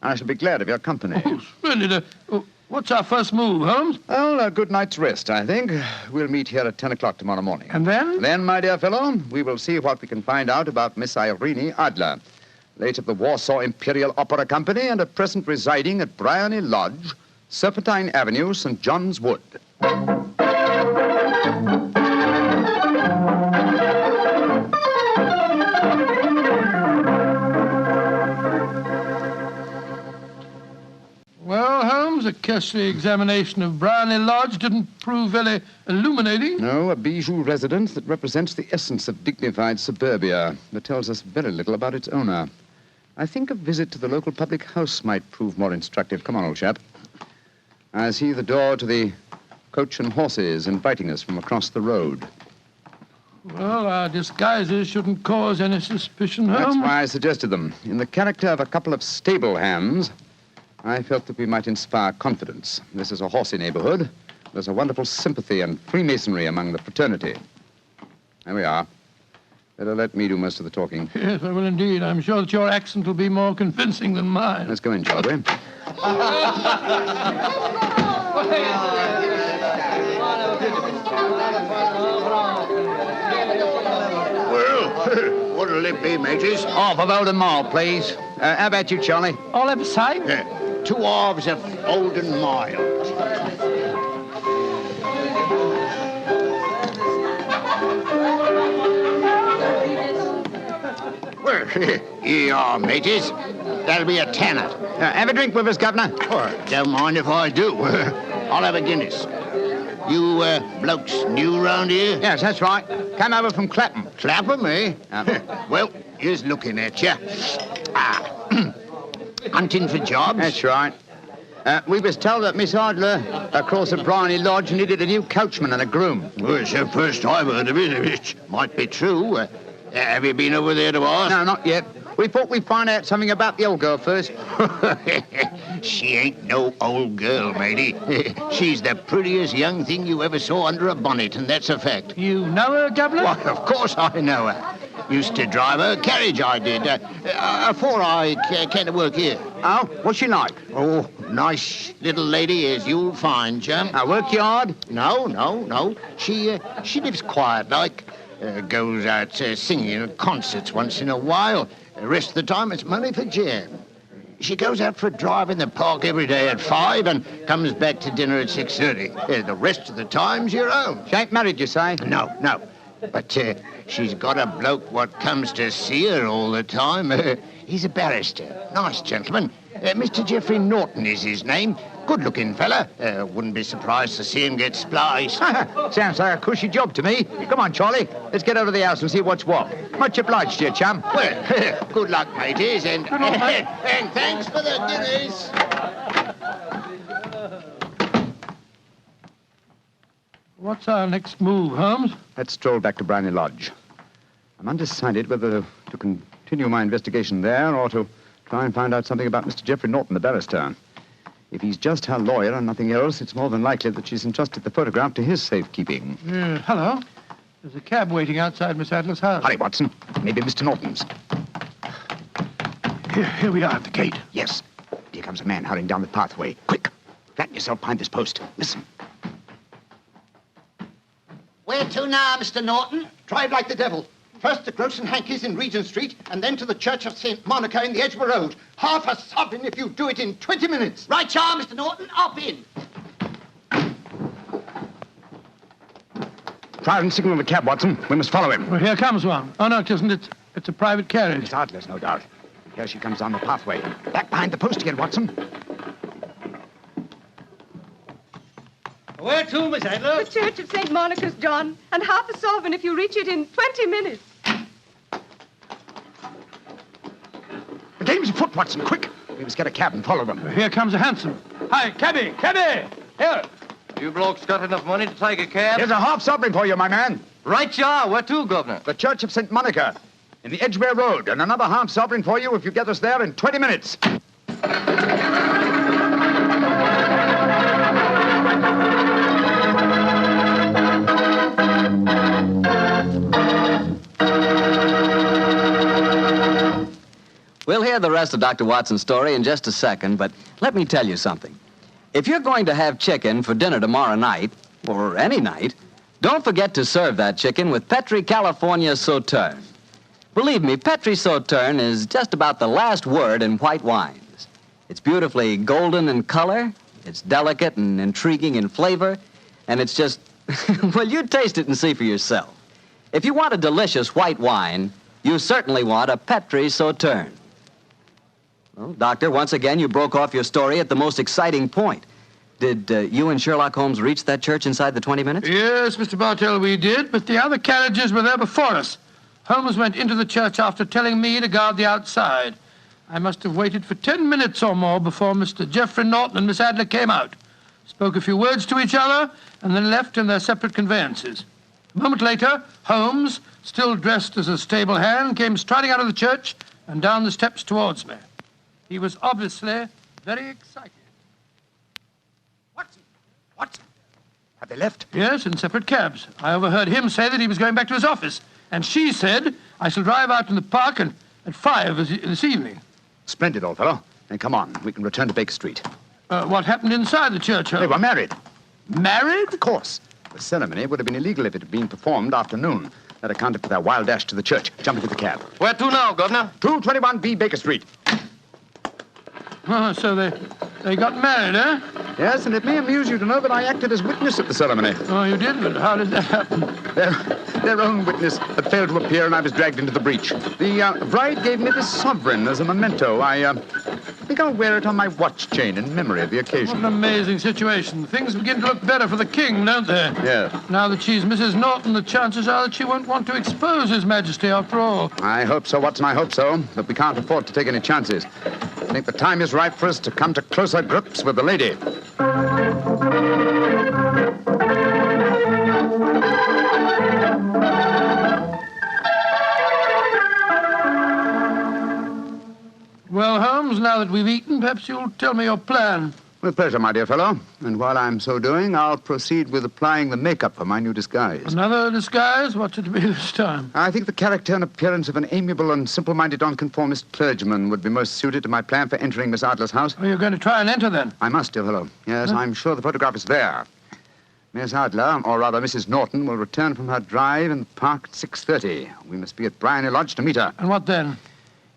Speaker 2: I shall be glad of your company.
Speaker 3: Oh, splendid. What's our first move, Holmes?
Speaker 2: Well, a good night's rest, I think. We'll meet here at 10 o'clock tomorrow morning.
Speaker 3: And then?
Speaker 2: Then, my dear fellow, we will see what we can find out about Miss Irene Adler, late of the Warsaw Imperial Opera Company and at present residing at Briony Lodge, Serpentine Avenue, St. John's Wood.
Speaker 3: Well, Holmes, a cursory examination of Briony Lodge didn't prove very illuminating.
Speaker 2: No, a bijou residence that represents the essence of dignified suburbia, but tells us very little about its owner. I think a visit to the local public house might prove more instructive. Come on, old chap. I see the door to the Coach and Horses inviting us from across the road.
Speaker 3: Well, our disguises shouldn't cause any suspicion, Holmes.
Speaker 2: That's why I suggested them. In the character of a couple of stable hands, I felt that we might inspire confidence. This is a horsey neighborhood. There's a wonderful sympathy and Freemasonry among the fraternity. There we are. Better let me do most of the talking.
Speaker 3: Yes, I will indeed. I'm sure that your accent will be more convincing than mine.
Speaker 2: Let's go in, shall we?
Speaker 1: Well, what'll it be, mateys?
Speaker 2: Half of Old and Mile, please. How about you, Charlie?
Speaker 3: All ever sight?
Speaker 1: 2 halves of Old and Mile. Well, here you are, mateys. That'll be a tenner.
Speaker 2: Have a drink with us, Governor.
Speaker 1: Oh, don't mind if I do. I'll have a Guinness. You blokes new round here?
Speaker 2: Yes, that's right. Came over from Clapham.
Speaker 1: Clapham, eh? Well, here's looking at you. Hunting for jobs?
Speaker 2: That's right. We was told that Miss Adler across at Briony Lodge needed a new coachman and a groom.
Speaker 1: Well, it's the first I've heard of it. It might be true. Have you been over there to ask?
Speaker 2: No, not yet. We thought we'd find out something about the old girl first.
Speaker 1: She ain't no old girl, matey. She's the prettiest young thing you ever saw under a bonnet, and that's a fact.
Speaker 3: You know her, Governor?
Speaker 1: Why, of course I know her. Used to drive her carriage, I did, afore I came to work here.
Speaker 2: Oh, what's she like?
Speaker 1: Oh, nice little lady, as you'll find, chum.
Speaker 2: Work hard?
Speaker 1: No. She lives quiet, like. Goes out singing at concerts once in a while. The rest of the time, it's money for jam. She goes out for a drive in the park every day at 5 and comes back to dinner at 6:30. The rest of the time's your own.
Speaker 2: She ain't married, you say?
Speaker 1: No. But she's got a bloke what comes to see her all the time. He's a barrister. Nice gentleman. Mr. Geoffrey Norton is his name. Good-looking fella. Wouldn't be surprised to see him get spliced.
Speaker 2: Sounds like a cushy job to me. Come on, Charlie. Let's get over to the house and see what's what. Much obliged to you, chum.
Speaker 1: Well, good luck, mateys, and thanks for the Guinness.
Speaker 3: What's our next move, Holmes?
Speaker 2: Let's stroll back to Briony Lodge. I'm undecided whether to continue my investigation there or to try and find out something about Mr. Geoffrey Norton, the barrister. If he's just her lawyer and nothing else, it's more than likely that she's entrusted the photograph to his safekeeping.
Speaker 3: Hello. There's a cab waiting outside Miss Adler's house.
Speaker 2: Hurry, Watson. Maybe Mr. Norton's.
Speaker 3: Here we are at the gate.
Speaker 2: Yes. Here comes a man hurrying down the pathway. Quick. Flatten yourself behind this post. Listen.
Speaker 1: Where to now, Mr. Norton?
Speaker 2: Drive like the devil.
Speaker 8: First to Gross and Hankey's in Regent Street, and then to the Church of St. Monica in the Edgware Road. Half a sovereign if you do it in 20 minutes.
Speaker 1: Right, you are, Mr. Norton. Up in.
Speaker 19: Try and signal the cab, Watson. We must follow him.
Speaker 3: Well, here comes one. Oh, no, it isn't. It's a private carriage.
Speaker 19: It's Headless, no doubt. Here she comes down the pathway. Back behind the post again, Watson.
Speaker 13: Where to, Miss Adler?
Speaker 20: The Church of St. Monica's, John. And half a sovereign if you reach it in 20 minutes.
Speaker 19: The game's afoot, Watson. Quick. We must get a cab and follow them.
Speaker 3: Here comes a hansom. Hi, cabby, cabby! Here.
Speaker 13: You blokes got enough money to take a cab?
Speaker 19: Here's a half sovereign for you, my man.
Speaker 13: Right you are. Where to, Governor?
Speaker 19: The Church of St. Monica in the Edgware Road, and another half sovereign for you if you get us there in 20 minutes.
Speaker 9: We'll hear the rest of Dr. Watson's story in just a second, but let me tell you something. If you're going to have chicken for dinner tomorrow night, or any night, don't forget to serve that chicken with Petri California Sauterne. Believe me, Petri Sauterne is just about the last word in white wines. It's beautifully golden in color, it's delicate and intriguing in flavor, and it's just, well, you taste it and see for yourself. If you want a delicious white wine, you certainly want a Petri Sauterne. Well, Doctor, once again, you broke off your story at the most exciting point. Did you and Sherlock Holmes reach that church inside the 20 minutes?
Speaker 3: Yes, Mr. Bartell, we did, but the other carriages were there before us. Holmes went into the church after telling me to guard the outside. I must have waited for 10 minutes or more before Mr. Geoffrey Norton and Miss Adler came out, spoke a few words to each other, and then left in their separate conveyances. A moment later, Holmes, still dressed as a stable hand, came striding out of the church and down the steps towards me. He was obviously very excited.
Speaker 19: Watson! Have they left?
Speaker 3: Yes, in separate cabs. I overheard him say that he was going back to his office. And she said, I shall drive out in the park at 5 this evening.
Speaker 19: Splendid, old fellow. Then come on. We can return to Baker Street.
Speaker 3: What happened inside the church, Holmes?
Speaker 19: They were married.
Speaker 3: Married?
Speaker 19: Of course. The ceremony would have been illegal if it had been performed after noon. That accounted for their wild dash to the church. Jump into the cab.
Speaker 13: Where to now, Governor?
Speaker 19: 221B Baker Street.
Speaker 3: Oh, so they got married, eh?
Speaker 19: Yes, and it may amuse you to know that I acted as witness at the ceremony.
Speaker 3: Oh, you did? But how did that happen?
Speaker 19: Their own witness had failed to appear, and I was dragged into the breach. The bride gave me this sovereign as a memento. I think I'll wear it on my watch chain in memory of the occasion.
Speaker 3: What an amazing situation. Things begin to look better for the king, don't they?
Speaker 19: Yes.
Speaker 3: Now that she's Mrs. Norton, the chances are that she won't want to expose His Majesty after all.
Speaker 19: I hope so, Watson, I hope so. But we can't afford to take any chances. I think the time is ripe for us to come to closer grips with the lady.
Speaker 3: Well, Holmes, now that we've eaten, perhaps you'll tell me your plan.
Speaker 19: With pleasure, my dear fellow. And while I'm so doing, I'll proceed with applying the makeup for my new disguise.
Speaker 3: Another disguise? What's it to be this time?
Speaker 19: I think the character and appearance of an amiable and simple-minded nonconformist clergyman would be most suited to my plan for entering Miss Adler's house.
Speaker 3: Oh, you're going to try and enter, then?
Speaker 19: I must, dear fellow. Yes, I'm sure the photograph is there. Miss Adler, or rather Mrs. Norton, will return from her drive in the park at 6:30. We must be at Blarney Lodge to meet her.
Speaker 3: And what then?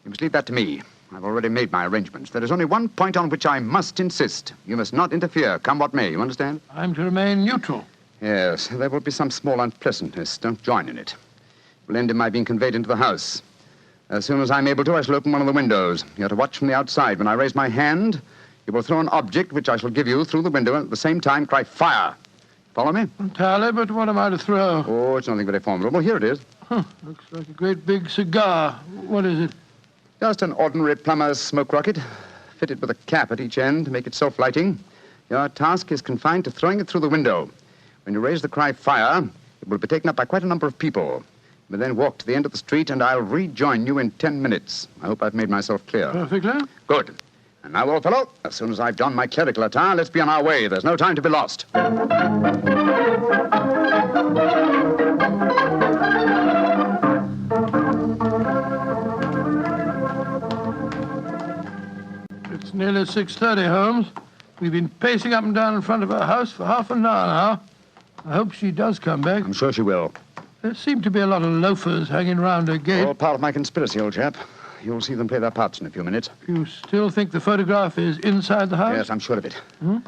Speaker 19: You must leave that to me. I've already made my arrangements. There is only one point on which I must insist. You must not interfere, come what may. You understand?
Speaker 3: I'm to remain neutral.
Speaker 19: Yes, there will be some small unpleasantness. Don't join in it. It will end in my being conveyed into the house. As soon as I'm able to, I shall open one of the windows. You're to watch from the outside. When I raise my hand, you will throw an object which I shall give you through the window, and at the same time cry, fire. Follow me?
Speaker 3: Entirely, but what am I to throw?
Speaker 19: Oh, it's nothing very formidable. Here it is.
Speaker 3: Looks like a great big cigar. What is it?
Speaker 19: Just an ordinary plumber's smoke rocket, fitted with a cap at each end to make it self-lighting. Your task is confined to throwing it through the window. When you raise the cry, fire, it will be taken up by quite a number of people. You will then walk to the end of the street, and I'll rejoin you in 10 minutes. I hope I've made myself clear.
Speaker 3: Perfectly.
Speaker 19: Good. And now, old fellow, as soon as I've donned my clerical attire, let's be on our way. There's no time to be lost.
Speaker 3: It's nearly 6:30, Holmes. We've been pacing up and down in front of her house for half an hour now. I hope she does come back.
Speaker 19: I'm sure she will.
Speaker 3: There seem to be a lot of loafers hanging round her gate.
Speaker 2: All part of my conspiracy, old chap. You'll see them play their parts in a few minutes.
Speaker 3: You still think the photograph is inside the house?
Speaker 2: Yes, I'm sure of it.
Speaker 3: Hmm?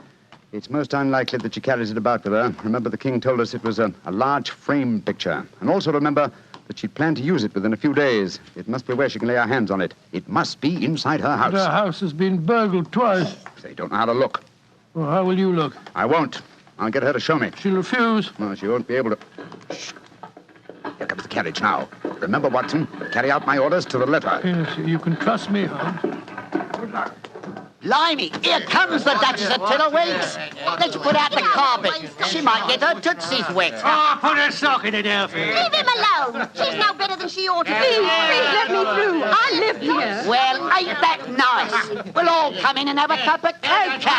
Speaker 2: It's most unlikely that she carries it about with her. Remember, the king told us it was a large frame picture. And also remember that she planned to use it within a few days. It must be where she can lay her hands on it. It must be inside her house.
Speaker 3: But her house has been burgled twice.
Speaker 2: They don't know how to look.
Speaker 3: Well, how will you look?
Speaker 2: I won't. I'll get her to show me.
Speaker 3: She'll refuse.
Speaker 2: No, she won't be able to. Shh. Here comes the carriage now. Remember, Watson, carry out my orders to the letter.
Speaker 3: Yes, you can trust me, Holmes.
Speaker 16: Blimey, here comes the Duchess of Tiddlewigs. Let's put out the carpet. She might get her tootsies wet.
Speaker 21: Oh, put her sock in it, Elfie.
Speaker 22: Leave him alone. She's no better than she ought to be.
Speaker 20: Please let me through. I live here.
Speaker 16: Well, ain't that nice? We'll all come in and have a cup of cocoa.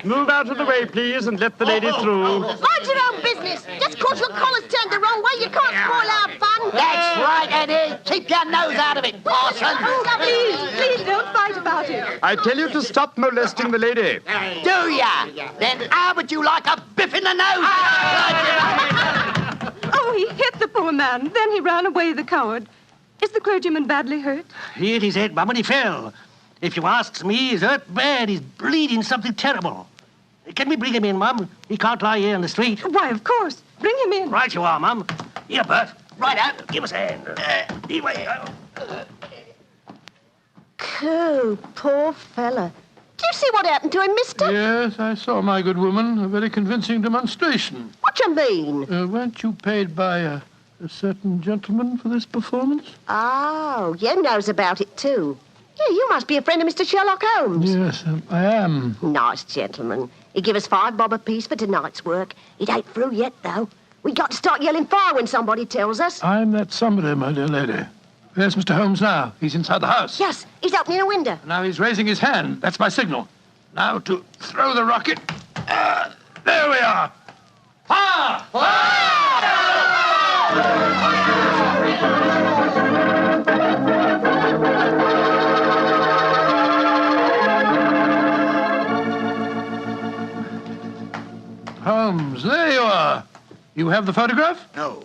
Speaker 21: Move out of the way, please, and let the lady through.
Speaker 22: Mind your own business. Just 'cause your collar's turned the wrong way, you can't spoil our fun.
Speaker 16: That's right, Eddie. Keep your nose out of it, parson.
Speaker 20: Please don't fight about it.
Speaker 21: I tell you to stop molesting the lady.
Speaker 16: Do ya? Then how would you like a biff in the nose?
Speaker 20: Oh, he hit the poor man. Then he ran away, the coward. Is the clergyman badly hurt?
Speaker 21: He hit his head, Mum, and he fell. If you asks me, he's hurt bad. He's bleeding something terrible. Can we bring him in, Mum? He can't lie here in the street.
Speaker 20: Why, of course. Bring him in.
Speaker 21: Right you are, Mum. Here, Bert. Right out. Give us a hand.
Speaker 22: Coo, poor fella. Do you see what happened to him, mister?
Speaker 3: Yes, I saw, my good woman. A very convincing demonstration.
Speaker 22: What do you mean?
Speaker 3: Weren't you paid by a certain gentleman for this performance?
Speaker 22: Oh, you knows about it, too. Yeah, you must be a friend of Mr. Sherlock Holmes.
Speaker 3: Yes, I am.
Speaker 22: Nice gentleman. He give us $5 bob apiece for tonight's work. It ain't through yet, though. We got to start yelling fire when somebody tells us.
Speaker 3: I'm that somebody, my dear lady. There's Mr. Holmes now. He's inside the house.
Speaker 22: Yes, he's opening a window.
Speaker 3: Now he's raising his hand. That's my signal. Now to throw the rocket. There we are. Fire! Holmes, there you are. You have the photograph?
Speaker 2: No.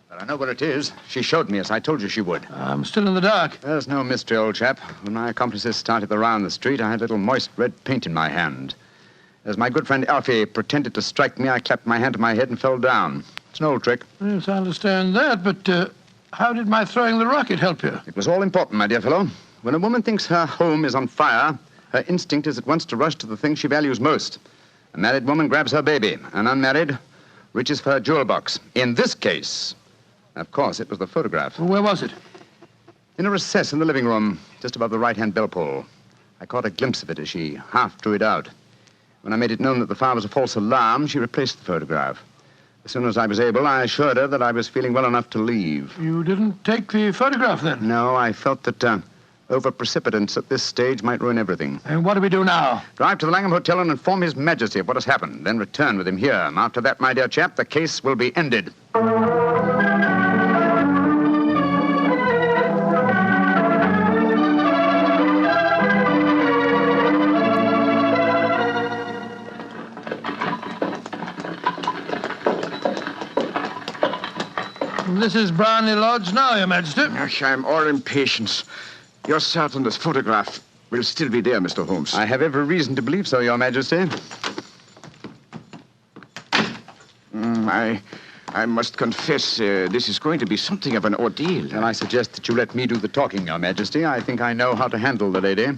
Speaker 2: But I know where it is. She showed me, as I told you she would.
Speaker 3: I'm still in the dark.
Speaker 2: There's no mystery, old chap. When my accomplices started the round the street, I had a little moist red paint in my hand. As my good friend Alfie pretended to strike me, I clapped my hand to my head and fell down. It's an old trick.
Speaker 3: Yes, I understand that, but how did my throwing the rocket help you?
Speaker 2: It was all important, my dear fellow. When a woman thinks her home is on fire, her instinct is at once to rush to the thing she values most. A married woman grabs her baby. An unmarried reaches for her jewel box. In this case, of course, it was the photograph.
Speaker 3: Well, where was it?
Speaker 2: In a recess in the living room, just above the right-hand bell pull. I caught a glimpse of it as she half drew it out. When I made it known that the fire was a false alarm, she replaced the photograph. As soon as I was able, I assured her that I was feeling well enough to leave.
Speaker 3: You didn't take the photograph, then?
Speaker 2: No, I felt that over-precipitance at this stage might ruin everything.
Speaker 3: And what do we do now?
Speaker 2: Drive to the Langham Hotel and inform His Majesty of what has happened. Then return with him here. After that, my dear chap, the case will be ended.
Speaker 3: This is Blarney Lodge now, Your Majesty.
Speaker 19: Yes, I'm all impatience. You're certain this photograph will still be there, Mr. Holmes?
Speaker 2: I have every reason to believe so, Your Majesty.
Speaker 19: I must confess, this is going to be something of an ordeal.
Speaker 2: And I suggest that you let me do the talking, Your Majesty. I think I know how to handle the lady.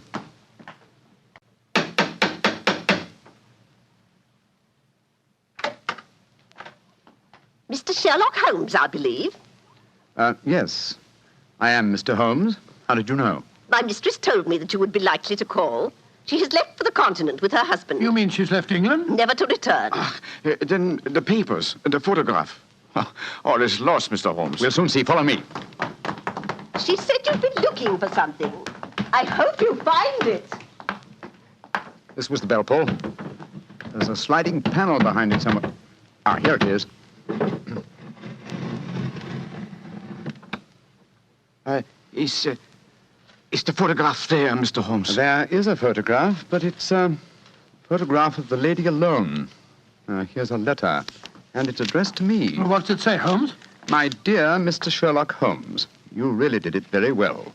Speaker 22: Mr. Sherlock Holmes, I believe.
Speaker 2: Yes. I am Mr. Holmes. How did you know?
Speaker 22: My mistress told me that you would be likely to call. She has left for the continent with her husband.
Speaker 3: You mean she's left England?
Speaker 22: Never to return.
Speaker 19: Then the papers, the photograph. All is lost, Mr. Holmes.
Speaker 2: We'll soon see. Follow me.
Speaker 22: She said you've been looking for something. I hope you find it.
Speaker 2: This was the bell pull. There's a sliding panel behind it somewhere. Ah, here it is.
Speaker 19: Is the photograph there, Mr. Holmes?
Speaker 2: There is a photograph, but it's a photograph of the lady alone. Here's a letter. And it's addressed to me.
Speaker 3: Well, what's it say, Holmes?
Speaker 2: My dear Mr. Sherlock Holmes, you really did it very well.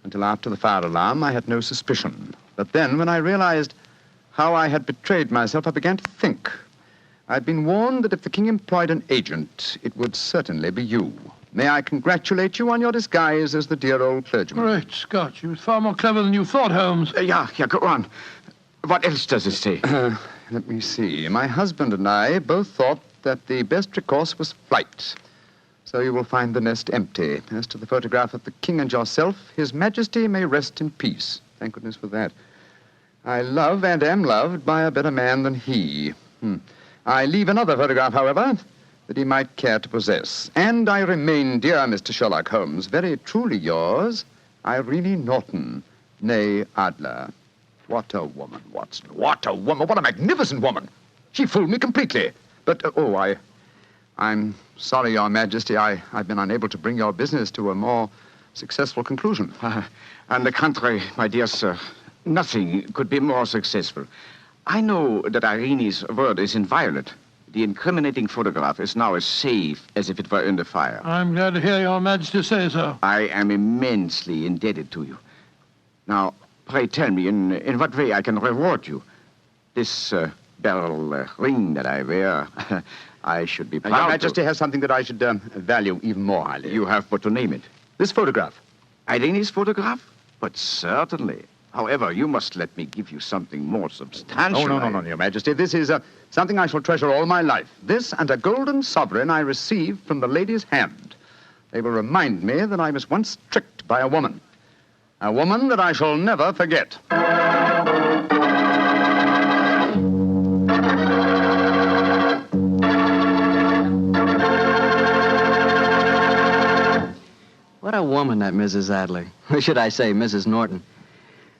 Speaker 2: Until after the fire alarm, I had no suspicion. But then, when I realized how I had betrayed myself, I began to think. I'd been warned that if the king employed an agent, it would certainly be you. May I congratulate you on your disguise as the dear old clergyman?
Speaker 3: Great Scott, you was far more clever than you thought, Holmes.
Speaker 19: Yeah, go on. What else does it say?
Speaker 2: Let me see. My husband and I both thought that the best recourse was flight. So you will find the nest empty. As to the photograph of the king and yourself, His Majesty may rest in peace. Thank goodness for that. I love and am loved by a better man than he. I leave another photograph, however, that he might care to possess. And I remain, dear Mr. Sherlock Holmes, very truly yours, Irene Norton, née Adler. What a woman, Watson. What a woman. What a magnificent woman. She fooled me completely. But, I'm sorry, Your Majesty, I've been unable to bring your business to a more successful conclusion.
Speaker 19: On the contrary, my dear sir, nothing could be more successful. I know that Irene's word is inviolate. The incriminating photograph is now as safe as if it were in the fire.
Speaker 3: I'm glad to hear Your Majesty say so.
Speaker 19: I am immensely indebted to you. Now, pray tell me in what way I can reward you. This beryl ring that I wear, I should be proud
Speaker 2: Your Majesty has something that I should value even more highly.
Speaker 19: You have but to name it.
Speaker 2: This photograph.
Speaker 19: Irene's photograph? But certainly. However, you must let me give you something more substantial.
Speaker 2: No, Your Majesty. This is something I shall treasure all my life. This and a golden sovereign I received from the lady's hand. They will remind me that I was once tricked by a woman. A woman that I shall never forget.
Speaker 9: What a woman, that Mrs. Adler. Or should I say, Mrs. Norton.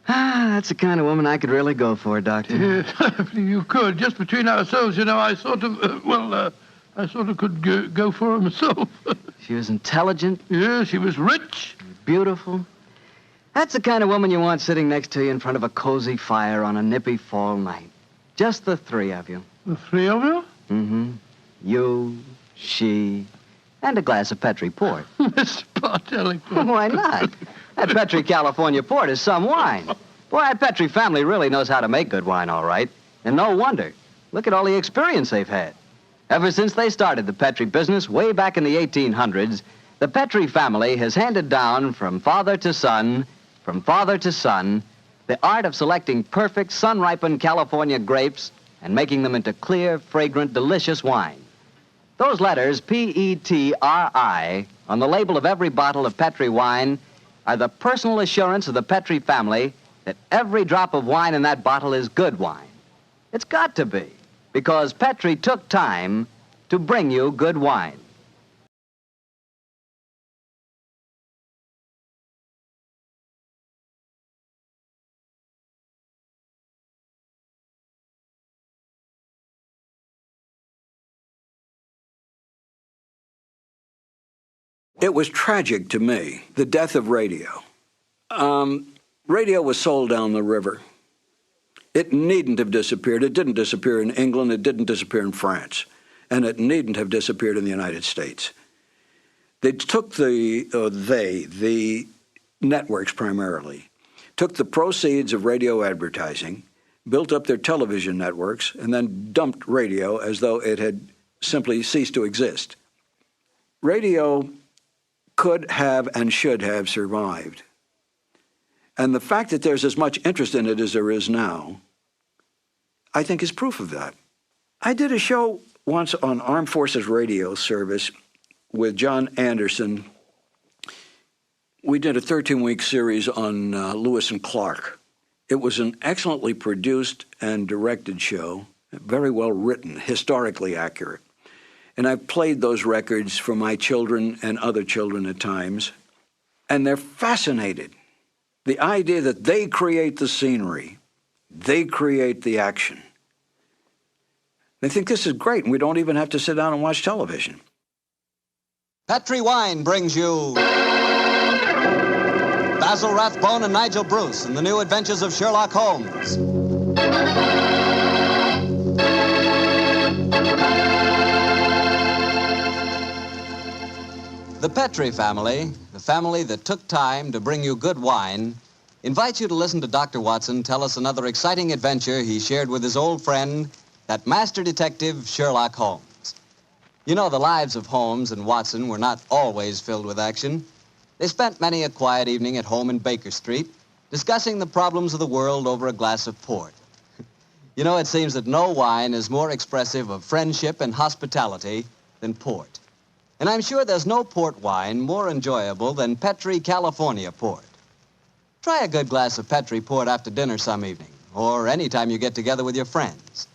Speaker 9: That's the kind of woman I could really go for, Doctor.
Speaker 3: Yes, you could. Just between ourselves, you know, I sort of, I sort of could go for her myself.
Speaker 9: She was intelligent.
Speaker 3: Yeah, she was rich.
Speaker 9: Beautiful. That's the kind of woman you want sitting next to you in front of a cozy fire on a nippy fall night. Just the three of you.
Speaker 3: The three of you?
Speaker 9: Mm-hmm. You, she, and a glass of Petri port.
Speaker 3: Mr. Bartelli.
Speaker 9: Why not? That Petri California port is some wine. Boy, that Petri family really knows how to make good wine, all right. And no wonder. Look at all the experience they've had. Ever since they started the Petri business way back in the 1800s, the Petri family has handed down from father to son, the art of selecting perfect sun-ripened California grapes and making them into clear, fragrant, delicious wine. Those letters, P-E-T-R-I, on the label of every bottle of Petri wine are the personal assurance of the Petri family that every drop of wine in that bottle is good wine. It's got to be, because Petri took time to bring you good wine.
Speaker 10: It was tragic to me, the death of radio. Radio was sold down the river. It needn't have disappeared. It didn't disappear in England. It didn't disappear in France. And it needn't have disappeared in the United States. They took the networks primarily, took the proceeds of radio advertising, built up their television networks, and then dumped radio as though it had simply ceased to exist. Radio could have and should have survived. And the fact that there's as much interest in it as there is now, I think is proof of that. I did a show once on Armed Forces Radio Service with John Anderson. We did a 13-week series on Lewis and Clark. It was an excellently produced and directed show, very well written, historically accurate. And I've played those records for my children and other children at times, and they're fascinated. The idea that they create the scenery, they create the action. They think this is great, and we don't even have to sit down and watch television.
Speaker 9: Petri Wine brings you Basil Rathbone and Nigel Bruce in the new adventures of Sherlock Holmes. The Petrie family, the family that took time to bring you good wine, invites you to listen to Dr. Watson tell us another exciting adventure he shared with his old friend, that master detective, Sherlock Holmes. You know, the lives of Holmes and Watson were not always filled with action. They spent many a quiet evening at home in Baker Street, discussing the problems of the world over a glass of port. You know, it seems that no wine is more expressive of friendship and hospitality than port. And I'm sure there's no port wine more enjoyable than Petrie California port. Try a good glass of Petrie port after dinner some evening, or any time you get together with your friends.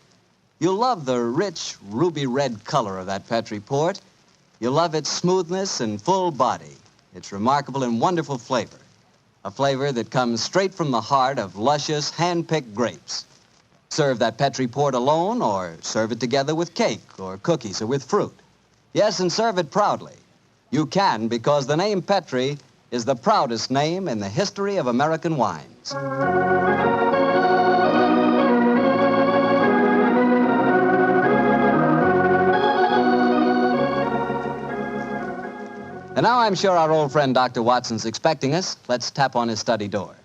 Speaker 9: You'll love the rich, ruby red color of that Petrie port. You'll love its smoothness and full body, its remarkable and wonderful flavor, a flavor that comes straight from the heart of luscious, hand-picked grapes. Serve that Petrie port alone, or serve it together with cake or cookies or with fruit. Yes, and serve it proudly. You can, because the name Petrie is the proudest name in the history of American wines. And now I'm sure our old friend Dr. Watson's expecting us. Let's tap on his study door.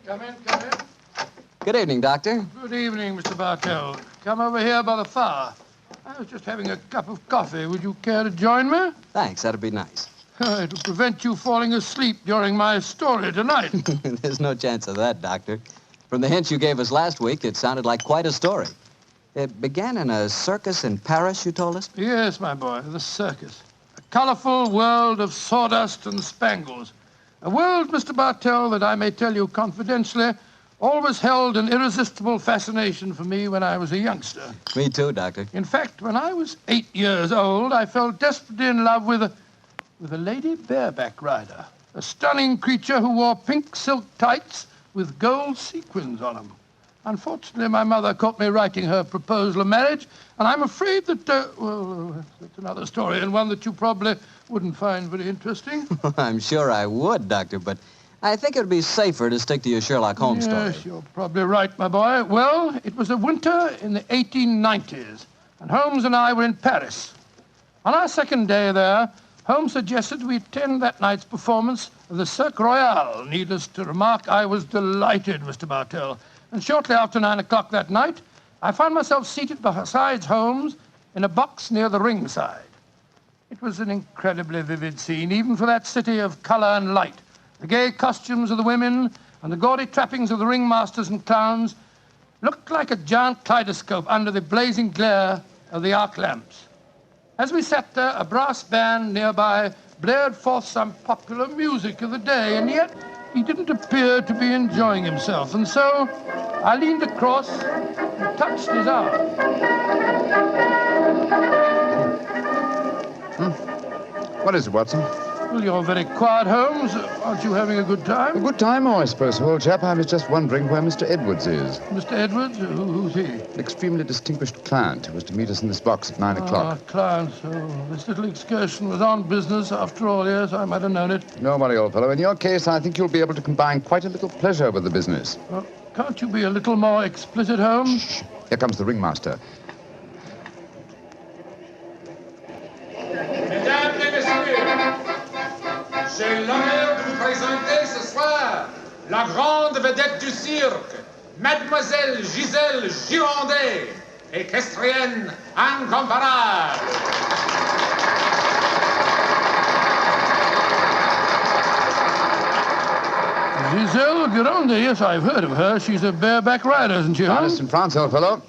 Speaker 3: Come in.
Speaker 9: Good evening, Doctor.
Speaker 3: Good evening, Mr. Bartell. Come over here by the fire. I was just having a cup of coffee. Would you care to join me?
Speaker 9: Thanks, that'd be nice.
Speaker 3: It'll prevent you falling asleep during my story tonight.
Speaker 9: There's no chance of that, Doctor. From the hints you gave us last week, it sounded like quite a story. It began in a circus in Paris, you told us?
Speaker 3: Yes, my boy, the circus. A colorful world of sawdust and spangles. A world, Mr. Bartell, that I may tell you confidentially, always held an irresistible fascination for me when I was a youngster.
Speaker 9: Me too, Doctor.
Speaker 3: In fact, when I was 8 years old, I fell desperately in love with a lady bareback rider, a stunning creature who wore pink silk tights with gold sequins on them. Unfortunately, my mother caught me writing her proposal of marriage, and I'm afraid that, that's another story, and one that you probably wouldn't find very interesting.
Speaker 9: I'm sure I would, Doctor, but I think it would be safer to stick to your Sherlock Holmes story.
Speaker 3: Yes, you're probably right, my boy. Well, it was a winter in the 1890s, and Holmes and I were in Paris. On our second day there, Holmes suggested we attend that night's performance of the Cirque Royale. Needless to remark, I was delighted, Mr. Bartell. And shortly after 9 o'clock that night, I found myself seated beside Holmes in a box near the ringside. It was an incredibly vivid scene, even for that city of color and light. The gay costumes of the women and the gaudy trappings of the ringmasters and clowns looked like a giant kaleidoscope under the blazing glare of the arc lamps. As we sat there, a brass band nearby blared forth some popular music of the day, and yet he didn't appear to be enjoying himself. And so I leaned across and touched his arm.
Speaker 19: What is it, Watson?
Speaker 3: Well, you're very quiet, Holmes. Aren't you having a good time?
Speaker 19: A good time, I suppose, old chap. I was just wondering where Mr. Edwards is.
Speaker 3: Mr. Edwards? Who's he?
Speaker 19: An extremely distinguished client who was to meet us in this box at 9 o'clock.
Speaker 3: Client. Oh, this little excursion was on business. After all, yes, I might have known it.
Speaker 19: No worry, old fellow. In your case, I think you'll be able to combine quite a little pleasure with the business.
Speaker 3: Well, can't you be a little more explicit, Holmes?
Speaker 19: Shh. Here comes the ringmaster.
Speaker 14: Mesdames et messieurs, j'ai l'honneur de vous présenter ce soir la grande vedette du cirque, Mademoiselle Gisèle Girondet, équestrienne incomparable.
Speaker 3: Gisèle Girondet, yes, I've heard of her. She's a bareback rider, isn't she,
Speaker 19: Honest in France, old fellow.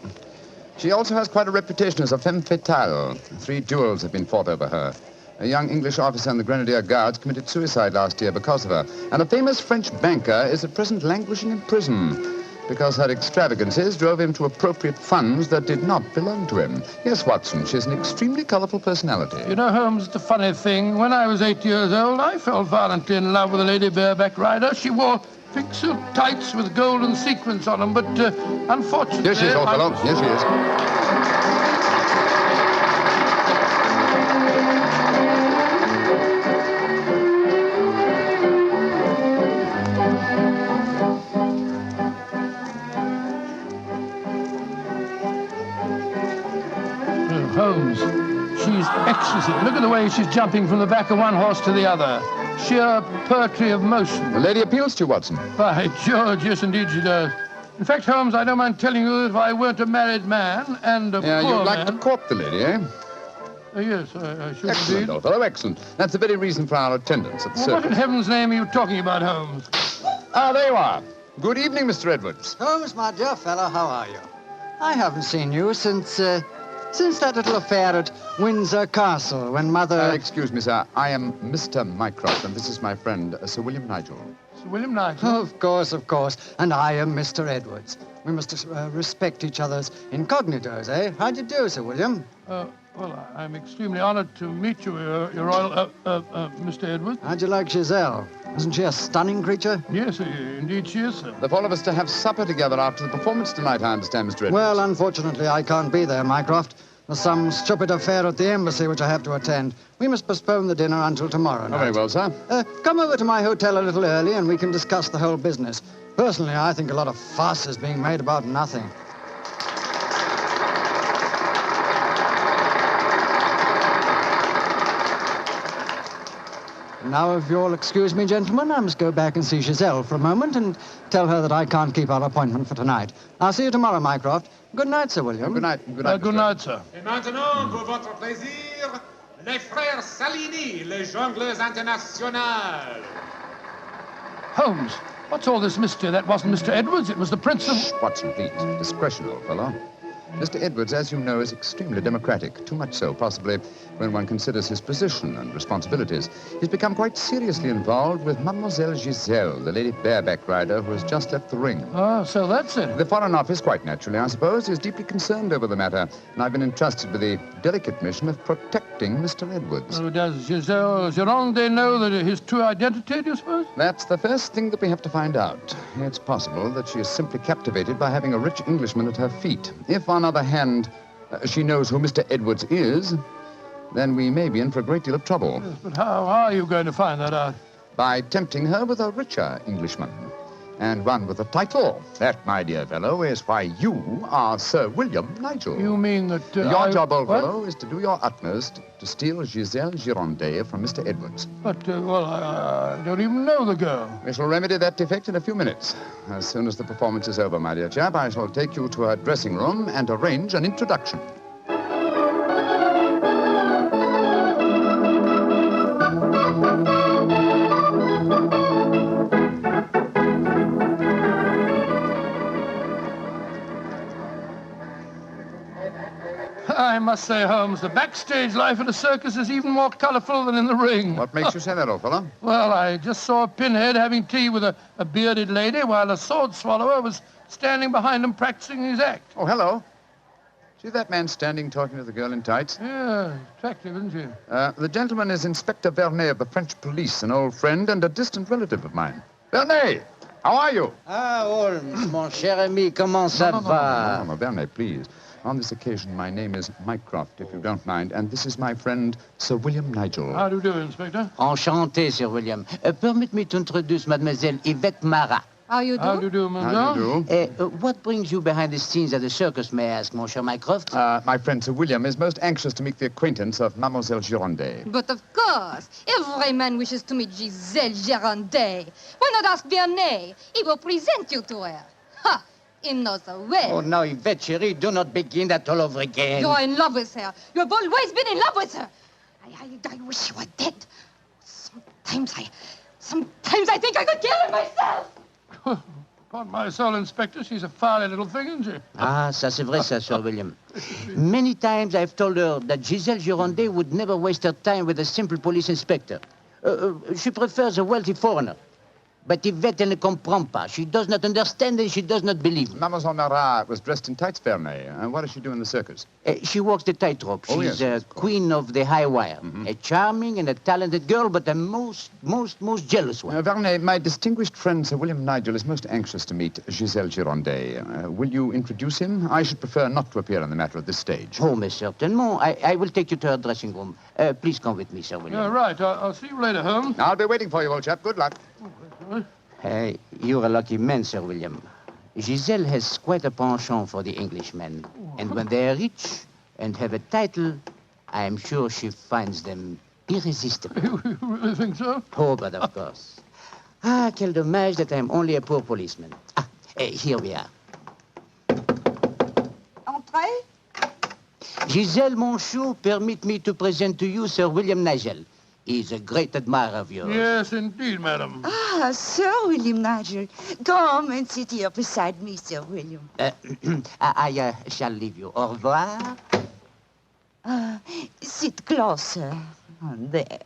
Speaker 19: She also has quite a reputation as a femme fatale. 3 duels have been fought over her. A young English officer in the Grenadier Guards committed suicide last year because of her. And a famous French banker is at present languishing in prison because her extravagances drove him to appropriate funds that did not belong to him. Yes, Watson, she's an extremely colorful personality.
Speaker 3: You know, Holmes, the funny thing, when I was 8 years old, I fell violently in love with a lady bareback rider. She wore pink silk tights with golden sequins on them, but unfortunately...
Speaker 19: Here she is, old fellow. Here she is.
Speaker 3: Holmes, She's exquisite. Look at the way she's jumping from the back of one horse to the other. Sheer poetry of motion.
Speaker 2: The lady appeals to you, Watson.
Speaker 3: By George, yes, indeed she does. In fact, Holmes, I don't mind telling you that if I weren't a married man and a poor man...
Speaker 2: You'd like to court the lady, eh?
Speaker 3: Yes, I should
Speaker 2: excellent,
Speaker 3: indeed.
Speaker 2: old fellow, excellent. That's the very reason for our attendance at the circus.
Speaker 3: What in heaven's name are you talking about, Holmes?
Speaker 2: Ah, there you are. Good evening, Mr. Edwards.
Speaker 7: Holmes, my dear fellow, how are you? I haven't seen you since that little affair at Windsor Castle when Mother...
Speaker 2: Excuse me, sir. I am Mr. Mycroft, and this is my friend, Sir William Nigel.
Speaker 3: Sir William Nigel?
Speaker 7: Of course. And I am Mr. Edwards. We must respect each other's incognitos, eh? How do you do, Sir William?
Speaker 3: Well, I'm extremely honored to meet you, Your Royal... Mr. Edwards.
Speaker 7: How'd you like Giselle? Isn't she a stunning creature?
Speaker 3: Yes, indeed she is, sir.
Speaker 2: The four of us to have supper together after the performance tonight, I understand, Mr. Edwards.
Speaker 7: Well, unfortunately, I can't be there, Mycroft. There's some stupid affair at the embassy which I have to attend. We must postpone the dinner until tomorrow night.
Speaker 2: Oh, very well, sir.
Speaker 7: Come over to my hotel a little early and we can discuss the whole business. Personally, I think a lot of fuss is being made about nothing. Now, if you'll excuse me, gentlemen, I must go back and see Giselle for a moment and tell her that I can't keep our appointment for tonight. I'll see you tomorrow, Mycroft. Good night, Sir William.
Speaker 2: Good night. Good night,
Speaker 3: good night, sir.
Speaker 14: Et maintenant, pour votre plaisir, les frères Salini, les jongleurs internationaux.
Speaker 3: Holmes, what's all this mystery? That wasn't Mr. Edwards, it was the Prince of...
Speaker 2: Shh, Watson, please. Discretion, old fellow. Mr. Edwards, as you know, is extremely democratic. Too much so, possibly, when one considers his position and responsibilities. He's become quite seriously involved with Mademoiselle Giselle, the lady bareback rider who has just left the ring.
Speaker 3: Oh, so that's it.
Speaker 2: The Foreign Office, quite naturally, I suppose, is deeply concerned over the matter, and I've been entrusted with the delicate mission of protecting Mr. Edwards.
Speaker 3: Oh, does Giselle Gironde know that his true identity, do you suppose?
Speaker 2: That's the first thing that we have to find out. It's possible that she is simply captivated by having a rich Englishman at her feet. If, on the other hand, she knows who Mr. Edwards is, then we may be in for a great deal of trouble.
Speaker 3: Yes, but how are you going to find that out?
Speaker 2: By tempting her with a richer Englishman. And one with a title. That, my dear fellow, is why you are Sir William Nigel.
Speaker 3: You mean that...
Speaker 2: your job, old fellow, is to do your utmost to steal Giselle Gironde from Mr. Edwards.
Speaker 3: But, I don't even know the girl.
Speaker 2: We shall remedy that defect in a few minutes. As soon as the performance is over, my dear chap, I shall take you to her dressing room and arrange an introduction.
Speaker 3: I must say, Holmes, the backstage life at a circus is even more colourful than in the ring.
Speaker 2: What makes you say that, old fellow?
Speaker 3: Well, I just saw a pinhead having tea with a bearded lady while a sword swallower was standing behind him practicing his act.
Speaker 2: Oh, hello. See that man standing talking to the girl in tights?
Speaker 3: Yeah, attractive, isn't she?
Speaker 2: The gentleman is Inspector Vernet of the French police, an old friend and a distant relative of mine. Vernet, how are you?
Speaker 7: Ah, Holmes, mon cher ami, comment ça va?
Speaker 2: No, Vernet, please. On this occasion, my name is Mycroft, if you don't mind, and this is my friend, Sir William Nigel.
Speaker 3: How do you do, Inspector?
Speaker 7: Enchanté, Sir William. Permit me to introduce Mademoiselle Yvette Marat.
Speaker 20: How you do?
Speaker 3: How do you do, madame?
Speaker 2: How do you do?
Speaker 7: What brings you behind the scenes at the circus, may I ask, mon cher Mycroft?
Speaker 2: My friend Sir William is most anxious to make the acquaintance of Mademoiselle Gironde.
Speaker 20: But of course, every man wishes to meet Giselle Gironde. Why not ask Blarney? He will present you to her. Ha! He knows her well.
Speaker 7: Oh, now, Yvette, chérie, do not begin that all over again.
Speaker 20: You're in love with her. You have always been in love with her. I wish you were dead. Sometimes I think I could kill her myself.
Speaker 3: Upon my soul, Inspector, she's a fiery little thing, isn't she?
Speaker 7: Ah, ça c'est vrai, ça, Sir William. Many times I've told her that Giselle Gironde would never waste her time with a simple police inspector. She prefers a wealthy foreigner. But Yvette ne comprend pas. She does not understand and she does not believe.
Speaker 2: Mademoiselle Marat was dressed in tights, Vernet. And what does she do in the circus?
Speaker 7: She walks the tightrope.
Speaker 2: Oh,
Speaker 7: She's
Speaker 2: yes.
Speaker 7: queen of the high wire.
Speaker 2: Mm-hmm.
Speaker 7: A charming and a talented girl, but a most jealous one.
Speaker 2: Vernet, my distinguished friend Sir William Nigel is most anxious to meet Giselle Gironde. Will you introduce him? I should prefer not to appear in the matter at this stage.
Speaker 7: Oh, mais certainement. I will take you to her dressing room. Please come with me, Sir William.
Speaker 3: Yeah, right. I'll see you later, Holmes.
Speaker 2: I'll be waiting for you, old chap. Good luck.
Speaker 7: You're a lucky man, Sir William. Giselle has quite a penchant for the Englishmen. And when they are rich and have a title, I am sure she finds them irresistible.
Speaker 3: You really think so?
Speaker 7: Oh, but of course. Ah, quel dommage that I am only a poor policeman. Here we are.
Speaker 4: Entrez.
Speaker 7: Giselle Monchot, permit me to present to you Sir William Nigel. He's a great admirer of yours.
Speaker 3: Yes, indeed, madam.
Speaker 4: Ah, Sir William Nigel. Come and sit here beside me, Sir William.
Speaker 7: I shall leave you. Au revoir.
Speaker 4: Sit closer. There.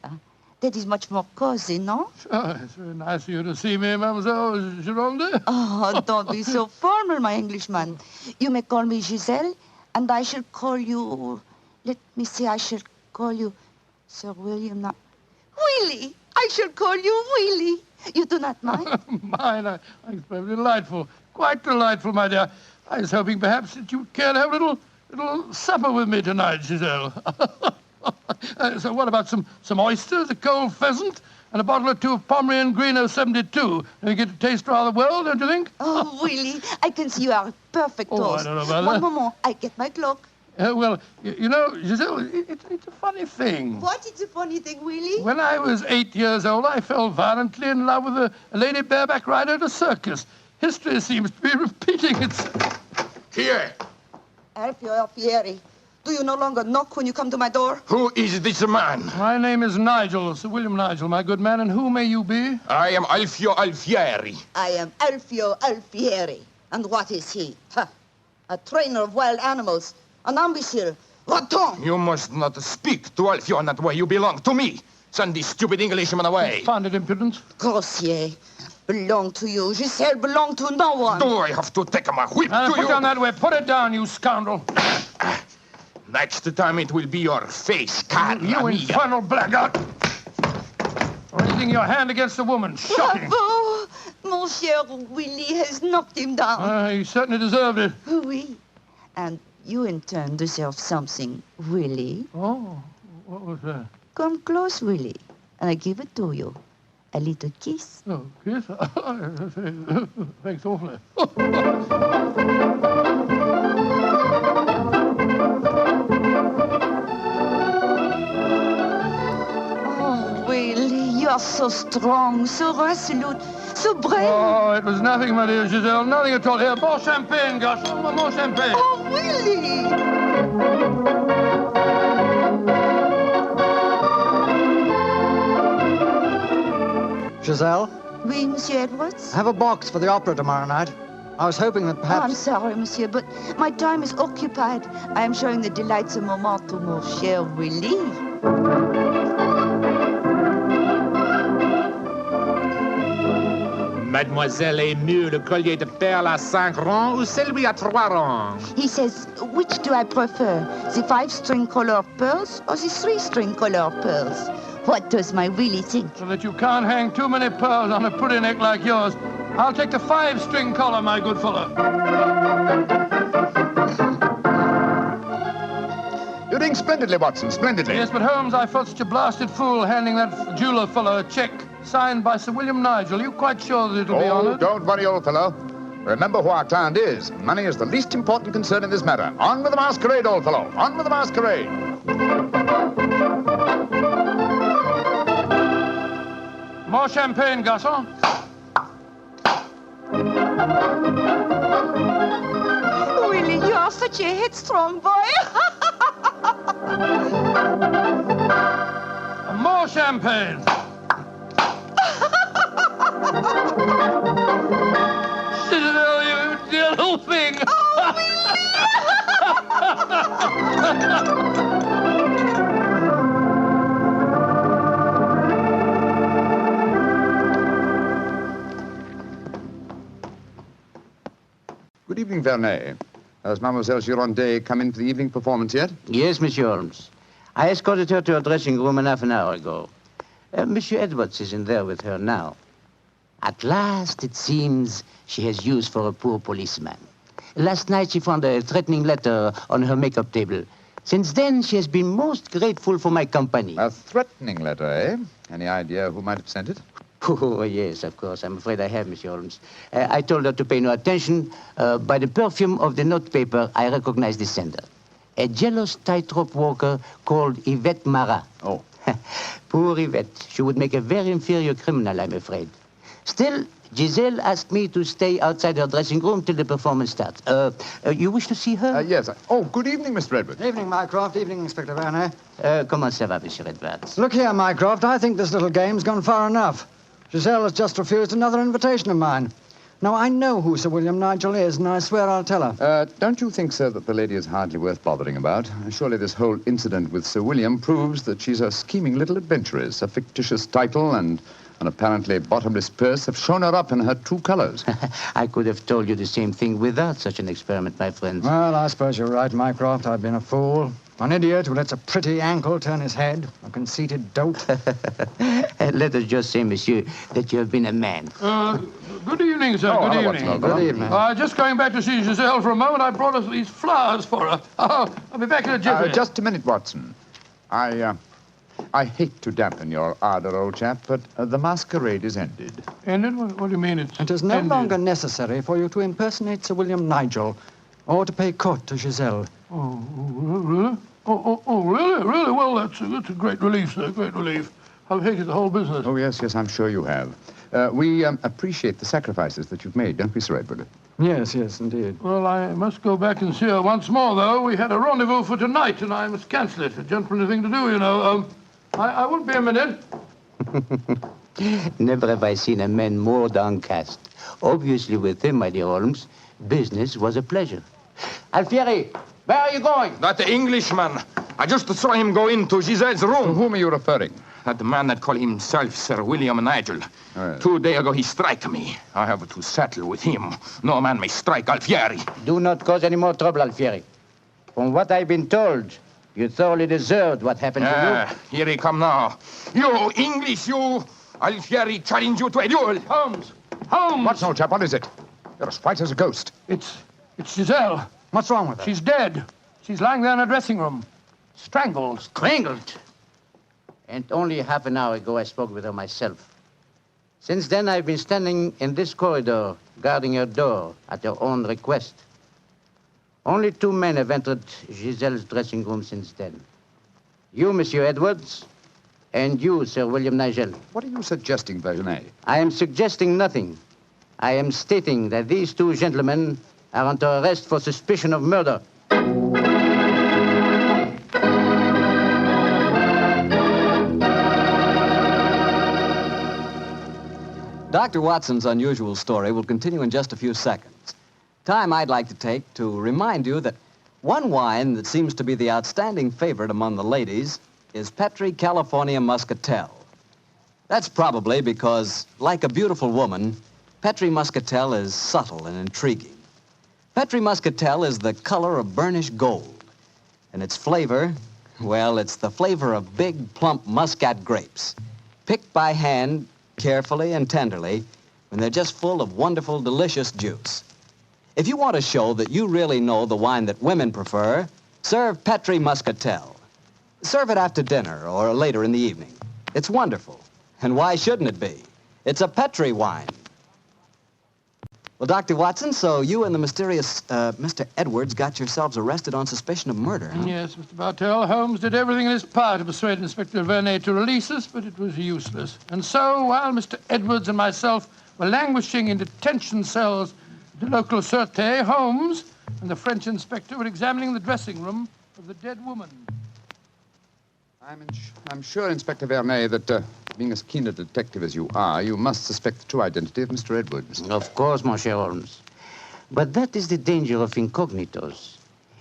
Speaker 4: That is much more cozy, no?
Speaker 3: It's very nice of you to see me, Mademoiselle Gironde.
Speaker 4: Oh, don't be so formal, my Englishman. You may call me Giselle, and I shall call you... Let me see, I shall call you Sir William... Willie! I shall call you Willie. You do not mind?
Speaker 3: Mine, it's very delightful. Quite delightful, my dear. I was hoping perhaps that you'd care to have a little supper with me tonight, Giselle. So what about some oysters, a cold pheasant, and a bottle or two of Pomeranian Green 072? And you get to taste rather well, don't you think?
Speaker 4: Oh, Willie, I can see you are a perfect host.
Speaker 3: I don't know about
Speaker 4: One
Speaker 3: that.
Speaker 4: moment, I get my cloak.
Speaker 3: Well, you know, Giselle, it's a funny thing.
Speaker 4: What is a funny thing, Willie?
Speaker 3: When I was 8 years old, I fell violently in love with a lady bareback rider at a circus. History seems to be repeating itself.
Speaker 14: Here.
Speaker 4: Alfio Alfieri, do you no longer knock when you come to my door?
Speaker 14: Who is this man?
Speaker 3: My name is Nigel, Sir William Nigel, my good man, and who may you be?
Speaker 14: I am Alfio Alfieri.
Speaker 4: I am Alfio Alfieri. And what is he? A trainer of wild animals. An imbecile. Va-t'en!
Speaker 14: You must not speak to Alfio in that way. You belong to me. Send this stupid Englishman away.
Speaker 3: Founded impudence.
Speaker 4: Grossier. Belong to you. Giselle belong to no one.
Speaker 14: Do I have to take my whip to
Speaker 3: Put
Speaker 14: you?
Speaker 3: down that way. Put it down, you scoundrel.
Speaker 14: Next time it will be your face, Canary.
Speaker 3: You infernal blackguard. Raising your hand against a woman. Shocking.
Speaker 4: Bravo! Mon cher Willie has knocked him down.
Speaker 3: He certainly deserved it.
Speaker 4: Oui. And you in turn deserve something, Willie.
Speaker 3: Oh, what was that?
Speaker 4: Come close, Willie, and I give it to you. A little kiss.
Speaker 3: Oh, kiss? Thanks awfully.
Speaker 4: Oh, Willie, you are so strong, so resolute, so brave.
Speaker 3: Oh, it was nothing, my dear Giselle. Nothing at all. Here, more champagne, gosh. More champagne.
Speaker 4: Oh, Willie!
Speaker 18: Giselle?
Speaker 4: Oui, Monsieur Edwards?
Speaker 18: I have a box for the opera tomorrow night. I was hoping that perhaps...
Speaker 4: Oh, I'm sorry, Monsieur, but my time is occupied. I am showing the delightsome moment to mon cher Willie.
Speaker 14: Mademoiselle aime mieux le collier de perles à 5 rangs ou celui à 3 rangs?
Speaker 4: He says, which do I prefer, the 5-string color pearls or the 3-string color pearls? What does my Willie think?
Speaker 3: So that you can't hang too many pearls on a pretty neck like yours. I'll take the 5-string collar, my good fellow.
Speaker 2: You're doing splendidly, Watson, splendidly.
Speaker 3: Yes, but Holmes, I felt such a blasted fool handing that jeweler fellow a check signed by Sir William Nigel. You quite sure that it'll be honored?
Speaker 2: Don't worry, old fellow. Remember who our client is. Money is the least important concern in this matter. On with the masquerade, old fellow. On with the masquerade.
Speaker 3: More champagne, garçon.
Speaker 4: Willie, you are such a headstrong boy.
Speaker 3: More champagne. Giselle, you dear little thing.
Speaker 4: Oh,
Speaker 2: Good evening, Vernet. Has Mademoiselle Gironde come in for the evening performance yet?
Speaker 7: Yes, Monsieur Holmes. I escorted her to her dressing room half an hour ago. Monsieur Edwards is in there with her now. At last, it seems, she has use for a poor policeman. Last night, she found a threatening letter on her makeup table. Since then, she has been most grateful for my company.
Speaker 2: A threatening letter, eh? Any idea who might have sent it?
Speaker 7: Oh, yes, of course. I'm afraid I have, Monsieur Holmes. I told her to pay no attention. By the perfume of the notepaper, I recognize the sender. a jealous tightrope walker called Yvette Marat.
Speaker 2: Oh.
Speaker 7: Poor Yvette. She would make a very inferior criminal, I'm afraid. Still, Giselle asked me to stay outside her dressing room till the performance starts. You wish to see her?
Speaker 2: Yes. Oh, good evening, Mr. Edwards.
Speaker 18: Evening, Mycroft. Evening, Inspector Blarney.
Speaker 7: Comment ça va, Monsieur Edwards?
Speaker 18: Look here, Mycroft. I think this little game's gone far enough. Giselle has just refused another invitation of mine. Now, I know who Sir William Nigel is, and I swear I'll tell her.
Speaker 2: Don't you think, sir, that the lady is hardly worth bothering about? Surely this whole incident with Sir William proves that she's a scheming little adventuress. A fictitious title and an apparently bottomless purse have shown her up in her true colors.
Speaker 7: I could have told you the same thing without such an experiment, my friend.
Speaker 18: Well, I suppose you're right, Mycroft. I've been a fool. An idiot who lets a pretty ankle turn his head. A conceited dolt.
Speaker 7: Let us just say, monsieur, that you have been a man.
Speaker 3: Good evening, sir. Good evening.
Speaker 18: Good evening.
Speaker 3: Just going back to see Giselle for a moment, I brought us these flowers for her. I'll be back in a jiffy.
Speaker 2: Just a minute, Watson. I hate to dampen your ardor, old chap, but the masquerade is ended.
Speaker 3: Ended? What do you mean it's
Speaker 18: It is no
Speaker 3: ended?
Speaker 18: longer necessary for you to impersonate Sir William Nigel or to pay court to Giselle.
Speaker 3: Oh, really? Oh, really? Really? Well, that's a great relief, sir. Great relief. I've hated the whole business.
Speaker 2: Oh, yes, I'm sure you have. We appreciate the sacrifices that you've made, don't we, Sir Edward?
Speaker 18: Yes, indeed.
Speaker 3: Well, I must go back and see her once more, though. We had a rendezvous for tonight, and I must cancel it. A gentlemanly thing to do, you know. I won't be a minute.
Speaker 7: Never have I seen a man more downcast. Obviously, with him, my dear Holmes, business was a pleasure. Alfieri, where are you going?
Speaker 6: That Englishman. I just saw him go into Giselle's room.
Speaker 2: To whom are you referring?
Speaker 6: That man that called himself Sir William Nigel.
Speaker 2: Oh, yes.
Speaker 6: 2 days ago, he struck me. I have to settle with him. No man may strike Alfieri.
Speaker 7: Do not cause any more trouble, Alfieri. From what I've been told, you thoroughly deserved what happened to you.
Speaker 6: Here he come now. You, English, you! Alfieri challenge you to a duel.
Speaker 3: Holmes!
Speaker 2: Watson, old chap, what is it? You're as white as a ghost.
Speaker 3: It's Giselle.
Speaker 18: What's wrong with her?
Speaker 3: She's dead. She's lying there in her dressing room. Strangled.
Speaker 7: Strangled? And only half an hour ago I spoke with her myself. Since then, I've been standing in this corridor, guarding her door at her own request. Only 2 men have entered Giselle's dressing room since then. You, Monsieur Edwards, and you, Sir William Nigel.
Speaker 2: What are you suggesting, Vergenay?
Speaker 7: I am suggesting nothing. I am stating that these 2 gentlemen are under arrest for suspicion of murder.
Speaker 9: Dr. Watson's unusual story will continue in just a few seconds. Time I'd like to take to remind you that one wine that seems to be the outstanding favorite among the ladies is Petri California Muscatel. That's probably because, like a beautiful woman, Petri Muscatel is subtle and intriguing. Petri Muscatel is the color of burnished gold. And its flavor, well, it's the flavor of big, plump Muscat grapes, picked by hand carefully and tenderly when they're just full of wonderful, delicious juice. If you want to show that you really know the wine that women prefer, serve Petri Muscatel. Serve it after dinner or later in the evening. It's wonderful. And why shouldn't it be? It's a Petri wine. Well, Dr. Watson, so you and the mysterious Mr. Edwards got yourselves arrested on suspicion of murder, huh?
Speaker 3: Yes, Mr. Bartell. Holmes did everything in his power to persuade Inspector Vernet to release us, but it was useless. And so, while Mr. Edwards and myself were languishing in detention cells at the local Sûreté, Holmes and the French inspector were examining the dressing room of the dead woman.
Speaker 2: I'm sure, Inspector Vernet, that being as keen a detective as you are, you must suspect the true identity of Mr. Edwards.
Speaker 7: Of course, Monsieur Holmes. But that is the danger of incognitos.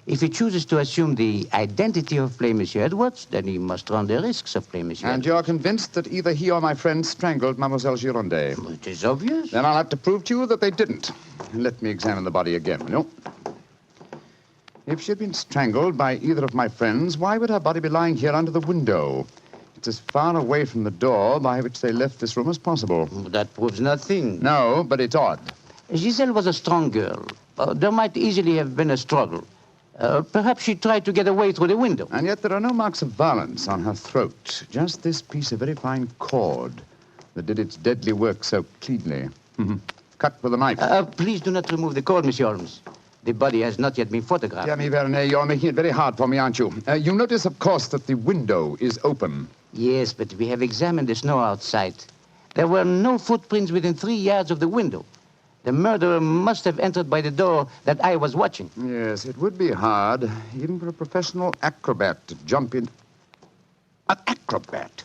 Speaker 7: If he chooses to assume the identity of plain Monsieur Edwards, then he must run the risks of plain Monsieur
Speaker 2: And you're convinced that either he or my friend strangled Mademoiselle Girondet?
Speaker 7: It is obvious.
Speaker 2: Then I'll have to prove to you that they didn't. Let me examine the body again, will you? If she had been strangled by either of my friends, why would her body be lying here under the window? It's as far away from the door by which they left this room as possible.
Speaker 7: That proves nothing.
Speaker 2: No, but it's odd.
Speaker 7: Giselle was a strong girl. There might easily have been a struggle. Perhaps she tried to get away through the window.
Speaker 2: And yet there are no marks of violence on her throat. Just this piece of very fine cord that did its deadly work so cleanly. Cut with a knife.
Speaker 7: Please do not remove the cord, Monsieur Holmes. The body has not yet been photographed.
Speaker 19: Dear me, Vernet, you're making it very hard for me, aren't you? You notice, of course, that the window is open.
Speaker 7: Yes, but we have examined the snow outside. There were no footprints within 3 yards of the window. The murderer must have entered by the door that I was watching.
Speaker 19: Yes, it would be hard, even for a professional acrobat to jump in. An acrobat?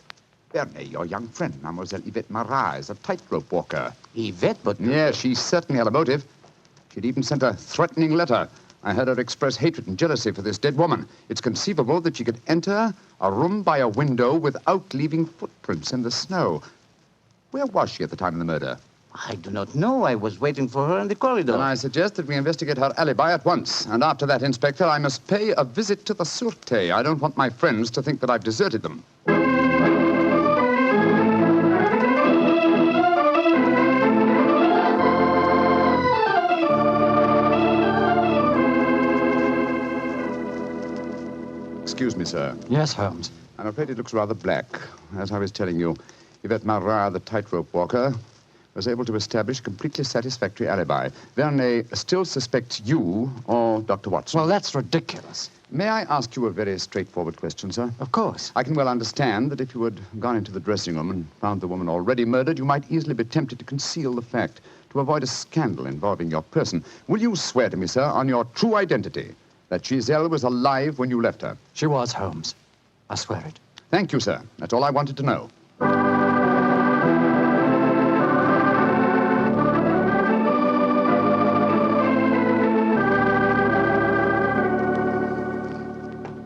Speaker 19: Vernet, your young friend, Mademoiselle Yvette Marat, is a tightrope walker.
Speaker 7: Yvette, but...
Speaker 19: Yes, she certainly had a motive. She'd even sent a threatening letter. I heard her express hatred and jealousy for this dead woman. It's conceivable that she could enter a room by a window without leaving footprints in the snow. Where was she at the time of the murder?
Speaker 7: I do not know. I was waiting for her in the corridor.
Speaker 19: Then I suggest that we investigate her alibi at once. And after that, Inspector, I must pay a visit to the Sûreté. I don't want my friends to think that I've deserted them. Excuse me, sir.
Speaker 18: Yes, Holmes.
Speaker 19: I'm afraid it looks rather black. As I was telling you, Yvette Marat, the tightrope walker, was able to establish a completely satisfactory alibi. Vernet still suspects you or Dr. Watson.
Speaker 18: Well, that's ridiculous.
Speaker 19: May I ask you a very straightforward question, sir?
Speaker 18: Of course.
Speaker 19: I can well understand that if you had gone into the dressing room and found the woman already murdered, you might easily be tempted to conceal the fact, to avoid a scandal involving your person. Will you swear to me, sir, on your true identity, that Giselle was alive when you left her?
Speaker 18: She was, Holmes. I swear it.
Speaker 19: Thank you, sir. That's all I wanted to know.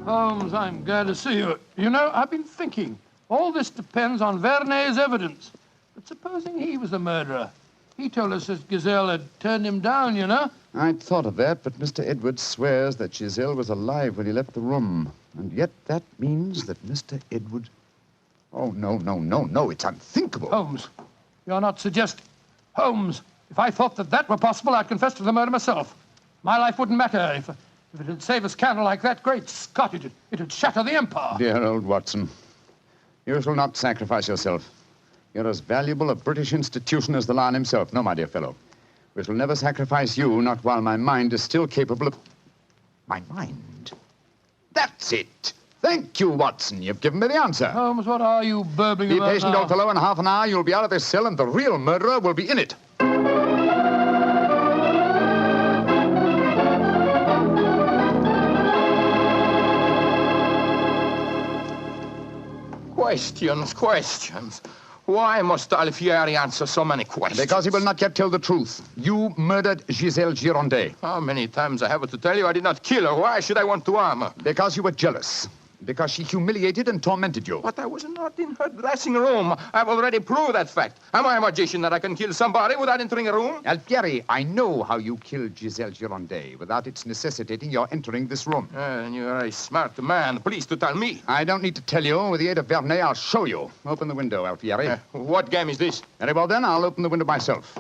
Speaker 3: Holmes, I'm glad to see you. You know, I've been thinking. All this depends on Vernet's evidence. But supposing he was the murderer? He told us that Giselle had turned him down, you know.
Speaker 19: I'd thought of that, but Mr. Edwards swears that Giselle was alive when he left the room. And yet that means that Mr. Edwards... Oh, no, it's unthinkable.
Speaker 3: Holmes, you're not suggesting... Holmes, if I thought that were possible, I'd confess to the murder myself. My life wouldn't matter if it had saved a scandal like that. Great Scott, it'd shatter the empire.
Speaker 19: Dear old Watson, you shall not sacrifice yourself. You're as valuable a British institution as the Lion himself. No, my dear fellow. We shall never sacrifice you, not while my mind is still capable of... My mind? That's it. Thank you, Watson. You've given me the answer.
Speaker 3: Holmes, what are you burbling about
Speaker 19: now? Be patient, old fellow. In half an hour, you'll be out of this cell, and the real murderer will be in it.
Speaker 6: Questions. Why must Alfieri answer so many questions?
Speaker 19: Because he will not yet tell the truth. You murdered Giselle Girondet.
Speaker 6: How many times I have to tell you I did not kill her? Why should I want to harm her?
Speaker 19: Because you were jealous. Because she humiliated and tormented you.
Speaker 6: But I was not in her dressing room. I've already proved that fact. Am I a magician that I can kill somebody without entering a room?
Speaker 19: Alfieri, I know how you killed Giselle Girondet without its necessitating your entering this room.
Speaker 6: And you're a smart man. Please to tell me.
Speaker 19: I don't need to tell you. With the aid of Vernet, I'll show you. Open the window, Alfieri.
Speaker 6: What game is this?
Speaker 19: Very well, then. I'll open the window myself.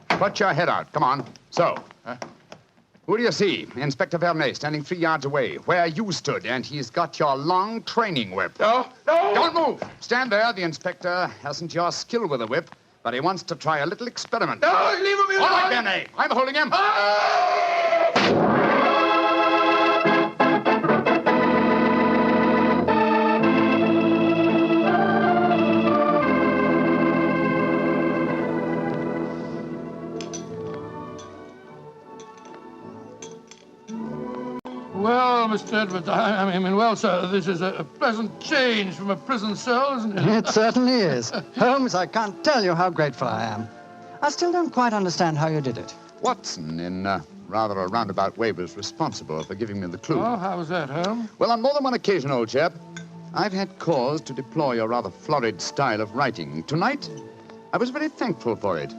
Speaker 19: Put your head out. Come on. So. Who do you see? Inspector Vernet, standing 3 yards away, where you stood, and he's got your long training whip.
Speaker 6: No!
Speaker 19: Don't move! Stand there. The inspector hasn't your skill with a whip, but he wants to try a little experiment.
Speaker 6: No, leave him alone!
Speaker 19: All right, Vernet. I'm holding him.
Speaker 3: Well, Mr. Edwards, I mean, well, sir, this is a pleasant change from a prison cell, isn't it?
Speaker 18: It certainly is. Holmes, I can't tell you how grateful I am. I still don't quite understand how you did it.
Speaker 19: Watson, in rather a roundabout way, was responsible for giving me the clue.
Speaker 3: Oh, how was that, Holmes?
Speaker 19: Well, on more than one occasion, old chap, I've had cause to deplore your rather florid style of writing. Tonight, I was very thankful for it.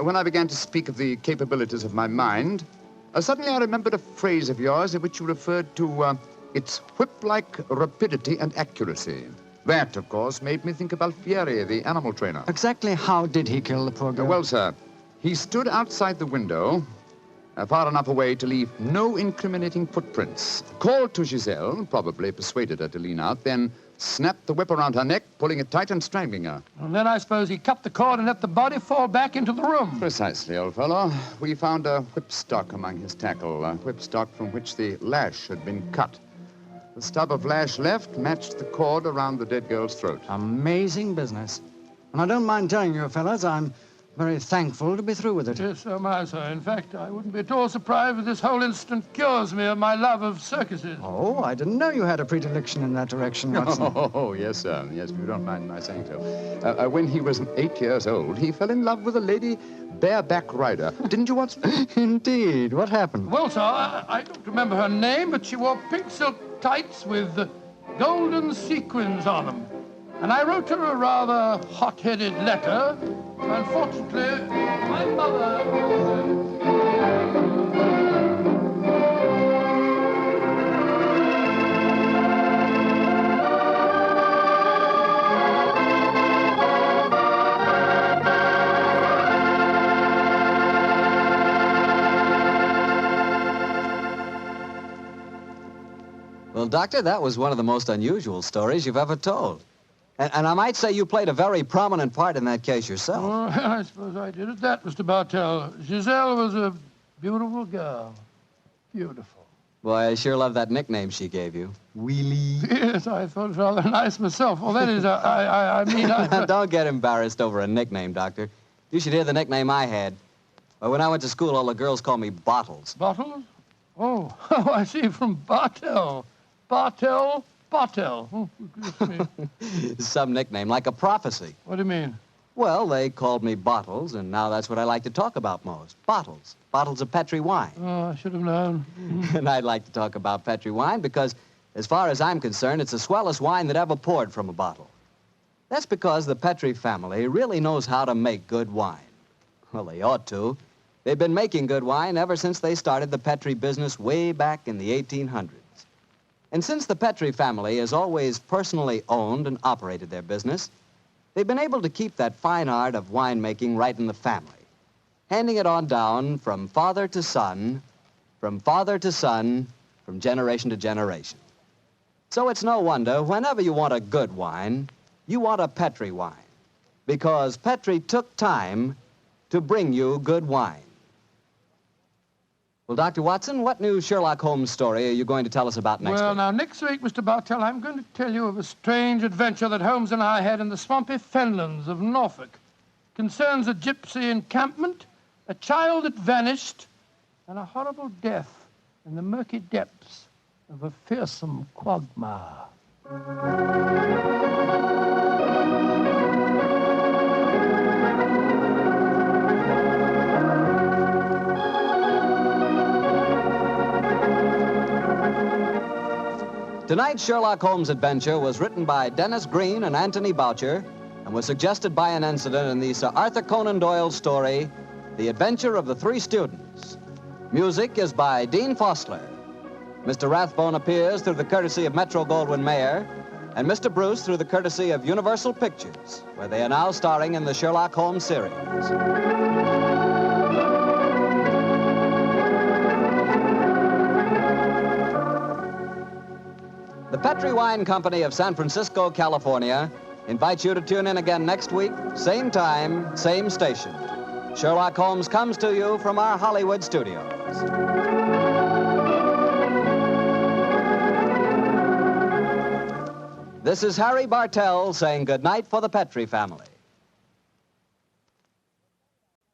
Speaker 19: When I began to speak of the capabilities of my mind, suddenly I remembered a phrase of yours in which you referred to its whip-like rapidity and accuracy. That, of course, made me think of Alfieri, the animal trainer.
Speaker 18: Exactly how did he kill the poor girl?
Speaker 19: Well, sir, he stood outside the window, far enough away to leave no incriminating footprints. Called to Giselle, probably persuaded her to lean out, then
Speaker 2: snapped the whip around her neck, pulling it tight and strangling her.
Speaker 3: And then I suppose he cut the cord and let the body fall back into the room.
Speaker 2: Precisely, old fellow. We found a whipstock among his tackle, a whipstock from which the lash had been cut. The stub of lash left matched the cord around the dead girl's throat.
Speaker 18: Amazing business. And I don't mind telling you, fellas, I'm very thankful to be through with it.
Speaker 3: Yes, so am I, sir. In fact, I wouldn't be at all surprised if this whole incident cures me of my love of circuses.
Speaker 18: Oh, I didn't know you had a predilection in that direction, Watson.
Speaker 2: Oh, yes, sir. Yes, if you don't mind my saying so. When he was 8 years old, he fell in love with a lady bareback rider. Didn't you, Watson?
Speaker 18: Indeed. What happened?
Speaker 3: Well, sir, I don't remember her name, but she wore pink silk tights with golden sequins on them. And I wrote her a rather hot-headed letter. Unfortunately, my mother...
Speaker 9: Well, Doctor, that was one of the most unusual stories you've ever told. And I might say you played a very prominent part in that case yourself.
Speaker 3: Oh, I suppose I did at that, Mr. Bartell. Giselle was a beautiful girl. Beautiful.
Speaker 9: Boy, I sure love that nickname she gave you. Wheelie.
Speaker 3: Yes, I thought it was rather nice myself. Well, that is, I mean,
Speaker 9: Don't get embarrassed over a nickname, Doctor. You should hear the nickname I had. Well, when I went to school, all the girls called me Bottles.
Speaker 3: Bottles? Oh, I see, from Bartell. Bartell? Oh, goodness me.
Speaker 9: Some nickname, like a prophecy.
Speaker 3: What do you mean?
Speaker 9: Well, they called me Bottles, and now that's what I like to talk about most. Bottles. Bottles of Petri wine.
Speaker 3: Oh, I should have known.
Speaker 9: And I'd like to talk about Petri wine because, as far as I'm concerned, it's the swellest wine that ever poured from a bottle. That's because the Petri family really knows how to make good wine. Well, they ought to. They've been making good wine ever since they started the Petri business way back in the 1800s. And since the Petri family has always personally owned and operated their business, they've been able to keep that fine art of winemaking right in the family, handing it on down from father to son, from generation to generation. So it's no wonder whenever you want a good wine, you want a Petri wine, because Petri took time to bring you good wine. Well, Dr. Watson, what new Sherlock Holmes story are you going to tell us about next week?
Speaker 3: Well, now, next week, Mr. Bartell, I'm going to tell you of a strange adventure that Holmes and I had in the swampy fenlands of Norfolk. It concerns a gypsy encampment, a child that vanished, and a horrible death in the murky depths of a fearsome quagmire.
Speaker 9: Tonight's Sherlock Holmes adventure was written by Dennis Green and Anthony Boucher and was suggested by an incident in the Sir Arthur Conan Doyle story, The Adventure of the Three Students. Music is by Dean Fostler. Mr. Rathbone appears through the courtesy of Metro-Goldwyn-Mayer, and Mr. Bruce through the courtesy of Universal Pictures, where they are now starring in the Sherlock Holmes series. The Petri Wine Company of San Francisco, California, invites you to tune in again next week, same time, same station. Sherlock Holmes comes to you from our Hollywood studios. This is Harry Bartell saying goodnight for the Petri family.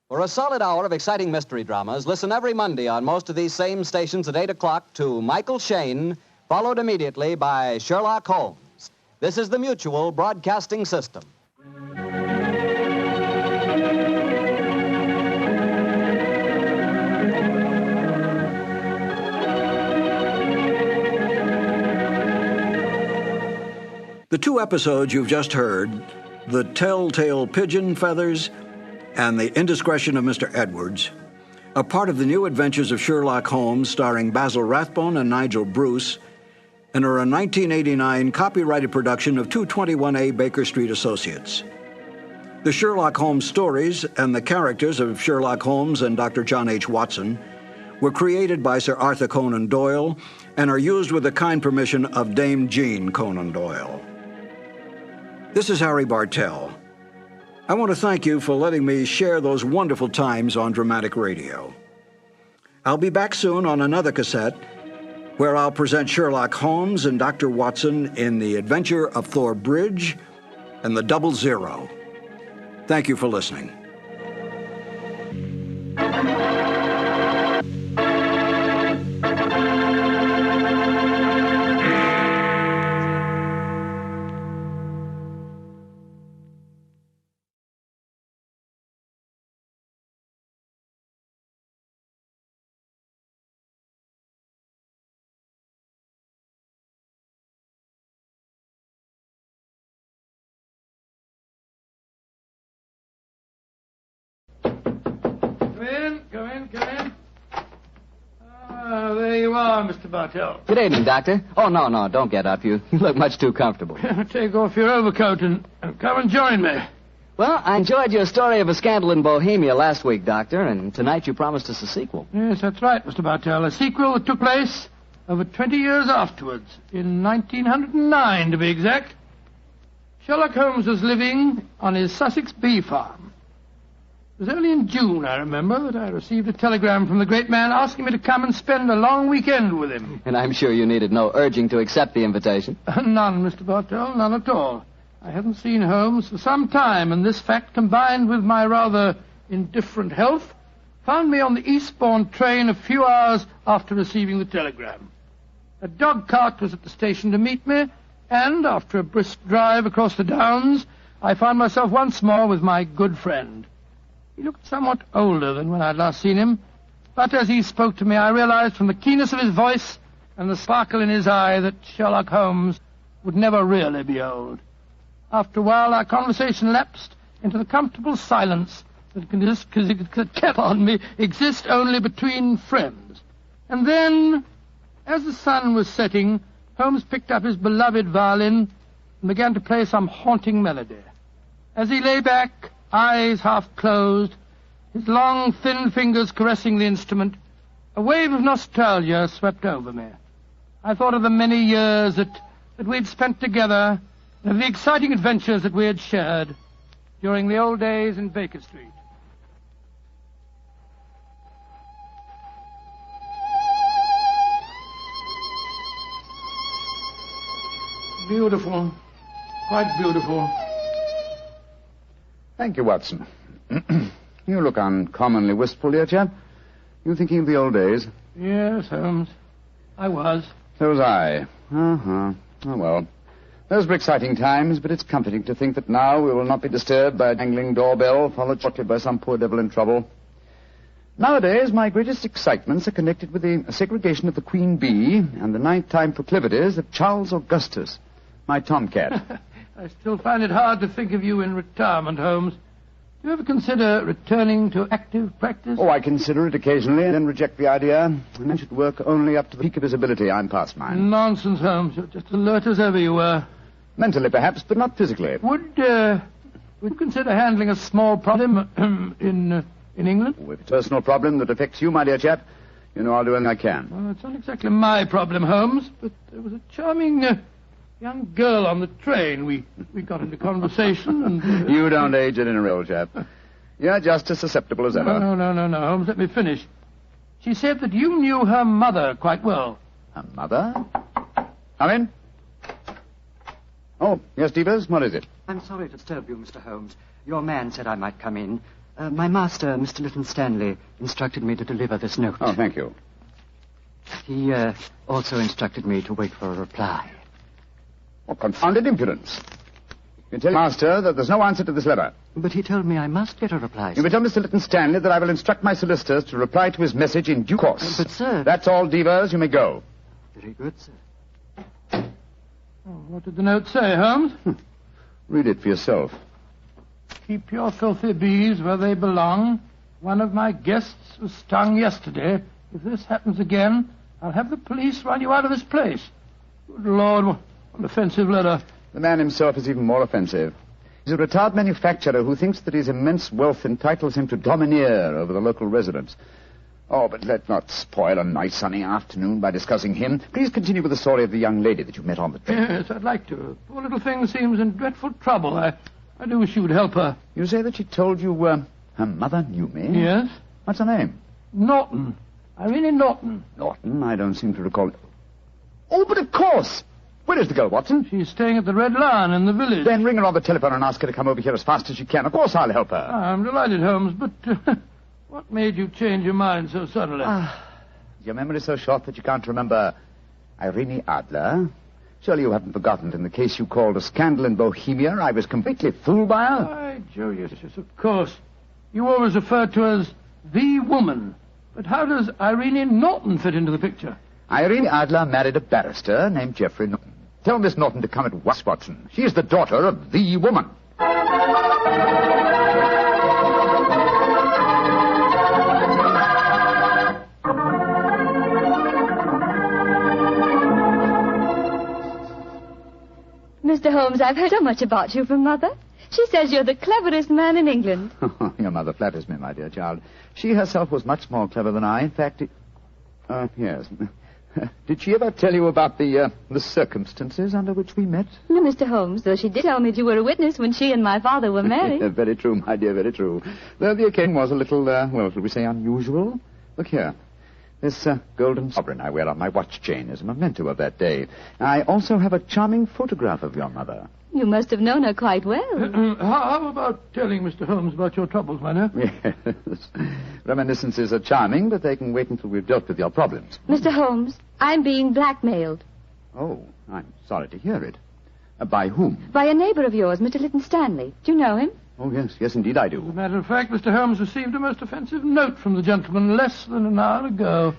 Speaker 9: For a solid hour of exciting mystery dramas, listen every Monday on most of these same stations at 8 o'clock to Michael Shayne, followed immediately by Sherlock Holmes. This is the Mutual Broadcasting System.
Speaker 10: The two episodes you've just heard, The Telltale Pigeon Feathers and The Indiscretion of Mr. Edwards, are part of the new adventures of Sherlock Holmes starring Basil Rathbone and Nigel Bruce, and are a 1989 copyrighted production of 221A Baker Street Associates. The Sherlock Holmes stories and the characters of Sherlock Holmes and Dr. John H. Watson were created by Sir Arthur Conan Doyle and are used with the kind permission of Dame Jean Conan Doyle. This is Harry Bartell. I want to thank you for letting me share those wonderful times on dramatic radio. I'll be back soon on another cassette where I'll present Sherlock Holmes and Dr. Watson in The Adventure of Thor Bridge and the Double Zero. Thank you for listening.
Speaker 3: Come in. There you are, Mr. Bartell.
Speaker 9: Good evening, Doctor. Oh, no, don't get up. You look much too comfortable.
Speaker 3: Take off your overcoat and come and join me.
Speaker 9: Well, I enjoyed your story of a scandal in Bohemia last week, Doctor, and tonight you promised us a sequel.
Speaker 3: Yes, that's right, Mr. Bartell. A sequel that took place over 20 years afterwards, in 1909 to be exact. Sherlock Holmes was living on his Sussex bee farm. It was only in June, I remember, that I received a telegram from the great man asking me to come and spend a long weekend with him.
Speaker 9: And I'm sure you needed no urging to accept the invitation.
Speaker 3: None, Mr. Bartell, none at all. I hadn't seen Holmes for some time, and this fact, combined with my rather indifferent health, found me on the eastbourne train a few hours after receiving the telegram. A dog cart was at the station to meet me, and after a brisk drive across the downs, I found myself once more with my good friend. He looked somewhat older than when I'd last seen him, but as he spoke to me, I realized from the keenness of his voice and the sparkle in his eye that Sherlock Holmes would never really be old. After a while, our conversation lapsed into the comfortable silence that can exist only between friends. And then, as the sun was setting, Holmes picked up his beloved violin and began to play some haunting melody. As he lay back, eyes half closed, his long, thin fingers caressing the instrument, a wave of nostalgia swept over me. I thought of the many years that we'd spent together, and of the exciting adventures that we had shared during the old days in Baker Street. Beautiful. Quite beautiful.
Speaker 19: Thank you, Watson. You look uncommonly wistful, dear chap. You thinking of the old days?
Speaker 3: Yes, Holmes. I was.
Speaker 19: So was I. Oh, well. Those were exciting times, but it's comforting to think that now we will not be disturbed by a jangling doorbell, followed shortly by some poor devil in trouble. Nowadays, my greatest excitements are connected with the segregation of the queen bee and the nighttime proclivities of Charles Augustus, my tomcat.
Speaker 3: I still find it hard to think of you in retirement, Holmes. Do you ever consider returning to active practice?
Speaker 19: Oh, I consider it occasionally, and then reject the idea. And I should work only up to the peak of his ability. I'm past mine.
Speaker 3: Nonsense, Holmes. You're just alert as ever you were.
Speaker 19: Mentally, perhaps, but not physically.
Speaker 3: Would you consider handling a small problem in England?
Speaker 19: With a personal problem that affects you, my dear chap, you know I'll do anything I can.
Speaker 3: Well, it's not exactly my problem, Holmes, but there was a charming young girl on the train. We got into conversation and...
Speaker 19: You don't age it in a real chap. You're just as susceptible as ever.
Speaker 3: No, Holmes, let me finish. She said that you knew her mother quite well.
Speaker 19: Her mother? Come in. Oh, yes, Devers, what is it?
Speaker 5: I'm sorry to disturb you, Mr. Holmes. Your man said I might come in. My master, Mr. Lytton Stanley, instructed me to deliver this note.
Speaker 19: Oh, thank you.
Speaker 5: He also instructed me to wait for a reply.
Speaker 19: What confounded impudence. You tell Master that there's no answer to this letter.
Speaker 5: But he told me I must get a reply, sir.
Speaker 19: You may tell Mr. Lytton Stanley that I will instruct my solicitors to reply to his message in due course.
Speaker 5: But, sir...
Speaker 19: That's all, Devers. You may go.
Speaker 5: Very good, sir.
Speaker 3: Oh, what did the note say, Holmes?
Speaker 19: Read it for yourself.
Speaker 3: Keep your filthy bees where they belong. One of my guests was stung yesterday. If this happens again, I'll have the police run you out of this place. Good Lord, what an offensive letter.
Speaker 19: The man himself is even more offensive. He's a retired manufacturer who thinks that his immense wealth entitles him to domineer over the local residents. Oh, but let's not spoil a nice sunny afternoon by discussing him. Please continue with the story of the young lady that you met on the train.
Speaker 3: Yes, I'd like to. Poor little thing seems in dreadful trouble. I do wish you would help her.
Speaker 19: You say that she told you her mother knew me?
Speaker 3: Yes.
Speaker 19: What's her name?
Speaker 3: Norton. Irene Norton.
Speaker 19: Norton? I don't seem to recall. Oh, but of course! Where is the girl, Watson?
Speaker 3: She's staying at the Red Lion in the village.
Speaker 19: Then ring her on the telephone and ask her to come over here as fast as she can. Of course I'll help her.
Speaker 3: I'm delighted, Holmes, but what made you change your mind so suddenly?
Speaker 19: Your memory so short that you can't remember Irene Adler? Surely you haven't forgotten that in the case you called a scandal in Bohemia, I was completely fooled by her?
Speaker 3: Why, Joe, yes, of course. You always refer to her as the woman. But how does Irene Norton fit into the picture?
Speaker 19: Irene Adler married a barrister named Geoffrey Norton. Tell Miss Norton to come at once, Watson. She is the daughter of the woman.
Speaker 12: Mr. Holmes, I've heard so much about you from Mother. She says you're the cleverest man in England.
Speaker 19: Your mother flatters me, my dear child. She herself was much more clever than I. In fact, yes. Did she ever tell you about the circumstances under which we met?
Speaker 12: No, Mr. Holmes, though she did tell me that you were a witness when she and my father were married.
Speaker 19: Very true, my dear, very true. Though the occasion was a little, well, shall we say unusual? Look here. This golden sovereign I wear on my watch chain is a memento of that day. I also have a charming photograph of your mother.
Speaker 12: You must have known her quite well.
Speaker 3: How about telling Mr. Holmes about your troubles, my dear?
Speaker 19: Yes. Reminiscences are charming, but they can wait until we've dealt with your problems.
Speaker 12: Mr. Holmes, I'm being blackmailed.
Speaker 19: Oh, I'm sorry to hear it. By whom?
Speaker 12: By a neighbor of yours, Mr. Lytton Stanley. Do you know him?
Speaker 19: Oh, yes, indeed I do.
Speaker 3: As a matter of fact, Mr. Holmes received a most offensive note from the gentleman less than an hour ago.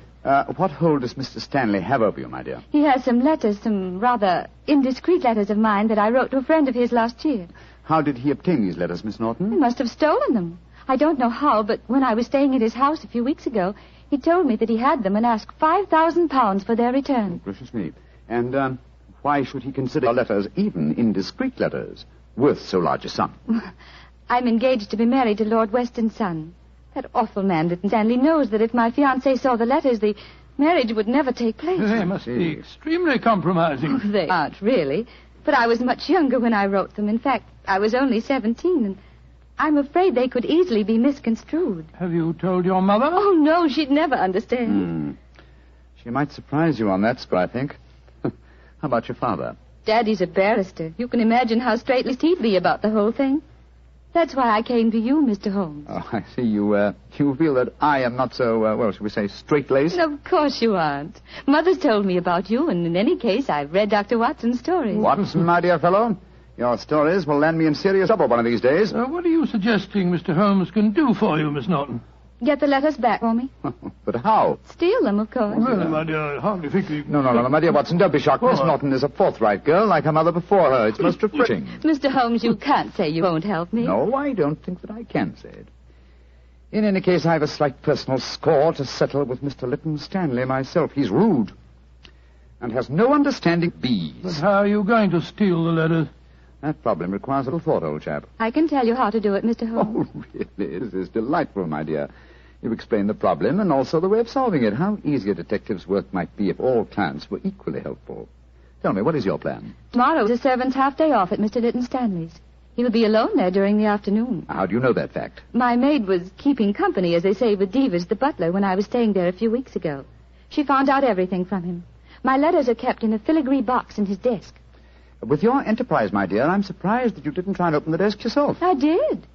Speaker 19: What hold does Mr. Stanley have over you, my dear?
Speaker 12: He has some letters, some rather indiscreet letters of mine that I wrote to a friend of his last year.
Speaker 19: How did he obtain these letters, Miss Norton?
Speaker 12: He must have stolen them. I don't know how, but when I was staying at his house a few weeks ago, he told me that he had them and asked £5,000 for their return.
Speaker 19: Oh, gracious me. And why should he consider your letters, even indiscreet letters, worth so large a sum?
Speaker 12: I'm engaged to be married to Lord Weston's son. That awful man, Lytton Stanley, knows that if my fiancé saw the letters, the marriage would never take place.
Speaker 3: They must be extremely compromising.
Speaker 12: Oh, they aren't, really. But I was much younger when I wrote them. In fact, I was only 17, and I'm afraid they could easily be misconstrued.
Speaker 3: Have you told your mother?
Speaker 12: Oh, no, she'd never understand.
Speaker 19: She might surprise you on that score, I think. How about your father?
Speaker 12: Daddy's a barrister. You can imagine how straight-laced he'd be about the whole thing. That's why I came to you, Mr. Holmes.
Speaker 19: Oh, I see. You feel that I am not so, well, shall we say, straight-laced?
Speaker 12: Of course you aren't. Mother's told me about you, and in any case, I've read Dr. Watson's stories.
Speaker 19: Watson, my dear fellow, your stories will land me in serious trouble one of these days.
Speaker 3: What are you suggesting Mr. Holmes can do for you, Miss Norton?
Speaker 12: Get the letters back for me.
Speaker 19: But how?
Speaker 12: Steal them, of course.
Speaker 3: Well, my dear, I hardly think you...
Speaker 19: No, my dear Watson, don't be shocked. Miss Norton is a forthright girl, like her mother before her. It's most refreshing.
Speaker 12: Mr. Holmes, you can't say you won't help me.
Speaker 19: No, I don't think that I can say it. In any case, I have a slight personal score to settle with Mr. Lytton Stanley myself. He's rude and has no understanding of bees.
Speaker 3: But how are you going to steal the letters?
Speaker 19: That problem requires a little thought, old chap.
Speaker 12: I can tell you how to do it, Mr. Holmes.
Speaker 19: Oh, really? This is delightful, my dear. You've explained the problem and also the way of solving it. How easy a detective's work might be if all clients were equally helpful. Tell me, what is your plan?
Speaker 12: Tomorrow is a servant's half-day off at Mr. Lytton Stanley's. He'll be alone there during the afternoon.
Speaker 19: How do you know that fact?
Speaker 12: My maid was keeping company, as they say, with Divas, the butler, when I was staying there a few weeks ago. She found out everything from him. My letters are kept in a filigree box in his desk.
Speaker 19: With your enterprise, my dear, I'm surprised that you didn't try and open the desk yourself.
Speaker 12: I did.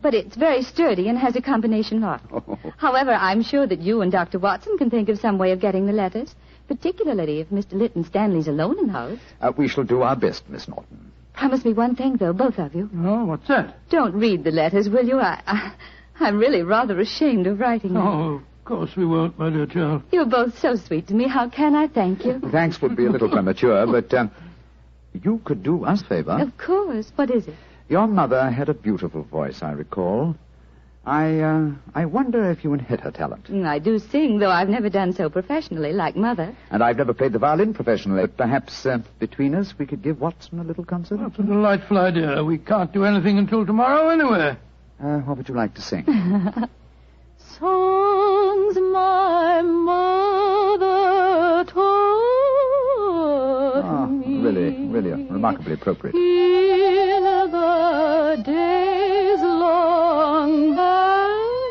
Speaker 12: But it's very sturdy and has a combination lock.
Speaker 19: Oh.
Speaker 12: However, I'm sure that you and Dr. Watson can think of some way of getting the letters, particularly if Mr. Lytton Stanley's alone in the house.
Speaker 19: We shall do our best, Miss Norton.
Speaker 12: Promise me one thing, though, both of you.
Speaker 3: Oh, what's that?
Speaker 12: Don't read the letters, will you? I'm really rather ashamed of writing them.
Speaker 3: Oh, of course we won't, my dear child.
Speaker 12: You're both so sweet to me. How can I thank you?
Speaker 19: Thanks would be a little premature, but you could do us a favor.
Speaker 12: Of course. What is it?
Speaker 19: Your mother had a beautiful voice, I recall. I wonder if you inherit her talent.
Speaker 12: I do sing, though I've never done so professionally, like Mother.
Speaker 19: And I've never played the violin professionally. But perhaps, between us, we could give Watson a little concert?
Speaker 3: That's a delightful idea. We can't do anything until tomorrow, anyway.
Speaker 19: What would you like to sing?
Speaker 12: Songs
Speaker 11: things my mother taught me.
Speaker 15: Really remarkably appropriate.
Speaker 11: In the days long vanished,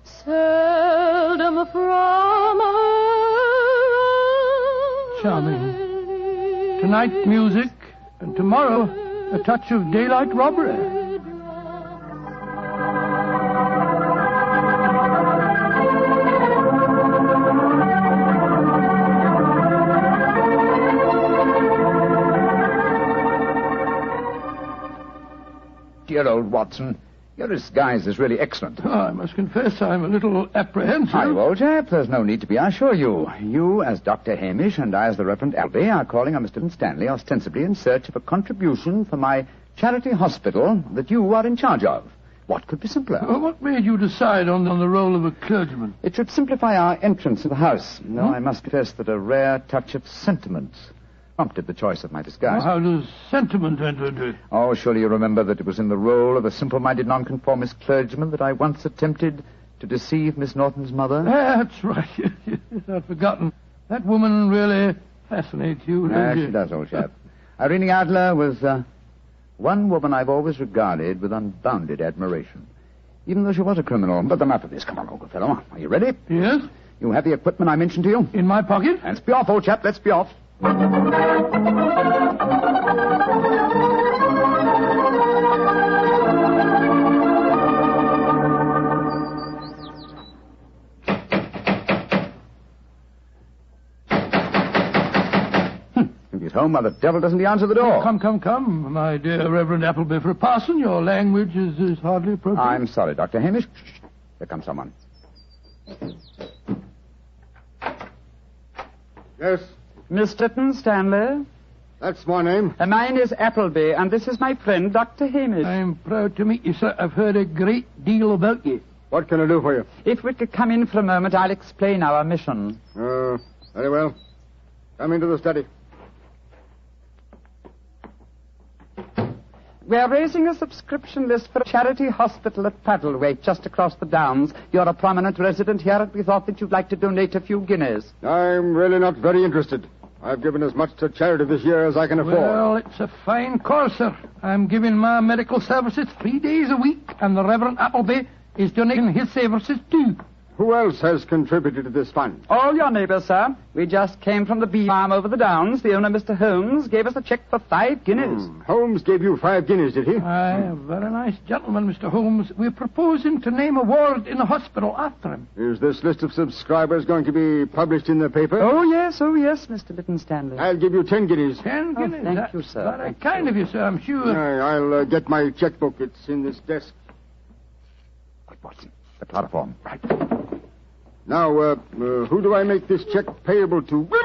Speaker 11: seldom from her.
Speaker 3: Charming. Tonight, music, and tomorrow, a touch of daylight robbery.
Speaker 15: Dear old Watson, your disguise is really excellent.
Speaker 3: Oh, I must confess I'm a little apprehensive.
Speaker 15: Hi, old chap. There's no need to be, I assure you. You, as Dr. Hamish, and I, as the Reverend Albee, are calling on Mr. Stanley ostensibly in search of a contribution for my charity hospital that you are in charge of. What could be simpler?
Speaker 3: Well, what made you decide on the role of a clergyman?
Speaker 15: It should simplify our entrance to the house. Though I must confess that a rare touch of sentiment prompted the choice of my disguise.
Speaker 3: Well, how does sentiment enter into it?
Speaker 15: Oh, surely you remember that it was in the role of a simple-minded nonconformist clergyman that I once attempted to deceive Miss Norton's mother.
Speaker 3: That's right. I'd forgotten. That woman really fascinates you, doesn't she?
Speaker 15: She does, old chap. Irene Adler was one woman I've always regarded with unbounded admiration, even though she was a criminal. But enough of this. Come on, old fellow. Are you ready?
Speaker 3: Yes.
Speaker 15: You have the equipment I mentioned to you?
Speaker 3: In my pocket.
Speaker 15: Let's be off, old chap. Let's be off. If he's home, why the devil doesn't he answer the door?
Speaker 3: Come, my dear Reverend Appleby. For a parson, your language is hardly appropriate.
Speaker 15: I'm sorry, Dr. Hamish. Shh. Here comes someone.
Speaker 23: Yes?
Speaker 18: Miss Lytton Stanley?
Speaker 23: That's my name.
Speaker 18: Mine is Appleby, and this is my friend, Dr. Hamish.
Speaker 3: I'm proud to meet you, sir. I've heard a great deal about you.
Speaker 23: What can I do for you?
Speaker 18: If we could come in for a moment, I'll explain our mission.
Speaker 23: Very well. Come into the study.
Speaker 18: We're raising a subscription list for a charity hospital at Paddlewaite, just across the Downs. You're a prominent resident here, and we thought that you'd like to donate a few guineas.
Speaker 23: I'm really not very interested. I've given as much to charity this year as I can afford.
Speaker 3: Well, it's a fine cause, sir. I'm giving my medical services 3 days a week, and the Reverend Appleby is donating his services too.
Speaker 23: Who else has contributed to this fund?
Speaker 18: All your neighbours, sir. We just came from the bee farm over the Downs. The owner, Mr. Holmes, gave us a cheque for 5 guineas.
Speaker 23: Holmes gave you 5 guineas, did he?
Speaker 3: Aye, a very nice gentleman, Mr. Holmes. We're proposing to name a ward in the hospital after him.
Speaker 23: Is this list of subscribers going to be published in the paper?
Speaker 18: Oh, yes, Mr. Lytton Stanley.
Speaker 23: I'll give you 10 guineas.
Speaker 3: 10 guineas?
Speaker 18: Thank you, sir.
Speaker 3: Very kind of you, sir, I'm sure.
Speaker 23: I'll get my checkbook. It's in this desk.
Speaker 15: Quick, Watson. The chloroform. Right.
Speaker 23: Now, who do I make this check payable to?
Speaker 3: Go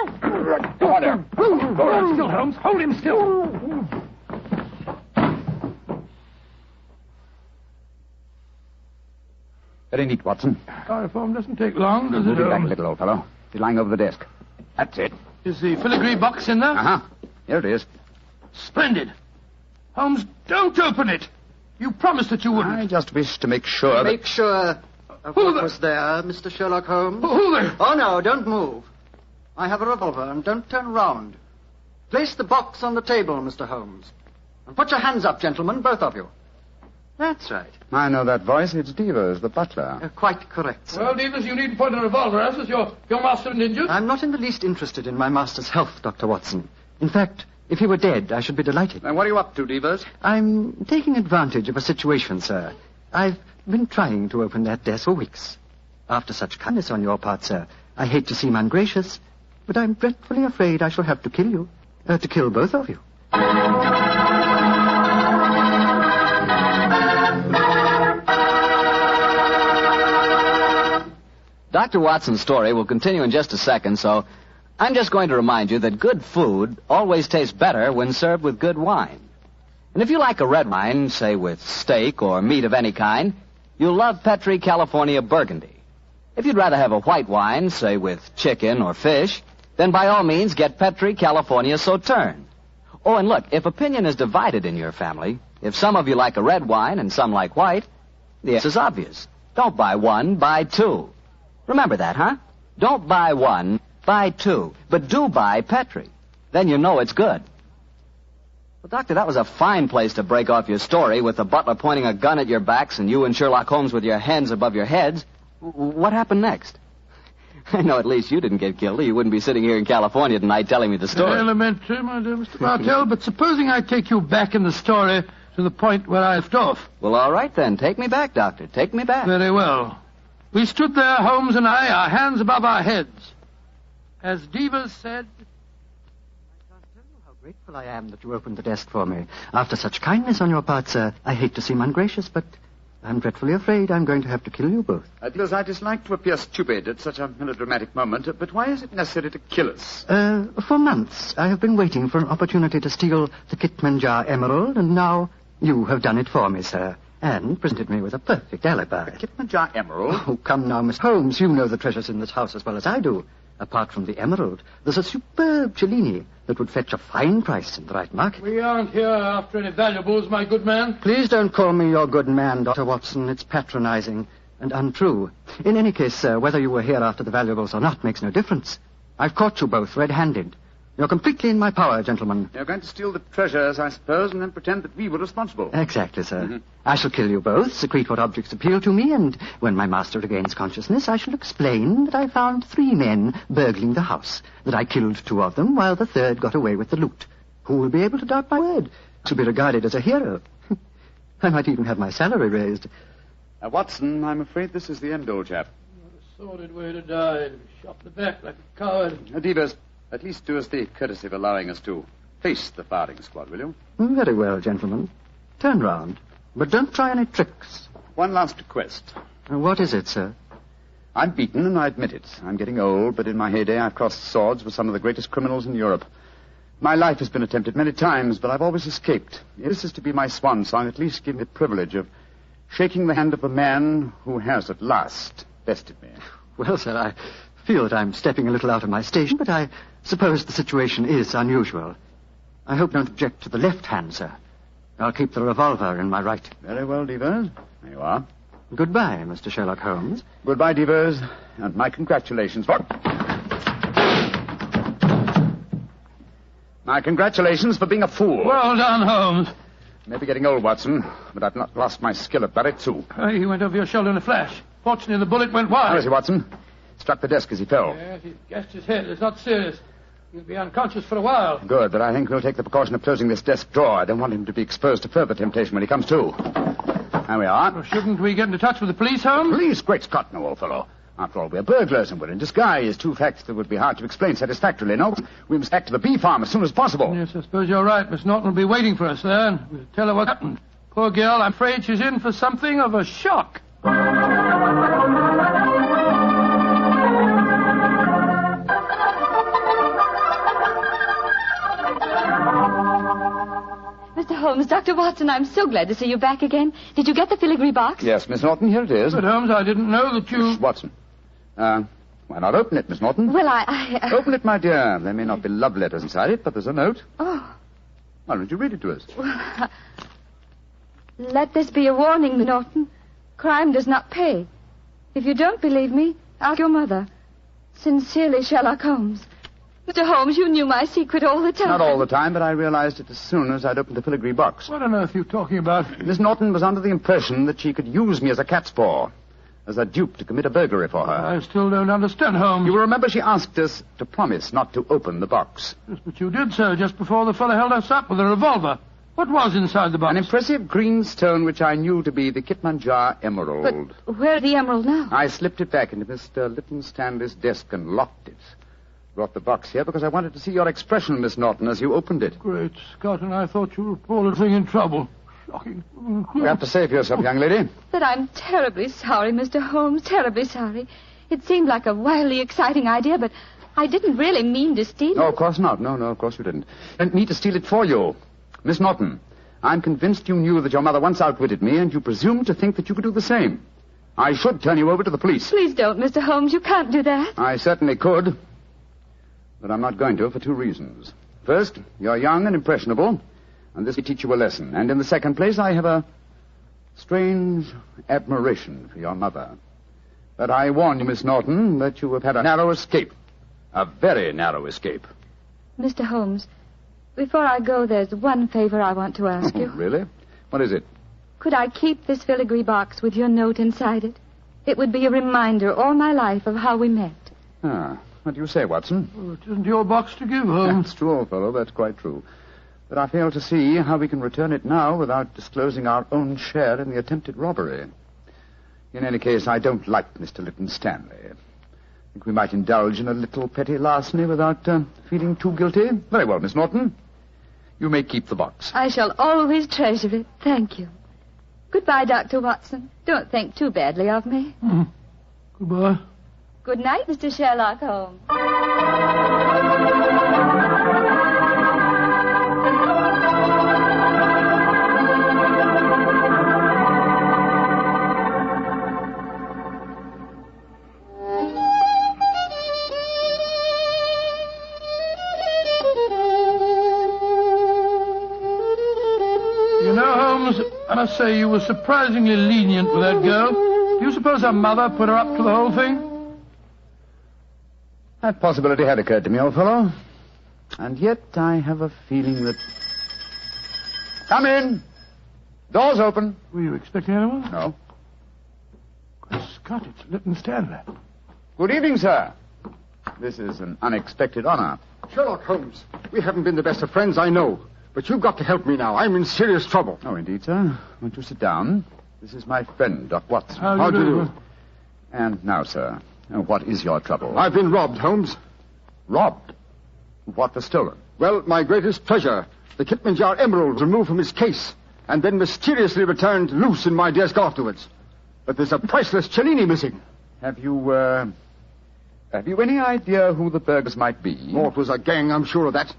Speaker 3: on there. Hold still, Holmes. Hold him still.
Speaker 15: Very neat, Watson.
Speaker 3: Chloroform doesn't take long, does it,
Speaker 15: Move it back a
Speaker 3: Holmes?
Speaker 15: little, old fellow. He's lying over the desk. That's it.
Speaker 3: Is the filigree box in there?
Speaker 15: Uh-huh. Here it is.
Speaker 3: Splendid. Holmes, don't open it. You promised that you wouldn't.
Speaker 15: I just wish to make sure
Speaker 18: Make sure of what was there, Mr. Sherlock Holmes.
Speaker 3: Who there?
Speaker 18: Oh, no, don't move. I have a revolver, and don't turn round. Place the box on the table, Mr. Holmes. And put your hands up, gentlemen, both of you. That's right.
Speaker 15: I know that voice. It's Devers, the butler.
Speaker 18: Quite correct, sir.
Speaker 3: Well, Devers, you needn't point a revolver at us. Your master and injured.
Speaker 18: I'm not in the least interested in my master's health, Dr. Watson. In fact, if he were dead, I should be delighted.
Speaker 15: Then what are you up to, Devers?
Speaker 18: I'm taking advantage of a situation, sir. I've been trying to open that desk for weeks. After such kindness on your part, sir, I hate to seem ungracious, but I'm dreadfully afraid I shall have to kill you. To kill both of you.
Speaker 9: Dr. Watson's story will continue in just a second, so I'm just going to remind you that good food always tastes better when served with good wine. And if you like a red wine, say with steak or meat of any kind, you'll love Petri California Burgundy. If you'd rather have a white wine, say with chicken or fish, then by all means get Petri California Sauterne. Oh, and look, if opinion is divided in your family, if some of you like a red wine and some like white, the answer is obvious. Don't buy one, buy two. Remember that, huh? Don't buy one, buy two. But do buy Petri. Then you know it's good. Well, Doctor, that was a fine place to break off your story with the butler pointing a gun at your backs and you and Sherlock Holmes with your hands above your heads. What happened next? I know at least you didn't get killed, or you wouldn't be sitting here in California tonight telling me the story.
Speaker 3: Elementary, my dear Mr. Bartell, but supposing I take you back in the story to the point where I left off.
Speaker 9: Well, all right then. Take me back, Doctor. Take me back.
Speaker 3: Very well. We stood there, Holmes and I, our hands above our heads. As Divas said...
Speaker 5: How grateful I am that you opened the desk for me. After such kindness on your part, sir, I hate to seem ungracious, but I'm dreadfully afraid I'm going to have to kill you both.
Speaker 15: Because I dislike to appear stupid at such a melodramatic moment, but why is it necessary to kill us?
Speaker 5: For months, I have been waiting for an opportunity to steal the Kitmanjar emerald, and now you have done it for me, sir, and presented me with a perfect alibi.
Speaker 15: The Kitmanjar emerald?
Speaker 5: Oh, come now, Miss Holmes. You know the treasures in this house as well as I do. Apart from the emerald, there's a superb Cellini that would fetch a fine price in the right market.
Speaker 3: We aren't here after any valuables, my good man.
Speaker 5: Please don't call me your good man, Dr. Watson. It's patronizing and untrue. In any case, sir, whether you were here after the valuables or not makes no difference. I've caught you both red-handed. You're completely in my power, gentlemen.
Speaker 15: You're going to steal the treasures, I suppose, and then pretend that we were responsible.
Speaker 5: Exactly, sir. I shall kill you both, secrete what objects appeal to me, and when my master regains consciousness, I shall explain that I found 3 men burgling the house, that I killed 2 of them, while the third got away with the loot. Who will be able to doubt my word? To be regarded as a hero. I might even have my salary raised.
Speaker 15: Watson, I'm afraid this is the end, old chap.
Speaker 3: What a sordid way to die. Shot in the back like a coward.
Speaker 15: Divas, at least do us the courtesy of allowing us to face the firing squad, will you?
Speaker 5: Very well, gentlemen. Turn round. But don't try any tricks.
Speaker 15: One last request.
Speaker 5: What is it, sir?
Speaker 15: I'm beaten, and I admit it. I'm getting old, but in my heyday I've crossed swords with some of the greatest criminals in Europe. My life has been attempted many times, but I've always escaped. If this is to be my swan song, at least give me the privilege of shaking the hand of the man who has at last bested me.
Speaker 5: Well, sir, I feel that I'm stepping a little out of my station, but I suppose the situation is unusual. I hope you don't object to the left hand, sir. I'll keep the revolver in my right.
Speaker 15: Very well, Devers. There you are.
Speaker 5: Goodbye, Mr. Sherlock Holmes.
Speaker 15: Goodbye, Devers, and my congratulations for... My congratulations for being a fool.
Speaker 3: Well done, Holmes.
Speaker 15: Maybe getting old, Watson, but I've not lost my skill at that, too.
Speaker 3: He went over your shoulder in a flash. Fortunately, the bullet went wide.
Speaker 15: How is he, Watson? Struck the desk as he fell.
Speaker 3: Yes, he gashed his head. It's not serious. He'll be unconscious for a while.
Speaker 15: Good, but I think we'll take the precaution of closing this desk drawer. I don't want him to be exposed to further temptation when he comes to. There we are.
Speaker 3: Well, shouldn't we get into touch with the police, Holmes?
Speaker 15: Police? Great Scott, no, old fellow. After all, we're burglars and we're in disguise. 2 facts that would be hard to explain satisfactorily. No, we must back to the bee farm as soon as possible.
Speaker 3: Yes, I suppose you're right. Miss Norton will be waiting for us there, and we'll tell her what happened. Poor girl, I'm afraid she's in for something of a shock.
Speaker 12: Mr. Holmes, Dr. Watson, I'm so glad to see you back again. Did you get the filigree box?
Speaker 15: Yes, Miss Norton, here it is.
Speaker 3: But, Holmes, I didn't know that you...
Speaker 15: Watson. Why not open it, Miss Norton?
Speaker 12: Well, I...
Speaker 15: Open it, my dear. There may not be love letters inside it, but there's a note.
Speaker 12: Oh.
Speaker 15: Why don't you read it to us?
Speaker 12: Well, let this be a warning, Norton. Crime does not pay. If you don't believe me, ask your mother. Sincerely, Sherlock Holmes. Mr. Holmes, you knew my secret all the time.
Speaker 15: Not all the time, but I realized it as soon as I'd opened the filigree box.
Speaker 3: What on earth are you talking about?
Speaker 15: Miss Norton was under the impression that she could use me as a cat's paw, as a dupe to commit a burglary for her.
Speaker 3: I still don't understand, Holmes.
Speaker 15: You will remember she asked us to promise not to open the box.
Speaker 3: Yes, but you did, sir, just before the fellow held us up with a revolver. What was inside the box?
Speaker 15: An impressive green stone which I knew to be the Kitmanjar emerald.
Speaker 12: But where's the emerald now?
Speaker 15: I slipped it back into Mr. Lytton Stanley's desk and locked it. Brought the box here because I wanted to see your expression, Miss Norton, as you opened it.
Speaker 3: Great Scott, and I thought you were a poor little thing in trouble. Shocking.
Speaker 15: You have to save yourself, young lady.
Speaker 12: But I'm terribly sorry, Mr. Holmes, terribly sorry. It seemed like a wildly exciting idea, but I didn't really mean to steal it.
Speaker 15: No, of course not. No, of course you didn't. I didn't mean to steal it for you. Miss Norton, I'm convinced you knew that your mother once outwitted me, and you presumed to think that you could do the same. I should turn you over to the police.
Speaker 12: Please don't, Mr. Holmes. You can't do that.
Speaker 15: I certainly could. But I'm not going to for 2 reasons. First, you're young and impressionable, and this will teach you a lesson. And in the second place, I have a strange admiration for your mother. But I warn you, Miss Norton, that you have had a narrow escape. A very narrow escape.
Speaker 12: Mr. Holmes, before I go, there's one favor I want to ask you.
Speaker 15: Really? What is it?
Speaker 12: Could I keep this filigree box with your note inside it? It would be a reminder all my life of how we met.
Speaker 15: Ah, what do you say, Watson?
Speaker 3: Well, it isn't your box to give, Holmes.
Speaker 15: That's true, old fellow. That's quite true. But I fail to see how we can return it now without disclosing our own share in the attempted robbery. In any case, I don't like Mr. Lytton Stanley. I think we might indulge in a little petty larceny without feeling too guilty. Very well, Miss Norton. You may keep the box.
Speaker 12: I shall always treasure it. Thank you. Goodbye, Dr. Watson. Don't think too badly of me.
Speaker 3: Goodbye.
Speaker 12: Good night, Mr. Sherlock Holmes.
Speaker 3: You know, Holmes, I must say you were surprisingly lenient with that girl. Do you suppose her mother put her up to the whole thing?
Speaker 15: That possibility had occurred to me, old fellow. And yet I have a feeling that... Come in. Door's open.
Speaker 3: Were you expecting anyone?
Speaker 15: No.
Speaker 3: Good Scott, it's Lytton Stanley.
Speaker 15: Good evening, sir. This is an unexpected honor.
Speaker 23: Sherlock Holmes, we haven't been the best of friends, I know. But you've got to help me now. I'm in serious trouble.
Speaker 15: Oh, indeed, sir. Won't you sit down? This is my friend, Doc Watson.
Speaker 23: How do you do?
Speaker 15: And now, sir, what is your trouble?
Speaker 23: I've been robbed, Holmes.
Speaker 15: Robbed? What was stolen?
Speaker 23: Well, my greatest treasure, the Kipmanjar emerald, removed from his case, and then mysteriously returned loose in my desk afterwards. But there's a priceless Cellini missing.
Speaker 15: Have you any idea who the burglars might be?
Speaker 23: Oh, it was a gang, I'm sure of that.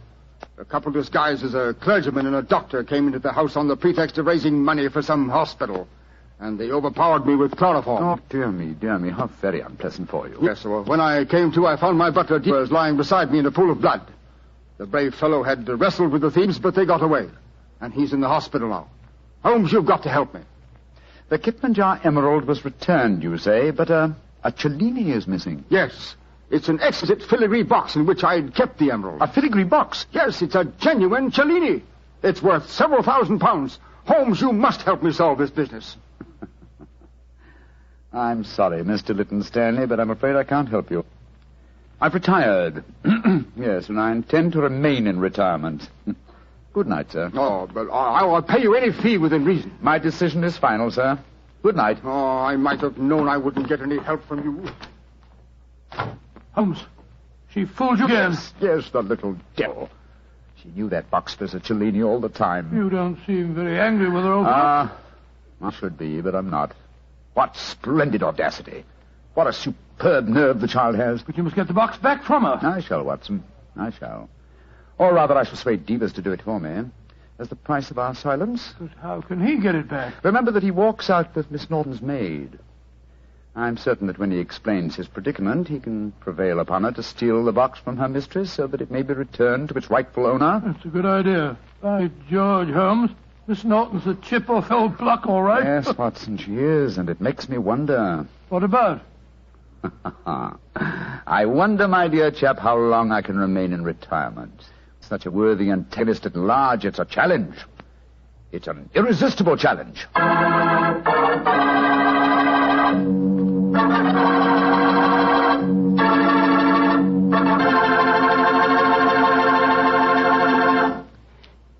Speaker 23: A couple disguised as a clergyman and a doctor came into the house on the pretext of raising money for some hospital. And they overpowered me with chloroform.
Speaker 15: Oh, dear me, how very unpleasant for you.
Speaker 23: Yes, well, when I came to, I found my butler was lying beside me in a pool of blood. The brave fellow had wrestled with the thieves, but they got away. And he's in the hospital now. Holmes, you've got to help me.
Speaker 15: The Kipmanjar emerald was returned, you say, but a Cellini is missing.
Speaker 23: Yes. It's an exquisite filigree box in which I'd kept the emerald.
Speaker 15: A filigree box?
Speaker 23: Yes, it's a genuine Cellini. It's worth several £1,000s. Holmes, you must help me solve this business.
Speaker 15: I'm sorry, Mr. Lytton Stanley, but I'm afraid I can't help you. I've retired. Yes, and I intend to remain in retirement. Good night, sir.
Speaker 23: Oh, but I'll pay you any fee within reason.
Speaker 15: My decision is final, sir. Good night.
Speaker 23: Oh, I might have known I wouldn't get any help from you.
Speaker 3: Holmes, she fooled you again.
Speaker 15: Yes, the little devil. She knew that box was a Cellini all the time.
Speaker 3: You don't seem very angry with her, old fellow.
Speaker 15: I should be, but I'm not. What splendid audacity. What a superb nerve the child has.
Speaker 3: But you must get the box back from her.
Speaker 15: I shall, Watson. I shall. Or rather, I shall persuade Devers to do it for me. As the price of our silence.
Speaker 3: But how can he get it back?
Speaker 15: Remember that he walks out with Miss Norton's maid. I'm certain that when he explains his predicament, he can prevail upon her to steal the box from her mistress so that it may be returned to its rightful owner.
Speaker 3: That's a good idea. By George, Holmes, Miss Norton's a chip off old block, all right.
Speaker 15: Yes, Watson, she is, and it makes me wonder.
Speaker 3: What about?
Speaker 15: I wonder, my dear chap, how long I can remain in retirement. Such a worthy antagonist at large, it's a challenge. It's an irresistible challenge.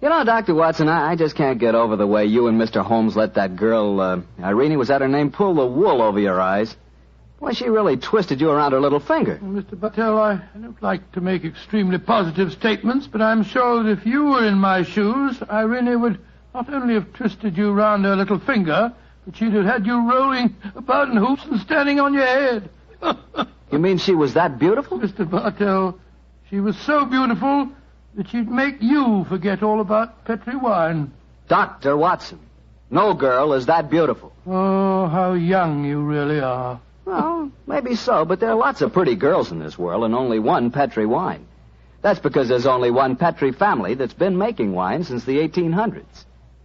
Speaker 9: You know, Dr. Watson, I just can't get over the way you and Mr. Holmes let that girl, Irene, was that her name, pull the wool over your eyes. Why, she really twisted you around her little finger.
Speaker 3: Well, Mr. Battelle, I don't like to make extremely positive statements, but I'm sure that if you were in my shoes, Irene would not only have twisted you around her little finger, but she'd have had you rolling about in hoops and standing on your head.
Speaker 9: You mean she was that beautiful?
Speaker 3: Mr. Bartell, she was so beautiful that she'd make you forget all about Petri wine.
Speaker 9: Dr. Watson, no girl is that beautiful.
Speaker 3: Oh, how young you really are.
Speaker 9: Well, maybe so, but there are lots of pretty girls in this world and only one Petri wine. That's because there's only one Petri family that's been making wine since the 1800s.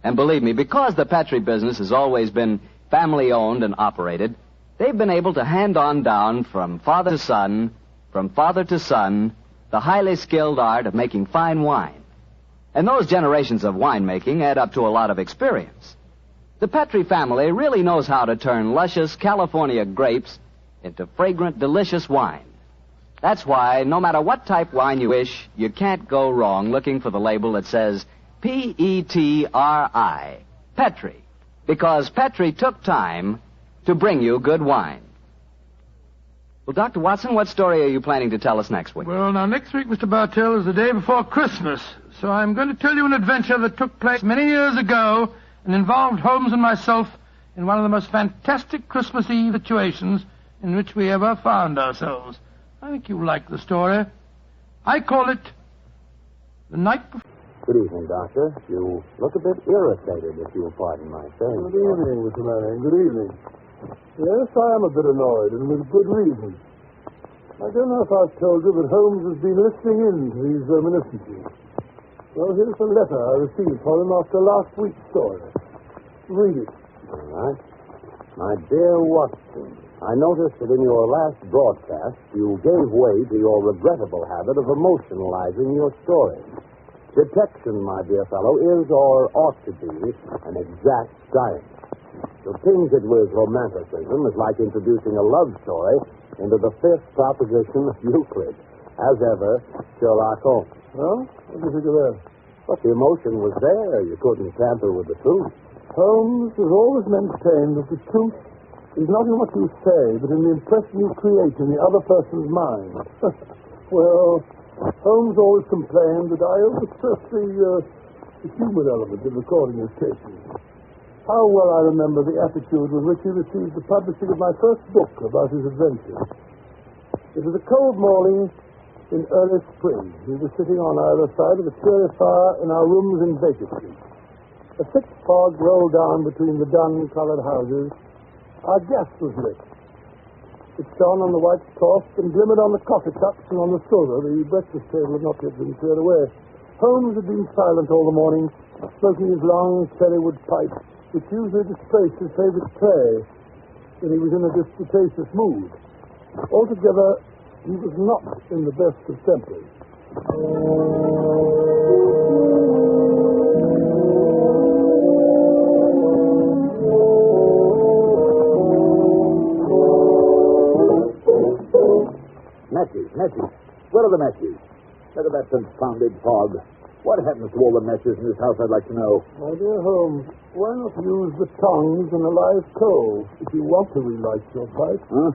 Speaker 9: And believe me, because the Petrie business has always been family-owned and operated, they've been able to hand on down from father to son, the highly skilled art of making fine wine. And those generations of winemaking add up to a lot of experience. The Petrie family really knows how to turn luscious California grapes into fragrant, delicious wine. That's why, no matter what type wine you wish, you can't go wrong looking for the label that says Petri, Petrie, because Petrie took time to bring you good wine. Well, Dr. Watson, what story are you planning to tell us next week?
Speaker 3: Well, now, next week, Mr. Bartell, is the day before Christmas, so I'm going to tell you an adventure that took place many years ago and involved Holmes and myself in one of the most fantastic Christmas Eve situations in which we ever found ourselves. I think you'll like the story. I call it The Night Before...
Speaker 1: Good evening, Doctor. You look a bit irritated, if you'll pardon my saying.
Speaker 8: Good evening, Mr. Manning. Good evening. Yes, I am a bit annoyed, and with good reason. I don't know if I've told you that Holmes has been listening in to these reminiscences. Well, here's a letter I received for him after last week's story. Read it.
Speaker 1: All right. My dear Watson, I noticed that in your last broadcast, you gave way to your regrettable habit of emotionalizing your story. Detection, my dear fellow, is or ought to be an exact science. To tinge it with romanticism is like introducing a love story into the fifth proposition of Euclid. As ever, Sherlock Holmes.
Speaker 8: Well, what do you think of that?
Speaker 1: But the emotion was there. You couldn't tamper with the truth.
Speaker 8: Holmes has always maintained that the truth is not in what you say, but in the impression you create in the other person's mind. Well, Holmes always complained that I overstress the human element in recording his cases. How well I remember the attitude with which he received the publishing of my first book about his adventures. It was a cold morning in early spring. We were sitting on either side of a cheery fire in our rooms in Baker Street. A thick fog rolled down between the dun-colored houses. Our gas was lit. It shone on the white cloth and glimmered on the coffee cups and on the soda. The breakfast table had not yet been cleared away. Holmes had been silent all the morning, smoking his long cherrywood pipe, which usually displaced his favorite tray when he was in a disputatious mood. Altogether, he was not in the best of tempers.
Speaker 1: Matches. Where are the matches? Look at that confounded fog. What happens to all the matches in this house, I'd like to know.
Speaker 8: My dear Holmes, why not use the tongs and a live coal if you want to relight your pipe?
Speaker 1: Huh?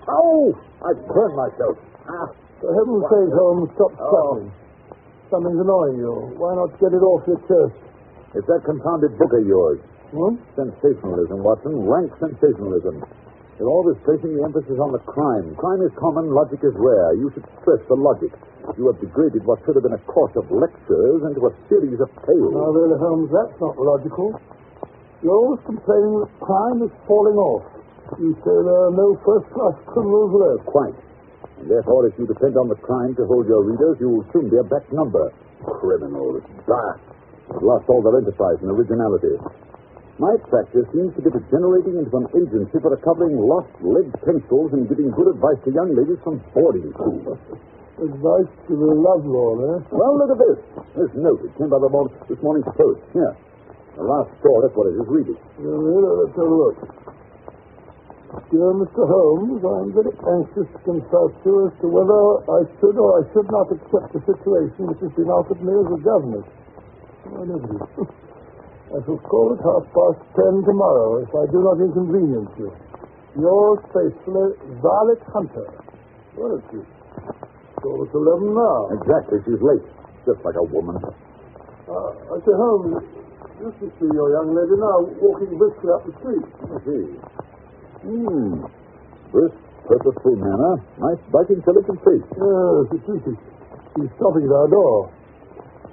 Speaker 1: Oh! I burned myself.
Speaker 8: For heaven's sake, Holmes, stop scoffing. Something's annoying you. Why not get it off your chest?
Speaker 1: It's that confounded book of yours.
Speaker 8: What?
Speaker 1: Sensationalism, Watson. Rank sensationalism. You're always placing the emphasis on the crime. Crime is common, logic is rare. You should stress the logic. You have degraded what should have been a course of lectures into a series of tales.
Speaker 8: Now, really, Holmes, that's not logical. You're always complaining that crime is falling off. You say there are no first-class criminals left.
Speaker 1: Quite. And therefore, if you depend on the crime to hold your readers, you will soon be a back number. Criminals. Bah! They've lost all their enterprise and originality. My practice seems to be degenerating into an agency for recovering lost lead pencils and giving good advice to young ladies from boarding schools.
Speaker 8: Advice to the lovelorn, eh?
Speaker 1: Well, look at this. This note. It came by this morning's post. Here. The last straw, that's what it is. Read it.
Speaker 8: Let's have a look. Dear Mr. Holmes, I'm very anxious to consult you as to whether I should or I should not accept the situation which has been offered me as a governess. Whatever it is. I shall call at 10:30 tomorrow if I do not inconvenience you. Yours faithfully, Violet Hunter. Where is she? So it's 11 now.
Speaker 1: Exactly. She's late. Just like a woman.
Speaker 8: I say, Holmes, you should see your young lady now walking briskly up the street.
Speaker 1: I see. Brisk, purposeful manner. Nice, bright, intelligent face.
Speaker 8: Yes, it is. She's stopping at our door.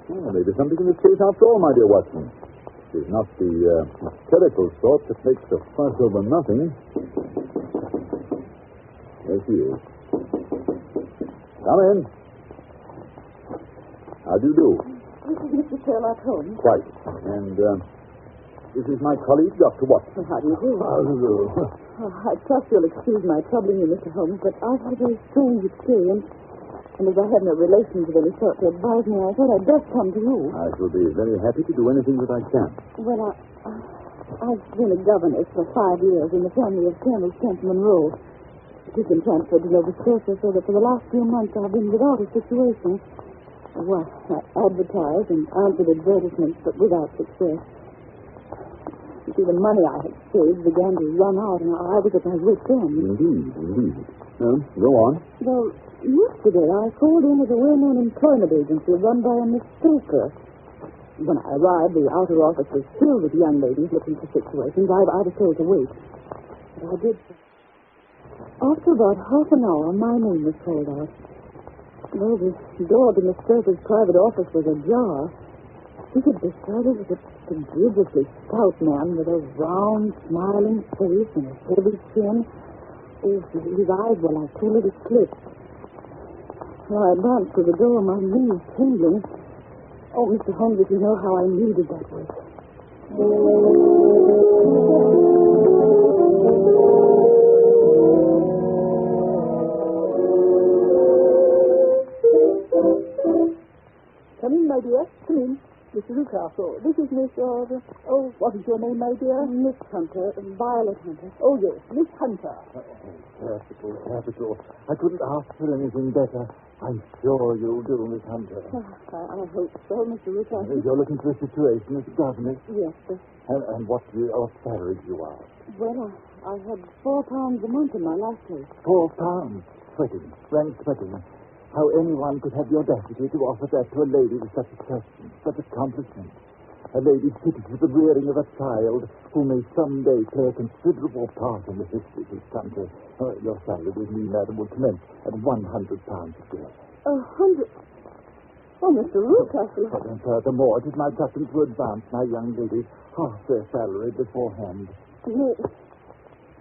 Speaker 1: Oh, maybe something in this case after all, my dear Watson. She's not the hysterical sort that makes a fuss over nothing. There she is. Come in. How do you do?
Speaker 13: This is Mr. Sherlock Holmes.
Speaker 1: Quite. And, this is my colleague, Dr. Watson.
Speaker 13: How do you do?
Speaker 1: How do you do?
Speaker 13: I trust you'll excuse my troubling you, Mr. Holmes, but I've had a very strange experience. And as I have no relations of any sort to advise me, I thought I'd best come to you.
Speaker 1: I shall be very happy to do anything that I can.
Speaker 13: Well, I've been a governess for 5 years in the family of Colonel Kent Monroe. He's been transferred to Nova Scotia, so that for the last few months I've been without a situation. Well, I advertised and answered advertisements, but without success. You see, the money I had saved began to run out, and I was at my wit's end.
Speaker 1: Indeed. Go on.
Speaker 13: Well, yesterday I called in at a well-known employment agency run by a Miss Stoker. When I arrived, the outer office was filled with young ladies looking for situations. I was told to wait. But I did. After about half an hour, my name was called out. Well, the door to Miss Stoker's private office was ajar. He could describe it as a prodigiously stout man with a round, smiling face and a heavy chin. Oh, his eyes were like two little slits. Well, I advanced to the door, my knees trembling. Oh, Mr. Holmes, if you know how I needed that wait.
Speaker 8: Come in, my dear. Come in. Mr. Newcastle. This is Miss, what is your name, my dear?
Speaker 13: Miss Hunter, Violet Hunter.
Speaker 8: Oh, yes, Miss Hunter.
Speaker 1: Capital. I couldn't ask for anything better. I'm sure you'll do, Miss Hunter.
Speaker 13: I hope so, Mr. Newcastle.
Speaker 1: You're looking for a situation as a governess?
Speaker 13: Yes, sir.
Speaker 1: And what salary do you ask?
Speaker 13: Well, I had £4 a month in my last place.
Speaker 1: £4? Sweating. Frank Sweating. How anyone could have the audacity to offer that to a lady with such a question, such accomplishment. A lady fitted to the rearing of a child who may someday play a considerable part in the history of this country. Your salary with me, madam, will commence at £100 a year.
Speaker 13: 100? Oh, Mr. Newcastle.
Speaker 1: And furthermore, it is my custom to advance my young ladies half their salary beforehand.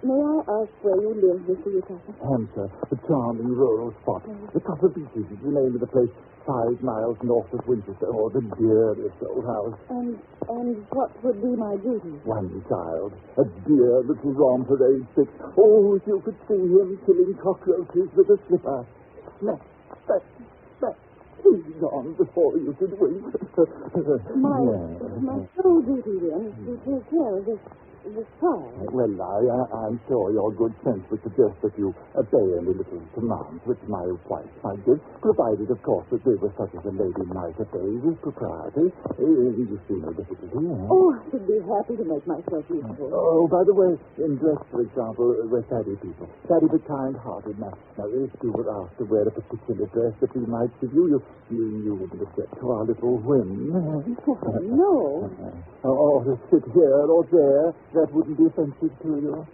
Speaker 13: May I ask where you live, Mr. Newcastle?
Speaker 1: Hampshire, a charming rural spot. The top of Beeches is the name of the place, 5 miles north of Winchester, or the dearest old house.
Speaker 13: And what would be my duty?
Speaker 1: One child, a dear little romper aged 6. Oh, if you could see him killing cockroaches with a slipper. Smack. He's gone before you could wink.
Speaker 13: My sole duty, then, is to take care of this child.
Speaker 1: Well, I'm sure your good sense would suggest that you obey any little commands which my wife might give, provided, of course, that they were such as a lady might obey with propriety. You see no difficulty, eh?
Speaker 13: Oh, I should be happy to make myself useful.
Speaker 1: Oh, by the way, in dress, for example, we're saddy people. Saddy but kind-hearted. Now, if you were asked to wear a particular dress that we might give you wouldn't object to our little whim.
Speaker 13: No.
Speaker 1: Or to sit here or there. That wouldn't be offensive to you.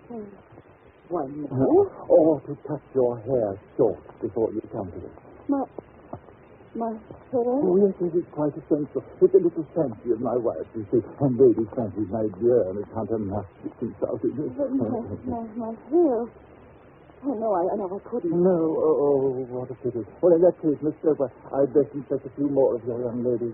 Speaker 13: Why, no.
Speaker 1: Or to cut your hair short before you come to it.
Speaker 13: My hair?
Speaker 1: Oh, yes, it is quite essential. It's a little fancy of my wife, you see. And ladies' fancies, my dear, Miss Hunter, must be consulted.
Speaker 13: But my hair... Oh, no, I couldn't.
Speaker 1: No, what a pity. Well, in that case, Miss Stoker, I'd best inspect a few more of your young ladies.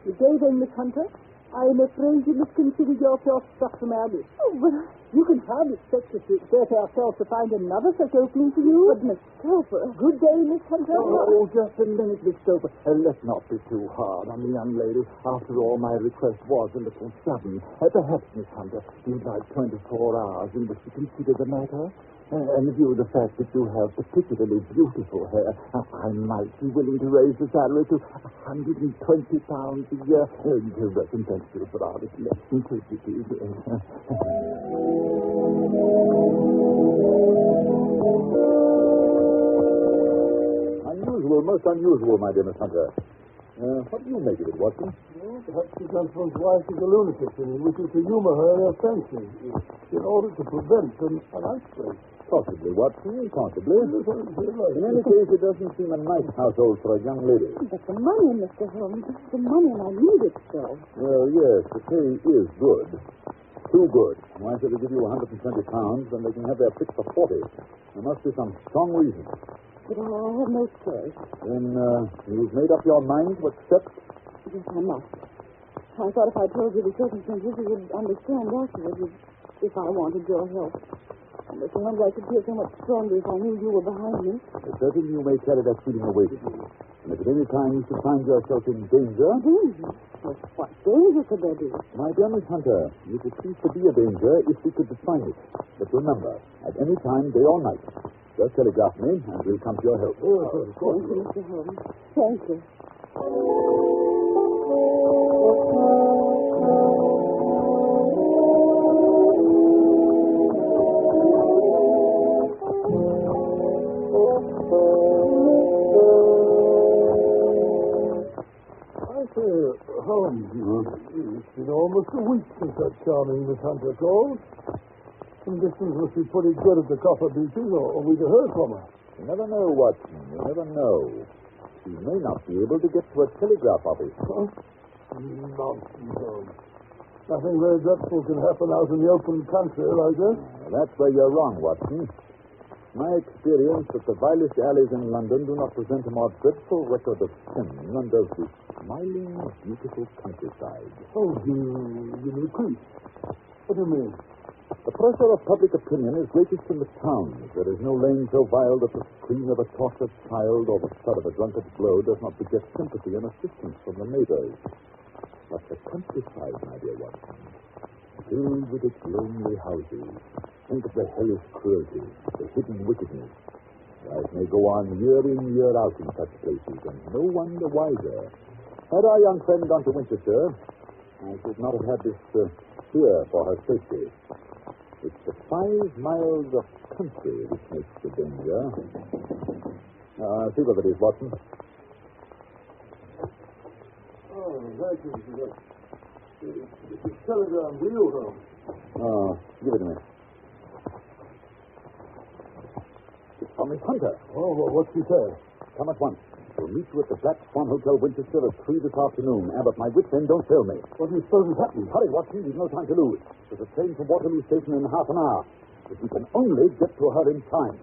Speaker 8: Good day, then, Miss Hunter. I am afraid you must consider yourself stuck from our list.
Speaker 13: Oh, but
Speaker 8: you can hardly expect us to exert ourselves to find another such opening for you.
Speaker 13: But, Miss Stoper...
Speaker 8: Good day, Miss Hunter.
Speaker 1: Oh, just a minute, Miss Stoper. Let's not be too hard on the young lady. After all, my request was a little sudden. Perhaps, Miss Hunter, you'd like 24 hours in which to consider the matter. And in view of the fact that you have particularly beautiful hair, I might be willing to raise the salary to £120 a year to recompense you for our little eccentricities. Unusual, most unusual, my dear Miss Hunter. What do you make of it, Watson?
Speaker 8: Well, perhaps his husband's wife is a lunatic and he wishes to humor her in her fancy in order to prevent an outbreak.
Speaker 1: Possibly, Watson, possibly. In any case, it doesn't seem a nice household for a young lady.
Speaker 13: But the money, Mr. Holmes, the money, and I need it so.
Speaker 1: Well, yes, the pay is good. Too good. Why should they give you £120 when they can have their pick for 40? There must be some strong reason.
Speaker 13: But I have no choice.
Speaker 1: Then you've made up your mind to accept?
Speaker 13: Yes, I must. I thought if I told you the circumstances, you would understand afterwards if I wanted your help. And Mr. Holmes, I should feel so much stronger if I knew you were behind me.
Speaker 1: Certainly you may carry that feeling away with you. And if at any time you should find yourself in danger...
Speaker 13: Danger? Well, what danger could there be?
Speaker 1: My dear Miss Hunter, you could cease to be a danger if we could define it. But remember, at any time, day or night, just telegraph me and we'll come to your help.
Speaker 13: Oh, thank you, Mr. Holmes. Thank you.
Speaker 8: Holmes, it's been almost a week since that charming Miss Hunter called. Conditions must be pretty good at the copper beaches, or we'd have heard from her.
Speaker 1: You never know, Watson. You never know. She may not be able to get to a telegraph office.
Speaker 8: Huh? Nonsense, Holmes. Nothing very dreadful can happen out in the open country like that.
Speaker 1: That's where you're wrong, Watson. My experience that the vilest alleys in London do not present a more dreadful record of sin than does this smiling, beautiful countryside.
Speaker 8: Oh, you mean creep? What do you mean?
Speaker 1: The pressure of public opinion is greatest in the towns. There is no lane so vile that the scream of a tortured child or the thud of a drunkard's blow does not beget sympathy and assistance from the neighbors. But the countryside, my dear Watson, filled with its lonely houses. Think of the hellish cruelty, the hidden wickedness. Life may go on year in, year out in such places, and no one the wiser. Had our young friend gone to Winchester, I should not have had this fear for her safety. It's the 5 miles of country which makes the danger. See what it is, Watson.
Speaker 8: Oh, thank you. It's a telegram to you, Holmes.
Speaker 1: Oh, give it to me. It's from Miss Hunter.
Speaker 8: Oh, well, what's she say?
Speaker 1: Come at once. We'll meet you at the Black Swan Hotel, Winchester, at 3 this afternoon. But my wits end don't fail me.
Speaker 8: What do you suppose has happened?
Speaker 1: Hurry, Watson. We've no time to lose. There's a train from Waterloo Station in half an hour. If we can only get to her in time.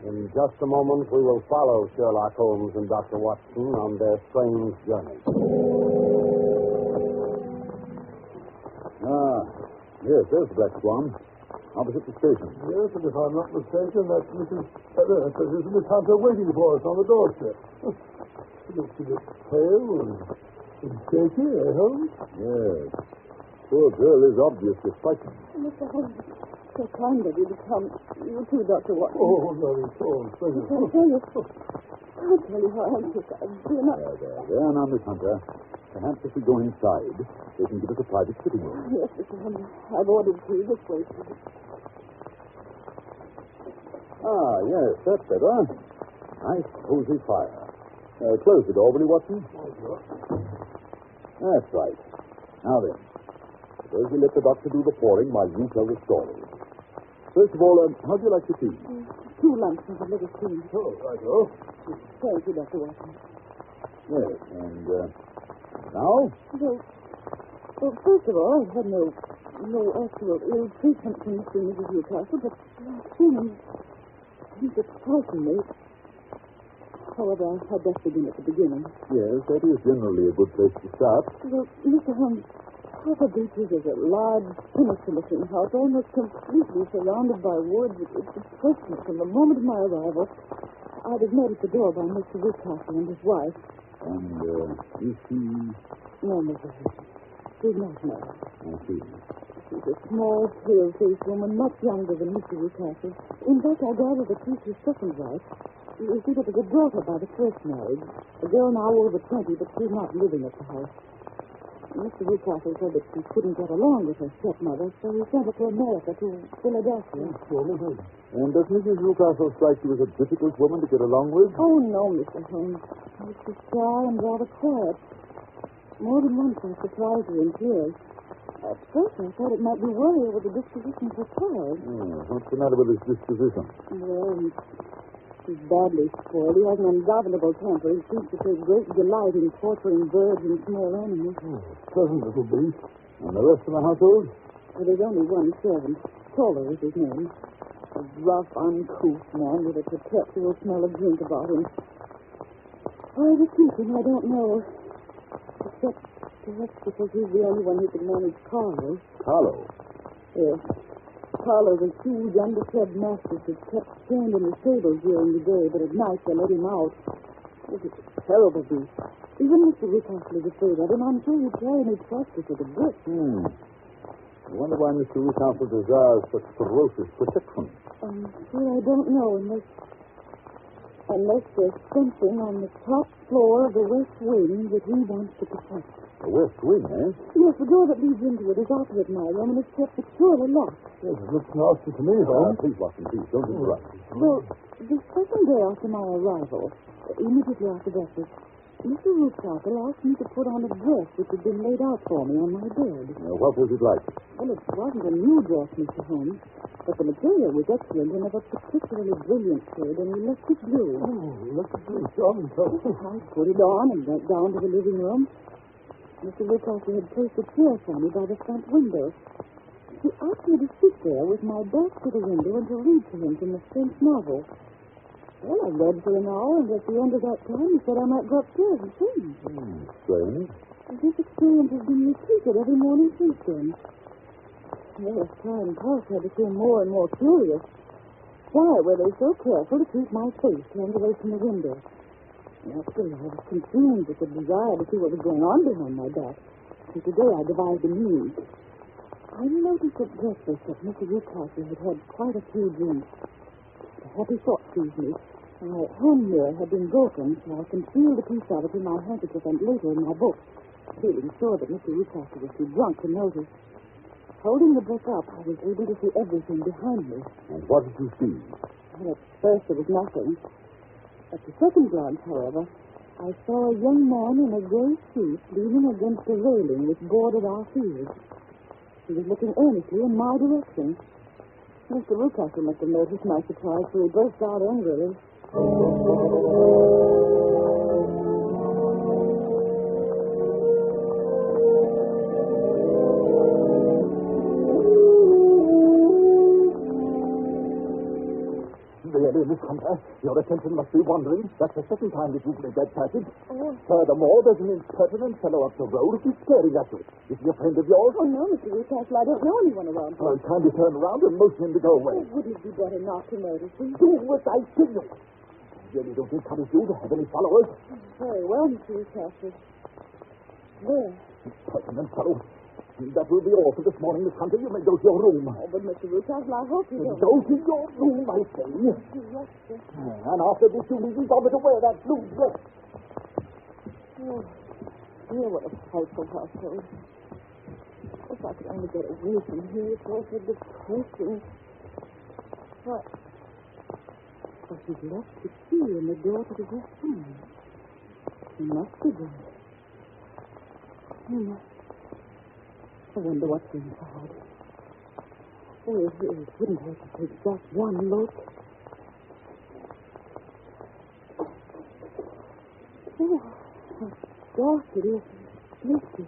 Speaker 16: In just a moment, we will follow Sherlock Holmes and Dr. Watson on their strange journey.
Speaker 1: Yes, there's the Black Swan. Opposite the station.
Speaker 8: Yes, and if I'm not mistaken, that's Miss Hunter waiting for us on the doorstep. She looks a bit pale and shaky, Holmes?
Speaker 1: Yes. Poor girl is obviously frightened.
Speaker 13: Mr. Holmes, so kind of you to come. You too, Dr. Watson.
Speaker 8: Oh, no, it's all
Speaker 13: I can't tell you. I'll tell you how anxious I've been.
Speaker 1: There, now, Miss Hunter. Perhaps if we go inside, they can give us a private sitting room.
Speaker 13: Yes, Mr. Holmes. I've ordered tea this way.
Speaker 1: Yes, that's better. Nice, cozy fire. Close the door, will you, Watson? That's right. Now then, suppose we let the doctor do the pouring while you tell the story. First of all, how do you like your tea?
Speaker 13: 2 lumps of a little tea.
Speaker 8: Oh, right, oh.
Speaker 13: Thank you, Dr. Watson.
Speaker 1: Yes, and now?
Speaker 13: Well, first of all, I've had no actual ill treatment from Mr. and Mrs. Newcastle, but he's surprising me. However, I'd best begin at the beginning.
Speaker 1: Yes, that is generally a good place to start.
Speaker 13: Well, Mr. Holmes, Papa Beeches is a large, sinister-looking house, almost completely surrounded by woods. It's depressing. From the moment of my arrival, I was met at the door by Mr. Newcastle and his wife.
Speaker 1: And is she...
Speaker 13: No, Mr. Holmes. She's not married.
Speaker 1: I see.
Speaker 13: She's a small, pale-faced woman, much younger than Mr. Newcastle. In fact, I gather that she's his second wife. You see, there was a daughter by the first marriage, a girl now over 20, but she's not living at the house. Mr. Newcastle said that she couldn't get along with her stepmother, so he sent her to America, to Philadelphia.
Speaker 1: And does Mrs. Newcastle strike you as a difficult woman to get along with?
Speaker 13: Oh, no, Mr. Holmes. She's shy and rather quiet. More than once I surprised her in tears. At first I thought it might be worry over the disposition of her child.
Speaker 1: What's the matter with this disposition?
Speaker 13: Well, He's badly spoiled. He has an ungovernable temper. He seems to take great delight in torturing birds and small animals.
Speaker 8: Pleasant little beast. And the rest of the household?
Speaker 13: Well, there's only one servant. Toller is his name. A rough, uncouth man with a perpetual smell of drink about him. Why they keep him, I don't know. Except perhaps because he's the only one who can manage Carlo.
Speaker 8: Carlo?
Speaker 13: Yes. Carlo's a huge, underfed mastiff that's kept chained in the stable during the day, but at night they let him out. This is a terrible beast. Even Mr. Rickastle is afraid of him. I'm sure he'd try any practice with a brick.
Speaker 8: I wonder why Mr. Rickastle desires such ferocious protection.
Speaker 13: I'm sure I don't know unless there's something on the top floor of the west wing that he wants to protect.
Speaker 8: The west wing, eh?
Speaker 13: Yes, the door that leads into it is opposite my room, and it's kept securely locked.
Speaker 8: Yes, it looks nasty to me, Holmes. Please, Watson, please, don't interrupt.
Speaker 13: Well, the second day after my arrival, immediately after breakfast, Mr. Rickastle asked me to put on a dress which had been laid out for me on my bed.
Speaker 8: What was it like?
Speaker 13: Well, it wasn't a new dress, Mr. Holmes, but the material was excellent and of a particularly brilliant shade, and electric blue.
Speaker 8: Electric blue, John.
Speaker 13: I put it on and went down to the living room. Mr. Rickastle had placed a chair for me by the front window. He asked me to sit there with my back to the window and to read to him from a French novel. Well, I read for an hour, and at the end of that time, he said I might go upstairs and sing.
Speaker 8: Strange.
Speaker 13: This experience has been repeated every morning since then. Well, as time passed, I became more and more curious. Why were they so careful to keep my face turned away from the window? Naturally, I was consumed with the desire to see what was going on behind my back. And today I devised a means. I noticed at breakfast that Mr. Rickastle had had quite a few drinks. A happy thought seized me. My hand mirror had been broken, so I concealed a piece of it in my handkerchief and later in my book, feeling sure that Mr. Rickastle was too drunk to notice. Holding the book up, I was able to see everything behind me.
Speaker 8: And what did you see?
Speaker 13: Well, at first there was nothing. At the second glance, however, I saw a young man in a gray suit leaning against a railing which bordered our field. He was looking earnestly in my direction. Mr. Rickastle must have noticed my surprise, for he burst out angrily.
Speaker 8: Really, Miss Hunter, your attention must be wandering. That's the second time that you've made that passage.
Speaker 13: Oh.
Speaker 8: Furthermore, there's an impertinent fellow up the road who's staring at you. Is he a friend of yours?
Speaker 13: Oh, no, Mr. Rickastle, I don't know anyone around here.
Speaker 8: Well, kindly turn around and motion him to go away.
Speaker 13: Oh, wouldn't it be better not to notice him?
Speaker 8: Do what I signal. I really don't encourage you to have any followers.
Speaker 13: Very well, Mr. Rickastle. Where?
Speaker 8: Impertinent fellow. That will be all for this morning, Miss Hunter. You may go to your room.
Speaker 13: Oh, but Mr. Rickastle, I hope you don't.
Speaker 8: Go to your room, I say.
Speaker 13: Yes, sir.
Speaker 8: And after this, you needn't bother to wear that blue dress.
Speaker 13: Oh, dear, what a frightful household. If I could only get away from here, it's all so depressing. What? But he's left the key in the door to the west room. He must be there. He must. I wonder what's inside. Oh, it wouldn't hurt to take just one look. Oh, how dark it is. Misty.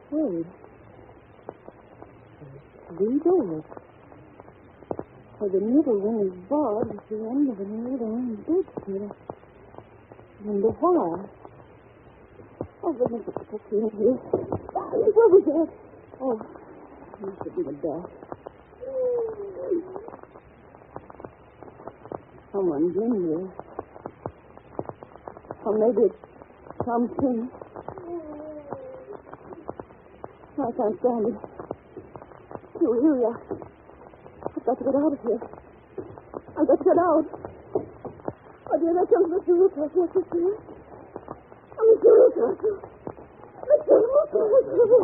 Speaker 13: Wait. There's 3 doors. For the middle one is barred at the end of an old iron bedstead. I wonder why. Oh, goodness, it's so clean here. What was that? Oh, it must have been a bat. Someone's in here. Or maybe it's something. I can't stand it. Julia, I've got to get out of here. I've got to get out. Oh, dear, there comes Mr. Rickastle. What's this here? Mr. Rickastle. Mr. Rickastle.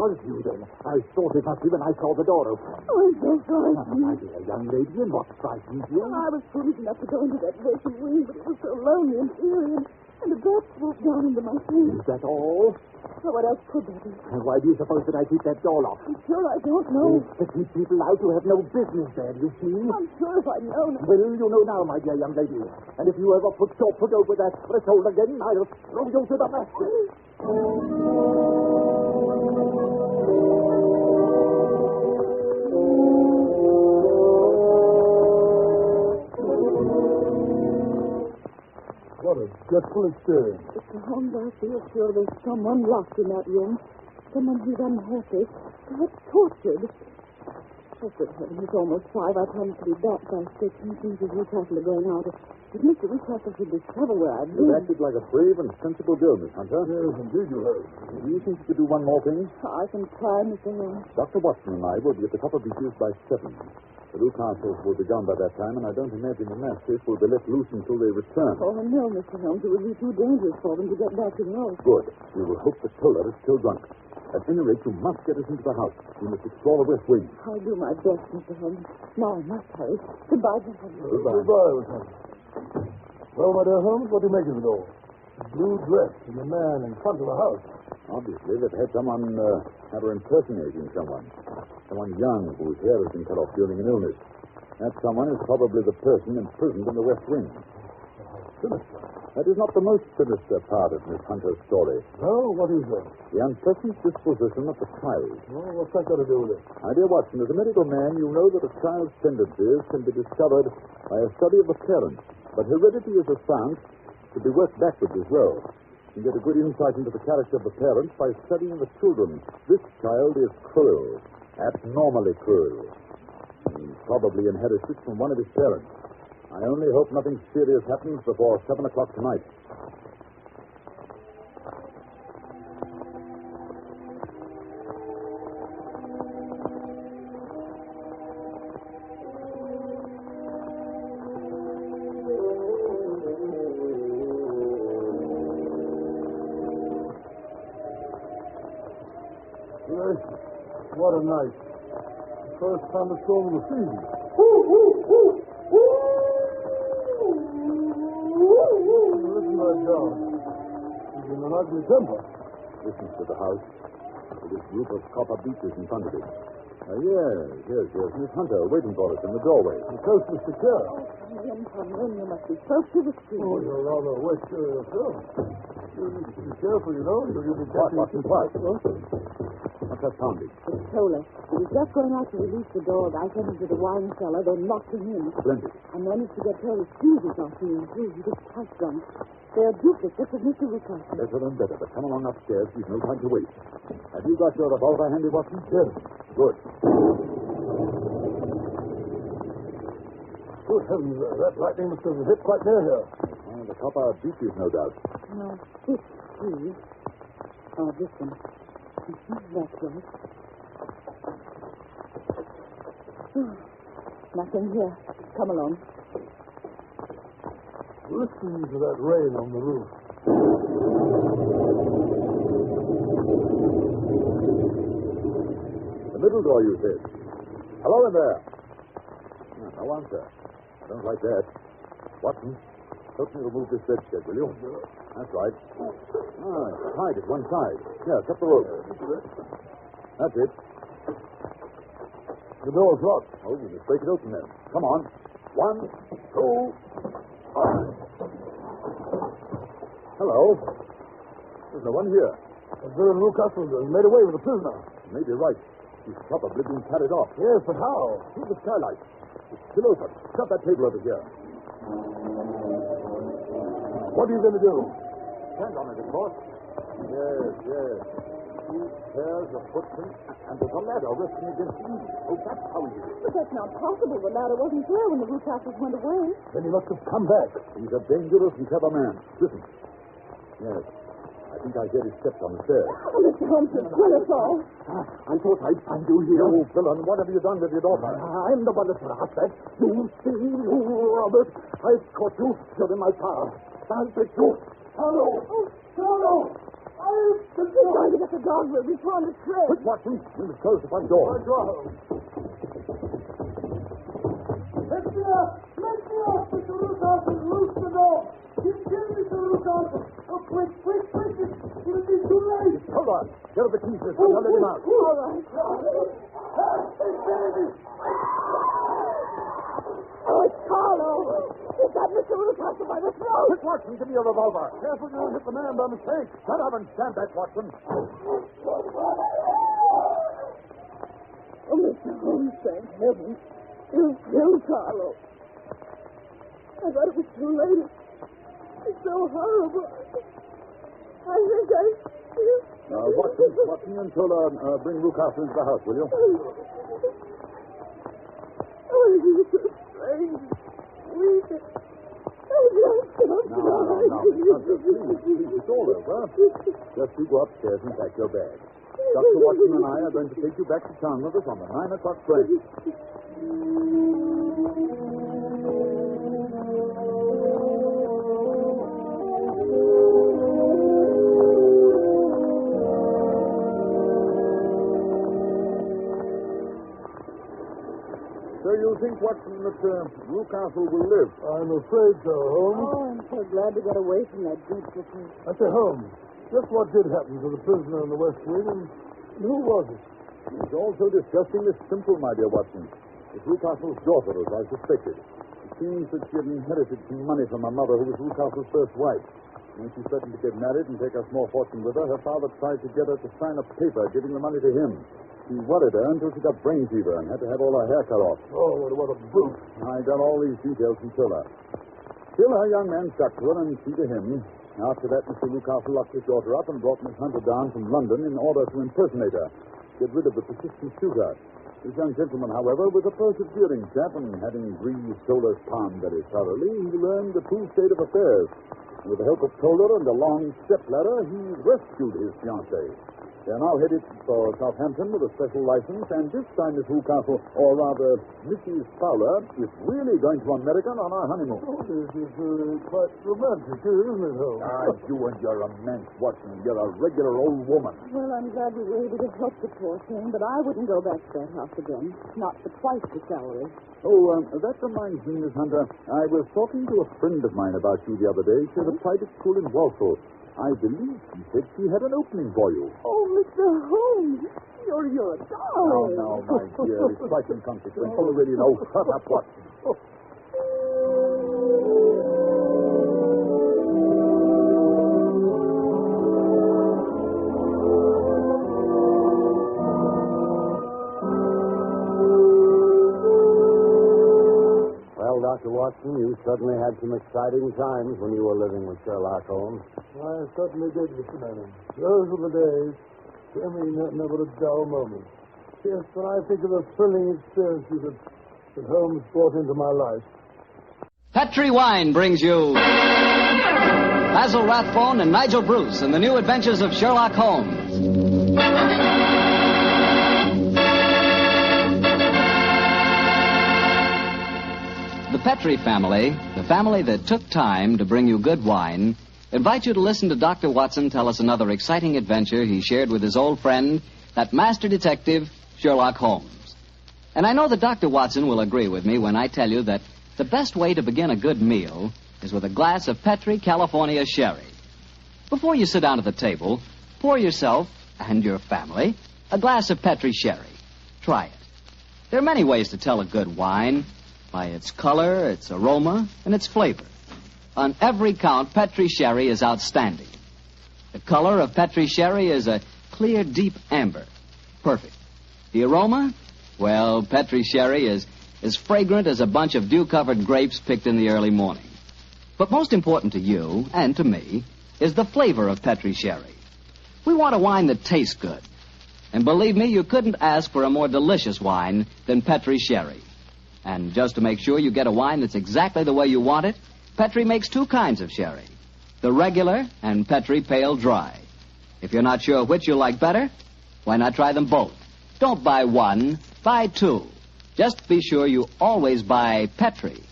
Speaker 8: Was you then? I thought it must be when I saw the door open.
Speaker 13: Oh, I'm so frightened.
Speaker 8: My dear young lady, and what frightened you?
Speaker 13: I was foolish enough to go into that vacant wing, but it was so lonely and eerie, and a bat swooped down into my face.
Speaker 8: Is that all?
Speaker 13: What else could there be?
Speaker 1: Why do you suppose that I keep that door locked?
Speaker 13: I'm sure I don't know.
Speaker 1: To keep people out who have no business there, you see?
Speaker 13: I'm sure if I'd known.
Speaker 1: Well, you know now, my dear young lady. And if you ever put your foot over that threshold again, I'll throw you to the basket.
Speaker 8: What a dreadful experience.
Speaker 13: Mr. Holmes, I feel sure there's someone locked in that room. Someone who's unhappy, perhaps tortured. Oh, good heaven, it's almost 5. I promised to be back by 6. And things as Newcastle are going out. If Mr. Newcastle should discover where I've been...
Speaker 16: You acted like a brave and sensible girl, Miss Hunter.
Speaker 8: Yes, indeed you have.
Speaker 16: Do you think you could do one more thing?
Speaker 13: I can try, Mr. Holmes.
Speaker 16: Dr. Watson and I will be at the top of Beeches by 7. The Newcastles will be gone by that time, and I don't imagine the mastiff will be let loose until they return.
Speaker 13: Oh, no, Mr. Holmes. It would be too dangerous for them to get back to the house.
Speaker 16: Good. We will hope the Toller is still drunk. At any rate, you must get us into the house. We must explore the west wing.
Speaker 13: I'll do my best, Mr. Holmes. Now I must hurry. Goodbye, Mr. Holmes.
Speaker 8: Goodbye, Miss Hunter. Well, my dear Holmes, what do you make of it all? The blue dress and the man in front of the house.
Speaker 16: Obviously, they've had someone have her impersonating someone. Someone young whose hair has been cut off during an illness. That someone is probably the person imprisoned in the west wing.
Speaker 8: Sinister.
Speaker 16: That is not the most sinister part of Miss Hunter's story.
Speaker 8: No, what is that?
Speaker 16: The unpleasant disposition of the child.
Speaker 8: Well, what's that got to do with it?
Speaker 16: My dear Watson, as a medical man, you know that a child's tendencies can be discovered by a study of the parents. But heredity is a science to be worked backwards as well. You can get a good insight into the character of the parents by studying the children. This child is cruel, abnormally cruel. He probably inherited it from one of his parents. I only hope nothing serious happens before 7 o'clock tonight.
Speaker 8: Yes, what a night. First thunderstorm of the season. Listen to that dog. He's in an ugly temper.
Speaker 16: Listen to the house. With this group of copper beeches in front of it. Yes. Miss Hunter waiting for us in the doorway.
Speaker 8: The coast is secure.
Speaker 13: Come in. You must be close to the street.
Speaker 8: Oh, you're rather wet yourself. You need to be careful, you know. You'll be
Speaker 16: What?
Speaker 8: catching...
Speaker 16: What's that sounding?
Speaker 13: It's Toller. He was just going out to release the dog. I sent him to the wine cellar, then locked him in.
Speaker 16: Splendid.
Speaker 13: I managed to get Toller's fuses off him, too. He gets quite drunk. They're duplicates of Mr. Newcastle.
Speaker 16: Better and better, but come along upstairs. We've no time to wait. Have you got your revolver handy, Watson?
Speaker 8: Yes.
Speaker 16: Good.
Speaker 8: Good heavens, that lightning must have hit quite near here.
Speaker 16: The copper beeches, no doubt.
Speaker 13: No, this tree. Oh, this one. That's right. Nothing here. Come along.
Speaker 8: Listen to that rain on the roof.
Speaker 16: The middle door, you said. Hello in there. No answer. I don't like that. Watson, help me remove this bedstead, will you? That's right. Hide it one side. Yeah, cut the rope. That's it.
Speaker 8: The door's locked.
Speaker 16: Oh, we must break it open then. Come on. 1, 2, 5. Hello. There's no one here.
Speaker 8: Villain Newcastle has made away with the prisoner.
Speaker 16: You may be right. He's probably been carried off.
Speaker 8: Yes, but how?
Speaker 16: Through the skylight. It's still open. Shut that table over here.
Speaker 8: What are you going to do?
Speaker 16: Stand on it, of course. Yes. 2 pairs of footprints, and there's a ladder resting against the eave. Oh, that's how he is.
Speaker 13: But that's not possible. The ladder wasn't there when the Newcastles went away.
Speaker 8: Then he must have come back.
Speaker 16: He's a dangerous and clever man. Listen. Yes. I think I hear his steps on the stairs.
Speaker 13: Oh, Mr. Holmes, kill us all.
Speaker 16: I thought I'd find you here. You villain, what have you done with your daughter? I'm the one that's asked that. You see, you Robert. I've caught you. You're in my power. I'll take you. Hello.
Speaker 13: Hello. We're trying to get the dog. We'll be trying to trail.
Speaker 16: Quick, Watson. We must close the front door.
Speaker 8: Let me up, Mr. Newcastle. Loose the dog. He's killed Mr. Newcastle. Oh, quick. It'll be too late.
Speaker 16: Hold on. out. Get up the key, sister. I'll let him out.
Speaker 13: All right. Oh, it's Carlo. Is that Mr. Rucastle by the throat?
Speaker 16: Quick, Watson, give me a revolver. Careful you don't hit the man by mistake. Shut up and stand back, Watson.
Speaker 13: Oh, Mr. Holmes, thank heaven. You killed Carlo. I thought it was too late. It's so horrible. I think I...
Speaker 16: Watson and Tola, bring Rucastle into the house, will you?
Speaker 13: Oh, it is so strange. Weak.
Speaker 16: No. Please, it's all over. Just you go upstairs and pack your bag. Dr. Watson and I are going to take you back to town with us on the 9 o'clock train. So you think, Watson, that Rucastle will live?
Speaker 8: I'm afraid so, Holmes.
Speaker 13: Oh, I'm so glad we got away from that dreadful thing.
Speaker 8: I say, Holmes, just what did happen to the prisoner in the West Wing, and who was it?
Speaker 16: It's all so disgustingly simple, my dear Watson. It's Rucastle's daughter, as I suspected. It seems that she had inherited some money from her mother, who was Rucastle's first wife. When she threatened to get married and take a small fortune with her, her father tried to get her to sign a paper giving the money to him. He worried her until she got brain fever and had to have all her hair cut off.
Speaker 8: Oh, what a brute.
Speaker 16: I got all these details from Tola. Still, her young man stuck to her, and she to him. After that, Mr. Rucastle locked his daughter up and brought Miss Hunter down from London in order to impersonate her, get rid of the persistent shooter. This young gentleman, however, was a persevering chap, and having greased Tola's palm very thoroughly, he learned the true state of affairs. With the help of Tola and a long step-ladder, he rescued his fiancée. They're now headed for Southampton with a special license, and this time Miss Rucastle, or rather Mrs. Fowler, is really going to America on our honeymoon.
Speaker 8: Oh, this is quite romantic, isn't it, Holmes?
Speaker 16: You and your romance, Watson. You're a regular old woman.
Speaker 13: Well, I'm glad we were able to help the poor thing, but I wouldn't go back to that house again. Not for twice the salary.
Speaker 16: Oh, that reminds me, Miss Hunter. I was talking to a friend of mine about you the other day. She had a private school in Walsall. I believe she said she had an opening for you.
Speaker 13: Oh, Mr. Holmes, you're a darling.
Speaker 16: No, my dear. It's quite inconsequential. Already know. Shut up, Watson.
Speaker 1: Well, Dr. Watson, you certainly had some exciting times when you were living with Sherlock Holmes.
Speaker 8: I certainly did, Mr. Manning. Those were the days. I mean, never a dull moment. Yes, when I think of the thrilling experiences that Holmes brought into my life.
Speaker 9: Petri Wine brings you Basil Rathbone and Nigel Bruce in the new adventures of Sherlock Holmes. The Petri family, the family that took time to bring you good wine, invite you to listen to Dr. Watson tell us another exciting adventure he shared with his old friend, that master detective, Sherlock Holmes. And I know that Dr. Watson will agree with me when I tell you that the best way to begin a good meal is with a glass of Petri California sherry. Before you sit down at the table, pour yourself and your family a glass of Petri sherry. Try it. There are many ways to tell a good wine, by its color, its aroma, and its flavor. On every count, Petri sherry is outstanding. The color of Petri sherry is a clear, deep amber. Perfect. The aroma? Well, Petri sherry is as fragrant as a bunch of dew-covered grapes picked in the early morning. But most important to you, and to me, is the flavor of Petri sherry. We want a wine that tastes good. And believe me, you couldn't ask for a more delicious wine than Petri sherry. And just to make sure you get a wine that's exactly the way you want it, Petri makes two kinds of sherry, the regular and Petri Pale Dry. If you're not sure which you like better, why not try them both? Don't buy one, buy two. Just be sure you always buy Petri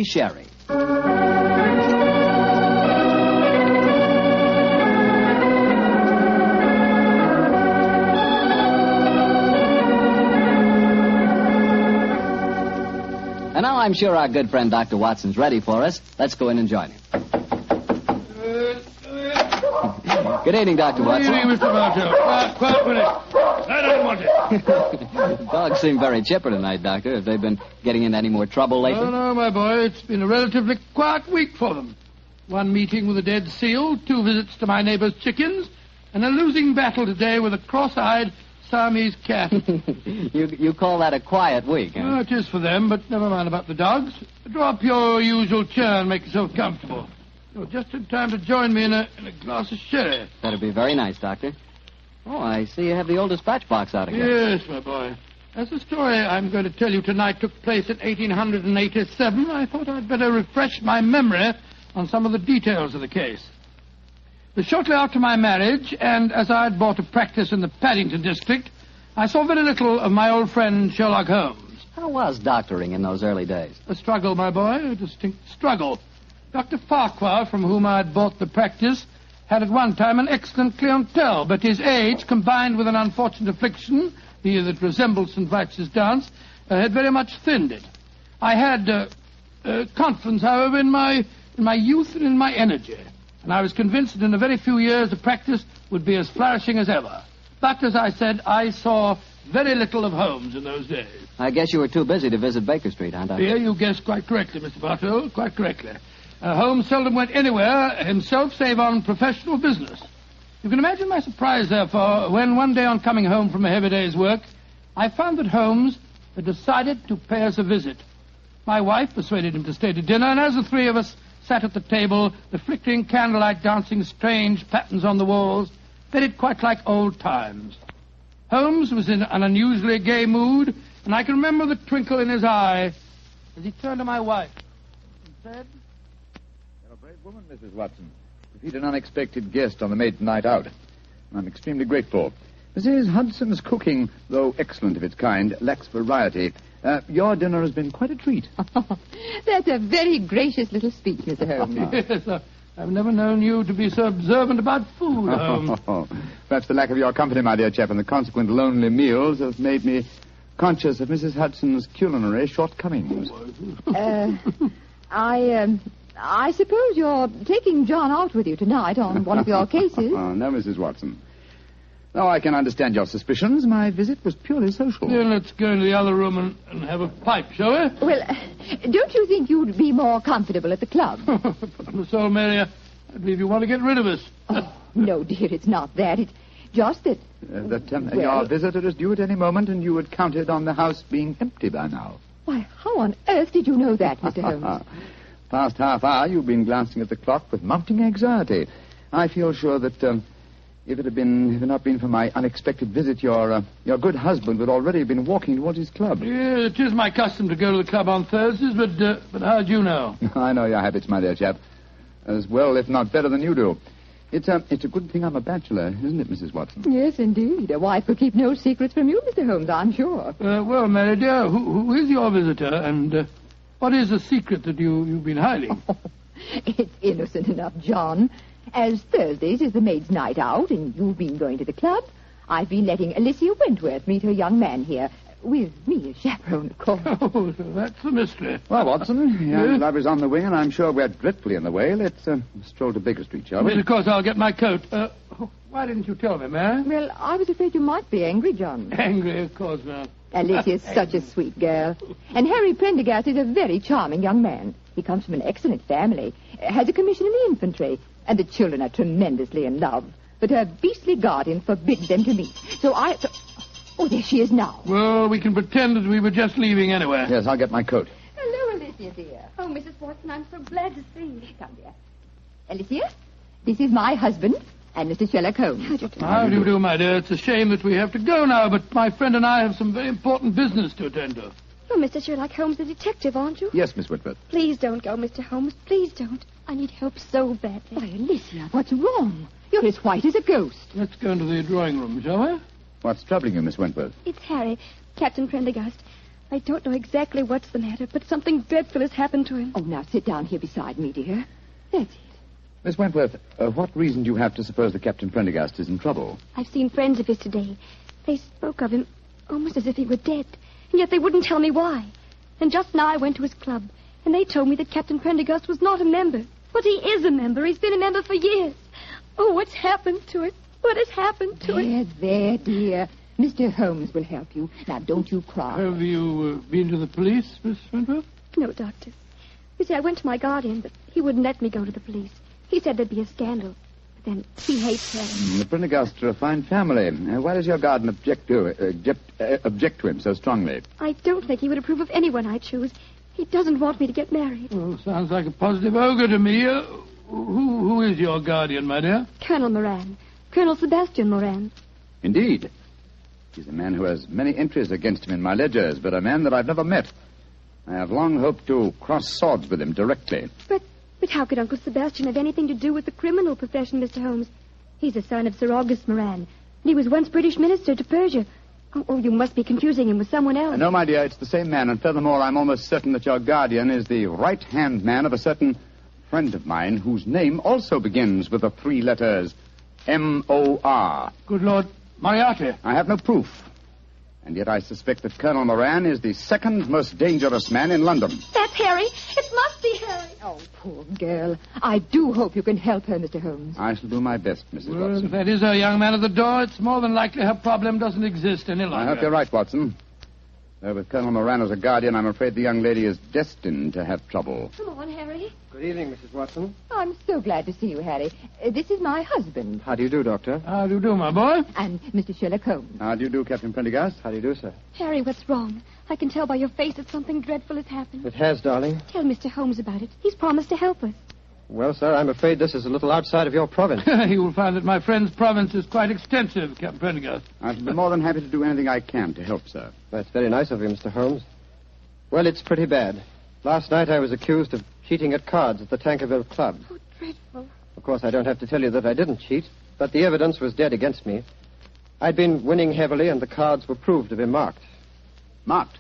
Speaker 9: Sherry. And now I'm sure our good friend Dr. Watson's ready for us. Let's go in and join him. Good evening, Dr. Watson.
Speaker 3: Good evening, Mr. Bartell. Quiet with it. I don't want it.
Speaker 9: Dogs seem very chipper tonight, Doctor. Have they been getting into any more trouble lately?
Speaker 3: No, my boy. It's been a relatively quiet week for them. One meeting with a dead seal, 2 visits to my neighbor's chickens, and a losing battle today with a cross-eyed Siamese cat.
Speaker 9: You call that a quiet week, huh?
Speaker 3: Oh, it is for them, but never mind about the dogs. Draw up your usual chair and make yourself comfortable. You're just in time to join me in a glass of sherry.
Speaker 9: That'd be very nice, Doctor. Oh, I see you have the old dispatch box out again.
Speaker 3: Yes, my boy. As the story I'm going to tell you tonight took place in 1887, I thought I'd better refresh my memory on some of the details of the case. But shortly after my marriage, and as I had bought a practice in the Paddington district, I saw very little of my old friend Sherlock Holmes.
Speaker 9: How was doctoring in those early days?
Speaker 3: A struggle, my boy, a distinct struggle. Dr. Farquhar, from whom I had bought the practice, had at one time an excellent clientele, but his age, combined with an unfortunate affliction, that resembled St. Vitus's dance, had very much thinned it. I had confidence, however, in my youth and in my energy, and I was convinced that in a very few years the practice would be as flourishing as ever. But, as I said, I saw very little of Holmes in those days.
Speaker 9: I guess you were too busy to visit Baker Street, huh, Doctor?
Speaker 3: Here you guessed quite correctly, Mr. Bartell, quite correctly. Holmes seldom went anywhere himself save on professional business. You can imagine my surprise, therefore, when one day on coming home from a heavy day's work, I found that Holmes had decided to pay us a visit. My wife persuaded him to stay to dinner, and as the 3 of us sat at the table, the flickering candlelight dancing strange patterns on the walls, felt quite like old times. Holmes was in an unusually gay mood, and I can remember the twinkle in his eye as he turned to my wife and said,
Speaker 15: "You're a brave woman, Mrs. Watson, to feed an unexpected guest on the maiden night out. I'm extremely grateful. Mrs. Hudson's cooking, though excellent of its kind, lacks variety. Your dinner has been quite a treat."
Speaker 17: That's a very gracious little speech, Mr. Holmes.
Speaker 3: Yes, I've never known you to be so observant about food, Holmes.
Speaker 15: Perhaps the lack of your company, my dear chap, and the consequent lonely meals have made me conscious of Mrs. Hudson's culinary shortcomings.
Speaker 17: I suppose you're taking John out with you tonight on one of your cases.
Speaker 15: Oh, no, Mrs. Watson. Though I can understand your suspicions, my visit was purely social.
Speaker 3: Then let's go into the other room and have a pipe, shall we?
Speaker 17: Well, don't you think you'd be more comfortable at the club?
Speaker 3: On the soul, Mary, I believe you want to get rid of us.
Speaker 17: Oh, no, dear, it's not that. It's just that...
Speaker 15: Your visitor is due at any moment, and you had counted on the house being empty by now.
Speaker 17: Why, how on earth did you know that, Mr. Holmes?
Speaker 15: Past half hour, you've been glancing at the clock with mounting anxiety. I feel sure that... If it had not been for my unexpected visit, your good husband would already have been walking towards his club.
Speaker 3: Yeah, it is my custom to go to the club on Thursdays, but how'd you know?
Speaker 15: I know your habits, my dear chap, as well, if not better than you do. It's a good thing I'm a bachelor, isn't it, Mrs. Watson?
Speaker 17: Yes, indeed. A wife could keep no secrets from you, Mr. Holmes, I'm sure.
Speaker 3: Well, Mary dear, who is your visitor, and what is the secret that you've been hiding?
Speaker 17: Oh, it's innocent enough, John. As Thursdays is the maid's night out, and you've been going to the club, I've been letting Alicia Wentworth meet her young man here. With me as chaperone, of course.
Speaker 3: Oh, so that's the mystery.
Speaker 15: Well, Watson, your love is on the wing, and I'm sure we're dreadfully in the way. Let's stroll to Baker Street, shall we?
Speaker 3: Yes, of course, I'll get my coat. Why didn't you tell me, Mary?
Speaker 17: Well, I was afraid you might be angry, John.
Speaker 3: Angry, of course, ma'am.
Speaker 17: Alicia's such a sweet girl. And Harry Prendergast is a very charming young man. He comes from an excellent family, has a commission in the infantry, and the children are tremendously in love. But her beastly guardian forbids them to meet. So Oh, there she is now.
Speaker 3: Well, we can pretend that we were just leaving anyway.
Speaker 15: Yes, I'll get my coat.
Speaker 17: Hello, Alicia, dear.
Speaker 12: Oh, Mrs. Watson, I'm so glad to see you.
Speaker 17: Come, dear. Alicia, this is my husband and Mr. Sherlock Holmes.
Speaker 3: How do you do, my dear? It's a shame that we have to go now, but my friend and I have some very important business to attend to.
Speaker 12: You're Mr. Sherlock Holmes, the detective, aren't you?
Speaker 15: Yes, Miss Whitworth.
Speaker 12: Please don't go, Mr. Holmes. Please don't. I need help so badly.
Speaker 17: Why, Alicia, what's wrong? You're as white as a ghost.
Speaker 3: Let's go into the drawing room, shall we?
Speaker 15: What's troubling you, Miss Wentworth?
Speaker 12: It's Harry, Captain Prendergast. I don't know exactly what's the matter, but something dreadful has happened to him.
Speaker 17: Oh, now sit down here beside me, dear. That's it.
Speaker 15: Miss Wentworth, what reason do you have to suppose that Captain Prendergast is in trouble?
Speaker 12: I've seen friends of his today. They spoke of him almost as if he were dead, and yet they wouldn't tell me why. And just now I went to his club, and they told me that Captain Prendergast was not a member. But he is a member. He's been a member for years. Oh, what's happened to it? What has happened to it?
Speaker 17: There, dear. Mr. Holmes will help you. Now, don't you cry.
Speaker 3: Have you been to the police, Miss Wentworth?
Speaker 12: No, Doctor. You see, I went to my guardian, but he wouldn't let me go to the police. He said there'd be a scandal. But then he hates her.
Speaker 15: The Prendergasts are a fine family. Why does your guardian object to him so strongly?
Speaker 12: I don't think he would approve of anyone I choose. He doesn't want me to get married.
Speaker 3: Oh, sounds like a positive ogre to me. Who is your guardian, my dear?
Speaker 12: Colonel Moran. Colonel Sebastian Moran.
Speaker 15: Indeed. He's a man who has many entries against him in my ledgers, but a man that I've never met. I have long hoped to cross swords with him directly.
Speaker 12: But how could Uncle Sebastian have anything to do with the criminal profession, Mr. Holmes? He's a son of Sir August Moran. And he was once British minister to Persia. Oh, you must be confusing him with someone else.
Speaker 15: No, my dear, it's the same man. And furthermore, I'm almost certain that your guardian is the right-hand man of a certain friend of mine whose name also begins with the three letters M-O-R.
Speaker 3: Good Lord, Moriarty.
Speaker 15: I have no proof. And yet I suspect that Colonel Moran is the second most dangerous man in London.
Speaker 12: That's Harry. It must be Harry.
Speaker 17: Oh, poor girl. I do hope you can help her, Mr. Holmes.
Speaker 15: I shall do my best, Mrs.
Speaker 3: Well,
Speaker 15: Watson.
Speaker 3: if that is her young man at the door, it's more than likely her problem doesn't exist any longer.
Speaker 15: I hope you're right, Watson. Though with Colonel Moran as a guardian, I'm afraid the young lady is destined to have trouble.
Speaker 12: Come on, Harry.
Speaker 20: Good evening, Mrs. Watson.
Speaker 17: I'm so glad to see you, Harry. This is my husband.
Speaker 20: How do you do, Doctor?
Speaker 3: How do you do, my boy?
Speaker 17: And Mr. Sherlock Holmes.
Speaker 15: How do you do, Captain Prendergast?
Speaker 20: How do you do, sir?
Speaker 12: Harry, what's wrong? I can tell by your face that something dreadful has happened.
Speaker 20: It has, darling.
Speaker 12: Tell Mr. Holmes about it. He's promised to help us.
Speaker 20: Well, sir, I'm afraid this is a little outside of your province.
Speaker 3: You will find that my friend's province is quite extensive, Captain Prendergast.
Speaker 15: I shall be more than happy to do anything I can to help, sir.
Speaker 20: That's very nice of you, Mr. Holmes. Well, it's pretty bad. Last night I was accused of cheating at cards at the Tankerville Club.
Speaker 12: Oh, dreadful.
Speaker 20: Of course, I don't have to tell you that I didn't cheat, but the evidence was dead against me. I'd been winning heavily, and the cards were proved to be marked.
Speaker 15: Marked?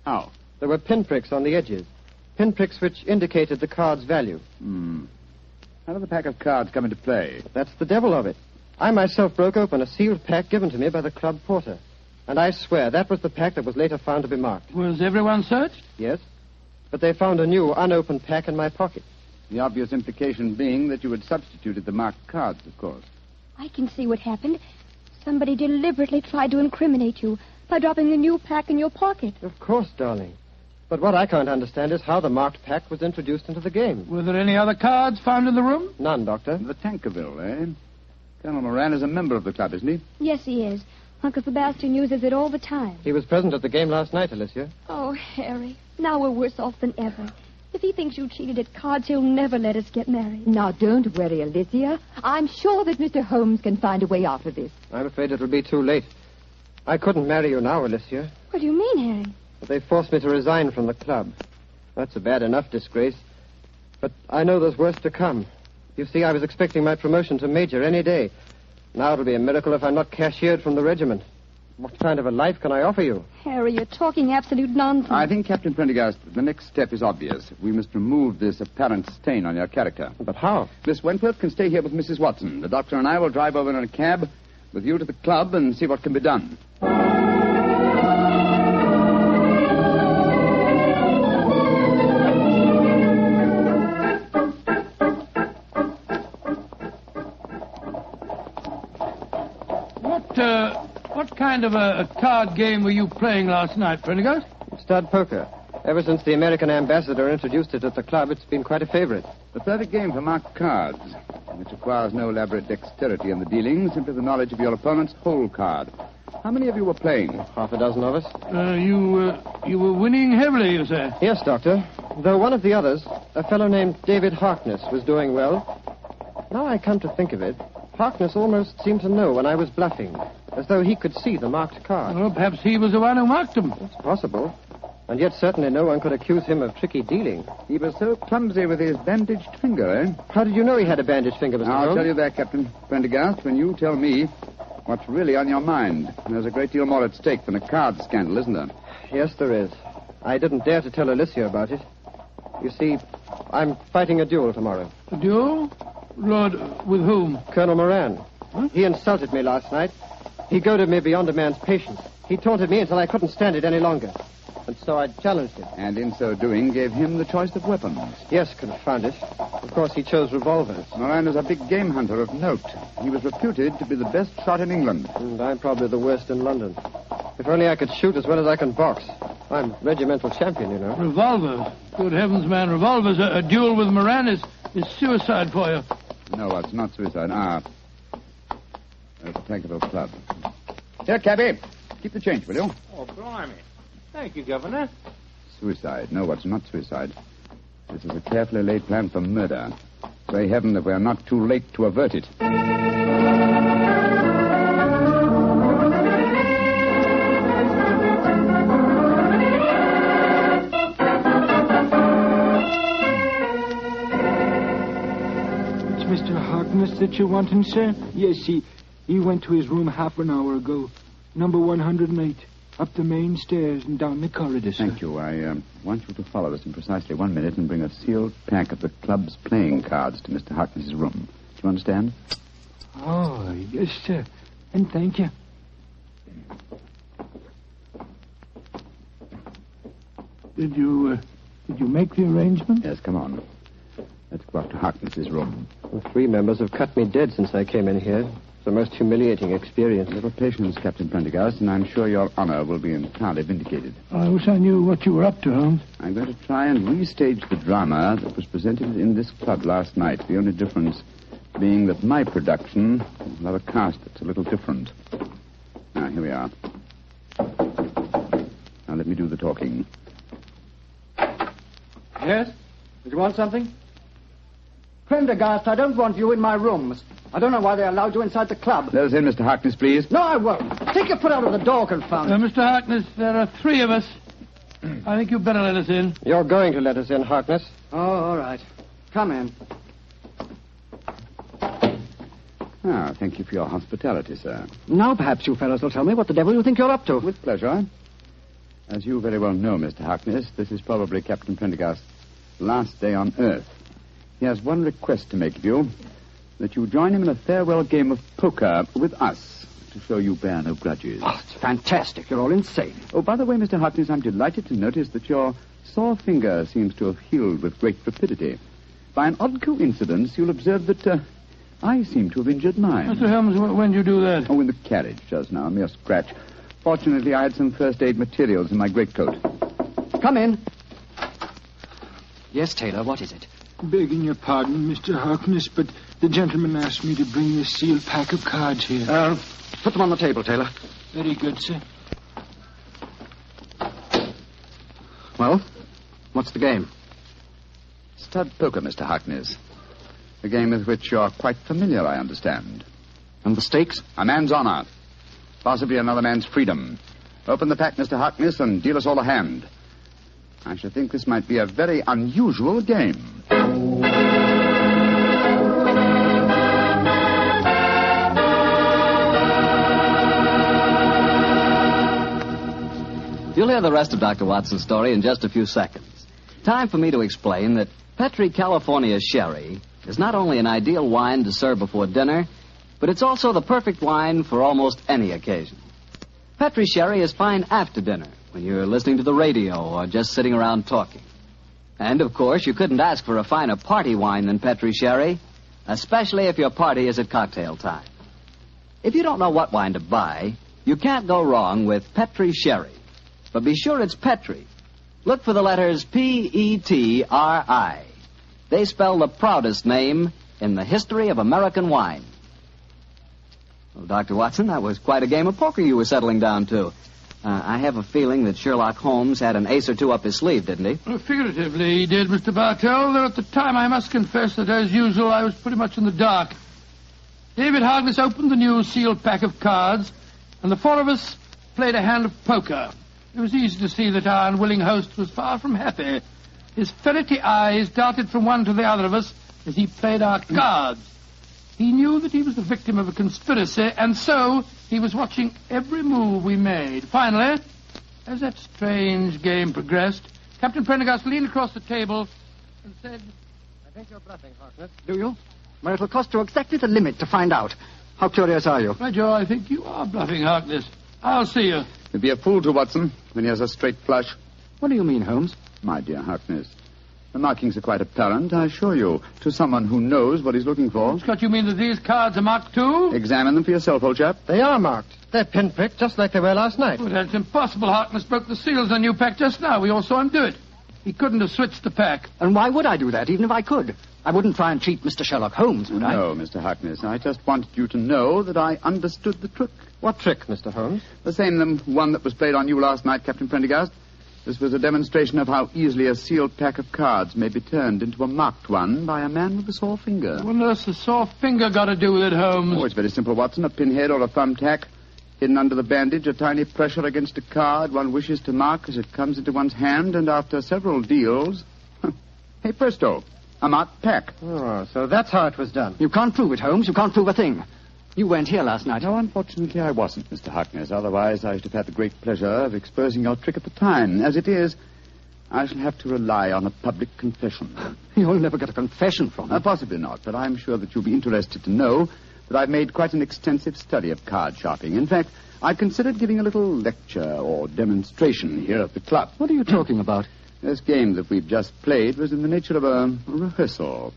Speaker 15: How?
Speaker 20: There were pinpricks on the edges. Pinpricks which indicated the card's value.
Speaker 15: How did the pack of cards come into play?
Speaker 20: That's the devil of it. I myself broke open a sealed pack given to me by the club porter. And I swear that was the pack that was later found to be marked.
Speaker 3: Was everyone searched?
Speaker 20: Yes. But they found a new, unopened pack in my pocket.
Speaker 15: The obvious implication being that you had substituted the marked cards, of course.
Speaker 12: I can see what happened. Somebody deliberately tried to incriminate you by dropping the new pack in your pocket.
Speaker 20: Of course, darling. But what I can't understand is how the marked pack was introduced into the game.
Speaker 3: Were there any other cards found in the room?
Speaker 20: None, Doctor.
Speaker 15: The Tankerville, eh? Colonel Moran is a member of the club, isn't he?
Speaker 12: Yes, he is. Uncle Sebastian uses it all the time.
Speaker 20: He was present at the game last night, Alicia.
Speaker 12: Oh, Harry, now we're worse off than ever. If he thinks you cheated at cards, he'll never let us get married.
Speaker 17: Now, don't worry, Alicia. I'm sure that Mr. Holmes can find a way out of this.
Speaker 20: I'm afraid it'll be too late. I couldn't marry you now, Alicia.
Speaker 12: What do you mean, Harry?
Speaker 20: But they forced me to resign from the club. That's a bad enough disgrace. But I know there's worse to come. You see, I was expecting my promotion to major any day. Now it'll be a miracle if I'm not cashiered from the regiment. What kind of a life can I offer you?
Speaker 12: Harry, you're talking absolute nonsense.
Speaker 15: I think, Captain Prendergast, the next step is obvious. We must remove this apparent stain on your character.
Speaker 20: But how?
Speaker 15: Miss Wentworth can stay here with Mrs. Watson. The doctor and I will drive over in a cab with you to the club and see what can be done.
Speaker 3: What kind of a card game were you playing last night, Prendergast?
Speaker 20: Stud poker. Ever since the American ambassador introduced it at the club, it's been quite a favorite.
Speaker 15: The perfect game for marked cards, which requires no elaborate dexterity in the dealing, simply the knowledge of your opponent's whole card. How many of you were playing?
Speaker 20: Half a dozen of us.
Speaker 3: You were winning heavily, you say?
Speaker 20: Yes, Doctor. Though one of the others, a fellow named David Harkness, was doing well. Now I come to think of it, Harkness almost seemed to know when I was bluffing, as though he could see the marked card.
Speaker 3: Well, perhaps he was the one who marked them.
Speaker 20: It's possible. And yet certainly no one could accuse him of tricky dealing.
Speaker 15: He was so clumsy with his bandaged finger, eh?
Speaker 20: How did you know he had a bandaged finger, Mr.
Speaker 15: I'll
Speaker 20: Holmes?
Speaker 15: tell you that, Captain Prendergast, when you tell me what's really on your mind. There's a great deal more at stake than a card scandal, isn't there?
Speaker 20: Yes, there is. I didn't dare to tell Alicia about it. You see, I'm fighting a duel tomorrow.
Speaker 3: A duel? Lord, with whom?
Speaker 20: Colonel Moran. Huh? He insulted me last night. He goaded me beyond a man's patience. He taunted me until I couldn't stand it any longer. and so I challenged him.
Speaker 15: And in so doing, gave him the choice of weapons.
Speaker 20: Yes, confound it. Of course, he chose revolvers.
Speaker 15: Moran is a big game hunter of note. He was reputed to be the best shot in England.
Speaker 20: And I'm probably the worst in London. If only I could shoot as well as I can box. I'm regimental champion, you know.
Speaker 3: Revolvers? Good heavens, man, revolvers. A duel with Moran is suicide for you.
Speaker 15: No, it's not suicide. There's the Tankerville Club. Here, cabby. Keep the change, will you?
Speaker 14: Oh, blimey. Thank you, Governor.
Speaker 15: Suicide. No, it's not suicide. This is a carefully laid plan for murder. Pray heaven that we are not too late to avert it.
Speaker 21: It's Mr. Harkness that you're wanting, sir? Yes, he went to his room half an hour ago. Number 108. Up the main stairs and down the corridor, sir.
Speaker 15: Thank you. I want you to follow us in precisely 1 minute and bring a sealed pack of the club's playing cards to Mr. Harkness's room. Do you understand?
Speaker 21: Oh, yes, sir. And thank you. Did you make the arrangement?
Speaker 15: Yes, come on. Let's go up to Harkness's room.
Speaker 20: Well, 3 members have cut me dead since I came in here. It's the most humiliating experience.
Speaker 15: A little patience, Captain Prendergast, and I'm sure your honor will be entirely vindicated.
Speaker 3: I wish I knew what you were up to, Holmes.
Speaker 15: I'm going to try and restage the drama that was presented in this club last night. The only difference being that my production will have a cast that's a little different. Now, here we are. Now, let me do the talking.
Speaker 5: Yes? Did you want something? Prendergast, I don't want you in my rooms. I don't know why they allowed you inside the club.
Speaker 15: Let us in, Mr. Harkness, please.
Speaker 5: No, I won't. Take your foot out of the door, confound it.
Speaker 3: Mr. Harkness, there are 3 of us. I think you'd better let us in.
Speaker 20: You're going to let us in, Harkness.
Speaker 5: Oh, all right. Come in.
Speaker 15: Thank you for your hospitality, sir.
Speaker 5: Now perhaps you fellows will tell me what the devil you think you're up to.
Speaker 15: With pleasure. As you very well know, Mr. Harkness, this is probably Captain Prendergast's last day on Earth. He has one request to make of you, that you join him in a farewell game of poker with us, to show you bear no grudges.
Speaker 5: Oh, it's fantastic. You're all insane.
Speaker 15: Oh, by the way, Mr. Harkness, I'm delighted to notice that your sore finger seems to have healed with great rapidity. By an odd coincidence, you'll observe that I seem to have injured mine.
Speaker 3: Mr. Holmes, when did you do that?
Speaker 15: Oh, in the carriage just now, a mere scratch. Fortunately, I had some first aid materials in my greatcoat.
Speaker 5: Come in. Yes, Taylor, what is it?
Speaker 21: Begging your pardon, Mr. Harkness, but the gentleman asked me to bring this sealed pack of cards here.
Speaker 5: Put them on the table, Taylor.
Speaker 21: Very good, sir.
Speaker 5: Well, what's the game?
Speaker 15: Stud poker, Mr. Harkness. A game with which you're quite familiar, I understand.
Speaker 5: And the stakes?
Speaker 15: A man's honor. Possibly another man's freedom. Open the pack, Mr. Harkness, and deal us all a hand. I should think this might be a very unusual game.
Speaker 9: You'll hear the rest of Dr. Watson's story in just a few seconds. Time for me to explain that Petri California Sherry is not only an ideal wine to serve before dinner, but it's also the perfect wine for almost any occasion. Petri Sherry is fine after dinner, when you're listening to the radio or just sitting around talking. And, of course, you couldn't ask for a finer party wine than Petri Sherry, especially if your party is at cocktail time. If you don't know what wine to buy, you can't go wrong with Petri Sherry. But be sure it's Petri. Look for the letters P-E-T-R-I. They spell the proudest name in the history of American wine. Well, Dr. Watson, that was quite a game of poker you were settling down to. I have a feeling that Sherlock Holmes had an ace or two up his sleeve, didn't he?
Speaker 3: Well, figuratively, he did, Mr. Bartell, though at the time I must confess that, as usual, I was pretty much in the dark. David Harkness opened the new sealed pack of cards, and the 4 of us played a hand of poker. It was easy to see that our unwilling host was far from happy. His ferrety eyes darted from one to the other of us as he played our cards. He knew that he was the victim of a conspiracy, and so he was watching every move we made. Finally, as that strange game progressed, Captain Prendergast leaned across the table and said,
Speaker 20: I think you're bluffing, Harkness.
Speaker 5: Do you? Well, it'll cost you exactly the limit to find out. How curious are you?
Speaker 3: By Joe, I think you are bluffing, Harkness. I'll see you.
Speaker 15: You'd be a fool to, Watson, when he has a straight flush.
Speaker 18: What do you mean, Holmes?
Speaker 15: My dear Harkness, the markings are quite apparent, I assure you, to someone who knows what he's looking for.
Speaker 3: Scott, you mean that these cards are marked too?
Speaker 15: Examine them for yourself, old chap.
Speaker 20: They are marked. They're pinpricked just like they were last night.
Speaker 3: Oh, that's impossible. Harkness broke the seals on your pack just now. We all saw him do it. He couldn't have switched the pack.
Speaker 18: And why would I do that, even if I could? I wouldn't try and cheat Mr. Sherlock Holmes, would I?
Speaker 15: No, Mr. Harkness. I just wanted you to know that I understood the trick.
Speaker 20: What trick, Mr. Holmes?
Speaker 15: The same one that was played on you last night, Captain Prendergast. This was a demonstration of how easily a sealed pack of cards may be turned into a marked one by a man with a sore finger.
Speaker 3: What on earth's a sore finger got to do with it, Holmes?
Speaker 15: Oh, it's very simple, Watson. A pinhead or a thumbtack hidden under the bandage, a tiny pressure against a card one wishes to mark as it comes into one's hand, and after several deals... hey, presto, a marked pack.
Speaker 20: Oh, so that's how it was done.
Speaker 18: You can't prove it, Holmes. You can't prove a thing. You weren't here last night.
Speaker 15: No, unfortunately, I wasn't, Mr. Harkness. Otherwise, I should have had the great pleasure of exposing your trick at the time. As it is, I shall have to rely on a public confession.
Speaker 18: You'll never get a confession from me.
Speaker 15: Possibly not, but I'm sure that you'll be interested to know that I've made quite an extensive study of card sharping. In fact, I considered giving a little lecture or demonstration here at the club.
Speaker 18: What are you talking about?
Speaker 15: This game that we've just played was in the nature of a rehearsal.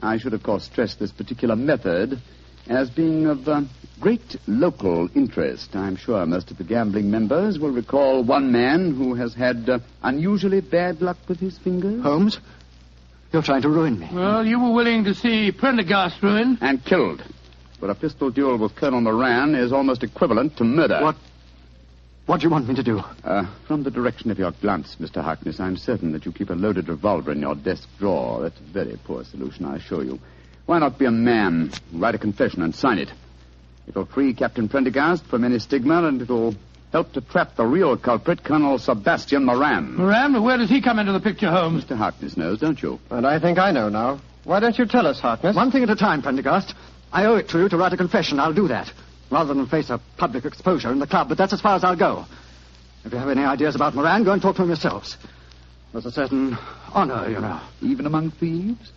Speaker 15: I should, of course, stress this particular method as being of great local interest. I'm sure most of the gambling members will recall one man who has had unusually bad luck with his fingers.
Speaker 18: Holmes, you're trying to ruin me.
Speaker 3: Well, you were willing to see Prendergast ruined.
Speaker 15: And killed. But a pistol duel with Colonel Moran is almost equivalent to murder.
Speaker 18: What do you want me to do?
Speaker 15: From the direction of your glance, Mr. Harkness, I'm certain that you keep a loaded revolver in your desk drawer. That's a very poor solution, I assure you. Why not be a man, write a confession and sign it? It'll free Captain Prendergast from any stigma, and it'll help to trap the real culprit, Colonel Sebastian Moran.
Speaker 3: Moran? But where does he come into the picture, Holmes?
Speaker 15: Mr. Harkness knows, don't you?
Speaker 20: And I think I know now. Why don't you tell us, Harkness?
Speaker 18: One thing at a time, Prendergast. I owe it to you to write a confession. I'll do that, rather than face a public exposure in the club, but that's as far as I'll go. If you have any ideas about Moran, go and talk to him yourselves. There's a certain honor, you know.
Speaker 15: Even among thieves?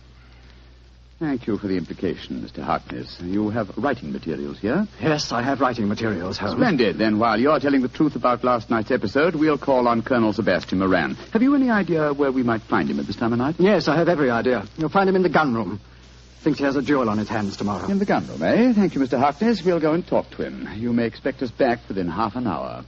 Speaker 15: Thank you for the implication, Mr. Harkness. You have writing materials here?
Speaker 18: Yes, I have writing materials, Holmes.
Speaker 15: Splendid. Then while you're telling the truth about last night's episode, we'll call on Colonel Sebastian Moran. Have you any idea where we might find him at this time of night?
Speaker 18: Yes, I have every idea. You'll find him in the gun room. Thinks he has a duel on his hands tomorrow.
Speaker 15: In the gun room, eh? Thank you, Mr. Harkness. We'll go and talk to him. You may expect us back within half an hour.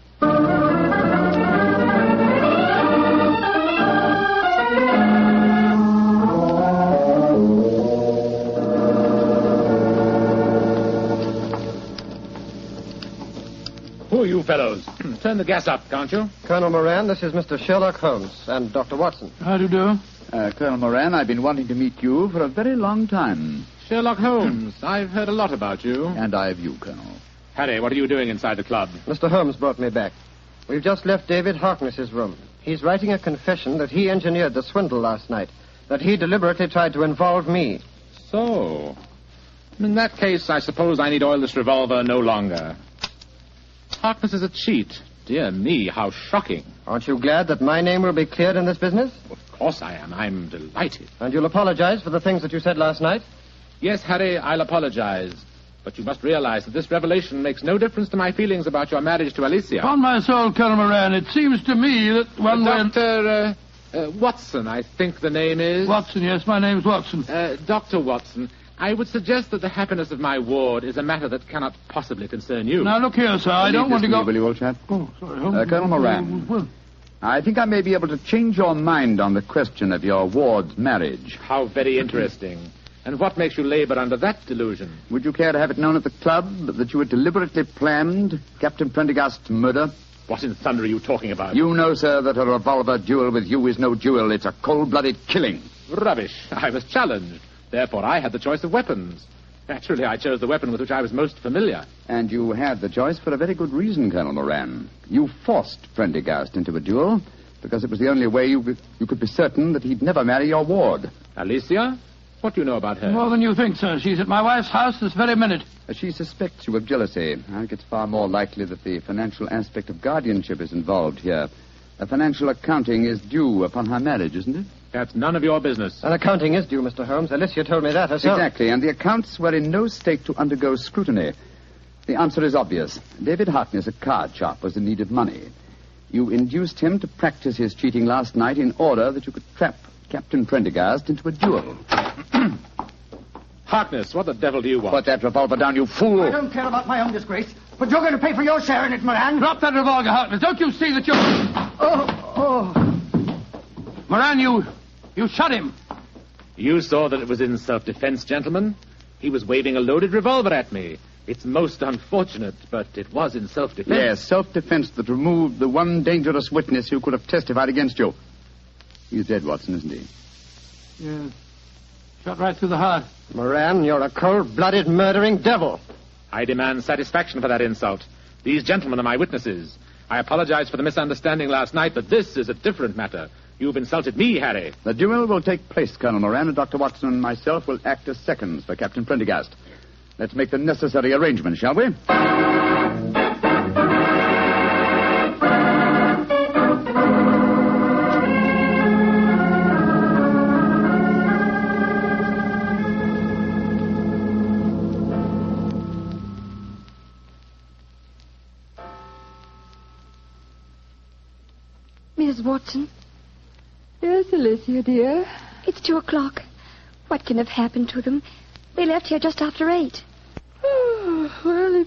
Speaker 14: Who are you fellows? Turn the gas up, can't you?
Speaker 20: Colonel Moran, this is Mr. Sherlock Holmes and Dr. Watson.
Speaker 3: How do you do?
Speaker 15: Colonel Moran, I've been wanting to meet you for a very long time.
Speaker 14: Sherlock Holmes, I've heard a lot about you.
Speaker 15: And I of you, Colonel.
Speaker 14: Harry, what are you doing inside the club?
Speaker 20: Mr. Holmes brought me back. We've just left David Harkness's room. He's writing a confession that he engineered the swindle last night, that he deliberately tried to involve me.
Speaker 14: So, in that case, I suppose I need oil this revolver no longer. Harkness is a cheat. Dear me, how shocking.
Speaker 20: Aren't you glad that my name will be cleared in this business?
Speaker 14: Of course I am. I'm delighted.
Speaker 20: And you'll apologize for the things that you said last night?
Speaker 14: Yes, Harry, I'll apologize. But you must realize that this revelation makes no difference to my feelings about your marriage to Alicia.
Speaker 3: Upon my soul, Colonel Moran, it seems to me that one
Speaker 14: Dr. Watson, I think the name is.
Speaker 3: Watson, yes, my name's Watson.
Speaker 14: Dr. Watson, I would suggest that the happiness of my ward is a matter that cannot possibly concern you.
Speaker 3: Now, look here, sir, I don't want to go...
Speaker 15: Will you, old chap?
Speaker 3: Oh, sorry.
Speaker 15: Colonel Moran, I think I may be able to change your mind on the question of your ward's marriage.
Speaker 14: How very interesting. And what makes you labor under that delusion?
Speaker 15: Would you care to have it known at the club that you had deliberately planned Captain Prendergast's murder?
Speaker 14: What in thunder are you talking about?
Speaker 15: You know, sir, that a revolver duel with you is no duel. It's a cold-blooded killing.
Speaker 14: Rubbish. I was challenged. Therefore, I had the choice of weapons. Naturally, I chose the weapon with which I was most familiar.
Speaker 15: And you had the choice for a very good reason, Colonel Moran. You forced Prendergast into a duel because it was the only way you could be certain that he'd never marry your ward.
Speaker 14: Alicia? What do you know about her?
Speaker 3: More than you think, sir. She's at my wife's house this very minute.
Speaker 15: She suspects you of jealousy. I think it's far more likely that the financial aspect of guardianship is involved here. A financial accounting is due upon her marriage, isn't it?
Speaker 14: That's none of your business.
Speaker 20: An accounting is due, Mr. Holmes. Alicia told me that herself.
Speaker 15: Exactly, and the accounts were in no state to undergo scrutiny. The answer is obvious. David Harkness, a card shop, was in need of money. You induced him to practice his cheating last night in order that you could trap Captain Prendergast into a duel.
Speaker 14: Harkness, what the devil do you want?
Speaker 15: Put that revolver down, you fool.
Speaker 5: I don't care about my own disgrace, but you're going to pay for your share in it, Moran.
Speaker 3: Drop that revolver, Harkness. Don't you see that you're... Moran, you shot him.
Speaker 14: You saw that it was in self-defense, gentlemen. He was waving a loaded revolver at me. It's most unfortunate, but it was in self-defense.
Speaker 15: Yes, self-defense that removed the one dangerous witness who could have testified against you. He's dead, Watson, isn't he?
Speaker 3: Yes. Shot right through the heart.
Speaker 20: Moran, you're a cold-blooded, murdering devil.
Speaker 14: I demand satisfaction for that insult. These gentlemen are my witnesses. I apologize for the misunderstanding last night, but this is a different matter. You've insulted me, Harry.
Speaker 15: The duel will take place, Colonel Moran, and Dr. Watson and myself will act as seconds for Captain Prendergast. Let's make the necessary arrangements, shall we?
Speaker 12: Miss Watson?
Speaker 17: Yes, Alicia, dear?
Speaker 12: It's 2:00. What can have happened to them? They left here just after 8.
Speaker 17: Well,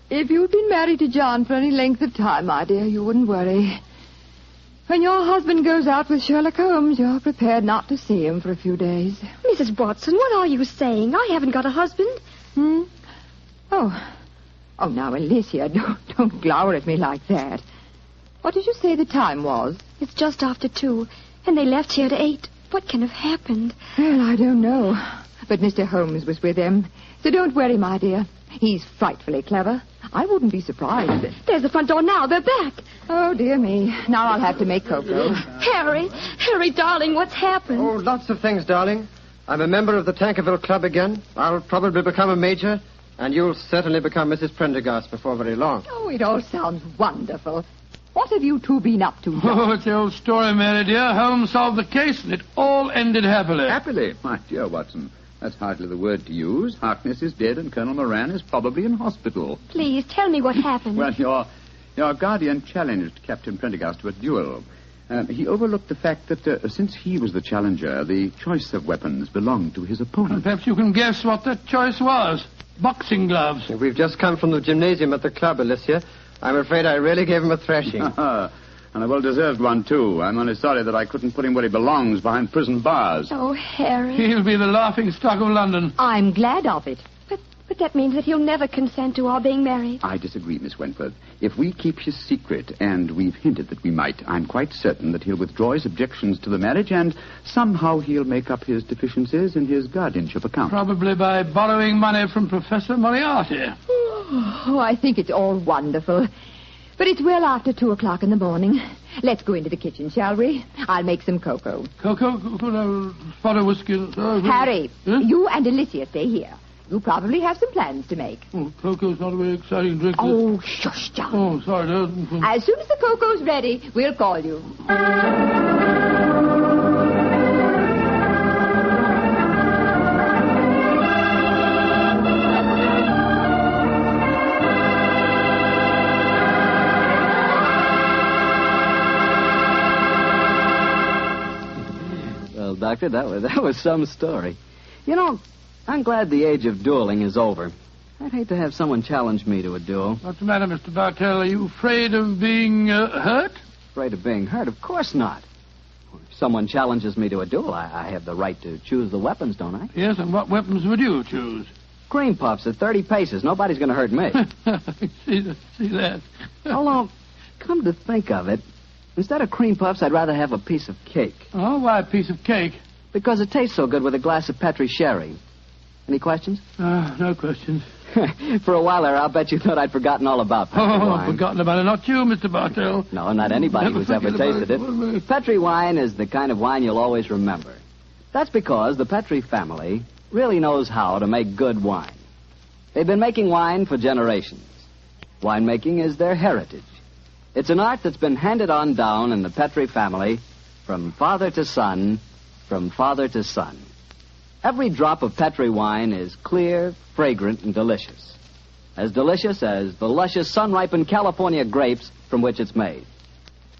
Speaker 17: if you'd been married to John for any length of time, my dear, you wouldn't worry. When your husband goes out with Sherlock Holmes, you're prepared not to see him for a few days.
Speaker 12: Mrs. Watson, what are you saying? I haven't got a husband.
Speaker 17: Oh, now, Alicia, don't glower at me like that. What did you say the time was?
Speaker 12: It's just after 2, and they left here at 8. What can have happened?
Speaker 17: Well, I don't know. But Mr. Holmes was with them. So don't worry, my dear. He's frightfully clever. I wouldn't be surprised.
Speaker 12: There's the front door now. They're back.
Speaker 17: Oh, dear me. Now I'll have to make cocoa.
Speaker 12: Harry, darling, what's happened?
Speaker 20: Oh, lots of things, darling. I'm a member of the Tankerville Club again. I'll probably become a major, and you'll certainly become Mrs. Prendergast before very long.
Speaker 17: Oh, it all sounds wonderful. What have you two been up to, John?
Speaker 3: Oh, it's the old story, Mary, dear. Holmes solved the case, and it all ended happily.
Speaker 15: Happily? My dear Watson, that's hardly the word to use. Harkness is dead, and Colonel Moran is probably in hospital.
Speaker 12: Please, tell me what happened.
Speaker 15: Well, your guardian challenged Captain Prendergast to a duel. He overlooked the fact that since he was the challenger, the choice of weapons belonged to his opponent.
Speaker 3: Perhaps you can guess what that choice was. Boxing gloves.
Speaker 20: We've just come from the gymnasium at the club, Alicia. I'm afraid I really gave him a thrashing.
Speaker 15: And a well-deserved one, too. I'm only sorry that I couldn't put him where he belongs, behind prison bars.
Speaker 12: Oh, Harry.
Speaker 3: He'll be the laughing stock of London.
Speaker 17: I'm glad of it.
Speaker 12: But that means that he'll never consent to our being married.
Speaker 15: I disagree, Miss Wentworth. If we keep his secret, and we've hinted that we might, I'm quite certain that he'll withdraw his objections to the marriage, and somehow he'll make up his deficiencies in his guardianship account.
Speaker 3: Probably by borrowing money from Professor Moriarty.
Speaker 17: Oh, I think it's all wonderful. But it's well after 2:00 in the morning. Let's go into the kitchen, shall we? I'll make some cocoa.
Speaker 3: Cocoa? Spot of whiskey.
Speaker 17: Harry, you and Alicia stay here. You probably have some plans to make.
Speaker 3: Oh, cocoa's not a very exciting drink.
Speaker 17: Oh, shush, John.
Speaker 3: Oh, sorry, dear.
Speaker 17: As soon as the cocoa's ready, we'll call you.
Speaker 9: Well, Doctor, that was some story. You know, I'm glad the age of dueling is over. I'd hate to have someone challenge me to a duel.
Speaker 3: What's the matter, Mr. Bartell? Are you afraid of being hurt?
Speaker 9: Afraid of being hurt? Of course not. If someone challenges me to a duel, I have the right to choose the weapons, don't I?
Speaker 3: Yes, and what weapons would you choose?
Speaker 9: Cream puffs at 30 paces. Nobody's going to hurt me.
Speaker 3: see that.
Speaker 9: Although, come to think of it, instead of cream puffs, I'd rather have a piece of cake.
Speaker 3: Oh, why a piece of cake?
Speaker 9: Because it tastes so good with a glass of Petri sherry. Any questions?
Speaker 3: No questions.
Speaker 9: For a while there, I'll bet you thought I'd forgotten all about Petri wine.
Speaker 3: Forgotten about it. Not you, Mr. Bartell.
Speaker 9: No, not anybody who's ever tasted it. Petri wine is the kind of wine you'll always remember. That's because the Petri family really knows how to make good wine. They've been making wine for generations. Winemaking is their heritage. It's an art that's been handed on down in the Petri family from father to son, from father to son. Every drop of Petri wine is clear, fragrant, and delicious. As delicious as the luscious sun-ripened California grapes from which it's made.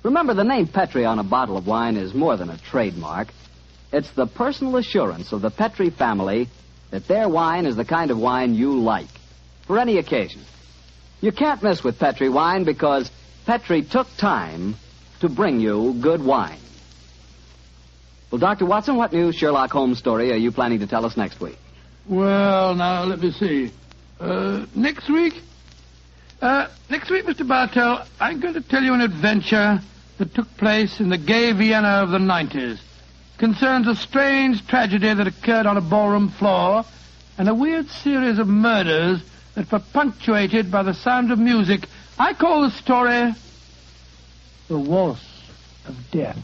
Speaker 9: Remember, the name Petri on a bottle of wine is more than a trademark. It's the personal assurance of the Petri family that their wine is the kind of wine you like, for any occasion. You can't miss with Petri wine because Petri took time to bring you good wine. Well, Dr. Watson, what new Sherlock Holmes story are you planning to tell us next week?
Speaker 3: Well, now, let me see. Next week, Mr. Bartell, I'm going to tell you an adventure that took place in the gay Vienna of the 90s. Concerns a strange tragedy that occurred on a ballroom floor and a weird series of murders that were punctuated by the sound of music. I call the story The Waltz of Death.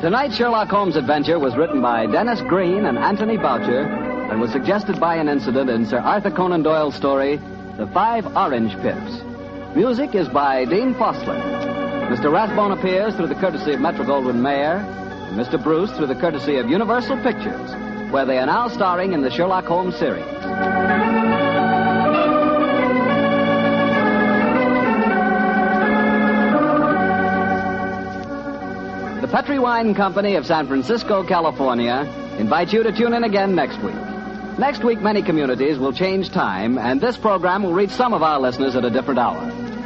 Speaker 9: Tonight's Sherlock Holmes adventure was written by Dennis Green and Anthony Boucher and was suggested by an incident in Sir Arthur Conan Doyle's story, The 5 Orange Pips. Music is by Dean Fossler. Mr. Rathbone appears through the courtesy of Metro-Goldwyn-Mayer, and Mr. Bruce through the courtesy of Universal Pictures, where they are now starring in the Sherlock Holmes series. The Petri Wine Company of San Francisco, California, invites you to tune in again next week. Next week, many communities will change time, and this program will reach some of our listeners at a different hour.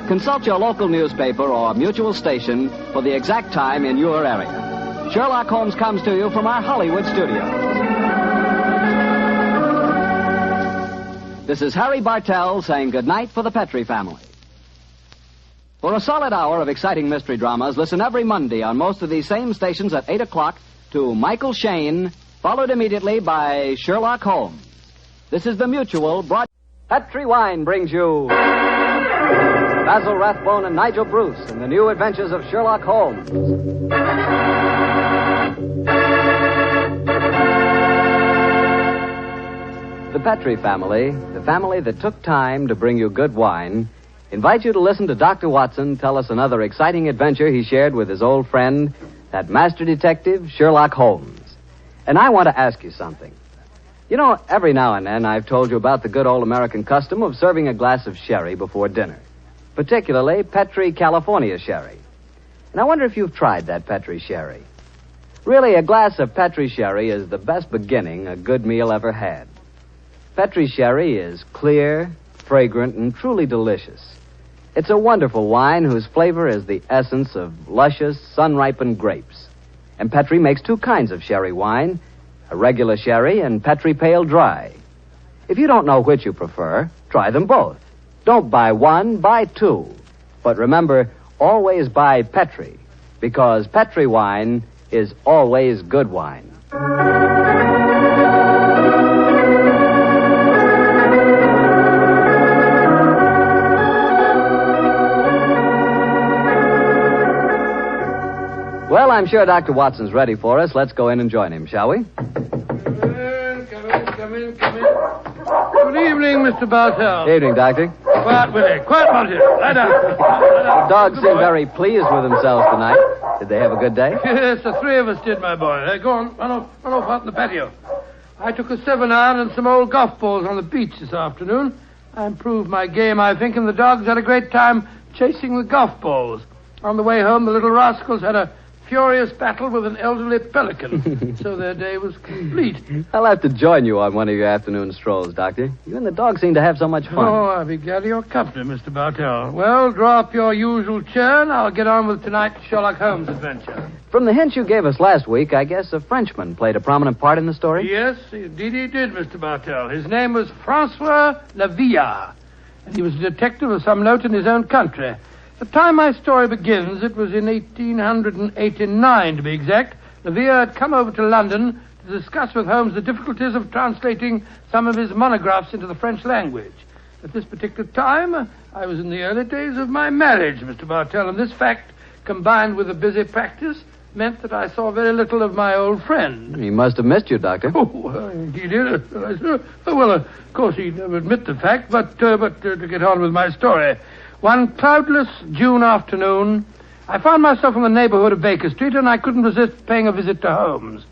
Speaker 9: Consult your local newspaper or mutual station for the exact time in your area. Sherlock Holmes comes to you from our Hollywood studios. This is Harry Bartell saying goodnight for the Petri family. For a solid hour of exciting mystery dramas, listen every Monday on most of these same stations at 8 o'clock to Michael Shayne, followed immediately by Sherlock Holmes. This is the Mutual broad. Petri Wine brings you Basil Rathbone and Nigel Bruce in the new adventures of Sherlock Holmes. The Petri family, the family that took time to bring you good wine, invite you to listen to Dr. Watson tell us another exciting adventure he shared with his old friend, that master detective, Sherlock Holmes. And I want to ask you something. You know, every now and then I've told you about the good old American custom of serving a glass of sherry before dinner, particularly Petri California sherry. And I wonder if you've tried that Petri sherry. Really, a glass of Petri sherry is the best beginning a good meal ever had. Petri sherry is clear, fragrant, and truly delicious. It's a wonderful wine whose flavor is the essence of luscious, sun-ripened grapes. And Petri makes 2 kinds of sherry wine, a regular sherry and Petri Pale Dry. If you don't know which you prefer, try them both. Don't buy one, buy 2. But remember, always buy Petri, because Petri wine is always good wine. Well, I'm sure Dr. Watson's ready for us. Let's go in and join him, shall we?
Speaker 3: Come in. Good evening, Mr. Bartell.
Speaker 9: Good evening, Doctor.
Speaker 3: Quiet, Willie. Quiet, Monty. Lie down.
Speaker 9: The dogs seem very pleased with themselves tonight. Did they have a good day?
Speaker 3: Yes, the 3 of us did, my boy. Go on, run off out in the patio. I took a 7-iron and some old golf balls on the beach this afternoon. I improved my game, I think, and the dogs had a great time chasing the golf balls. On the way home, the little rascals had a furious battle with an elderly pelican, so their day was complete.
Speaker 9: I'll have to join you on one of your afternoon strolls, Doctor. You and the dog seem to have so much fun.
Speaker 3: Oh, I'll be glad of your company, Mr. Bartell. Well, draw up your usual chair, and I'll get on with tonight's Sherlock Holmes adventure.
Speaker 9: From the hint you gave us last week, I guess a Frenchman played a prominent part in the story?
Speaker 3: Yes, indeed he did, Mr. Bartell. His name was Francois Lavillard, and he was a detective of some note in his own country. The time my story begins, it was in 1889, to be exact. Lavillard had come over to London to discuss with Holmes the difficulties of translating some of his monographs into the French language. At this particular time, I was in the early days of my marriage, Mr. Bartell, and this fact, combined with a busy practice, meant that I saw very little of my old friend.
Speaker 9: He must have missed you, Doctor.
Speaker 3: Oh, he did. Well, of course, he'd never admit the fact, but to get on with my story. One cloudless June afternoon, I found myself in the neighborhood of Baker Street, and I couldn't resist paying a visit to Holmes.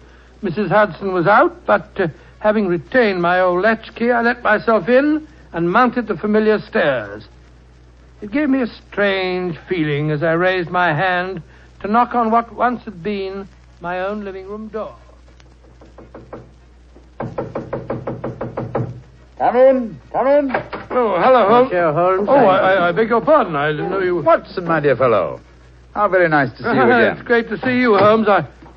Speaker 3: Mrs. Hudson was out, but having retained my old latchkey, I let myself in and mounted the familiar stairs. It gave me a strange feeling as I raised my hand to knock on what once had been my own living room door.
Speaker 15: Come in.
Speaker 3: Oh, hello, Holmes.
Speaker 15: Monsieur Holmes.
Speaker 3: Oh, I beg your pardon. I didn't know you were...
Speaker 15: Watson, my dear fellow. How very nice to see you again.
Speaker 3: It's great to see you, Holmes.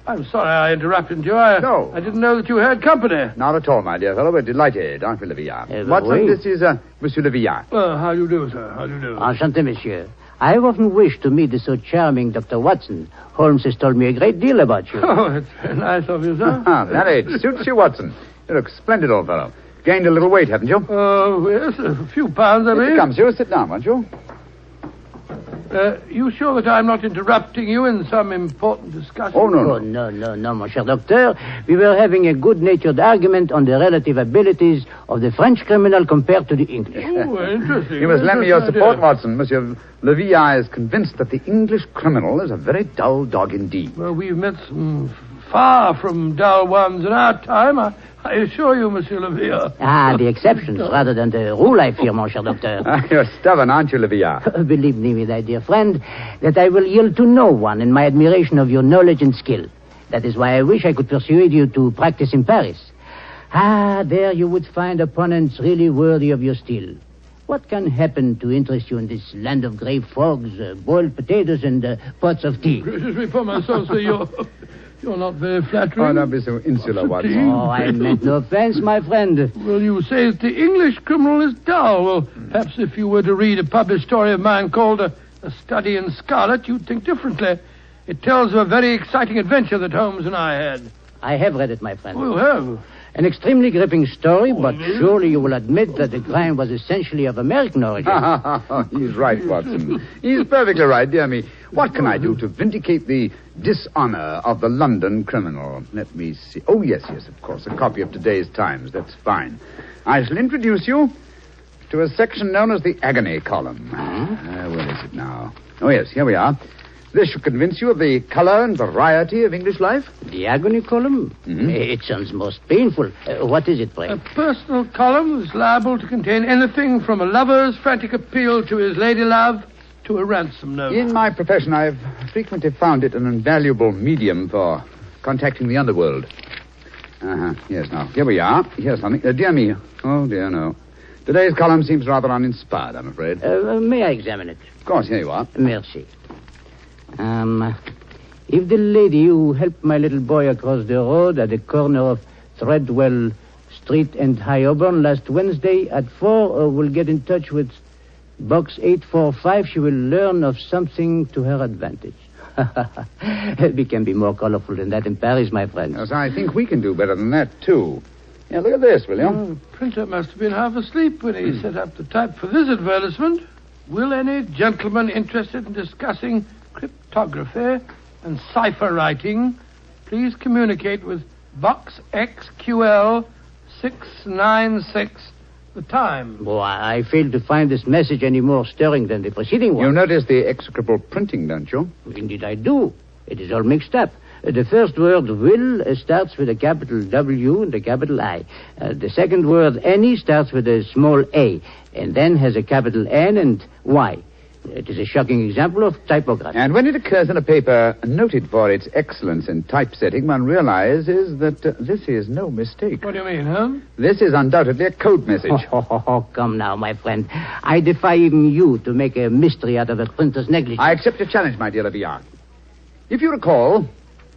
Speaker 3: I'm sorry I interrupted you.
Speaker 15: No.
Speaker 3: I didn't know that you had company.
Speaker 15: Not at all, my dear fellow. We're delighted, aren't we, Le Villard? Watson,
Speaker 4: oui.
Speaker 15: this is Monsieur Le Villard.
Speaker 3: How do you do, sir? How do you do?
Speaker 4: Enchanté, monsieur. I have often wished to meet the so charming Dr. Watson. Holmes has told me a great deal about you.
Speaker 3: Oh, it's very nice of you, sir.
Speaker 15: That age suits you, Watson. You look splendid, old fellow. Gained a little weight, haven't you?
Speaker 3: Oh, yes, a few pounds, I
Speaker 15: Here
Speaker 3: mean.
Speaker 15: it comes, you. Sit down, won't you?
Speaker 3: You sure that I'm not interrupting you in some important discussion?
Speaker 4: Oh, no, mon cher docteur. We were having a good-natured argument on the relative abilities of the French criminal compared to the English.
Speaker 3: Oh, interesting.
Speaker 15: You must lend me your support, Watson. Monsieur Le Villard is convinced that the English criminal is a very dull dog indeed.
Speaker 3: Well, we've met some far from dull ones in our time. I assure you, Monsieur Le Villard.
Speaker 4: The exceptions rather than the rule, I fear, mon cher docteur.
Speaker 15: You're stubborn, aren't you, Le Villard?
Speaker 4: Believe me, my dear friend, that I will yield to no one in my admiration of your knowledge and skill. That is why I wish I could persuade you to practice in Paris. There you would find opponents really worthy of your steel. What can happen to interest you in this land of grey fogs, boiled potatoes, and pots of tea?
Speaker 3: Gracious me for my soul, sir, you're not very flattering.
Speaker 15: Oh, don't be so insular, Watson.
Speaker 4: Oh, I meant no offense, my friend.
Speaker 3: Well, you say that the English criminal is dull. Well, perhaps if you were to read a published story of mine called A Study in Scarlet, you'd think differently. It tells of a very exciting adventure that Holmes and I had.
Speaker 4: I have read it, my friend.
Speaker 3: Oh, you have?
Speaker 4: An extremely gripping story, but surely you will admit that the crime was essentially of American origin.
Speaker 15: He's right, Watson. He's perfectly right, dear me. What can I do to vindicate the dishonor of the London criminal? Let me see. Oh, yes, of course. A copy of today's Times. That's fine. I shall introduce you to a section known as the agony column. Where is it now? Oh, yes, here we are. This should convince you of the color and variety of English life.
Speaker 4: The agony column? Mm-hmm. It sounds most painful. What is it, pray?
Speaker 3: A personal column is liable to contain anything from a lover's frantic appeal to his lady love to a ransom note.
Speaker 15: In my profession, I've frequently found it an invaluable medium for contacting the underworld. Yes, now, here we are. Here's something. Dear me. Oh, dear, no. Today's column seems rather uninspired, I'm afraid.
Speaker 4: May I examine it?
Speaker 15: Of course, here you are.
Speaker 4: Merci. If the lady who helped my little boy across the road at the corner of Threadwell Street and High Auburn last Wednesday at 4 will get in touch with Box 845, she will learn of something to her advantage. We can be more colorful than that in Paris, my friend.
Speaker 15: Yes, I think we can do better than that, too. Yeah, look at this, will you?
Speaker 3: The printer must have been half asleep when he set up the type for this advertisement. Will any gentleman interested in discussing cryptography and cipher writing please communicate with Box XQL 696, the time?
Speaker 4: Oh, I fail to find this message any more stirring than the preceding one.
Speaker 15: You notice the execrable printing, don't you?
Speaker 4: Indeed I do. It is all mixed up. The first word, will, starts with a capital W and a capital I. The second word, any, starts with a small a, and then has a capital N and Y. It is a shocking example of typography.
Speaker 15: And when it occurs in a paper noted for its excellence in typesetting, one realizes that this is no mistake.
Speaker 3: What do you mean, huh?
Speaker 15: This is undoubtedly a code message.
Speaker 4: Come now, my friend. I defy even you to make a mystery out of a printer's negligence.
Speaker 15: I accept your challenge, my dear Le Villard. If you recall,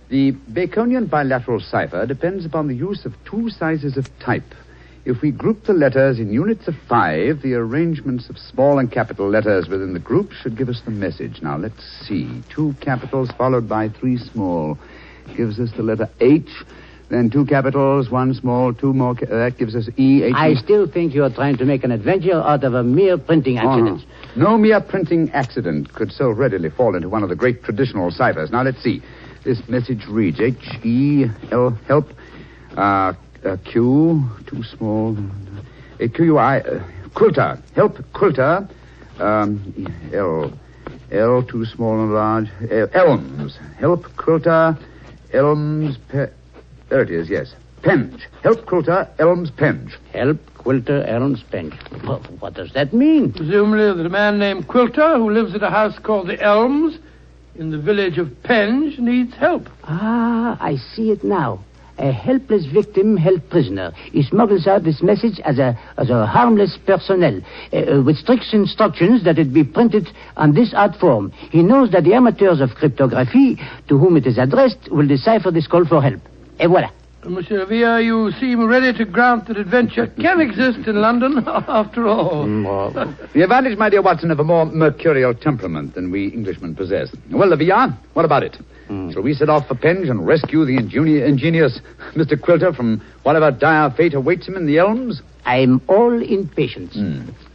Speaker 15: the Baconian bilateral cipher depends upon the use of two sizes of type. If we group the letters in units of 5, the arrangements of small and capital letters within the group should give us the message. Now, let's see. 2 capitals followed by 3 small gives us the letter H. Then 2 capitals, 1 small, 2 more. That gives us E, H.
Speaker 4: I still think you are trying to make an adventure out of a mere printing accident.
Speaker 15: No mere printing accident could so readily fall into one of the great traditional ciphers. Now, let's see. This message reads H-E-L, help, Q, too small, Q-U-I, quilter, help, quilter, L, L, too small and large. Elms. Help, quilter, elms, there it is, yes. Penge. Help, quilter, elms, penge.
Speaker 4: Help, quilter, elms, penge. What does that mean?
Speaker 3: Presumably that a man named Quilter, who lives at a house called the Elms, in the village of Penge, needs help.
Speaker 4: Ah, I see it now. A helpless victim held prisoner. He smuggles out this message as a harmless personnel, with strict instructions that it be printed on this art form. He knows that the amateurs of cryptography, to whom it is addressed, will decipher this call for help. Et voilà.
Speaker 3: Monsieur Villa, you seem ready to grant that adventure can exist in London, after all.
Speaker 15: The advantage, my dear Watson, of a more mercurial temperament than we Englishmen possess. Well, Villa, what about it? Shall we set off for Penge and rescue the ingenious Mr. Quilter from whatever dire fate awaits him in the elms?
Speaker 4: I'm all impatience.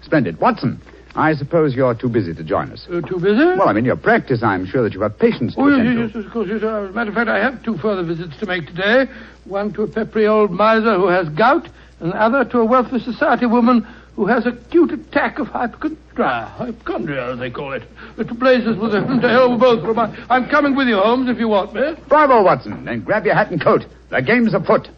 Speaker 15: Splendid. Watson, I suppose you're too busy to join us.
Speaker 3: Too busy?
Speaker 15: Well, I'm in your practice. I'm sure that you have patience to attend to.
Speaker 3: Yes, of course. Yes. As a matter of fact, I have 2 further visits to make today. One to a peppery old miser who has gout, and the other to a wealthy society woman who has acute attack of hypochondria, as they call it. But to blazes with them, to hell with both of them. I'm coming with you, Holmes, if you want me.
Speaker 15: Bravo, Watson. Then grab your hat and coat. The game's afoot.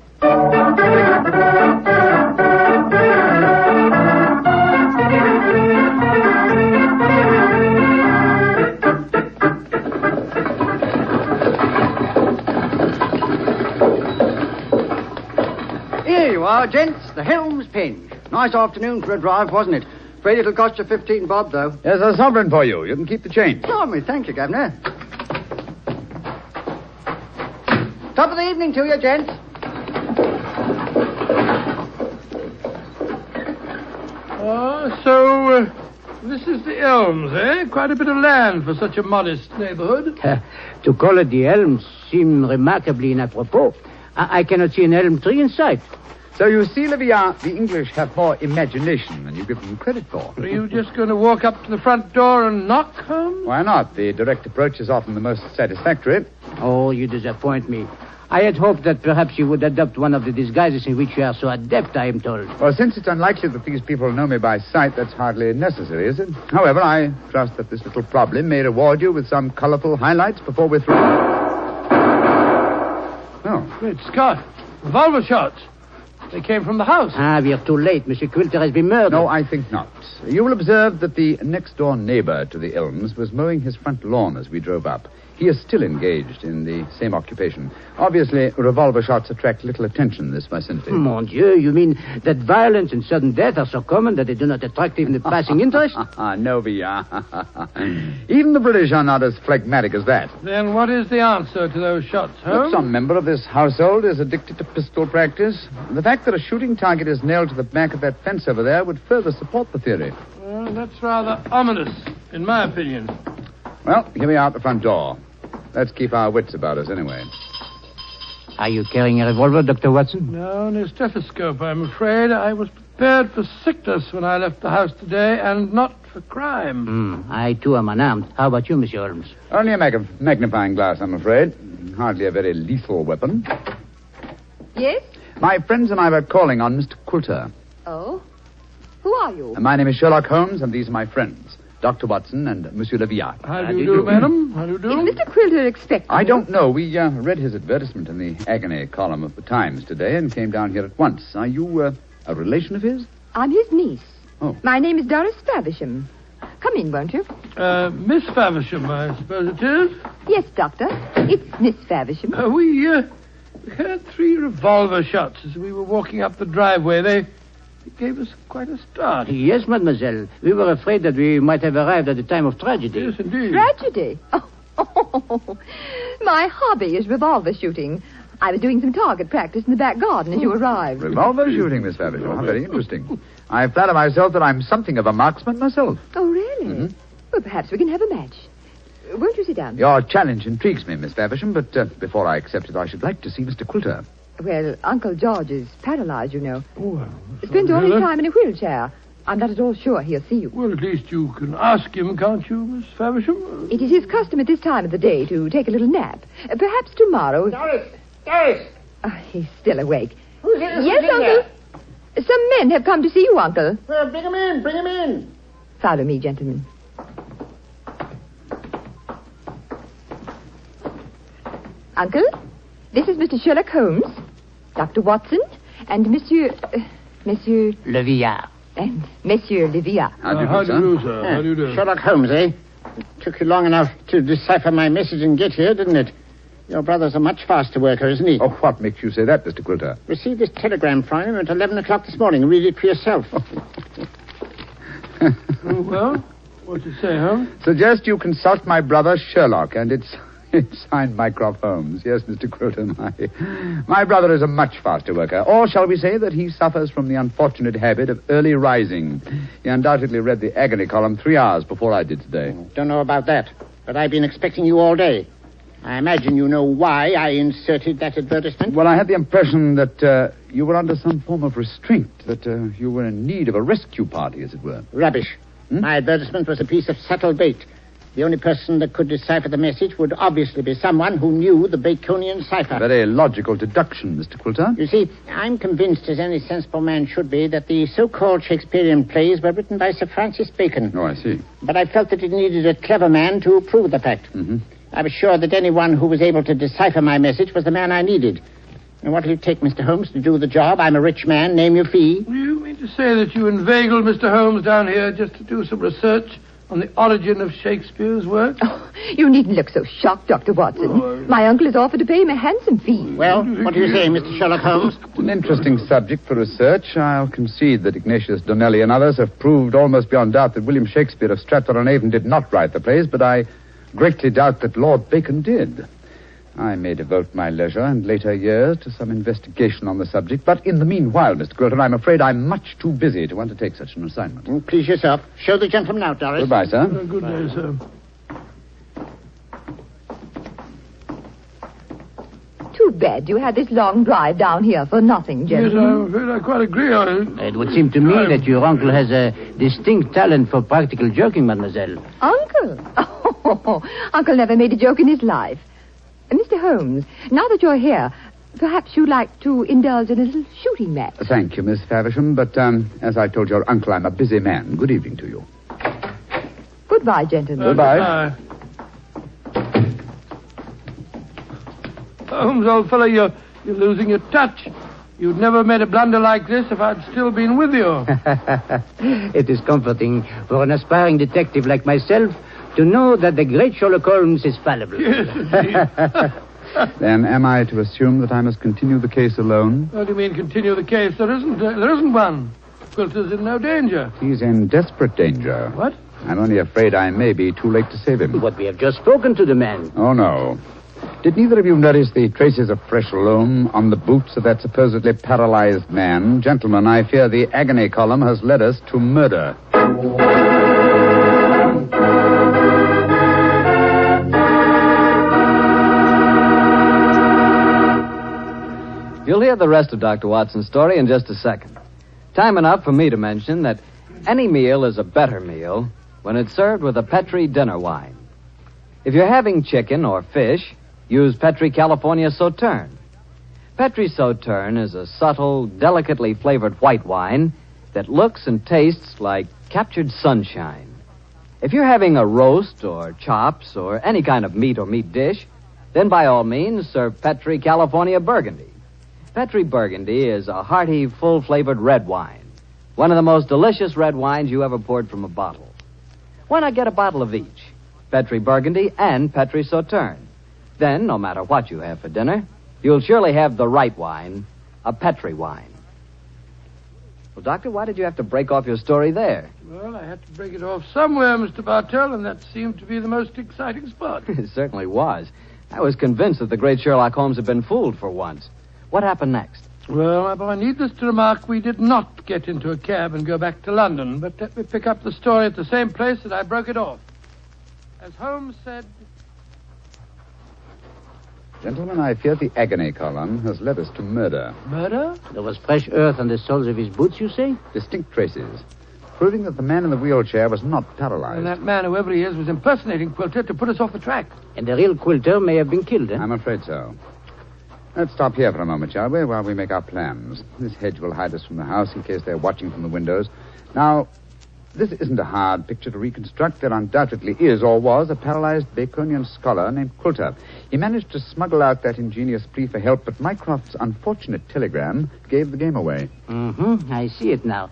Speaker 5: Here you are, gents. The Helms Penge. Nice afternoon for a drive, wasn't it? Afraid it'll cost you 15 bob, though.
Speaker 15: There's a sovereign for you. You can keep the change.
Speaker 5: Blimey, thank you, Governor. Top of the evening to you, gents.
Speaker 3: So this is the Elms, eh? Quite a bit of land for such a modest neighborhood.
Speaker 4: To call it the Elms seems remarkably inapropos. I cannot see an elm tree in sight.
Speaker 15: So you see, Leviat, the English have more imagination than you give them credit for.
Speaker 3: Are you just going to walk up to the front door and knock, Holmes?
Speaker 15: Why not? The direct approach is often the most satisfactory.
Speaker 4: Oh, you disappoint me. I had hoped that perhaps you would adopt one of the disguises in which you are so adept, I am told.
Speaker 15: Well, since it's unlikely that these people know me by sight, that's hardly necessary, is it? However, I trust that this little problem may reward you with some colorful highlights before we're through. Oh.
Speaker 3: Great Scott. Revolver shots. They came from the house.
Speaker 4: We are too late. Monsieur Quilter has been murdered.
Speaker 15: No, I think not. You will observe that the next-door neighbor to the Elms was mowing his front lawn as we drove up. He is still engaged in the same occupation. Obviously, revolver shots attract little attention in this vicinity.
Speaker 4: Mon Dieu, you mean that violence and sudden death are so common that they do not attract even the passing interest?
Speaker 15: No, Villa. Even the British are not as phlegmatic as that.
Speaker 3: Then what is the answer to those shots, Holmes?
Speaker 15: Some member of this household is addicted to pistol practice. The fact that a shooting target is nailed to the back of that fence over there would further support the theory.
Speaker 3: Well, that's rather ominous, in my opinion.
Speaker 15: Well, here we are at the front door. Let's keep our wits about us anyway.
Speaker 4: Are you carrying a revolver, Dr. Watson?
Speaker 3: No, and a stethoscope, I'm afraid. I was prepared for sickness when I left the house today, and not for crime.
Speaker 4: I, too, am unarmed. How about you, Monsieur Holmes?
Speaker 15: Only a magnifying glass, I'm afraid. Hardly a very lethal weapon.
Speaker 17: Yes?
Speaker 15: My friends and I were calling on Mr. Quilter.
Speaker 17: Oh? Who are you?
Speaker 15: My name is Sherlock Holmes, and these are my friends, Dr. Watson and Monsieur Leviat.
Speaker 3: How do you do, madam? How do you do?
Speaker 17: Is Mr. Quilter expecting
Speaker 15: I don't know. We read his advertisement in the agony column of the Times today and came down here at once. Are you a relation of his?
Speaker 17: I'm his niece.
Speaker 15: Oh.
Speaker 17: My name is Doris Faversham. Come in, won't you?
Speaker 3: Miss Faversham, I suppose it is?
Speaker 17: Yes, Doctor. It's Miss Faversham.
Speaker 3: We heard 3 revolver shots as we were walking up the driveway. They gave us quite a start.
Speaker 4: Yes, mademoiselle. We were afraid that we might have arrived at the time of tragedy.
Speaker 3: Yes, indeed.
Speaker 17: Tragedy? Oh. My hobby is revolver shooting. I was doing some target practice in the back garden as you arrived.
Speaker 15: Revolver shooting, Miss Faversham. How very interesting. I flatter myself that I'm something of a marksman myself.
Speaker 17: Oh, really?
Speaker 15: Mm-hmm.
Speaker 17: Well, perhaps we can have a match. Won't you sit down?
Speaker 15: Your challenge intrigues me, Miss Faversham, but before I accept it, I should like to see Mr. Quilter.
Speaker 17: Well, Uncle George is paralyzed, you know.
Speaker 3: Oh,
Speaker 17: Spends all his time in a wheelchair. I'm not at all sure he'll see you.
Speaker 3: Well, at least you can ask him, can't you, Miss Faversham?
Speaker 17: It is his custom at this time of the day to take a little nap. Perhaps tomorrow...
Speaker 6: Doris!
Speaker 17: He's still awake.
Speaker 6: Who's it?
Speaker 17: Yes, Uncle. Some men have come to see you, Uncle.
Speaker 6: Well, bring him in.
Speaker 17: Follow me, gentlemen. Uncle, this is Mr. Sherlock Holmes, Dr. Watson, and Monsieur
Speaker 4: Le Villard.
Speaker 17: And Monsieur Le Villard.
Speaker 23: How do you do, sir? How do you do?
Speaker 6: Sherlock Holmes, eh? It took you long enough to decipher my message and get here, didn't it? Your brother's a much faster worker, isn't he?
Speaker 15: Oh, what makes you say that, Mr. Quilter?
Speaker 6: Received this telegram from him at 11 o'clock this morning. Read it for yourself.
Speaker 3: Well, what's it say, Holmes?
Speaker 15: Suggest you consult my brother Sherlock, and it's signed Mycroft Holmes. Yes, Mr. Quilter, my brother is a much faster worker. Or shall we say that he suffers from the unfortunate habit of early rising. He undoubtedly read the agony column 3 hours before I did today.
Speaker 6: Don't know about that, but I've been expecting you all day. I imagine you know why I inserted that advertisement.
Speaker 15: Well, I had the impression that you were under some form of restraint, that you were in need of a rescue party, as it were.
Speaker 6: Rubbish. My advertisement was a piece of subtle bait. The only person that could decipher the message would obviously be someone who knew the Baconian cipher.
Speaker 15: Very logical deduction, Mr. Quilter.
Speaker 6: You see, I'm convinced, as any sensible man should be, that the so-called Shakespearean plays were written by Sir Francis Bacon.
Speaker 15: Oh, I see.
Speaker 6: But I felt that it needed a clever man to prove the fact.
Speaker 15: Mm-hmm.
Speaker 6: I was sure that anyone who was able to decipher my message was the man I needed. And what will it take, Mr. Holmes, to do the job? I'm a rich man. Name your fee.
Speaker 3: You mean to say that you inveigled Mr. Holmes down here just to do some research on the origin of Shakespeare's work?
Speaker 17: Oh, you needn't look so shocked, Dr. Watson. My uncle has offered to pay him a handsome fee.
Speaker 6: Well, what do you say, Mr. Sherlock Holmes?
Speaker 15: It's an interesting subject for research. I'll concede that Ignatius Donnelly and others have proved almost beyond doubt that William Shakespeare of Stratford-on-Avon did not write the plays, but I greatly doubt that Lord Bacon did. I may devote my leisure and later years to some investigation on the subject, but in the meanwhile, Mr. Quilter, I'm afraid I'm much too busy to undertake such an assignment.
Speaker 6: Please yourself. Show the gentleman out, Doris.
Speaker 15: Goodbye, sir.
Speaker 3: Good day, sir.
Speaker 17: Too bad you had this long drive down here for nothing,
Speaker 3: Yes,
Speaker 17: gentlemen.
Speaker 3: I'm afraid I quite agree on it.
Speaker 4: It would seem to me that your uncle has a distinct talent for practical joking, mademoiselle.
Speaker 17: Uncle? Oh, Uncle never made a joke in his life. Mr. Holmes, now that you're here, perhaps you'd like to indulge in a little shooting match.
Speaker 15: Thank you, Miss Faversham, but as I told your uncle, I'm a busy man. Good evening to you.
Speaker 17: Goodbye, gentlemen.
Speaker 15: Goodbye.
Speaker 3: Holmes, old fellow, you're losing your touch. You'd never made a blunder like this if I'd still been with you.
Speaker 4: It is comforting for an aspiring detective like myself to know that the great Sherlock Holmes is fallible.
Speaker 3: Yes, indeed.
Speaker 15: Then am I to assume that I must continue the case alone?
Speaker 3: What do you mean continue the case? There isn't one. Quilter's in no danger.
Speaker 15: He's in desperate danger.
Speaker 3: What?
Speaker 15: I'm only afraid I may be too late to save him.
Speaker 4: But we have just spoken to the man.
Speaker 15: Oh, no. Did neither of you notice the traces of fresh loam on the boots of that supposedly paralyzed man? Gentlemen, I fear the agony column has led us to murder.
Speaker 9: You'll hear the rest of Dr. Watson's story in just a second. Time enough for me to mention that any meal is a better meal when it's served with a Petri dinner wine. If you're having chicken or fish, use Petri California Sauterne. Petri Sauterne is a subtle, delicately flavored white wine that looks and tastes like captured sunshine. If you're having a roast or chops or any kind of meat or meat dish, then by all means serve Petri California Burgundy. Petri Burgundy is a hearty, full-flavored red wine. One of the most delicious red wines you ever poured from a bottle. Why not get a bottle of each? Petri Burgundy and Petri Sauterne. Then, no matter what you have for dinner, you'll surely have the right wine, a Petri wine. Well, Doctor, why did you have to break off your story there?
Speaker 3: Well, I had to break it off somewhere, Mr. Bartell, and that seemed to be the most exciting spot.
Speaker 9: It certainly was. I was convinced that the great Sherlock Holmes had been fooled for once. What happened next?
Speaker 3: Well, my boy, needless to remark, we did not get into a cab and go back to London, but let me pick up the story at the same place that I broke it off. As Holmes said...
Speaker 15: Gentlemen, I fear the agony column has led us to murder.
Speaker 3: Murder?
Speaker 4: There was fresh earth on the soles of his boots, you say?
Speaker 15: Distinct traces, proving that the man in the wheelchair was not paralyzed.
Speaker 3: And that man, whoever he is, was impersonating Quilter to put us off the track.
Speaker 4: And the real Quilter may have been killed, eh?
Speaker 15: I'm afraid so. Let's stop here for a moment, shall we, while we make our plans. This hedge will hide us from the house in case they're watching from the windows. Now, This isn't a hard picture to reconstruct. There undoubtedly is or was a paralyzed Baconian scholar named Coulter. He managed to smuggle out that ingenious plea for help, but Mycroft's unfortunate telegram gave the game away.
Speaker 4: I see it now.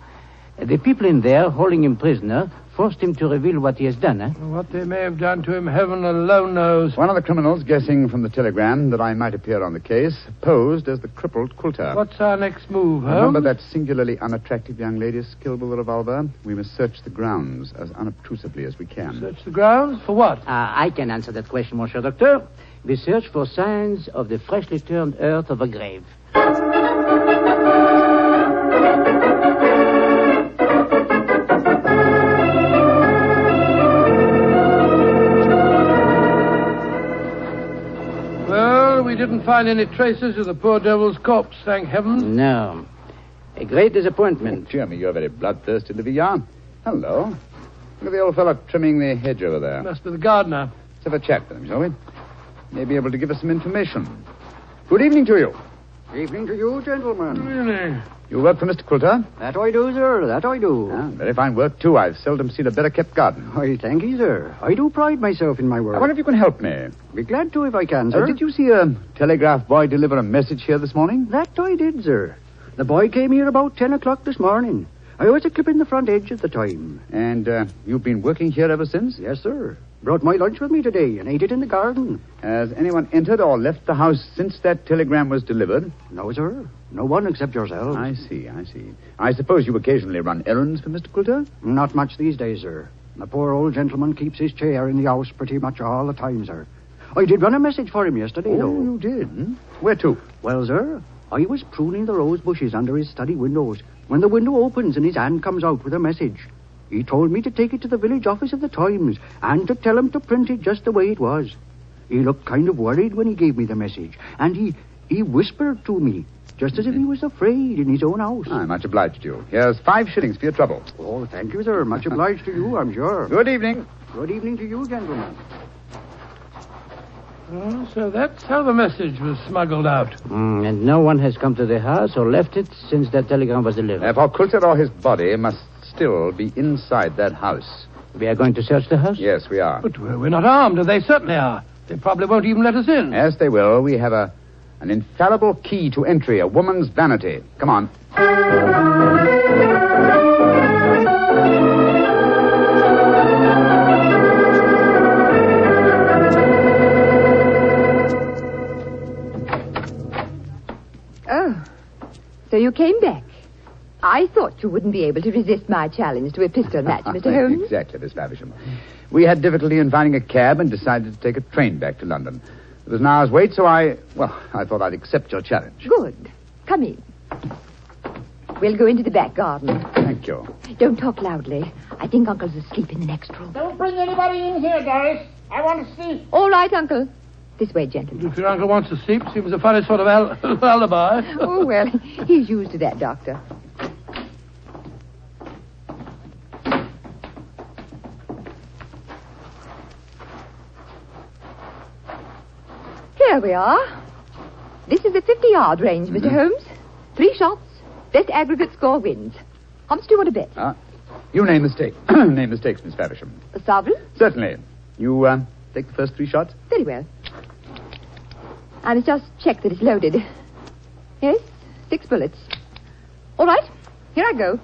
Speaker 4: The people in there, holding him prisoner, forced him to reveal what he has done, eh?
Speaker 3: What they may have done to him, heaven alone knows.
Speaker 15: One of the criminals, guessing from the telegram that I might appear on the case, posed as the crippled Coulter.
Speaker 3: What's our next move, Holmes?
Speaker 15: Remember that singularly unattractive young lady skilled with the revolver? We must search the grounds as unobtrusively as we can.
Speaker 3: Search the grounds? For what?
Speaker 4: I can answer that question, Monsieur Doctor. We search for signs of the freshly turned earth of a grave.
Speaker 3: We didn't find any traces of the poor devil's corpse, thank heaven.
Speaker 4: No. A great disappointment.
Speaker 15: Oh, dear me, you're very bloodthirsty, Livia. Hello. Look at the old fellow trimming the hedge over there.
Speaker 3: Must be the gardener.
Speaker 15: Let's have a chat with him, shall we? May be able to give us some information. Good evening to you.
Speaker 2: Evening to you, gentlemen.
Speaker 3: Really?
Speaker 15: You work for Mr. Coulter?
Speaker 2: That I do, sir. That I do.
Speaker 15: Very fine work, too. I've seldom seen a better-kept garden.
Speaker 2: I thank you, sir. I do pride myself in my work.
Speaker 15: I wonder if you can help me.
Speaker 2: Be glad to if I can, sir.
Speaker 15: Did you see a telegraph boy deliver a message here this morning?
Speaker 2: That I did, sir. The boy came here about 10 o'clock this morning. I was a-clipping the front edge at the time.
Speaker 15: And you've been working here ever since?
Speaker 2: Yes, sir. Brought my lunch with me today and ate it in the garden.
Speaker 15: Has anyone entered or left the house since that telegram was delivered?
Speaker 2: No, sir. No one except yourself.
Speaker 15: I see. I suppose you occasionally run errands for Mr. Coulter?
Speaker 2: Not much these days, sir. The poor old gentleman keeps his chair in the house pretty much all the time, sir. I did run a message for him yesterday, though.
Speaker 15: Oh, you did? Where to?
Speaker 2: Well, sir, I was pruning the rose bushes under his study windows when the window opens and his hand comes out with a message. He told me to take it to the village office of the Times and to tell him to print it just the way it was. He looked kind of worried when he gave me the message, and he whispered to me, just as if he was afraid in his own house.
Speaker 15: I'm much obliged to you. Here's 5 shillings for your trouble.
Speaker 2: Oh, thank you, sir. Much obliged to you, I'm sure.
Speaker 15: Good evening.
Speaker 2: Good evening to you, gentlemen.
Speaker 3: Oh, so that's how the message was smuggled out.
Speaker 4: And no one has come to the house or left it since that telegram was delivered.
Speaker 15: Therefore, Coulter or his body must still be inside that house.
Speaker 4: We are going to search the house?
Speaker 15: Yes, we are.
Speaker 3: But we're not armed, and they certainly are. They probably won't even let us in.
Speaker 15: Yes, they will. We have an infallible key to entry, a woman's vanity. Come on.
Speaker 17: Oh, so you came back. I thought you wouldn't be able to resist my challenge to a pistol match, Mr. Holmes.
Speaker 15: Exactly, Miss Faversham. We had difficulty in finding a cab and decided to take a train back to London. It was an hour's wait, so I thought I'd accept your challenge.
Speaker 17: Good. Come in. We'll go into the back garden.
Speaker 15: Thank you.
Speaker 17: Don't talk loudly. I think Uncle's asleep in the next room.
Speaker 6: Don't bring anybody in here, Doris. I want to see.
Speaker 17: All right, Uncle. This way, gentlemen.
Speaker 3: If your uncle wants to sleep, seems a funny sort of alibi.
Speaker 17: Oh, well, he's used to that, Doctor. Here we are. This is the 50-yard range, Mr. Holmes. 3 shots. Best aggregate score wins. How much do you want to bet?
Speaker 15: You name the stake. Name the stakes, Miss Faversham.
Speaker 17: A sovereign?
Speaker 15: Certainly. You take the first 3 shots?
Speaker 17: Very well. I must just check that it's loaded. Yes, 6 bullets. All right, here I go.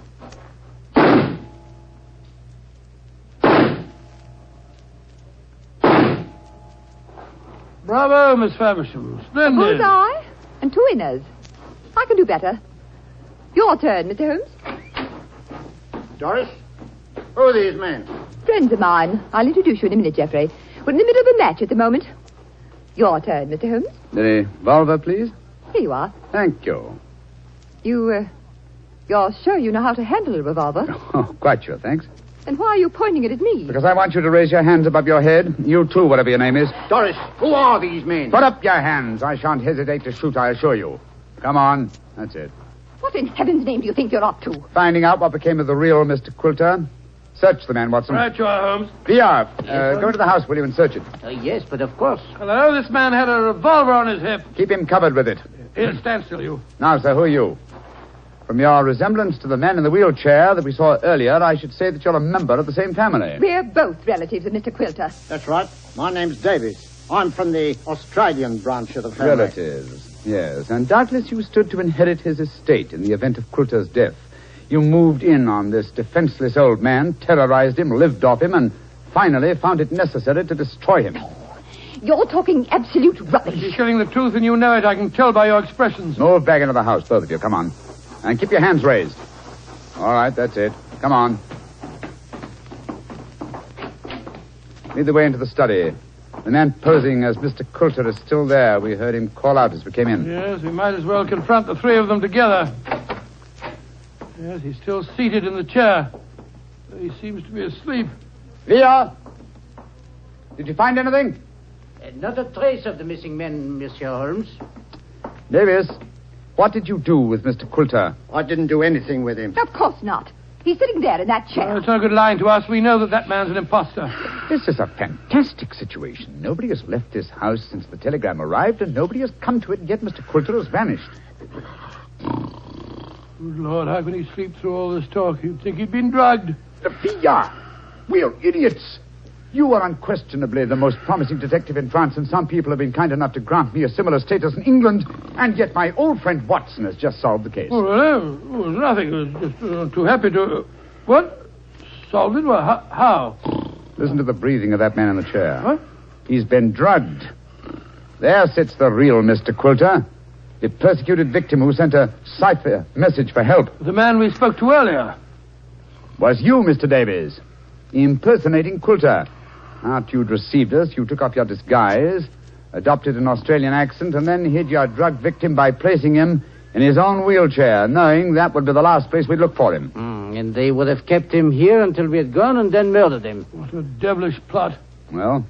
Speaker 3: Bravo, Miss Faversham. Splendid.
Speaker 17: A bullseye and 2 winners. I can do better. Your turn, Mr. Holmes.
Speaker 6: Doris, who are these men?
Speaker 17: Friends of mine. I'll introduce you in a minute, Geoffrey. We're in the middle of a match at the moment. Your turn, Mr. Holmes.
Speaker 15: The revolver, please.
Speaker 17: Here you are.
Speaker 15: Thank you.
Speaker 17: You're sure you know how to handle a revolver?
Speaker 15: Oh, quite sure, thanks.
Speaker 17: And why are you pointing it at me?
Speaker 15: Because I want you to raise your hands above your head. You too, whatever your name is.
Speaker 6: Doris, who are these men?
Speaker 15: Put up your hands. I shan't hesitate to shoot, I assure you. Come on. That's it.
Speaker 17: What in heaven's name do you think you're up to?
Speaker 15: Finding out what became of the real Mr. Coulter. Search the man, Watson.
Speaker 3: Right you are, Holmes.
Speaker 15: Pierre, go to the house, will you, and search it.
Speaker 4: Yes, but of course.
Speaker 3: Hello, this man had a revolver on his hip.
Speaker 15: Keep him covered with it.
Speaker 3: Here, stand still, you.
Speaker 15: Now, sir, who are you? From your resemblance to the man in the wheelchair that we saw earlier, I should say that you're a member of the same family.
Speaker 17: We're both relatives of Mr. Quilter.
Speaker 6: That's right. My name's Davies. I'm from the Australian branch of the family.
Speaker 15: Relatives, yes. And doubtless you stood to inherit his estate in the event of Quilter's death. You moved in on this defenseless old man, terrorized him, lived off him, and finally found it necessary to destroy him.
Speaker 17: You're talking absolute rubbish.
Speaker 3: She's telling the truth, and you know it. I can tell by your expressions.
Speaker 15: Move back into the house, both of you. Come on. And keep your hands raised. All right, that's it. Come on. Lead the way into the study. The man posing as Mr. Quilter is still there. We heard him call out as we came in.
Speaker 3: Yes, we might as well confront the three of them together. Yes, he's still seated in the chair. He seems to be asleep.
Speaker 15: Leah! Did you find anything?
Speaker 4: Not a trace of the missing men, Monsieur Holmes.
Speaker 15: Davis, what did you do with Mr. Quilter?
Speaker 6: I didn't do anything with him.
Speaker 17: Of course not. He's sitting there in that chair.
Speaker 3: It's no good lying to us. We know that man's an imposter.
Speaker 15: This is a fantastic situation. Nobody has left this house since the telegram arrived, and nobody has come to it, and yet Mr. Quilter has vanished.
Speaker 3: Good Lord, how can he sleep through all this talk? You'd think he'd been drugged.
Speaker 15: Leah! We're idiots. You are unquestionably the most promising detective in France, and some people have been kind enough to grant me a similar status in England, and yet my old friend Watson has just solved the case.
Speaker 3: Oh, well, it was nothing. I was just too happy to... What? Solved it? Well, how?
Speaker 15: Listen to the breathing of that man in the chair.
Speaker 3: What?
Speaker 15: He's been drugged. There sits the real Mr. Quilter, the persecuted victim who sent a Cipher message for help.
Speaker 3: The man we spoke to earlier.
Speaker 15: Was you, Mr. Davies, impersonating Quilter. After you'd received us, you took off your disguise, adopted an Australian accent, and then hid your drug victim by placing him in his own wheelchair, knowing that would be the last place we'd look for him.
Speaker 4: And they would have kept him here until we had gone and then murdered him.
Speaker 3: What a devilish plot.
Speaker 15: Well,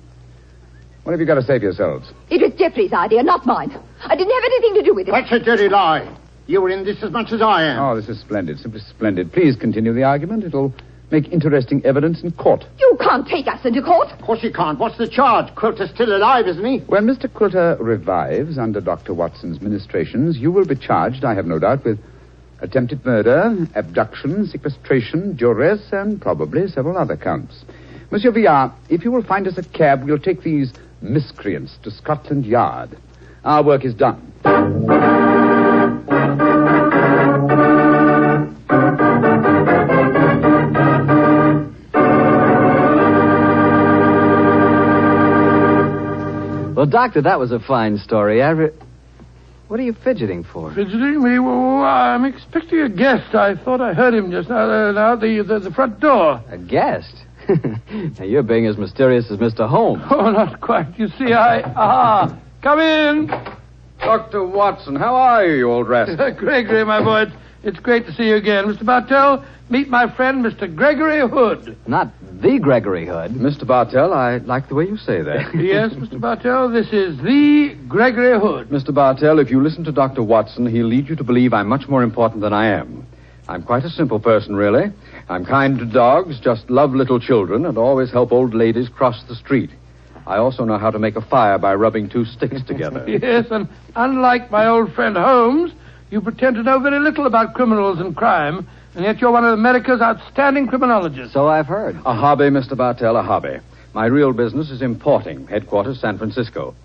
Speaker 15: what have you got to say for yourselves?
Speaker 17: It was Jeffrey's idea, not mine. I didn't have anything to do with it.
Speaker 6: That's a dirty lie. You were in this as much as I am.
Speaker 15: Oh, this is splendid, simply splendid. Please continue the argument. It'll make interesting evidence in court.
Speaker 17: You can't take us into court.
Speaker 6: Of course you can't. What's the charge? Quilter's still alive, isn't he?
Speaker 15: When Mr. Quilter revives under Dr. Watson's ministrations, you will be charged, I have no doubt, with attempted murder, abduction, sequestration, duress, and probably several other counts. Monsieur Villard, if you will find us a cab, we'll take these miscreants to Scotland Yard. Our work is done.
Speaker 9: Well, Doctor, that was a fine story. What are you fidgeting for?
Speaker 3: Fidgeting me? Well, I'm expecting a guest. I thought I heard him just now at the front door.
Speaker 9: A guest? Now, you're being as mysterious as Mr. Holmes.
Speaker 3: Oh, not quite. You see, come in.
Speaker 7: Dr. Watson, how are you, you old rascal?
Speaker 3: Gregory, my boy, it's great to see you again. Mr. Bartell, meet my friend, Mr. Gregory Hood.
Speaker 9: Not the Gregory Hood.
Speaker 7: Mr. Bartell, I like the way you say that.
Speaker 3: Yes, Mr. Bartell, this is the Gregory Hood.
Speaker 7: Mr. Bartell, if you listen to Dr. Watson, he'll lead you to believe I'm much more important than I am. I'm quite a simple person, really. I'm kind to dogs, just love little children, and always help old ladies cross the street. I also know how to make a fire by rubbing two sticks together.
Speaker 3: Yes, and unlike my old friend Holmes, you pretend to know very little about criminals and crime, and yet you're one of America's outstanding criminologists.
Speaker 9: So I've heard.
Speaker 7: A hobby, Mr. Bartell, a hobby. My real business is importing, headquarters San Francisco.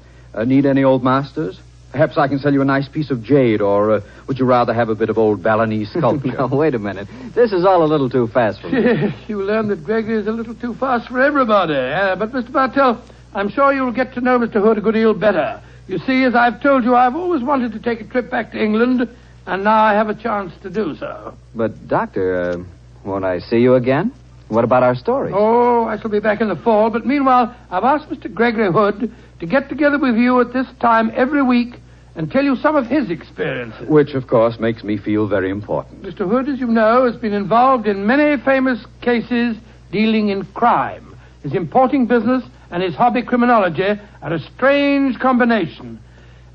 Speaker 7: Need any old masters? Perhaps I can sell you a nice piece of jade, or would you rather have a bit of old Balinese sculpture?
Speaker 9: Now, wait a minute. This is all a little too fast for me.
Speaker 3: Yes, you learn that Gregory is a little too fast for everybody. But, Mr. Bartell, I'm sure you'll get to know Mr. Hood a good deal better. You see, as I've told you, I've always wanted to take a trip back to England, and now I have a chance to do so.
Speaker 9: But, Doctor, won't I see you again? What about our story?
Speaker 3: Oh, I shall be back in the fall, but meanwhile, I've asked Mr. Gregory Hood to get together with you at this time every week and tell you some of his experiences.
Speaker 7: Which, of course, makes me feel very important.
Speaker 3: Mr. Hood, as you know, has been involved in many famous cases dealing in crime. His importing business and his hobby criminology are a strange combination.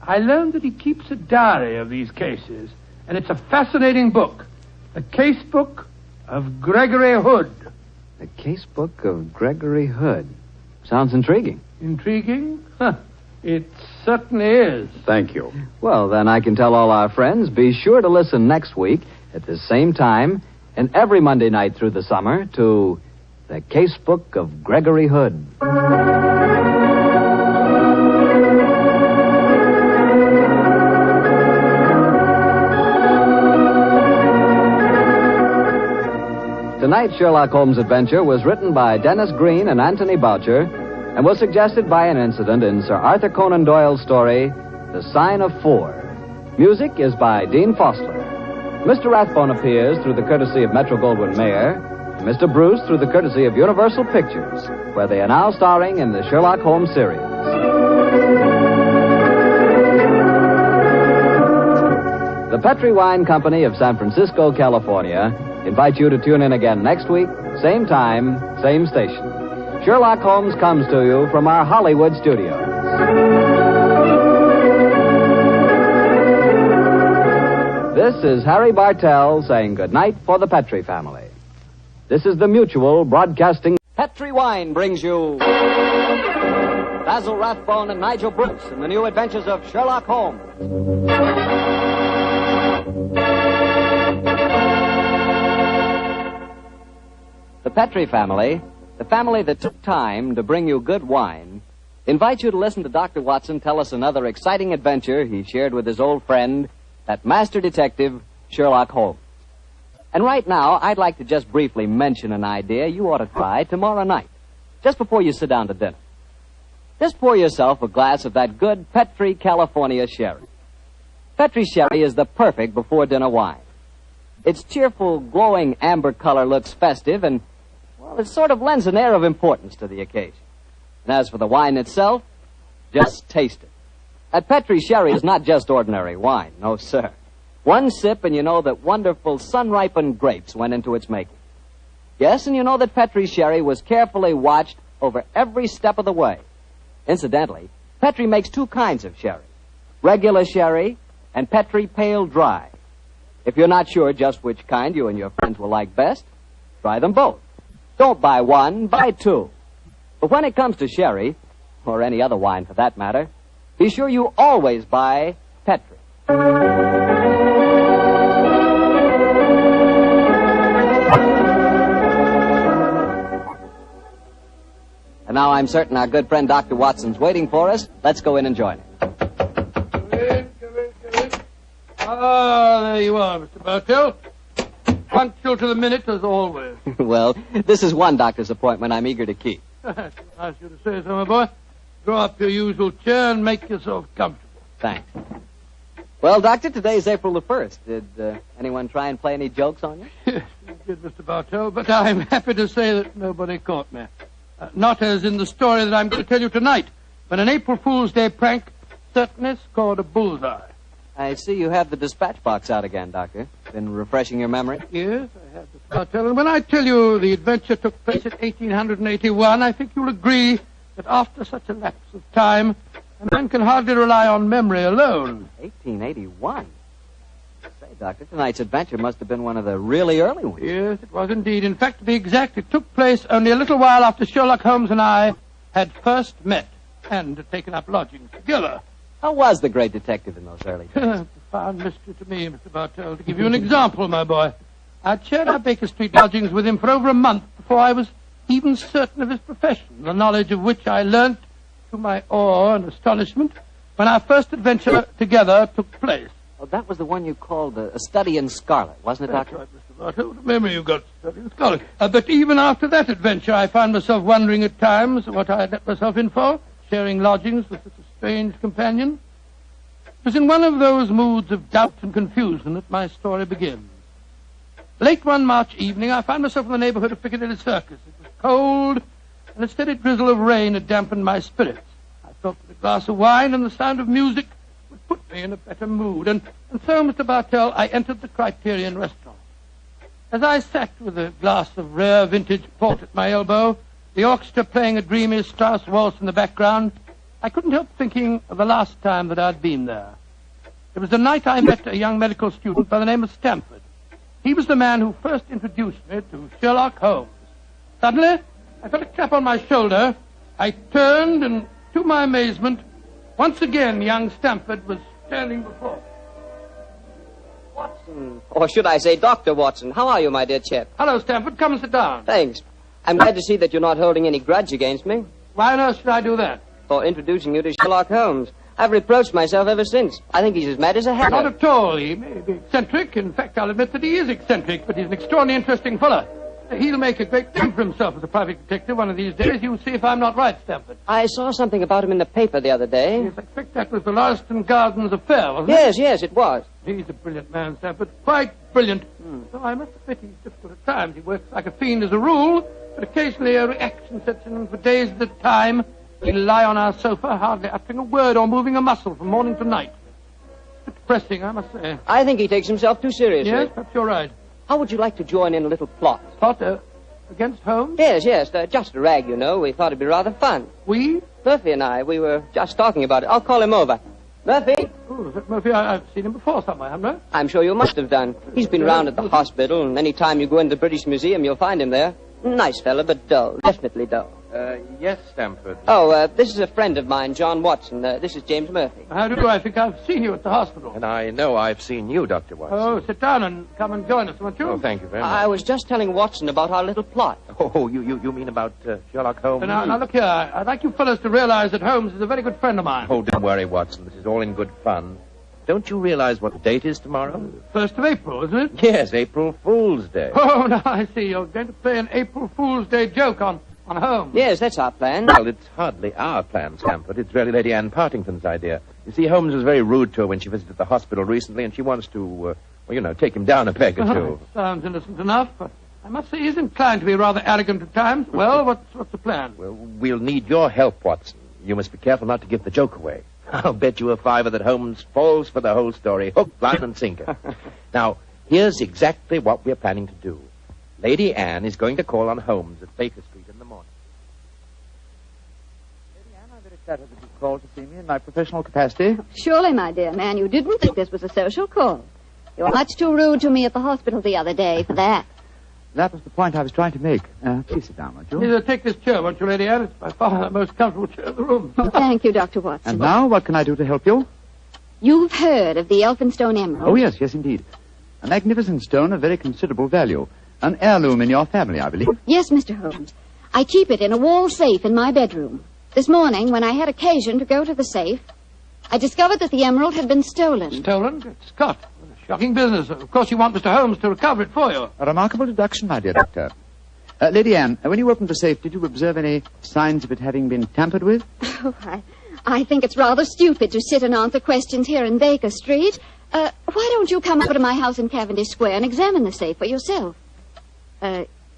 Speaker 3: I learned that he keeps a diary of these cases, and it's a fascinating book. The Case Book of Gregory Hood.
Speaker 9: The Case Book of Gregory Hood. Sounds intriguing.
Speaker 3: Intriguing? Huh. It certainly is.
Speaker 7: Thank you.
Speaker 9: Well, then I can tell all our friends, be sure to listen next week
Speaker 10: at the same time and every Monday night through the summer to The Casebook of Gregory Hood. Tonight's Sherlock Holmes adventure was written by Dennis Green and Anthony Boucher and was suggested by an incident in Sir Arthur Conan Doyle's story, The Sign of Four. Music is by Dean Foster. Mr. Rathbone appears through the courtesy of Metro-Goldwyn-Mayer, and Mr. Bruce through the courtesy of Universal Pictures, where they are now starring in the Sherlock Holmes series. The Petri Wine Company of San Francisco, California, invite you to tune in again next week, same time, same station. Sherlock Holmes comes to you from our Hollywood studios. This is Harry Bartell saying goodnight for the Petri family. This is the Mutual Broadcasting. Petri Wine brings you Basil Rathbone and Nigel Bruce in the new adventures of Sherlock Holmes. The Petri family, the family that took time to bring you good wine, invites you to listen to Dr. Watson tell us another exciting adventure he shared with his old friend, that master detective, Sherlock Holmes. And right now, I'd like to just briefly mention an idea you ought to try tomorrow night, just before you sit down to dinner. Just pour yourself a glass of that good Petri California sherry. Petri sherry is the perfect before-dinner wine. Its cheerful, glowing amber color looks festive and, well, it sort of lends an air of importance to the occasion. And as for the wine itself, just taste it. That Petri sherry is not just ordinary wine, no, sir. One sip and you know that wonderful sun-ripened grapes went into its making. Yes, and you know that Petri sherry was carefully watched over every step of the way. Incidentally, Petri makes two kinds of sherry, regular sherry and Petri Pale Dry. If you're not sure just which kind you and your friends will like best, try them both. Don't buy one, buy two. But when it comes to sherry, or any other wine for that matter, be sure you always buy Petri. And now I'm certain our good friend Dr. Watson's waiting for us. Let's go in and join him.
Speaker 8: Ah, there you are, Mr. Bartell. Punctual to the minute, as always.
Speaker 9: Well, this is one doctor's appointment I'm eager to keep.
Speaker 8: Nice of you to say so, my boy. Draw up your usual chair and make yourself comfortable.
Speaker 9: Thanks. Well, Doctor, today's April the 1st. Did anyone try and play any jokes on you?
Speaker 8: Yes, you did, Mr. Bartell, but I'm happy to say that nobody caught me. Not as in the story that I'm going to tell you tonight, when an April Fool's Day prank certainly scored a bullseye.
Speaker 9: I see you have the dispatch box out again, Doctor. Been refreshing your memory?
Speaker 8: Yes, I have, Mr. Bartell. And when I tell you the adventure took place in 1881, I think you'll agree that after such a lapse of time, a man can hardly rely on memory alone.
Speaker 9: 1881? Say, Doctor, tonight's adventure must have been one of the really early ones.
Speaker 8: Yes, it was indeed. In fact, to be exact, it took place only a little while after Sherlock Holmes and I had first met and had taken up lodgings together.
Speaker 9: How was the great detective in those early days?
Speaker 8: Profound mystery to me, Mr. Bartell. To give you an example, my boy, I'd shared our Baker Street lodgings with him for over a month before I was even certain of his profession, the knowledge of which I learnt to my awe and astonishment when our first adventure together took place.
Speaker 9: Oh, that was the one you called a study in scarlet, wasn't it,
Speaker 8: That's
Speaker 9: Doctor?
Speaker 8: right, Mr. Bartell. What a memory you've got, study in scarlet. But even after that adventure, I found myself wondering at times what I had let myself in for, sharing lodgings with such a strange companion. It was in one of those moods of doubt and confusion that my story begins. Late one March evening, I found myself in the neighborhood of Piccadilly Circus. It was cold, and a steady drizzle of rain had dampened my spirits. I thought that a glass of wine and the sound of music would put me in a better mood. And so, Mr. Bartell, I entered the Criterion restaurant. As I sat with a glass of rare vintage port at my elbow, the orchestra playing a dreamy Strauss waltz in the background, I couldn't help thinking of the last time that I'd been there. It was the night I met a young medical student by the name of Stamford. He was the man who first introduced me to Sherlock Holmes. Suddenly, I felt a tap on my shoulder. I turned, and to my amazement, once again young Stamford was standing before me.
Speaker 11: Watson. Or should I say Dr. Watson. How are you, my dear chap?
Speaker 3: Hello, Stamford. Come and sit down.
Speaker 11: Thanks. I'm glad to see that you're not holding any grudge against me.
Speaker 3: Why on earth should I do that?
Speaker 11: For introducing you to Sherlock Holmes. I've reproached myself ever since. I think he's as mad as a hatter.
Speaker 3: Not at all. He may be eccentric. In fact, I'll admit that he is eccentric, but he's an extraordinarily interesting fellow. He'll make a great name for himself as a private detective one of these days. You'll see if I'm not right, Stamford.
Speaker 11: I saw something about him in the paper the other day.
Speaker 3: Yes, I expect that was the Larston Gardens affair, wasn't
Speaker 11: it? Yes, it was.
Speaker 3: He's a brilliant man, Stamford. Quite brilliant. Though I must admit he's difficult at times. He works like a fiend as a rule, but occasionally a reaction sets in for days at a time. He'll lie on our sofa, hardly uttering a word or moving a muscle from morning to night. It's depressing, I must say.
Speaker 11: I think he takes himself too seriously.
Speaker 3: Yes, perhaps you're right.
Speaker 11: How would you like to join in a little plot?
Speaker 3: Plot against Holmes?
Speaker 11: Yes, just a rag, you know. We thought it'd be rather fun.
Speaker 3: We?
Speaker 11: Murphy and I, we were just talking about it. I'll call him over. Murphy?
Speaker 3: Oh, is that Murphy? I've seen him before somewhere, haven't I?
Speaker 11: I'm sure you must have done. He's been round at the hospital, and any time you go into the British Museum, you'll find him there. Nice fella, but dull. Definitely dull.
Speaker 19: Yes, Stamford.
Speaker 11: Oh, this is a friend of mine, John Watson. This is James Murphy.
Speaker 3: How do I think I've seen you at the hospital?
Speaker 19: And I know I've seen you, Dr. Watson.
Speaker 3: Oh, sit down and come and join us, won't you?
Speaker 19: Oh, thank you very much.
Speaker 11: I was just telling Watson about our little plot.
Speaker 19: Oh, you mean about Sherlock Holmes?
Speaker 3: Now, look here. I'd like you fellows to realize that Holmes is a very good friend of mine.
Speaker 19: Oh, don't worry, Watson. This is all in good fun. Don't you realize what the date is tomorrow?
Speaker 3: 1st of April, isn't it?
Speaker 19: Yes, April Fool's Day.
Speaker 3: Oh, now I see. You're going to play an April Fool's Day joke on Holmes.
Speaker 11: Yes, that's our plan.
Speaker 19: Well, it's hardly our plan, Stamford. It's really Lady Anne Partington's idea. You see, Holmes was very rude to her when she visited the hospital recently, and she wants to, take him down a peg or two.
Speaker 3: Sounds innocent enough, but I must say he's inclined to be rather arrogant at times. Well, what's the plan?
Speaker 19: Well, we'll need your help, Watson. You must be careful not to give the joke away. I'll bet you a $5 that Holmes falls for the whole story, hook, line, and sinker. Now, here's exactly what we're planning to do. Lady Anne is going to call on Holmes at Baker Street in the morning.
Speaker 15: Lady Anne, I'm very flattered that you called to see me in my professional capacity.
Speaker 22: Surely, my dear man, you didn't think this was a social call. You were much too rude to me at the hospital the other day for that.
Speaker 15: That was the point I was trying to make. Please sit down, won't you?
Speaker 3: Take this chair, won't you, Lady Anne? It's by far the most comfortable chair in the room.
Speaker 22: Oh, thank you, Dr. Watson.
Speaker 15: And now, what can I do to help you?
Speaker 22: You've heard of the Elphinstone Emerald?
Speaker 15: Oh, yes, indeed. A magnificent stone of very considerable value. An heirloom in your family, I believe.
Speaker 22: Yes, Mr. Holmes. I keep it in a wall safe in my bedroom. This morning, when I had occasion to go to the safe, I discovered that the emerald had been stolen.
Speaker 3: Stolen? Good Scott. Shocking business. Of course, you want Mr. Holmes to recover it for you.
Speaker 15: A remarkable deduction, my dear doctor. Lady Anne, when you opened the safe, did you observe any signs of it having been tampered with?
Speaker 22: Oh, I think it's rather stupid to sit and answer questions here in Baker Street. Why don't you come over to my house in Cavendish Square and examine the safe for yourself?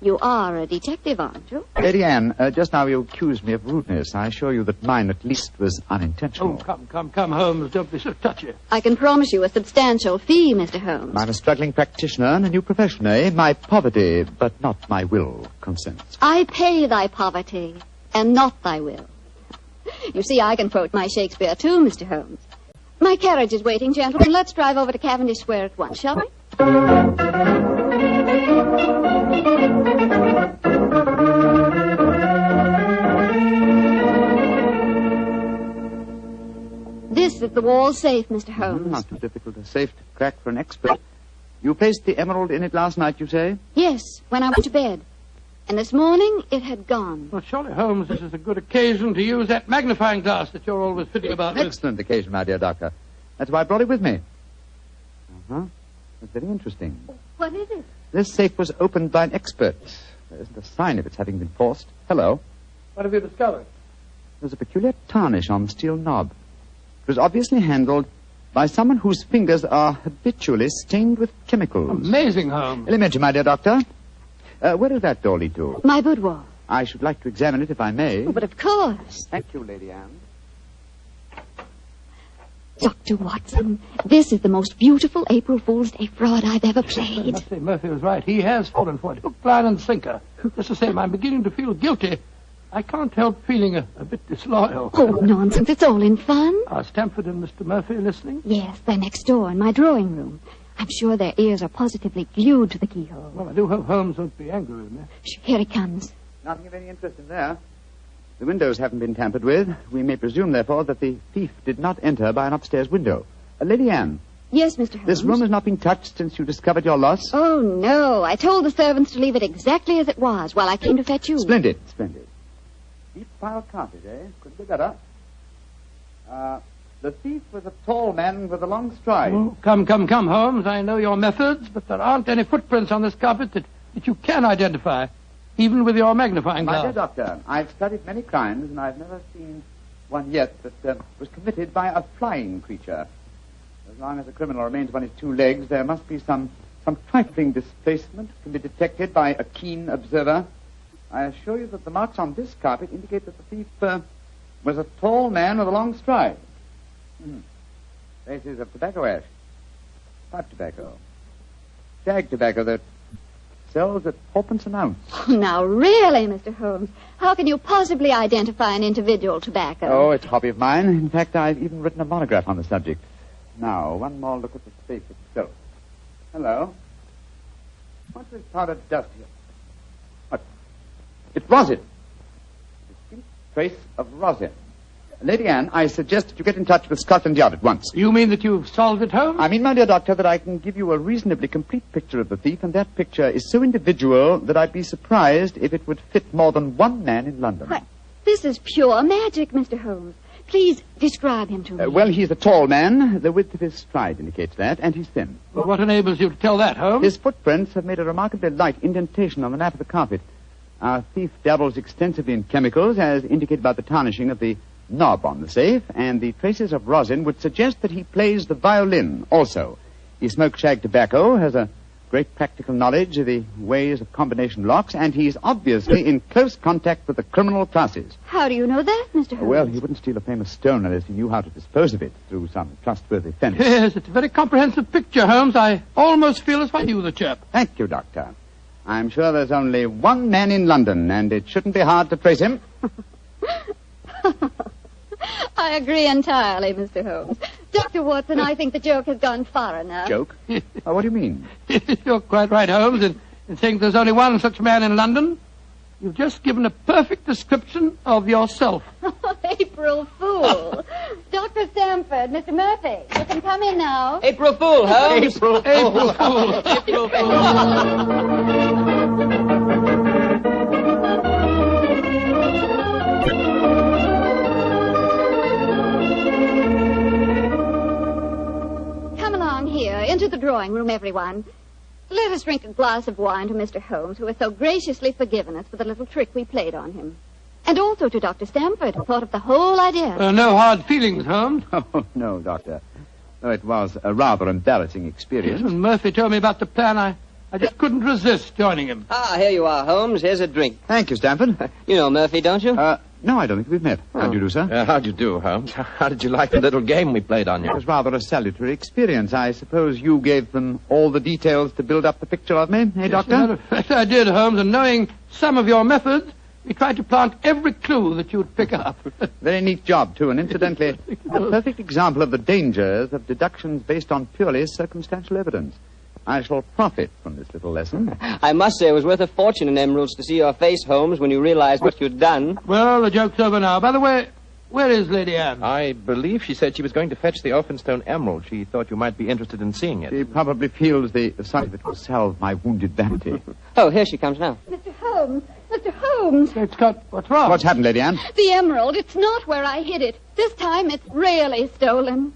Speaker 22: You are a detective, aren't you?
Speaker 15: Lady Anne, just now you accused me of rudeness. I assure you that mine, at least, was unintentional.
Speaker 3: Oh, come, Holmes. Don't be so touchy.
Speaker 22: I can promise you a substantial fee, Mr. Holmes.
Speaker 15: I'm a struggling practitioner and a new profession, eh? My poverty, but not my will, consents.
Speaker 22: I pay thy poverty, and not thy will. You see, I can quote my Shakespeare, too, Mr. Holmes. My carriage is waiting, gentlemen. Let's drive over to Cavendish Square at once, shall we? This is the wall safe, Mr. Holmes.
Speaker 15: Not too difficult a safe to crack for an expert. You placed the emerald in it last night, you say?
Speaker 22: Yes, when I went to bed. And this morning, it had gone.
Speaker 3: Well, surely, Holmes, this is a good occasion to use that magnifying glass that you're always fiddling about with.
Speaker 15: Excellent occasion, my dear doctor. That's why I brought it with me. Uh-huh. That's very interesting.
Speaker 22: What is it?
Speaker 15: This safe was opened by an expert. There isn't a sign of its having been forced. Hello.
Speaker 3: What have you discovered?
Speaker 15: There's a peculiar tarnish on the steel knob. It was obviously handled by someone whose fingers are habitually stained with chemicals.
Speaker 3: Amazing, Holmes.
Speaker 15: Elementary, my dear doctor. Where does that door lead to?
Speaker 22: My boudoir.
Speaker 15: I should like to examine it if I may.
Speaker 22: Oh, but of course.
Speaker 15: Thank you, Lady Anne.
Speaker 22: Dr. Watson, this is the most beautiful April Fool's Day fraud I've ever played.
Speaker 3: I must say, Murphy was right. He has fallen for it. Hook, line, and sinker. Just the same, I'm beginning to feel guilty. I can't help feeling a bit disloyal.
Speaker 22: Oh, nonsense. It's all in fun.
Speaker 3: Are Stamford and Mr. Murphy listening?
Speaker 22: Yes, they're next door in my drawing room. I'm sure their ears are positively glued to the keyhole.
Speaker 3: Well, I do hope Holmes won't be angry with me.
Speaker 22: Here he comes.
Speaker 15: Nothing of any interest in there. The windows haven't been tampered with. We may presume, therefore, that the thief did not enter by an upstairs window. Lady Anne,
Speaker 22: Yes, Mr. Holmes.
Speaker 15: This room has not been touched since you discovered your loss?
Speaker 22: Oh, no. I told the servants to leave it exactly as it was while I came to fetch you.
Speaker 15: Splendid. Deep pile carpet, eh? Couldn't be better. The thief was a tall man with a long stride.
Speaker 3: Oh, come, Holmes. I know your methods, but there aren't any footprints on this carpet that you can identify, even with your magnifying glass.
Speaker 15: My dear Doctor, I've studied many crimes, and I've never seen one yet that was committed by a flying creature. As long as a criminal remains upon his two legs, there must be some trifling displacement can be detected by a keen observer. I assure you that the marks on this carpet indicate that the thief was a tall man with a long stride. Traces of tobacco ash, pipe tobacco, shag tobacco that sells at 4p an ounce.
Speaker 22: Now, really, Mr. Holmes, how can you possibly identify an individual tobacco?
Speaker 15: Oh, it's a hobby of mine. In fact, I've even written a monograph on the subject. Now, one more look at the safe itself. Hello. What's this powdered dust here? What? It's rosin. Distinct trace of rosin. Lady Anne, I suggest that you get in touch with Scotland Yard at once.
Speaker 3: You mean that you've solved it, Holmes?
Speaker 15: I mean, my dear Doctor, that I can give you a reasonably complete picture of the thief, and that picture is so individual that I'd be surprised if it would fit more than one man in London.
Speaker 22: What? This is pure magic, Mr. Holmes. Please describe him to me.
Speaker 15: Well, he's a tall man. The width of his stride indicates that, and he's thin.
Speaker 3: Well, what enables you to tell that, Holmes?
Speaker 15: His footprints have made a remarkably light indentation on the nap of the carpet. Our thief dabbles extensively in chemicals, as indicated by the tarnishing of the knob on the safe, and the traces of rosin would suggest that he plays the violin also. He smokes shag tobacco, has a great practical knowledge of the ways of combination locks, and he's obviously in close contact with the criminal classes.
Speaker 22: How do you know that, Mr. Holmes?
Speaker 15: Well, he wouldn't steal a famous stone unless he knew how to dispose of it through some trustworthy fence.
Speaker 3: Yes, it's a very comprehensive picture, Holmes. I almost feel as if I knew the chap.
Speaker 15: Thank you, Doctor. I'm sure there's only one man in London, and it shouldn't be hard to trace him.
Speaker 22: I agree entirely, Mr. Holmes. Dr. Watson, I think the joke has gone far enough.
Speaker 15: Joke? What do you mean?
Speaker 3: You're quite right, Holmes, in saying there's only one such man in London. You've just given a perfect description of yourself.
Speaker 22: April Fool. Dr. Stamford, Mr. Murphy, you can come in now.
Speaker 11: April Fool, Holmes.
Speaker 3: April Fool.
Speaker 11: April Fool.
Speaker 22: Into the drawing room, everyone. Let us drink a glass of wine to Mr. Holmes, who has so graciously forgiven us for the little trick we played on him. And also to Dr. Stamford, who thought of the whole idea.
Speaker 3: No hard feelings, Holmes.
Speaker 15: Oh, no, Doctor. Though it was a rather embarrassing experience.
Speaker 3: When Murphy told me about the plan, I just couldn't resist joining him.
Speaker 11: Ah, here you are, Holmes. Here's a drink.
Speaker 15: Thank you, Stamford.
Speaker 11: You know Murphy, don't you?
Speaker 15: No, I don't think we've met. How do you do, sir?
Speaker 19: How'd you do, Holmes? How did you like the little game we played on you?
Speaker 15: It was rather a salutary experience. I suppose you gave them all the details to build up the picture of me, eh, Doctor?
Speaker 3: As a matter of fact, I did, Holmes, and knowing some of your methods, we tried to plant every clue that you'd pick up.
Speaker 15: Very neat job, too, and incidentally, a perfect example of the dangers of deductions based on purely circumstantial evidence. I shall profit from this little lesson.
Speaker 11: I must say it was worth a fortune in emeralds to see your face, Holmes, when you realized what you'd done.
Speaker 3: Well, the joke's over now. By the way, where is Lady Anne?
Speaker 19: I believe she said she was going to fetch the Elphinstone emerald. She thought you might be interested in seeing it.
Speaker 15: She probably feels the sight of it will salve my wounded vanity.
Speaker 11: Oh, here she comes now.
Speaker 22: Mr. Holmes! Mr. Holmes!
Speaker 3: What's wrong?
Speaker 15: What's happened, Lady Anne?
Speaker 22: The emerald. It's not where I hid it. This time it's really stolen.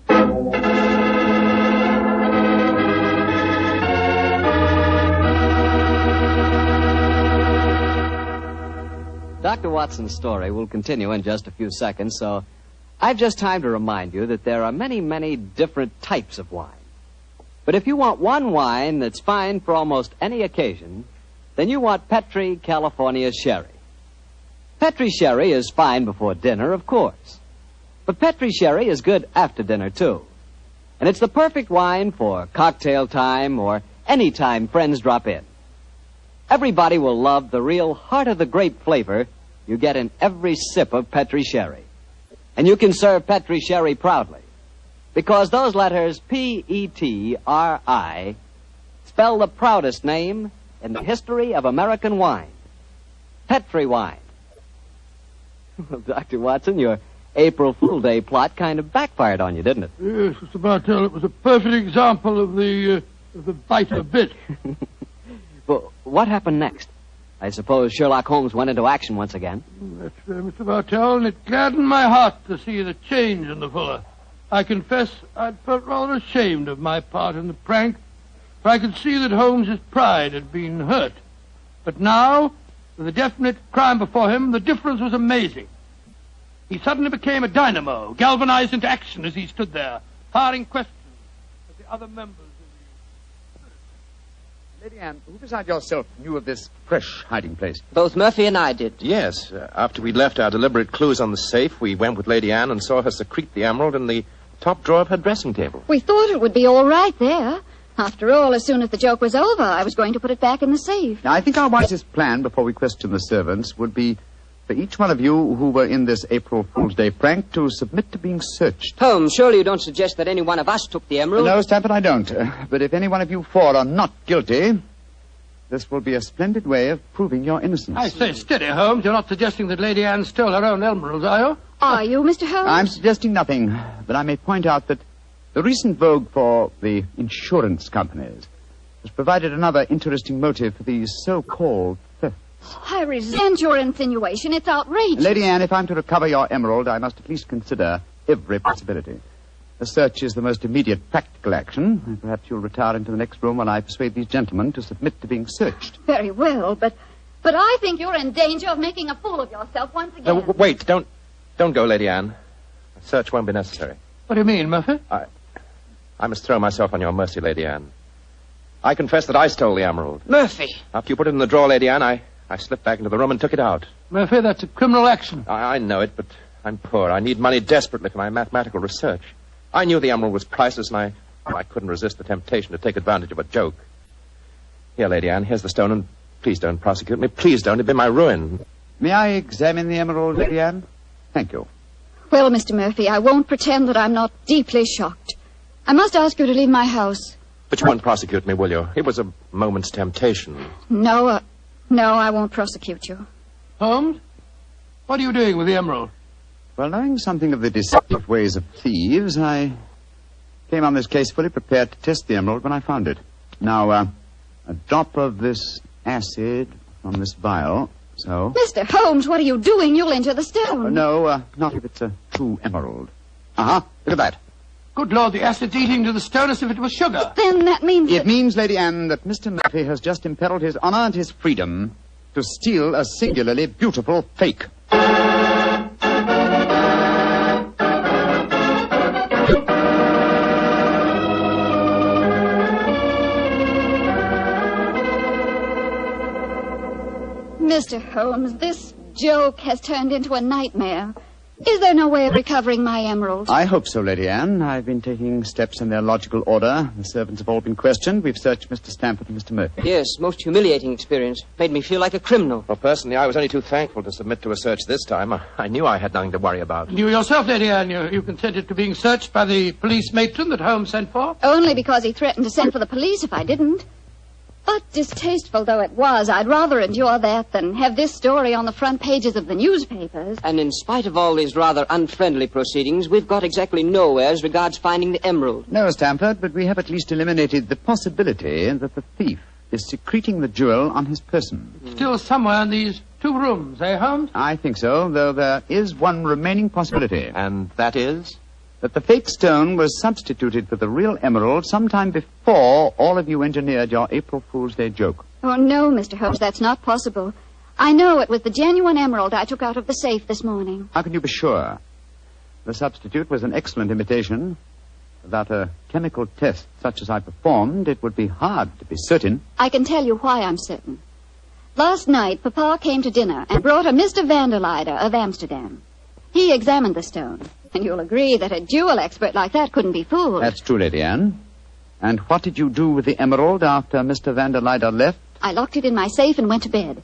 Speaker 9: Dr. Watson's story will continue in just a few seconds, so I've just time to remind you that there are many, many different types of wine. But if you want one wine that's fine for almost any occasion, then you want Petri California Sherry. Petri Sherry is fine before dinner, of course. But Petri Sherry is good after dinner, too. And it's the perfect wine for cocktail time or any time friends drop in. Everybody will love the real heart-of-the-grape flavor you get in every sip of Petri Sherry. And you can serve Petri Sherry proudly, because those letters P-E-T-R-I spell the proudest name in the history of American wine. Petri wine. Well, Dr. Watson, you're
Speaker 10: April Fool's Day plot kind of backfired on you, didn't it?
Speaker 3: Yes, Mr. Bartell, it was a perfect example of the bite bit.
Speaker 10: Well, what happened next? I suppose Sherlock Holmes went into action once again.
Speaker 3: That's fair, Mr. Bartell, and it gladdened my heart to see the change in the Fuller. I confess I'd felt rather ashamed of my part in the prank, for I could see that Holmes's pride had been hurt. But now, with a definite crime before him, the difference was amazing. He suddenly became a dynamo, galvanized into action as he stood there, firing questions at the other members.
Speaker 15: Lady Anne, who beside yourself knew of this fresh hiding place?
Speaker 11: Both Murphy and I did.
Speaker 19: Yes. After we'd left our deliberate clues on the safe, we went with Lady Anne and saw her secrete the emerald in the top drawer of her dressing table.
Speaker 22: We thought it would be all right there. After all, as soon as the joke was over, I was going to put it back in the safe.
Speaker 15: Now, I think our wisest plan before we question the servants would be for each one of you who were in this April Fool's Day prank to submit to being searched.
Speaker 11: Holmes, surely you don't suggest that any one of us took the emerald?
Speaker 15: No, Stanford, I don't. But if any one of you four are not guilty, this will be a splendid way of proving your innocence.
Speaker 3: I say, steady, Holmes. You're not suggesting that Lady Anne stole her own emeralds, are you?
Speaker 22: Are you, Mr. Holmes?
Speaker 15: I'm suggesting nothing, but I may point out that the recent vogue for the insurance companies has provided another interesting motive for these so-called thefts.
Speaker 22: I resent your insinuation. It's outrageous.
Speaker 15: Lady Anne, if I'm to recover your emerald, I must at least consider every possibility. A search is the most immediate practical action, and perhaps you'll retire into the next room while I persuade these gentlemen to submit to being searched.
Speaker 22: Very well, but I think you're in danger of making a fool of yourself once again.
Speaker 19: Wait, don't go, Lady Anne. A search won't be necessary.
Speaker 3: What do you mean, Murphy?
Speaker 19: I must throw myself on your mercy, Lady Anne. I confess that I stole the emerald.
Speaker 11: Murphy!
Speaker 19: After you put it in the drawer, Lady Anne, I slipped back into the room and took it out.
Speaker 3: Murphy, that's a criminal action.
Speaker 19: I know it, but I'm poor. I need money desperately for my mathematical research. I knew the emerald was priceless, and I couldn't resist the temptation to take advantage of a joke. Here, Lady Anne, here's the stone, and please don't prosecute me. Please don't. It'd be my ruin.
Speaker 15: May I examine the emerald, Lady Anne? Thank you.
Speaker 22: Well, Mr. Murphy, I won't pretend that I'm not deeply shocked. I must ask you to leave my house.
Speaker 19: But you won't prosecute me, will you? It was a moment's temptation.
Speaker 22: No, I won't prosecute you.
Speaker 3: Holmes, what are you doing with the emerald?
Speaker 15: Well, knowing something of the deceptive ways of thieves, I came on this case fully prepared to test the emerald when I found it. Now, a drop of this acid from this vial, so...
Speaker 22: Mr. Holmes, what are you doing? You'll injure the stone.
Speaker 15: No, not if it's a true emerald. Uh-huh, look at that.
Speaker 3: Good Lord, the acid's eating to the stone as if it was sugar.
Speaker 22: But then that means...
Speaker 15: It means, Lady Anne, that Mr. Murphy has just imperiled his honor and his freedom to steal a singularly beautiful fake.
Speaker 22: Mr. Holmes, this joke has turned into a nightmare. Is there no way of recovering my emerald?
Speaker 15: I hope so, Lady Anne. I've been taking steps in their logical order. The servants have all been questioned. We've searched Mr. Stamford and Mr. Murphy.
Speaker 11: Yes, most humiliating experience. Made me feel like a criminal.
Speaker 19: Well, personally, I was only too thankful to submit to a search this time. I knew I had nothing to worry about.
Speaker 3: You yourself, Lady Anne, you consented to being searched by the police matron that Holmes sent for?
Speaker 22: Only because he threatened to send for the police if I didn't. But distasteful though it was, I'd rather endure that than have this story on the front pages of the newspapers.
Speaker 11: And in spite of all these rather unfriendly proceedings, we've got exactly nowhere as regards finding the emerald.
Speaker 15: No, Stamford, but we have at least eliminated the possibility that the thief is secreting the jewel on his person.
Speaker 3: Still somewhere in these two rooms, eh, Holmes?
Speaker 15: I think so, though there is one remaining possibility.
Speaker 19: And that is?
Speaker 15: That the fake stone was substituted for the real emerald sometime before all of you engineered your April Fool's Day joke.
Speaker 22: Oh, no, Mr. Holmes, that's not possible. I know it was the genuine emerald I took out of the safe this morning.
Speaker 15: How can you be sure? The substitute was an excellent imitation. Without a chemical test such as I performed, it would be hard to be certain.
Speaker 22: I can tell you why I'm certain. Last night, Papa came to dinner and brought a Mr. van der Leyden of Amsterdam. He examined the stone. And you'll agree that a jewel expert like that couldn't be fooled.
Speaker 15: That's true, Lady Anne. And what did you do with the emerald after Mr. van der Leyden left?
Speaker 22: I locked it in my safe and went to bed.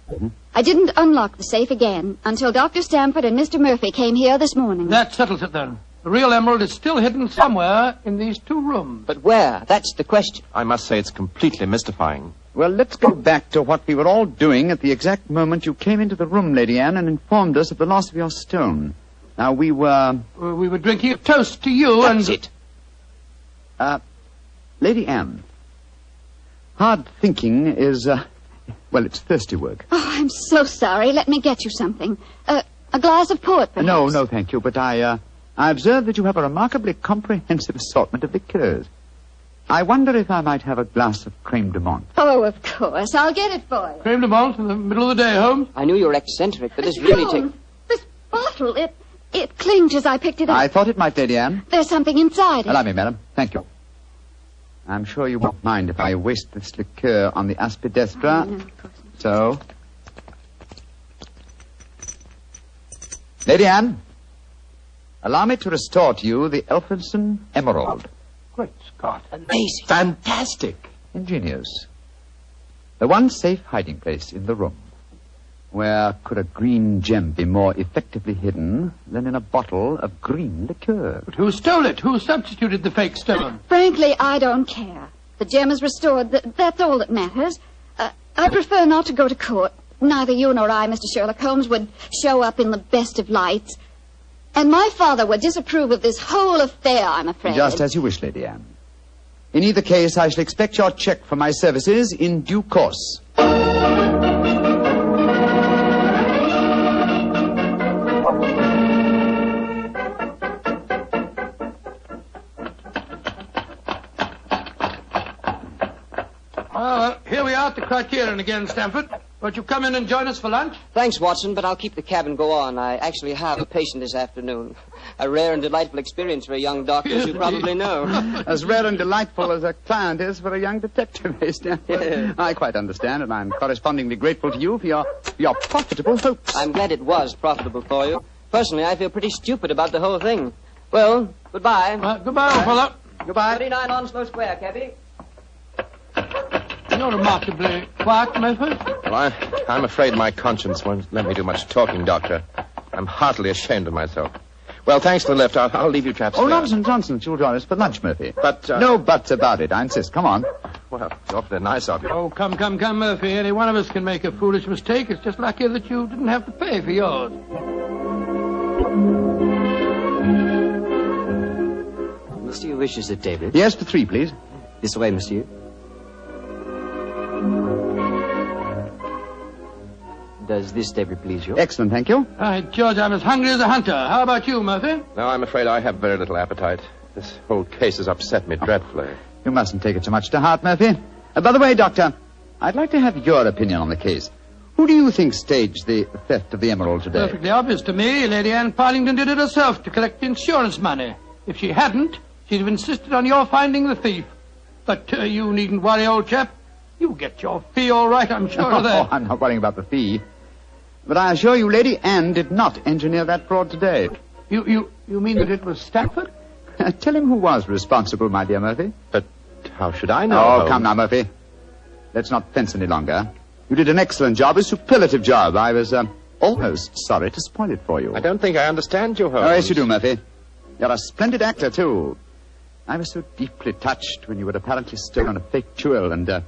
Speaker 22: I didn't unlock the safe again until Dr. Stamford and Mr. Murphy came here this morning.
Speaker 3: That settles it, then. The real emerald is still hidden somewhere in these two rooms.
Speaker 11: But where? That's the question.
Speaker 19: I must say it's completely mystifying.
Speaker 15: Well, let's go back to what we were all doing at the exact moment you came into the room, Lady Anne, and informed us of the loss of your stone. Now, we were...
Speaker 3: We were drinking a toast to you and...
Speaker 19: That's it.
Speaker 15: Lady Anne, hard thinking is, well, it's thirsty work.
Speaker 22: Oh, I'm so sorry. Let me get you something. A glass of port, perhaps?
Speaker 15: No, thank you, but I observe that you have a remarkably comprehensive assortment of liqueurs. I wonder if I might have a glass of creme de menthe.
Speaker 22: Oh, of course. I'll get it for you.
Speaker 3: Creme de menthe in the middle of the day, Holmes?
Speaker 11: I knew you were eccentric, but this really takes...
Speaker 22: This bottle, it clinked as I picked it up.
Speaker 15: I thought it might, Lady Anne.
Speaker 22: There's something inside it.
Speaker 15: Allow me, madam. Thank you. I'm sure you won't mind if I waste this liqueur on the aspidestra.
Speaker 22: No, of course not.
Speaker 15: So... Lady Anne, allow me to restore to you the Elphinstone Emerald.
Speaker 3: Great Scott.
Speaker 19: Amazing.
Speaker 15: Fantastic. Ingenious. The one safe hiding place in the room. Where could a green gem be more effectively hidden than in a bottle of green liqueur?
Speaker 3: But who stole it? Who substituted the fake stone?
Speaker 22: Frankly, I don't care. The gem is restored. That's all that matters. I prefer not to go to court. Neither you nor I, Mr. Sherlock Holmes, would show up in the best of lights. And my father would disapprove of this whole affair, I'm afraid.
Speaker 15: Just as you wish, Lady Anne. In either case, I shall expect your check for my services in due course.
Speaker 3: Well, here we are at the Criterion again, Stamford. Won't you come in and join us for lunch?
Speaker 11: Thanks, Watson, but I'll keep the cab and go on. I actually have a patient this afternoon. A rare and delightful experience for a young doctor, as you probably know.
Speaker 15: As rare and delightful as a client is for a young detective, Stanford. I quite understand, and I'm correspondingly grateful to you for your profitable hopes.
Speaker 11: I'm glad it was profitable for you. Personally, I feel pretty stupid about the whole thing. Well, goodbye.
Speaker 3: Goodbye, old fellow.
Speaker 15: Goodbye.
Speaker 11: 39 Onslow Square, cabby.
Speaker 3: You're remarkably quiet, Mayfield.
Speaker 19: Well, I'm afraid my conscience won't let me do much talking, Doctor. I'm heartily ashamed of myself. Well, thanks for the lift. I'll leave you chaps.
Speaker 15: Oh, nonsense. You'll join us for lunch, Murphy.
Speaker 19: But,
Speaker 15: No buts about it. I insist. Come on.
Speaker 19: Well, it's awfully nice of you.
Speaker 3: Oh, come, Murphy. Any one of us can make a foolish mistake. It's just lucky that you didn't have to pay for yours.
Speaker 10: Monsieur wishes a table?
Speaker 15: Yes, for 3, please.
Speaker 10: This way, monsieur. Does this table please you?
Speaker 15: Excellent, thank you.
Speaker 3: George, I'm as hungry as a hunter. How about you, Murphy?
Speaker 19: No, I'm afraid I have very little appetite. This whole case has upset me dreadfully.
Speaker 15: You mustn't take it so much to heart, Murphy. By the way, Doctor, I'd like to have your opinion on the case. Who do you think staged the theft of the emerald today?
Speaker 3: Perfectly obvious to me. Lady Anne Partington did it herself to collect insurance money. If she hadn't, she'd have insisted on your finding the thief. But you needn't worry, old chap. You'll get your fee all right, I'm sure of that.
Speaker 15: Oh, I'm not worrying about the fee. But I assure you, Lady Anne did not engineer that fraud today.
Speaker 3: You mean that it was Stafford?
Speaker 15: Tell him who was responsible, my dear Murphy.
Speaker 19: But how should I know?
Speaker 15: Oh,
Speaker 19: Holmes?
Speaker 15: come now, Murphy. Let's not fence any longer. You did an excellent job, a superlative job. I was almost sorry to spoil it for you.
Speaker 19: I don't think I understand you, Holmes.
Speaker 15: Oh, yes, you do, Murphy. You're a splendid actor, too. I was so deeply touched when you had apparently stolen a fake jewel, and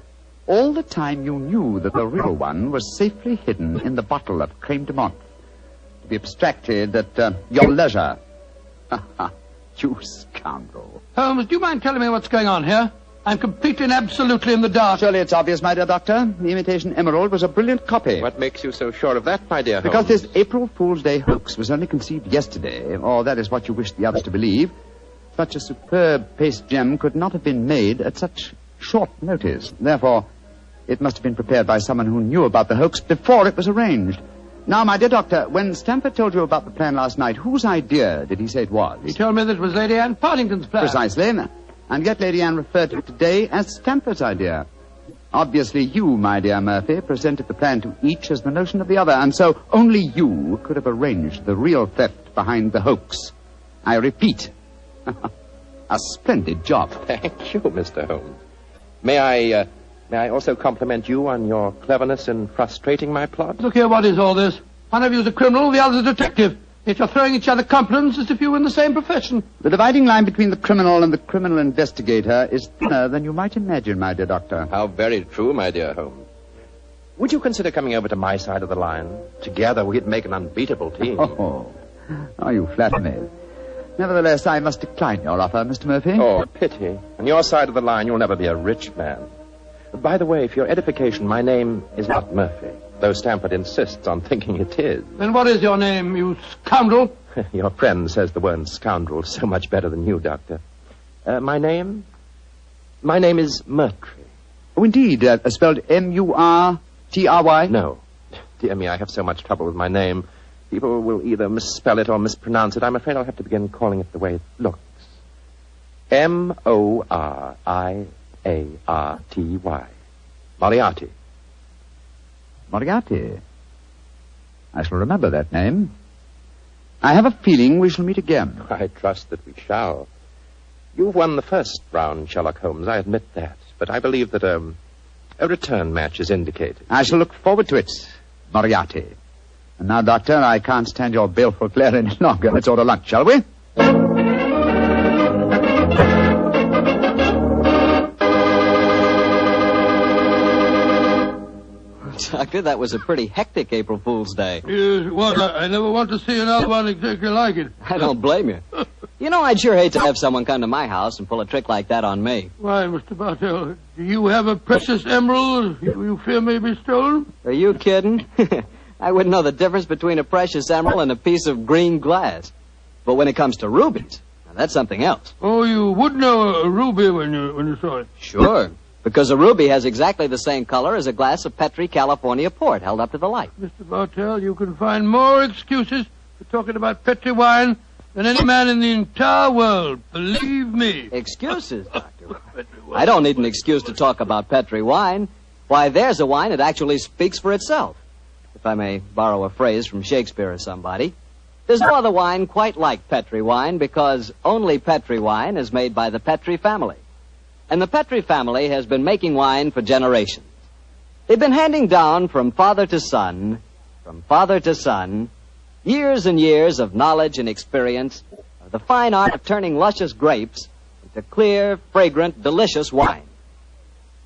Speaker 15: all the time you knew that the real one was safely hidden in the bottle of creme de menthe, to be abstracted at your leisure. You scoundrel.
Speaker 3: Holmes, do you mind telling me what's going on here? I'm completely and absolutely in the dark.
Speaker 15: Surely it's obvious, my dear Doctor. The imitation emerald was a brilliant copy.
Speaker 19: What makes you so sure of that, my dear Holmes?
Speaker 15: Because this April Fool's Day hoax was only conceived yesterday, or that is what you wish the others to believe. Such a superb paste gem could not have been made at such short notice. Therefore, it must have been prepared by someone who knew about the hoax before it was arranged. Now, my dear Doctor, when Stamford told you about the plan last night, whose idea did he say it was?
Speaker 3: He told me that it was Lady Anne Partington's plan.
Speaker 15: Precisely. And yet Lady Anne referred to it today as Stamford's idea. Obviously, you, my dear Murphy, presented the plan to each as the notion of the other, and so only you could have arranged the real theft behind the hoax. I repeat, a splendid job.
Speaker 19: Thank you, Mr. Holmes. May I also compliment you on your cleverness in frustrating my plot?
Speaker 3: Look here, what is all this? One of you's a criminal, the other's a detective. Yet you're throwing each other compliments as if you were in the same profession.
Speaker 15: The dividing line between the criminal and the criminal investigator is thinner than you might imagine, my dear Doctor.
Speaker 19: How very true, my dear Holmes. Would you consider coming over to my side of the line? Together we'd make an unbeatable team.
Speaker 15: Oh, Oh, you flatter me. Nevertheless, I must decline your offer, Mr. Murphy.
Speaker 19: Oh, pity. On your side of the line, you'll never be a rich man. By the way, for your edification, my name is not Murphy, though Stamford insists on thinking it is.
Speaker 3: Then what is your name, you scoundrel?
Speaker 19: Your friend says the word scoundrel so much better than you, Doctor. My name? My name is Murtry.
Speaker 15: Oh, indeed. Spelled M-U-R-T-R-Y?
Speaker 19: No. Dear me, I have so much trouble with my name. People will either misspell it or mispronounce it. I'm afraid I'll have to begin calling it the way it looks. M-O-R-I-A-R-T-Y. Moriarty.
Speaker 15: Moriarty. I shall remember that name. I have a feeling we shall meet again.
Speaker 19: I trust that we shall. You've won the first round, Sherlock Holmes, I admit that. But I believe that a return match is indicated.
Speaker 15: I shall look forward to it, Moriarty. And now, Doctor, I can't stand your baleful glare any longer. Let's order lunch, shall we?
Speaker 9: Doctor, that was a pretty hectic April Fool's Day.
Speaker 3: Yes, it was. I never want to see another one exactly like it.
Speaker 9: I don't blame you. You know, I'd sure hate to have someone come to my house and pull a trick like that on me.
Speaker 3: Why, Mr. Bartell, do you have a precious emerald you fear may be stolen?
Speaker 9: Are you kidding? I wouldn't know the difference between a precious emerald and a piece of green glass. But when it comes to rubies, now that's something else.
Speaker 3: Oh, you would know a ruby when you saw it?
Speaker 9: Sure, because a ruby has exactly the same color as a glass of Petri California port held up to the light.
Speaker 3: Mr. Bartell, you can find more excuses for talking about Petri wine than any man in the entire world. Believe me.
Speaker 9: Excuses, Doctor? I don't need an excuse to talk about Petri wine. Why, there's a wine that actually speaks for itself. If I may borrow a phrase from Shakespeare or somebody. There's no other wine quite like Petri wine because only Petri wine is made by the Petri family. And the Petri family has been making wine for generations. They've been handing down from father to son, years and years of knowledge and experience of the fine art of turning luscious grapes into clear, fragrant, delicious wine.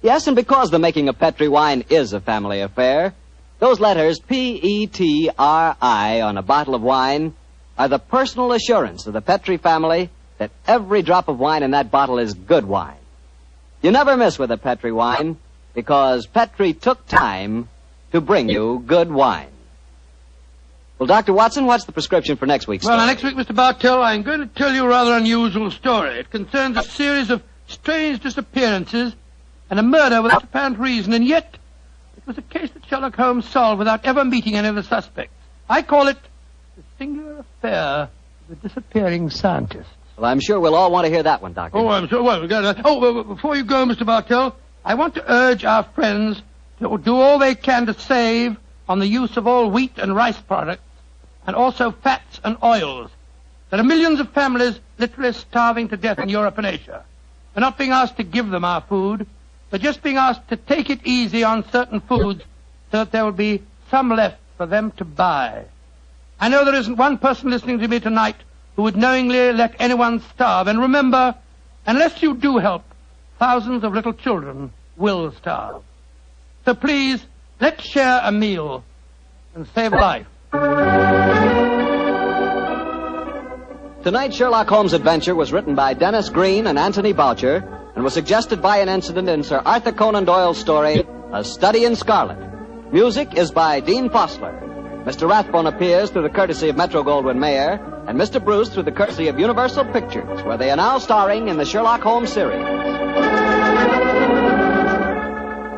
Speaker 9: Yes, and because the making of Petri wine is a family affair, those letters P-E-T-R-I on a bottle of wine are the personal assurance of the Petri family that every drop of wine in that bottle is good wine. You never miss with a Petri wine because Petri took time to bring you good wine. Well, Dr. Watson, what's the prescription for next week's story?
Speaker 3: Well, next week, Mr. Bartell, I'm going to tell you a rather unusual story. It concerns a series of strange disappearances and a murder without apparent reason, and yet it was a case that Sherlock Holmes solved without ever meeting any of the suspects. I call it the singular affair of the disappearing scientist.
Speaker 9: Well, I'm sure we'll all want to hear that one, Doctor.
Speaker 3: Oh, I'm sure. Well, before you go, Mr. Bartell, I want to urge our friends to do all they can to save on the use of all wheat and rice products, and also fats and oils. There are millions of families literally starving to death in Europe and Asia. They're not being asked to give them our food. They're just being asked to take it easy on certain foods so that there will be some left for them to buy. I know there isn't one person listening to me tonight who would knowingly let anyone starve. And remember, unless you do help, thousands of little children will starve. So please, let's share a meal and save a life.
Speaker 9: Tonight's Sherlock Holmes adventure was written by Dennis Green and Anthony Boucher and was suggested by an incident in Sir Arthur Conan Doyle's story, A Study in Scarlet. Music is by Dean Fossler. Mr. Rathbone appears through the courtesy of Metro-Goldwyn-Mayer, and Mr. Bruce through the courtesy of Universal Pictures, where they are now starring in the Sherlock Holmes series.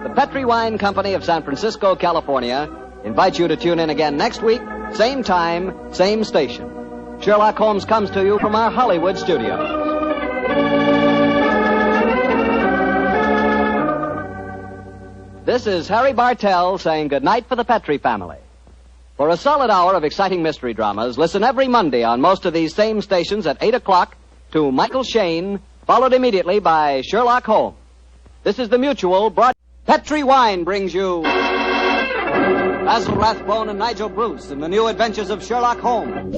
Speaker 9: The Petri Wine Company of San Francisco, California, invites you to tune in again next week, same time, same station. Sherlock Holmes comes to you from our Hollywood studios. This is Harry Bartell saying goodnight for the Petri family. For a solid hour of exciting mystery dramas, listen every Monday on most of these same stations at 8 o'clock to Michael Shayne, followed immediately by Sherlock Holmes. This is the Mutual broad. Petri Wine brings you Basil Rathbone and Nigel Bruce in the new adventures of Sherlock Holmes.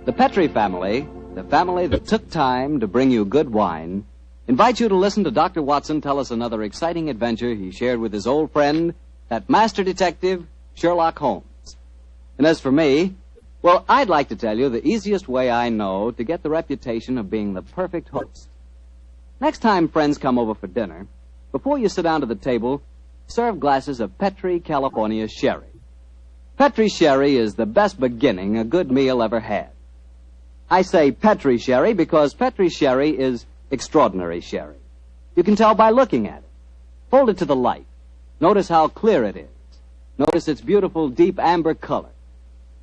Speaker 9: The Petri family, the family that took time to bring you good wine,
Speaker 10: invite you to listen to Dr. Watson tell us another exciting adventure he shared with his old friend, that master detective, Sherlock Holmes. And as for me, well, I'd like to tell you the easiest way I know to get the reputation of being the perfect host. Next time friends come over for dinner, before you sit down to the table, serve glasses of Petri California sherry. Petri sherry is the best beginning a good meal ever had. I say Petri sherry because Petri sherry is extraordinary sherry. You can tell by looking at it. Hold it to the light. Notice how clear it is. Notice its beautiful deep amber color.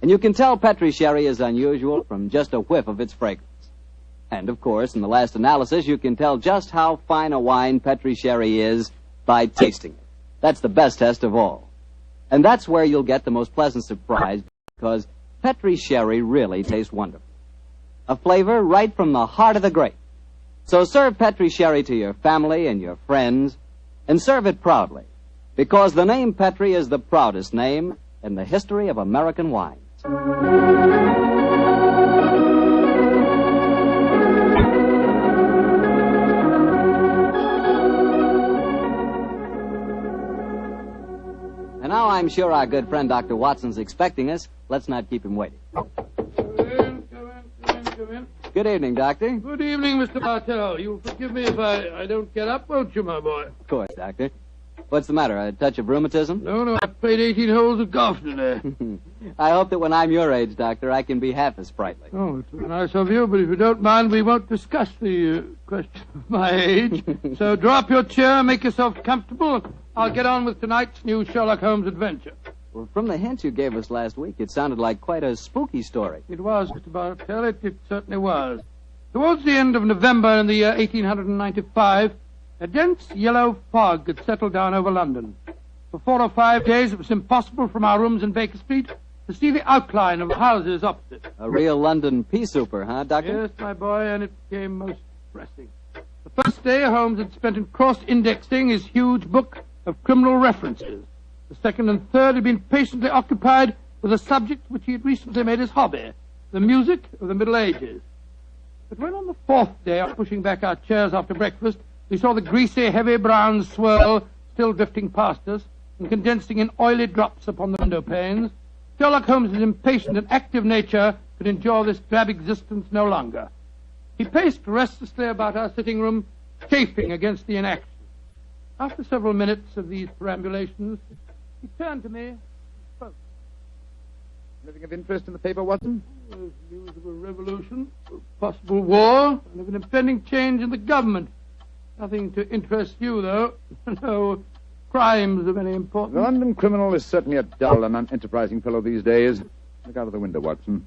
Speaker 10: And you can tell Petri sherry is unusual from just a whiff of its fragrance. And, of course, in the last analysis, you can tell just how fine a wine Petri sherry is by tasting it. That's the best test of all. And that's where you'll get the most pleasant surprise, because Petri sherry really tastes wonderful. A flavor right from the heart of the grape. So serve Petri sherry to your family and your friends, and serve it proudly, because the name Petri is the proudest name in the history of American wines. And now I'm sure our good friend Dr. Watson's expecting us. Let's not keep him waiting.
Speaker 3: Come in.
Speaker 10: Good evening, Doctor.
Speaker 3: Good evening, Mr. Bartell. You'll forgive me if I don't get up, won't you, my boy?
Speaker 10: Of course, Doctor. What's the matter, a touch of rheumatism?
Speaker 3: No, I played 18 holes of golf today.
Speaker 10: I hope that when I'm your age, Doctor, I can be half as sprightly.
Speaker 3: Oh, it's nice of you, but if you don't mind, we won't discuss the question of my age. So draw up your chair, make yourself comfortable. I'll get on with tonight's new Sherlock Holmes adventure.
Speaker 10: Well, from the hints you gave us last week, it sounded like quite a spooky story.
Speaker 3: It was, Mr. Bartell. It certainly was. Towards the end of November in the year 1895, a dense yellow fog had settled down over London. For 4 or 5 days, it was impossible from our rooms in Baker Street to see the outline of the houses opposite.
Speaker 10: A real London pea souper, huh, Doctor?
Speaker 3: Yes, my boy, and it became most depressing. The first day, Holmes had spent in cross-indexing his huge book of criminal references. The second and third had been patiently occupied with a subject which he had recently made his hobby, the music of the Middle Ages. But when on the fourth day, pushing back our chairs after breakfast, we saw the greasy, heavy brown swirl still drifting past us and condensing in oily drops upon the window panes, Sherlock Holmes' impatient and active nature could endure this drab existence no longer. He paced restlessly about our sitting room, chafing against the inaction. After several minutes of these perambulations, he turned to me and spoke.
Speaker 15: Anything of interest in the paper, Watson?
Speaker 3: There's news of a revolution, of possible war, and of an impending change in the government. Nothing to interest you, though. No crimes of any importance.
Speaker 15: The London criminal is certainly a dull and unenterprising fellow these days. Look out of the window, Watson.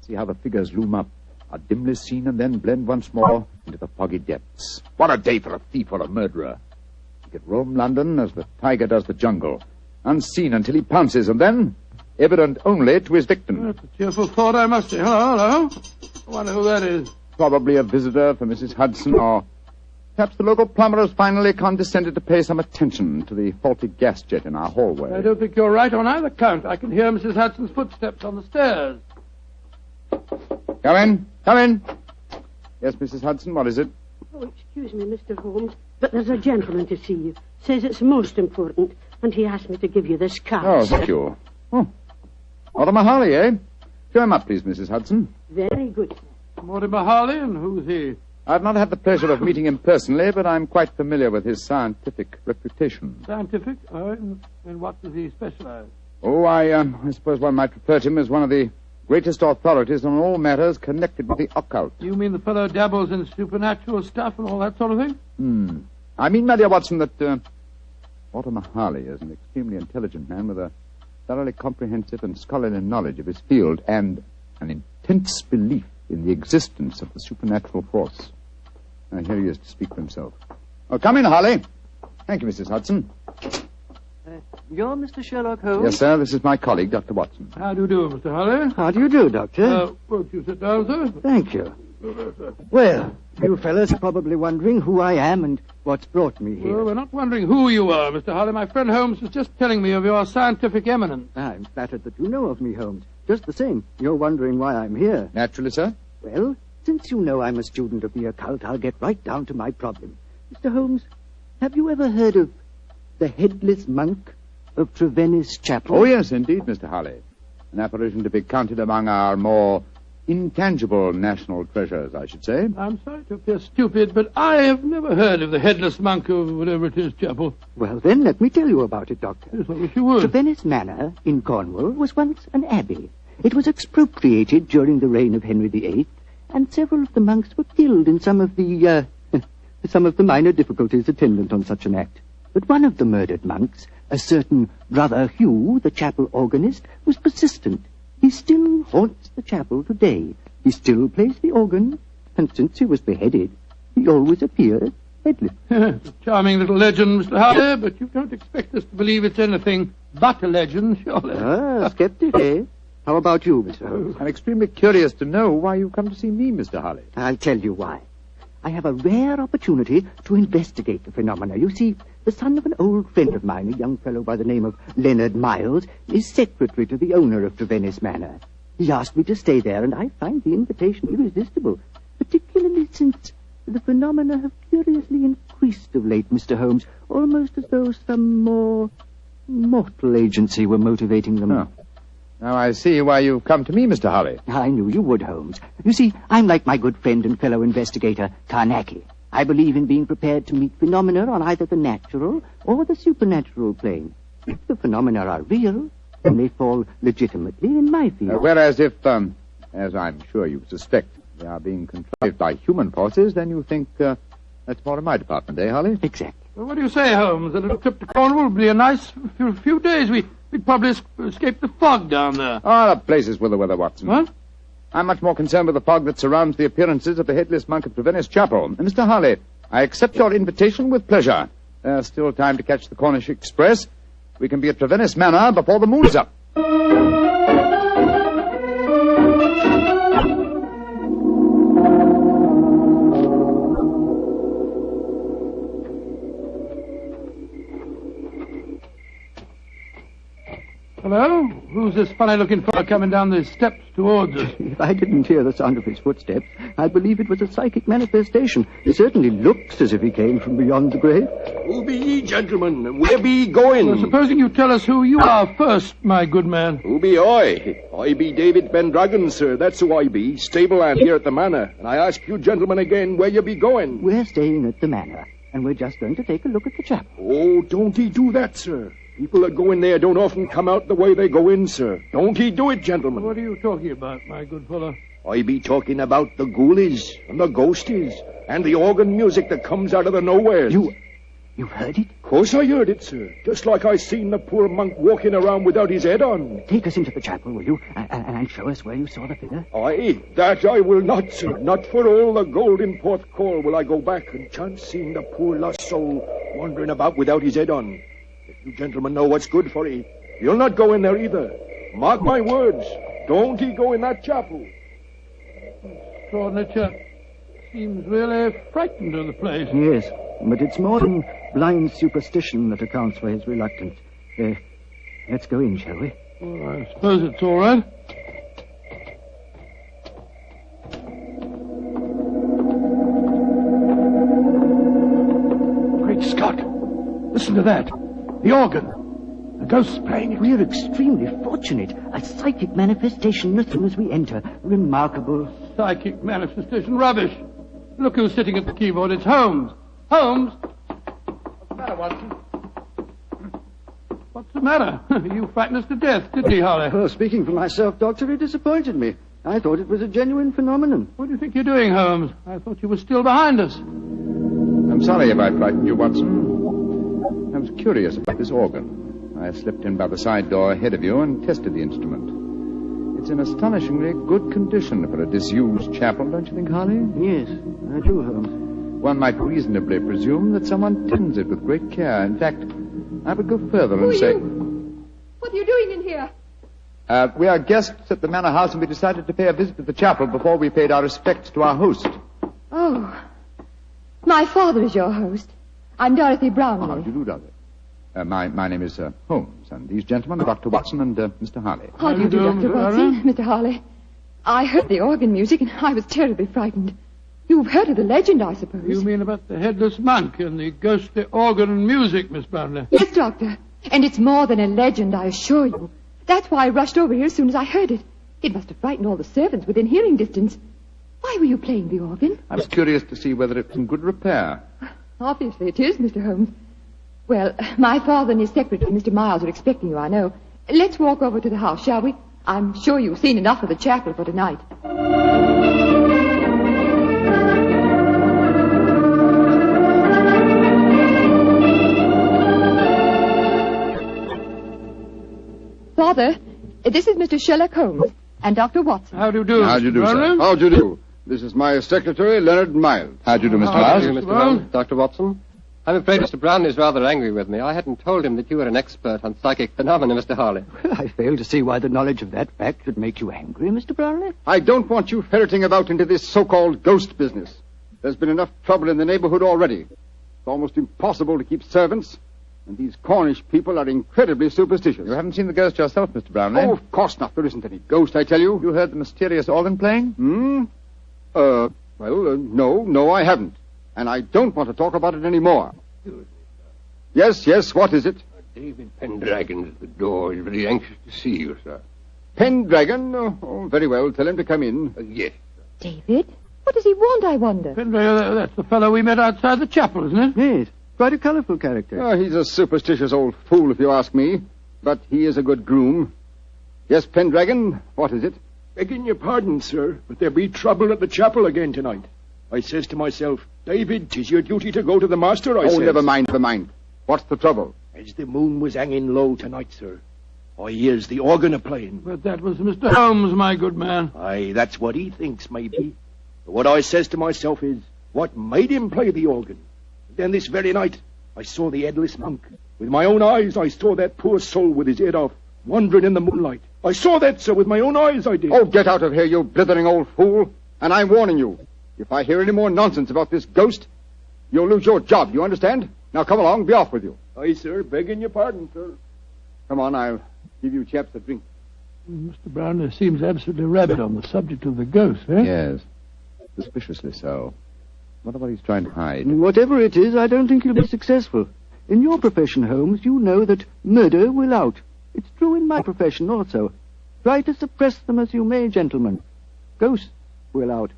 Speaker 15: See how the figures loom up, are dimly seen and then blend once more into the foggy depths. What a day for a thief or a murderer. He could roam London as the tiger does the jungle, unseen until he pounces, and then evident only to his victim.
Speaker 3: That's a cheerful thought, I must say. Hello. I wonder who that is.
Speaker 15: Probably a visitor for Mrs. Hudson, or perhaps the local plumber has finally condescended to pay some attention to the faulty gas jet in our hallway.
Speaker 3: I don't think you're right on either count. I can hear Mrs. Hudson's footsteps on the stairs.
Speaker 15: Come in. Come in. Yes, Mrs. Hudson, what is it?
Speaker 1: Oh, excuse me, Mr. Holmes, but there's a gentleman to see you. Says it's most important, and he asked me to give you this card.
Speaker 15: Oh, thank you. Oh, Mortimer Harley, eh? Show him up, please, Mrs. Hudson.
Speaker 1: Very good.
Speaker 3: Mortimer Harley, and who's he?
Speaker 15: I've not had the pleasure of meeting him personally, but I'm quite familiar with his scientific reputation.
Speaker 3: Scientific? In what does he specialize?
Speaker 15: Oh, I suppose one might refer to him as one of the greatest authorities on all matters connected with the occult.
Speaker 3: You mean the fellow dabbles in supernatural stuff and all that sort of thing?
Speaker 15: I mean, my dear Watson, that Mortimer Harley is an extremely intelligent man with a thoroughly comprehensive and scholarly knowledge of his field and an intense belief in the existence of the supernatural force. Now, here he is to speak for himself. Oh, come in, Harley. Thank you, Mrs. Hudson.
Speaker 13: You're Mr. Sherlock Holmes?
Speaker 15: Yes, sir. This is my colleague, Dr. Watson.
Speaker 3: How do you do, Mr. Harley?
Speaker 13: How do you do, Doctor?
Speaker 3: Won't you sit down, sir?
Speaker 13: Thank you. Well, you fellas are probably wondering who I am and what's brought me here.
Speaker 3: Well, we're not wondering who you are, Mr. Harley. My friend Holmes was just telling me of your scientific eminence.
Speaker 13: I'm flattered that you know of me, Holmes. Just the same, you're wondering why I'm here.
Speaker 15: Naturally, sir.
Speaker 13: Well, Since you know I'm a student of the occult, I'll get right down to my problem. Mr. Holmes, have you ever heard of the Headless Monk of Trevennis Chapel?
Speaker 15: Oh, yes, indeed, Mr. Harley. An apparition to be counted among our more intangible national treasures, I should say.
Speaker 3: I'm sorry to appear stupid, but I have never heard of the Headless Monk of whatever it is, Chapel.
Speaker 13: Well, then, let me tell you about it, Doctor.
Speaker 3: Yes, I wish you would.
Speaker 13: Trevennis Manor in Cornwall was once an abbey. It was expropriated during the reign of Henry VIII, and several of the monks were killed in some of the minor difficulties attendant on such an act. But one of the murdered monks, a certain Brother Hugh, the chapel organist, was persistent. He still haunts the chapel today. He still plays the organ, and since he was beheaded, he always appears headless.
Speaker 3: Charming little legend, Mr. Harley, but you don't expect us to believe it's anything but a legend, surely.
Speaker 13: Ah, skeptic, eh? How about you, Mr. Holmes?
Speaker 15: I'm extremely curious to know why you come to see me, Mr. Harley.
Speaker 13: I'll tell you why. I have a rare opportunity to investigate the phenomena. You see, the son of an old friend of mine, a young fellow by the name of Leonard Miles, is secretary to the owner of Trevennis Manor. He asked me to stay there, and I find the invitation irresistible, particularly since the phenomena have curiously increased of late, Mr. Holmes, almost as though some more mortal agency were motivating them.
Speaker 15: Oh. Now I see why you've come to me, Mr. Harley.
Speaker 13: I knew you would, Holmes. You see, I'm like my good friend and fellow investigator, Carnacki. I believe in being prepared to meet phenomena on either the natural or the supernatural plane. If the phenomena are real, then they fall legitimately in my field.
Speaker 15: Whereas if, as I'm sure you suspect, they are being contrived by human forces, then you think that's more in my department, eh, Harley?
Speaker 13: Exactly.
Speaker 3: Well, what do you say, Holmes? A little trip to Cornwall would be a nice few days. We'd probably escape the fog down there.
Speaker 15: Ah, the places with the weather, Watson.
Speaker 3: What?
Speaker 15: I'm much more concerned with the fog that surrounds the appearances of the Headless Monk of Trevennis Chapel. And Mr. Harley, I accept your invitation with pleasure. There's still time to catch the Cornish Express. We can be at Trevennis Manor before the moon's up.
Speaker 3: Hello? Who's this funny-looking fellow coming down the steps towards us?
Speaker 13: If I didn't hear the sound of his footsteps, I'd believe it was a psychic manifestation. It certainly looks as if he came from beyond the grave.
Speaker 16: Who be ye, gentlemen? Where be ye going?
Speaker 3: Well, supposing you tell us who you are first, my good man.
Speaker 16: Who be I? I be David Pendragon, sir. That's who I be. Stableman here at the manor. And I ask you gentlemen again where you be going.
Speaker 13: We're staying at the manor, and we're just going to take a look at the chapel.
Speaker 16: Oh, don't ye do that, sir. People that go in there don't often come out the way they go in, sir. Don't he do it, gentlemen?
Speaker 3: What are you talking about, my good fellow?
Speaker 16: I be talking about the ghoulies and the ghosties and the organ music that comes out of the nowheres.
Speaker 13: You've heard it?
Speaker 16: Of course I heard it, sir. Just like I seen the poor monk walking around without his head on.
Speaker 13: Take us into the chapel, will you? And show us where you saw the figure.
Speaker 16: Aye, that I will not, sir. Not for all the gold in Port Call will I go back and chance seeing the poor lost soul wandering about without his head on. You gentlemen know what's good for ye. You'll not go in there either. Mark my words. Don't he go in that chapel.
Speaker 3: Extraordinary chap. Seems really frightened of the place.
Speaker 13: Yes, but it's more than blind superstition that accounts for his reluctance. Let's go in, shall we?
Speaker 3: Well, I suppose it's all right.
Speaker 16: Great Scott! Listen to that. The organ. The ghost's playing it.
Speaker 13: We're extremely fortunate. A psychic manifestation as soon as we enter. Remarkable.
Speaker 3: Psychic manifestation rubbish. Look who's sitting at the keyboard. It's Holmes. Holmes! What's the matter, Watson? What's the matter? You frightened us to death, didn't you, Harley?
Speaker 13: Well, speaking for myself, Doctor, it disappointed me. I thought it was a genuine phenomenon.
Speaker 3: What do you think you're doing, Holmes? I thought you were still behind us.
Speaker 15: I'm sorry if I frightened you, Watson. I was curious about this organ. I slipped in by the side door ahead of you and tested the instrument. It's in astonishingly good condition for a disused chapel, don't you think, Harley?
Speaker 13: Yes, I do, Holmes.
Speaker 15: One might reasonably presume that someone tends it with great care. In fact, I would go further and say...
Speaker 17: What are you doing in here?
Speaker 15: We are guests at the manor house, and we decided to pay a visit to the chapel before we paid our respects to our host.
Speaker 17: Oh, my father is your host. I'm Dorothy Brownlee.
Speaker 15: How do you do, Dorothy? My name is Holmes, and these gentlemen are Dr. Watson and Mr. Harley.
Speaker 17: How do you do, Dr. Watson? Mr. Harley. I heard the organ music, and I was terribly frightened. You've heard of the legend, I suppose.
Speaker 3: You mean about the headless monk and the ghostly organ and music, Miss Blarney?
Speaker 17: Yes, Doctor. And it's more than a legend, I assure you. That's why I rushed over here as soon as I heard it. It must have frightened all the servants within hearing distance. Why were you playing the organ?
Speaker 15: I was curious to see whether it was in good repair.
Speaker 17: Obviously it is, Mr. Holmes. Well, my father and his secretary, Mr. Miles, are expecting you, I know. Let's walk over to the house, shall we? I'm sure you've seen enough of the chapel for tonight. Father, this is Mr. Sherlock Holmes and Dr. Watson.
Speaker 3: How do you do?
Speaker 23: How do you do, sir? How do you do? This is my secretary, Leonard Miles.
Speaker 15: How do you do, Mr.
Speaker 20: How do you
Speaker 15: Miles?
Speaker 20: do, Mr. Miles? Dr. Watson? I'm afraid Mr. Brown is rather angry with me. I hadn't told him that you were an expert on psychic phenomena, Mr. Harley.
Speaker 13: I fail to see why the knowledge of that fact should make you angry, Mr. Brownlee.
Speaker 23: I don't want you ferreting about into this so-called ghost business. There's been enough trouble in the neighborhood already. It's almost impossible to keep servants, and these Cornish people are incredibly superstitious.
Speaker 15: You haven't seen the ghost yourself, Mr. Brownlee?
Speaker 23: Oh, of course not. There isn't any ghost, I tell you.
Speaker 15: You heard the mysterious organ playing?
Speaker 23: No, I haven't. And I don't want to talk about it anymore. Yes, what is it?
Speaker 14: David Pendragon's at the door. He's very anxious to see you, sir.
Speaker 23: Pendragon? Oh, very well. Tell him to come in.
Speaker 14: Yes.
Speaker 17: David? What does he want, I wonder?
Speaker 3: Pendragon, that's the fellow we met outside the chapel, isn't it?
Speaker 13: Yes. Quite a colourful character.
Speaker 23: Oh, he's a superstitious old fool, if you ask me. But he is a good groom. Yes, Pendragon, what is it?
Speaker 16: Begging your pardon, sir, but there be trouble at the chapel again tonight. I says to myself, David, 'tis your duty to go to the master, I says.
Speaker 23: Never mind. What's the trouble?
Speaker 16: As the moon was hanging low tonight, sir, I hears the organ a-playing.
Speaker 3: But that was Mr. Holmes, my good man.
Speaker 16: Aye, that's what he thinks, maybe. But what I says to myself is, what made him play the organ? And then this very night, I saw the Headless monk. With my own eyes, I saw that poor soul with his head off, wandering in the moonlight. I saw that, sir, with my own eyes, I did.
Speaker 23: Oh, get out of here, you blithering old fool. And I'm warning you. If I hear any more nonsense about this ghost, you'll lose your job, you understand? Now come along, be off with you.
Speaker 16: Aye, sir, begging your pardon, sir.
Speaker 23: Come on, I'll give you chaps a drink.
Speaker 3: Mr. Brown seems absolutely rabid on the subject of the ghost, eh?
Speaker 15: Yes. Suspiciously so. What about he's trying to hide?
Speaker 13: Whatever it is, I don't think you'll be successful. In your profession, Holmes, you know that murder will out. It's true in my profession also. Try to suppress them as you may, gentlemen. Ghosts will out.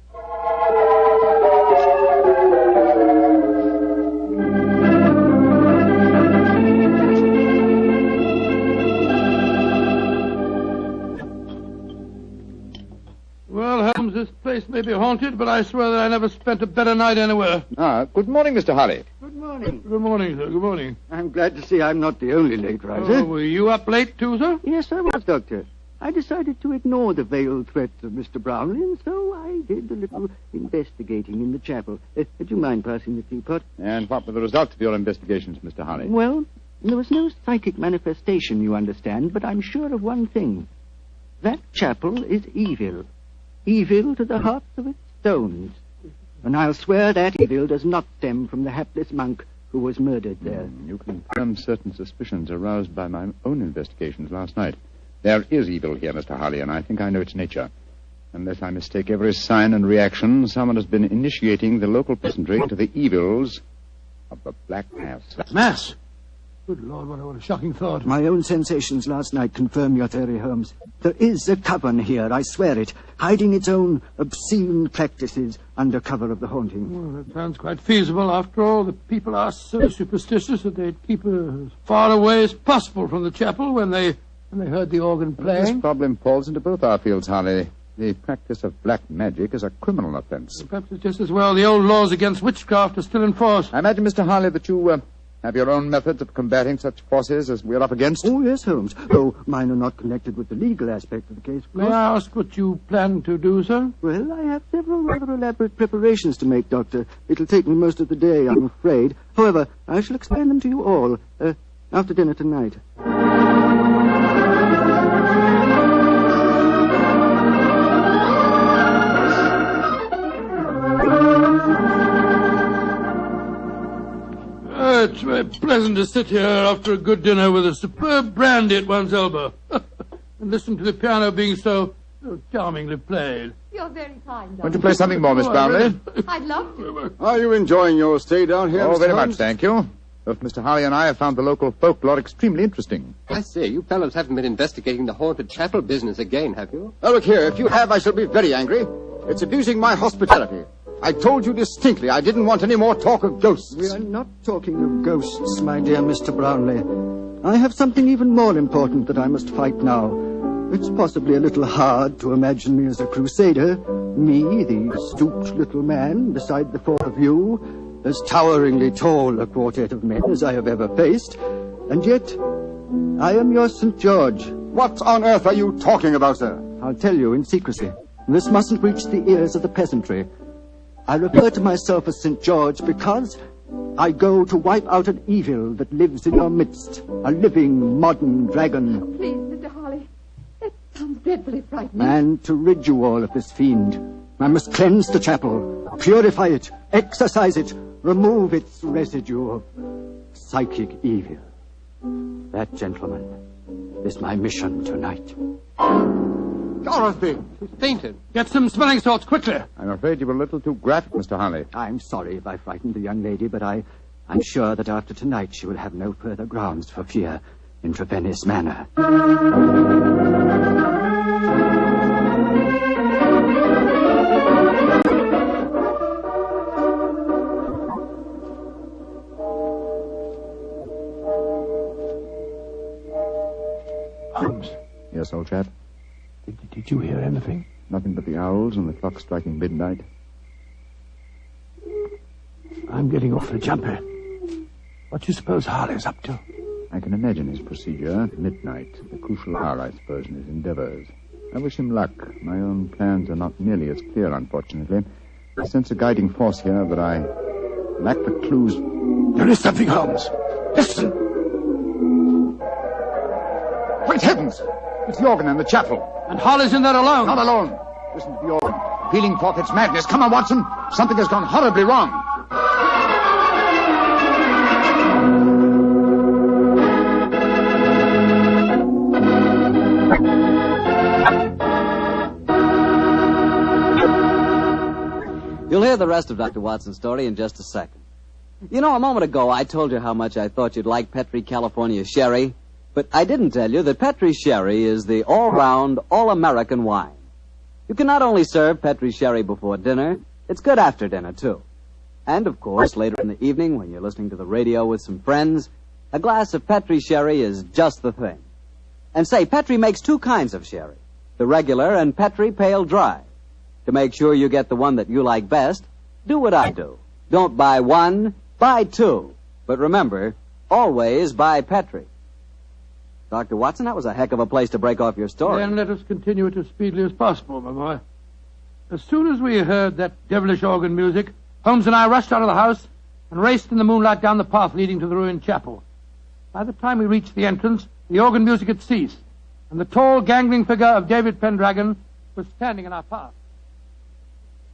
Speaker 3: Well, Holmes, this place may be haunted, but I swear that I never spent a better night anywhere.
Speaker 15: Good morning, Mr. Harley.
Speaker 13: Good morning.
Speaker 3: Good morning, sir. Good morning.
Speaker 13: I'm glad to see I'm not the only late riser.
Speaker 3: Oh, were you up late, too, sir?
Speaker 13: Yes, I was, Doctor. I decided to ignore the veiled threats of Mr. Brownlee, and so I did a little investigating in the chapel. Do you mind passing the teapot?
Speaker 15: And what were the results of your investigations, Mr. Harley?
Speaker 13: Well, there was no psychic manifestation, you understand, but I'm sure of one thing. That chapel is evil. Evil to the hearts of its stones. And I'll swear that evil does not stem from the hapless monk who was murdered there.
Speaker 15: You confirm certain suspicions aroused by my own investigations last night. There is evil here, Mr. Harley, and I think I know its nature. Unless I mistake every sign and reaction, someone has been initiating the local peasantry into the evils of the Black Mass.
Speaker 3: Mass? Good Lord, what a shocking thought.
Speaker 13: My own sensations last night confirm your theory, Holmes. There is a coven here, I swear it, hiding its own obscene practices under cover of the haunting.
Speaker 3: Well, that sounds quite feasible. After all, the people are so superstitious that they'd keep as far away as possible from the chapel when they heard the organ playing.
Speaker 15: This problem falls into both our fields, Harley. The practice of black magic is a criminal offense.
Speaker 3: Perhaps it's just as well the old laws against witchcraft are still in force.
Speaker 15: I imagine, Mr. Harley, that you have your own methods of combating such forces as we're up against.
Speaker 13: Oh, yes, Holmes. Though mine are not connected with the legal aspect of the case.
Speaker 3: May I ask what you plan to do, sir?
Speaker 13: Well, I have several rather elaborate preparations to make, Doctor. It'll take me most of the day, I'm afraid. However, I shall explain them to you all after dinner tonight.
Speaker 3: It's very pleasant to sit here after a good dinner with a superb brandy at one's elbow and listen to the piano being so So charmingly played.
Speaker 17: You're very kind,
Speaker 15: Won't you play something more, Miss Brownlee?
Speaker 17: I'd love to.
Speaker 23: Are you enjoying your stay down here,
Speaker 15: Oh,
Speaker 23: Mr.
Speaker 15: very
Speaker 23: Holmes?
Speaker 15: much, thank you. Both Mr. Harley and I have found the local folklore extremely interesting.
Speaker 20: I say, you fellows haven't been investigating the haunted chapel business again, have you?
Speaker 23: Now, look here. If you have, I shall be very angry. It's abusing my hospitality. I told you distinctly I didn't want any more talk of ghosts.
Speaker 12: We are not talking of ghosts, my dear Mr. Brownlee. I have something even more important that I must fight now. It's possibly a little hard to imagine me as a crusader. Me, the stooped little man, beside the four of you, as toweringly tall a quartet of men as I have ever faced. And yet, I am your St. George.
Speaker 23: What on earth are you talking about, sir?
Speaker 12: I'll tell you in secrecy. This mustn't reach the ears of the peasantry. I refer to myself as St. George because I go to wipe out an evil that lives in your midst. A living, modern dragon.
Speaker 17: Oh, please, Mr. Harley. That sounds dreadfully frightening.
Speaker 12: And to rid you all of this fiend, I must cleanse the chapel, purify it, exorcise it, remove its residue of psychic evil. That, gentlemen, is my mission tonight.
Speaker 23: Dorothy!
Speaker 20: She's fainted.
Speaker 3: Get some smelling salts, quickly.
Speaker 15: I'm afraid you were a little too graphic, Mr. Harley.
Speaker 12: I'm sorry if I frightened the young lady, but I'm sure that after tonight she will have no further grounds for fear in Trevennis Manor.
Speaker 3: Holmes.
Speaker 15: Yes, old chap?
Speaker 3: Did you hear anything?
Speaker 15: Nothing but the owls and the clock striking midnight.
Speaker 3: I'm getting awfully jumpy. What do you suppose Harley's up to?
Speaker 15: I can imagine his procedure. Midnight, the crucial hour, I suppose, in his endeavors. I wish him luck. My own plans are not nearly as clear, unfortunately. I sense a guiding force here, but I lack the clues.
Speaker 3: There is something, Holmes. Listen.
Speaker 15: Great heavens! It's the organ in the chapel.
Speaker 3: And Harley's in there alone.
Speaker 15: Not alone. Listen to the organ. Pealing forth its madness. Come on, Watson. Something has gone horribly wrong.
Speaker 9: You'll hear the rest of Dr. Watson's story in just a second. You know, a moment ago I told you how much I thought you'd like Petri California Sherry, but I didn't tell you that Petri Sherry is the all-round, all-American wine. You can not only serve Petri Sherry before dinner, it's good after dinner, too. And, of course, later in the evening when you're listening to the radio with some friends, a glass of Petri Sherry is just the thing. And say, Petri makes two kinds of sherry, the regular and Petri Pale Dry. To make sure you get the one that you like best, do what I do. Don't buy one, buy two. But remember, always buy Petri. Dr. Watson, that was a heck of a place to break off your story.
Speaker 3: Then let us continue it as speedily as possible, my boy. As soon as we heard that devilish organ music, Holmes and I rushed out of the house and raced in the moonlight down the path leading to the ruined chapel. By the time we reached the entrance, the organ music had ceased, and the tall, gangling figure of David Pendragon was standing in our path.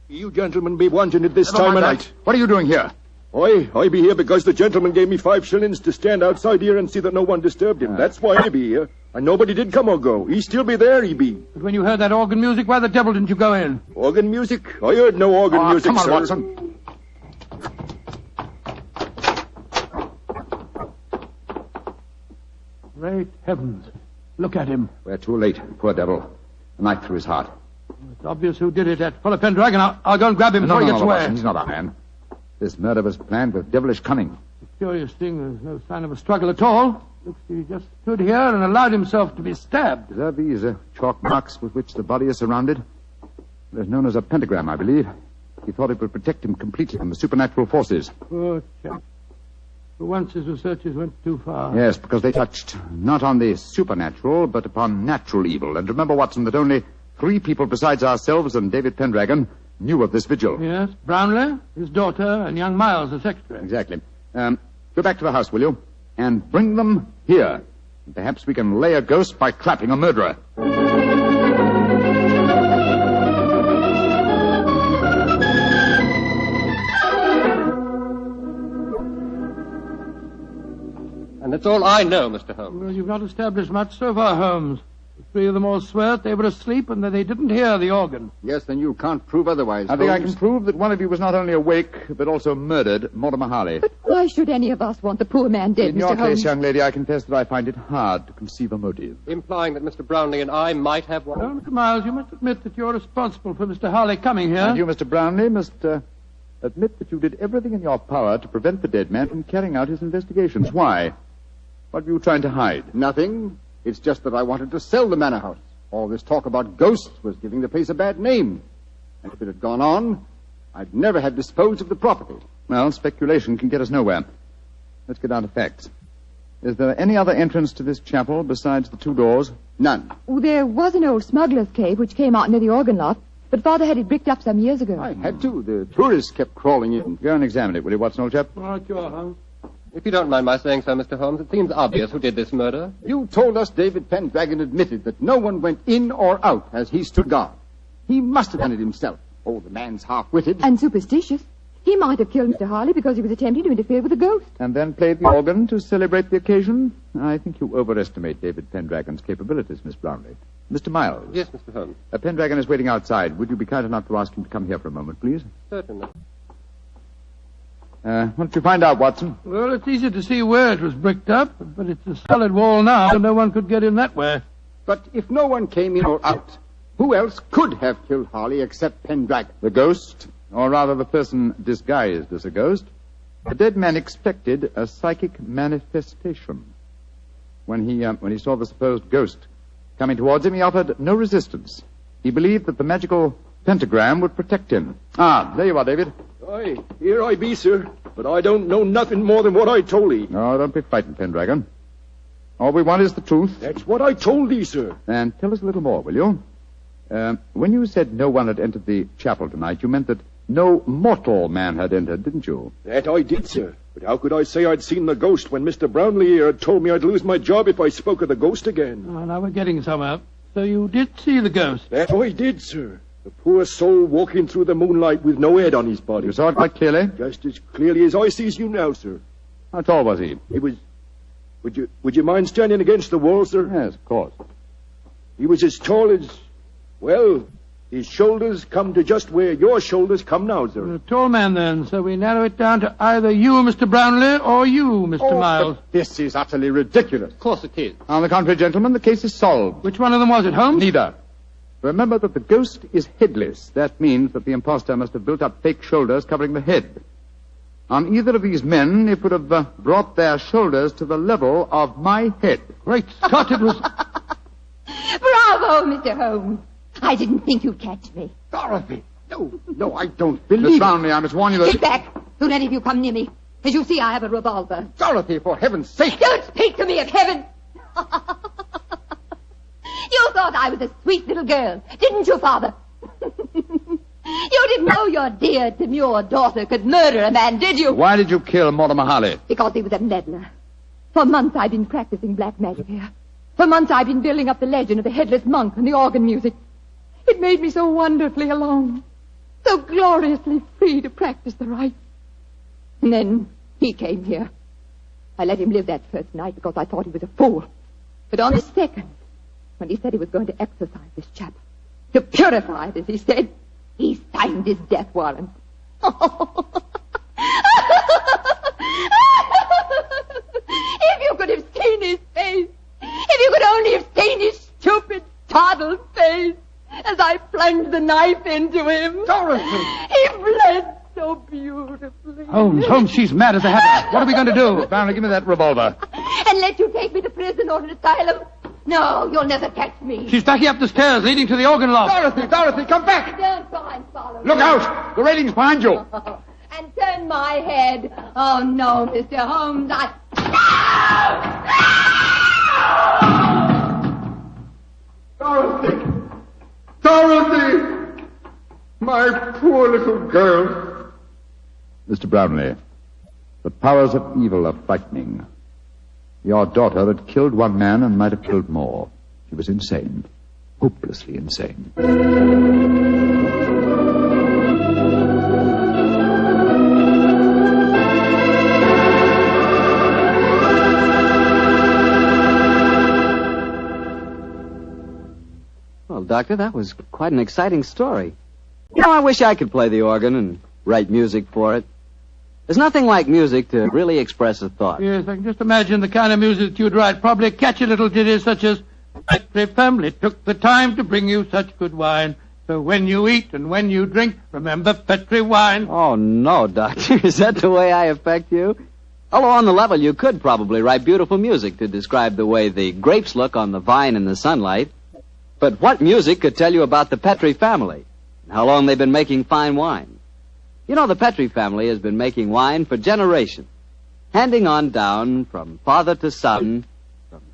Speaker 16: You gentlemen be wanting it this time of night.
Speaker 15: What are you doing here?
Speaker 16: I be here because the gentleman gave me 5 shillings to stand outside here and see that no one disturbed him. That's why I be here. And nobody did come or go. He still be there, he be.
Speaker 3: But when you heard that organ music, why the devil didn't you go in?
Speaker 16: Organ music? I heard no organ music,
Speaker 15: come on,
Speaker 16: sir.
Speaker 15: Watson.
Speaker 3: Great heavens. Look at him.
Speaker 15: We're too late. Poor devil. A knife through his heart.
Speaker 3: It's obvious who did it. That fellow Pendragon. I'll go and grab him before he gets away.
Speaker 15: Watson, he's not our man. This murder was planned with devilish cunning.
Speaker 3: The curious thing, there's no sign of a struggle at all. Looks like he just stood here and allowed himself to be stabbed.
Speaker 15: Are these chalk marks with which the body is surrounded? They're known as a pentagram, I believe. He thought it would protect him completely from the supernatural forces.
Speaker 3: Poor chap. For once his researches went too far.
Speaker 15: Yes, because they touched not on the supernatural, but upon natural evil. And remember, Watson, that only 3 people besides ourselves and David Pendragon knew of this vigil.
Speaker 3: Yes, Brownlee, his daughter, and young Miles, the secretary.
Speaker 15: Exactly. Go back to the house, will you? And bring them here. Perhaps we can lay a ghost by trapping a murderer.
Speaker 20: And that's all I know, Mr. Holmes.
Speaker 3: Well, you've not established much so far, Holmes. 3 of them all swear they were asleep and that they didn't hear the organ.
Speaker 23: Yes, then you can't prove otherwise,
Speaker 15: I think I
Speaker 23: Holmes.
Speaker 15: can prove that one of you was not only awake, but also murdered Mortimer Harley.
Speaker 17: But why should any of us want the poor man dead,
Speaker 15: In
Speaker 17: Mr.
Speaker 15: your
Speaker 17: Holmes?
Speaker 15: case, young lady, I confess that I find it hard to conceive a motive.
Speaker 20: Implying that Mr. Brownlee and I might have one.
Speaker 3: Well, Mr. Miles, you must admit that you're responsible for Mr. Harley coming here.
Speaker 15: And you, Mr. Brownlee, must admit that you did everything in your power to prevent the dead man from carrying out his investigations. Why? What were you trying to hide?
Speaker 23: Nothing. It's just that I wanted to sell the manor house. All this talk about ghosts was giving the place a bad name. And if it had gone on, I'd never have disposed of the property.
Speaker 15: Well, speculation can get us nowhere. Let's get down to facts. Is there any other entrance to this chapel besides the 2 doors?
Speaker 23: None.
Speaker 17: Oh, there was an old smuggler's cave which came out near the organ loft, but Father had it bricked up some years ago.
Speaker 23: I had to. The tourists kept crawling in.
Speaker 15: Go and examine it, will you, Watson, old chap?
Speaker 3: Right, you are, Holmes.
Speaker 20: If you don't mind my saying so, Mr. Holmes, it seems obvious who did this murder.
Speaker 23: You told us David Pendragon admitted that no one went in or out as he stood guard. He must have done it himself. Oh, the man's half-witted.
Speaker 17: And superstitious. He might have killed Mr. Harley because he was attempting to interfere with a ghost.
Speaker 15: And then played the organ to celebrate the occasion? I think you overestimate David Pendragon's capabilities, Miss Brownlee. Mr. Miles.
Speaker 20: Yes, Mr. Holmes.
Speaker 15: Pendragon is waiting outside. Would you be kind enough to ask him to come here for a moment, please?
Speaker 20: Certainly.
Speaker 15: Why don't you find out, Watson?
Speaker 3: Well, it's easy to see where it was bricked up, but it's a solid wall now, so no one could get in that way.
Speaker 23: But if no one came in or out, who else could have killed Harley except Pendragon?
Speaker 15: The ghost, or rather the person disguised as a ghost. The dead man expected a psychic manifestation. When he saw the supposed ghost coming towards him, he offered no resistance. He believed that the magical pentagram would protect him. Ah, there you are, David.
Speaker 16: Aye, here I be, sir. But I don't know nothing more than what I told thee.
Speaker 15: No, don't be frightened, Pendragon. All we want is the truth.
Speaker 16: That's what I told thee, sir.
Speaker 15: And tell us a little more, will you? When you said no one had entered the chapel tonight, you meant that no mortal man had entered, didn't you?
Speaker 16: That I did, sir. But how could I say I'd seen the ghost when Mr. Brownlee here had told me I'd lose my job if I spoke of the ghost again?
Speaker 3: Oh, now we're getting somewhere. So you did see the ghost?
Speaker 16: That I did, sir. The poor soul walking through the moonlight with no head on his body.
Speaker 15: You saw it quite clearly?
Speaker 16: Just as clearly as I sees you now, sir.
Speaker 15: How tall was he?
Speaker 16: He was... Would you mind standing against the wall, sir?
Speaker 15: Yes, of course.
Speaker 16: He was as tall as... Well, his shoulders come to just where your shoulders come now, sir.
Speaker 3: You're a tall man, then, so we narrow it down to either you, Mr. Brownlee, or you, Mr. Miles.
Speaker 23: But this is utterly ridiculous.
Speaker 20: Of course it is.
Speaker 15: On the contrary, gentlemen, the case is solved.
Speaker 3: Which one of them was it, Holmes?
Speaker 15: Neither. Remember that the ghost is headless. That means that the impostor must have built up fake shoulders covering the head. On either of these men, it would have brought their shoulders to the level of my head.
Speaker 3: Great Scott, it was...
Speaker 17: Bravo, Mr. Holmes. I didn't think you'd catch me.
Speaker 23: Dorothy! No, I don't believe
Speaker 15: Miss
Speaker 23: it.
Speaker 15: Brownlee, I must warn you that...
Speaker 17: Get back. Don't any of you come near me. As you see, I have a revolver.
Speaker 23: Dorothy, for heaven's sake!
Speaker 17: Don't speak to me of heaven. You thought I was a sweet little girl, didn't you, Father? You didn't know your dear, demure daughter could murder a man, did you?
Speaker 15: Why did you kill Mortimer Harley?
Speaker 17: Because he was a meddler. For months I've been practicing black magic here. For months I've been building up the legend of the headless monk and the organ music. It made me so wonderfully alone, so gloriously free to practice the right. And then he came here. I let him live that first night because I thought he was a fool. But on the second, when he said he was going to exorcise this chapel, to purify it, as he said, he signed his death warrant. If you could have seen his face, if you could only have seen his stupid, startled face as I plunged the knife into him.
Speaker 23: Dorothy!
Speaker 17: He bled so beautifully.
Speaker 3: Holmes, she's mad as a hatter. What are we going to do?
Speaker 15: Brownlee, give me that revolver.
Speaker 17: And let you take me to prison or an asylum? No, you'll never catch me.
Speaker 3: She's backing up the stairs leading to the organ loft.
Speaker 23: Dorothy, come back!
Speaker 17: Don't try and follow me.
Speaker 15: Look out! The railing's behind you.
Speaker 17: And turn my head. Oh, no, Mr. Holmes,
Speaker 23: Dorothy! Dorothy! My poor little girl.
Speaker 15: Mr. Brownlee, the powers of evil are frightening. Your daughter had killed one man and might have killed more. She was insane. Hopelessly insane.
Speaker 9: Well, Doctor, that was quite an exciting story. You know, I wish I could play the organ and write music for it. There's nothing like music to really express a thought.
Speaker 3: Yes, I can just imagine the kind of music that you'd write. Probably catchy little ditties such as, "Petri family took the time to bring you such good wine. So when you eat and when you drink, remember Petri wine."
Speaker 9: Oh, no, Doctor. Is that the way I affect you? Although on the level, you could probably write beautiful music to describe the way the grapes look on the vine in the sunlight. But what music could tell you about the Petri family and how long they've been making fine wine? You know, the Petri family has been making wine for generations, handing on down from father to son,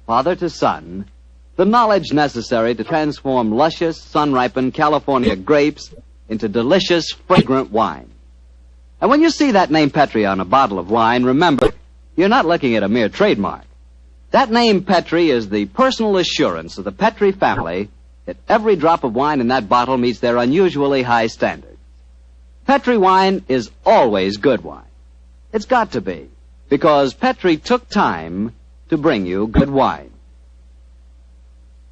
Speaker 9: the knowledge necessary to transform luscious, sun-ripened California grapes into delicious, fragrant wine. And when you see that name Petri on a bottle of wine, remember, you're not looking at a mere trademark. That name Petri is the personal assurance of the Petri family that every drop of wine in that bottle meets their unusually high standards. Petri wine is always good wine. It's got to be, because Petri took time to bring you good wine.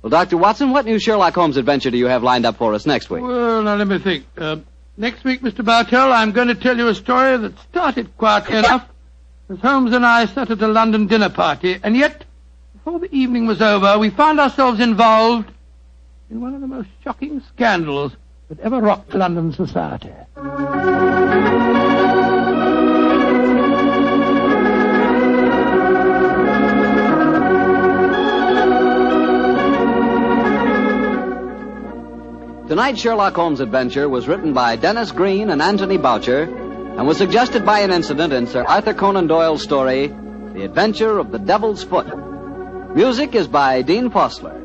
Speaker 9: Well, Dr. Watson, what new Sherlock Holmes adventure do you have lined up for us next week?
Speaker 3: Well, now let me think. Next week, Mr. Bartell, I'm going to tell you a story that started quietly enough as Holmes and I sat at a London dinner party, and yet, before the evening was over, we found ourselves involved in one of the most shocking scandals that ever rocked London society.
Speaker 9: Tonight's Sherlock Holmes adventure was written by Dennis Green and Anthony Boucher and was suggested by an incident in Sir Arthur Conan Doyle's story, The Adventure of the Devil's Foot. Music is by Dean Fossler.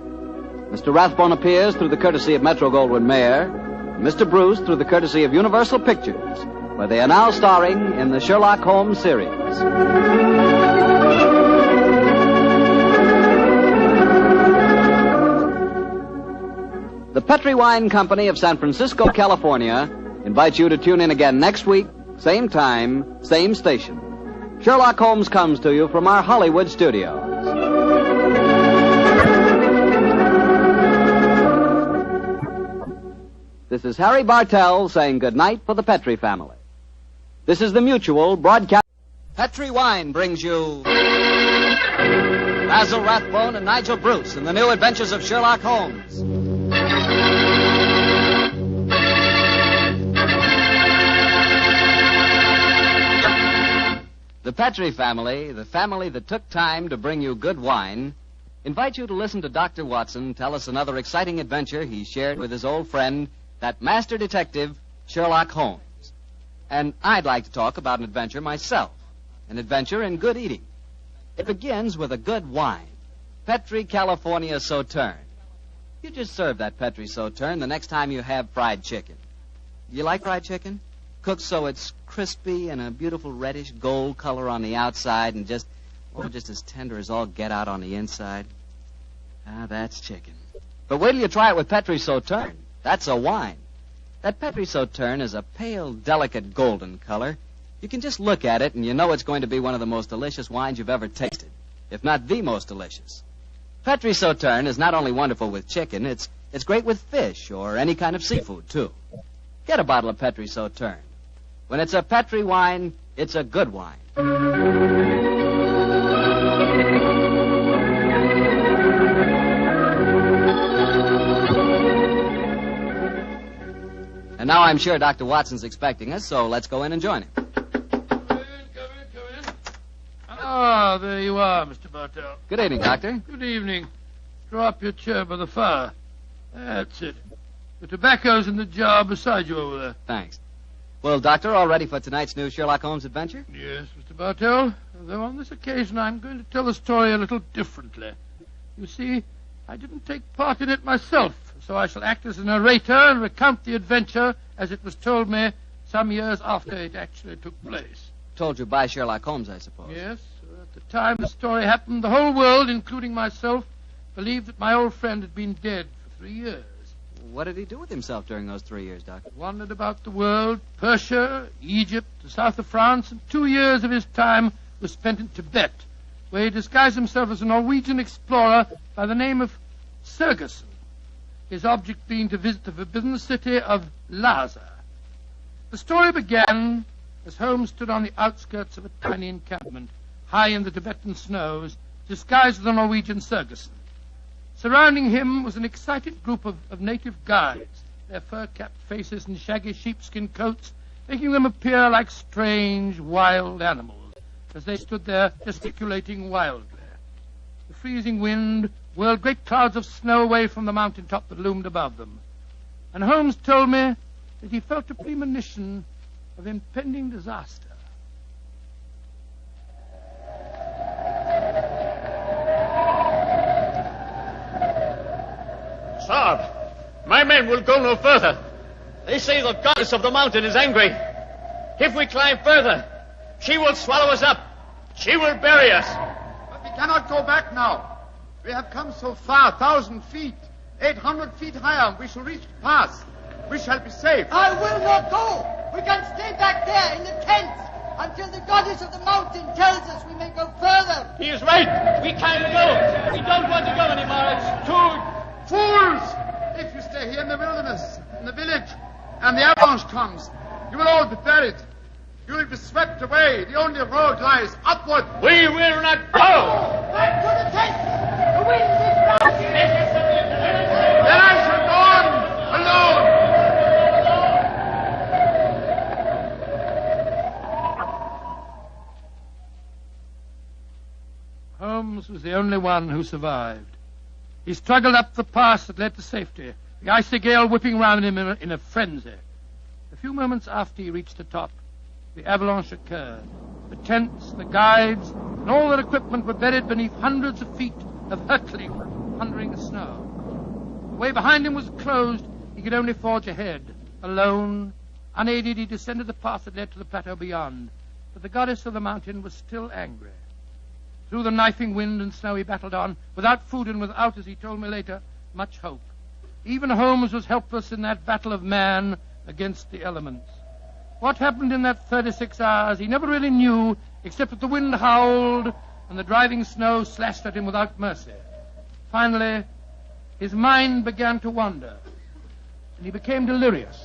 Speaker 9: Mr. Rathbone appears through the courtesy of Metro-Goldwyn-Mayer, and Mr. Bruce through the courtesy of Universal Pictures, where they are now starring in the Sherlock Holmes series. The Petri Wine Company of San Francisco, California, invites you to tune in again next week, same time, same station. Sherlock Holmes comes to you from our Hollywood studios. This is Harry Bartell saying goodnight for the Petri family. This is the Mutual Broadcast. Petri Wine brings you Basil Rathbone and Nigel Bruce in the new adventures of Sherlock Holmes. The Petri family, the family that took time to bring you good wine, invite you to listen to Dr. Watson tell us another exciting adventure he shared with his old friend, that master detective, Sherlock Holmes. And I'd like to talk about an adventure myself, an adventure in good eating. It begins with a good wine, Petri California Sauterne. You just serve that Petri Sauterne the next time you have fried chicken. You like fried chicken? Cooked so it's crispy and a beautiful reddish gold color on the outside and just as tender as all get out on the inside. Ah, that's chicken. But wait till you try it with Petri Sauterne. That's a wine. That Petri Sauterne is a pale, delicate golden color. You can just look at it and you know it's going to be one of the most delicious wines you've ever tasted, if not the most delicious. Petri Sauterne is not only wonderful with chicken, it's great with fish or any kind of seafood, too. Get a bottle of Petri Sauterne. When it's a Petri wine, it's a good wine. And now I'm sure Dr. Watson's expecting us, so let's go in and join him.
Speaker 3: Come in. Ah, there you are, Mr. Bartell.
Speaker 9: Good evening, Doctor.
Speaker 3: Good evening. Draw up your chair by the fire. That's it. The tobacco's in the jar beside you over there.
Speaker 9: Thanks. Well, Doctor, all ready for tonight's new Sherlock Holmes adventure?
Speaker 3: Yes, Mr. Bartell. Though on this occasion I'm going to tell the story a little differently. You see, I didn't take part in it myself, so I shall act as a narrator and recount the adventure as it was told me some years after it actually took place.
Speaker 9: Told you by Sherlock Holmes, I suppose.
Speaker 3: Yes. At the time the story happened, the whole world, including myself, believed that my old friend had been dead for 3 years.
Speaker 9: What did he do with himself during those 3 years, Doctor?
Speaker 3: Wandered about the world, Persia, Egypt, the south of France, and 2 years of his time was spent in Tibet, where he disguised himself as a Norwegian explorer by the name of Sergerson. his object being to visit the forbidden city of Lhasa. The story began as Holmes stood on the outskirts of a tiny encampment, high in the Tibetan snows, disguised as a Norwegian Sergeant. Surrounding him was an excited group of native guides, their fur-capped faces and shaggy sheepskin coats making them appear like strange, wild animals as they stood there gesticulating wildly. The freezing wind whirled great clouds of snow away from the mountaintop that loomed above them. And Holmes told me that he felt a premonition of impending disaster.
Speaker 5: Sir, my men will go no further. They say the goddess of the mountain is angry. If we climb further, she will swallow us up. She will bury us.
Speaker 23: But we cannot go back now. We have come so far, 1,000 feet, 800 feet higher. We shall reach the pass. We shall be safe.
Speaker 18: I will not go. We can stay back there in the tents until the goddess of the mountain tells us we may go further.
Speaker 5: He is right. We can't go. We don't want to go anymore. It's too...
Speaker 23: Fools! If you stay here in the wilderness, in the village, and the avalanche comes, you will all be buried. You will be swept away. The only road lies upward.
Speaker 5: We will not go!
Speaker 18: Back to the tent! The wind is rising!
Speaker 23: Then I shall go on alone.
Speaker 3: Holmes was the only one who survived. He struggled up the pass that led to safety, the icy gale whipping round him in a frenzy. A few moments after he reached the top, the avalanche occurred. The tents, the guides, and all their equipment were buried beneath hundreds of feet of hurtling, thundering snow. The way behind him was closed. He could only forge ahead. Alone, unaided, he descended the path that led to the plateau beyond. But the goddess of the mountain was still angry. Through the knifing wind and snow he battled on, without food and without, as he told me later, much hope. Even Holmes was helpless in that battle of man against the elements. What happened in that 36 hours he never really knew, except that the wind howled and the driving snow slashed at him without mercy. Finally, his mind began to wander, and he became delirious.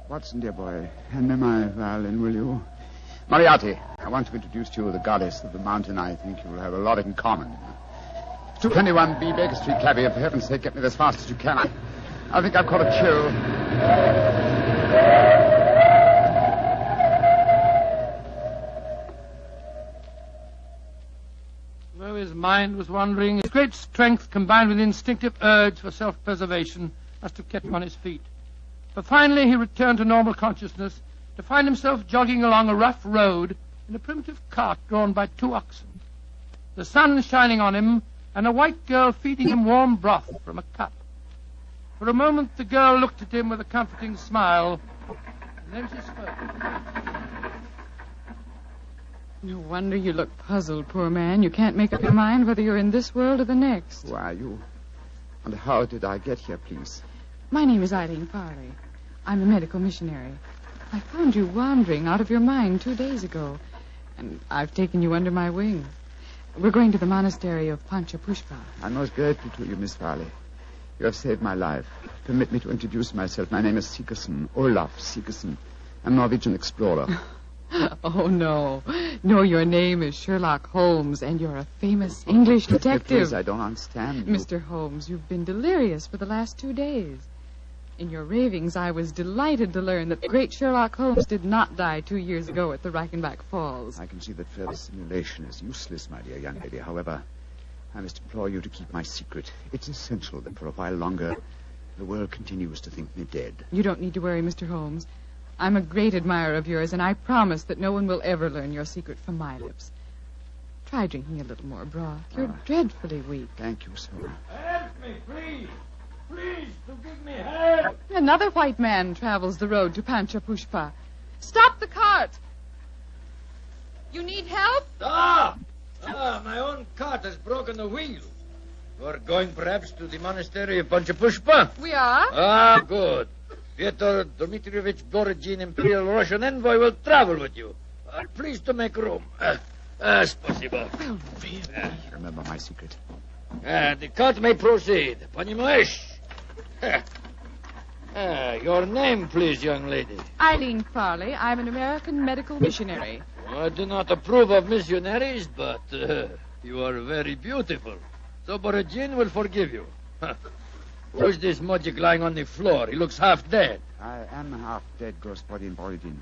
Speaker 15: Watson, dear boy, hand me my violin, will you? Moriarty, I want to introduce to you the goddess of the mountain. I think you will have a lot in common. 221B Baker Street, Clavier. For heaven's sake, get me as fast as you can. I think I've caught a chill.
Speaker 3: Though his mind was wandering, his great strength combined with instinctive urge for self-preservation must have kept him on his feet. But finally he returned to normal consciousness to find himself jogging along a rough road in a primitive cart drawn by 2 oxen. The sun shining on him and a white girl feeding him warm broth from a cup. For a moment the girl looked at him with a comforting smile, and then she spoke.
Speaker 21: No wonder you look puzzled, poor man. You can't make up your mind whether you're in this world or the next.
Speaker 15: Who are you? And how did I get here, please?
Speaker 21: My name is Eileen Farley. I'm a medical missionary. I found you wandering out of your mind 2 days ago, and I've taken you under my wing. We're going to the monastery of Panchapushpa.
Speaker 15: I'm most grateful to you, Miss Farley. You have saved my life. Permit me to introduce myself. My name is Sigerson, Olaf Sigerson. I'm a Norwegian explorer.
Speaker 21: Oh, no. No, your name is Sherlock Holmes, and you're a famous English detective.
Speaker 15: Please, I don't understand you.
Speaker 21: Mr. Holmes, you've been delirious for the last 2 days. In your ravings, I was delighted to learn that the great Sherlock Holmes did not die 2 years ago at the Reichenbach Falls.
Speaker 15: I can see that further simulation is useless, my dear young lady. However, I must implore you to keep my secret. It's essential that for a while longer the world continues to think me dead.
Speaker 21: You don't need to worry, Mr. Holmes. I'm a great admirer of yours, and I promise that no one will ever learn your secret from my lips. Try drinking a little more broth. You're dreadfully weak.
Speaker 15: Thank you, sir.
Speaker 3: Help me, please. Please, to give me help.
Speaker 21: Another white man travels the road to Panchapushpa. Stop the cart! You need help?
Speaker 5: My own cart has broken the wheel. We're going perhaps to the monastery of Panchapushpa.
Speaker 21: We are?
Speaker 5: Good. Fyodor Dmitrievich Dorogin, Imperial Russian envoy, will travel with you. Please to make room.
Speaker 2: Спасибо.
Speaker 15: Remember my secret.
Speaker 2: The court may proceed. Понимаешь? Your name, please, young lady.
Speaker 21: Eileen Farley. I'm an American medical missionary.
Speaker 2: I do not approve of missionaries, but you are very beautiful. So Borodin will forgive you. Who's this mujik lying on the floor? He looks half dead.
Speaker 15: I am half dead, Господин Borodin.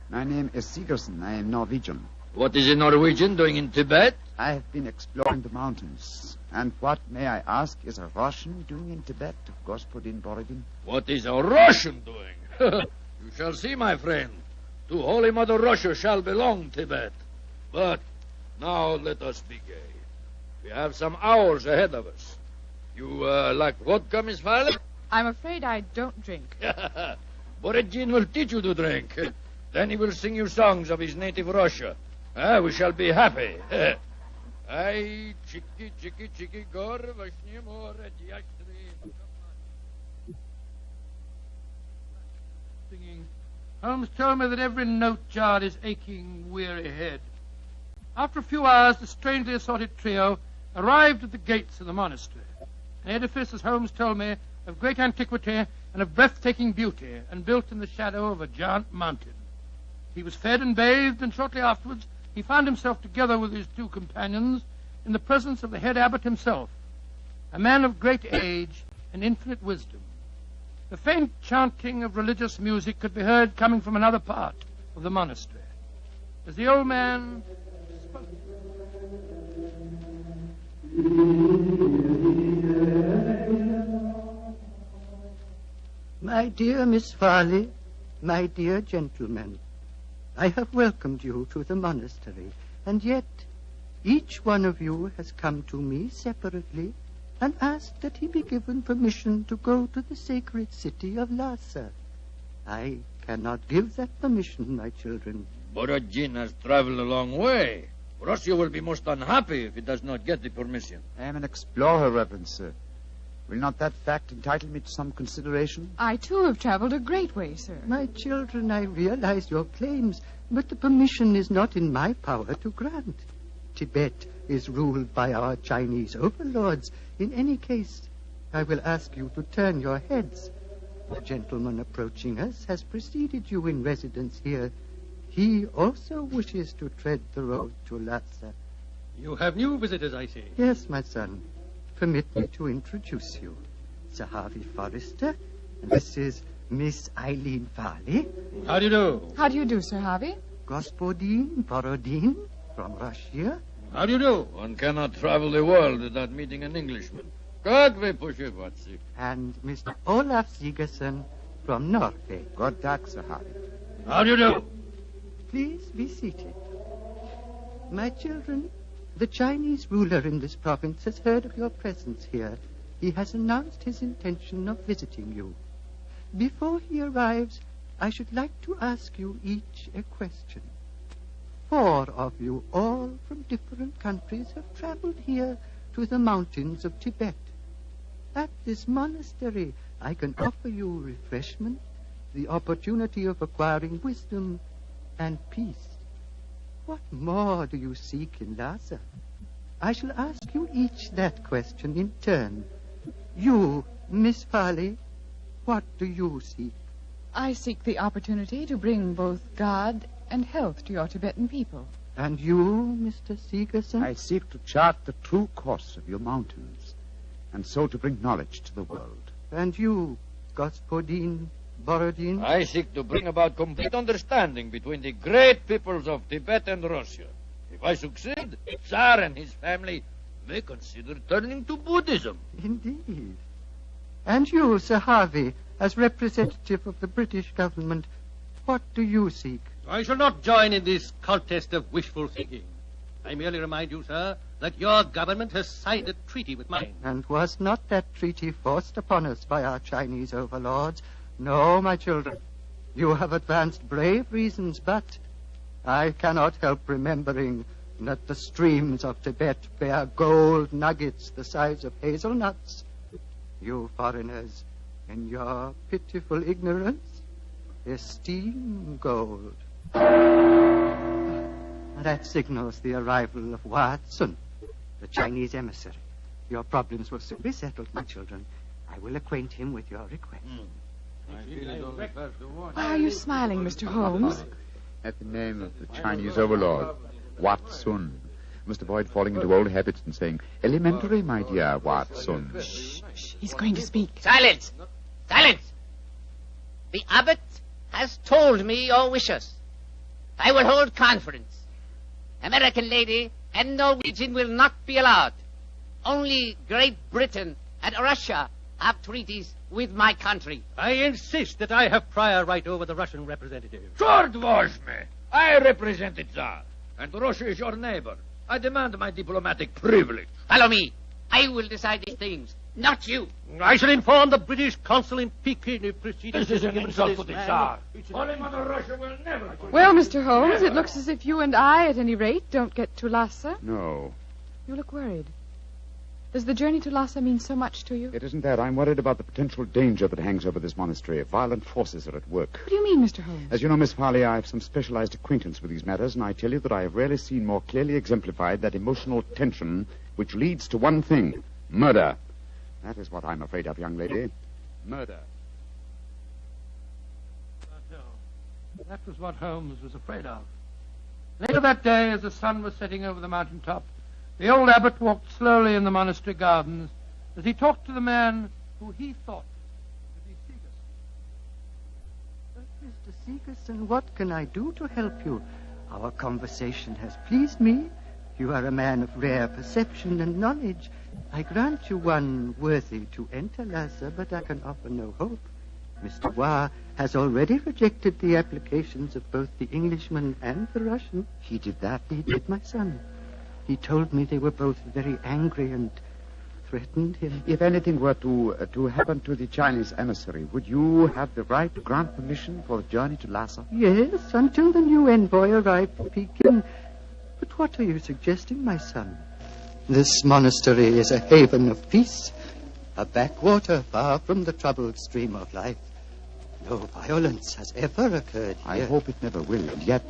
Speaker 15: My name is Sigerson. I am Norwegian.
Speaker 2: What is a Norwegian doing in Tibet?
Speaker 15: I have been exploring the mountains. And what, may I ask, is a Russian doing in Tibet, Господин Borodin?
Speaker 2: What is a Russian doing? You shall see, my friend. To Holy Mother Russia shall belong Tibet. But now let us be gay. We have some hours ahead of us. You like vodka, Miss Farley?
Speaker 21: I'm afraid I don't drink.
Speaker 2: Borodin will teach you to drink. Then he will sing you songs of his native Russia. We shall be happy. Ay, chiki, chiki, chiki, gor, vashni, more,
Speaker 3: Singing. Holmes told me that every note jarred his aching, weary head. After a few hours, the strangely assorted trio arrived at the gates of the monastery. An edifice, as Holmes told me, of great antiquity and of breathtaking beauty, and built in the shadow of a giant mountain. He was fed and bathed, and shortly afterwards he found himself together with his two companions in the presence of the head abbot himself, a man of great age and infinite wisdom. The faint chanting of religious music could be heard coming from another part of the monastery. As the old man spoke,
Speaker 13: My dear Miss Farley, my dear gentlemen, I have welcomed you to the monastery, and yet each one of you has come to me separately and asked that he be given permission to go to the sacred city of Lhasa. I cannot give that permission, my children.
Speaker 2: Borodin has traveled a long way. Russia will be most unhappy if he does not get the permission.
Speaker 15: I am an explorer, Reverend Sir. Will not that fact entitle me to some consideration?
Speaker 21: I, too, have traveled a great way, sir.
Speaker 13: My children, I realize your claims, but the permission is not in my power to grant. Tibet is ruled by our Chinese overlords. In any case, I will ask you to turn your heads. The gentleman approaching us has preceded you in residence here. He also wishes to tread the road to Lhasa.
Speaker 4: You have new visitors, I see.
Speaker 13: Yes, my son. Permit me to introduce you. Sir Harvey Forrester, and this is Miss Eileen Farley.
Speaker 4: How do you do?
Speaker 21: How do you do, Sir Harvey?
Speaker 13: Господин Borodin from Russia.
Speaker 2: How do you do? One cannot travel the world without meeting an Englishman. God we push it, Watsy.
Speaker 13: And Mr. Olaf Sigerson from Norway.
Speaker 15: God dag, Sir Harvey.
Speaker 2: How do you do?
Speaker 13: Please be seated. My children, the Chinese ruler in this province has heard of your presence here. He has announced his intention of visiting you. Before he arrives, I should like to ask you each a question. 4 of you, all from different countries, have traveled here to the mountains of Tibet. At this monastery, I can offer you refreshment, the opportunity of acquiring wisdom and peace. What more do you seek in Lhasa? I shall ask you each that question in turn. You, Miss Farley, what do you seek?
Speaker 21: I seek the opportunity to bring both God and health to your Tibetan people.
Speaker 13: And you, Mr. Sigerson?
Speaker 15: I seek to chart the true course of your mountains, and so to bring knowledge to the world.
Speaker 13: And you, Господин Borodin?
Speaker 2: I seek to bring about complete understanding between the great peoples of Tibet and Russia. If I succeed, Tsar and his family may consider turning to Buddhism.
Speaker 13: Indeed. And you, Sir Harvey, as representative of the British government, what do you seek?
Speaker 4: I shall not join in this contest of wishful thinking. I merely remind you, sir, that your government has signed a treaty with mine.
Speaker 13: And was not that treaty forced upon us by our Chinese overlords? No, my children. You have advanced brave reasons, but I cannot help remembering that the streams of Tibet bear gold nuggets the size of hazelnuts. You foreigners, in your pitiful ignorance, esteem gold. That signals the arrival of Watson, the Chinese emissary. Your problems will soon be settled, my children. I will acquaint him with your request.
Speaker 21: Why are you smiling, Mr. Holmes?
Speaker 15: At the name of the Chinese overlord, Watson. Must avoid falling into old habits and saying, elementary, my dear Watson.
Speaker 21: Shh. He's going to speak.
Speaker 6: Silence! Silence! The abbot has told me your wishes. I will hold conference. American lady and Norwegian will not be allowed. Only Great Britain and Russia have treaties with my country.
Speaker 4: I insist that I have prior right over the Russian representative.
Speaker 2: Short wash me. I represent the Tsar, and Russia is your neighbor. I demand my diplomatic privilege.
Speaker 6: Follow me. I will decide these things, not you.
Speaker 4: I shall inform the British consul in Peking if proceedings...
Speaker 2: This is an insult to the Tsar. Holy Mother Russia will never...
Speaker 21: Well, Mr. Holmes, it looks as if you and I, at any rate, don't get to Lhasa.
Speaker 15: No.
Speaker 21: You look worried. Does the journey to Lhasa mean so much to you?
Speaker 15: It isn't that. I'm worried about the potential danger that hangs over this monastery. Violent forces are at work.
Speaker 21: What do you mean, Mr. Holmes?
Speaker 15: As you know, Miss Farley, I have some specialized acquaintance with these matters, and I tell you that I have rarely seen more clearly exemplified that emotional tension which leads to one thing, murder. That is what I'm afraid of, young lady. Murder.
Speaker 3: That was what Holmes was afraid of. Later that day, as the sun was setting over the mountaintop, the old abbot walked slowly in the monastery gardens as he talked to the man who he thought to be Segerson.
Speaker 13: Mr. Segerson, what can I do to help you? Our conversation has pleased me. You are a man of rare perception and knowledge. I grant you one worthy to enter Lhasa, but I can offer no hope. Mr. Wa has already rejected the applications of both the Englishman and the Russian.
Speaker 15: He did that?
Speaker 13: He did, my son. He told me they were both very angry and threatened him.
Speaker 15: If anything were to happen to the Chinese emissary, would you have the right to grant permission for the journey to Lhasa?
Speaker 13: Yes, until the new envoy arrived at Peking. But what are you suggesting, my son? This monastery is a haven of peace, a backwater far from the troubled stream of life. No violence has ever occurred here.
Speaker 15: I hope it never will, and yet...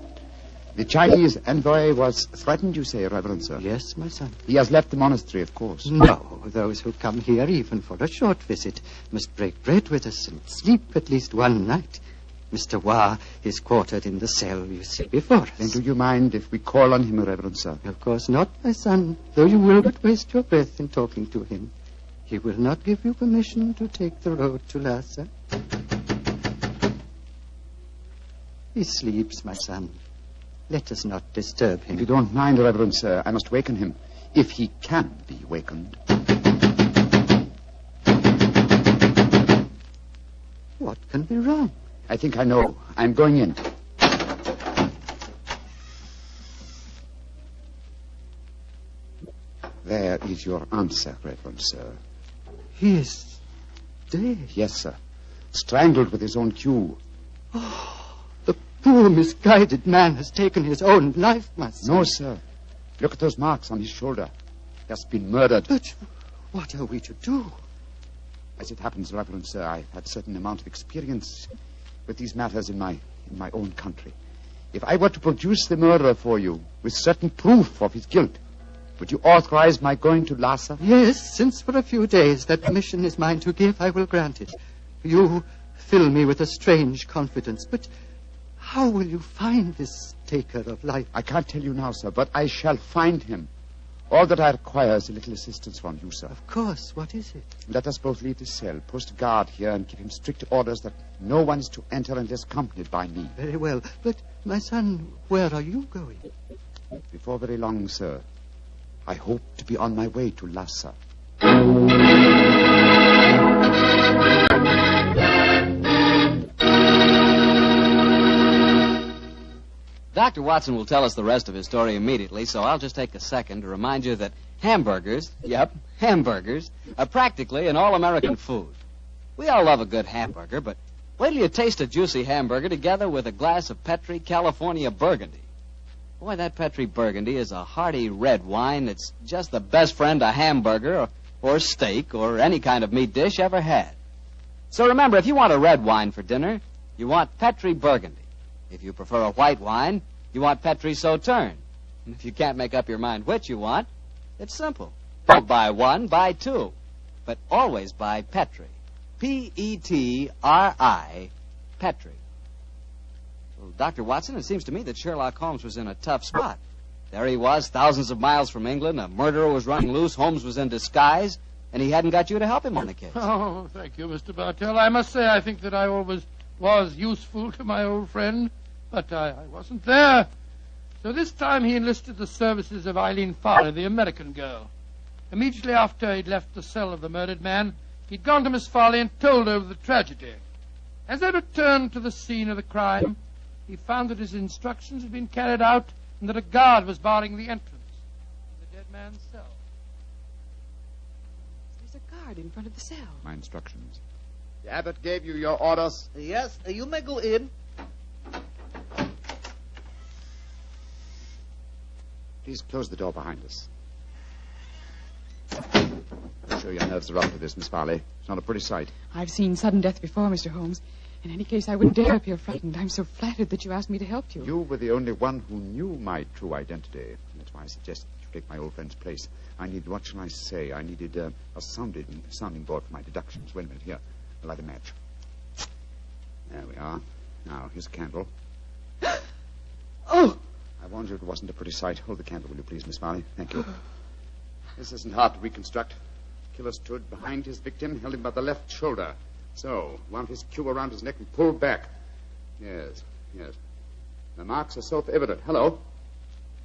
Speaker 15: The Chinese envoy was threatened, you say, Reverend Sir?
Speaker 13: Yes, my son.
Speaker 15: He has left the monastery, of course.
Speaker 13: No, those who come here, even for a short visit, must break bread with us and sleep at least one night. Mr. Wa is quartered in the cell you see before us.
Speaker 15: Then do you mind if we call on him, Reverend Sir?
Speaker 13: Of course not, my son, though you will but waste your breath in talking to him. He will not give you permission to take the road to Lhasa. He sleeps, my son. Let us not disturb him.
Speaker 15: If you don't mind, Reverend Sir, I must waken him, if he can be wakened.
Speaker 13: What can be wrong?
Speaker 15: I think I know. I'm going in. There is your answer, Reverend Sir.
Speaker 13: He is dead.
Speaker 15: Yes, sir. Strangled with his own cue.
Speaker 13: Oh. Poor, misguided man has taken his own life, my son.
Speaker 15: No, sir. Look at those marks on his shoulder. He has been murdered.
Speaker 13: But what are we to do?
Speaker 15: As it happens, Reverend Sir, I've had a certain amount of experience with these matters in my own country. If I were to produce the murderer for you with certain proof of his guilt, would you authorize my going to Lhasa?
Speaker 13: Yes, since for a few days that permission is mine to give, I will grant it. You fill me with a strange confidence, but... how will you find this taker of life?
Speaker 15: I can't tell you now, sir, but I shall find him. All that I require is a little assistance from you, sir.
Speaker 13: Of course. What is it?
Speaker 15: Let us both leave the cell, post a guard here, and give him strict orders that no one is to enter unless accompanied by me.
Speaker 13: Very well. But, my son, where are you going?
Speaker 15: Before very long, sir. I hope to be on my way to Lhasa.
Speaker 9: Dr. Watson will tell us the rest of his story immediately, so I'll just take a second to remind you that hamburgers, hamburgers, are practically an all-American food. We all love a good hamburger, but wait till you taste a juicy hamburger together with a glass of Petri California Burgundy. Boy, that Petri Burgundy is a hearty red wine that's just the best friend a hamburger or steak or any kind of meat dish ever had. So remember, if you want a red wine for dinner, you want Petri Burgundy. If you prefer a white wine, you want Petri Sauterne. And if you can't make up your mind which you want, it's simple. Don't buy one, buy two. But always buy Petri. Petri. Petri. Well, Dr. Watson, it seems to me that Sherlock Holmes was in a tough spot. There he was, thousands of miles from England. A murderer was running loose. Holmes was in disguise. And he hadn't got you to help him on the case.
Speaker 3: Oh, thank you, Mr. Bartell. I must say I think that I always was useful to my old friend. But I wasn't there. So this time he enlisted the services of Eileen Farley, the American girl. Immediately after he'd left the cell of the murdered man, he'd gone to Miss Farley and told her of the tragedy. As they returned to the scene of the crime, he found that his instructions had been carried out and that a guard was barring the entrance to the dead man's cell.
Speaker 21: There's a guard in front of the cell.
Speaker 15: My instructions. The abbot gave you your orders.
Speaker 4: Yes, you may go in.
Speaker 15: Please close the door behind us. I'm sure your nerves are up for this, Miss Farley. It's not a pretty sight.
Speaker 21: I've seen sudden death before, Mr. Holmes. In any case, I wouldn't dare appear frightened. I'm so flattered that you asked me to help you.
Speaker 15: You were the only one who knew my true identity. That's why I suggest you take my old friend's place. I need, what shall I say? I needed a sounding board for my deductions. Wait a minute, here. I'll light a match. There we are. Now, here's a candle.
Speaker 21: Oh!
Speaker 15: I warned you it wasn't a pretty sight. Hold the candle, will you please, Miss Farley? Thank you. This isn't hard to reconstruct. Killer stood behind his victim, held him by the left shoulder. So, wound his cue around his neck and pulled back. Yes. The marks are self-evident. Hello?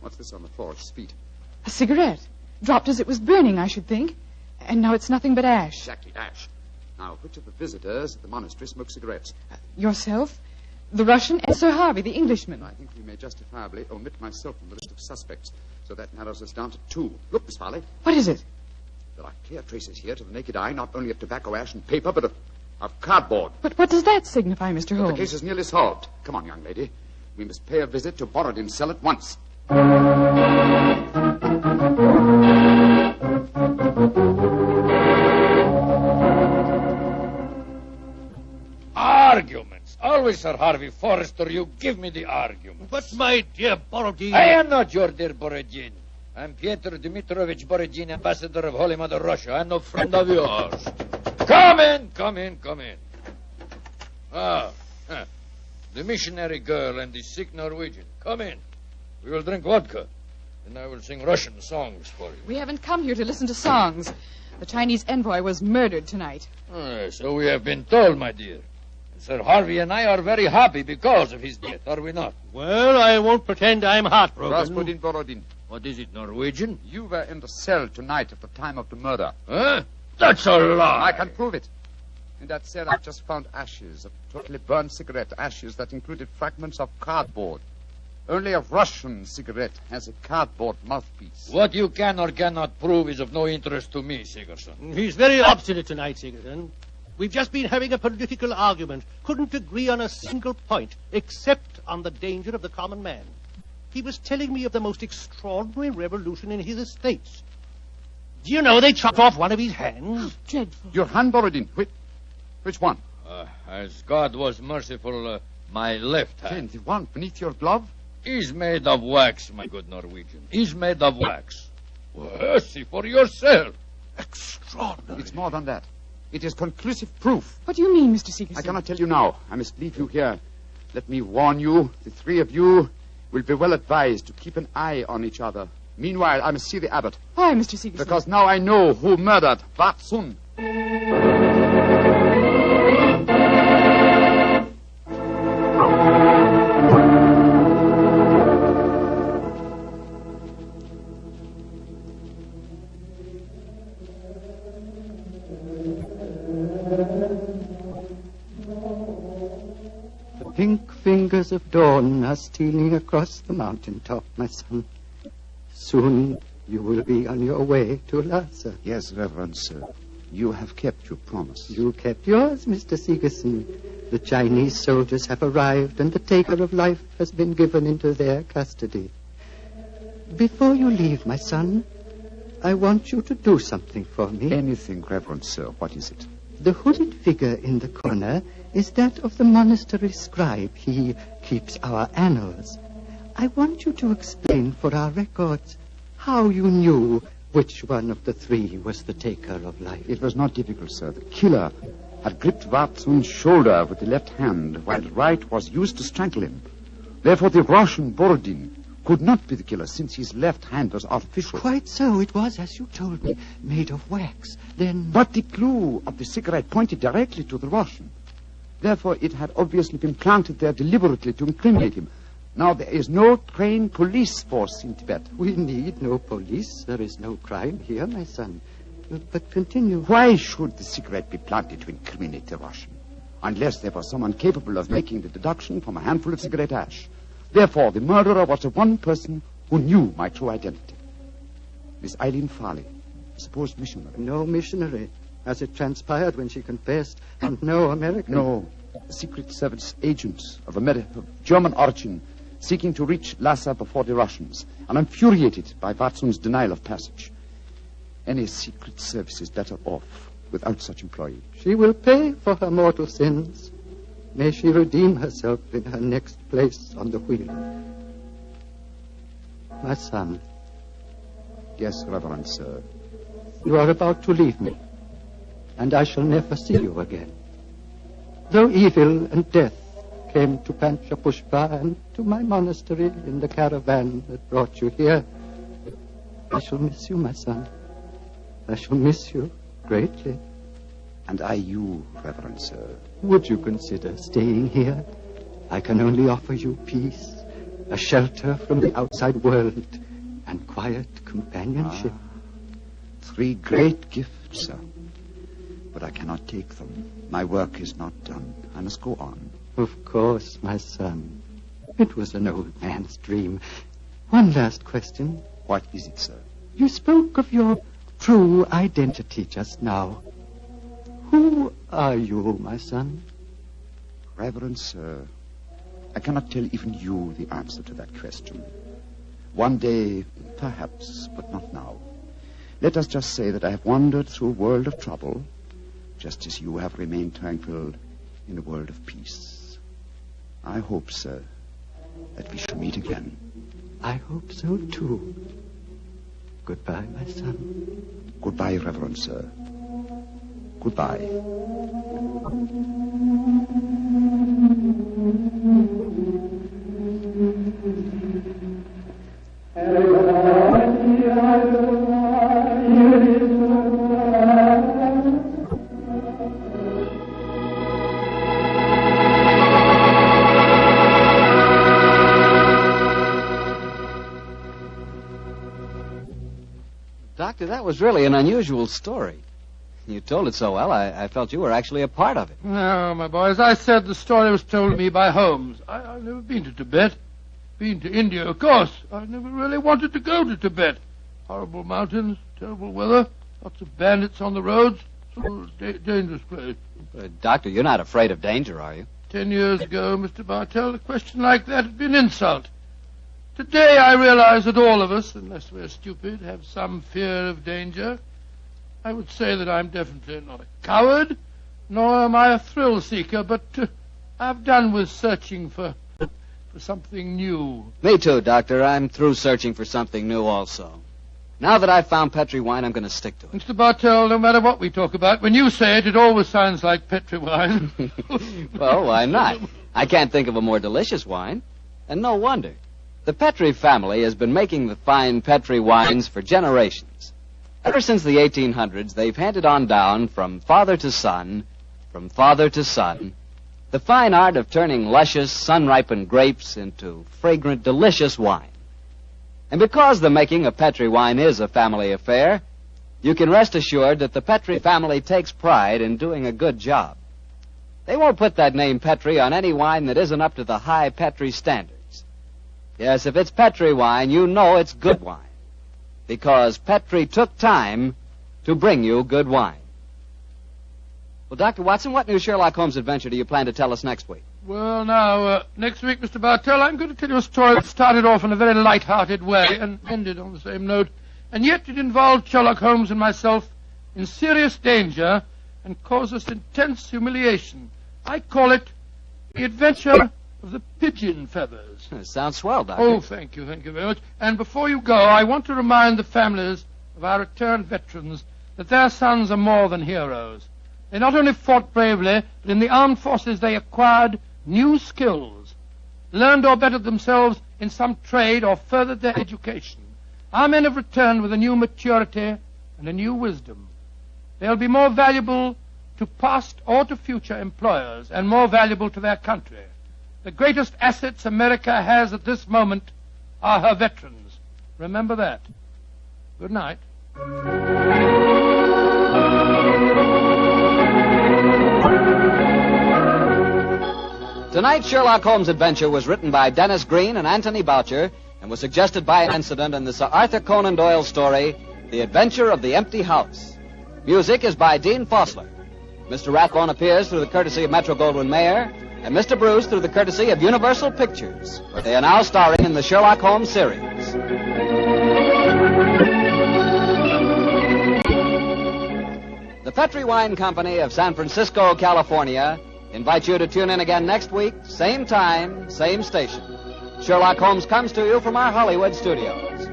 Speaker 15: What's this on the floor? It's feet.
Speaker 21: A cigarette. Dropped as it was burning, I should think. And now it's nothing but ash.
Speaker 15: Exactly, ash. Now, which of the visitors at the monastery smoke cigarettes?
Speaker 21: Yourself, the Russian, and Sir Harvey, the Englishman.
Speaker 15: I think we may justifiably omit myself from the list of suspects. So that narrows us down to two. Look, Miss Farley.
Speaker 21: What is it?
Speaker 15: There are clear traces here to the naked eye, not only of tobacco ash and paper, but of cardboard.
Speaker 21: But what does that signify, Mr. Holmes?
Speaker 15: The case is nearly solved. Come on, young lady. We must pay a visit to Borodin's cell at once.
Speaker 2: Arguments. Always, Sir Harvey Forrester, you give me the argument.
Speaker 4: But, my dear Borodin...
Speaker 2: I am not your dear Borodin. I'm Pyotr Dmitrovich Borodin, ambassador of Holy Mother Russia, and no friend of yours. Come in. The missionary girl and the sick Norwegian. Come in. We will drink vodka, and I will sing Russian songs for you.
Speaker 21: We haven't come here to listen to songs. The Chinese envoy was murdered tonight.
Speaker 2: So we have been told, my dear. Sir Harvey and I are very happy because of his death, are we not?
Speaker 4: Well, I won't pretend I'm heartbroken.
Speaker 15: Rasputin Borodin.
Speaker 2: What is it, Norwegian?
Speaker 15: You were in the cell tonight at the time of the murder.
Speaker 2: Huh? That's a lie.
Speaker 15: I can prove it. In that cell, I've just found ashes, a totally burned cigarette, ashes that included fragments of cardboard. Only a Russian cigarette has a cardboard mouthpiece.
Speaker 2: What you can or cannot prove is of no interest to me, Sigerson.
Speaker 4: He's very obstinate tonight, Sigerson. We've just been having a political argument. Couldn't agree on a single point, except on the danger of the common man. He was telling me of the most extraordinary revolution in his estates. Do you know they chopped off one of his hands?
Speaker 21: Dreadful.
Speaker 15: Your hand, Borodin. Which one?
Speaker 2: As God was merciful, my left hand.
Speaker 15: The one beneath your glove?
Speaker 2: Is made of wax, my good Norwegian. Is made of wax. Well, see for yourself.
Speaker 15: Extraordinary. It's more than that. It is conclusive proof.
Speaker 21: What do you mean, Mr. Sigerson?
Speaker 15: I cannot tell you now. I must leave you here. Let me warn you, the three of you will be well advised to keep an eye on each other. Meanwhile, I must see the abbot.
Speaker 21: Why, Mr. Sigerson?
Speaker 15: Because now I know who murdered Watson.
Speaker 13: Pink fingers of dawn are stealing across the mountain top, my son. Soon you will be on your way to Lhasa.
Speaker 15: Yes, Reverend Sir. You have kept your promise.
Speaker 13: You kept yours, Mr. Sigerson. The Chinese soldiers have arrived, and the taker of life has been given into their custody. Before you leave, my son, I want you to do something for me.
Speaker 15: Anything, Reverend Sir. What is it?
Speaker 13: The hooded figure in the corner is that of the monastery scribe. He keeps our annals. I want you to explain for our records how you knew which one of the three was the taker of life.
Speaker 23: It was not difficult, sir. The killer had gripped Watson's shoulder with the left hand, while the right was used to strangle him. Therefore, the Russian Borodin could not be the killer, since his left hand was artificial.
Speaker 13: Quite so. It was, as you told me, made of wax. Then...
Speaker 23: But the clue of the cigarette pointed directly to the Russian. Therefore, it had obviously been planted there deliberately to incriminate him. Now, there is no trained police force in Tibet.
Speaker 13: We need no police. There is no crime here, my son. But continue.
Speaker 23: Why should the cigarette be planted to incriminate the Russian? Unless there was someone capable of making the deduction from a handful of cigarette ash. Therefore, the murderer was the one person who knew my true identity. Miss Eileen Farley, supposed missionary.
Speaker 13: No missionary, as it transpired when she confessed, and no American.
Speaker 23: No, a Secret Service agent of German origin, seeking to reach Lhasa before the Russians, and infuriated by Watson's denial of passage. Any Secret Service is better off without such employee.
Speaker 13: She will pay for her mortal sins. May she redeem herself in her next place on the wheel. My son.
Speaker 23: Yes, Reverend Sir.
Speaker 13: You are about to leave me, and I shall never see you again. Though evil and death came to Panchapushpa and to my monastery in the caravan that brought you here, I shall miss you, my son. I shall miss you greatly.
Speaker 23: And I you, Reverend Sir.
Speaker 13: Would you consider staying here? I can only offer you peace, a shelter from the outside world, and quiet companionship.
Speaker 23: Three great gifts, sir. But I cannot take them. My work is not done. I must go on.
Speaker 13: Of course, my son. It was an old man's dream. One last question.
Speaker 23: What is it, sir?
Speaker 13: You spoke of your true identity just now. Who are you, my son?
Speaker 23: Reverend Sir, I cannot tell even you the answer to that question. One day, perhaps, but not now. Let us just say that I have wandered through a world of trouble, just as you have remained tranquil in a world of peace. I hope, sir, that we shall meet again.
Speaker 13: I hope so, too. Goodbye, my son.
Speaker 23: Goodbye, Reverend Sir. Goodbye.
Speaker 9: Doctor, that was really an unusual story. You told it so well, I felt you were actually a part of it.
Speaker 3: No, my boy, as I said, the story was told me by Holmes. I've never been to Tibet. Been to India, of course. I never really wanted to go to Tibet. Horrible mountains, terrible weather, lots of bandits on the roads. So dangerous place.
Speaker 9: Doctor, you're not afraid of danger, are you?
Speaker 3: 10 years ago, Mr. Bartell, a question like that had been an insult. Today I realize that all of us, unless we're stupid, have some fear of danger. I would say that I'm definitely not a coward, nor am I a thrill seeker, but I've done with searching for something new.
Speaker 9: Me too, Doctor. I'm through searching for something new also. Now that I've found Petri wine, I'm going to stick to it.
Speaker 3: Mr. Bartell, no matter what we talk about, when you say it, it always sounds like Petri wine.
Speaker 9: Well, why not? I can't think of a more delicious wine. And no wonder. The Petri family has been making the fine Petri wines for generations. Ever since the 1800s, they've handed on down from father to son, the fine art of turning luscious, sun-ripened grapes into fragrant, delicious wine. And because the making of Petri wine is a family affair, you can rest assured that the Petri family takes pride in doing a good job. They won't put that name Petri on any wine that isn't up to the high Petri standards. Yes, if it's Petri wine, you know it's good wine. Because Petri took time to bring you good wine. Well, Dr. Watson, what new Sherlock Holmes adventure do you plan to tell us next week?
Speaker 3: Well, now, next week, Mr. Bartell, I'm going to tell you a story that started off in a very light-hearted way and ended on the same note. And yet it involved Sherlock Holmes and myself in serious danger and caused us intense humiliation. I call it The Adventure of the pigeon feathers.
Speaker 9: Sounds swell, Doctor.
Speaker 3: Oh, thank you very much. And before you go, I want to remind the families of our returned veterans that their sons are more than heroes. They not only fought bravely, but in the armed forces they acquired new skills, learned or bettered themselves in some trade or furthered their education. Our men have returned with a new maturity and a new wisdom. They'll be more valuable to past or to future employers and more valuable to their country. The greatest assets America has at this moment are her veterans. Remember that. Good night.
Speaker 9: Tonight's Sherlock Holmes adventure was written by Dennis Green and Anthony Boucher and was suggested by an incident in the Sir Arthur Conan Doyle story, The Adventure of the Empty House. Music is by Dean Fossler. Mr. Rathbone appears through the courtesy of Metro-Goldwyn-Mayer, and Mr. Bruce through the courtesy of Universal Pictures, where they are now starring in the Sherlock Holmes series. The Petri Wine Company of San Francisco, California, invites you to tune in again next week, same time, same station. Sherlock Holmes comes to you from our Hollywood studios.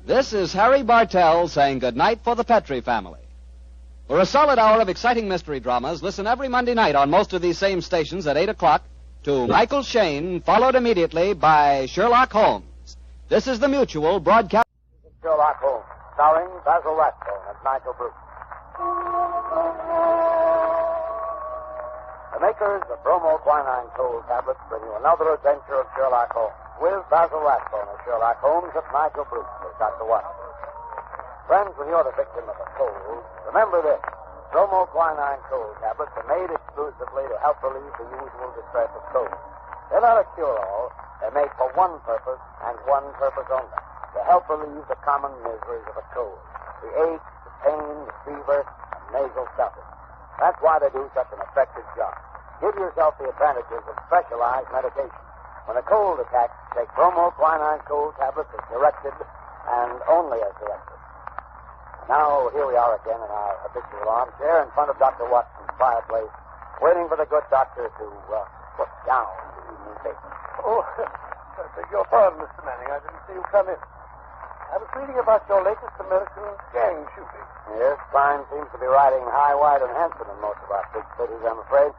Speaker 9: This is Harry Bartell saying goodnight for the Petri family. For a solid hour of exciting mystery dramas, listen every Monday night on most of these same stations at 8 o'clock to Michael Shayne, followed immediately by Sherlock Holmes. This is the Mutual broadcast.
Speaker 7: Sherlock Holmes, starring Basil Rathbone as Nigel Bruce. The makers of bromoquinine cold tablets bring you another adventure of Sherlock Holmes, with Basil Rathbone as Sherlock Holmes and Nigel Bruce as Dr. Watson. Friends, when you're the victim of a cold, remember this. Bromoquinine cold tablets are made exclusively to help relieve the usual distress of cold. They're not a cure-all. They're made for one purpose, and one purpose only, to help relieve the common miseries of a cold. The aches, the pain, the fever, and nasal stuffing. That's why they do such an effective job. Give yourself the advantages of specialized medication. When a cold attacks, take bromoquinine cold tablets as directed, and only as directed. Now, here we are again in our habitual armchair in front of Dr. Watson's fireplace, waiting for the good doctor to put down the evening paper.
Speaker 8: Oh, I beg your pardon, Mr. Manning. I didn't see you come in. I was reading about your latest American gang shooting.
Speaker 7: Yes, crime seems to be riding high, wide, and handsome in most of our big cities, I'm afraid.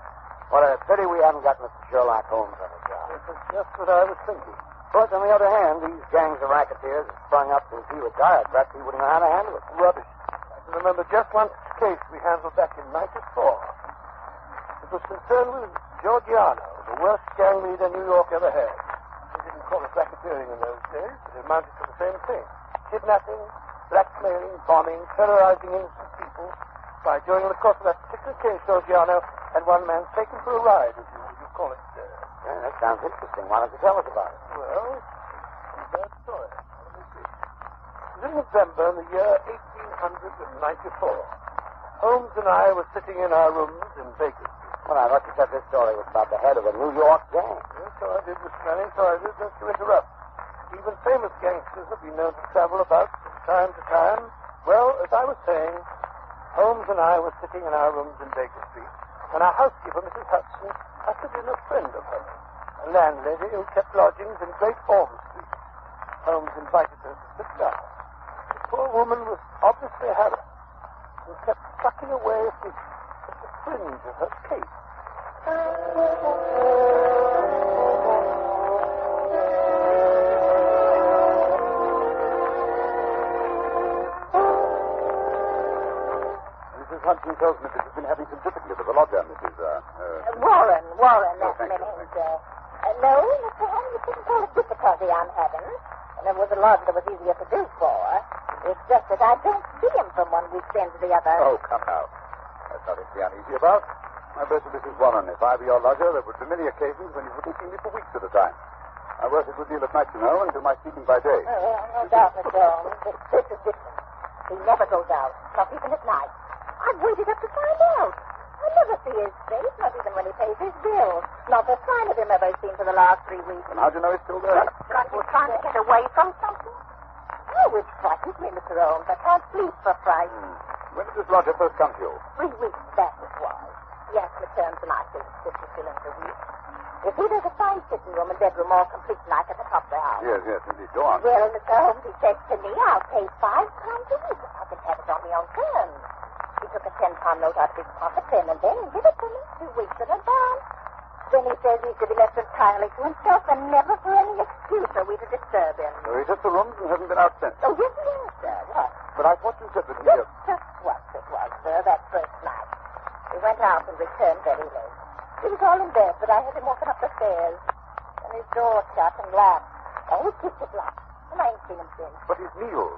Speaker 7: What a pity we haven't got Mr. Sherlock Holmes on the job.
Speaker 8: This is just what I was thinking.
Speaker 7: But on the other hand, these gangs of racketeers have sprung up since he retired. Perhaps he wouldn't know how to handle it.
Speaker 8: Rubbish. I can remember just one case we handled back in '94. It was concerned with Giorgiano, the worst gang leader New York ever had. They didn't call it racketeering in those days, but it amounted to the same thing. Kidnapping, blackmailing, bombing, terrorizing innocent people. Why, during the course of that particular case, Giorgiano had one man taken for a ride, as you call it.
Speaker 7: Yeah, that sounds interesting. Why don't you tell us about it?
Speaker 8: Well, it's a bad story. Let me see. It was in November in the year 1894. Holmes and I were sitting in our rooms in Baker Street.
Speaker 7: Well, I thought you said this story was about the head of a New York gang.
Speaker 8: Yes, so I did, Mr. Manning, so I did, just to interrupt. Even famous gangsters have been known to travel about from time to time. Well, as I was saying, Holmes and I were sitting in our rooms in Baker Street, and our housekeeper, Mrs. Hudson, ushered in a friend of hers, a landlady who kept lodgings in Great Orm Street. Holmes invited her to sit down. The poor woman was obviously harassed and kept sucking away at the fringe of her cape.
Speaker 7: Mrs. Hudson tells me that you've been having some difficulty with the lodger, Mrs.
Speaker 22: Warren, that's
Speaker 7: thank
Speaker 22: my
Speaker 7: you,
Speaker 22: name, sir. No, Mr. Holmes, you couldn't call it difficulty I'm having. And there was a lodger that was easier to do for. It's just that I don't see him from one weekend to the other.
Speaker 7: Oh, come now. That's nothing to be uneasy about. My best to Mrs. Warren. If I were your lodger, there would be many occasions when you wouldn't see me for weeks at a time. I work a good deal at night, you know, and do my sleeping by day.
Speaker 22: No doubt, Mr. Holmes. But this is different. He never goes out, not even at night. I've waited up to find out. I never see his face, not even when he pays his bills. Not a sign of him ever seen for the last 3 weeks.
Speaker 7: And how do you know it's still there?
Speaker 22: Got you trying to get away from something? Oh, it frightens me, Mr. Holmes. I can't sleep for fright.
Speaker 10: When did this lodger first come to you?
Speaker 22: 3 weeks back it was. He asked me to turn for my 50 shillings a week. You see, there's a fine sitting room and bedroom all complete like at the top of the house.
Speaker 10: Yes, indeed. Go on.
Speaker 22: Well, Mr. Holmes, he said to me, I'll pay £5 a week if I can have it on my own terms. He took a £10 note out of his pocket then and give it to me 2 weeks in advance. Then he says he's to be left entirely to himself and never for any excuse are we to disturb him.
Speaker 10: So he took the rooms and hasn't been out since.
Speaker 22: Oh, yes, sir. What?
Speaker 10: But I thought you said that he...
Speaker 22: Just what it was, sir, that first night. He went out and returned very late. He was all in bed, but I had him walking up the stairs. And his door shut and locked. Oh, it keeps it locked. And I ain't seen him since.
Speaker 10: But his meals.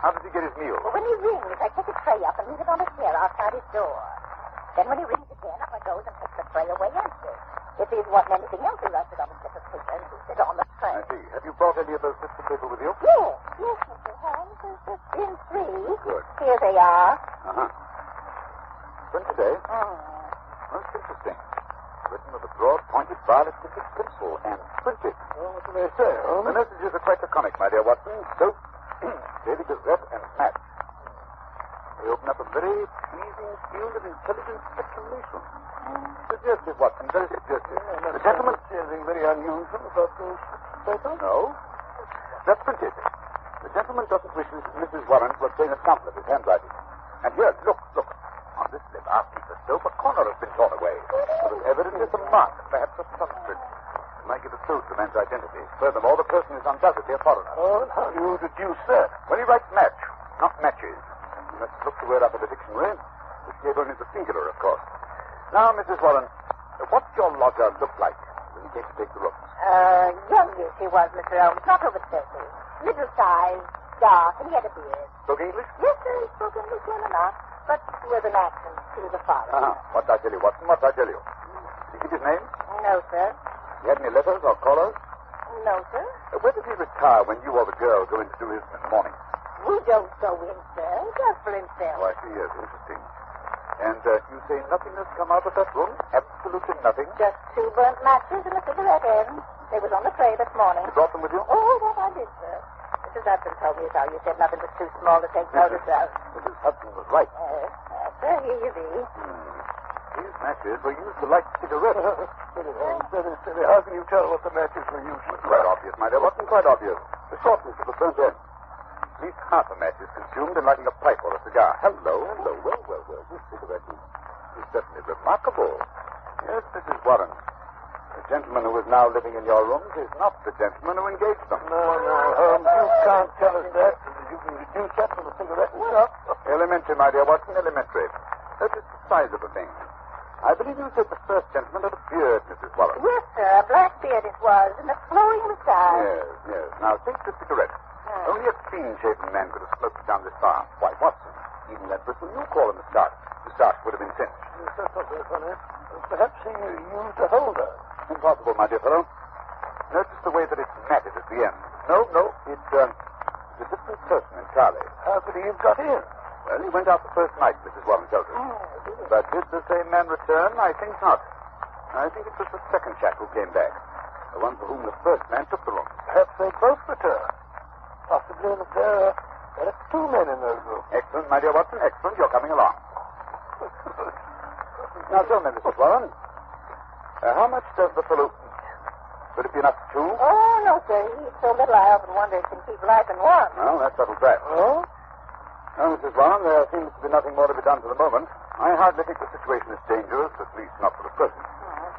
Speaker 10: How does he get his meals?
Speaker 22: Well, when he rings, I take a tray up and leave it on a chair outside his door. Then when he rings again, up I goes and takes the tray away empty. If he wasn't anything else, he writes it on a slip of paper and puts it on the tray.
Speaker 10: I see. Have you brought any of those slips of paper with you?
Speaker 22: Yes, Mr. Holmes. There's just been 3.
Speaker 10: Good.
Speaker 22: Here they are.
Speaker 10: Uh-huh. When today? Most interesting. Written with a broad, pointed, violet-tipped pencil and printed.
Speaker 16: Well, what do they say, Holmes?
Speaker 10: The messages are quite laconic, my dear Watson. Soap, Daily Gazette, and match. They open up a very pleasing field of intelligent speculation. Suggestive, Watson, very suggestive. The gentleman...
Speaker 16: Anything very unusual about those papers?
Speaker 10: No. That's printed. The gentleman doesn't wish Mrs. Warren to obtain a sample of his handwriting. And here, look. On this lip, after the soap, a corner has been torn away. There is evidently some mark, perhaps a thumbprint. It might give a clue to the man's identity. Furthermore, the person is undoubtedly a foreigner.
Speaker 16: Oh, and how do you deduce that?
Speaker 10: When he writes match, not matches. You must look the word up in the dictionary. The table is the singular, of course. Now, Mrs. Warren, what did your lodger look like when he came to take the room?
Speaker 22: Youngish he was, Mr. Holmes, not over 30. Middle size, dark, and he had a beard.
Speaker 10: Spoke English?
Speaker 22: Yes, sir, he spoke English well enough, but with an accent. He was a foreigner.
Speaker 10: What I tell you, Watson, what I tell you. Did he give his name?
Speaker 22: No, sir.
Speaker 10: He had any letters or callers?
Speaker 22: No, sir.
Speaker 10: Where did he retire when you or the girl go in to do his in the morning?
Speaker 22: We don't go in, sir. He does for himself.
Speaker 10: Oh, I see, yes, interesting. And you say nothing has come out of that room? Absolutely nothing?
Speaker 22: Just 2 burnt matches and a cigarette end. They was on the tray this morning.
Speaker 10: You brought them with you?
Speaker 22: Oh, that I did, sir. Mrs. Hudson told me as how you said nothing was too small to take notice of.
Speaker 10: Mrs. Hudson was right.
Speaker 22: Sir, here you be.
Speaker 10: These matches were used to light cigarettes.
Speaker 16: Very silly. How can you tell what the matches were used for?
Speaker 10: Quite obvious, my dear. Wasn't quite obvious. The shortness of the burnt end. At least half a match is consumed in lighting a pipe or a cigar. Hello. Well. This cigarette is certainly remarkable. Yes, Mrs. Warren. The gentleman who is now living in your rooms is not the gentleman who engaged them.
Speaker 16: No, Holmes, you can't tell us that. You can deduce that from the cigarette itself.
Speaker 10: Elementary, my dear Watson, elementary. Notice the size of the thing. I believe you said the first gentleman had a beard, Mrs. Warren.
Speaker 22: Yes, sir, a black beard it was, and a flowing moustache.
Speaker 10: Yes. Now, take the cigarette. Only a clean-shaven man could have smoked it down this far. Why, Watson, even that person you call a moustache would have been singed.
Speaker 16: That's not very funny. Perhaps he used a holder.
Speaker 10: Impossible, my dear fellow. Notice the way that it's matted at the end. No, it's a different person entirely.
Speaker 16: How could he have got in?
Speaker 10: Well, he went out the first night, Mrs. Warren tells us. But did the same man return? I think not. I think it was the second chap who came back. The one for whom the first man took the room.
Speaker 16: Perhaps they both returned. Possibly that there are 2 men in those rooms.
Speaker 10: Excellent, my dear Watson, excellent. You're coming along. Now, tell me, Mrs. Warren, how much does the fellow eat? Would it be enough for 2?
Speaker 22: Oh, no, sir. He eats so little I often wonder if he can keep life in one.
Speaker 10: Well, that settles that.
Speaker 16: Oh?
Speaker 10: Now, Mrs. Warren, there seems to be nothing more to be done for the moment. I hardly think the situation is dangerous, at least not for the present.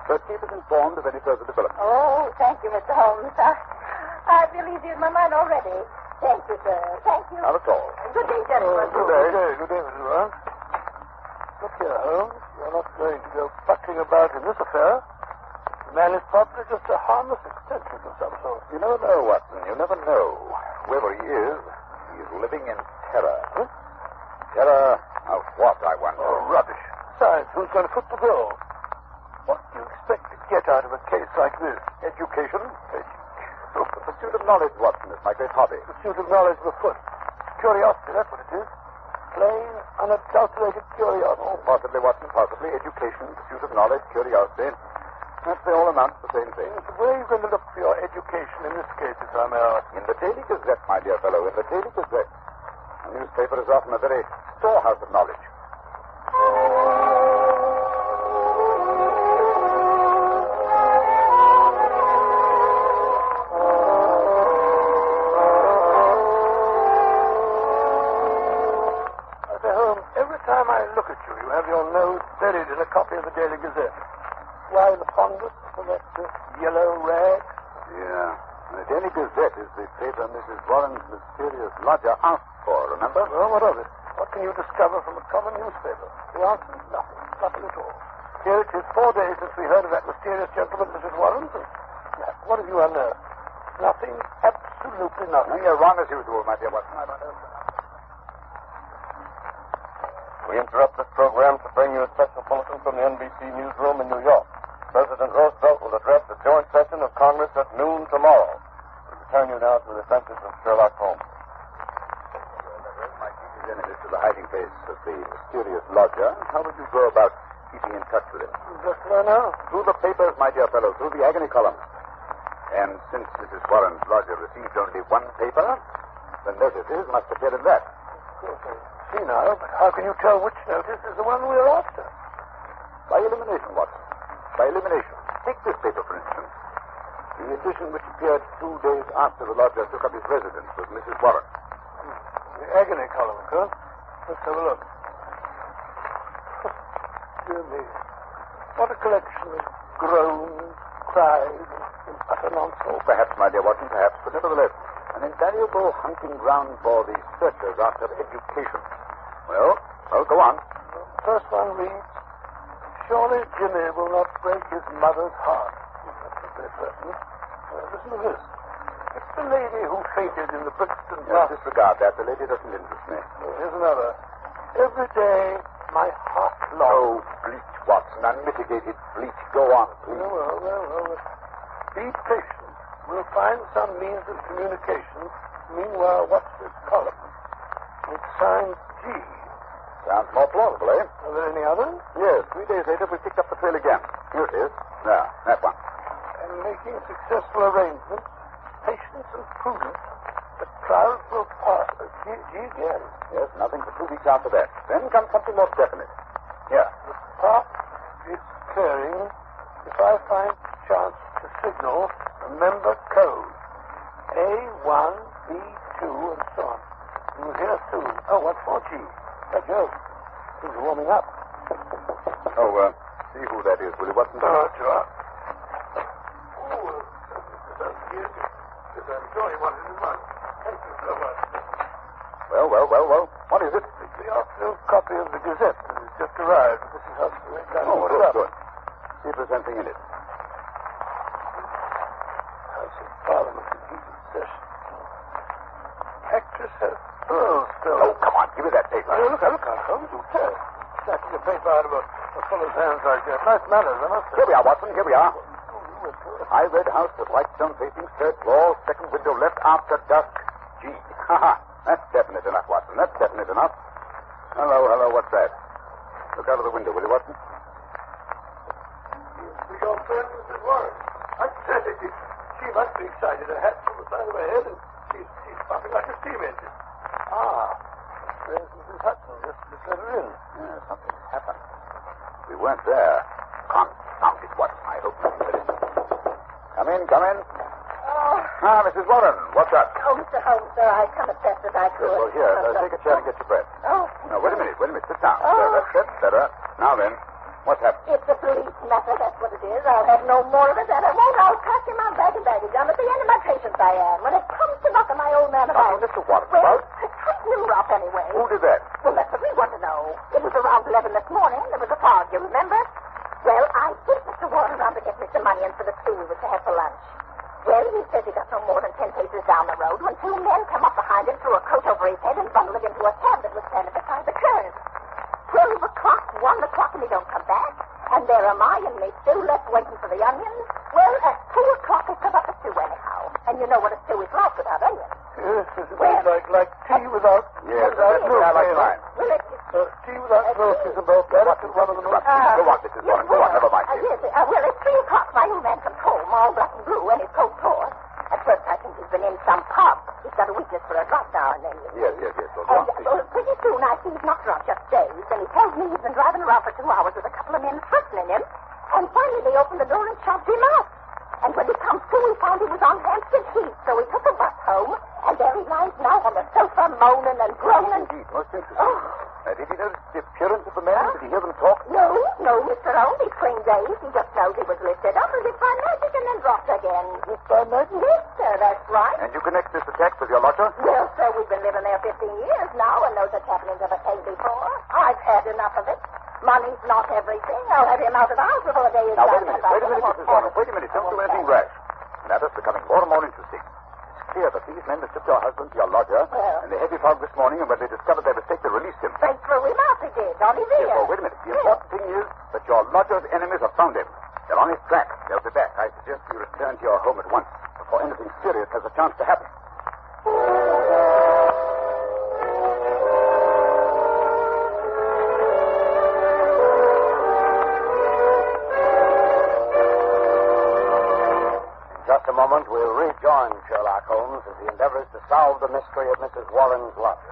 Speaker 10: But keep us informed of any further developments.
Speaker 22: Oh, thank you, Mr. Holmes. I've really easier in my mind already. Thank you, sir. Thank you.
Speaker 10: Not at all.
Speaker 22: Good day, gentlemen.
Speaker 16: Good day, Mrs. Warren. Look here, Holmes. You're not going to go bucking about in this affair. The man is probably just a harmless eccentric of some sort.
Speaker 10: You never know, Watson. You never know. Whoever he is living in terror.
Speaker 16: Huh?
Speaker 10: Terror of what, I wonder?
Speaker 16: Oh, rubbish. Besides, who's going to foot the bill? What do you expect to get out of a case like this? Education?
Speaker 10: The pursuit of knowledge, Watson, is my great hobby.
Speaker 16: Pursuit of knowledge of afoot. Curiosity, that's what it is. Plain, unadulterated curiosity.
Speaker 10: Oh, possibly, Watson, possibly. Education, pursuit of knowledge, curiosity. Perhaps they all amount to the same thing.
Speaker 16: Where are you going to look for your education in this case, if I may ask?
Speaker 10: In the Daily Gazette, my dear fellow, in the Daily Gazette. And A newspaper is often a very storehouse of knowledge.
Speaker 8: Every time I look at you, you have your nose buried in a copy of the Daily Gazette. Why the fondness for that yellow rag?
Speaker 10: Yeah. The Daily Gazette is the paper Mrs. Warren's mysterious lodger asked for, remember?
Speaker 8: Well, what of it? What can you discover from a common newspaper? The answer is nothing. Nothing at all. Here it is 4 days since we heard of that mysterious gentleman, Mrs. Warren's, and what have you unearthed? Nothing. Absolutely nothing.
Speaker 10: You're wrong as usual, my dear Watson.
Speaker 1: We interrupt this program to bring you a special bulletin from the NBC newsroom in New York. President Roosevelt will address the joint session of Congress at noon tomorrow. We return you now to the adventures of Sherlock Holmes.
Speaker 10: My chief is enemies to the hiding place of the mysterious lodger. How would you go about keeping in touch with him?
Speaker 8: Just where now?
Speaker 10: Through the papers, my dear fellow, through the agony columns. And since Mrs. Warren's lodger received only one paper, the notices must appear in that.
Speaker 8: Of course, I see now, but how can you tell which notice is the one we're after?
Speaker 10: By elimination, Watson. By elimination. Take this paper, for instance. The edition which appeared 2 days after the lodger took up his residence with Mrs. Warren.
Speaker 8: The agony column, huh? Let's have a look. Dear me. What a collection of groans, cries, and utter nonsense.
Speaker 10: Oh, perhaps, my dear Watson, perhaps, but nevertheless, an invaluable hunting ground for the searchers after education. Well, go on.
Speaker 8: The first one reads, surely Jimmy will not break his mother's heart. That's very certain. Listen to this. It's the lady who fainted in the Brixton bath.
Speaker 10: Disregard that. The lady doesn't interest me.
Speaker 8: Here's another. Every day, my heart longs.
Speaker 10: Oh, bleach, Watson. Unmitigated bleach. Go on, please.
Speaker 8: Well. Be patient. We'll find some means of communication. Meanwhile, watch this column. It's signed G.
Speaker 10: Sounds more plausible, eh?
Speaker 8: Are there any others?
Speaker 10: Yes. 3 days later, we picked up the trail again. Here it is. Now, that one.
Speaker 8: And making successful arrangements, patience and prudence, the clouds will pass. G again.
Speaker 10: Yes, nothing for 2 weeks after that. Then comes something more definite. Here.
Speaker 8: The park is clearing. If I find chance to signal, remember code. A1, B2, and so on. You'll hear soon. Oh, what's for G? By Jove. Things are warming up.
Speaker 10: See who that is, will you, Watson?
Speaker 8: Sure. I'm sure he wanted his money. Thank you so much.
Speaker 10: Well. What is it?
Speaker 8: The afternoon copy of the Gazette that has just arrived. This is how
Speaker 10: Good. See if there's anything in it.
Speaker 8: House of Parliament in heated session. Actress has pearls still.
Speaker 10: Oh, come on, give me that paper.
Speaker 8: Look, Holmes, you tell. Snatching a paper out of a fellow's hands like that. Nice manners, I must say.
Speaker 10: Here we are, Watson, here we are. High red house with white stone facing, third floor, second window left after dusk. G. That's definite enough, Watson. That's definite enough. Hello, what's that? Look out of the window, will you, Watson?
Speaker 8: Your friend, Mrs. Warren. I tell you, she must be excited. Her hat's on the side of her head, and she's puffing like a steam engine. There's Mrs. Hudson. Just let her in.
Speaker 10: Yeah, something happened. We weren't there. Confound it, Watson. I hope nothing did it. Come in. Mrs. Warren, what's up?
Speaker 22: Oh, Mr. Holmes, sir, I come as best as I could.
Speaker 10: Well, here, take a chair and get your breath.
Speaker 22: Oh.
Speaker 10: Now, wait a minute. Sit down.
Speaker 22: Oh.
Speaker 10: That's better. Now then, what's happened?
Speaker 22: It's a police matter, that's what it is. I'll have no more of it, and I won't. I'll pack in my bag of baggage. I'm at the end of my patience, I am. When it comes to knocking my old man about...
Speaker 10: Mr. Warren,
Speaker 22: well, cut him rough anyway.
Speaker 10: Who did that?
Speaker 22: Well, that's what we want to know. It was around 11 this morning. There was a fog, you remember? Well, I sent Mr. Warren around to get me some money in for the stew we were to have for lunch. Well, he says he got no more than 10 paces down the road when 2 men come up behind him, threw a coat over his head, and bundled him into a cab that was standing beside the curb. 12 o'clock, 1 o'clock, and he don't come back. And there am I and me stew left waiting for the onions. Well, at 2 o'clock, they come up a stew anyhow. And you know what a stew is like without onions.
Speaker 8: Yes, it's like tea without...
Speaker 10: Yes, that's what I like mine.
Speaker 22: Well,
Speaker 8: tea without milk is about that. That's one of the most...
Speaker 10: Go on, Mrs. Warren. Go on, never mind.
Speaker 22: Yes, well, at 3 o'clock, my old man comes home, all black and blue, and his coat torn. At first, I think he's been in some pub. He's got a weakness for a drop now and then.
Speaker 10: Yes.
Speaker 22: And pretty soon I see he's knocked around just dazed, and he tells me he's been driving around for 2 hours with a couple of men threatening him, and finally they opened the door and shoved him out. And when he comes to, we found he was on Hampstead Heath, so we took a bus home, and there he lies now on the sofa, moaning and groaning.
Speaker 10: Indeed, most interesting. Did he notice the appearance of the men? Did he hear them talk?
Speaker 22: No, Mr. Holmes. He's clean dazed. He just knows he was lifted up as if by magic and then dropped again.
Speaker 10: Just by magic?
Speaker 22: Yes, sir, that's right.
Speaker 10: And you connect this attack with your lodger?
Speaker 22: Well, sir, we've been living there 15 years now, and no such happenings ever came before. I've had enough of it. Money's not everything. I'll have him out of the house before the day is
Speaker 10: Now,
Speaker 22: done.
Speaker 10: wait a minute, Mrs. Warren. Wait a minute. Don't do anything rash. The matter's becoming more and more interesting. It's clear that these men mistook your husband for your lodger, and the heavy fog this morning, and when they discovered their mistake, they released him.
Speaker 22: They threw him out, they did, on his ear.
Speaker 10: Yes, well, wait a minute. The important thing is that your lodger's enemies have found him. They're on his track. They'll be back. I suggest you return to your home at once before anything serious has a chance to happen.
Speaker 7: Just a moment, we'll rejoin Sherlock Holmes as he endeavors to solve the mystery of Mrs. Warren's lodger.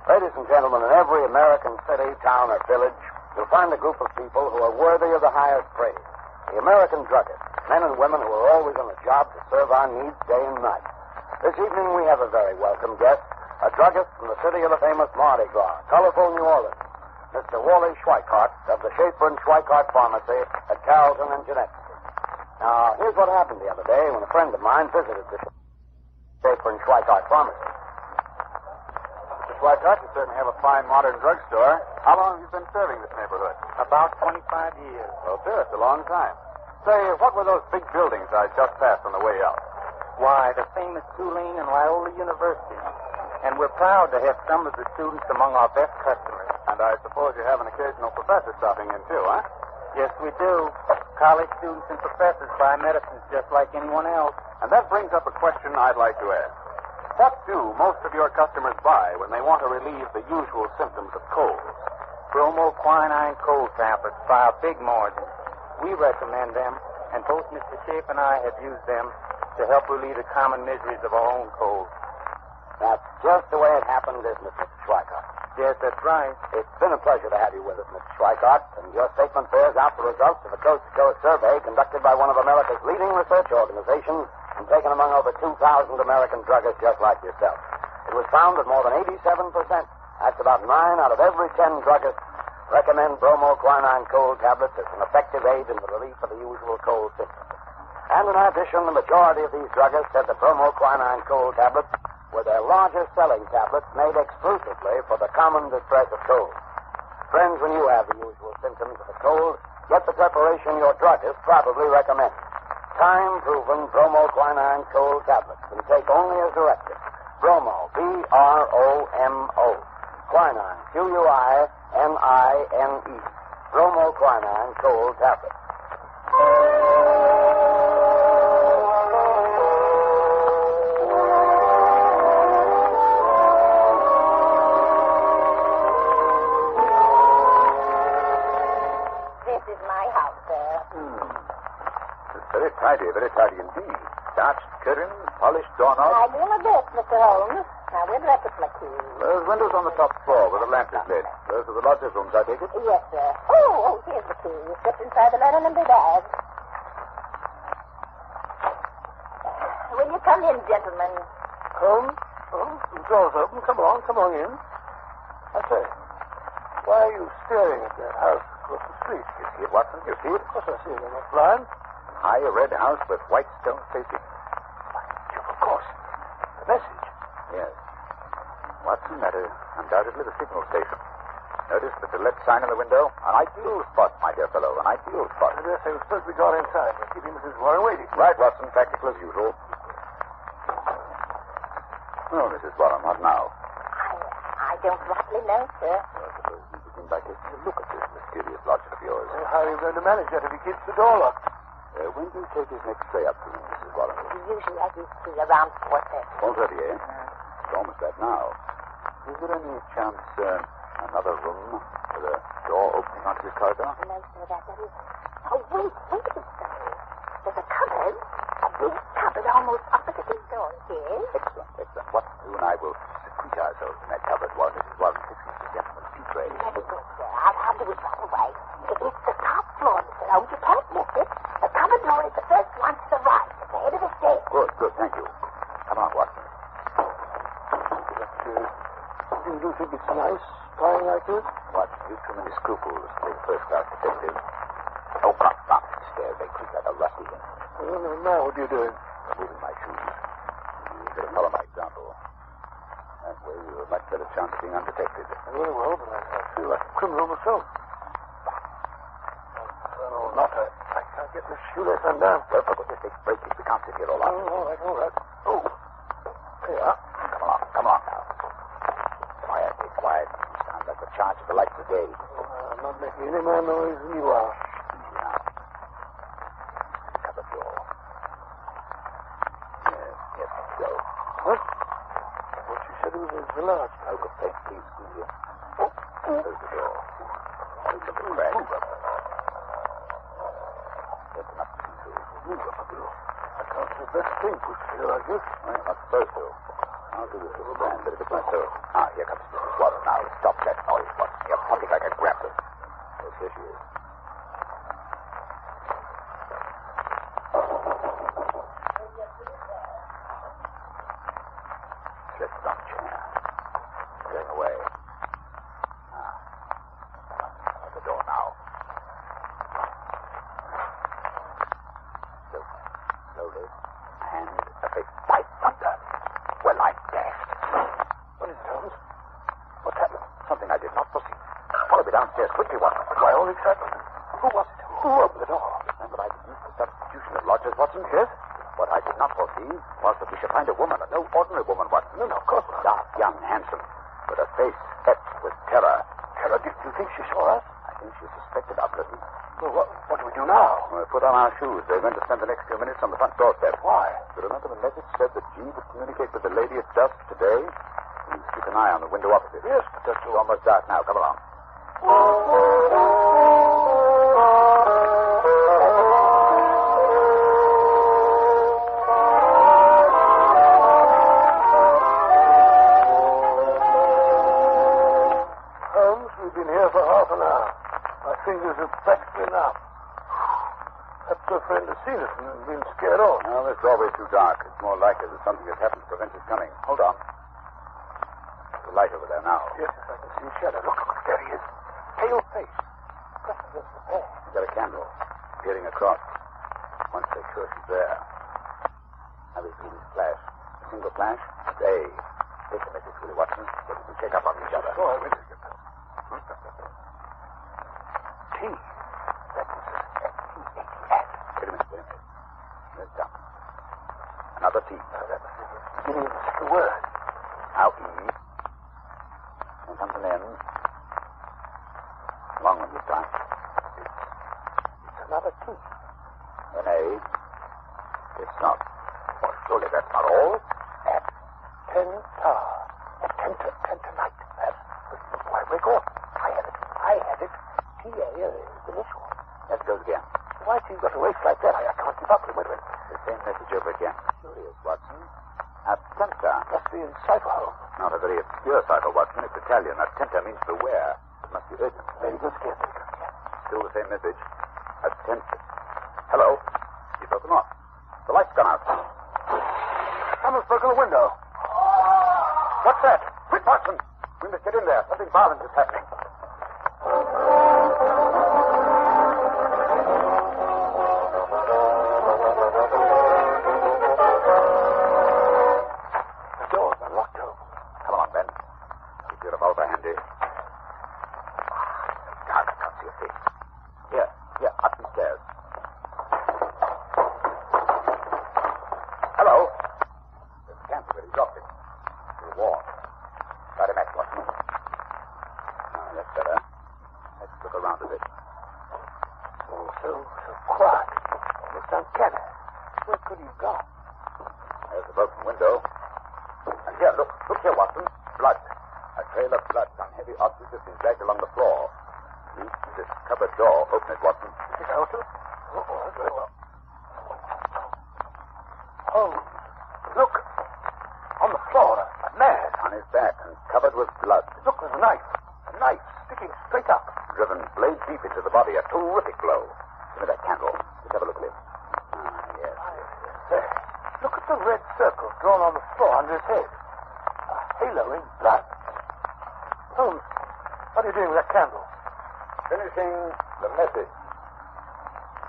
Speaker 7: Ladies and gentlemen, in every American city, town, or village, you'll find a group of people who are worthy of the highest praise. The American druggists, men and women who are always on the job to serve our needs day and night. This evening, we have a very welcome guest, a druggist from the city of the famous Mardi Gras, colorful New Orleans, Mr. Wally Schweikart of the Schaefer and Schweikart Pharmacy at Carrollton and Genesee. Now, here's what happened the other day when a friend of mine visited the Schaefer and Schweikart Pharmacy.
Speaker 10: Mr. Schweikart, you certainly have a fine modern drugstore. How long have you been serving this neighborhood?
Speaker 11: About 25 years.
Speaker 10: Well, sir, it's a long time. Say, what were those big buildings I just passed on the way out?
Speaker 11: Why, the famous Tulane and Loyola University. And we're proud to have some of the students among our best customers.
Speaker 10: And I suppose you have an occasional professor stopping in, too, huh?
Speaker 11: Yes, we do. College students and professors buy medicines just like anyone else.
Speaker 10: And that brings up a question I'd like to ask. What do most of your customers buy when they want to relieve the usual symptoms of colds?
Speaker 11: Bromoquinine cold tablets by a big margin. We recommend them, and both Mr. Schaefer and I have used them to help relieve the common miseries of our own colds.
Speaker 7: That's just the way it happened, isn't it, Mr. Schweikart?
Speaker 11: Yes, that's right.
Speaker 7: It's been a pleasure to have you with us, Mr. Schweikart, and your statement bears out the results of a coast-to-coast survey conducted by one of America's leading research organizations and taken among over 2,000 American druggists just like yourself. It was found that more than 87%, that's about 9 out of every 10 druggists, recommend bromoquinine cold tablets as an effective aid in the relief of the usual cold symptoms. And in addition, the majority of these druggists said that bromoquinine cold tablets were their largest selling tablets made exclusively for the common distress of cold. Friends, when you have the usual symptoms of a cold, get the preparation your druggist probably recommends. Time-proven bromoquinine cold tablets, and take only as directed. Bromo, B-R-O-M-O. Quinine, Q-U-I-N-I-N-E. Bromoquinine cold tablets.
Speaker 10: Very tidy indeed. Starched curtains, polished doorknobs.
Speaker 22: I do my best, Mr. Holmes. Now, where do I put my keys?
Speaker 10: Those windows on the top floor where the lamp is lit. Those are the lodger's rooms, I take it?
Speaker 22: Yes, sir. Oh, here's the key. Slipped inside the linen and the bag. Will you come in, gentlemen?
Speaker 8: Holmes? Oh, the door's open. Come on in. I say, why are you staring at that house across the street?
Speaker 10: You see it, Watson? You see it?
Speaker 8: Of course I see it. I'm not blind.
Speaker 10: High red house with white stone facing.
Speaker 8: Of course. The message.
Speaker 10: Yes. Watson, that is undoubtedly the signal station. Notice the to let sign in the window? An ideal spot, my dear fellow. An ideal spot.
Speaker 8: I dare say we're supposed to be gone inside. We're keeping Mrs. Warren waiting.
Speaker 10: Right, Watson. Practical as usual. Oh, Mrs. Warren, what now?
Speaker 22: I don't rightly know, sir.
Speaker 10: I suppose we begin by taking a look at this mysterious lodger of yours.
Speaker 8: How are you going to manage that if he keeps the door locked?
Speaker 10: When do you take his next tray up to, Mrs. Warren?
Speaker 22: Usually I do see around 4:30.
Speaker 10: 4:30, eh? It's almost that now. Is there any chance, another room with a door opening onto this corridor?
Speaker 22: No, sir, that is... Oh, wait a minute, sir. There's a cupboard. A big cupboard We're almost up at the big door, yes?
Speaker 10: Excellent, excellent. What you and I will secrete ourselves in that cupboard while Mrs. Warren fixes the gentleman's tea tray.
Speaker 22: Let it go, sir. I'll do it right away. It's the top floor, Mr. Holmes. You can't miss it. The cupboard door is the first one to the right, at the head of the stairs.
Speaker 10: Good, good, thank you. Come on, Watson.
Speaker 8: You do think it's nice flying like this?
Speaker 10: Watson, you've too many scruples to be a first-class detective. Oh, come up the stairs. They creak like a rusty one.
Speaker 8: Now what are you doing?
Speaker 10: Removing my shoes. You better follow my example. That way you have a much better chance of being undetected.
Speaker 8: Very well, but I feel like a criminal myself. Oh, not I can't get this shoelace undone.
Speaker 10: Well, but this big break is we can't sit here all night.
Speaker 8: All right, all right. Oh, here.
Speaker 10: Come along now. Quiet, be quiet. You sound like the charge of the light brigade.
Speaker 8: I'm not making any more noise than you are.
Speaker 10: Easy now. Cupboard door. Yes, go.
Speaker 8: What? What you said it was a large.
Speaker 10: Poke of paint, please, will you? Close the door. Look at the crack. That's enough to see through.
Speaker 8: Move up a little. I can't see the best thing pushed here like this.
Speaker 10: Well, you're not supposed to. I'll do this little man, but it's myself. Ah, here comes Mrs. Warren now. Stop that noise, Watson. You're talking like a grappler. Yes, here she is. Slipped on chair. Going away. At the door now. Slowly. And a face. By thunder. Well, I'm dashed.
Speaker 8: What is it, Holmes?
Speaker 10: What's happened? Something I did not foresee. Follow me downstairs quickly, Watson.
Speaker 8: My own excitement. Who was it? Who opened the door?
Speaker 10: Remember, I deduced the substitution of lodgers, Watson? Yes. What I did not foresee was that we should find a woman, no ordinary woman, Watson.
Speaker 8: No, of course not.
Speaker 10: Dark, young, handsome, with a face etched with terror.
Speaker 8: Terror? Do you think she saw us?
Speaker 10: I think she suspected our presence.
Speaker 8: Well, what do we do now?
Speaker 10: We'll put on our shoes. We're going to spend the next few minutes on the front doorstep.
Speaker 8: Why?
Speaker 10: You remember the message said that G would communicate with the lady at dusk today? Please keep an eye on the window opposite.
Speaker 8: Yes, but that's
Speaker 10: It's almost dark now. Come along.
Speaker 8: Holmes, we've been here for half an hour. My fingers are practically numb. Perhaps your friend has seen us and been scared off.
Speaker 10: No, this doorway's too dark. It's more likely that something has happened to prevent his coming. Hold on. There's a light over there now.
Speaker 8: Yes, I can see a shadow. Look, there he is. Pale face. Just against the bed.
Speaker 10: He's got a candle peering across. Once they're sure she's there. Now we see this flash. A single flash. It's A. Take the message, Willie Watson, so we can check up on each other.
Speaker 8: Oh, I will. T. That's S-T-A-S.
Speaker 10: Wait a minute. There's down. Another T.
Speaker 8: That must be the beginning of the second word.
Speaker 10: Now E. And comes an N. Long one this time.
Speaker 8: It's another T.
Speaker 10: An A. It's not. Well, surely that's not all.
Speaker 8: At 10 tower. At 10 tonight. That's why wake up. I had it. T-A is the initial.
Speaker 10: Let's go again.
Speaker 8: Why do you got to race like that? I can't keep up with it.
Speaker 10: The same message over again. Curious, Watson. Attenta.
Speaker 8: Must be in Cipher, Holmes.
Speaker 10: Not a very obscure cipher, Watson. It's Italian. Attenta means beware. It must be urgent.
Speaker 8: Very good, scared.
Speaker 10: Still the same message. Attenta. Hello. You've broken off. The light's gone out. Someone's broken the window. What's that? Quick, Watson. We must get in there. Something violent is happening.
Speaker 8: The door's unlocked, Holmes.
Speaker 10: Come along, Ben. Keep your revolver handy. Dark, I can't see a face. Here, up the stairs. Hello. There's a candle where he dropped it. It's warm. Got a match, Watson. That's better. Let's look around a bit.
Speaker 8: So quiet. It's uncanny. Where could he have gone?
Speaker 10: There's a broken window. And here, look here, Watson. Blood. A trail of blood on heavy objects has been dragged along the floor. Use this cupboard door. Open it, Watson.
Speaker 8: Is it open? Oh, very well.
Speaker 10: Oh, look. On the floor, a man.
Speaker 23: On his back and covered with blood.
Speaker 10: Look, there's a knife. A knife sticking straight up.
Speaker 23: Driven blade deep into the body. A terrific blow. Give me that candle. Let's have a look at him. Yes.
Speaker 10: There. Look at the red circle drawn on the floor under his head. A halo in blood. Holmes, what are you doing with that candle?
Speaker 23: Finishing the message.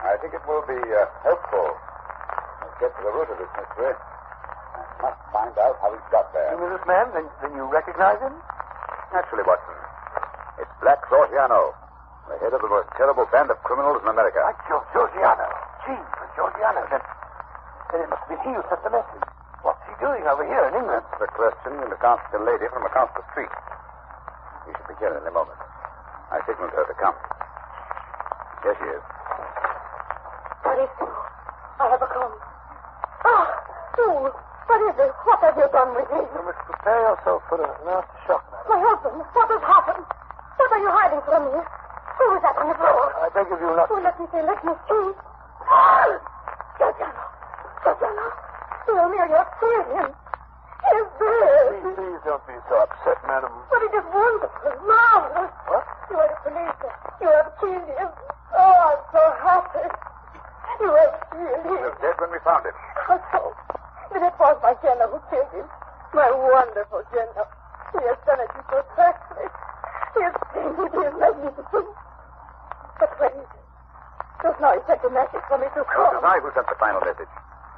Speaker 23: I think it will be helpful. Let's get to the root of this mystery. I must find out how he got there.
Speaker 10: You knew this man? Then you recognize him?
Speaker 23: Naturally, Watson. It's Black Georgiano, the head of the most terrible band of criminals in America.
Speaker 10: Georgiano. Gee, Georgiano. Then it must be he who sent the message. What's he doing over here in England?
Speaker 23: That's the question you must ask a lady from across the street. He should be here in a moment. I signaled her to come. Here she is.
Speaker 22: Carissimo, I have come. Ah, fool. What is it? What have you done with him?
Speaker 10: You must prepare yourself for an aftershock, madam.
Speaker 22: My husband, what has happened? What are you hiding from me? Who is that on the floor?
Speaker 10: I beg of you not...
Speaker 22: Oh, let me see. Georgiano. Romeo, you have killed him. He is dead.
Speaker 10: Please don't be so upset, madam.
Speaker 22: But it is wonderful, marvelous.
Speaker 10: What?
Speaker 22: You are the police. You have killed him. Oh, I'm so happy. You have killed him.
Speaker 23: He was dead when we found him.
Speaker 22: How so? Then it was my Jenna who killed him. My wonderful Jenna. He has done it to protect me. He has seen it. He is magnificent. But where is he? Just now he sent a message for me to come.
Speaker 23: It was I who sent the final message.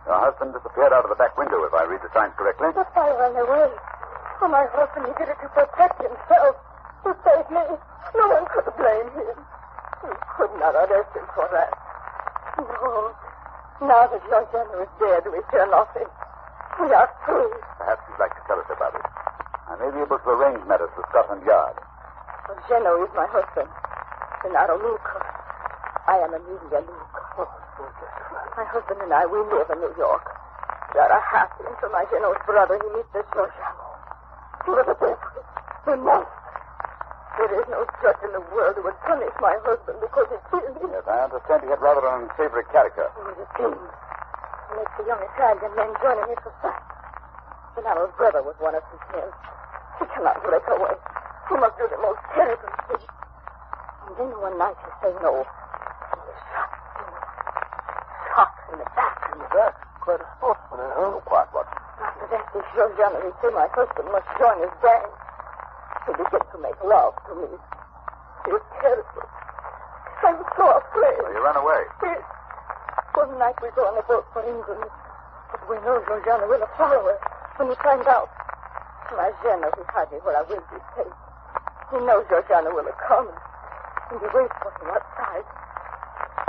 Speaker 23: Your husband disappeared out of the back window, if I read the signs correctly.
Speaker 22: But I ran away. Oh, my husband, he did it to protect himself. To save me. No one could blame him. You could not arrest him for that. No. Now that your Jenna is dead, we fear nothing. We are free.
Speaker 23: Perhaps you'd like to tell us about it. I may be able to arrange matters with Scotland Yard.
Speaker 22: Well, Jenna is my husband. Gennaro Luca. I am Amelia Luca. My husband and I, we live in New York. We are happy until my Geno's brother, he meets this Georgiano. He was a devil. A monster. There is no judge in the world who would punish my husband because he killed me.
Speaker 23: Yes, I understand he had rather an unsavory character.
Speaker 22: He was a king. He makes the young Italian men join in his society. Gennaro's brother was one of his men. He cannot break away. He must do the most terrible thing. And then one night he say no. He was shot in the back.
Speaker 10: In the back? Quite a sportsman, huh?
Speaker 23: Quite what?
Speaker 22: After that, this Georgiano, he say my husband must join his band. He began to make love to me. He was terrible. I was so afraid.
Speaker 23: So you ran away?
Speaker 22: Yes. One night we go on a boat for England. But we know Georgiano will follow us when he finds out. My Jenna, he hide me where I will be safe. He knows Georgiano will come. And he waits for him outside.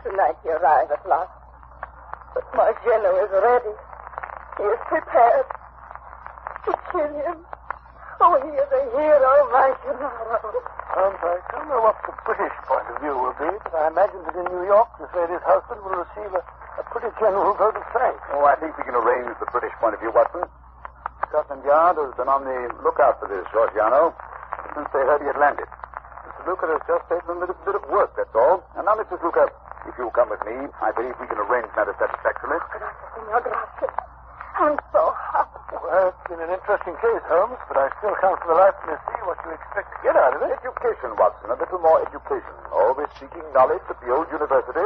Speaker 22: Tonight he arrives at last. But my Jenna is ready. He is prepared to kill him. Oh, he is a hero, my Gennaro.
Speaker 10: I don't know what the British point of view will be, but I imagine that in New York, this lady's husband will receive a pretty general vote of thanks.
Speaker 23: Oh, I think we can arrange the British point of view, Watson. Scotland Yard has been on the lookout for this Georgiano since they heard he had landed. Mr. Luca has just taken a little bit of work, that's all. And now, Mrs. Luca, if you'll come with me, I believe we can arrange matters satisfactorily.
Speaker 22: Gracias, Signor, gracias. I'm so happy.
Speaker 10: Well, it's been an interesting case, Holmes, but I still can't for the life of me see what you expect to get out of it.
Speaker 23: Education, Watson. A little more education. Always seeking knowledge at the old university.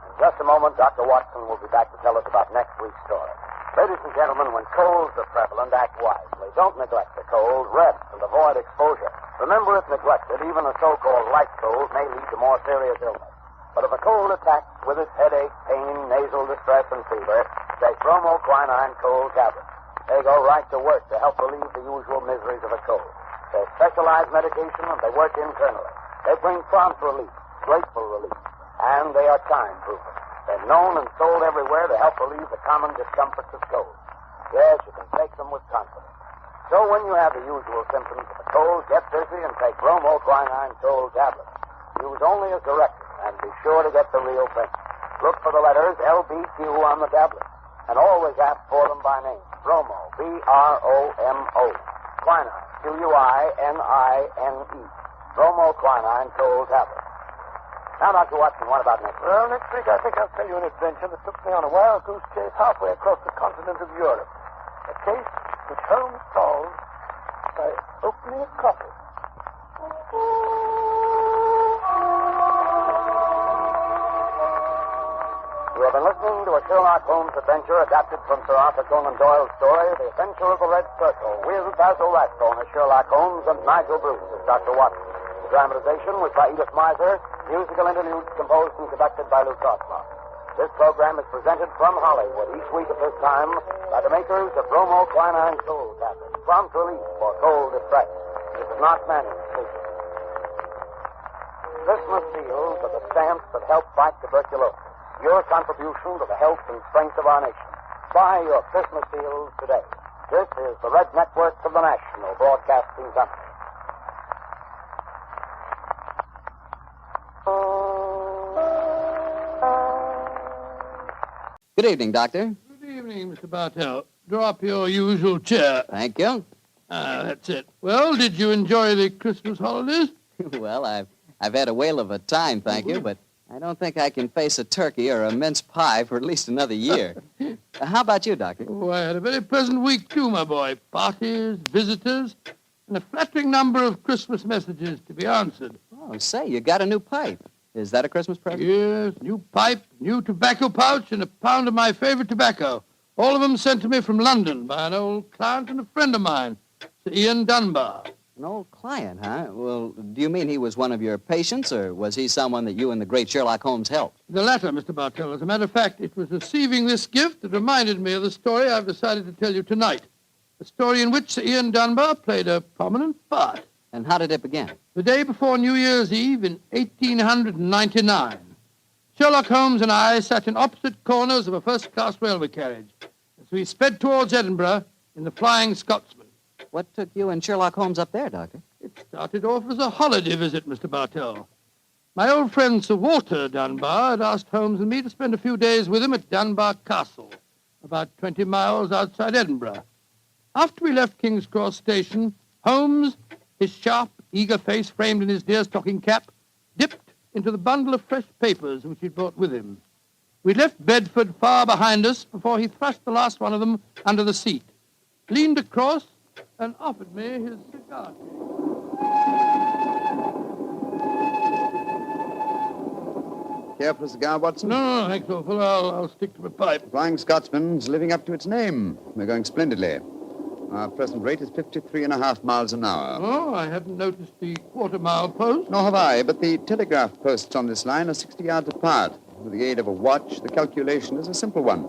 Speaker 7: In just a moment, Dr. Watson will be back to tell us about next week's story. Ladies and gentlemen, when colds are prevalent, act wisely. Don't neglect the cold. Rest and avoid exposure. Remember, if neglected, even a so-called light cold may lead to more serious illness. But if a cold attacks with its headache, pain, nasal distress, and fever, take bromoquinine cold tablets. They go right to work to help relieve the usual miseries of a cold. They're specialized medication, and they work internally. They bring prompt relief, grateful relief, and they are time-proven. They're known and sold everywhere to help relieve the common discomforts of cold. Yes, you can take them with confidence. So when you have the usual symptoms of a cold, get busy and take bromoquinine cold tablets. Use only as directed, and be sure to get the real thing. Look for the letters LBQ on the tablet, and always ask for them by name. Bromo, B-R-O-M-O. Bromoquinine, Quinine. Bromoquinine cold tablet. Now, Dr. Watson, what about next week?
Speaker 8: Well, next week I think I'll tell you an adventure that took me on a wild goose chase halfway across the continent of Europe. A case which Holmes solved by opening a coffin.
Speaker 7: You have been listening to a Sherlock Holmes adventure adapted from Sir Arthur Conan Doyle's story, The Adventure of the Red Circle, with Basil Rathbone as Sherlock Holmes and Nigel Bruce as Dr. Watson. The dramatization was by Edith Miser, musical interludes composed and conducted by Lou Tosma. This program is presented from Hollywood each week at this time by the makers of Bromoquinine Cold Tablets, prompt relief for cold distress. This is not Manning speaking. Christmas seals are the stamps that help fight tuberculosis. Your contribution to the health and strength of our nation. Buy your Christmas seals today. This is the Red Network of the National Broadcasting Company.
Speaker 9: Good evening, Doctor.
Speaker 2: Good evening, Mr. Bartell. Draw up your usual chair.
Speaker 9: Thank you.
Speaker 2: That's it. Well, did you enjoy the Christmas holidays?
Speaker 9: Well, I've had a whale of a time, thank you, but I don't think I can face a turkey or a mince pie for at least another year. How about you, Doctor?
Speaker 2: Oh, I had a very pleasant week, too, my boy. Parties, visitors, and a flattering number of Christmas messages to be answered.
Speaker 9: Oh, say, you got a new pipe. Is that a Christmas present?
Speaker 2: Yes, new pipe, new tobacco pouch, and a pound of my favorite tobacco. All of them sent to me from London by an old client and a friend of mine, Sir Ian Dunbar.
Speaker 9: An old client, huh? Well, do you mean he was one of your patients, or was he someone that you and the great Sherlock Holmes helped?
Speaker 2: The latter, Mr. Bartell. As a matter of fact, it was receiving this gift that reminded me of the story I've decided to tell you tonight. A story in which Sir Ian Dunbar played a prominent part.
Speaker 9: And how did it begin?
Speaker 2: The day before New Year's Eve in 1899. Sherlock Holmes and I sat in opposite corners of a first-class railway carriage as we sped towards Edinburgh in the Flying Scotsman.
Speaker 9: What took you and Sherlock Holmes up there, Doctor?
Speaker 2: It started off as a holiday visit, Mr. Bartell. My old friend Sir Walter Dunbar had asked Holmes and me to spend a few days with him at Dunbar Castle, about 20 miles outside Edinburgh. After we left King's Cross Station, Holmes, his sharp, eager face framed in his deerstalking cap, dipped into the bundle of fresh papers which he'd brought with him. We left Bedford far behind us before he thrust the last one of them under the seat, leaned across, and offered me his cigar case.
Speaker 15: Care for a cigar, Watson?
Speaker 2: No, thanks, old fellow. I'll stick to my pipe.
Speaker 15: Flying Scotsman's living up to its name. We're going splendidly. Our present rate is 53.5 miles an hour.
Speaker 2: Oh, I hadn't noticed the quarter-mile post.
Speaker 15: Nor have I, but the telegraph posts on this line are 60 yards apart. With the aid of a watch, the calculation is a simple one.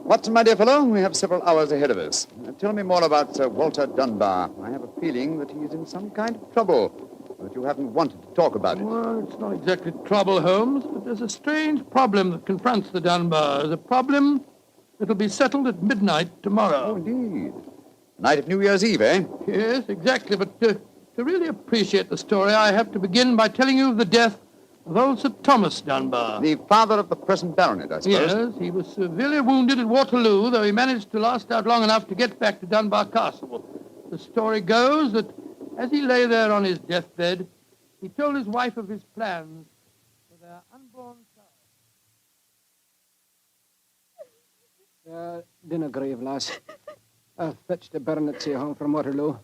Speaker 15: Watson, my dear fellow, we have several hours ahead of us. Tell me more about Sir Walter Dunbar. I have a feeling that he's in some kind of trouble, but you haven't wanted to talk about it.
Speaker 2: Well, it's not exactly trouble, Holmes, but there's a strange problem that confronts the Dunbars. A problem that'll be settled at midnight tomorrow.
Speaker 15: Oh, indeed. Night of New Year's Eve, eh?
Speaker 2: Yes, exactly. But to really appreciate the story, I have to begin by telling you of the death of old Sir Thomas Dunbar.
Speaker 15: The father of the present baronet, I suppose.
Speaker 2: Yes, he was severely wounded at Waterloo, though he managed to last out long enough to get back to Dunbar Castle. The story goes that as he lay there on his deathbed, he told his wife of his plans for their unborn child.
Speaker 12: Dinna grieve, lass. I fetched the baronetcy home from Waterloo.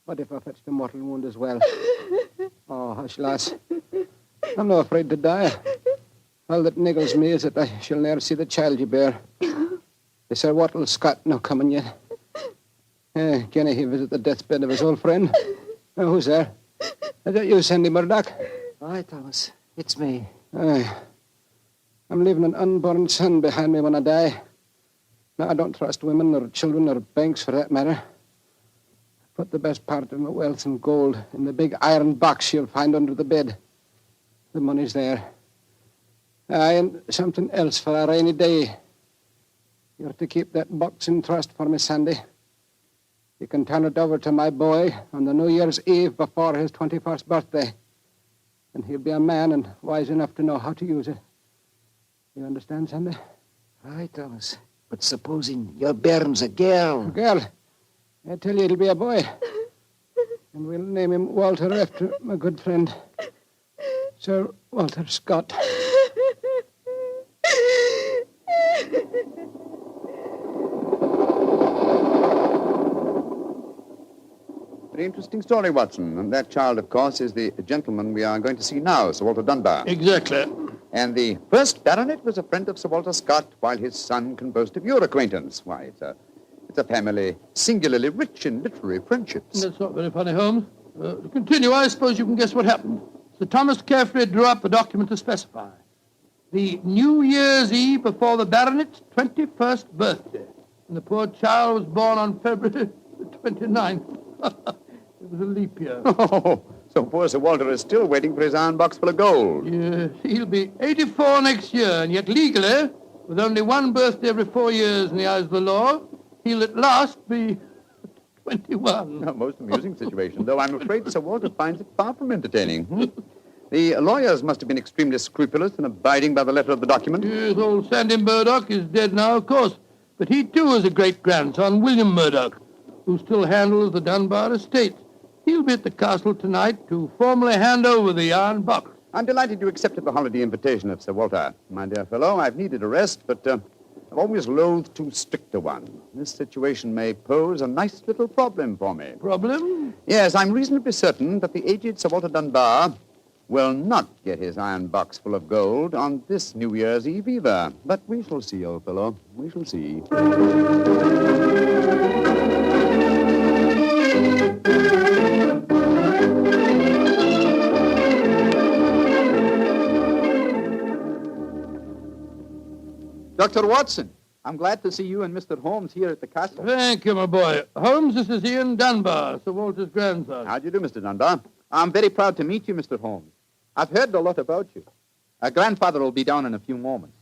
Speaker 12: What if I fetched a mortal wound as well? Oh, hush, lass. I'm no afraid to die. All that niggles me is that I shall ne'er see the child you bear. The Sir Wattle Scott no coming yet. Can he visit the deathbed of his old friend? Who's there? Is that you, Sandy Murdoch?
Speaker 20: Aye, Thomas. It's me.
Speaker 12: Aye. I'm leaving an unborn son behind me when I die. Now, I don't trust women or children or banks for that matter. Put the best part of my wealth and gold in the big iron box you'll find under the bed. The money's there. Aye, and something else for a rainy day. You're to keep that box in trust for me, Sandy. You can turn it over to my boy on the New Year's Eve before his 21st birthday. And he'll be a man and wise enough to know how to use it. You understand, Sandy?
Speaker 20: Aye, Thomas. But supposing your bairn's a girl.
Speaker 12: A girl? I tell you, it'll be a boy. And we'll name him Walter after my good friend, Sir Walter Scott.
Speaker 23: Very interesting story, Watson. And that child, of course, is the gentleman we are going to see now, Sir Walter Dunbar.
Speaker 2: Exactly.
Speaker 23: And the first baronet was a friend of Sir Walter Scott, while his son can boast of your acquaintance. Why, it's a family singularly rich in literary friendships.
Speaker 2: That's not very funny, Holmes. To continue, I suppose you can guess what happened. Sir Thomas carefully drew up a document to specify the New Year's Eve before the baronet's 21st birthday. And the poor child was born on February the 29th. It was a leap year.
Speaker 23: Oh, so poor Sir Walter is still waiting for his iron box full of gold.
Speaker 2: Yes, he'll be 84 next year, and yet legally, with only one birthday every 4 years in the eyes of the law, he'll at last be 21.
Speaker 23: A most amusing situation, though I'm afraid Sir Walter finds it far from entertaining. The lawyers must have been extremely scrupulous in abiding by the letter of the document.
Speaker 2: Yes, old Sandy Murdoch is dead now, of course, but he too is a great-grandson, William Murdoch, who still handles the Dunbar estate. He'll be at the castle tonight to formally hand over the iron box.
Speaker 23: I'm delighted you accepted the holiday invitation of Sir Walter. My dear fellow, I've needed a rest, but I've always loathed too strict a one. This situation may pose a nice little problem for me.
Speaker 2: Problem?
Speaker 23: Yes, I'm reasonably certain that the aged Sir Walter Dunbar will not get his iron box full of gold on this New Year's Eve either. But we shall see, old fellow. We shall see.
Speaker 15: Dr. Watson, I'm glad to see you and Mr. Holmes here at the castle.
Speaker 2: Thank you, my boy. Holmes, this is Ian Dunbar, Sir Walter's grandson.
Speaker 23: How do you do, Mr. Dunbar?
Speaker 15: I'm very proud to meet you, Mr. Holmes. I've heard a lot about you. Our grandfather will be down in a few moments.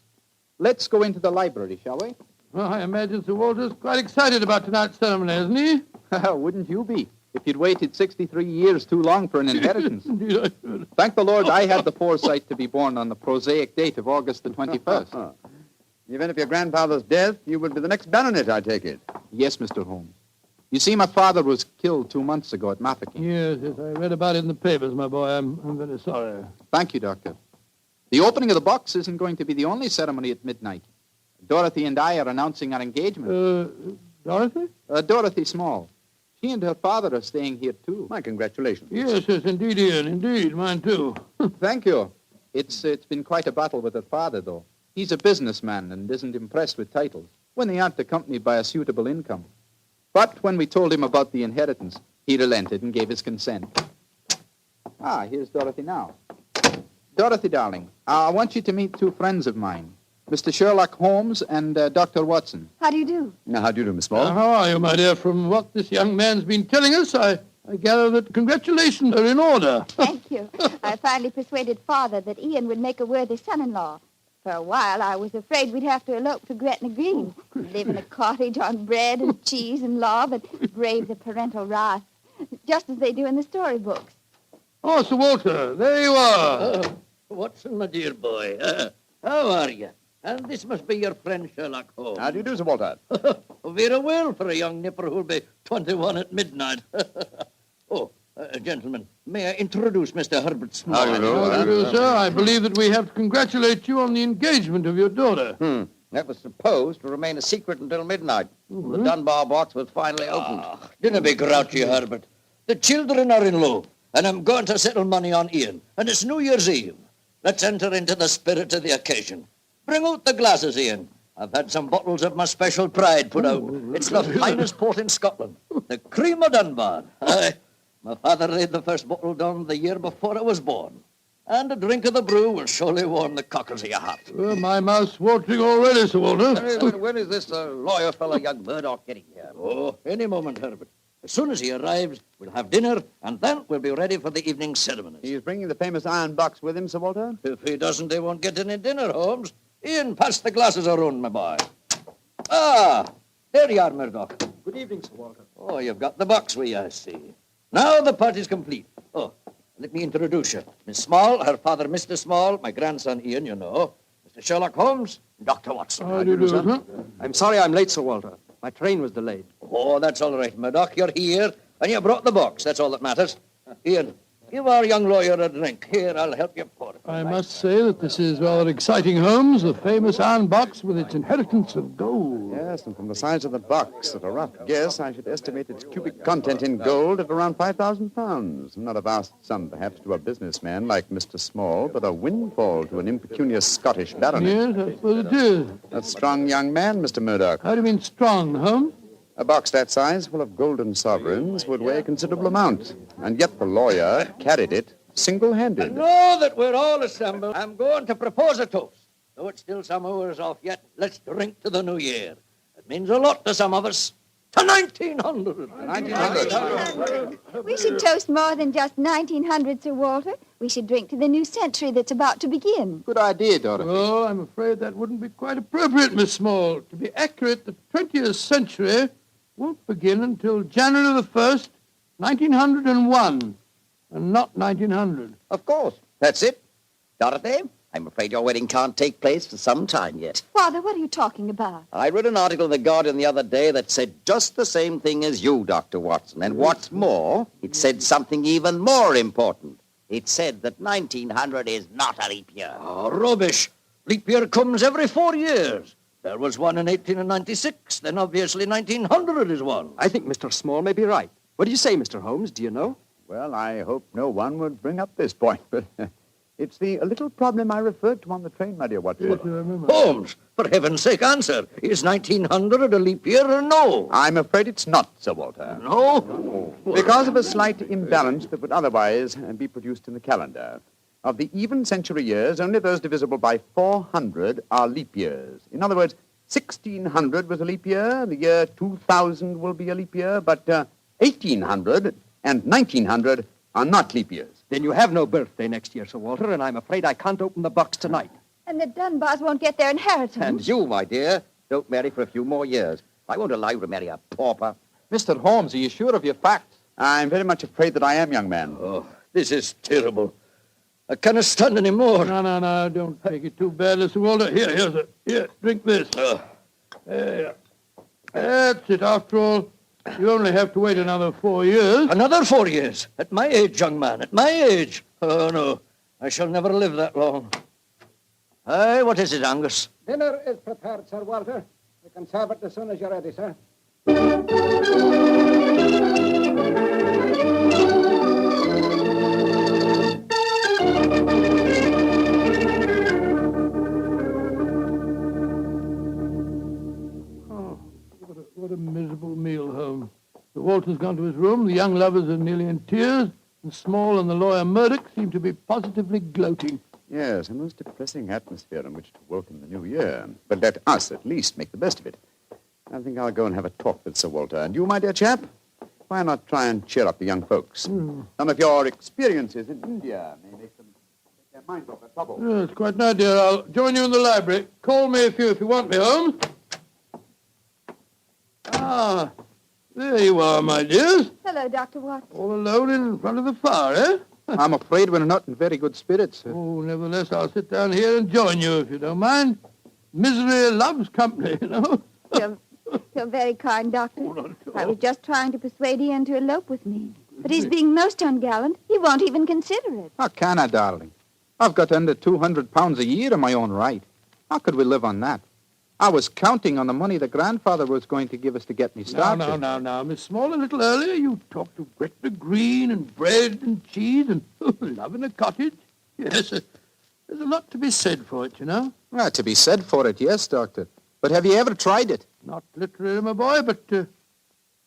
Speaker 15: Let's go into the library, shall we?
Speaker 2: Well, I imagine Sir Walter's quite excited about tonight's ceremony, isn't he?
Speaker 15: Wouldn't you be, if you'd waited 63 years too long for an inheritance?
Speaker 2: Indeed, I should.
Speaker 15: Thank the Lord I had the foresight to be born on the prosaic date of August the 21st.
Speaker 23: In the event of your grandfather's death, you will be the next baronet, I take it.
Speaker 15: Yes, Mr. Holmes. You see, my father was killed 2 months ago at Mafeking.
Speaker 2: Yes, I read about it in the papers, my boy. I'm very sorry.
Speaker 15: Thank you, Doctor. The opening of the box isn't going to be the only ceremony at midnight. Dorothy and I are announcing our engagement.
Speaker 2: Dorothy?
Speaker 15: Dorothy Small. She and her father are staying here, too.
Speaker 23: My congratulations.
Speaker 2: Yes, indeed, Ian. Indeed, mine, too.
Speaker 15: Thank you. It's been quite a battle with her father, though. He's a businessman and isn't impressed with titles when they aren't accompanied by a suitable income. But when we told him about the inheritance, he relented and gave his consent. Here's Dorothy now. Dorothy, darling, I want you to meet 2 friends of mine, Mr. Sherlock Holmes and Dr. Watson.
Speaker 14: How do you do?
Speaker 23: Now, how do you do, Miss Small?
Speaker 2: How are you, my dear? From what this young man's been telling us, I gather that congratulations are in order.
Speaker 14: Thank you. I finally persuaded Father that Ian would make a worthy son-in-law. For a while, I was afraid we'd have to elope to Gretna Green, live in a cottage on bread and cheese and law, but brave the parental wrath, just as they do in the storybooks.
Speaker 2: Oh, Sir Walter, there you are.
Speaker 17: Watson, my dear boy, how are you? And this must be your friend Sherlock Holmes.
Speaker 23: How do you do, Sir Walter?
Speaker 17: Very well for a young nipper who'll be 21 at midnight. Gentlemen, may I introduce Mr. Herbert Small?
Speaker 2: How do you do, sir? I believe that we have to congratulate you on the engagement of your daughter.
Speaker 19: That was supposed to remain a secret until midnight. The Dunbar box was finally opened.
Speaker 17: Dinna be grouchy, Herbert. The children are in love, and I'm going to settle money on Ian, and it's New Year's Eve. Let's enter into the spirit of the occasion. Bring out the glasses, Ian. I've had some bottles of my special pride put out. It's the finest port in Scotland. The cream of Dunbar. Aye. My father laid the first bottle down the year before I was born. And a drink of the brew will surely warm the cockles of your heart.
Speaker 2: Well, my mouth's watering already, Sir Walter.
Speaker 19: When is this lawyer fellow, young Murdoch, getting here?
Speaker 17: Oh, any moment, Herbert. As soon as he arrives, we'll have dinner, and then we'll be ready for the evening ceremonies.
Speaker 23: He's bringing the famous iron box with him, Sir Walter?
Speaker 17: If he doesn't, they won't get any dinner, Holmes. Ian, pass the glasses around, my boy. There you are, Murdoch.
Speaker 19: Good evening, Sir Walter.
Speaker 17: Oh, you've got the box with you, I see. Now the party's complete. Let me introduce you. Miss Small, her father, Mr. Small, my grandson, Ian, you know. Mr. Sherlock Holmes, Dr. Watson.
Speaker 2: How do you do, sir?
Speaker 19: I'm sorry I'm late, Sir Walter. My train was delayed.
Speaker 17: Oh, that's all right, Murdoch. You're here, and you brought the box. That's all that matters. Ian, give our young lawyer a drink. Here, I'll help you pour it.
Speaker 3: I must say that this is rather exciting, Holmes. The famous iron box with its inheritance of gold.
Speaker 23: Yes, and from the size of the box, at a rough guess, I should estimate its cubic content in gold at around 5,000 pounds. Not a vast sum, perhaps, to a businessman like Mr. Small, but a windfall to an impecunious Scottish baronet.
Speaker 3: Yes, I suppose it is.
Speaker 23: A strong young man, Mr. Murdoch.
Speaker 3: How do you mean strong, Holmes?
Speaker 23: A box that size, full of golden sovereigns, would weigh a considerable amount. And yet the lawyer carried it single-handed.
Speaker 17: Now that we're all assembled, I'm going to propose a toast. Though it's still some hours off yet, let's drink to the new year. It means a lot to some of us. To 1900.
Speaker 23: 1900.
Speaker 14: We should toast more than just 1900, Sir Walter. We should drink to the new century that's about to begin.
Speaker 23: Good idea, Dorothy.
Speaker 3: Well, I'm afraid that wouldn't be quite appropriate, Miss Small. To be accurate, the 20th century won't begin until January the 1st, 1901, and not 1900.
Speaker 19: Of course. That's it. Dorothy, I'm afraid your wedding can't take place for some time yet.
Speaker 14: Father, what are you talking about?
Speaker 19: I read an article in The Guardian the other day that said just the same thing as you, Dr. Watson. And what's more, it said something even more important. It said that 1900 is not a leap year.
Speaker 17: Oh, rubbish. Leap year comes every 4 years. There was one in 1896. Then obviously 1900 is one.
Speaker 20: I think Mr. Small may be right. What do you say, Mr. Holmes? Do you know?
Speaker 23: Well, I hope no one would bring up this point, but it's the little problem I referred to on the train, my dear Watson.
Speaker 3: Yes, I remember.
Speaker 17: Holmes, for heaven's sake, answer. Is 1900 a leap year or no?
Speaker 23: I'm afraid it's not, Sir Walter.
Speaker 17: No?
Speaker 23: Because of a slight imbalance that would otherwise be produced in the calendar. Of the even century years, only those divisible by 400 are leap years. In other words, 1600 was a leap year, the year 2000 will be a leap year, but 1800 and 1900 are not leap years.
Speaker 20: Then you have no birthday next year, Sir Walter, and I'm afraid I can't open the box tonight.
Speaker 14: And the Dunbars won't get their inheritance.
Speaker 19: And you, my dear, don't marry for a few more years. I won't allow you to marry a pauper.
Speaker 20: Mr. Holmes, are you sure of your facts?
Speaker 23: I'm very much afraid that I am, young man.
Speaker 17: Oh, this is terrible. I can't stand any more.
Speaker 3: No, don't take it too bad, Mr. Walter. Here, sir. Here, drink this. There. That's it. After all, you only have to wait another 4 years.
Speaker 17: Another 4 years? At my age, young man, at my age. Oh, no. I shall never live that long. Aye, what is it, Angus?
Speaker 12: Dinner is prepared, Sir Walter. You can serve it as soon as you're ready, sir.
Speaker 3: What a miserable meal, Holmes. Sir Walter's gone to his room, the young lovers are nearly in tears, and Small and the lawyer Murdoch seem to be positively gloating.
Speaker 23: Yes, a most depressing atmosphere in which to welcome the new year. But let us, at least, make the best of it. I think I'll go and have a talk with Sir Walter. And you, my dear chap, why not try and cheer up the young folks? Some of your experiences in India may make them take their minds off their trouble.
Speaker 3: Yes, quite an idea. I'll join you in the library. Call me if you want me, Holmes. Ah, there you are, my dears.
Speaker 14: Hello, Dr. Watson.
Speaker 3: All alone in front of the fire, eh?
Speaker 23: I'm afraid we're not in very good spirits, sir.
Speaker 3: Oh, nevertheless, I'll sit down here and join you, if you don't mind. Misery loves company, you know.
Speaker 14: You're very kind, Doctor. I was just trying to persuade Ian to elope with me. But he's being most ungallant. He won't even consider it.
Speaker 5: How can I, darling? I've got under 200 pounds a year in my own right. How could we live on that? I was counting on the money the grandfather was going to give us to get me started.
Speaker 3: Now, Miss Small, a little earlier you talked of Gretna Green and bread and cheese and love in a cottage. Yes, there's a lot to be said for it, you know.
Speaker 5: Well, to be said for it, yes, Doctor. But have you ever tried it?
Speaker 3: Not literally, my boy, but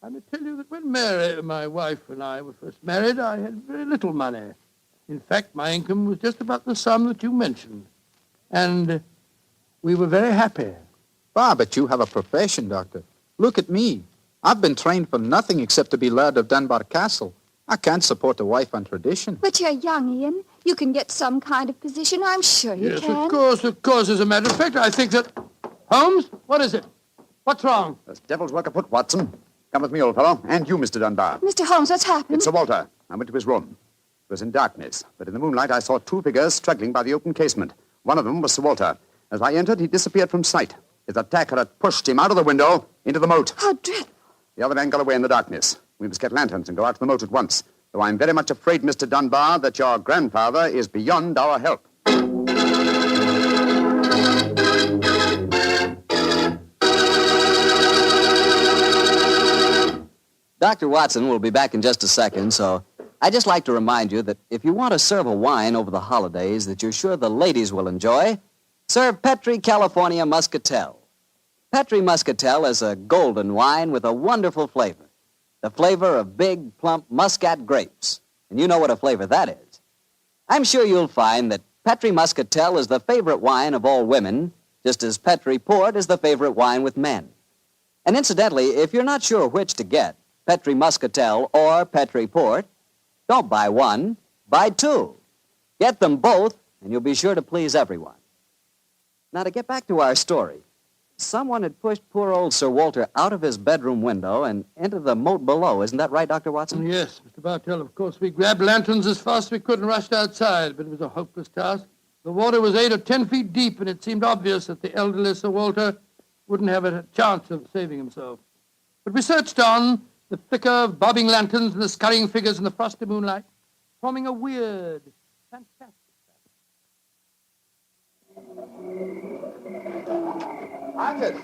Speaker 3: I may tell you that when Mary, my wife, and I were first married, I had very little money. In fact, my income was just about the sum that you mentioned. And we were very happy.
Speaker 5: Ah, but you have a profession, Doctor. Look at me. I've been trained for nothing except to be Laird of Dunbar Castle. I can't support a wife on tradition.
Speaker 14: But you're young, Ian. You can get some kind of position. I'm sure you can.
Speaker 3: Yes, of course. As a matter of fact, I think that... Holmes, what is it? What's wrong?
Speaker 23: There's devil's work afoot, Watson. Come with me, old fellow. And you, Mr. Dunbar.
Speaker 14: Mr. Holmes, what's happened?
Speaker 23: It's Sir Walter. I went to his room. It was in darkness, but in the moonlight I saw two figures struggling by the open casement. One of them was Sir Walter. As I entered, he disappeared from sight. His attacker had pushed him out of the window into the moat.
Speaker 14: How dreadful.
Speaker 15: The other man got away in the darkness. We must get lanterns and go out to the moat at once, though I'm very much afraid, Mr. Dunbar, that your grandfather is beyond our help.
Speaker 9: Dr. Watson will be back in just a second, so I'd just like to remind you that if you want to serve a wine over the holidays that you're sure the ladies will enjoy, serve Petri California Muscatel. Petri Muscatel is a golden wine with a wonderful flavor. The flavor of big, plump Muscat grapes. And you know what a flavor that is. I'm sure you'll find that Petri Muscatel is the favorite wine of all women, just as Petri Port is the favorite wine with men. And incidentally, if you're not sure which to get, Petri Muscatel or Petri Port, don't buy one, buy two. Get them both, and you'll be sure to please everyone. Now, to get back to our story, someone had pushed poor old Sir Walter out of his bedroom window and into the moat below. Isn't that right, Dr. Watson?
Speaker 3: Yes, Mr. Bartell. Of course, we grabbed lanterns as fast as we could and rushed outside, but it was a hopeless task. The water was 8 or 10 feet deep, and it seemed obvious that the elderly Sir Walter wouldn't have a chance of saving himself. But we searched on, the flicker of bobbing lanterns and the scurrying figures in the frosty moonlight, forming a weird, fantastic
Speaker 5: Arthur,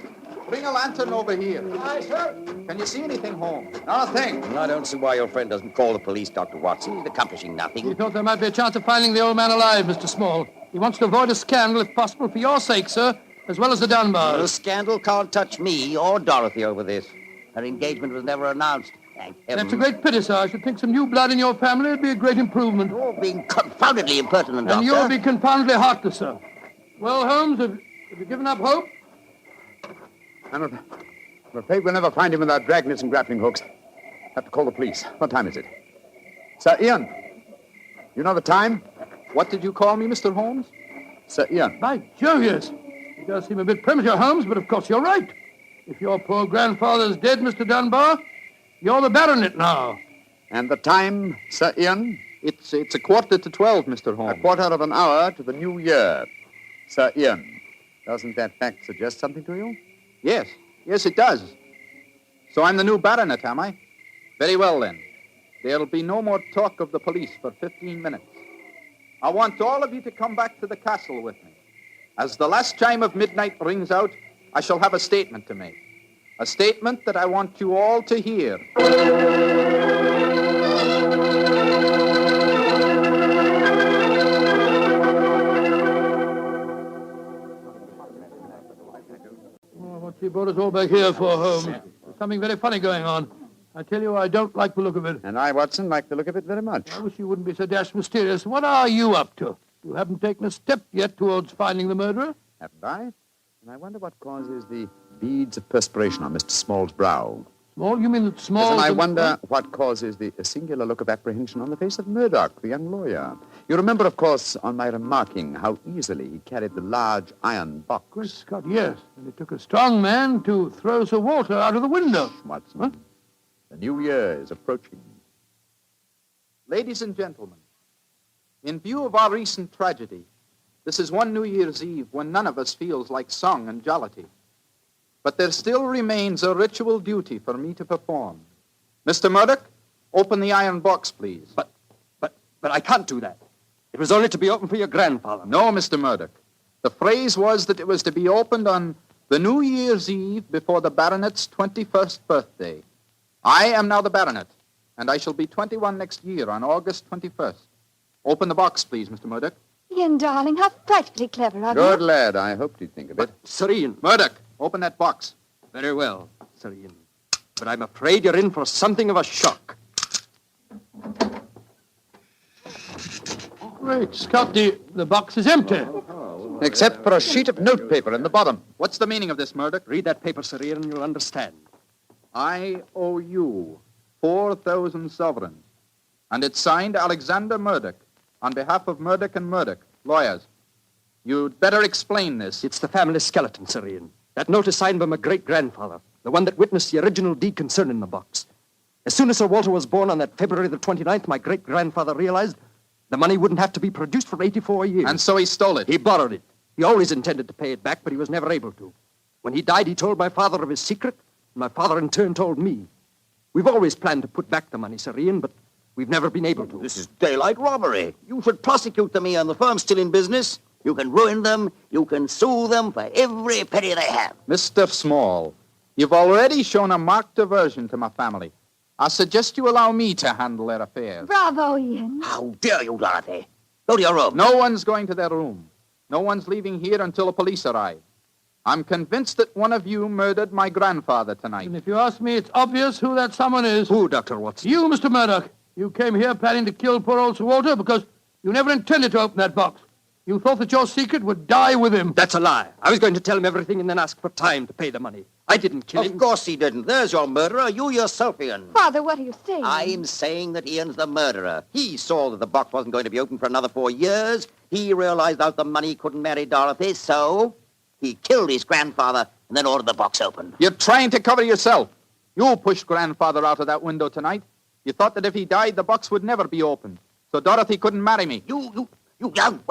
Speaker 5: bring a lantern over here.
Speaker 8: Aye, sir.
Speaker 5: Can you see anything, Holmes? Not a thing.
Speaker 19: I don't see why your friend doesn't call the police, Dr. Watson. He's accomplishing nothing.
Speaker 3: He thought there might be a chance of finding the old man alive, Mr. Small. He wants to avoid a scandal, if possible, for your sake, sir, as well as the Dunbars.
Speaker 19: The scandal can't touch me or Dorothy over this. Her engagement was never announced. Thank heaven.
Speaker 3: That's a great pity, sir. I should think some new blood in your family would be a great improvement.
Speaker 19: You're being confoundedly impertinent, Doctor.
Speaker 3: And you'll be confoundedly heartless, sir. Well, Holmes, have you given up hope?
Speaker 15: I'm afraid we'll never find him without dragnets and grappling hooks. Have to call the police. What time is it? Sir Ian, you know the time?
Speaker 5: What did you call me, Mr. Holmes?
Speaker 15: Sir Ian.
Speaker 3: By Jove, yes. It does seem a bit premature, Holmes, but of course you're right. If your poor grandfather's dead, Mr. Dunbar, you're the baronet now.
Speaker 15: And the time, Sir Ian?
Speaker 5: It's 11:45, Mr. Holmes.
Speaker 15: A quarter of an hour to the new year. Sir Ian, doesn't that fact suggest something to you?
Speaker 5: Yes, it does. So I'm the new baronet, am I? Very well, then. There'll be no more talk of the police for 15 minutes. I want all of you to come back to the castle with me. As the last chime of midnight rings out, I shall have a statement to make. A statement that I want you all to hear.
Speaker 3: What you brought us all back here for, Holmes? There's something very funny going on. I tell you, I don't like the look of it.
Speaker 15: And I, Watson, like the look of it very much.
Speaker 3: I wish you wouldn't be so dashed mysterious. What are you up to? You haven't taken a step yet towards finding the murderer?
Speaker 15: Haven't I? And I wonder what causes the beads of perspiration on Mr. Small's brow.
Speaker 3: Small? You mean that Small...
Speaker 15: Yes, and I wonder what causes the singular look of apprehension on the face of Murdoch, the young lawyer. You remember, of course, on my remarking how easily he carried the large iron box.
Speaker 3: Good Scott, yes. And it took a strong man to throw Sir Walter out of the window.
Speaker 15: Watson, huh? The new year is approaching.
Speaker 5: Ladies and gentlemen, in view of our recent tragedy, this is one New Year's Eve when none of us feels like song and jollity. But there still remains a ritual duty for me to perform. Mr. Murdoch, open the iron box, please.
Speaker 4: But I can't do that. It was only to be opened for your grandfather.
Speaker 5: No, Mr. Murdoch. The phrase was that it was to be opened on the New Year's Eve before the baronet's 21st birthday. I am now the baronet, and I shall be 21 next year on August 21st. Open the box, please, Mr. Murdoch.
Speaker 14: Ian, darling, how frightfully clever of you.
Speaker 15: Good lad. I hoped you'd think of it.
Speaker 4: Sir Ian.
Speaker 5: Murdoch, open that box.
Speaker 4: Very well, Sir Ian. But I'm afraid you're in for something of a shock.
Speaker 3: Great Scott, the box is empty.
Speaker 15: Except for a sheet of notepaper in the bottom.
Speaker 5: What's the meaning of this, Murdoch?
Speaker 4: Read that paper, Sir Ian, and you'll understand.
Speaker 5: I owe you 4,000 sovereigns. And it's signed Alexander Murdoch, on behalf of Murdoch and Murdoch, lawyers. You'd better explain this.
Speaker 4: It's the family skeleton, Sir Ian. That note is signed by my great-grandfather, the one that witnessed the original deed concerning the box. As soon as Sir Walter was born on that February the 29th, my great-grandfather realized the money wouldn't have to be produced for 84 years.
Speaker 5: And so he stole it.
Speaker 4: He borrowed it. He always intended to pay it back, but he was never able to. When he died, he told my father of his secret, and my father in turn told me. We've always planned to put back the money, Sir Ian, but we've never been able to.
Speaker 19: This is daylight robbery. You should prosecute them, Ian. The firm's still in business. You can ruin them. You can sue them for every penny they have.
Speaker 5: Mr. Small, you've already shown a marked aversion to my family. I suggest you allow me to handle their affairs.
Speaker 14: Bravo, Ian.
Speaker 19: How dare you, Dorothy? Go to your room.
Speaker 5: No one's going to their room. No one's leaving here until the police arrive. I'm convinced that one of you murdered my grandfather tonight.
Speaker 3: And if you ask me, it's obvious who that someone is.
Speaker 4: Who, Dr. Watson?
Speaker 3: You, Mr. Murdoch. You came here planning to kill poor old Sir Walter because you never intended to open that box. You thought that your secret would die with him.
Speaker 4: That's a lie. I was going to tell him everything and then ask for time to pay the money. I didn't kill him.
Speaker 19: Of course he didn't. There's your murderer. You yourself, Ian.
Speaker 14: Father, what are you saying?
Speaker 19: I'm saying that Ian's the murderer. He saw that the box wasn't going to be open for another 4 years. He realized out the money couldn't marry Dorothy, so he killed his grandfather and then ordered the box opened.
Speaker 5: You're trying to cover yourself. You pushed grandfather out of that window tonight. You thought that if he died, the box would never be opened. So Dorothy couldn't marry me.
Speaker 19: You young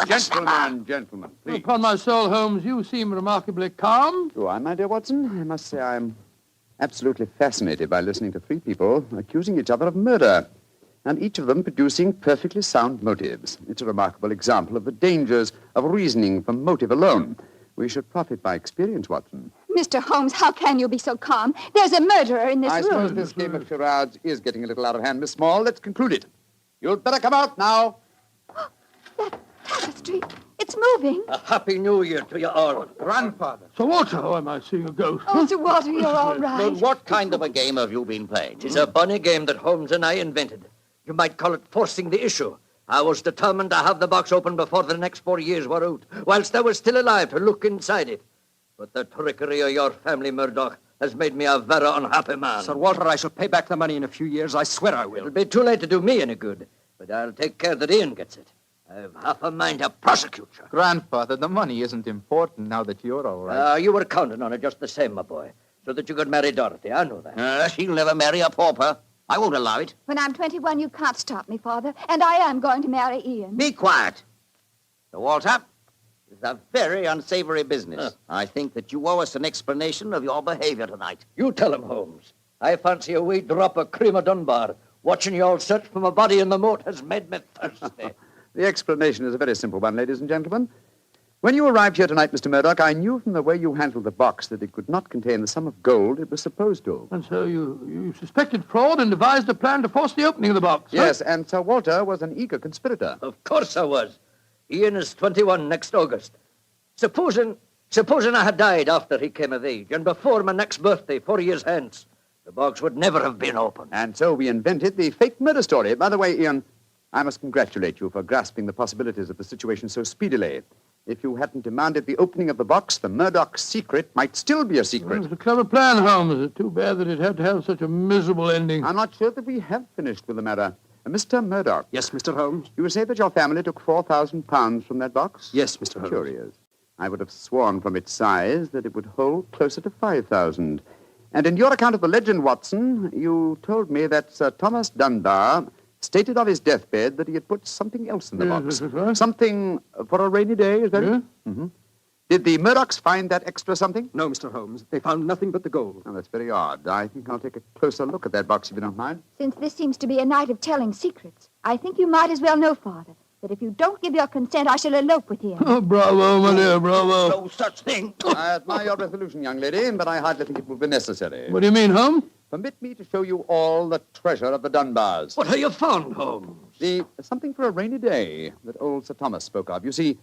Speaker 15: Gentlemen, please.
Speaker 3: Upon my soul, Holmes, you seem remarkably calm.
Speaker 15: Do I, my dear Watson? I must say I'm absolutely fascinated by listening to three people accusing each other of murder, and each of them producing perfectly sound motives. It's a remarkable example of the dangers of reasoning from motive alone. We should profit by experience, Watson.
Speaker 14: Mr. Holmes, how can you be so calm? There's a murderer in this
Speaker 15: I
Speaker 14: room.
Speaker 15: suppose this game of charades is getting a little out of hand, Miss Small. Let's conclude it. You'd better come out now.
Speaker 14: That tapestry, it's moving.
Speaker 17: A happy new year to you all.
Speaker 5: Grandfather.
Speaker 3: Sir Walter, oh, am I seeing a ghost?
Speaker 14: Oh, Sir Walter, you're all right.
Speaker 19: But what kind of a game have you been playing?
Speaker 17: It's a bonny game that Holmes and I invented. You might call it forcing the issue. I was determined to have the box open before the next 4 years were out, whilst I was still alive to look inside it. But the trickery of your family, Murdoch, has made me a very unhappy man.
Speaker 4: Sir Walter, I shall pay back the money in a few years. I swear I will.
Speaker 17: It'll be too late to do me any good, but I'll take care that Ian gets it. I've half a mind to prosecute you.
Speaker 5: Grandfather, the money isn't important now that you're all right.
Speaker 17: You were counting on it just the same, my boy, so that you could marry Dorothy. I know that.
Speaker 19: She'll never marry a pauper. I won't allow it.
Speaker 14: When I'm 21, you can't stop me, Father, and I am going to marry Ian.
Speaker 19: Be quiet. Sir Walter, this is a very unsavory business. I think that you owe us an explanation of your behavior tonight.
Speaker 17: You tell him, Holmes. I fancy a wee drop of cream of Dunbar. Watching you all search for my body in the moat has made me thirsty.
Speaker 15: The explanation is a very simple one, ladies and gentlemen. When you arrived here tonight, Mr. Murdoch, I knew from the way you handled the box that it could not contain the sum of gold it was supposed to.
Speaker 3: And so you suspected fraud and devised a plan to force the opening of the box.
Speaker 15: Yes, and Sir Walter was an eager conspirator.
Speaker 17: Of course I was. Ian is 21 next August. Supposing I had died after he came of age and before my next birthday, 4 years hence, the box would never have been opened.
Speaker 15: And so we invented the fake murder story. By the way, Ian, I must congratulate you for grasping the possibilities of the situation so speedily. If you hadn't demanded the opening of the box, the Murdoch secret might still be a secret.
Speaker 3: It's a clever plan, Holmes. It's too bad that it had to have such a miserable ending.
Speaker 15: I'm not sure that we have finished with the matter. Mr. Murdoch.
Speaker 4: Yes, Mr. Holmes?
Speaker 15: You say that your family took £4,000 from that box?
Speaker 4: Yes, Mr. Holmes.
Speaker 15: Curious. I would have sworn from its size that it would hold closer to 5,000. And in your account of the legend, Watson, you told me that Sir Thomas Dunbar stated of his deathbed that he had put something else in the box.
Speaker 3: Right.
Speaker 15: Something for a rainy day, is that it? Mm-hmm. Did the Murdochs find that extra something?
Speaker 4: No, Mr. Holmes. They found nothing but the gold.
Speaker 15: Oh, that's very odd. I think I'll take a closer look at that box, if you don't mind.
Speaker 14: Since this seems to be a night of telling secrets, I think you might as well know, Father, that if you don't give your consent, I shall elope with him.
Speaker 3: Oh, bravo, my dear, bravo.
Speaker 19: No such thing.
Speaker 15: I admire your resolution, young lady, but I hardly think it will be necessary.
Speaker 3: What do you mean, Holmes?
Speaker 15: Permit me to show you all the treasure of the Dunbars.
Speaker 17: What have you found, Holmes?
Speaker 15: Something for a rainy day that old Sir Thomas spoke of. You see,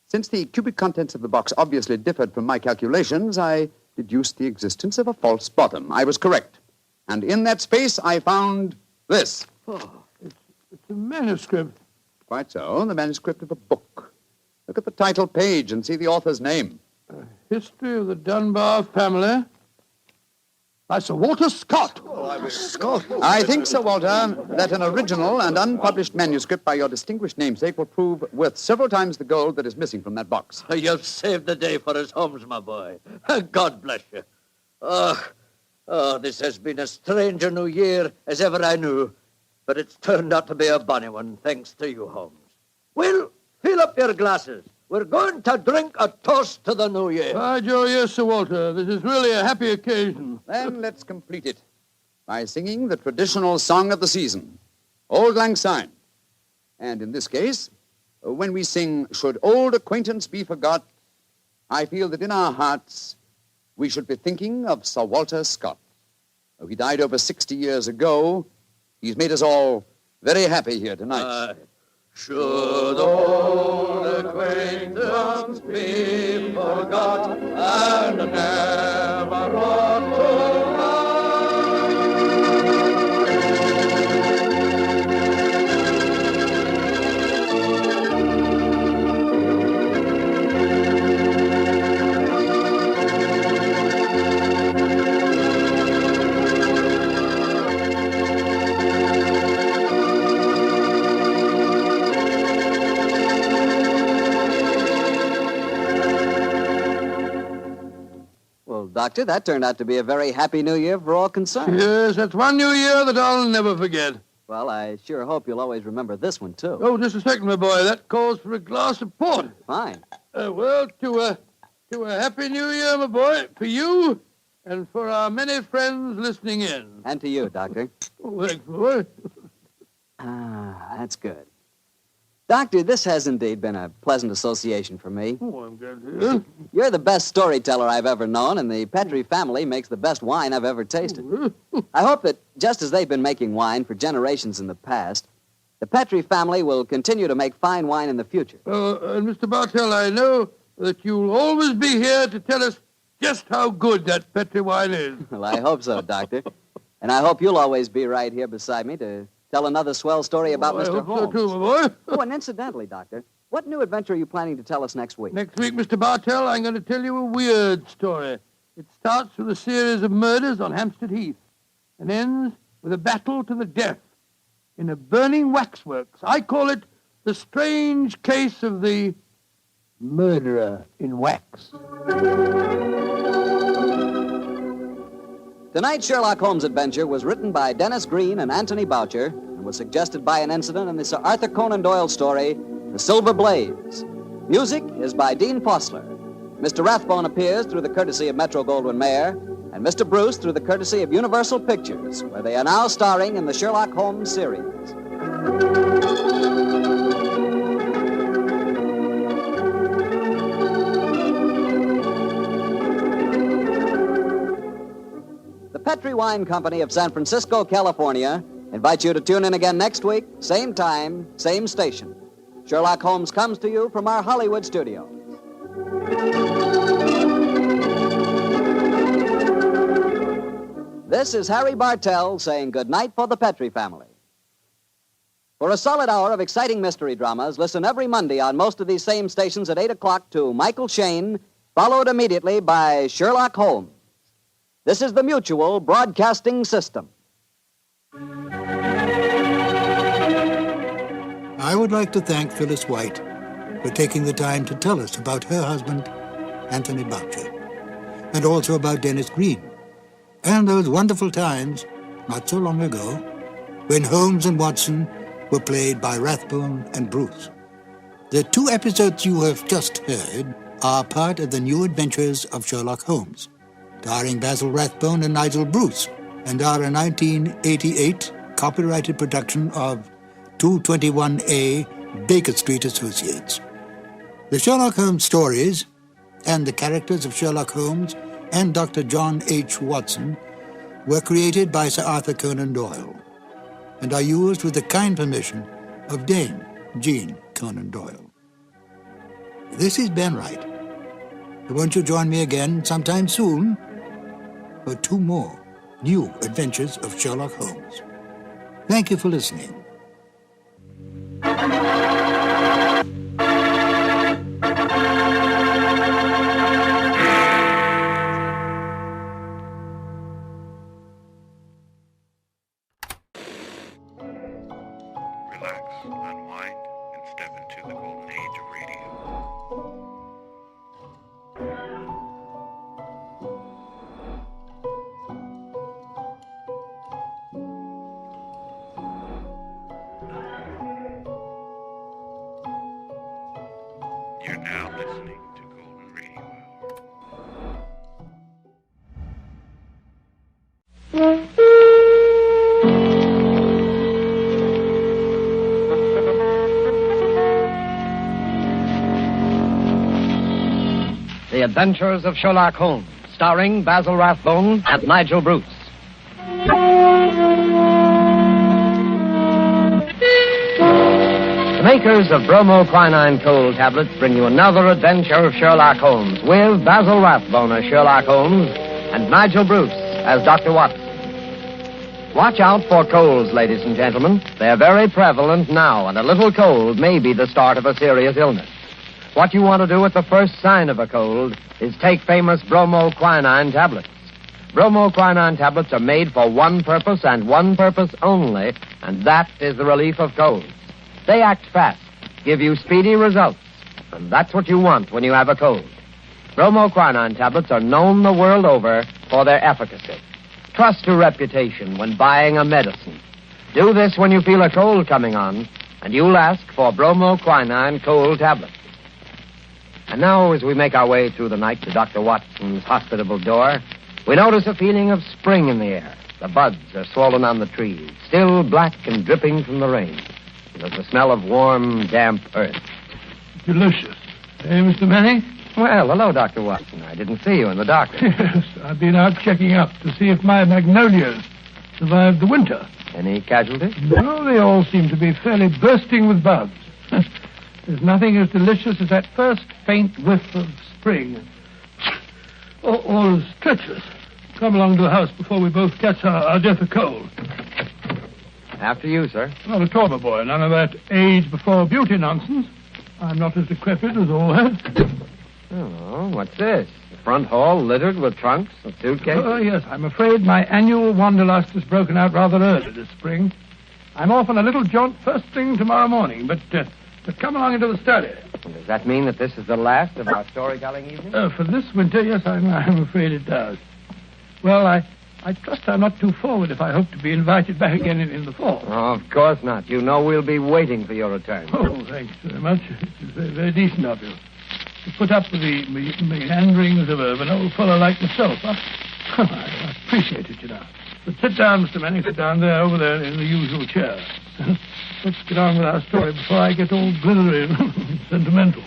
Speaker 15: since the cubic contents of the box obviously differed from my calculations, I deduced the existence of a false bottom. I was correct. And in that space, I found this.
Speaker 3: Oh, it's a manuscript.
Speaker 15: Quite so, the manuscript of a book. Look at the title page and see the author's name.
Speaker 3: History of the Dunbar Family. By Sir Walter Scott.
Speaker 15: Scott? I think, Sir Walter, that an original and unpublished manuscript by your distinguished namesake will prove worth several times the gold that is missing from that box.
Speaker 17: You've saved the day for us, Holmes, my boy. God bless you. Oh, this has been as strange a new year as ever I knew. But it's turned out to be a bonny one, thanks to you, Holmes. Well, fill up your glasses. We're going to drink a toast to the new year.
Speaker 3: By Joe, yes, Sir Walter. This is really a happy occasion.
Speaker 15: Then let's complete it. by singing the traditional song of the season, Auld Lang Syne. And in this case, when we sing, Should Old Acquaintance Be Forgot, I feel that in our hearts we should be thinking of Sir Walter Scott. Though he died over 60 years ago, he's made us all very happy here tonight.
Speaker 2: Should old acquaintance be forgot and never brought to
Speaker 9: Doctor, that turned out to be a very happy new year for all concerned.
Speaker 2: Yes, that's one new year that I'll never forget.
Speaker 9: Well, I sure hope you'll always remember this one, too.
Speaker 2: Oh, just a second, my boy. That calls for a glass of port.
Speaker 9: Fine.
Speaker 2: Well, to a happy new year, my boy, for you and for our many friends listening in.
Speaker 9: And to you, Doctor.
Speaker 2: Oh, thanks, boy.
Speaker 9: That's good. Doctor, this has indeed been a pleasant association for me.
Speaker 2: Oh, I'm glad to hear.
Speaker 9: You're the best storyteller I've ever known, and the Petrie family makes the best wine I've ever tasted. I hope that just as they've been making wine for generations in the past, the Petrie family will continue to make fine wine in the future.
Speaker 2: And Mr. Bartell, I know that you'll always be here to tell us just how good that Petrie wine is.
Speaker 9: Well, I hope so, Doctor. And I hope you'll always be right here beside me to tell another swell story about Mr.
Speaker 2: I hope
Speaker 9: Holmes.
Speaker 2: so too, my boy.
Speaker 9: Oh, and incidentally, Doctor, what new adventure are you planning to tell us next week?
Speaker 2: Next week, Mr. Bartell, I'm going to tell you a weird story. It starts with a series of murders on Hampstead Heath and ends with a battle to the death in a burning waxworks. I call it the strange case of the murderer in wax.
Speaker 9: Tonight's Sherlock Holmes adventure was written by Dennis Green and Anthony Boucher and was suggested by an incident in the Sir Arthur Conan Doyle story, The Silver Blaze. Music is by Dean Fossler. Mr. Rathbone appears through the courtesy of Metro-Goldwyn-Mayer, and Mr. Bruce through the courtesy of Universal Pictures, where they are now starring in the Sherlock Holmes series. The Petrie Wine Company of San Francisco, California, invites you to tune in again next week, same time, same station. Sherlock Holmes comes to you from our Hollywood studios. This is Harry Bartell saying good night for the Petrie family. For a solid hour of exciting mystery dramas, listen every Monday on most of these same stations at 8 o'clock to Michael Shayne, followed immediately by Sherlock Holmes. This is the Mutual Broadcasting System.
Speaker 6: I would like to thank Phyllis White for taking the time to tell us about her husband, Anthony Boucher, and also about Dennis Green, and those wonderful times, not so long ago, when Holmes and Watson were played by Rathbone and Bruce. The two episodes you have just heard are part of the new adventures of Sherlock Holmes, starring Basil Rathbone and Nigel Bruce, and are a 1988 copyrighted production of 221A Baker Street Associates. The Sherlock Holmes stories and the characters of Sherlock Holmes and Dr. John H. Watson were created by Sir Arthur Conan Doyle and are used with the kind permission of Dame Jean Conan Doyle. This is Ben Wright. Won't you join me again sometime soon for two more new adventures of Sherlock Holmes? Thank you for listening.
Speaker 18: Relax, unwind, and step into the golden age of radio. You're now listening to Golden Radio Hour.
Speaker 13: The Adventures of Sherlock Holmes, starring Basil Rathbone and Nigel Bruce. The makers of bromoquinine cold tablets bring you another adventure of Sherlock Holmes with Basil Rathbone as Sherlock Holmes and Nigel Bruce as Dr. Watson. Watch out for colds, ladies and gentlemen. They're very prevalent now, and a little cold may be the start of a serious illness. What you want to do at the first sign of a cold is take famous bromoquinine tablets. Bromoquinine tablets are made for one purpose and one purpose only, and that is the relief of colds. They act fast, give you speedy results, and that's what you want when you have a cold. Bromoquinine tablets are known the world over for their efficacy. Trust to reputation when buying a medicine. Do this when you feel a cold coming on, and you'll ask for bromoquinine cold tablets. And now, as we make our way through the night to Dr. Watson's hospitable door, we notice a feeling of spring in the air. The buds are swollen on the trees, still black and dripping from the rain. There's the smell of warm, damp earth.
Speaker 3: Delicious. Hey, Mr. Manning?
Speaker 13: Well, hello, Dr. Watson. I didn't see you in the doctor.
Speaker 3: Yes, I've been out checking up to see if my magnolias survived the winter.
Speaker 13: Any casualties?
Speaker 3: No, they all seem to be fairly bursting with bugs. There's nothing as delicious as that first faint whiff of spring. All is treacherous. Come along to the house before we both catch our death of cold.
Speaker 13: After you, sir.
Speaker 3: Not at all, my boy. None of that age before beauty nonsense. I'm not as decrepit as all that.
Speaker 13: Oh, what's this? The front hall littered with trunks and suitcases?
Speaker 3: Oh, yes. I'm afraid my annual wanderlust has broken out rather early this spring. I'm off on a little jaunt first thing tomorrow morning, but come along into the study.
Speaker 13: Does that mean that this is the last of our storytelling evening?
Speaker 3: For this winter, yes, I'm afraid it does. Well, I trust I'm not too forward if I hope to be invited back again in the fall.
Speaker 13: Oh, of course not. You know we'll be waiting for your return.
Speaker 3: Oh, thanks very much. It's very, very decent of you to put up with the meanderings of an old fellow like myself. I appreciate it, you know. But sit down, Mr. Manning. Sit down there, over there, in the usual chair. Let's get on with our story before I get all glittery and sentimental.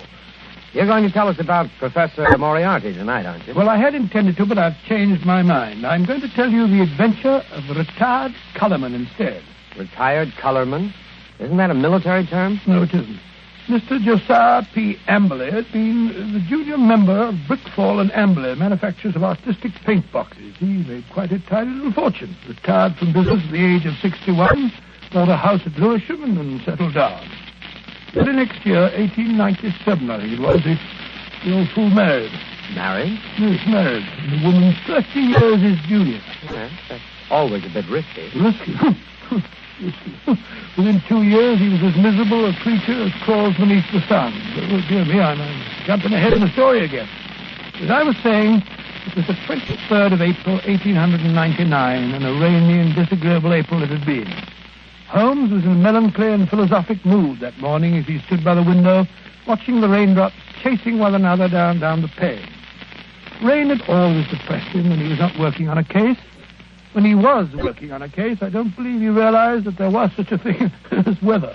Speaker 13: You're going to tell us about Professor Moriarty tonight, aren't you?
Speaker 3: Well, I had intended to, but I've changed my mind. I'm going to tell you the adventure of the retired Colourman instead.
Speaker 13: Retired Colourman? Isn't that a military term?
Speaker 3: No, it isn't. Mr. Josiah P. Amberley had been the junior member of Brickfall and Amberley, manufacturers of artistic paint boxes. He made quite a tidy little fortune. Retired from business at the age of 61, bought a house at Lewisham, and then settled down. Early next year, 1897, I think it was, the old fool married.
Speaker 13: Married?
Speaker 3: Yes, married. And the woman 30 years his junior.
Speaker 13: Yes, that's always a bit risky.
Speaker 3: Risky? Within 2 years, he was as miserable a creature as crawls beneath the sun. Oh, dear me, I'm jumping ahead in the story again. As I was saying, it was the 23rd of April, 1899, and a rainy and disagreeable April it had been. Holmes was in a melancholy and philosophic mood that morning as he stood by the window, watching the raindrops chasing one another down the pane. Rain had always depressed him when he was not working on a case. When he was working on a case, I don't believe he realized that there was such a thing as weather.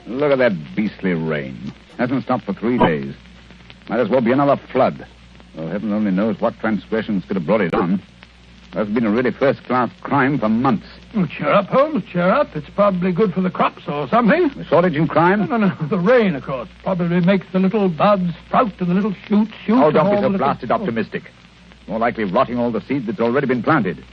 Speaker 15: Look at that beastly rain. Hasn't stopped for 3 days. Might as well be another flood. Well, heaven only knows what transgressions could have brought it on. That's been a really first-class crime for months.
Speaker 3: Oh, cheer up, Holmes, cheer up. It's probably good for the crops or something.
Speaker 15: The shortage in crime?
Speaker 3: No. The rain, of course, probably makes the little buds sprout and the little shoots shoot.
Speaker 15: Oh, don't be so blasted optimistic. More likely rotting all the seed that's already been planted.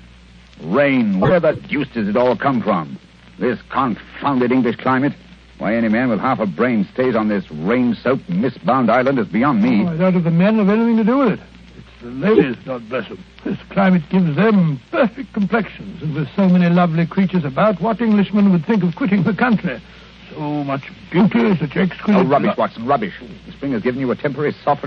Speaker 15: Rain, where the deuce does it all come from? This confounded English climate? Why any man with half a brain stays on this rain-soaked, mist-bound island is beyond me.
Speaker 3: Oh, I doubt if the men have anything to do with it. It's the ladies, God bless them. This climate gives them perfect complexions, and with so many lovely creatures about, what Englishman would think of quitting the country? So much beauty, such exquisite...
Speaker 15: Oh, rubbish, Watson, rubbish. The spring has given you a temporary softening